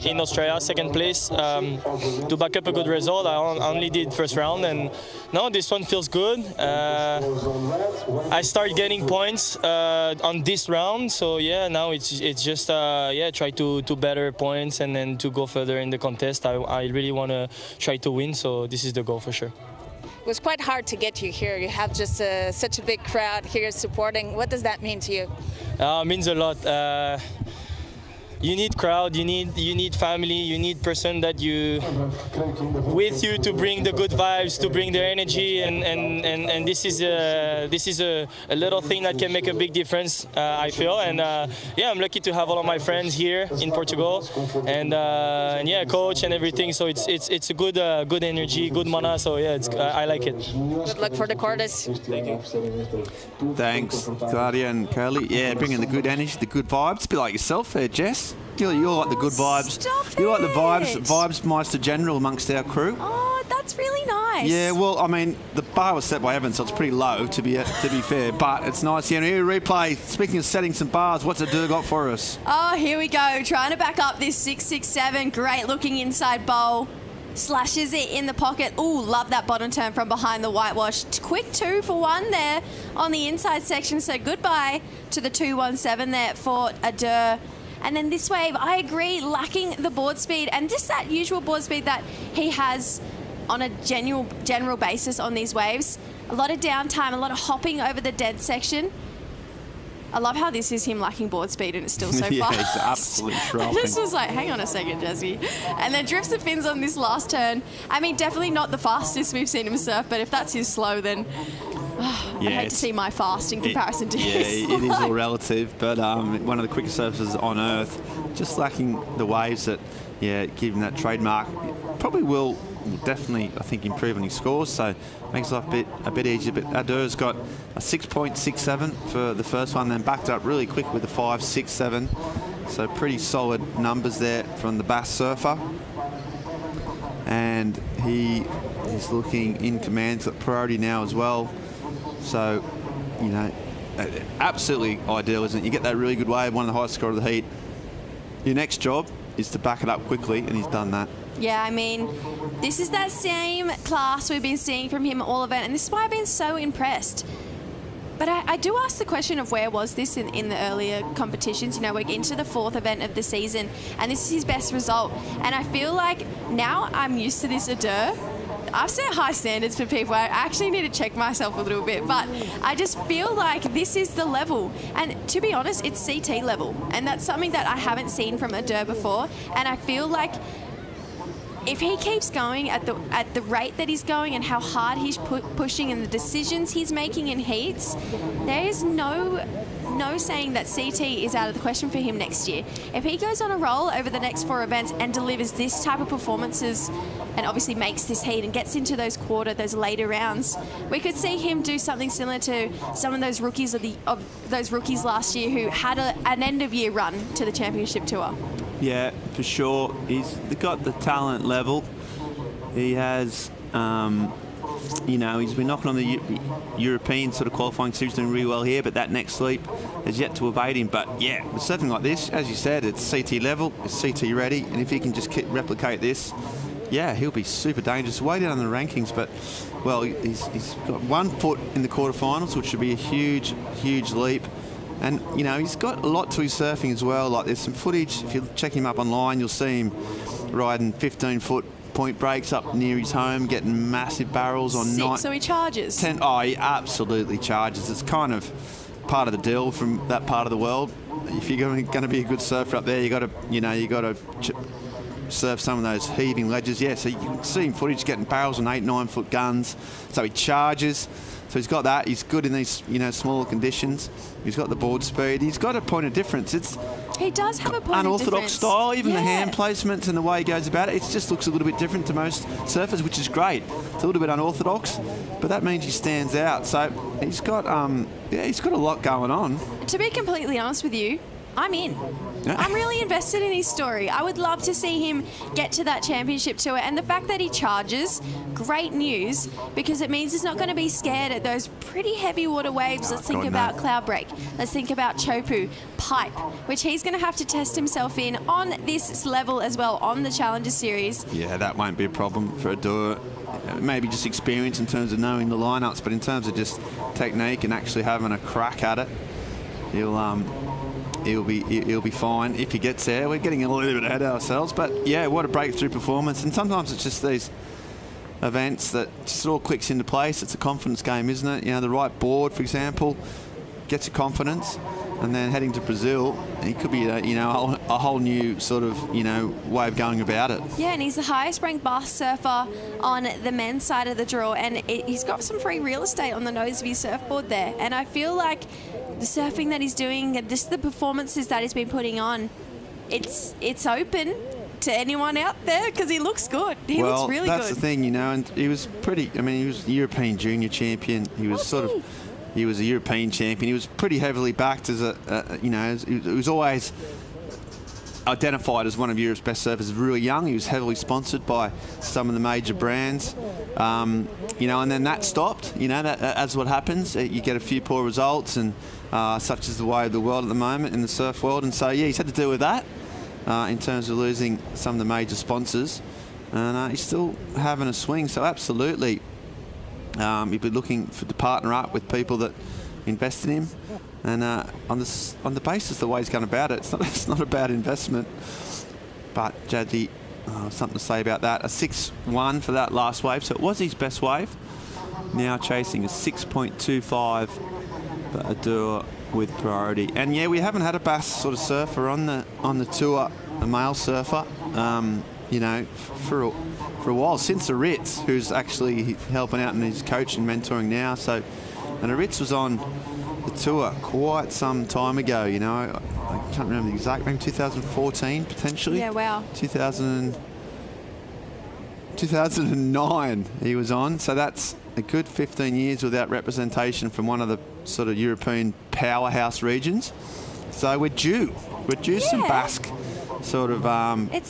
in Australia, second place, to back up a good result. I only did first round, and no, this one feels good. I start getting points on this round, so yeah, now it's just try to better points and then to go further in the contest. I really want to try to win, so this is the goal for sure. It was quite hard to get you here. You have just such a big crowd here supporting. What does that mean to you? It means a lot. You need crowd, you need family, you need person that you with you to bring the good vibes, to bring the energy, and this is a little thing that can make a big difference, I feel. And yeah, I'm lucky to have all of my friends here in Portugal, and yeah, coach and everything. So it's a good energy, good mana. So yeah, I like it. Good luck for the quarters. Thank you. Thanks, Claudia and Curly. Yeah, bringing the good energy, the good vibes. A bit like yourself there, Jess. You're like the good vibes. You like the vibes Meister General amongst our crew. Oh, that's really nice. Yeah, well, I mean, the bar was set by Evan, so it's pretty low to be fair. But it's nice. Yeah, here replay. Speaking of setting some bars, what's Adu got for us? Oh, here we go. Trying to back up this 667. Great looking inside bowl. Slashes it in the pocket. Ooh, love that bottom turn from behind the whitewash. Quick 2 for 1 there on the inside section. So goodbye to the 217 there for Adu. And then this wave, I agree, lacking the board speed and just that usual board speed that he has on a general basis on these waves. A lot of downtime, a lot of hopping over the dead section. I love how this is him lacking board speed and it's still so yeah, fast. he's absolutely dropping. I just was like, hang on a second, Jesse. And then drifts the fins on this last turn. I mean, definitely not the fastest we've seen him surf, but if that's his slow, then I'd hate to see my fast in comparison to his. Yeah, it is all relative, but one of the quickest surfers on earth, just lacking the waves that, yeah, give him that trademark. Probably will definitely, I think, improve on his scores, so makes life a bit easier. But Adu's got a 6.67 for the first one, then backed up really quick with a 5.67. So pretty solid numbers there from the Bass surfer. And he is looking in command, to priority now as well. So, you know, absolutely ideal, isn't it? You get that really good wave, one of the highest score of the heat. Your next job is to back it up quickly, and he's done that. Yeah, I mean, this is that same class we've been seeing from him all event, and this is why I've been so impressed. But I do ask the question of where was this in the earlier competitions. You know, we're into the 4th event of the season, and this is his best result. And I feel like now I'm used to this Adu. I've set high standards for people. I actually need to check myself a little bit, but I just feel like this is the level. And to be honest, it's CT level. And that's something that I haven't seen from Adu before. And I feel like if he keeps going at the rate that he's going and how hard he's pushing and the decisions he's making in heats, there is no saying that CT is out of the question for him next year. If he goes on a roll over the next 4 events and delivers this type of performances and obviously makes this heat and gets into those those later rounds, we could see him do something similar to some of those rookies of those rookies last year who had an end of year run to the championship tour. Yeah, for sure. He's got the talent level. He has, you know, he's been knocking on the European sort of qualifying series, doing really well here, but that next leap has yet to evade him. But yeah, with something like this, as you said, it's CT level, it's CT ready, and if he can just replicate this, yeah, he'll be super dangerous. Way down in the rankings, but well, he's got 1 foot in the quarterfinals, which should be a huge, huge leap. And, you know, he's got a lot to his surfing as well. Like, there's some footage. If you check him up online, you'll see him riding 15-foot point breaks up near his home, getting massive barrels on night. So he charges? 10. Oh, he absolutely charges. It's kind of part of the deal from that part of the world. If you're going to be a good surfer up there, you got to surf some of those heaving ledges. Yeah, so you can see in footage getting barrels on 8-9 foot guns. So he charges. So he's got that. He's good in these, smaller conditions. He's got the board speed. He's got a point of difference. He does have a point of unorthodox difference. style, even the hand placements and the way he goes about it. It just looks a little bit different to most surfers, which is great. It's a little bit unorthodox, but that means he stands out. So he's got, he's got a lot going on. To be completely honest with you, I'm in. Yeah. I'm really invested in his story. I would love to see him get to that championship tour, and the fact that he charges, great news, because it means he's not going to be scared at those pretty heavy water waves. Let's think about Cloudbreak. Let's think about Chopu, Pipe, which he's going to have to test himself in on this level as well on the Challenger Series. Yeah, that won't be a problem for a doer. Maybe just experience in terms of knowing the lineups, but in terms of just technique and actually having a crack at it, he'll be fine if he gets there. We're getting a little bit ahead of ourselves, but yeah, what a breakthrough performance. And sometimes it's just these events that just all clicks into place. It's a confidence game, isn't it? The right board, for example, gets you confidence. And then heading to Brazil, he could be a whole new sort of way of going about it. Yeah, and he's the highest ranked bar surfer on the men's side of the draw, and he's got some free real estate on the nose of his surfboard there. And I feel like the surfing that he's doing, just the performances that he's been putting on, it's open to anyone out there because he looks good. He looks really good. Well, that's the thing, and he was he was European junior champion. He was he was a European champion. He was pretty heavily backed as he was always identified as one of Europe's best surfers really young. He was heavily sponsored by some of the major brands, and then that stopped. That's what happens. You get a few poor results, and such is the way of the world at the moment in the surf world. And so, yeah, he's had to deal with that in terms of losing some of the major sponsors. And he's still having a swing, so absolutely. He'd be looking to partner up with people that invest in him, and on the basis of the way he's going about it, it's not a bad investment. But Jadley, something to say about that. A 6-1 for that last wave, so it was his best wave. Now chasing a 6.25 for Adur with priority. And yeah, we haven't had a bass sort of surfer on the tour, a male surfer. For a while, since Ritz, who's actually helping out and he's coaching, mentoring now. So, and Ritz was on the tour quite some time ago. I can't remember the exact, maybe 2014 potentially. Yeah, wow. 2009 he was on. So that's a good 15 years without representation from one of the sort of European powerhouse regions. So we're due some Basque sort of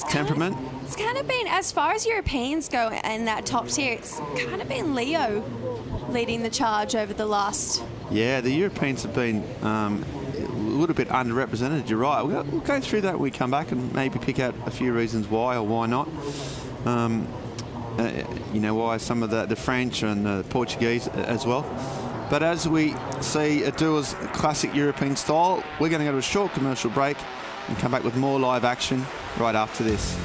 temperament. It's kind of been, as far as Europeans go in that top tier, it's kind of been Leo leading the charge over the last. Yeah, the Europeans have been a little bit underrepresented, you're right. We'll go through that when we come back and maybe pick out a few reasons why or why not. Why some of the French and the Portuguese as well. But as we see Adur's classic European style, we're going to go to a short commercial break and come back with more live action right after this.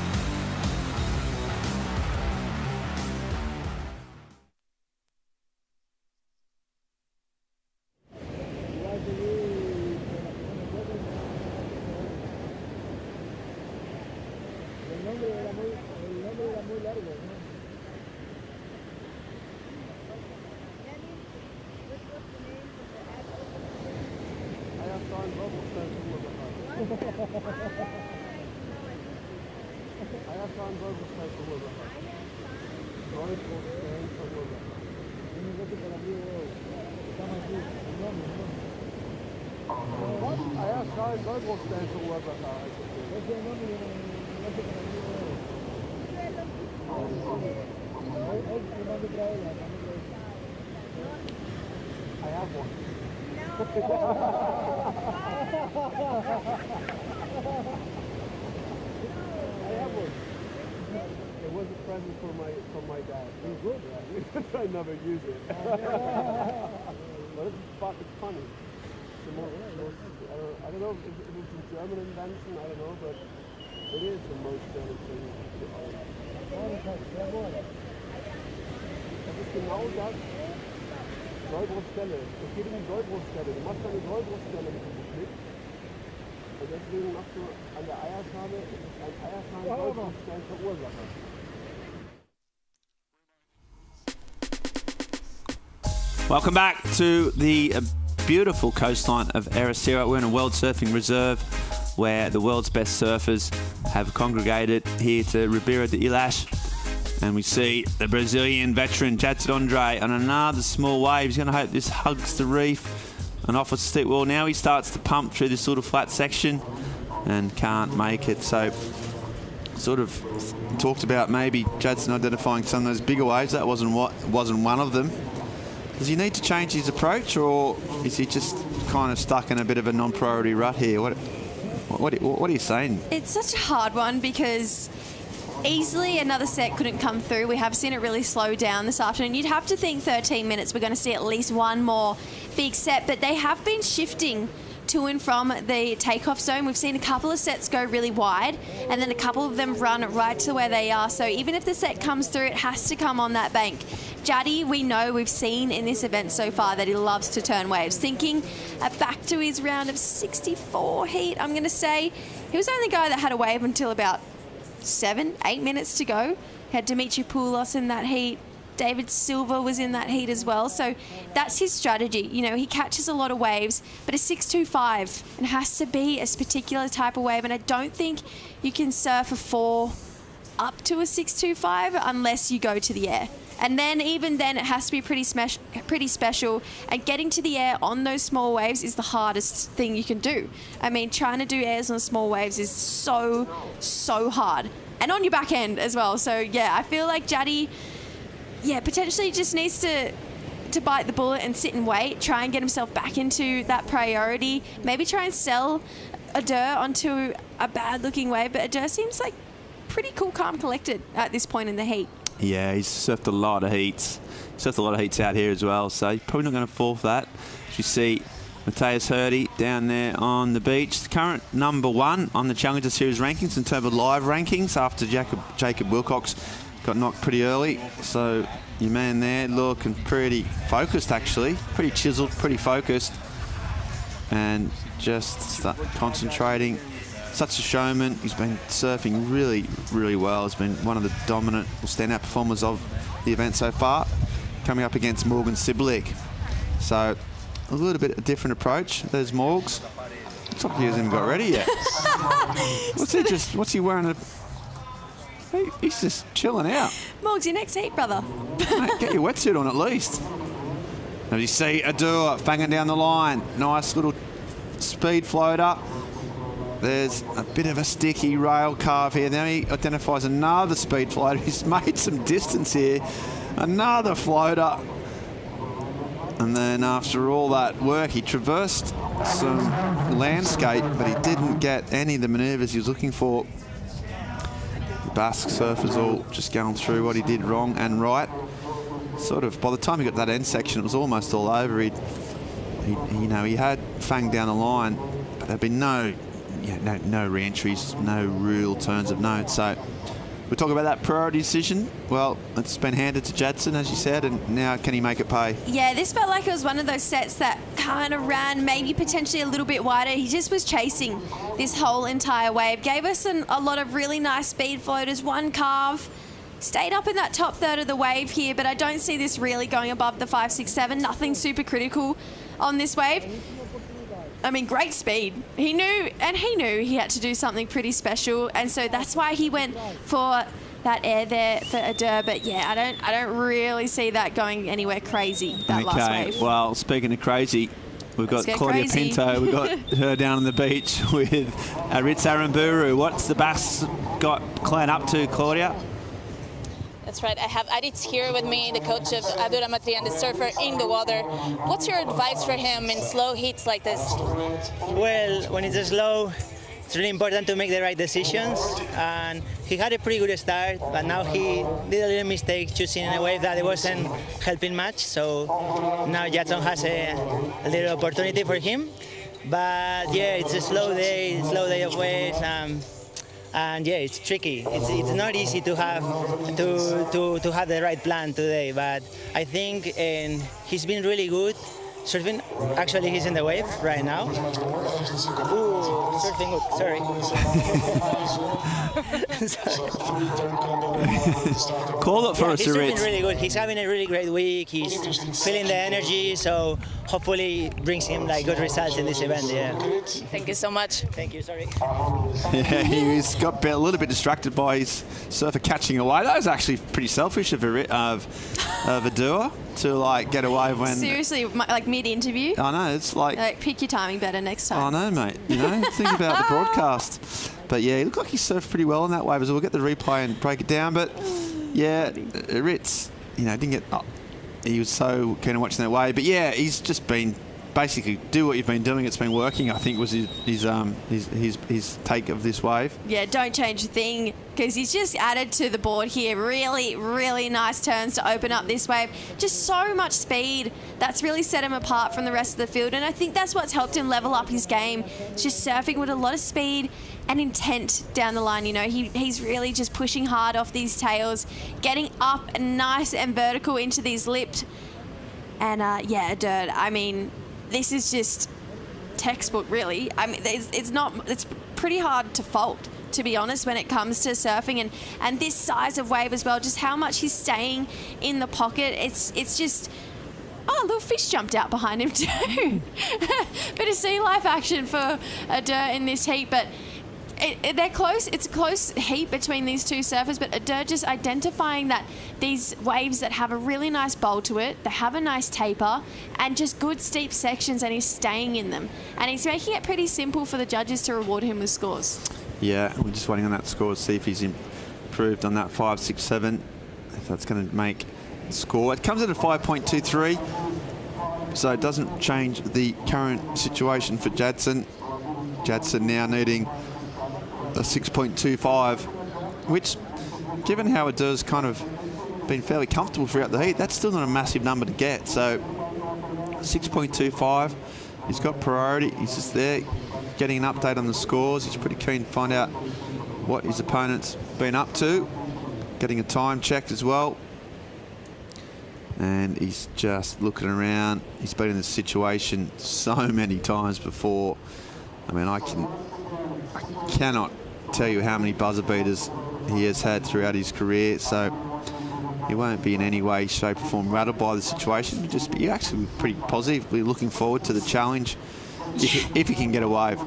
Welcome back to the beautiful coastline of Ericeira. We're in a World Surfing Reserve where the world's best surfers have congregated here to Ribeira de Ilhas. And we see the Brazilian veteran Jadson Andre on another small wave. He's going to hope this hugs the reef and off a steep wall. Now he starts to pump through this little flat section and can't make it. So sort of talked about maybe Jadson identifying some of those bigger waves. That wasn't one of them. Does he need to change his approach, or is he just kind of stuck in a bit of a non-priority rut here? What are you saying? It's such a hard one because easily another set couldn't come through. We have seen it really slow down this afternoon. You'd have to think 13 minutes we're going to see at least one more big set, but they have been shifting to and from the takeoff zone. We've seen a couple of sets go really wide and then a couple of them run right to where they are. So even if the set comes through, it has to come on that bank. Jaddy, we know, we've seen in this event so far that he loves to turn waves. Thinking back to his round of 64 heat, I'm going to say he was the only guy that had a wave until about 7-8 minutes to go. He had Dimitri Poulos in that heat. David Silva was in that heat as well. So that's his strategy. You know, he catches a lot of waves, but a 625 and has to be a particular type of wave. And I don't think you can surf a 4 up to a 625 unless you go to the air. And then even then it has to be pretty special. And getting to the air on those small waves is the hardest thing you can do. I mean, trying to do airs on small waves is so, so hard. And on your back end as well. So yeah, I feel like Jaddy, potentially just needs to bite the bullet and sit and wait, try and get himself back into that priority. Maybe try and sell Adur onto a bad looking wave, but Adur seems like pretty cool, calm, collected at this point in the heat. Yeah, he's surfed a lot of heats. Surfed a lot of heats out here as well, so he's probably not going to fall for that. As you see, Matthias Hurdy down there on the beach. The current #1 on the Challenger Series rankings in terms of live rankings after Jacob Wilcox got knocked pretty early. So your man there looking pretty focused, actually. Pretty chiseled, pretty focused. And just start concentrating. Such a showman. He's been surfing really, really well. He's been one of the dominant or standout performers of the event so far. Coming up against Morgan Siblick. So a little bit of a different approach. There's Morgs. Looks like he hasn't even got ready yet. What's he wearing? He's just chilling out. Morgs, your next heat, brother. Mate, get your wetsuit on at least. As you see, Adur fanging down the line. Nice little speed floater. There's a bit of a sticky rail carve here. Now he identifies another speed floater. He's made some distance here. Another floater. And then after all that work, he traversed some landscape, but he didn't get any of the manoeuvres he was looking for. The Basque surfers all just going through what he did wrong and right. Sort of, by the time he got to that end section, it was almost all over. He had fanged down the line, but there'd been no re-entries, no real turns of note. So we're talking about that priority decision. Well, it's been handed to Jadson, as you said, and now can he make it pay? Yeah, this felt like it was one of those sets that kind of ran maybe potentially a little bit wider. He just was chasing this whole entire wave. Gave us a lot of really nice speed floaters, one carve. Stayed up in that top third of the wave here, but I don't see this really going above the 5, 6, 7. Nothing super critical on this wave. I mean, great speed. He knew he had to do something pretty special, and so that's why he went for that air there for Adur. But yeah, I don't really see that going anywhere crazy, that last wave. Well, speaking of crazy, we've got Claudia crazy. Pinto. We've got her down on the beach with Aritz Aramburu. What's the Basques got clean up to, Claudia? That's right. I have Aritz here with me, the coach of Adur Amatri and the surfer in the water. What's your advice for him in slow heats like this? Well, when it's slow, it's really important to make the right decisions. And he had a pretty good start, but now he did a little mistake choosing a wave that it wasn't helping much. So now Jadson has a little opportunity for him. But yeah, it's a slow day of waves. And yeah, it's tricky. It's not easy to have the right plan today, but I think he's been really good surfing. Actually, he's in the wave right now. Ooh, surfing good. Sorry. Call it for us, he's surfing Ritz. really good. He's having a really great week. He's feeling the energy, so hopefully it brings him like good results in this event. Yeah. Thank you so much. Thank you. Sorry. Yeah, he's got a little bit distracted by his surfer catching away. That was actually pretty selfish of Adua to like get away when. Seriously, like mid-interview. I know, it's like pick your timing better next time. I know, mate. You know, think about the broadcast. But yeah, he looked like he surfed pretty well on that wave. So we'll get the replay and break it down. But yeah, Ritz, you know, didn't get. He was so keen on watching that wave. But yeah, he's just been basically do what you've been doing. It's been working. I think was his take of this wave. Yeah, don't change a thing because he's just added to the board here. Really, really nice turns to open up this wave. Just so much speed. That's really set him apart from the rest of the field. And I think that's what's helped him level up his game. It's just surfing with a lot of speed and intent down the line. You know, he's really just pushing hard off these tails, getting up and nice and vertical into these lips. And yeah, Dirt, I mean, this is just textbook, really. I mean, it's pretty hard to fault, to be honest, when it comes to surfing and this size of wave as well, just how much he's staying in the pocket. It's just, oh, a little fish jumped out behind him too. Bit of sea life action for Dirt in this heat, but they're close. It's a close heat between these two surfers, but Dirt just identifying that these waves that have a really nice bowl to it, they have a nice taper, and just good steep sections, and he's staying in them. And he's making it pretty simple for the judges to reward him with scores. Yeah, we're just waiting on that score to see if he's improved on that 5, 6, 7. If that's going to make the score. It comes in at 5.23, so it doesn't change the current situation for Jadson. Jadson now needing a 6.25, which, given how Adua's kind of been fairly comfortable throughout the heat, that's still not a massive number to get. So 6.25, he's got priority. He's just there getting an update on the scores. He's pretty keen to find out what his opponent's been up to, getting a time check as well. And he's just looking around. He's been in this situation so many times before. I mean, I cannot tell you how many buzzer beaters he has had throughout his career, so he won't be in any way, shape or form rattled by the situation. You're actually pretty positively looking forward to the challenge if he can get a wave.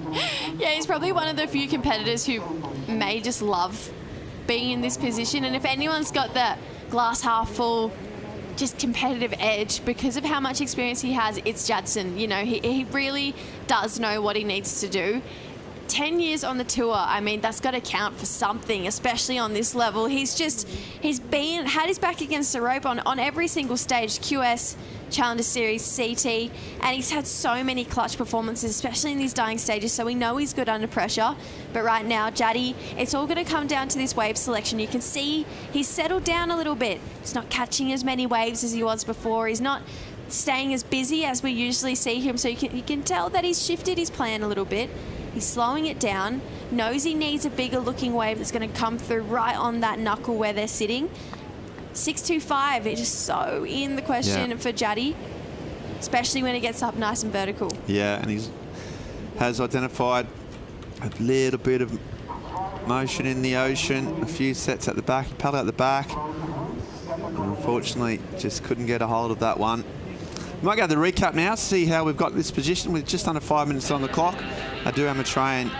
Yeah, he's probably one of the few competitors who may just love being in this position, and if anyone's got that glass half full just competitive edge because of how much experience he has, it's Jadson. You know, he really does know what he needs to do. 10 years on the tour, I mean, that's got to count for something, especially on this level. Had his back against the rope on every single stage, QS, Challenger Series, CT, and he's had so many clutch performances, especially in these dying stages, so we know he's good under pressure. But right now, Jaddy, it's all going to come down to this wave selection. You can see he's settled down a little bit. He's not catching as many waves as he was before. He's not staying as busy as we usually see him, so you can tell that he's shifted his plan a little bit. He's slowing it down, knows he needs a bigger looking wave that's going to come through right on that knuckle where they're sitting. 6.25, it is so in the question for Jaddy, especially when it gets up nice and vertical. Yeah, and he has identified a little bit of motion in the ocean, a few sets at the back. He paddled out the back, and unfortunately just couldn't get a hold of that one. We might go to the recap now, see how we've got this position with just under 5 minutes on the clock. Adua Matrayan,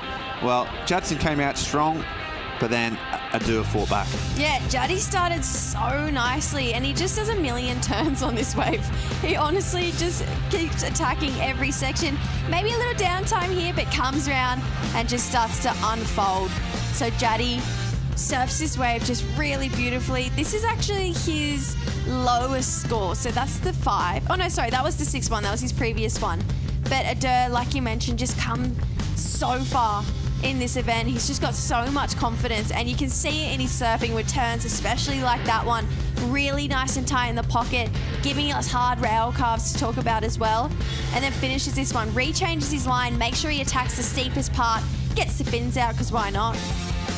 well, Jadson came out strong, but then Adua fought back. Yeah, Jaddy started so nicely, and he just does a million turns on this wave. He honestly just keeps attacking every section. Maybe a little downtime here, but comes around and just starts to unfold. So Jaddy surfs this wave just really beautifully. This is actually his lowest score, so that's the 5. Oh no, sorry, that was the 6-1. That was his previous one. But Adua, like you mentioned, just come so far in this event. He's just got so much confidence, and you can see it in his surfing with turns, especially like that one. Really nice and tight in the pocket, giving us hard rail carves to talk about as well. And then finishes this one, rechanges his line, makes sure he attacks the steepest part, gets the fins out, because why not?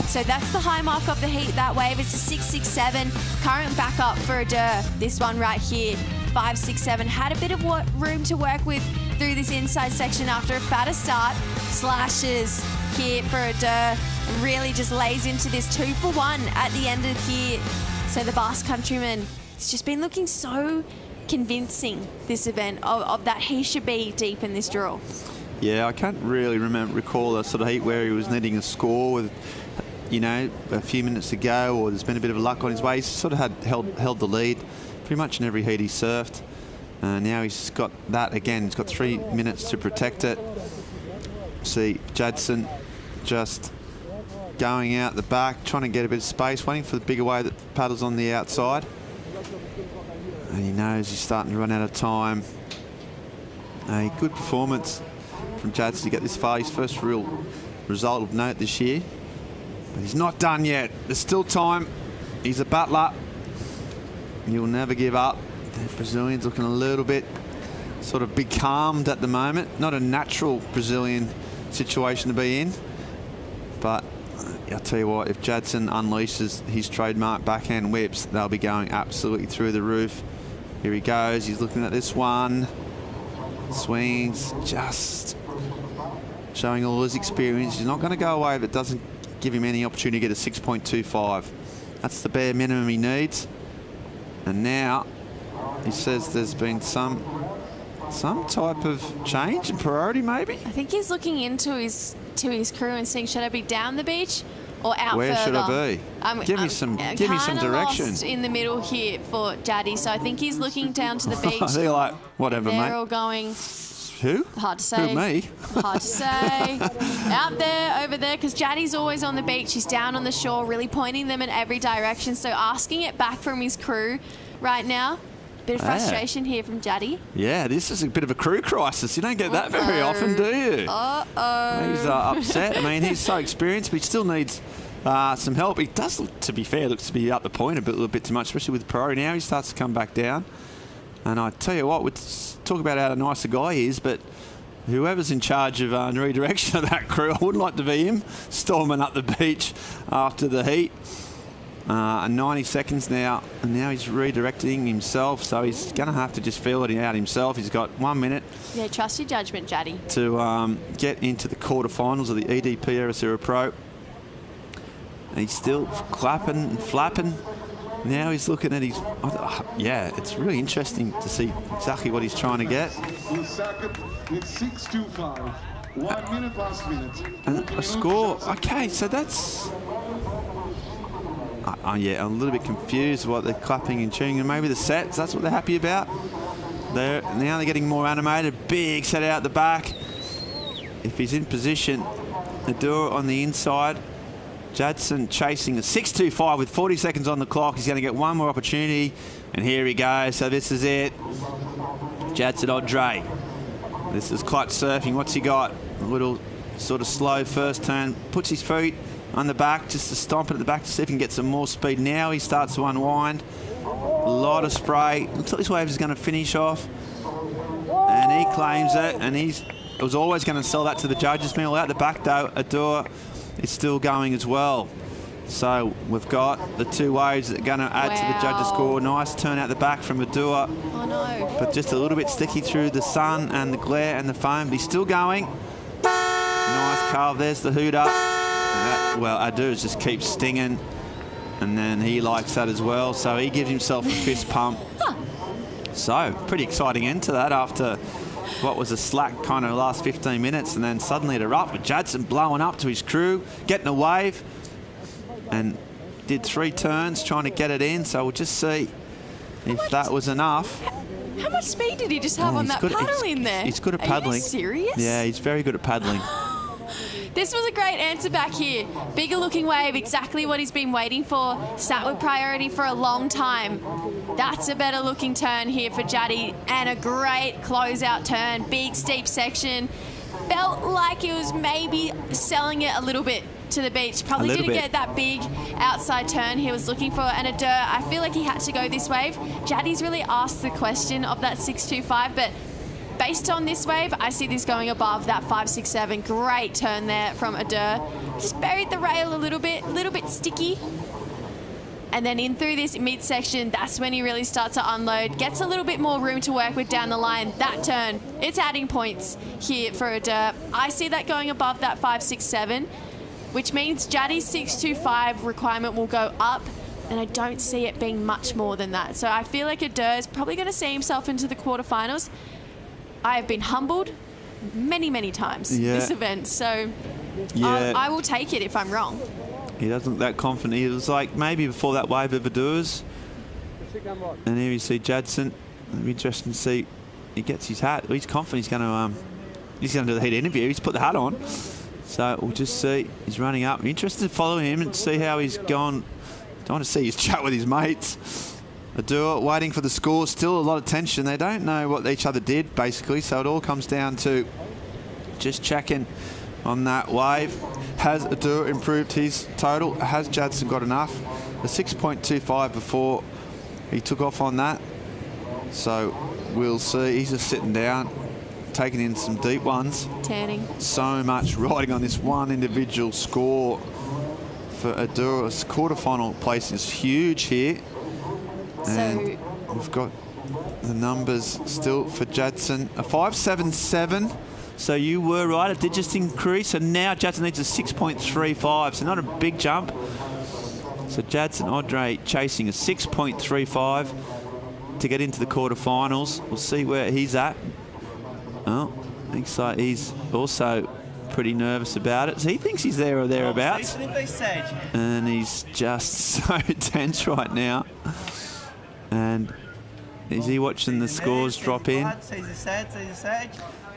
So that's the high mark of the heat, that wave. It's a 6.67. Current backup for Adua, this one right here. 5.67. Had a bit of room to work with through this inside section after a fatter start. Slashes here for Adair. Really just lays into this 2 for 1 at the end of here. So the Basque countryman, it's just been looking so convincing, this event, of that he should be deep in this draw. Yeah, I can't really recall a sort of heat where he was needing a score with, you know, a few minutes to go, or there's been a bit of luck on his way. He's sort of held the lead pretty much in every heat he surfed. Now he's got that again. He's got 3 minutes to protect it. See Judson just going out the back, trying to get a bit of space, waiting for the bigger wave that paddles on the outside. And he knows he's starting to run out of time. A good performance from Judson to get this far. His first real result of note this year. But he's not done yet. There's still time. He's a battler. He'll never give up. The Brazilian's looking a little bit sort of becalmed at the moment. Not a natural Brazilian situation to be in. But I'll tell you what, if Judson unleashes his trademark backhand whips, they'll be going absolutely through the roof. Here he goes. He's looking at this one. Swings, just showing all his experience. He's not going to go away if it doesn't give him any opportunity to get a 6.25. That's the bare minimum he needs. And now he says there's been some type of change in priority, maybe. I think he's looking into his crew and saying, should I be down the beach or out Where further? should I be? Give me some direction. Lost in the middle here for Jaddy, so I think he's looking down to the beach. They're like, whatever, They're mate. all going. Who? Hard to say. Who, me? Hard to say. Out there, over there, because Jaddy's always on the beach. He's down on the shore, really pointing them in every direction. So asking it back from his crew right now. Bit of frustration here from Jaddy. Yeah, this is a bit of a crew crisis. You don't get that very often, do you? Uh-oh. He's upset. I mean, he's so experienced, but he still needs some help. He does, to be fair, looks to be up the point a little bit too much, especially with priority. Now he starts to come back down. And I tell you what, we talk about how nice a guy he is, but whoever's in charge of redirection of that crew, I wouldn't like to be him storming up the beach after the heat. 90 seconds now, and now he's redirecting himself, so he's going to have to just feel it out himself. He's got 1 minute. Yeah, trust your judgment, Jaddy. To get into the quarterfinals of the EDP Ericeira Pro. And he's still clapping and flapping. Now he's looking at his... yeah, it's really interesting to see exactly what he's trying to get. In second, it's 6.25. 1 minute, last minute. And a score. Okay, so that's... yeah, I'm a little bit confused what they're clapping and cheering, and maybe the sets, that's what they're happy about. Now they're getting more animated. Big set out the back. If he's in position, Adura on the inside. Judson chasing a 6.25 with 40 seconds on the clock. He's going to get one more opportunity, and here he goes. So this is it. Judson Andre. This is clutch surfing. What's he got? A little sort of slow first turn. Puts his feet on the back just to stomp it at the back to see if he can get some more speed. Now he starts to unwind. A lot of spray. Looks like this wave is going to finish off. And he claims it, and he was always going to sell that to the judges. Meanwhile, out the back though, Adura is still going as well. So we've got the two waves that are going to add to the judges' score. Nice turn out the back from Adura. Oh no. But just a little bit sticky through the sun and the glare and the foam. But he's still going. Nice carve. There's the hoot up. Well, Adura just keeps stinging. And then he likes that as well. So he gives himself a fist pump. So pretty exciting end to that after what was a slack kind of last 15 minutes, and then suddenly it erupted with Judson blowing up to his crew, getting a wave, and did 3 turns trying to get it in. So we'll just see if that was enough. How much speed did he just have on that paddle in there? He's good at paddling. Are you serious? Yeah, he's very good at paddling. This was a great answer back here. Bigger looking wave, exactly what he's been waiting for. Sat with priority for a long time. That's a better looking turn here for Jaddy, and a great closeout turn. Big steep section. Felt like it was maybe selling it a little bit to the beach. Probably didn't get that big outside turn he was looking for. And Adura, I feel like he had to go this wave. Jaddy's really asked the question of that 6.25, but based on this wave, I see this going above that 5.67. Great turn there from Adura. Just buried the rail a little bit sticky. And then in through this midsection, that's when he really starts to unload. Gets a little bit more room to work with down the line. That turn, it's adding points here for a dirt. I see that going above that 5.67, which means Jaddy's 6.25 requirement will go up, and I don't see it being much more than that. So I feel like Adair is probably going to see himself into the quarterfinals. I have been humbled many, many times this event, so I will take it if I'm wrong. He doesn't look that confident. He was like maybe before that wave of Adurs. And here you see Jadson. It'll be interesting to see. He gets his hat. He's confident he's going to do the heat interview. He's put the hat on. So we'll just see. He's running up. I'm interested to follow him and see how he's gone. Don't want to see his chat with his mates. Adur waiting for the score. Still a lot of tension. They don't know what each other did, basically. So it all comes down to just checking on that wave. Has Adur improved his total? Has Jadson got enough? A 6.25 before he took off on that. So we'll see. He's just sitting down, taking in some deep ones. Tanning. So much riding on this one individual score for Adur. His quarterfinal place is huge here. And we've got the numbers still for Jadson. A 5.77. So you were right, it did just increase, and now Jadson needs a 6.35, so not a big jump. So Jadson Audrey chasing a 6.35 to get into the quarterfinals. We'll see where he's at. Oh, looks like he's also pretty nervous about it. So he thinks he's there or thereabouts. And he's just so tense right now. And is he watching the scores drop in?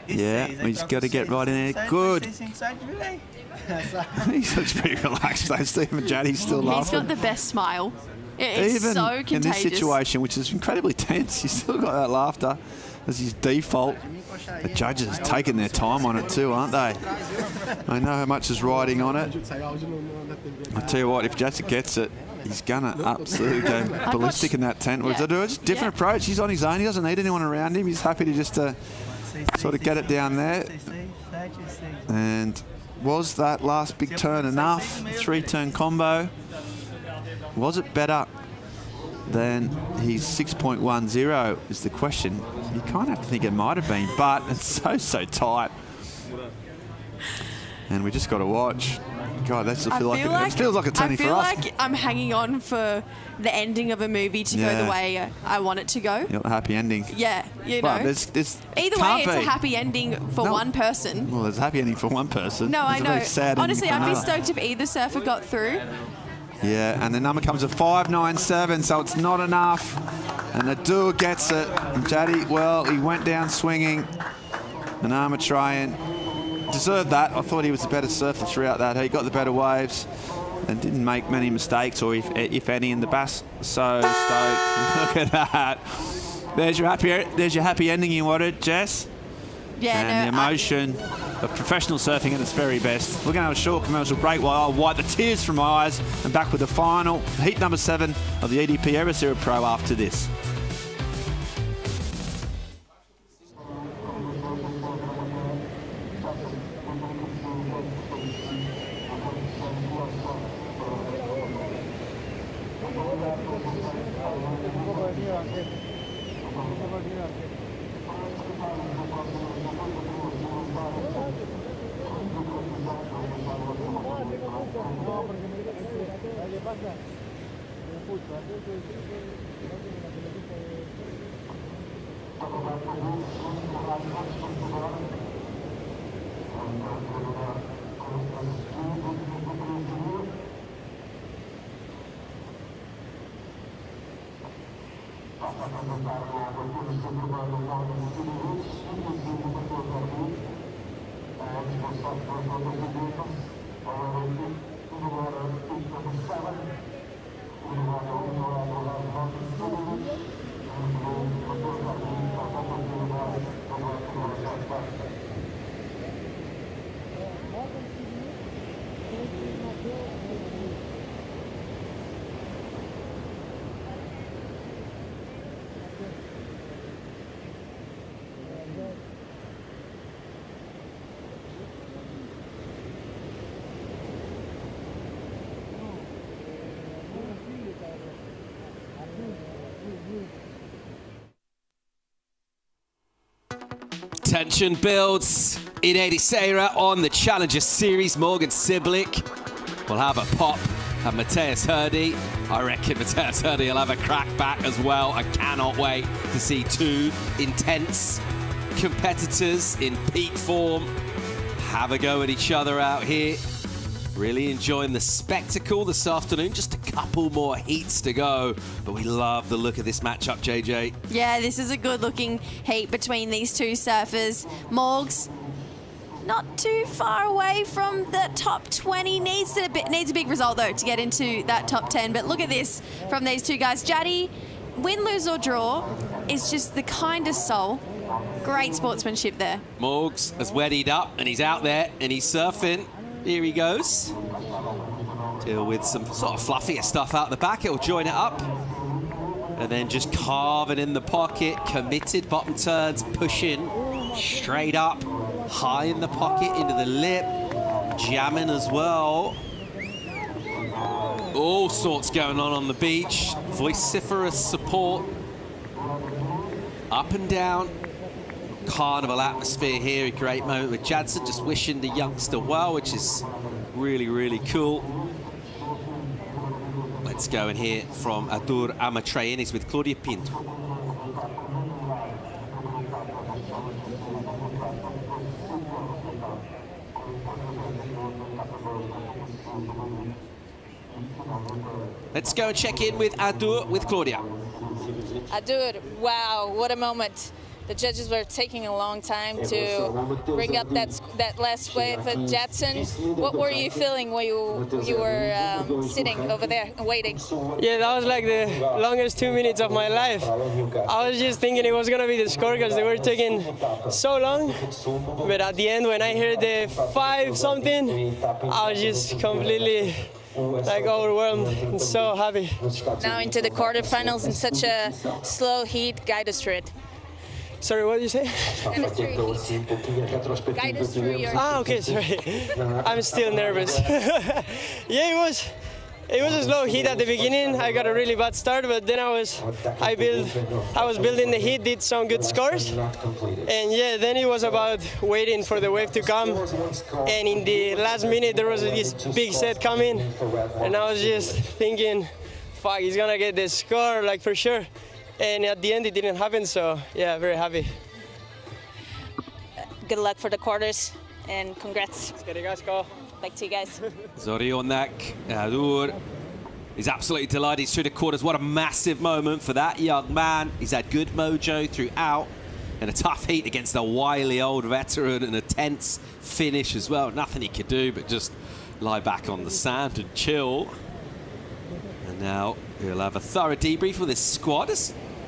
Yeah, he's got to get right in there. Good. He looks pretty relaxed though. Stephen Jaddy's still laughing. He's got the best smile. It's Even so contagious. in this situation, which is incredibly tense, he's still got that laughter as his default. The judges are taking their time on it too, aren't they? They know how much is riding on it. I tell you what, if Jadson gets it, he's gonna absolutely go ballistic in that tent. It's a different approach. He's on his own. He doesn't need anyone around him. He's happy to just sort of get it down there. And was that last big turn enough? 3-turn combo. Was it better than his 6.10 is the question. You kind of have to think it might have been, but it's so tight. And we just got to watch. God, that feels like a turning for us. I feel like I'm hanging on for the ending of a movie to go the way I want it to go. You want a happy ending. Yeah, you well, know. There's Either way, it's a happy ending for one person. Well, there's a happy ending for one person. No, I know. Honestly, I'd be another. stoked if either surfer got through. Yeah, and the number comes at 5.97, so it's not enough. And Adur gets it. And Jaddy, well, he went down swinging. And Armatrayan deserved that. I thought he was the better surfer throughout that. He got the better waves and didn't make many mistakes, or if any, in the bass. So stoked. Look at that. There's your happy ending you wanted, Jess. Yeah, and the emotion of professional surfing at its very best. We're going to have a short commercial break while I wipe the tears from my eyes, and back with the final heat number 7 of the EDP Ericeira Pro after this. Tension builds in Ericeira on the Challenger Series. Morgan Siblick will have a pop at Matthias Hurdy. I reckon Matthias Hurdy will have a crack back as well. I cannot wait to see two intense competitors in peak form have a go at each other out here. Really enjoying the spectacle this afternoon. Just a couple more heats to go, but we love the look of this matchup, JJ. Yeah, this is a good-looking heat between these two surfers. Morgs, not too far away from the top 20. Needs a big result, though, to get into that top 10. But look at this from these two guys. Jaddy, win, lose or draw, is just the kindest soul. Great sportsmanship there. Morgs has weddied up, and he's out there, and he's surfing. Here he goes. Deal with some sort of fluffier stuff out the back. It'll join it up. And then just carving in the pocket. Committed bottom turns, pushing straight up. High in the pocket, into the lip. Jamming as well. All sorts going on the beach. Vociferous support. Up and down. Carnival atmosphere here. A great moment with Jadson, just wishing the youngster well, which is really, really cool. Let's go and hear from Adur Amatreyan. He's with Claudia Pinto. Let's go and check in with Adur with Claudia. Adur, wow, what a moment. The judges were taking a long time to bring up that last wave at Jadson. What were you feeling when you were sitting over there and waiting? Yeah, that was like the longest 2 minutes of my life. I was just thinking it was going to be the score because they were taking so long. But at the end, when I heard the 5-something, I was just completely like overwhelmed and so happy. Now into the quarterfinals in such a slow heat. Guide us through it. Sorry, what did you say? Guide us through your... Ah, okay, sorry. I'm still nervous. Yeah, it was a slow heat at the beginning. I got a really bad start, but then I was building the heat, did some good scores. And yeah, then it was about waiting for the wave to come. And in the last minute, there was this big set coming. And I was just thinking, fuck, he's gonna get the score, like for sure. And at the end, it didn't happen, so yeah, very happy. Good luck for the quarters, and congrats. Let's get it, guys. Go. Back to you guys. Zorionek, Adur, he's absolutely delighted he's through the quarters. What a massive moment for that young man. He's had good mojo throughout, and a tough heat against a wily old veteran, and a tense finish as well. Nothing he could do but just lie back on the sand and chill. And now he'll have a thorough debrief with his squad.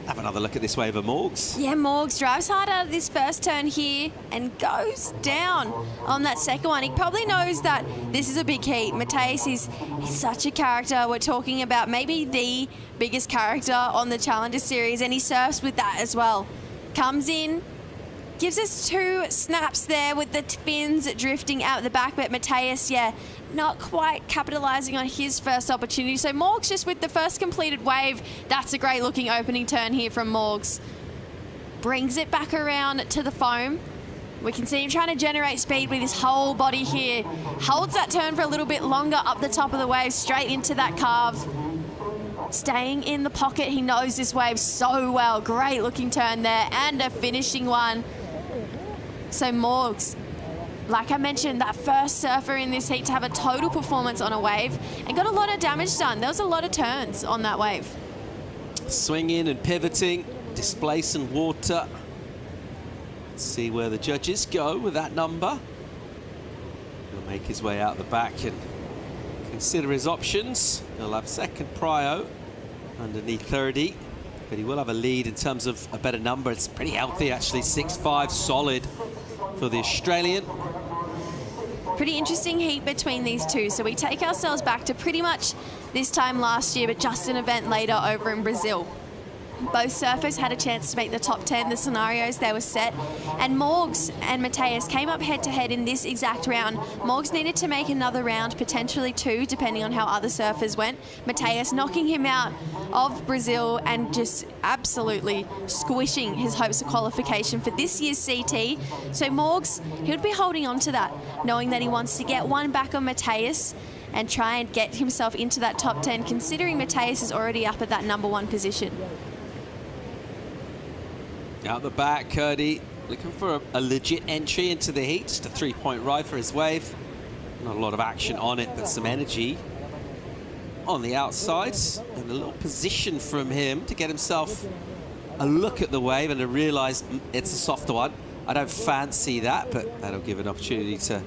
Have another look at this wave of Morgs. Yeah, Morgs drives hard out of this first turn here and goes down on that second one. He probably knows that this is a big heat. Matthias is such a character. We're talking about maybe the biggest character on the Challenger Series, and he surfs with that as well. Comes in, gives us 2 snaps there with the fins drifting out the back, but Matthias, yeah, not quite capitalizing on his first opportunity. So Morgs just with the first completed wave. That's a great looking opening turn here from Morgs. Brings it back around to the foam. We can see him trying to generate speed with his whole body here. Holds that turn for a little bit longer up the top of the wave, straight into that carve. Staying in the pocket. He knows this wave so well. Great looking turn there and a finishing one. So Morgs, like I mentioned, that first surfer in this heat to have a total performance on a wave and got a lot of damage done. There was a lot of turns on that wave. Swinging and pivoting, displacing water. Let's see where the judges go with that number. He'll make his way out the back and consider his options. He'll have second prio underneath 30, but he will have a lead in terms of a better number. It's pretty healthy, actually. 6'5", solid for the Australian. Pretty interesting heat between these two. So we take ourselves back to pretty much this time last year, but just an event later over in Brazil. Both surfers had a chance to make the top 10, the scenarios they were set, and Morgs and Mateus came up head-to-head in this exact round. Morgs needed to make another round, potentially 2, depending on how other surfers went. Mateus knocking him out of Brazil and just absolutely squishing his hopes of qualification for this year's CT. So Morgs, he would be holding on to that, knowing that he wants to get one back on Mateus and try and get himself into that top 10, considering Mateus is already up at that #1 position. Out the back, Kade looking for a legit entry into the heat. Just a 3-point ride for his wave. Not a lot of action on it, but some energy on the outside. And a little position from him to get himself a look at the wave and to realise it's a softer one. I don't fancy that, but that'll give an opportunity to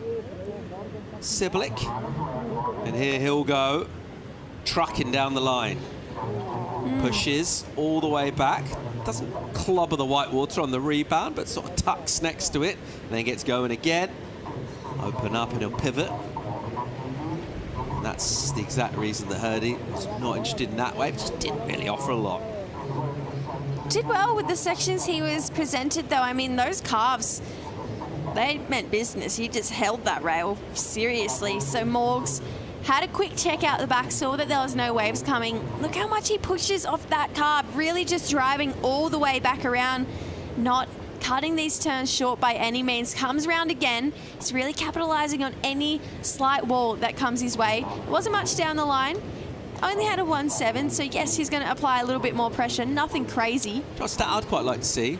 Siblick. And here he'll go, trucking down the line. Pushes all the way back. Doesn't clobber the white water on the rebound, but sort of tucks next to it. And then gets going again. Open up and he'll pivot. And that's the exact reason that Hurdy was not interested in that wave. Just didn't really offer a lot. Did well with the sections he was presented, though. I mean, those calves, they meant business. He just held that rail seriously. So Morgs had a quick check out the back, saw that there was no waves coming. Look how much he pushes off that carb, really just driving all the way back around, not cutting these turns short by any means. Comes around again. He's really capitalizing on any slight wall that comes his way. It wasn't much down the line. Only had a 1.7, so yes, he's going to apply a little bit more pressure. Nothing crazy. What stat I'd quite like to see?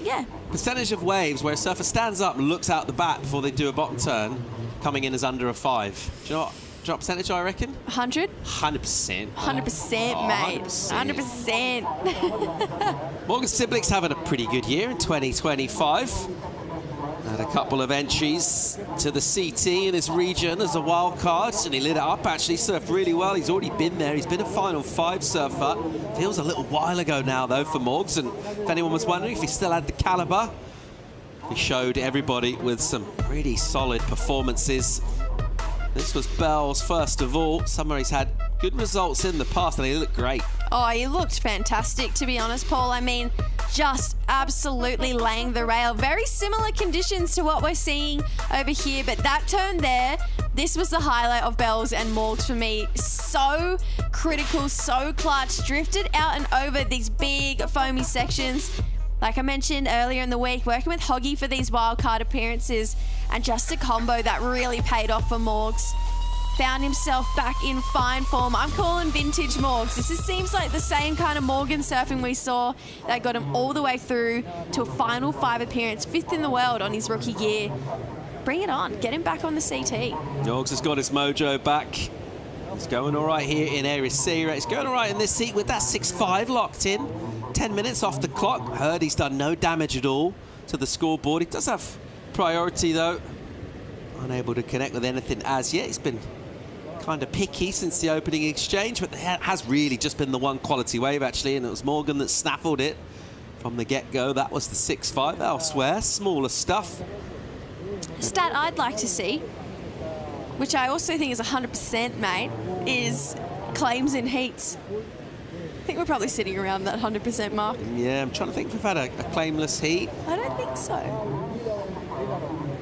Yeah. Percentage of waves where a surfer stands up and looks out the back before they do a bottom turn, coming in as under a 5. Do you know what? Drop percentage, I reckon? 100? 100%. 100%, mate. 100%. Morgan Siblick's having a pretty good year in 2025. Had a couple of entries to the CT in his region as a wild card, and he lit it up, actually surfed really well. He's already been there. He's been a Final 5 surfer. Feels a little while ago now, though, for Morgs, and if anyone was wondering if he still had the caliber, he showed everybody with some pretty solid performances. This was Bell's first of all. Somewhere he's had good results in the past, and he looked great. Oh, he looked fantastic, to be honest, Paul. I mean, just absolutely laying the rail. Very similar conditions to what we're seeing over here, but that turn there, this was the highlight of Bell's and Morgs for me. So critical, so clutch. Drifted out and over these big foamy sections. Like I mentioned earlier in the week, working with Hoggy for these wildcard appearances, and just a combo that really paid off for Morgs. Found himself back in fine form. I'm calling vintage Morgs. This seems like the same kind of Morgan surfing we saw that got him all the way through to a Final 5 appearance, 5th in the world on his rookie year. Bring it on. Get him back on the CT. Morgs has got his mojo back. He's going all right here in Ericeira. He's going all right in this heat with that 6.5 locked in. 10 minutes off the clock. Heard he's done no damage at all to the scoreboard. He does have priority, though. Unable to connect with anything as yet. He's been kind of picky since the opening exchange, but there has really just been the one quality wave, actually, and it was Morgan that snaffled it from the get-go. That was the 6.5. Elsewhere, smaller stuff. Stat I'd like to see, which I also think is 100%, mate, is claims in heats. I think we're probably sitting around that 100% mark. Yeah, I'm trying to think if we've had a claimless heat. I don't think so.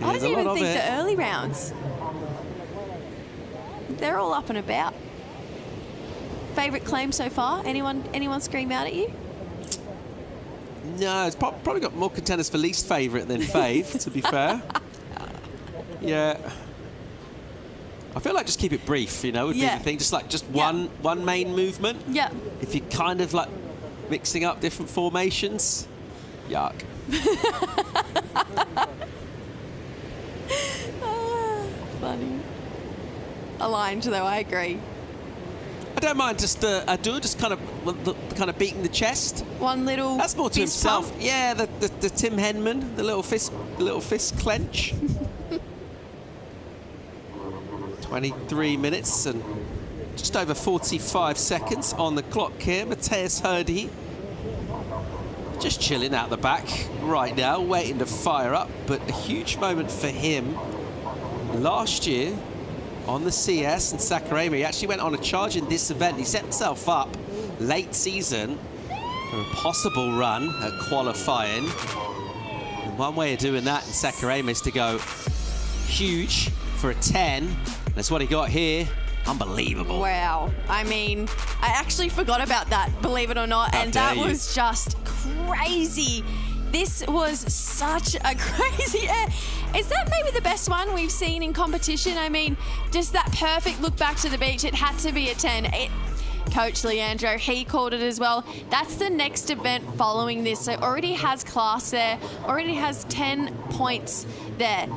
I There's don't a lot even of think it. the early rounds. They're all up and about. Favourite claim so far? Anyone scream out at you? No, it's probably got more contenders for least favourite than fave, to be fair. Yeah. I feel like just keep it brief, you know, would be the thing. Just one main movement. Yeah. If you're kind of like mixing up different formations, yuck. Funny. Aligned though, I agree. I don't mind just just kind of beating the chest. One little. That's more to fist himself. pump. Yeah, the Tim Henman, the little fist clench. 23 minutes and just over 45 seconds on the clock here. Mateus Hurdy just chilling out the back right now, waiting to fire up, but a huge moment for him. Last year on the CS in Sakuraba, he actually went on a charge in this event. He set himself up late season for a possible run at qualifying. And one way of doing that in Sakuraba is to go huge for a 10. That's what he got here. Unbelievable. Wow. I mean, I actually forgot about that, believe it or not, and that was just crazy. This was such a crazy air. Is that maybe the best one we've seen in competition? I mean, just that perfect look back to the beach. It had to be a 10. Coach Leandro, he called it as well. That's the next event following this. So already has class there, already has 10 points there.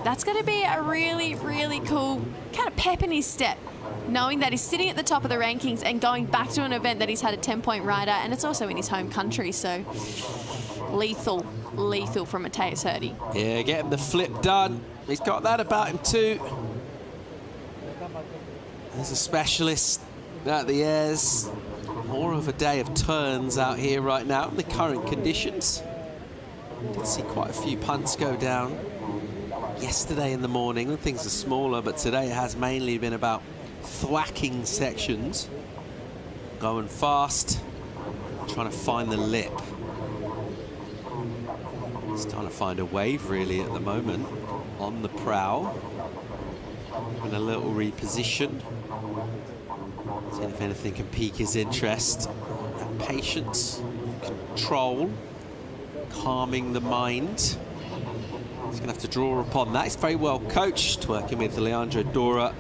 That's going to be a really, really cool kind of pep in his step, knowing that he's sitting at the top of the rankings and going back to an event that he's had a 10-point ride at, and it's also in his home country, so lethal from Matthias Hurdy. Yeah, getting the flip done. He's got that about him too. There's a specialist at the airs. More of a day of turns out here right now in the current conditions. Did see quite a few punts go down yesterday in the morning. Things are smaller, but today it has mainly been about thwacking sections. Going fast, trying to find the lip. He's trying to find a wave really at the moment on the prow. And a little reposition. Seeing if anything can pique his interest. That patience, control, calming the mind. He's going to have to draw upon that. He's very well coached, working with Leandro Dora.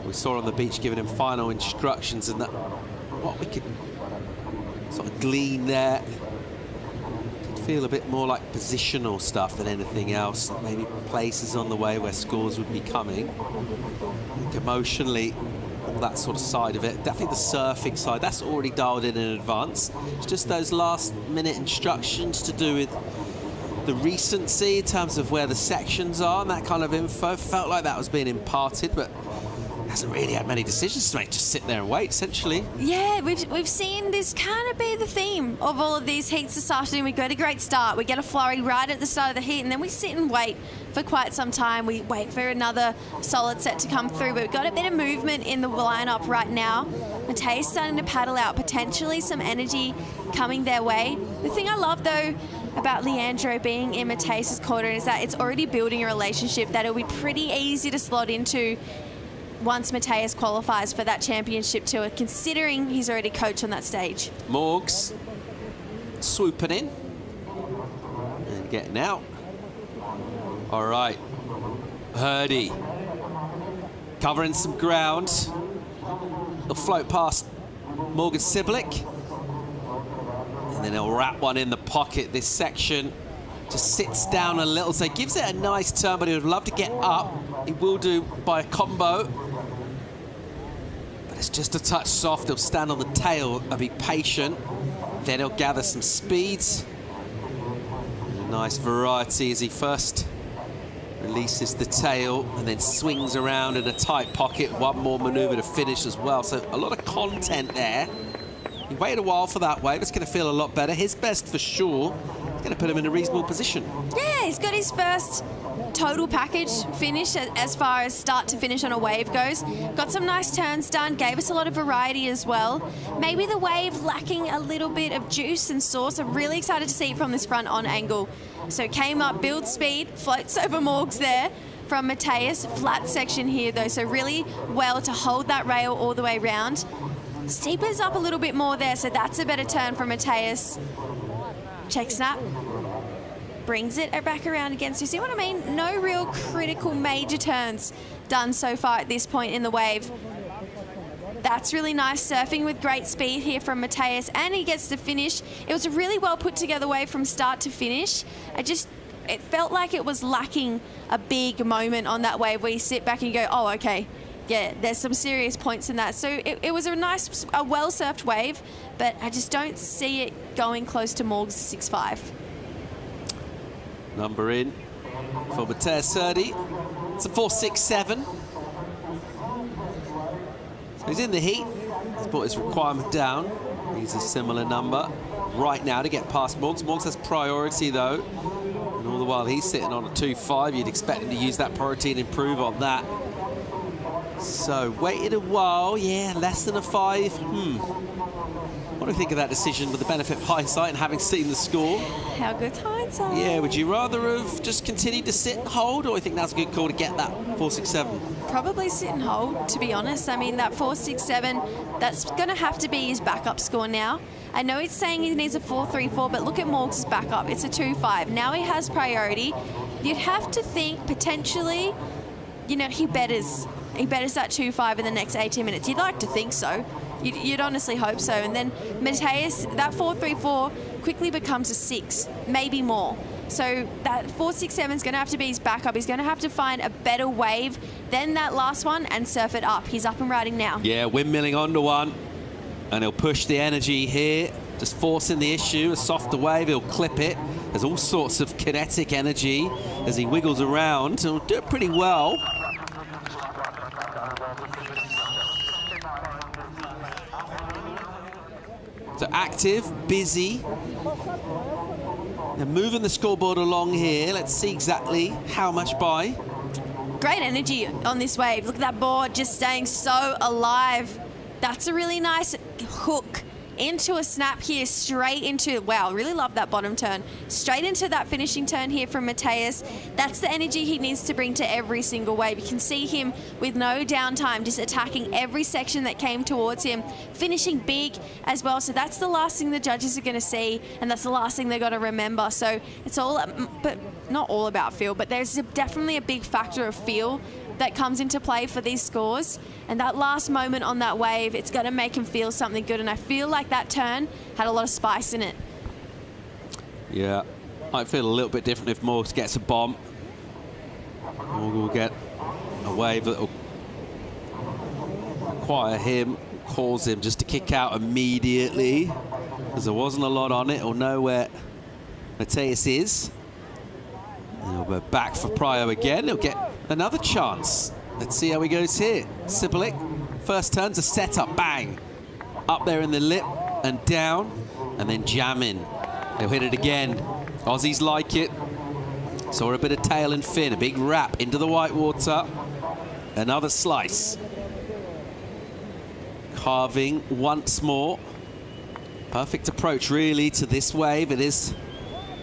We saw on the beach giving him final instructions, and that what we could sort of glean there did feel a bit more like positional stuff than anything else. Maybe places on the way where scores would be coming. I think emotionally, all that sort of side of it, definitely the surfing side, that's already dialed in advance. It's just those last minute instructions to do with the recency in terms of where the sections are and that kind of info. Felt like that was being imparted, but hasn't really had many decisions to make. Just sit there and wait, essentially. Yeah, we've seen this kind of be the theme of all of these heats this afternoon. We get a great start, we get a flurry right at the start of the heat, and then we sit and wait for quite some time. We wait for another solid set to come through, but we've got a bit of movement in the lineup right now. Matei's starting to paddle out, potentially some energy coming their way. The thing I love, though, about Leandro being in Matei's quarter is that it's already building a relationship that it'll be pretty easy to slot into once Matthias qualifies for that championship tour, considering he's already coached on that stage. Morgs swooping in and getting out. All right, Hurdy covering some ground. He'll float past Morgan Siblick, and then he'll wrap one in the pocket. This section just sits down a little, so he gives it a nice turn, but he would love to get up. He will do by a combo, but it's just a touch soft. He'll stand on the tail and be patient. Then he'll gather some speeds. And a nice variety as he first releases the tail and then swings around in a tight pocket. One more maneuver to finish as well. So a lot of content there. He waited a while for that wave. It's going to feel a lot better. His best for sure. It's going to put him in a reasonable position. Yeah, he's got his first total package finish as far as start to finish on a wave goes. Got some nice turns done, gave us a lot of variety as well. Maybe the wave lacking a little bit of juice and sauce. I'm really excited to see it from this front on angle. So came up, builds speed, floats over Morgs there from Matthias. Flat section here though, so really well to hold that rail all the way around. Steepers up a little bit more there, so that's a better turn from Matthias. Check snap. Brings it back around again. So you see what I mean? No real critical major turns done so far at this point in the wave. That's really nice surfing with great speed here from Matthias, and he gets to finish. It was a really well put together wave from start to finish. It felt like it was lacking a big moment on that wave where you sit back and you go, oh, okay. Yeah, there's some serious points in that. So it was a nice, a well-surfed wave, but I just don't see it going close to Morg's 6.5. Number in for Matthias Hurdy. It's a 4.67. So he's in the heat. He's brought his requirement down. Needs a similar number right now to get past Morgs. Morgs has priority though. And all the while he's sitting on a 2.5, you'd expect him to use that priority and improve on that. So waited a while, yeah, less than a 5. What do you think of that decision with the benefit of hindsight and having seen the score? How good hindsight. Yeah, would you rather have just continued to sit and hold, or do you think that's a good call to get that 4-6-7? Probably sit and hold, to be honest. I mean, that 4-6-7, that's going to have to be his backup score now. I know it's saying he needs a 4-3-4, but look at Morgs' backup. It's a 2-5. Now he has priority. You'd have to think potentially, you know, he betters that 2-5 in the next 18 minutes. You'd like to think so. You'd honestly hope so. And then Mateus, that 4-3-4 quickly becomes a 6, maybe more. So that 4-6-7 is going to have to be his backup. He's going to have to find a better wave than that last one and surf it up. He's up and riding now. Yeah, windmilling onto one. And he'll push the energy here, just forcing the issue. A softer wave, he'll clip it. There's all sorts of kinetic energy as he wiggles around. He'll do it pretty well. So active, busy. They're moving the scoreboard along here. Let's see exactly how much by. Great energy on this wave. Look at that board just staying so alive. That's a really nice hook into a snap here, straight into, wow, really love that bottom turn. Straight into that finishing turn here from Mateus. That's the energy he needs to bring to every single wave. You can see him with no downtime, just attacking every section that came towards him, finishing big as well. So that's the last thing the judges are going to see, and that's the last thing they're going to remember. So it's all, but not all about feel, but there's definitely a big factor of feel that comes into play for these scores. And that last moment on that wave, it's going to make him feel something good. And I feel like that turn had a lot of spice in it. Yeah, might feel a little bit different if Morgs gets a bomb. Morg will get a wave that will require him, cause him just to kick out immediately, because there wasn't a lot on it. He'll know where Mateus is. And he'll go back for Pryo again. He'll get another chance. Let's see how he goes here. Sibilik, first turn's a setup, bang. Up there in the lip and down, and then jamming. He'll hit it again. Aussies like it. Saw a bit of tail and fin, a big wrap into the white water. Another slice. Carving once more. Perfect approach, really, to this wave. It is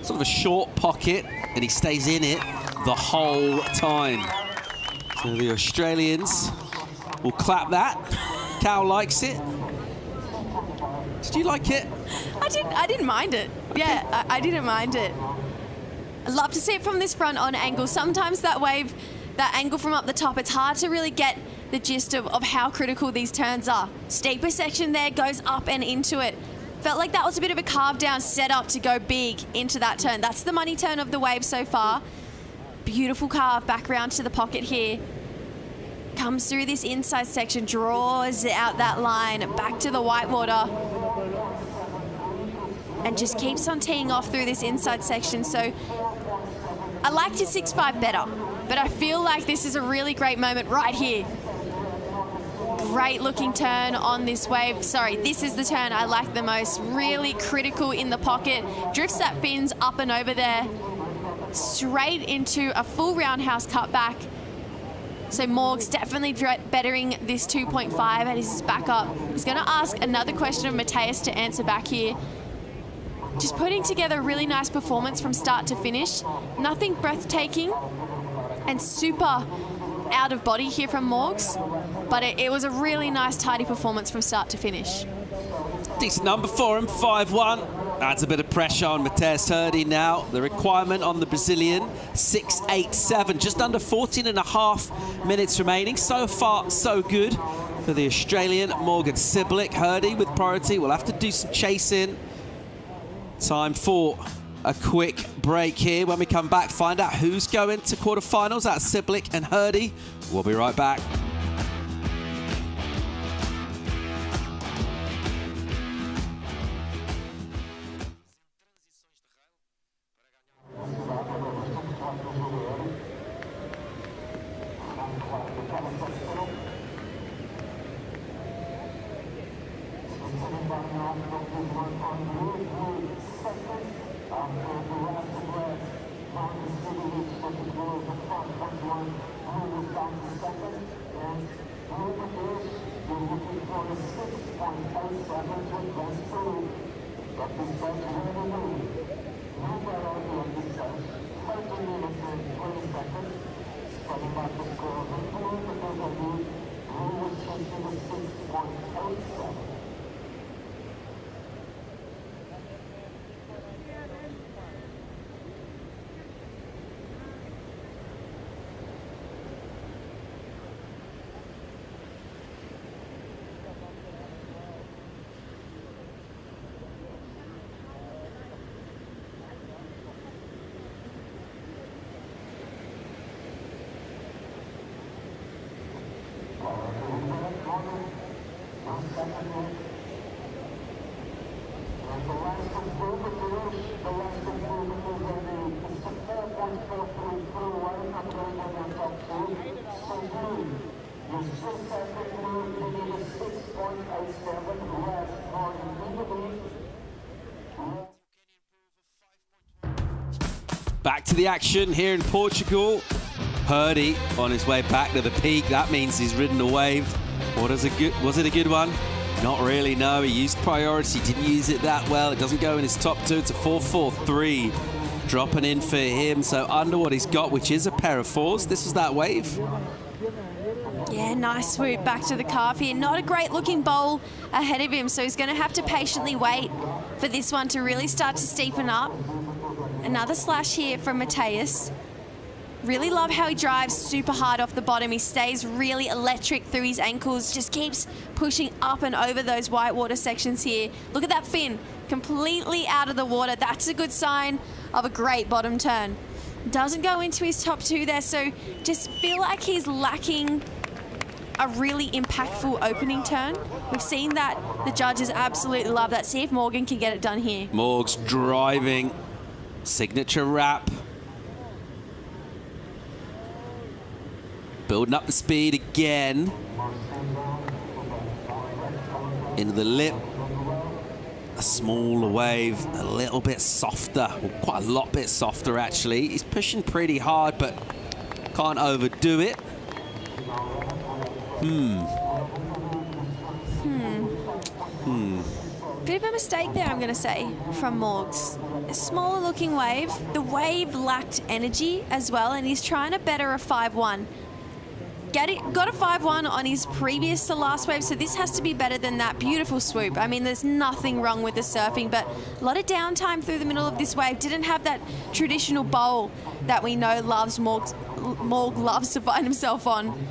sort of a short pocket, and he stays in it the whole time. So the Australians will clap that. Cal likes it. Did you like it? I didn't mind it. Yeah, I didn't mind it. I love to see it from this front on angle. Sometimes that wave, that angle from up the top, it's hard to really get the gist of how critical these turns are. Steeper section there goes up and into it. Felt like that was a bit of a carve down setup to go big into that turn. That's the money turn of the wave so far. Beautiful carve back around to the pocket here. Comes through this inside section, draws out that line, back to the whitewater. And just keeps on teeing off through this inside section. So I liked his 6-5 better, but I feel like this is a really great moment right here. Great looking turn on this wave. Sorry, this is the turn I like the most. Really critical in the pocket. Drifts that fins up and over there. Straight into a full roundhouse cutback. So Morgs definitely bettering this 2.5 and his backup. He's going to ask another question of Mateus to answer back here. Just putting together a really nice performance from start to finish. Nothing breathtaking and super out of body here from Morgs, but it was a really nice tidy performance from start to finish. Decent number for him, 5-1. Adds a bit of pressure on Mateus Hurdy now. The requirement on the Brazilian, 6-8-7. Just under 14.5 minutes remaining. So far, so good for the Australian. Morgan Sibilik. Hurdy with priority. We'll have to do some chasing. Time for a quick break here. When we come back, find out who's going to quarterfinals. That's Sibilik and Hurdy. We'll be right back. Back to the action here in Portugal. Purdy on his way back to the peak. That means he's ridden a wave. Was it a good one? Not really, no. He used priority, didn't use it that well. It doesn't go in his top two. It's a 4.43. Dropping in for him, so under what he's got, which is a pair of fours. This is that wave. Yeah, nice swoop back to the calf here. Not a great looking bowl ahead of him, so he's going to have to patiently wait for this one to really start to steepen up. Another slash here from Mateus. Really love how he drives super hard off the bottom. He stays really electric through his ankles, just keeps pushing up and over those whitewater sections here. Look at that fin, completely out of the water. That's a good sign of a great bottom turn. Doesn't go into his top two there, so just feel like he's lacking a really impactful opening turn. We've seen that the judges absolutely love that. See if Morgan can get it done here. Morg's driving. Signature wrap. Building up the speed again. Into the lip. A smaller wave, a little bit softer. Well, quite a lot bit softer, actually. He's pushing pretty hard, but can't overdo it. Bit of a mistake there, I'm going to say, from Morgs. A smaller looking wave. The wave lacked energy as well, and he's trying to better a 5-1. Got a 5-1 on his previous to last wave, so this has to be better than that. Beautiful swoop. I mean, there's nothing wrong with the surfing, but a lot of downtime through the middle of this wave. Didn't have that traditional bowl that we know Morg loves to find himself on.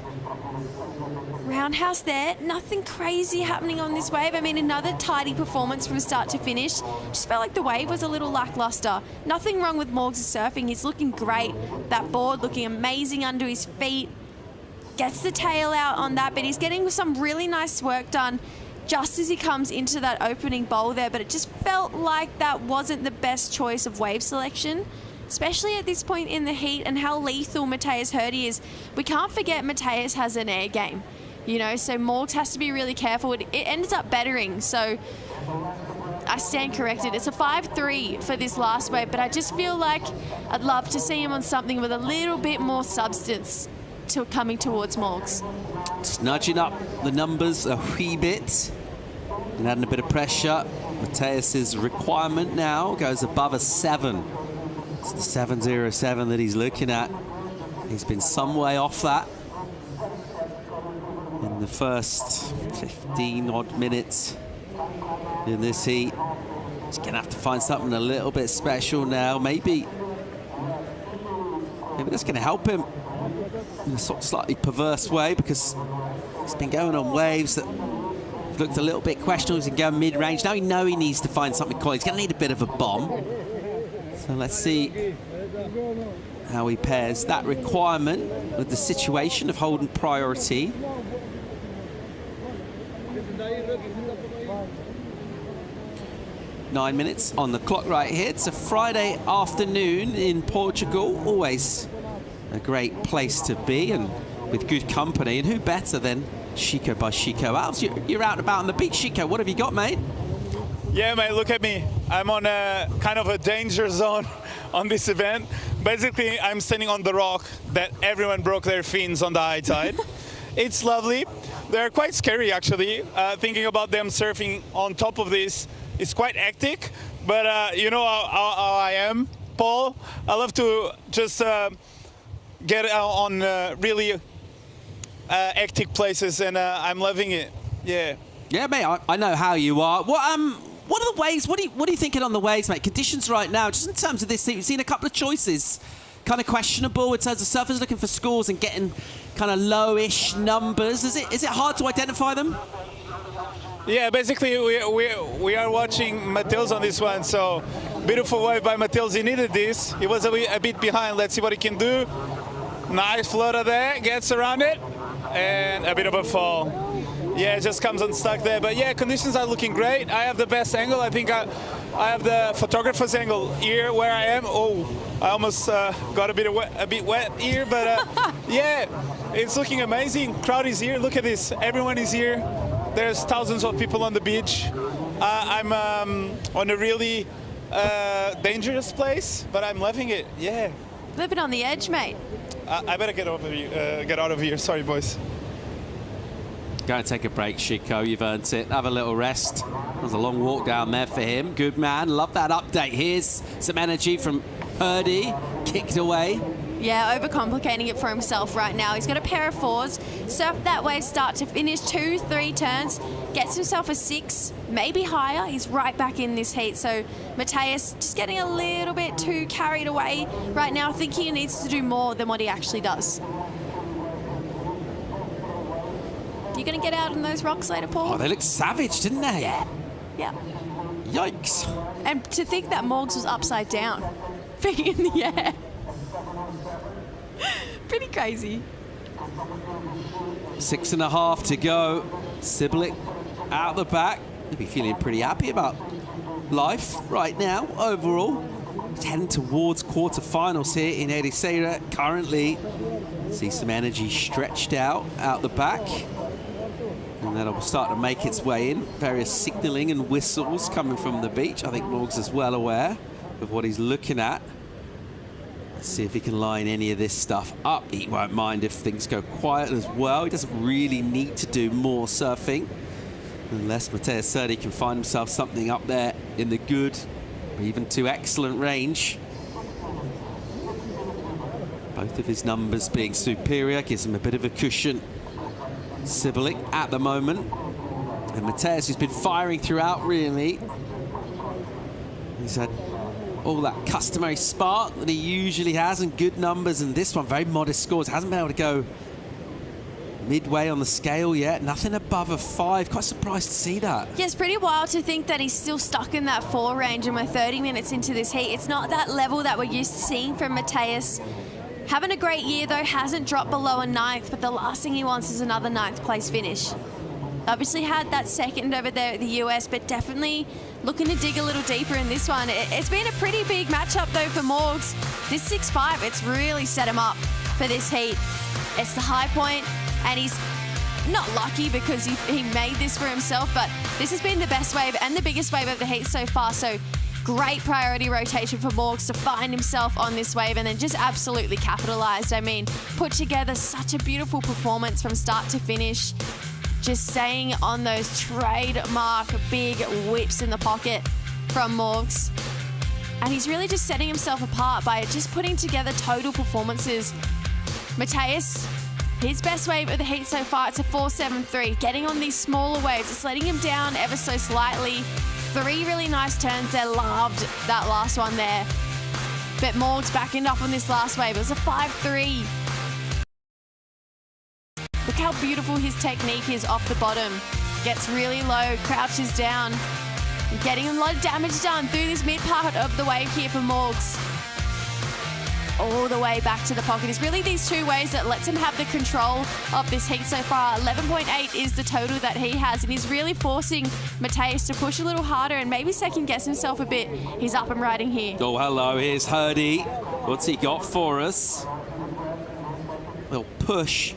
Roundhouse there, nothing crazy happening on this wave. I mean, another tidy performance from start to finish. Just felt like the wave was a little lackluster. Nothing wrong with Morg's surfing. He's looking great. That board looking amazing under his feet. Gets the tail out on that, but he's getting some really nice work done just as he comes into that opening bowl there, but it just felt like that wasn't the best choice of wave selection, especially at this point in the heat and how lethal Mateus Hurdy is. We can't forget Mateus has an air game, you know, so Morgs has to be really careful. It ends up bettering, so I stand corrected. It's a 5-3 for this last wave, but I just feel like I'd love to see him on something with a little bit more substance coming towards Morgs. Just nudging up the numbers a wee bit and adding a bit of pressure. Mateus's requirement now goes above a 7. It's the 7.07 that he's looking at. He's been some way off that in the first 15 odd minutes in this heat. He's gonna have to find something a little bit special now. Maybe that's gonna help him in a sort of slightly perverse way, because he's been going on waves that looked a little bit questionable. He's going mid-range. Now he knows he needs to find something cool. He's going to need a bit of a bomb. So let's see how he pairs that requirement with the situation of holding priority. Nine minutes on the clock right here. It's a Friday afternoon in Portugal. Always a great place to be, and with good company, and who better than Chico by Chico Alves? You're out and about on the beach, Chico. What have you got, mate? Yeah, mate, look at me. I'm on a kind of a danger zone on this event. Basically, I'm standing on the rock that everyone broke their fins on the high tide. It's lovely. They're quite scary, actually. Thinking about them surfing on top of this is quite hectic. But you know how I am, Paul. I love to just get on really hectic places, and I'm loving it. Yeah. Yeah, mate. I know how you are. What are the waves? What are you thinking on the waves, mate? Conditions right now, just in terms of this team, we've seen a couple of choices, kind of questionable in terms of surfers looking for scores and getting kind of lowish numbers. Is it hard to identify them? Yeah, basically we are watching Matheus on this one, so beautiful wave by Matheus. He needed this. He was a bit behind. Let's see what he can do. Nice floater there, gets around it, and a bit of a fall. Yeah, it just comes unstuck there. But yeah, conditions are looking great. I have the best angle. I think I have the photographer's angle here where I am. Oh, I almost got a bit wet here, but yeah, it's looking amazing. Crowd is here. Look at this. Everyone is here. There's thousands of people on the beach. I'm on a really dangerous place, but I'm loving it. Yeah. Living on the edge, mate. I better get out of here. Sorry, boys. Go and take a break, Chico. You've earned it. Have a little rest. It was a long walk down there for him. Good man. Love that update. Here's some energy from Hurdy. Kicked away. Yeah, overcomplicating it for himself right now. He's got a pair of fours. Surf that wave start to finish, 2-3 turns. Gets himself a 6, maybe higher. He's right back in this heat. So Matheus just getting a little bit too carried away right now, thinking he needs to do more than what he actually does. You going to get out on those rocks later, Paul? Oh, they looked savage, didn't they? Yeah. Yeah. Yikes. And to think that Morgs was upside down, being in the air. Pretty crazy. 6.5 to go. Sibilik out the back. He'll be feeling pretty happy about life right now, overall. He's heading towards quarterfinals here in Ericeira. Currently, see some energy stretched out the back. And that'll start to make its way in. Various signalling and whistles coming from the beach. I think Morgs is well aware of what he's looking at. Let's see if he can line any of this stuff up. He won't mind if things go quiet as well. He doesn't really need to do more surfing unless Matheus Hurdy can find himself something up there in the good or even to excellent range. Both of his numbers being superior gives him a bit of a cushion. Sibilik at the moment. And Matheus, who's been firing throughout, really. He's had all that customary spark that he usually has and good numbers, and this one, very modest scores. Hasn't been able to go midway on the scale yet. Nothing above a 5. Quite surprised to see that. Yeah, it's pretty wild to think that he's still stuck in that 4 range and we're 30 minutes into this heat. It's not that level that we're used to seeing from Matheus. Having a great year, though, hasn't dropped below a 9th, but the last thing he wants is another 9th place finish. Obviously had that second over there at the US, but definitely looking to dig a little deeper in this one. It's been a pretty big matchup, though, for Morgs. This 6.5, it's really set him up for this heat. It's the high point, and he's not lucky because he made this for himself, but this has been the best wave and the biggest wave of the heat so far, so great priority rotation for Morgs to find himself on this wave and then just absolutely capitalized. I mean, put together such a beautiful performance from start to finish. Just staying on those trademark big whips in the pocket from Morgs. And he's really just setting himself apart by just putting together total performances. Matheus, his best wave of the heat so far, it's a 4.73. Getting on these smaller waves, it's letting him down ever so slightly. 3 really nice turns there. Loved that last one there. But Morgs backing up on this last wave. It was a 5.3. Look how beautiful his technique is off the bottom. Gets really low, crouches down. Getting a lot of damage done through this mid part of the wave here for Morgs. All the way back to the pocket. It's really these 2 waves that lets him have the control of this heat so far. 11.8 is the total that he has, and he's really forcing Matheus to push a little harder and maybe second guess himself a bit. He's up and riding here. Oh, hello, here's Hurdy. What's he got for us? Little push.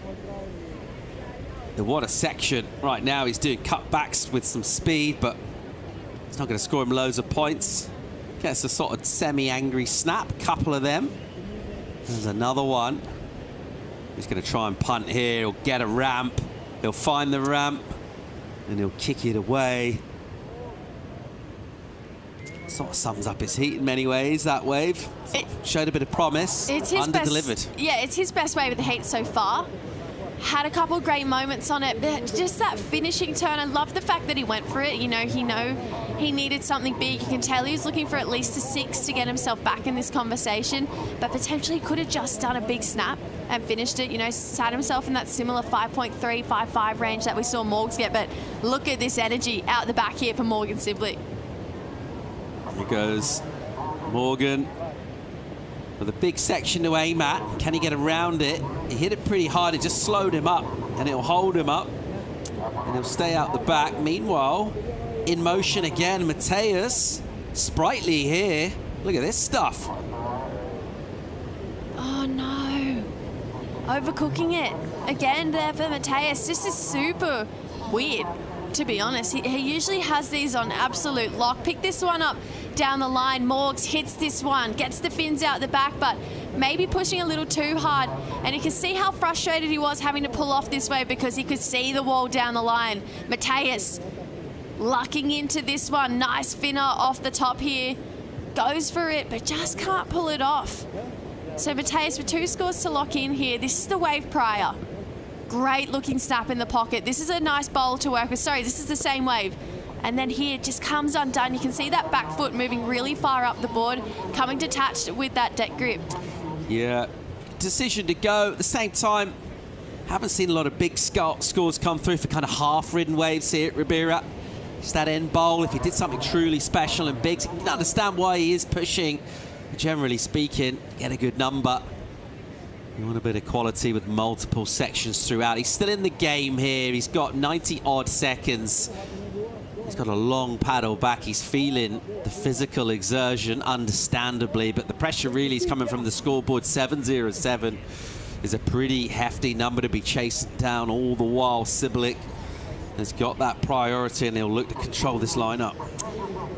What a section. Right now he's doing cutbacks with some speed, but it's not going to score him loads of points. Gets a sort of semi-angry snap, couple of them. There's another one. He's going to try and punt here. He'll get a ramp. He'll find the ramp. And he'll kick it away. Sort of sums up his heat in many ways, that wave. Showed a bit of promise, It's his under-delivered. best. Yeah, it's his best wave of the heat so far. Had a couple of great moments on it, but just that finishing turn, I love the fact that he went for it. You know, he needed something big. You can tell he was looking for at least a 6 to get himself back in this conversation, but potentially could have just done a big snap and finished it, you know, sat himself in that similar 5.3, 5.5 range that we saw Morgs get, but look at this energy out the back here for Morgan Sibley. Here goes Morgan with a big section to aim at. Can he get around it? He hit it pretty hard. It just slowed him up, and it'll hold him up, and he'll stay out the back. Meanwhile, in motion again, Mateus, sprightly here. Look at this stuff. Oh no, overcooking it again there for Mateus. This is super weird, to be honest. He usually has these on absolute lock. Pick this one up down the line. Morgs hits this one, gets the fins out the back, but maybe pushing a little too hard. And you can see how frustrated he was having to pull off this way because he could see the wall down the line. Mateus lucking into this one. Nice finner off the top here. Goes for it, but just can't pull it off. So Mateus with 2 scores to lock in here. This is the wave prior. Great looking snap in the pocket. This is a nice bowl to work with. Sorry, this is the same wave. And then here it just comes undone. You can see that back foot moving really far up the board, coming detached with that deck grip. Yeah, decision to go. At the same time, haven't seen a lot of big scores come through for kind of half-ridden waves here at Ribeira. Just that end bowl, if he did something truly special and big, you can understand why he is pushing. But generally speaking, get a good number. You want a bit of quality with multiple sections throughout. He's still in the game here. He's got 90-odd seconds. He's got a long paddle back. He's feeling the physical exertion, understandably, but the pressure really is coming from the scoreboard. 707 is a pretty hefty number to be chasing down all the while. Siblic has got that priority, and he'll look to control this lineup.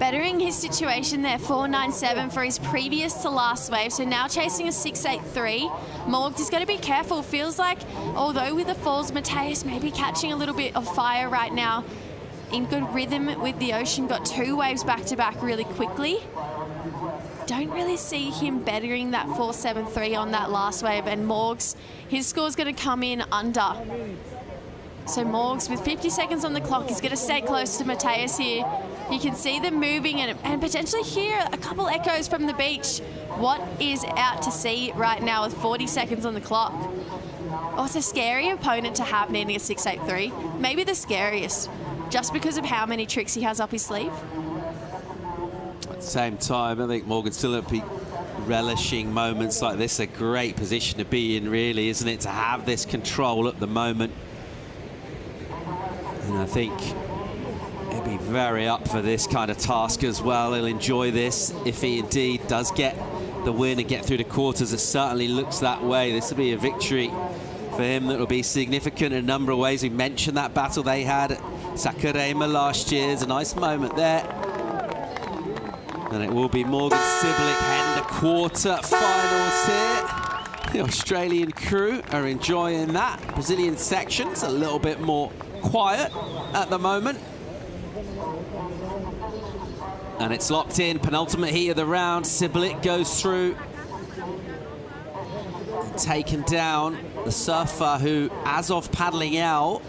Bettering his situation there, 497 for his previous to last wave, so now chasing a 683. Morgs is going to be careful. Feels like, although with the falls, Mateus may be catching a little bit of fire right now. In good rhythm with the ocean, got 2 waves back to back really quickly. Don't really see him bettering that 473 on that last wave, and Morgs, his score's going to come in under. So Morgs, with 50 seconds on the clock, is going to stay close to Mateus here. You can see them moving and potentially hear a couple echoes from the beach. What is out to sea right now with 40 seconds on the clock? Oh, it's a scary opponent to have needing a 683. Maybe the scariest, just because of how many tricks he has up his sleeve. At the same time, I think Morgan still will be relishing moments like this. A great position to be in, really, isn't it? To have this control at the moment. And I think he'll be very up for this kind of task as well. He'll enjoy this if he indeed does get the win and get through the quarters. It certainly looks that way. This will be a victory for him that will be significant in a number of ways. We mentioned that battle they had at Sakurema last year. It's a nice moment there. And it will be Morgan Siblic heading to quarter-finals here. The Australian crew are enjoying that. Brazilian section's a little bit more quiet at the moment. And it's locked in. Penultimate heat of the round. Siblic goes through. Taken down. The surfer who, as of paddling out,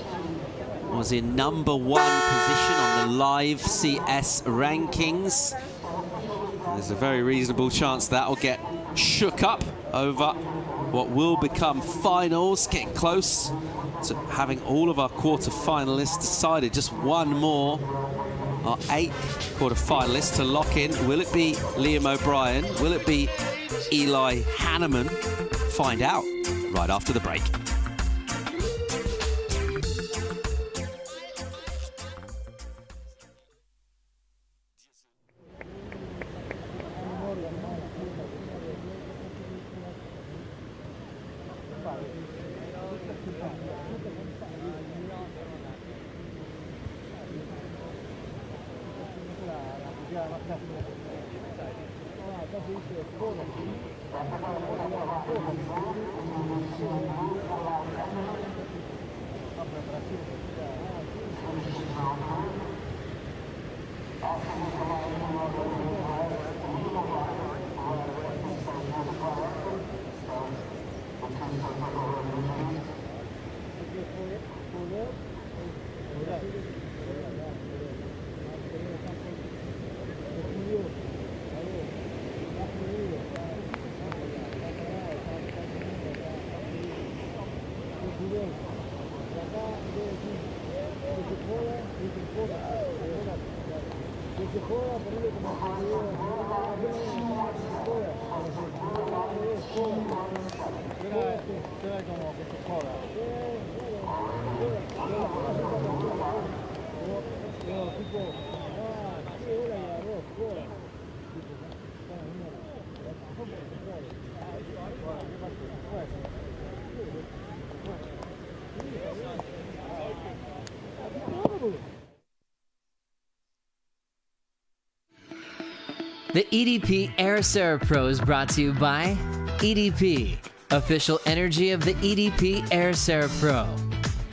was in #1 position on the live CS rankings. There's a very reasonable chance that'll get shook up over what will become finals. Getting close to having all of our quarter-finalists decided. Just one more. Our 8 quarter-finalists to lock in. Will it be Liam O'Brien? Will it be Eli Hanneman? Find out right after the break. The EDP Ericeira Pro is brought to you by EDP, official energy of the EDP Ericeira Pro.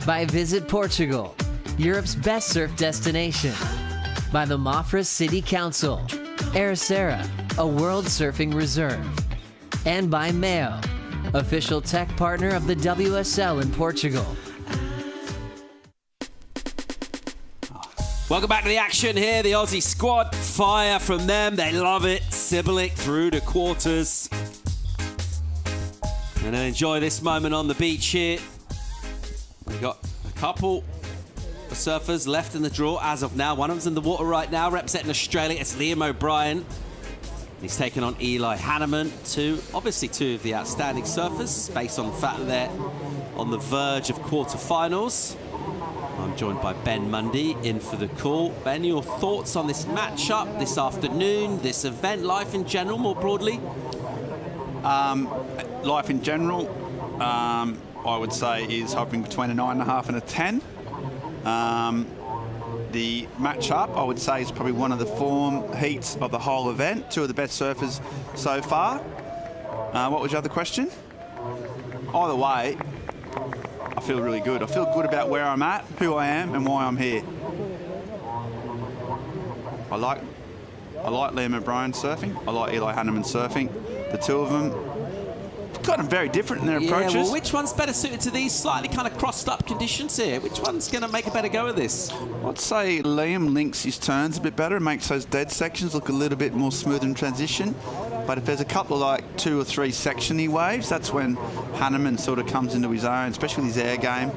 By Visit Portugal, Europe's best surf destination. By the Mafra City Council, Ericeira, a world surfing reserve. And by Mayo, official tech partner of the WSL in Portugal. Welcome back to the action here. The Aussie squad, fire from them. They love it. Sibilik through to quarters. And then enjoy this moment on the beach here. We've got a couple of surfers left in the draw as of now. One of them's in the water right now, representing Australia. It's Liam O'Brien. He's taken on Eli Hanneman, obviously two of the outstanding surfers, based on the fact that they're on the verge of quarterfinals. I'm joined by Ben Mundy in for the call. Ben, your thoughts on this matchup, this afternoon, this event, life in general, more broadly? Life in general, I would say, is hovering between a 9.5 and a 10. The matchup, I would say, is probably one of the form heats of the whole event. Two of the best surfers so far. What was your other question? Either way, I feel really good. I feel good about where I'm at, who I am, and why I'm here. I like Liam O'Brien surfing. I like Eli Hanneman surfing. The two of them kind of very different in their approaches. Well, which one's better suited to these slightly kind of crossed up conditions here? Which one's going to make a better go of this? I'd say Liam links his turns a bit better and makes those dead sections look a little bit more smooth in transition. But if there's a couple of like 2 or 3 sectiony waves, that's when Hanneman sort of comes into his own, especially with his air game.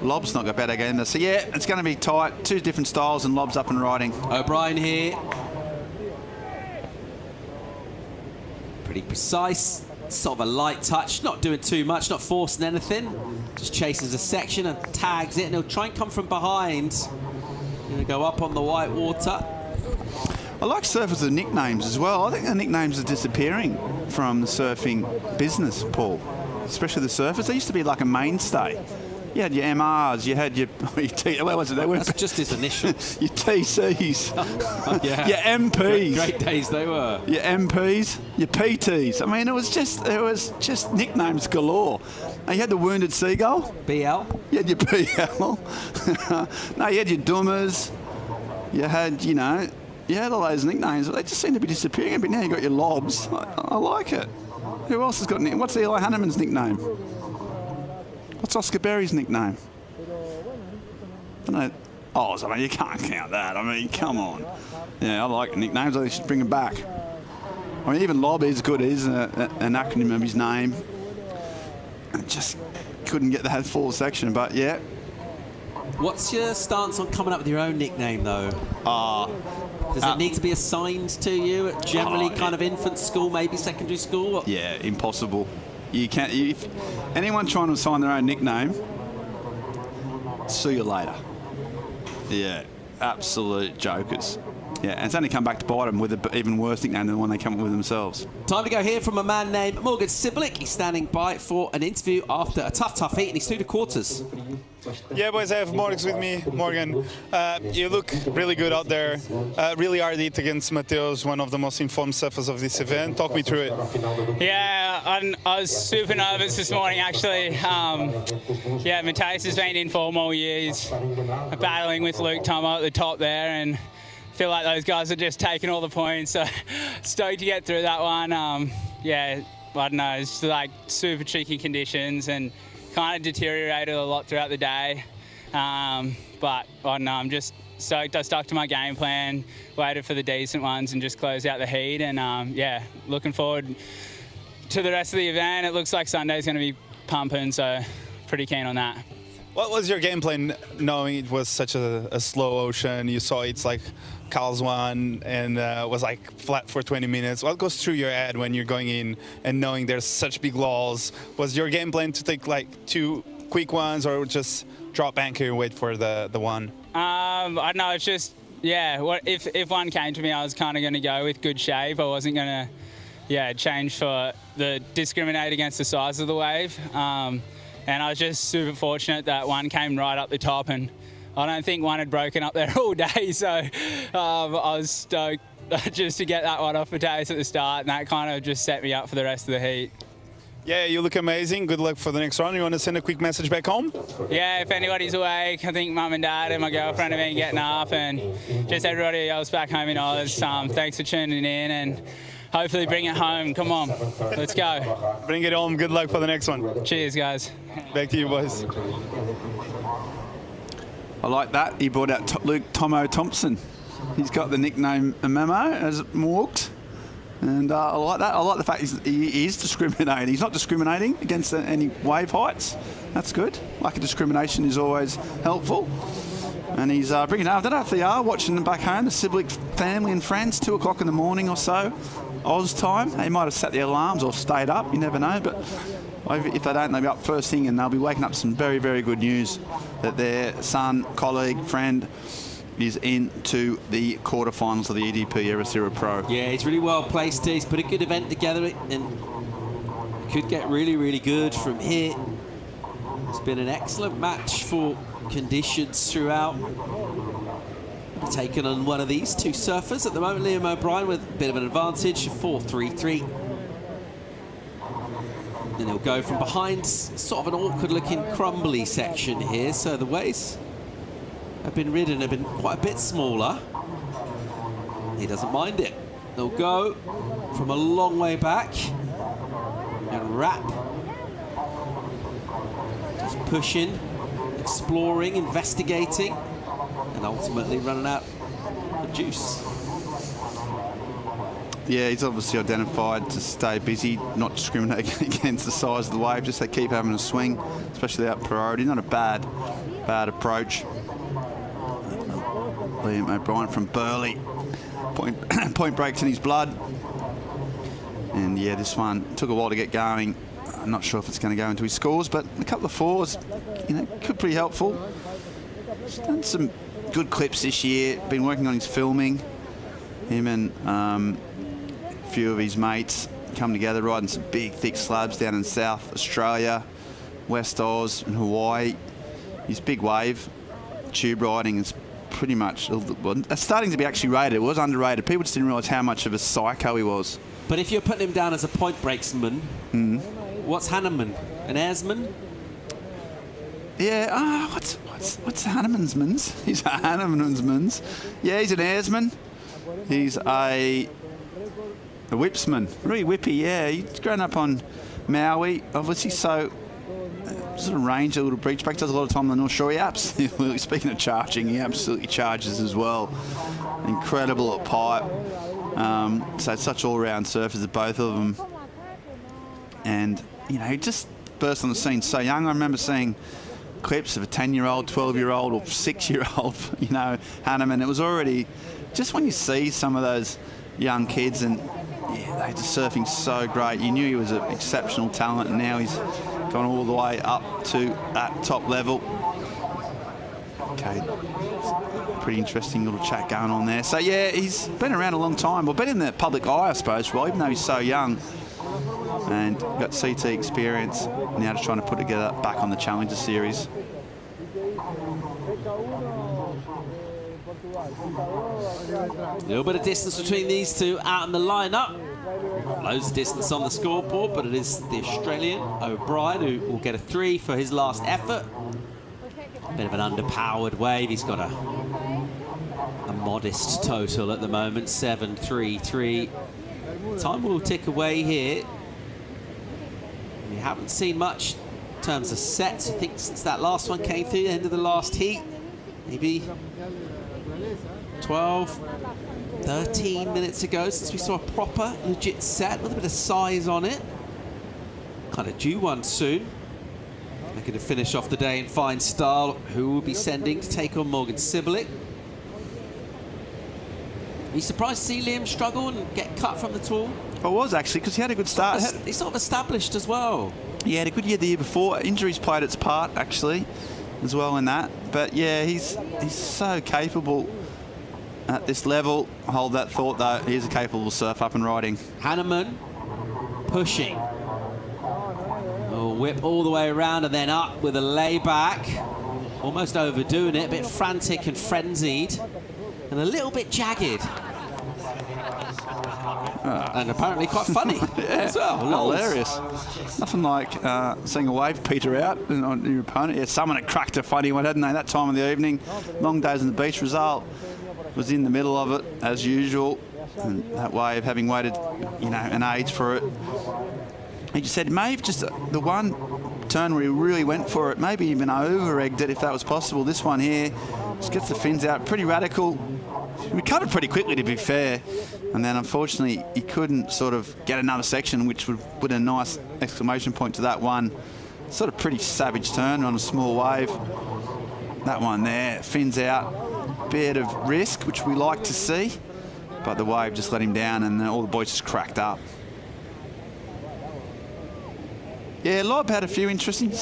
Lob's not got a better game there. So yeah, it's going to be tight. 2 different styles and Lob's up and riding. O'Brien here. Pretty precise. Sort of a light touch, not doing too much, not forcing anything. Just chases a section and tags it, and he'll try and come from behind. Gonna go up on the white water. I like surfers with nicknames as well. I think the nicknames are disappearing from the surfing business, Paul. Especially the surfers. They used to be like a mainstay. You had your MRs, you had your what was it? They That's just his initials. Your TCs, yeah. your MPs. Great days they were. Your MPs, your PTs. I mean, it was just nicknames galore. Now, you had the Wounded Seagull. BL. You had your BL. No, you had your Dummers. You had, you had all those nicknames, but they just seem to be disappearing. But now you got your Lobs. I like it. Who else has got what's Eli Hanneman's nickname? What's Oscar Berry's nickname? I don't know. Oh, I mean, you can't count that. I mean, come on. Yeah, I like nicknames. I think they should bring them back. I mean, even Lob is good. It is an acronym of his name. I just couldn't get that full section, but yeah. What's your stance on coming up with your own nickname, though? Does it need to be assigned to you at generally kind of infant school, maybe secondary school? Yeah, impossible. You can't. If anyone trying to assign their own nickname, see you later. Yeah, absolute jokers. Yeah, and it's only come back to bite them with an even worse nickname than the one they come up with themselves. Time to go here from a man named Morgan Siblick. He's standing by for an interview after a tough heat, and he's through the quarters. Yeah, boys, I have Morgan with me. Morgan, you look really good out there. Really hard hit against Mateus, one of the most informed surfers of this event. Talk me through it. Yeah, I was super nervous this morning, actually. Yeah, Mateus has been in form all year. He's battling with Luke Tomo at the top there, and I feel like those guys are just taking all the points. So stoked to get through that one. Yeah, I don't know, it's just like super tricky conditions and kind of deteriorated a lot throughout the day. But I don't know, I'm just stoked. I stuck to my game plan, waited for the decent ones and just closed out the heat. And yeah, looking forward to the rest of the event. It looks like Sunday's going to be pumping, so pretty keen on that. What was your game plan knowing it was such a slow ocean? You saw it's like Carl's one and was like flat for 20 minutes. What goes through your head when you're going in and knowing there's such big walls? Was your game plan to take like 2 quick ones or just drop anchor and wait for the one? I don't know, it's just, yeah, if one came to me, I was kind of going to go with good shape. I wasn't going to, change for discriminate against the size of the wave. And I was just super fortunate that one came right up the top, and I don't think one had broken up there all day, so I was stoked just to get that one off Mateus at the start, and that kind of just set me up for the rest of the heat. Yeah, you look amazing. Good luck for the next round. You want to send a quick message back home? Yeah, if anybody's awake, I think Mum and Dad and my girlfriend have been getting up, and just everybody else back home in Oz, thanks for tuning in, and hopefully bring it home. Come on, let's go. Bring it home. Good luck for the next one. Cheers, guys. Back to you, boys. I like that. He brought out Luke Tomo Thompson. He's got the nickname Memo as Morgs. And I like that. I like the fact he is discriminating. He's not discriminating against any wave heights. That's good. Lack of discrimination is always helpful. And he's bringing it up. I don't know if they are watching them back home, the Siblick family and friends, 2 o'clock in the morning or so, Oz time. They might have set their alarms or stayed up, you never know. But if they don't, they'll be up first thing and they'll be waking up to some very, very good news that their son, colleague, friend is into the quarterfinals of the EDP Ericeira Pro. Yeah, he's really well placed here. He's put a good event together and could get really, really good from here. It's been an excellent match for conditions throughout. Taken on one of these 2 surfers at the moment. Liam O'Brien with a bit of an advantage, 4.33. Then he'll go from behind sort of an awkward looking crumbly section here, so the waves have been quite a bit smaller. He doesn't mind it. They'll go from a long way back and wrap. Just pushing, exploring, investigating, and ultimately running out of juice. Yeah, he's obviously identified to stay busy, not discriminating against the size of the wave, just to keep having a swing, especially out priority. Not a bad approach. Liam O'Brien from Burleigh. Point breaks in his blood. And yeah, this one took a while to get going. I'm not sure if it's going to go into his scores, but a couple of 4s, could be helpful. He's done some good clips this year, been working on his filming. Him and a few of his mates come together riding some big, thick slabs down in South Australia, West Oz and Hawaii. His big wave tube riding is pretty much starting to be actually rated. It was underrated. People just didn't realise how much of a psycho he was. But if you're putting him down as a point brakesman, what's Hanneman? An airsman? Yeah, what's Hanneman's? He's a Hanneman's. Yeah, he's an airsman. He's a whipsman. Really whippy, yeah. He's grown up on Maui, obviously, so sort of range, a little breach back. Does a lot of time on the North Shore. He absolutely, speaking of charging, he absolutely charges as well. Incredible at pipe. So such all-round surfers, both of them. And, he just burst on the scene so young. I remember seeing clips of a 10-year-old, 12-year-old or 6-year-old, Hanneman. It was already, just when you see some of those young kids and they're just surfing so great, you knew he was an exceptional talent, and now he's gone all the way up to that top level. Okay, pretty interesting little chat going on there. So yeah, he's been around a long time. Well, been in the public eye, I suppose, well, even though he's so young. And got CT experience, now just trying to put together back on the Challenger Series. A little bit of distance between these two out in the lineup. Not loads of distance on the scoreboard, but it is the Australian O'Brien who will get a 3 for his last effort. Bit of an underpowered wave. He's got a modest total at the moment, 7.33. Time will tick away here. We haven't seen much in terms of sets, I think, since that last one came through, the end of the last heat. Maybe 12, 13 minutes ago since we saw a proper, legit set with a bit of size on it. Kind of due one soon. Looking to finish off the day in fine style. Who will be sending to take on Morgan Sibilic? Are you surprised to see Liam struggle and get cut from the tour? I was actually, because he had a good start. He's sort of established as well. He had a good year the year before. Injuries played its part, actually, as well in that. But yeah, he's so capable at this level. Hold that thought, though. He is a capable surf up and riding. Hanneman pushing. Oh, whip all the way around and then up with a layback. Almost overdoing it, a bit frantic and frenzied. And a little bit jagged. And apparently quite funny as well. Hilarious. Nothing like seeing a wave peter out on your opponent. Yeah, someone had cracked a funny one, hadn't they, that time of the evening. Long days on the beach. Result was in the middle of it, as usual. And that wave, having waited, you know, an age for it. He just said, maybe just the one turn where he really went for it, maybe even over-egged it if that was possible. This one here just gets the fins out, pretty radical. He recovered pretty quickly, to be fair. And then, unfortunately, he couldn't sort of get another section, which would put a nice exclamation point to that one. Sort of pretty savage turn on a small wave. That one there, fins out. Bit of risk, which we like to see. But the wave just let him down, and all the boys just cracked up. Yeah, Lob had a few interesting.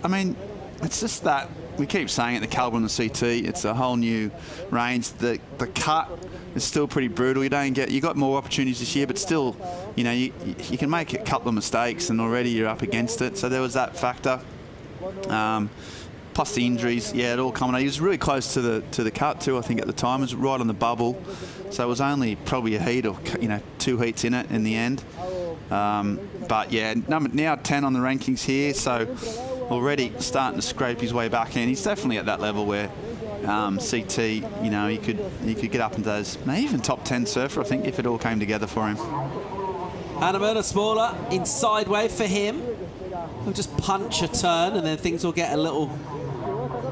I mean, it's just that we keep saying it, the caliber on the CT, it's a whole new range. The cut is still pretty brutal. You got more opportunities this year, but still, you know, you can make a couple of mistakes and already you're up against it. So there was that factor. Plus the injuries, yeah, it all culminated. He was really close to the cut too, I think, at the time. It was right on the bubble. So it was only probably a heat or, you know, 2 heats in it in the end. But yeah, now 10 on the rankings here, so already starting to scrape his way back in. He's definitely at that level where CT, you know, he could get up into those, maybe even top 10 surfer, I think, if it all came together for him. Hanneman, a smaller inside wave for him. He'll just punch a turn and then things will get a little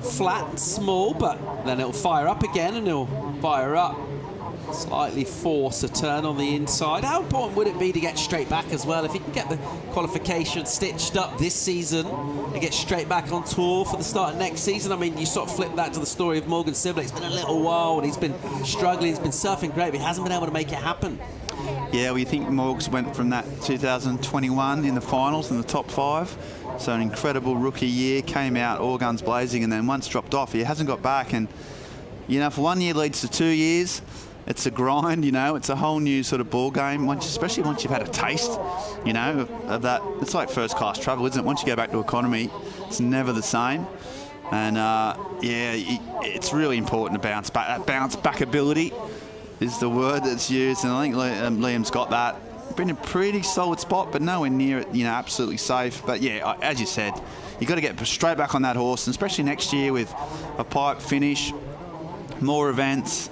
flat and small, but then it'll fire up again and he'll fire up. Slightly force a turn on the inside. How important would it be to get straight back as well? If you can get the qualification stitched up this season and get straight back on tour for the start of next season, I mean, you sort of flip that to the story of Morgan Sibilic. It's been a little while and he's been struggling, he's been surfing great, but he hasn't been able to make it happen. Yeah, well, you think Morgs went from that 2021 in the finals in the top 5. So an incredible rookie year, came out all guns blazing, and then once dropped off, he hasn't got back. And, you know, if 1 year leads to 2 years, it's a grind, you know, it's a whole new sort of ball game, especially once you've had a taste, you know, of that. It's like first class travel, isn't it? Once you go back to economy, it's never the same. And yeah, it's really important to bounce back. That bounce back ability is the word that's used, and I think Liam's got that. Been in a pretty solid spot, but nowhere near it, you know, absolutely safe. But yeah, as you said, you've got to get straight back on that horse, and especially next year with a pipe finish, more events,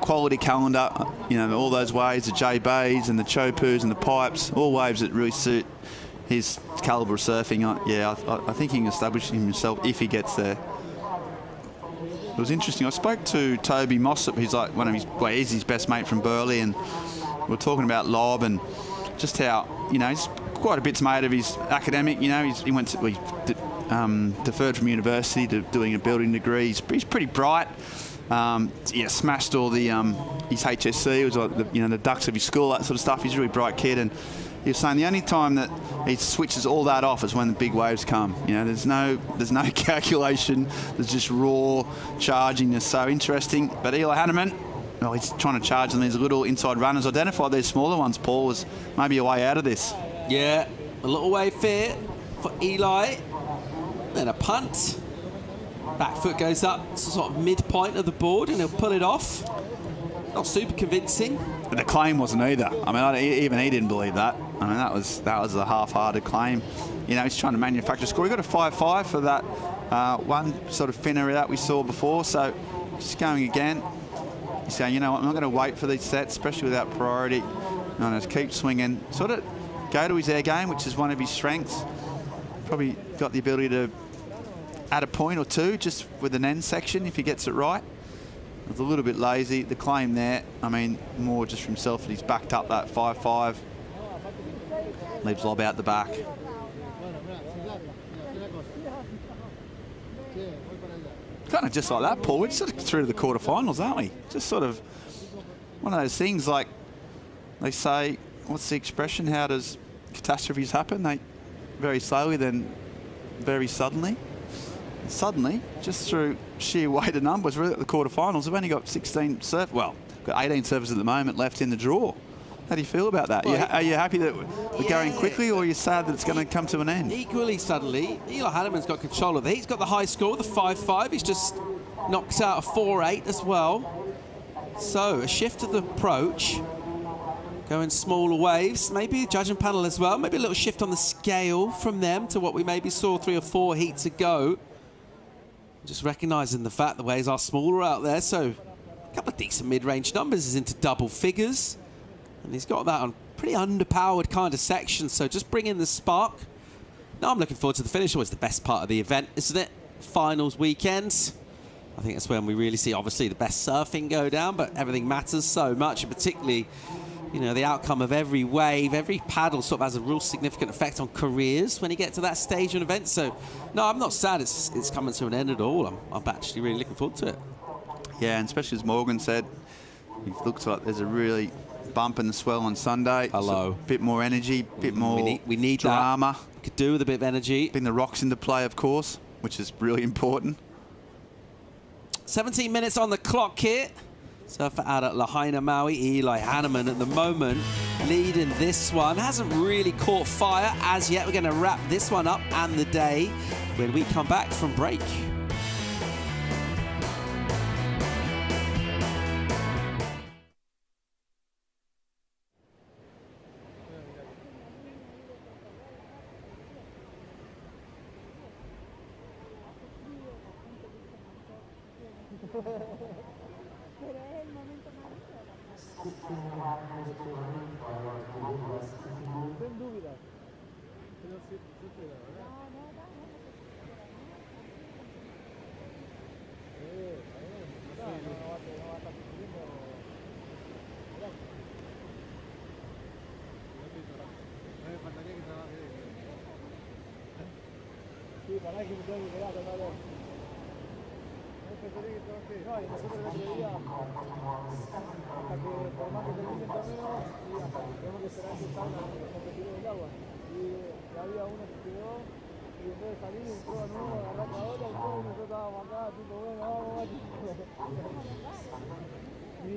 quality calendar, you know, all those waves, the J Bays and the Chopus and the pipes, all waves that really suit his calibre of surfing. I think he can establish himself if he gets there. It was interesting. I spoke to Toby Mossop, who's like he's his best mate from Burleigh, and we're talking about Lob and just how, you know, he's quite a bit's mate of his academic. You know, he deferred from university to doing a building degree. He's pretty bright. Yeah, smashed all the his HSC. It was like the ducks of his school, that sort of stuff. He's a really bright kid, and he was saying the only time that he switches all that off is when the big waves come. You know, there's no calculation. There's just raw charging. It's so interesting. But Eli Hanneman, well, he's trying to charge on these little inside runners. Identify these smaller ones, Paul, as maybe a way out of this. Yeah, a little wave fair for Eli. Then a punt. Back foot goes up to sort of midpoint of the board and he'll pull it off. Not super convincing. But the claim wasn't either. I mean, even he didn't believe that. I mean, that was a half-hearted claim. You know, he's trying to manufacture a score. He got a 5-5 for that one sort of finner that we saw before. So just going again. He's saying, you know what, I'm not going to wait for these sets, especially without priority. No, just keep swinging. Sort of go to his air game, which is one of his strengths. Probably got the ability to add a point or two just with an end section if he gets it right. It's a little bit lazy. The claim there, I mean, more just for himself that he's backed up that 5-5. Leaves lob out the back. Kind of just like that, Paul. We're just sort of through to the quarterfinals, aren't we? Just sort of one of those things like they say, what's the expression? How does catastrophes happen? They very slowly, then very suddenly. And suddenly, just through sheer weight of numbers, we're at the quarterfinals. We've only got 16 serve. Well, got 18 servers at the moment left in the draw. How do you feel about that? Are you happy that we're going quickly, or are you sad that it's going to come to an end? Equally suddenly, Eli Hanneman's got control of it. He's got the high score, the 5-5. He's just knocked out a 4-8 as well. So a shift of the approach. Going smaller waves, maybe a judging panel as well. Maybe a little shift on the scale from them to what we maybe saw 3 or 4 heats ago. Just recognising the fact the waves are smaller out there. So a couple of decent mid-range numbers. Is into double figures. And he's got that on pretty underpowered kind of sections, so just bring in the spark. Now I'm looking forward to the finish. Always the best part of the event, isn't it? Finals weekends. I think that's when we really see, obviously, the best surfing go down, but everything matters so much, and particularly, you know, the outcome of every wave, every paddle sort of has a real significant effect on careers when you get to that stage of an event. So, no, I'm not sad it's coming to an end at all. I'm actually really looking forward to it. Yeah, and especially as Morgan said, it looks like there's a really bump in the swell on Sunday. Hello. So a bit more energy, bit more we need drama. That. We could do with a bit of energy. Bring the rocks into play, of course, which is really important. 17 minutes on the clock here. Surfer out at Lahaina Maui. Eli Hanneman at the moment leading this one. Hasn't really caught fire as yet. We're going to wrap this one up and the day when we come back from break.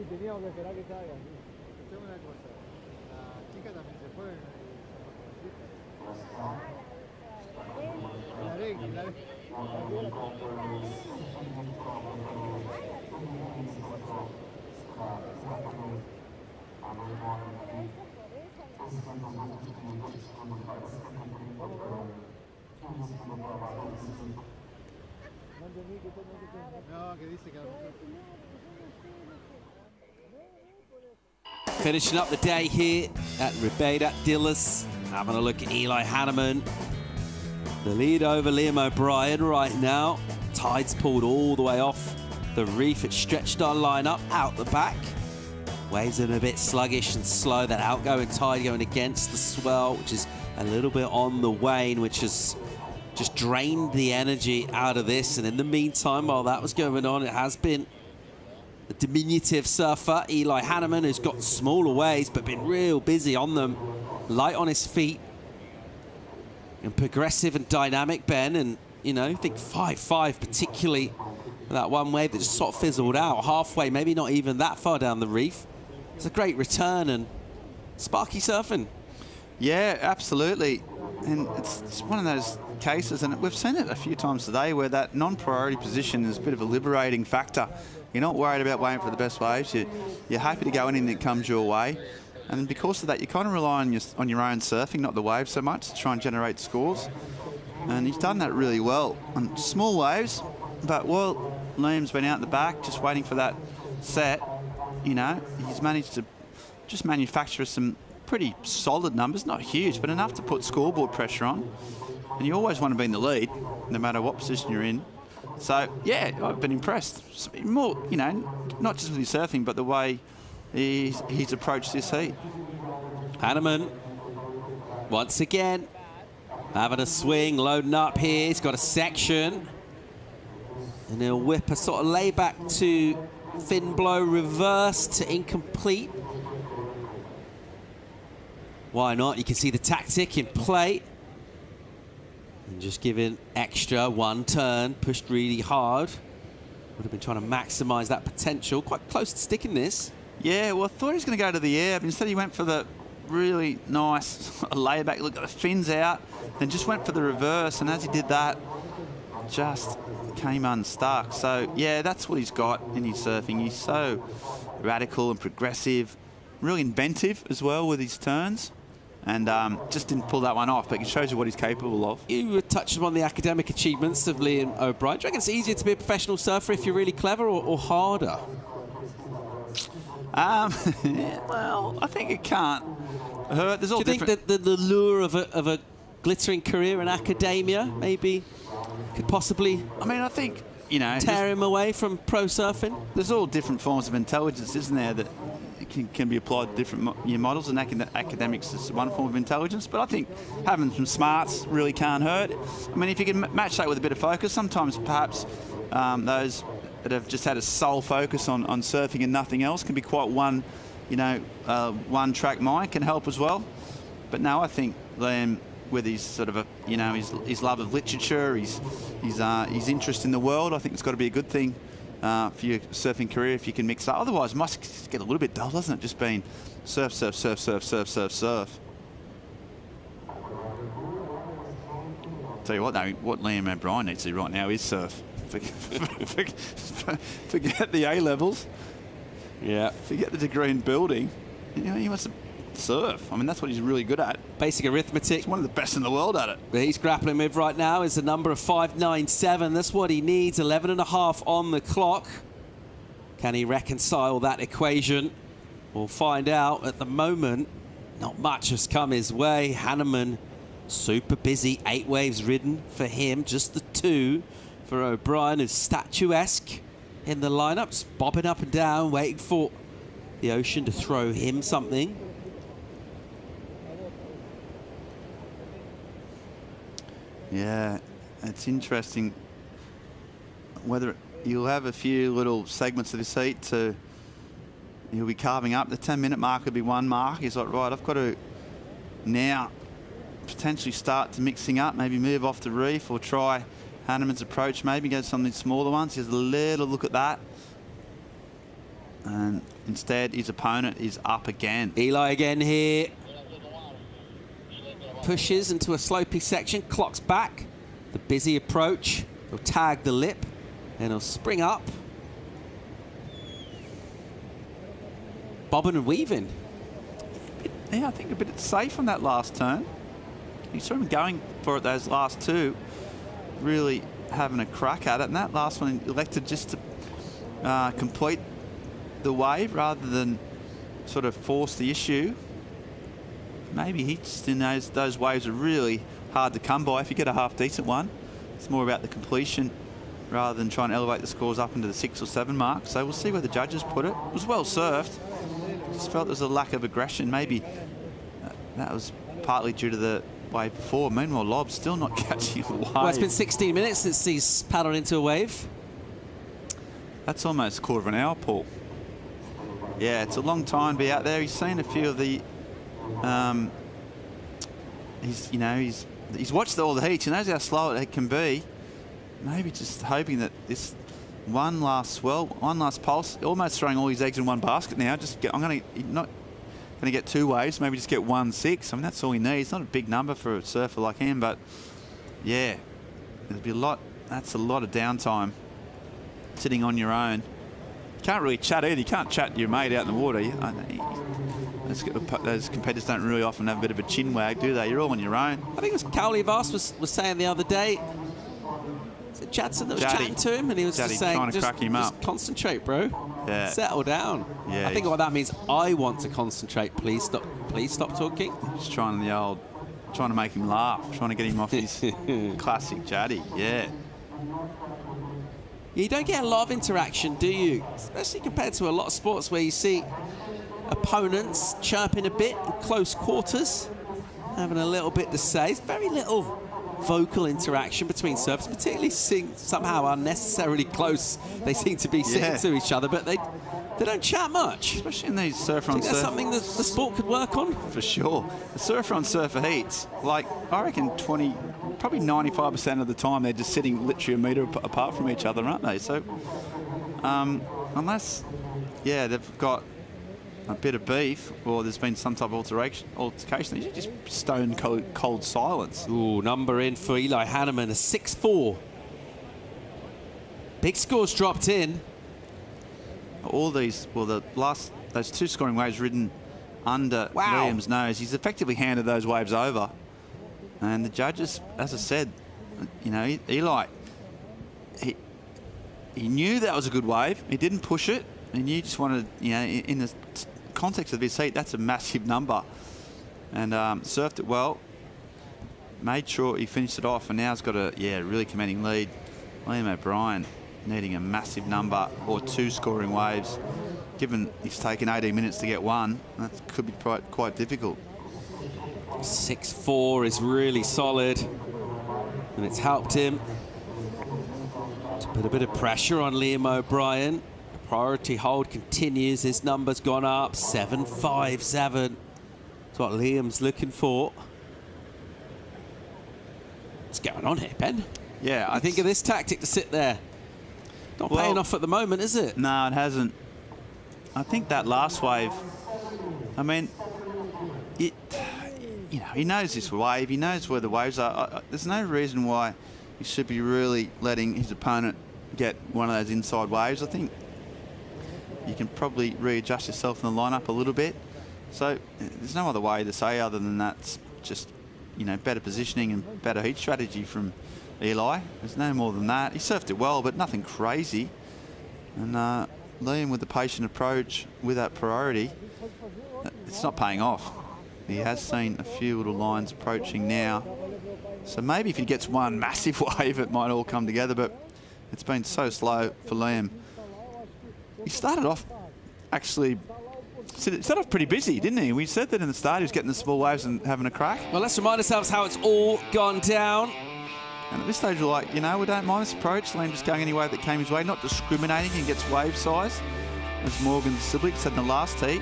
Teníamos que esperar que salga. Escuchame una cosa, la chica también se fue. No, que dice que Finishing up the day here at Rebeda Dillis. Having a look at Eli Hanneman. The lead over Liam O'Brien right now. Tide's pulled all the way off the reef. It's stretched our line up out the back. Waves are a bit sluggish and slow. That outgoing tide going against the swell, which is a little bit on the wane, which has just drained the energy out of this. And in the meantime, while that was going on, it has been the diminutive surfer, Eli Hanneman, who's got smaller waves but been real busy on them. light on his feet, and progressive and dynamic, Ben. And, you know, I think 5-5 particularly, that one wave that just sort of fizzled out halfway, maybe not even that far down the reef. It's a great return and sparky surfing. Yeah, absolutely. And it's one of those cases, and we've seen it a few times today, where that non-priority position is a bit of a liberating factor. You're not worried about waiting for the best waves. You're happy to go anything that comes your way. And because of that, you kind of rely on your own surfing, not the waves so much, to try and generate scores. And he's done that really well on small waves. But while Liam's been out the back, just waiting for that set, you know, he's managed to just manufacture some pretty solid numbers, not huge, but enough to put scoreboard pressure on. And you always want to be in the lead, no matter what position you're in. So, yeah, I've been impressed. More, you know, not just with his surfing, but the way he's approached this heat. Hanneman, once again, having a swing, loading up here. He's got a section. And he'll whip a sort of layback to fin blow reverse to incomplete. Why not? You can see the tactic in play. And just giving extra one turn, pushed really hard. Would have been trying to maximize that potential. Quite close to sticking this. Yeah, well, I thought he was going to go to the air, but instead he went for the really nice layback. Look at the fins out, then just went for the reverse. And as he did that, just came unstuck. So, yeah, that's what he's got in his surfing. He's so radical and progressive, really inventive as well with his turns. And just didn't pull that one off, but it shows you what he's capable of. You touched upon the academic achievements of Liam O'Brien. Do you reckon it's easier to be a professional surfer if you're really clever, or harder? Well, I think it can't hurt. There's all Do you think that the lure of a glittering career in academia maybe could possibly... I mean, I think, you know... tear him away from pro surfing? There's all different forms of intelligence, isn't there, that can be applied to different models, and academics is one form of intelligence. But I think having some smarts really can't hurt. I mean, if you can match that with a bit of focus, sometimes perhaps those that have just had a sole focus on surfing and nothing else can be quite one track mind can help as well. But no, I think Liam, with his sort of his love of literature, his interest in the world, I think it's got to be a good thing for your surfing career if you can mix that. Otherwise, it must get a little bit dull, doesn't it? Just being surf, surf, surf, surf, surf, surf, surf. Tell you what, though, what Liam O'Brien needs to do right now is surf. Forget the A levels. Yeah. Forget the degree in building. You know, he wants to surf. I mean, that's what he's really good at. Basic arithmetic. He's one of the best in the world at it. But he's grappling with right now is a number of 597. That's what he needs. 11.5 on the clock. Can he reconcile that equation? We'll find out. At the moment, not much has come his way. Hanneman, super busy. 8 waves ridden for him. Just the 2 for O'Brien, who's statuesque in the lineup. Just bobbing up and down, waiting for the ocean to throw him something. Yeah, it's interesting whether you'll have a few little segments of his heat to he'll be carving up. The 10-minute mark would be one mark. He's like, right, I've got to now potentially start to mixing up, maybe move off the reef or try Hanneman's approach, maybe go to some of the smaller ones. He has a little look at that. And instead, his opponent is up again. Eli again here. Pushes into a slopey section, clocks back. The busy approach. He'll tag the lip and he'll spring up. Bobbing and weaving. Yeah, I think a bit safe on that last turn. He's sort of going for it those last 2, really having a crack at it. And that last one elected just to complete the wave rather than sort of force the issue. Maybe he just knows those waves are really hard to come by. If you get a half-decent one, it's more about the completion rather than trying to elevate the scores up into the 6 or 7 mark. So we'll see where the judges put it. It was well surfed. Just felt there was a lack of aggression. Maybe that was partly due to the wave before. Meanwhile, Lob's still not catching a wave. Well, it's been 16 minutes since he's paddled into a wave. That's almost a quarter of an hour, Paul. Yeah, it's a long time to be out there. He's seen a few of the he's watched all the heats. He knows how slow it can be. Maybe just hoping that this one last swell, one last pulse, almost throwing all his eggs in one basket now. I'm not going to get 2 waves, maybe just get 1.6. I mean, that's all he needs. It's not a big number for a surfer like him, but yeah, there'll be that's a lot of downtime sitting on your own. You can't really chat either. You can't chat your mate out in the water. Those competitors don't really often have a bit of a chin wag, do they? You're all on your own. I think it was Cowley Voss was saying the other day, is it Jadson that was chatting to him? And he was just saying, trying to crack him up. Just concentrate, bro. Yeah. Settle down. Yeah, I think what that means, I want to concentrate. Please stop talking. Just trying to make him laugh, trying to get him off his classic Jaddy. Yeah. You don't get a lot of interaction, do you? Especially compared to a lot of sports where you see opponents chirping a bit in close quarters, having a little bit to say. It's very little vocal interaction between surfers, particularly somehow unnecessarily close. They seem to be sitting to each other, but they don't chat much. Especially in these surfer on surfer. That's something that the sport could work on. For sure. The surfer on surfer heats, like I reckon probably 95% of the time they're just sitting literally a metre apart from each other, aren't they? So unless, they've got a bit of beef or there's been some type of altercation, you just stone cold silence. Ooh, number in for Eli Hanneman, a 6-4. Big scores dropped in. All these, those 2 scoring waves ridden under Liam's nose. He's effectively handed those waves over. And the judges, as I said, Eli, he knew that was a good wave. He didn't push it. And you just wanted, in the context of his heat, that's a massive number. And surfed it well, made sure he finished it off, and now he's got a really commanding lead. Liam O'Brien needing a massive number or 2 scoring waves. Given he's taken 18 minutes to get 1, that could be quite difficult. 6-4 is really solid, and it's helped him to put a bit of pressure on Liam O'Brien. Priority hold continues. His number's gone up. 7.57. That's what Liam's looking for. What's going on here, Ben? Yeah, I think of this tactic to sit there. Not paying off at the moment, is it? No, it hasn't. I think that last wave, I mean, he knows this wave. He knows where the waves are. There's no reason why he should be really letting his opponent get one of those inside waves. I think you can probably readjust yourself in the lineup a little bit. So there's no other way to say other than that's just, better positioning and better heat strategy from Eli. There's no more than that. He surfed it well, but nothing crazy. And Liam with the patient approach with that priority, it's not paying off. He has seen a few little lines approaching now. So maybe if he gets one massive wave, it might all come together, but it's been so slow for Liam. He started off pretty busy, didn't he? We said that in the start, he was getting the small waves and having a crack. Well, let's remind ourselves how it's all gone down. And at this stage, we're like, we don't mind this approach. Liam just going any wave that came his way, not discriminating and gets wave size, as Morgan Siblick said in the last heat.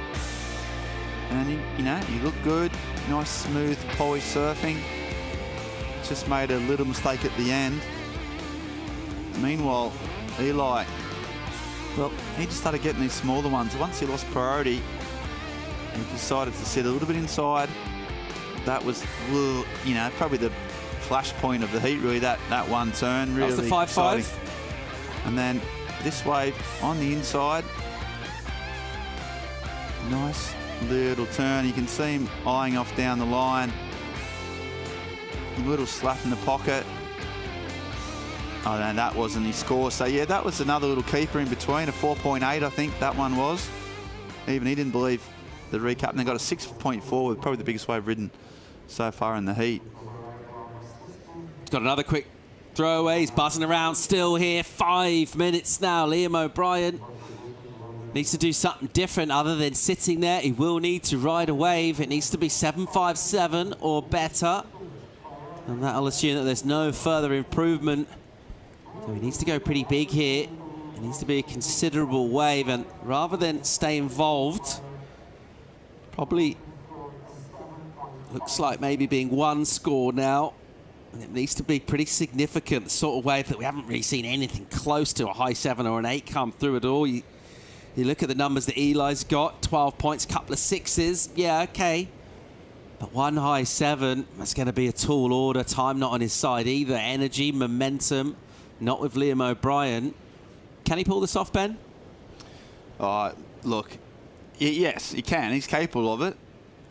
And he looked good, nice smooth poly surfing. Just made a little mistake at the end. Meanwhile, Eli, he just started getting these smaller ones. Once he lost priority, he decided to sit a little bit inside. That was, probably the flashpoint of the heat, really, that one turn. Really that was the 5-5. And then this wave on the inside. Nice little turn. You can see him eyeing off down the line. A little slap in the pocket. Oh, no, that wasn't his score. So, yeah, that was another little keeper in between, a 4.8, I think that one was. Even he didn't believe the recap. And they got a 6.4 with probably the biggest wave ridden so far in the heat. He's got another quick throwaway. He's buzzing around still here. 5 minutes now. Liam O'Brien needs to do something different other than sitting there. He will need to ride a wave. It needs to be 7.57 or better. And that'll assume that there's no further improvement. So he needs to go pretty big here. It needs to be a considerable wave, and rather than stay involved, probably Looks like maybe being one score now. And it needs to be pretty significant, the sort of wave that we haven't really seen anything close to a high 7 or an 8 come through at all. You look at the numbers that Eli's got, 12 points, couple of 6s. Yeah, okay. But one high 7, that's going to be a tall order. Time not on his side either. Energy, momentum, not with Liam O'Brien. Can he pull this off, Ben? Look, yes, he can. He's capable of it.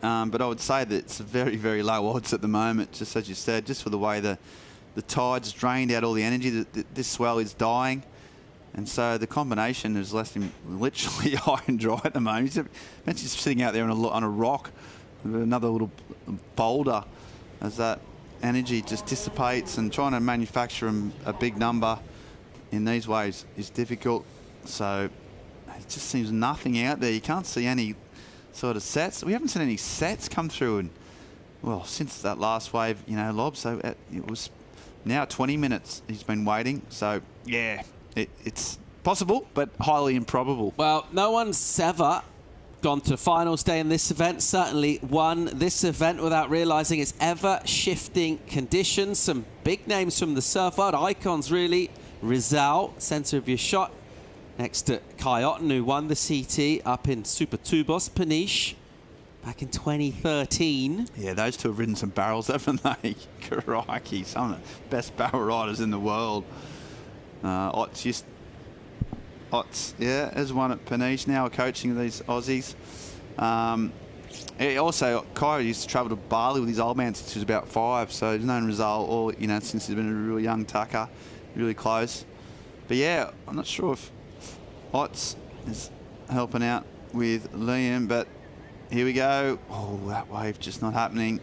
But I would say that it's very, very low odds at the moment, just as you said, just for the way the tide's drained out all the energy. This swell is dying. And so the combination has left him literally high and dry at the moment. He's sitting out there on a rock with another little boulder as that energy just dissipates, and trying to manufacture a big number in these waves is difficult. So it just seems nothing out there. You can't see any sort of sets. We haven't seen any sets come through, and well, since that last wave, you know, Lob. So it was now 20 minutes he's been waiting. So yeah, it's possible, but highly improbable. Well, no one's ever gone to finals day in this event, certainly won this event without realizing its ever shifting conditions. Some big names from the surf world, icons really. Rizal, center of your shot, next to Kai Otten, who won the CT up in Super Tubos, Paniche, back in 2013. Yeah, those two have ridden some barrels, haven't they? Crikey, some of the best barrel riders in the world. Otts, yeah, has won at Paniche, now coaching these Aussies. Also, Kai used to travel to Bali with his old man since he was about 5, so he's known Rizal all, you know, since he's been a real young tucker, really close. But yeah, I'm not sure if Otts is helping out with Liam, but here we go. Oh, that wave just not happening.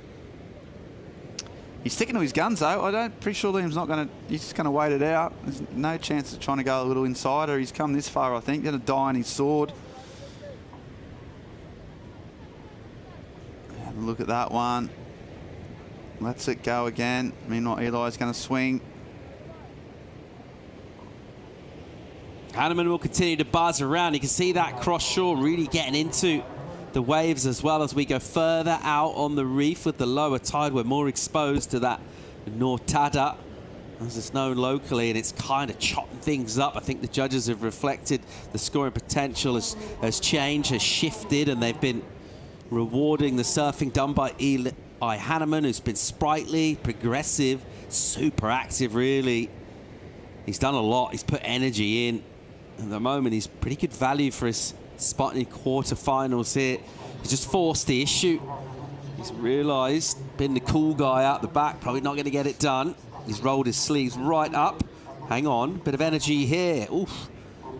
He's sticking to his guns though. Pretty sure Liam's not going to, he's just going to wait it out. There's no chance of trying to go a little insider. He's come this far, I think. Going to die on his sword. Have a look at that one. Lets it go again. Meanwhile, Eli's going to swing. Hanneman will continue to buzz around. You can see that cross shore really getting into the waves as well as we go further out on the reef with the lower tide. We're more exposed to that Nortada, as it's known locally, and it's kind of chopping things up. I think the judges have reflected the scoring potential has changed, has shifted, and they've been rewarding the surfing done by Eli Hanneman, who's been sprightly, progressive, super active, really. He's done a lot. He's put energy in. At the moment, he's pretty good value for his spot in quarterfinals here. He's just forced the issue. He's realised, been the cool guy out the back, probably not going to get it done. He's rolled his sleeves right up. Hang on, bit of energy here. Oof,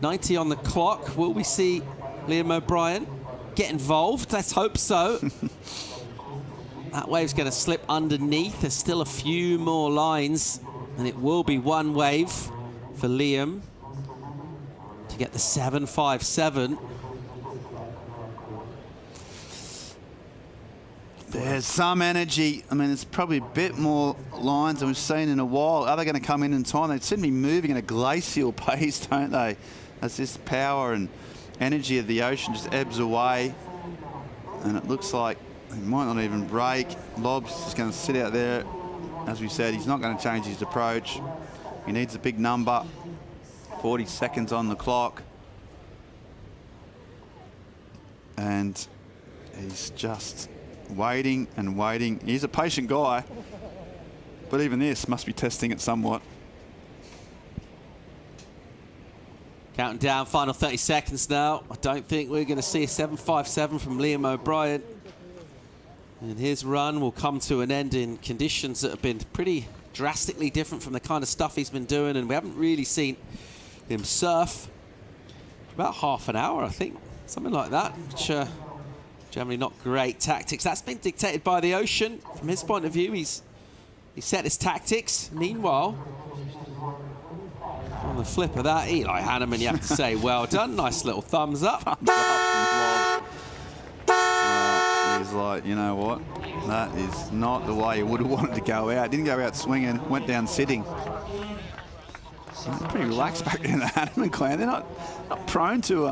90 on the clock. Will we see Liam O'Brien get involved? Let's hope so. That wave's going to slip underneath. There's still a few more lines, and it will be one wave for Liam to get the 7.57. There's some energy. I mean, it's probably a bit more lines than we've seen in a while. Are they going to come in time? They seem to be moving at a glacial pace, don't they? As this power and energy of the ocean just ebbs away. And it looks like he might not even break. Lob's just going to sit out there. As we said, he's not going to change his approach. He needs a big number. 40 seconds on the clock. And he's just waiting and waiting. He's a patient guy, but even this must be testing it somewhat. Counting down, final 30 seconds now. I don't think we're going to see a 7.57 from Liam O'Brien. And his run will come to an end in conditions that have been pretty drastically different from the kind of stuff he's been doing, and we haven't really seen him surf for about half an hour, I think. Something like that, which generally not great tactics. That's been dictated by the ocean. From his point of view, he set his tactics. Meanwhile, on the flip of that, Eli Hanneman, you have to say, well done. Nice little thumbs up. He's like, you know what? That is not the way he would have wanted to go out. Didn't go out swinging, went down sitting. Pretty relaxed back in the Hanneman clan. They're not prone to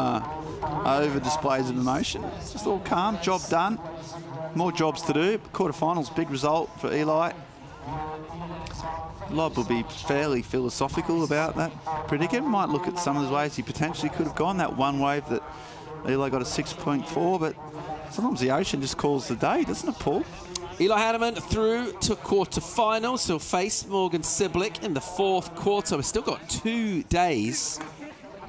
over displays of emotion. It's just all calm, job done. More jobs to do. Quarterfinals, big result for Eli. Lob will be fairly philosophical about that predicament. Might look at some of the ways he potentially could have gone. That one wave that Eli got a 6.4, but sometimes the ocean just calls the day, doesn't it, Paul? Eli Hanneman through to quarterfinals. He'll face Morgan Siblick in the fourth quarter. We've still got 2 days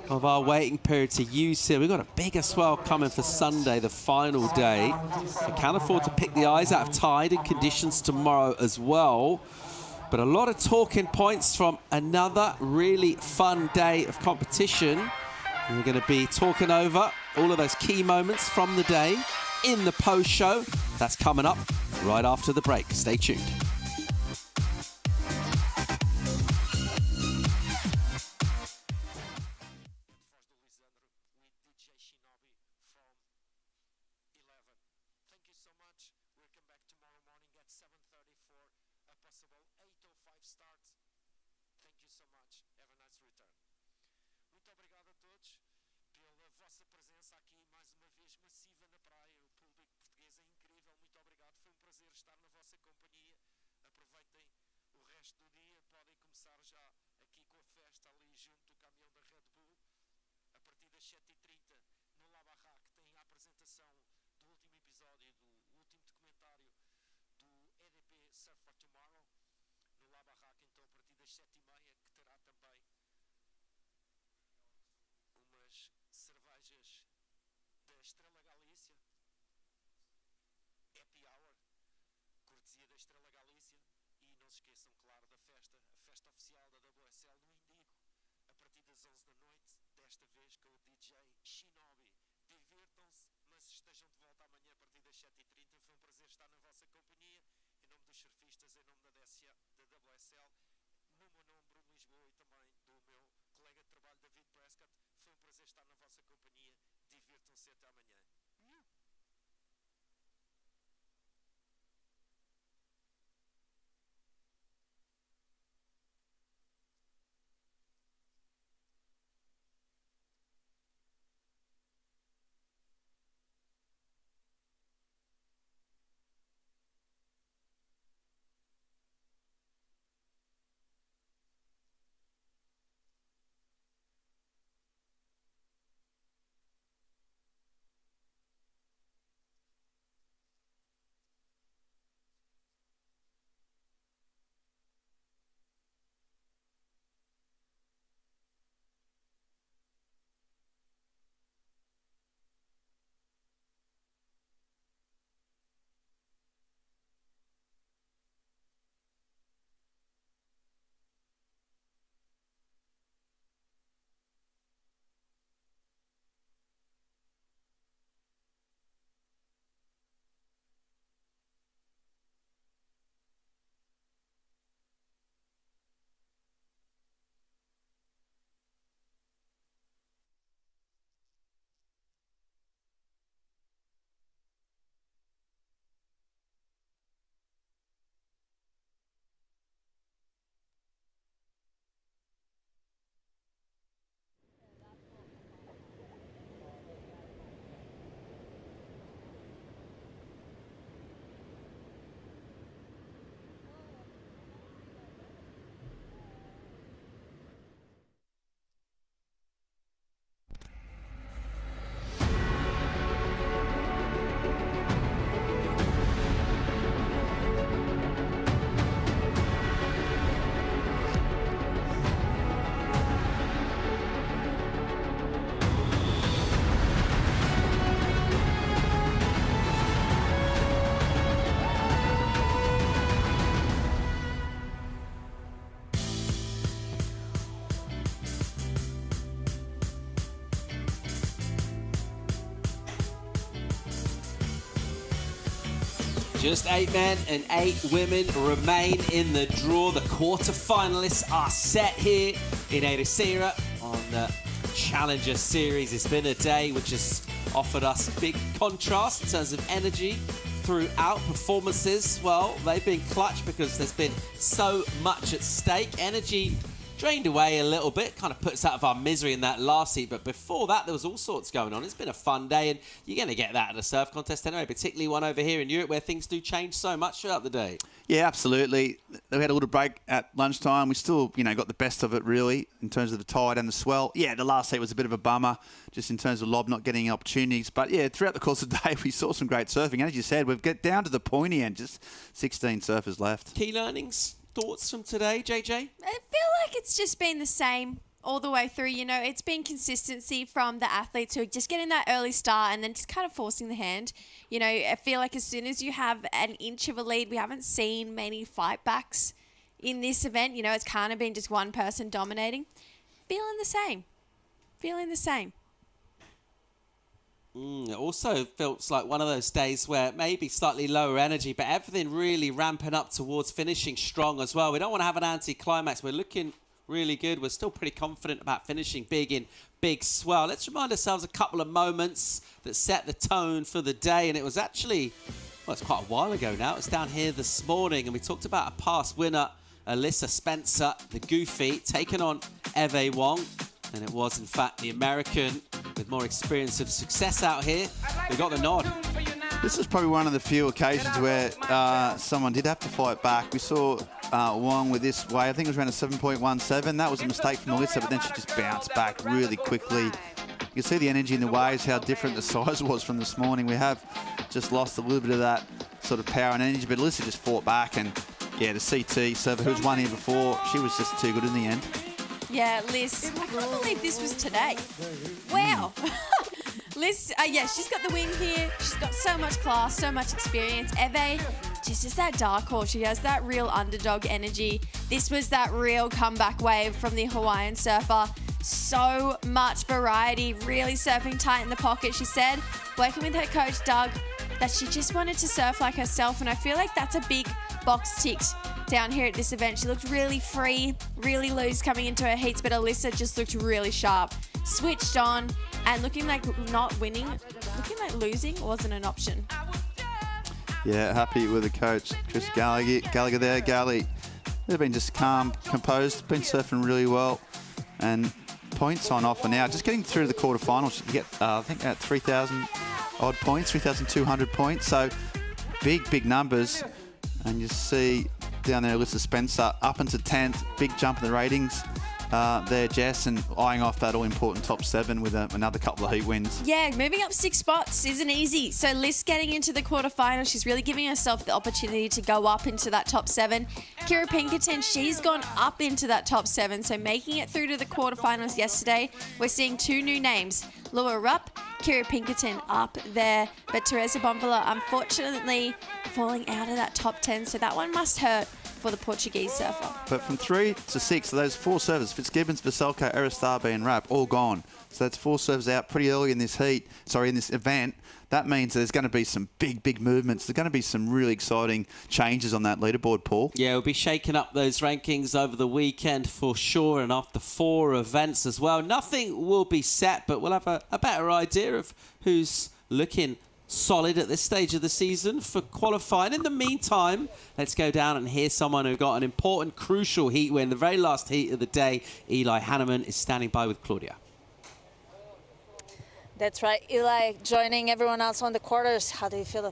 of our waiting period to use here. We've got a bigger swell coming for Sunday, the final day. We can afford to pick the eyes out of tide and conditions tomorrow as well. But a lot of talking points from another really fun day of competition. And we're going to be talking over all of those key moments from the day in the post-show. That's coming up right after the break. Stay tuned. Just 8 men and 8 women remain in the draw. The quarter-finalists are set here in Ericeira on the Challenger Series. It's been a day which has offered us big contrast in terms of energy throughout performances. Well, they've been clutch because there's been so much at stake. Energy drained away a little bit, kind of put us out of our misery in that last heat. But before that, there was all sorts going on. It's been a fun day, and you're going to get that at a surf contest anyway, particularly one over here in Europe where things do change so much throughout the day. Yeah, absolutely. We had a little break at lunchtime. We still, got the best of it, really, in terms of the tide and the swell. Yeah, the last heat was a bit of a bummer, just in terms of lob not getting opportunities. But, yeah, throughout the course of the day, we saw some great surfing. And as you said, we've got down to the pointy end, just 16 surfers left. Key learnings, thoughts from today, JJ? I feel like it's just been the same all the way through. It's been consistency from the athletes who are just getting that early start and then just kind of forcing the hand. I feel like as soon as you have an inch of a lead, we haven't seen many fight backs in this event. It's kind of been just one person dominating. Feeling the same. It also feels like one of those days where maybe slightly lower energy, but everything really ramping up towards finishing strong as well. We don't want to have an anti-climax. We're looking really good. We're still pretty confident about finishing big in big swell. Let's remind ourselves a couple of moments that set the tone for the day. And it was actually, it's quite a while ago now. It was down here this morning, and we talked about a past winner, Alyssa Spencer, the Goofy, taking on Wong. And it was, in fact, the American with more experience of success out here. They got the nod. This is probably one of the few occasions where someone did have to fight back. We saw Wong with this wave. I think it was around a 7.17. That was a mistake from Alyssa, but then she just bounced back really quickly. You can see the energy in the waves, how different the size was from this morning. We have just lost a little bit of that sort of power and energy, but Alyssa just fought back. And, yeah, the CT server who's won here before, she was just too good in the end. Yeah, Liz, I can't believe this was today. Wow. Liz, she's got the win here. She's got so much class, so much experience. Eve, she's just that dark horse. She has that real underdog energy. This was that real comeback wave from the Hawaiian surfer. So much variety, really surfing tight in the pocket. She said, working with her coach, Doug, that she just wanted to surf like herself. And I feel like that's a big box ticked down here at this event. She looked really free, really loose coming into her heats, but Alyssa just looked really sharp, switched on, and looking like not winning, looking like losing wasn't an option. Yeah, happy with the coach, Chris Gallagher there. Gally, they've been just calm, composed, been surfing really well, and points on offer now. Just getting through to the quarterfinals, you get, I think, at 3,000 odd points, 3,200 points, so big numbers. And you see down there Alyssa Spencer up into 10th, big jump in the ratings there, Jess, and eyeing off that all-important top 7 with another couple of heat wins. Yeah, moving up 6 spots isn't easy. So Liz getting into the quarterfinals, she's really giving herself the opportunity to go up into that top 7. Kira Pinkerton, she's gone up into that top 7, so making it through to the quarterfinals yesterday. We're seeing 2 new names, Raupp, Kira Pinkerton up there, but Teresa Bonvilla unfortunately falling out of that top 10, so that one must hurt for the Portuguese surfer. But from 3 to 6, so those 4 servers, Fitzgibbons, Veselko, Ericeira and Raupp, all gone. So that's 4 servers out pretty early in this in this event. That means there's going to be some big movements. There's going to be some really exciting changes on that leaderboard, Paul. Yeah, we'll be shaking up those rankings over the weekend for sure, and after 4 events as well. Nothing will be set, but we'll have a better idea of who's looking solid at this stage of the season for qualifying. In the meantime, let's go down and hear someone who got an important, crucial heat win. The very last heat of the day, Eli Hanneman is standing by with Claudia. That's right, Eli, joining everyone else on the quarters. How do you feel?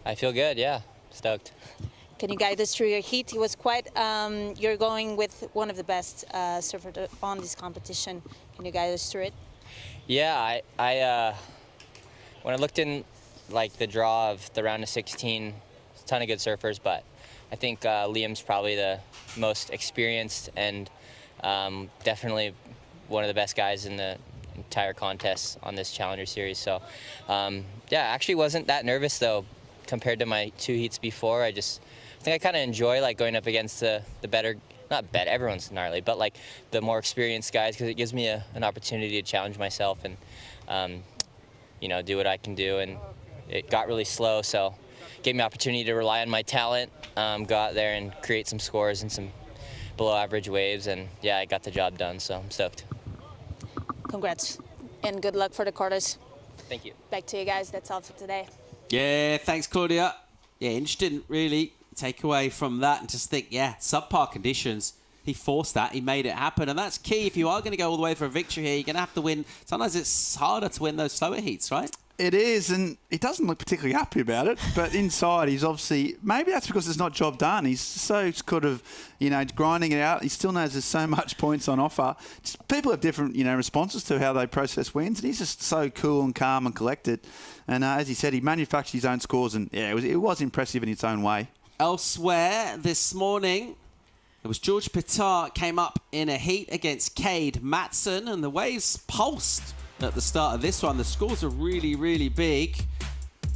I feel good, yeah. Stoked. Can you guide us through your heat? It was quite, you're going with one of the best surfers on this competition. Can you guide us through it? Yeah, I when I looked in like the draw of the round of 16, a ton of good surfers, but I think Liam's probably the most experienced and definitely one of the best guys in the entire contest on this Challenger Series. So yeah, I actually wasn't that nervous though compared to my 2 heats before. I think I kind of enjoy like going up against the better, not bet, everyone's gnarly, but like the more experienced guys, because it gives me an opportunity to challenge myself and you know, do what I can do. And it got really slow, so gave me opportunity to rely on my talent, go out there and create some scores and some below average waves, and yeah, I got the job done, so I'm stoked. Congrats and good luck for the quarters. Thank you. Back to you guys. That's all for today. Yeah, thanks, Claudia. Yeah, Inch didn't really take away from that and just think, yeah, subpar conditions. he forced that. He made it happen. And that's key. If you are going to go all the way for a victory here, you're going to have to win. Sometimes it's harder to win those slower heats, right? It is, and he doesn't look particularly happy about it. But inside, he's obviously, maybe that's because it's not job done. He's so sort of, grinding it out. He still knows there's so much points on offer. Just, people have different, responses to how they process wins. And he's just so cool and calm and collected. And as he said, he manufactured his own scores, and it was impressive in its own way. Elsewhere this morning, it was George Petar came up in a heat against Kade Matson, and the waves pulsed at the start of this one. The scores are really, really big.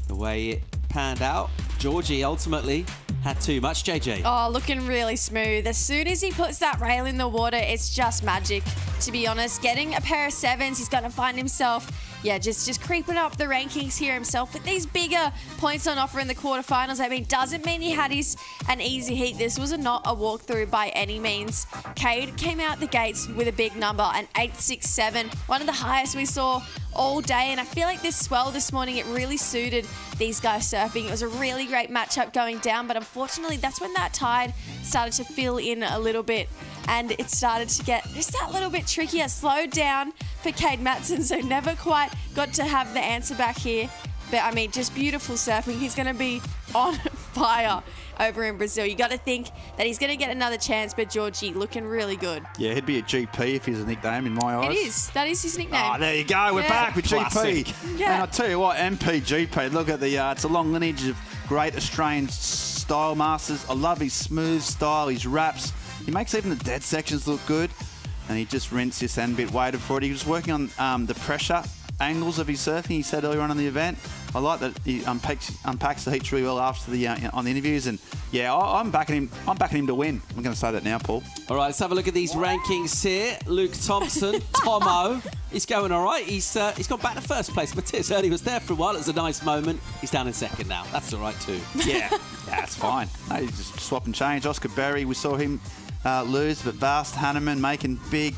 The way it panned out, Georgie ultimately had too much, JJ. Oh, looking really smooth. As soon as he puts that rail in the water, it's just magic, to be honest. Getting a pair of sevens, he's going to find himself, just creeping up the rankings here himself with these bigger points on offer in the quarterfinals. I mean, doesn't mean he had an easy heat. This was not a walkthrough by any means. Kade came out the gates with a big number, an 8.67, one of the highest we saw all day. And I feel like this swell this morning, it really suited these guys surfing. It was a really great matchup going down, but unfortunately, that's when that tide started to fill in a little bit, and it started to get just that little bit trickier. Slowed down for Kade Matson, so never quite got to have the answer back here. But I mean, just beautiful surfing. He's going to be on fire over in Brazil. You got to think that he's going to get another chance, but Georgie looking really good. Yeah, he'd be a GP if he's a nickname in my eyes. It is. That is his nickname. Oh, there you go. We're back with Classic. GP. Yeah. And I'll tell you what, MPGP, look at the, it's a long lineage of great Australian style masters. I love his smooth style, his wraps. He makes even the dead sections look good. And he just rinsed this and bit waited for it. He was working on the pressure angles of his surfing, he said earlier on in the event. I like that he unpacks the heats really well after the on the interviews, and I'm backing him. I'm backing him to win. I'm going to say that now, Paul. All right, let's have a look at these rankings here. Luke Thompson, Tomo, he's going all right. He's gone back to first place. Matthias Ernie was there for a while. It was a nice moment. He's down in second now. That's all right too. Yeah, that's fine. No, just swap and change. Oscar Berry, we saw him lose, but Vast Hanneman making big,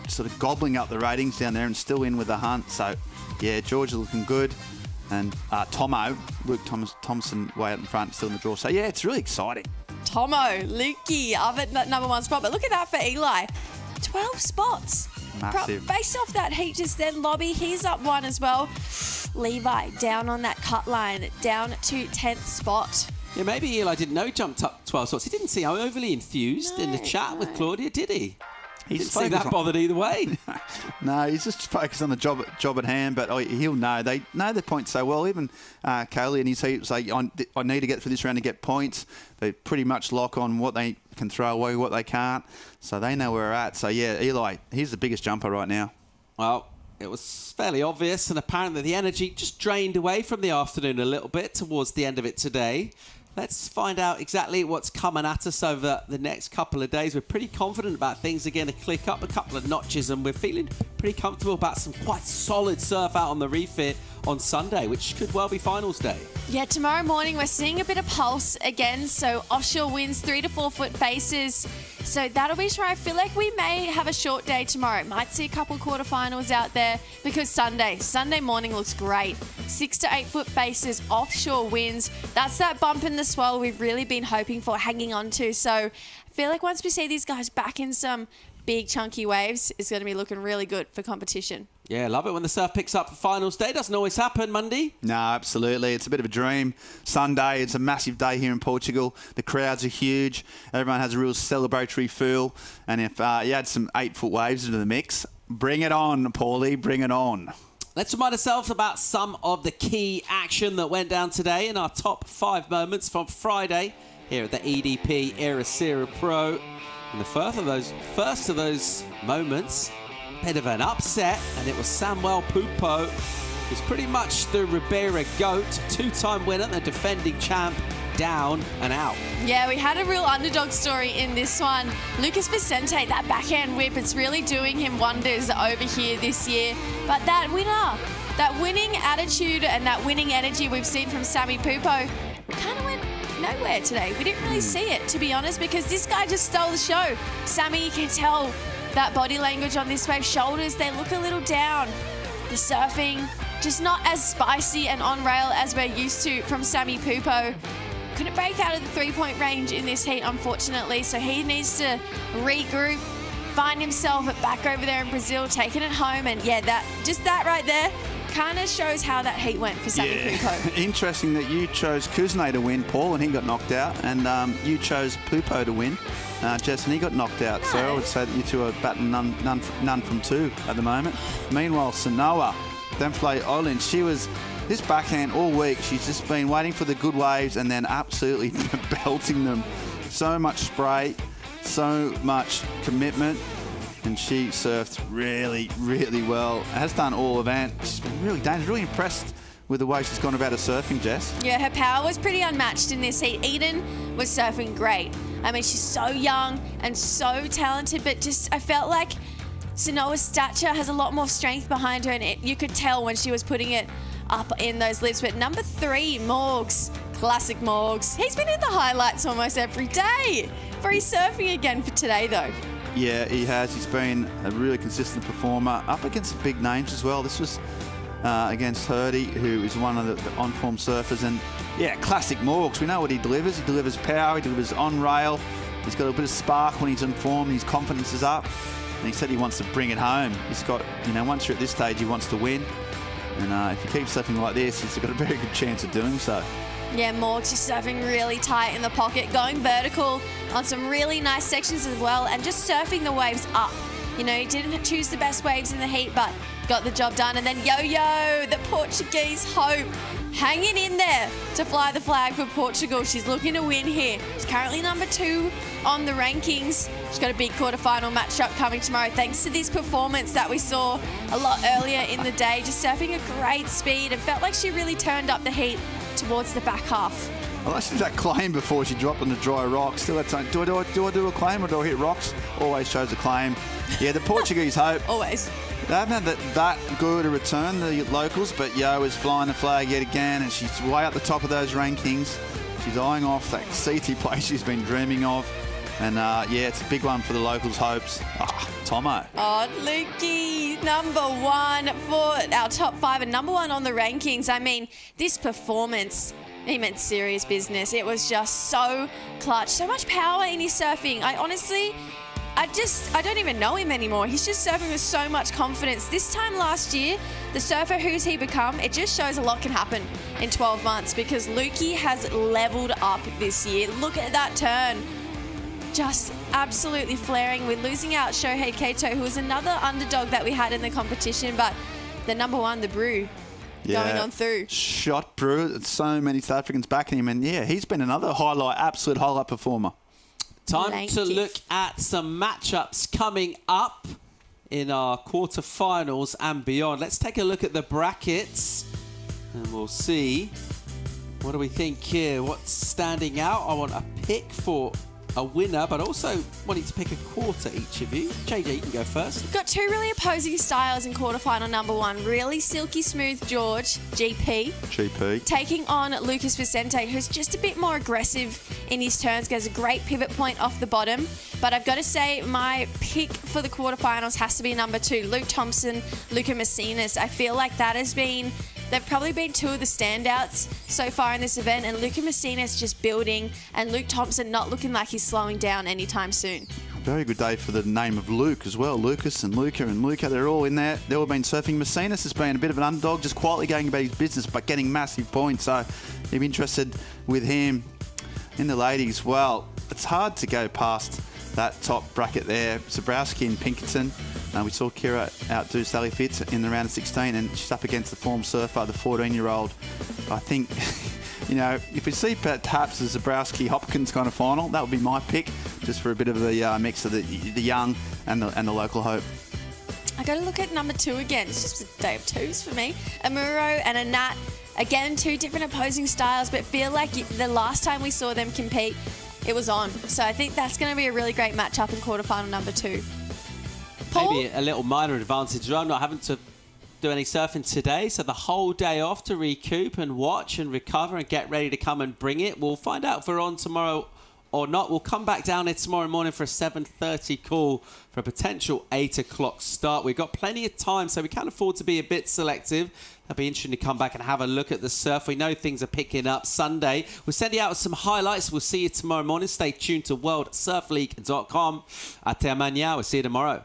sort of gobbling up the ratings down there and still in with the hunt. So, yeah, George is looking good. And Tomo, Luke Thompson way out in front, still in the draw. So, yeah, it's really exciting. Tomo, Lukey up at that number one spot. But look at that for Eli. 12 spots. Massive. Based off that heat just then, Lobby, he's up one as well. Levi down on that cut line, down to 10th spot. Yeah, maybe Eli didn't know he jumped up 12 spots. He didn't seem overly enthused in the chat with Claudia, did he? He didn't seem that bothered either way. No, he's just focused on the job at hand, but he'll know. They know their points so well. Even Kaylee and his heat say, I need to get through this round to get points. They pretty much lock on what they can throw away, what they can't. So they know where we're at. So, yeah, Eli, he's the biggest jumper right now. Well, it was fairly obvious, and apparently the energy just drained away from the afternoon a little bit towards the end of it today. Let's find out exactly what's coming at us over the next couple of days. We're pretty confident about things are going to click up a couple of notches, and we're feeling pretty comfortable about some quite solid surf out on the refit on Sunday, which could well be finals day. Yeah, tomorrow morning we're seeing a bit of pulse again, so offshore winds 3 to 4 foot faces. So that'll be tomorrow. I feel like we may have a short day tomorrow. Might see a couple quarterfinals out there because Sunday morning looks great. 6 to 8 foot faces, offshore winds. That's that bump in the swell we've really been hoping for, hanging on to. So I feel like once we see these guys back in some big chunky waves, it's going to be looking really good for competition. Yeah, love it when the surf picks up for finals day. Doesn't always happen Monday. No, absolutely. It's a bit of a dream. Sunday, it's a massive day here in Portugal. The crowds are huge. Everyone has a real celebratory feel. And if you add some 8 foot waves into the mix, bring it on, Paulie, bring it on. Let's remind ourselves about some of the key action that went down today in our top 5 moments from Friday here at the EDP Ericeira Pro. And the first of those moments, bit of an upset, and it was Samuel Pupo, who's pretty much the Ribeira GOAT, 2-time winner, the defending champ, down and out. Yeah, we had a real underdog story in this one. Lucas Vicente, that backhand whip, it's really doing him wonders over here this year. But that winning attitude and that winning energy we've seen from Sammy Pupo kind of went nowhere today. We didn't really see it, to be honest, because this guy just stole the show. Sammy, you can tell that body language on this wave, shoulders, they look a little down. The surfing, just not as spicy and on rail as we're used to from Sammy Pupo. couldn't break out of the three-point range in this heat, unfortunately, so he needs to regroup, find himself back over there in Brazil, taking it home, and yeah, that right there kind of shows how that heat went for Sammy Pupo. Interesting that you chose Kuzne to win, Paul, and he got knocked out, and you chose Pupo to win, Jess, and he got knocked out. So I would say that you two are batting none from two at the moment. Meanwhile, Sanoa, Demfle Olin, she was this backhand all week. She's just been waiting for the good waves and then absolutely belting them. So much spray, so much commitment. And she surfed really, really well. Has done all event. She's been really dangerous, really impressed with the way she's gone about her surfing, Jess. Yeah, her power was pretty unmatched in this heat. Eden was surfing great. I mean, she's so young and so talented, but just I felt like Sanoa's stature has a lot more strength behind her, and you could tell when she was putting it up in those lifts. But number 3, Morgs, classic Morgs. He's been in the highlights almost every day. Free surfing again for today, though. Yeah, he has. He's been a really consistent performer, up against some big names as well. This was against Hurdy, who is one of the on-form surfers. And yeah, classic Morgs. We know what he delivers. He delivers power, he delivers on-rail. He's got a bit of spark when he's in form, his confidence is up. And he said he wants to bring it home. He's got, once you're at this stage, he wants to win. And if he keeps surfing like this, he's got a very good chance of doing so. Yeah, Morgs just surfing really tight in the pocket, going vertical on some really nice sections as well, and just surfing the waves up. He didn't choose the best waves in the heat, but got the job done. And then Yo-Yo, the Portuguese hope, hanging in there to fly the flag for Portugal. She's looking to win here. She's currently number 2 on the rankings. She's got a big quarterfinal matchup coming tomorrow, thanks to this performance that we saw a lot earlier in the day. Just surfing a great speed, and felt like she really turned up the heat towards the back half. Well, that's that claim before she dropped on the dry rocks. Still had time. Do I do a claim or do I hit rocks? Always chose a claim. Yeah, the Portuguese hope. Always. They haven't had that good a return, the locals, but Yo is flying the flag yet again, and she's way up the top of those rankings. She's eyeing off that CT place she's been dreaming of. And yeah, it's a big one for the locals' hopes. Tomo. Oh, Lukey, number 1 for our top 5 and number 1 on the rankings. I mean, this performance, he meant serious business. It was just so clutch, so much power in his surfing. I don't even know him anymore. He's just surfing with so much confidence. This time last year, the surfer who's he become, it just shows a lot can happen in 12 months, because Lukey has leveled up this year. Look at that turn. Just absolutely flaring. We're losing out Shohei Kato, who was another underdog that we had in the competition, but the number 1, the Brew, going on through. Shot Brew. So many South Africans backing him, and yeah, he's been another absolute highlight performer. Time to look at some matchups coming up in our quarterfinals and beyond. Let's take a look at the brackets, and we'll see. What do we think here? What's standing out? I want a pick for a winner, but also wanting to pick a quarter each of you. JJ, you can go first. Got 2 really opposing styles in quarterfinal number 1. Really silky smooth George, GP. Taking on Lucas Vicente, who's just a bit more aggressive in his turns, gets a great pivot point off the bottom. But I've got to say, my pick for the quarterfinals has to be number 2, Luke Thompson, Luca Messinas. I feel like they've probably been 2 of the standouts so far in this event, and Luca Messinas just building, and Luke Thompson not looking like he's slowing down anytime soon. Very good day for the name of Luke as well. Lucas and Luca, they're all in there. They've all been surfing. Messinas has been a bit of an underdog, just quietly going about his business, but getting massive points. So if you're interested with him in the ladies, well, it's hard to go past that top bracket there. Zabrowski and Pinkerton. We saw Kira outdo Sally Fitz in the round of 16, and she's up against the form surfer, the 14-year-old. I think, if we see perhaps a Zabrowski Hopkins kind of final, that would be my pick, just for a bit of the mix of the young and the local hope. I got to look at number 2 again. It's just a day of 2s for me. Amuro and Anat, again, 2 different opposing styles, but feel like the last time we saw them compete, it was on. So I think that's going to be a really great matchup in quarterfinal number 2. Paul? Maybe a little minor advantage. I'm not having to do any surfing today, so the whole day off to recoup and watch and recover and get ready to come and bring it. We'll find out if we're on tomorrow or not. We'll come back down here tomorrow morning for a 7:30 call for a potential 8 o'clock start. We've got plenty of time, so we can afford to be a bit selective. It'll be interesting to come back and have a look at the surf. We know things are picking up Sunday. We'll send you out some highlights. We'll see you tomorrow morning. Stay tuned to worldsurfleague.com. Até amanhã. We'll see you tomorrow.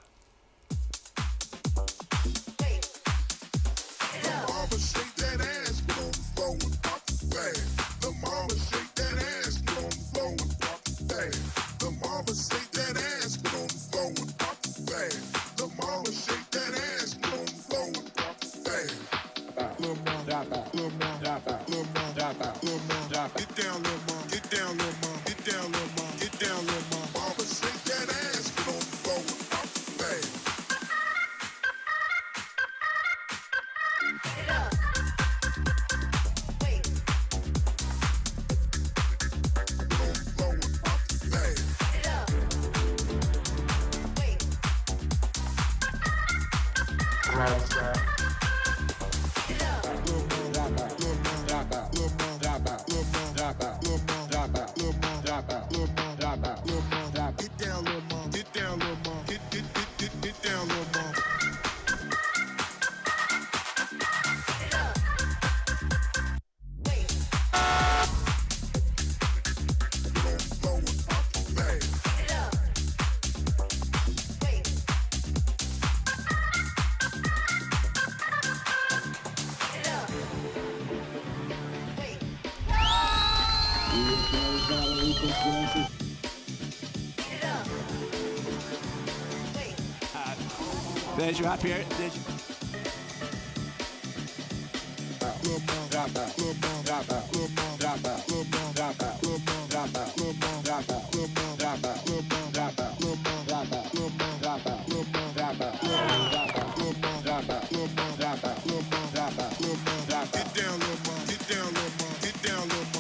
There's your happy.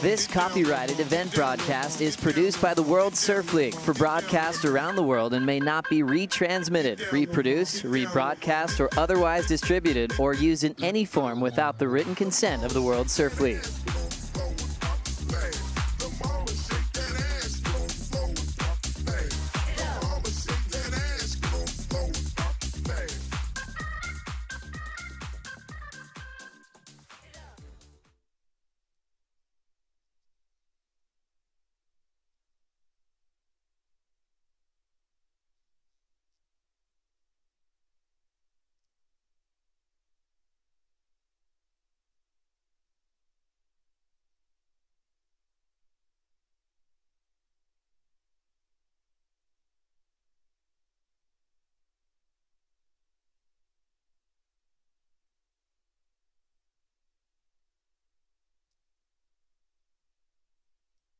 This copyrighted event broadcast is produced by the World Surf League for broadcast around the world and may not be retransmitted, reproduced, rebroadcast, or otherwise distributed or used in any form without the written consent of the World Surf League.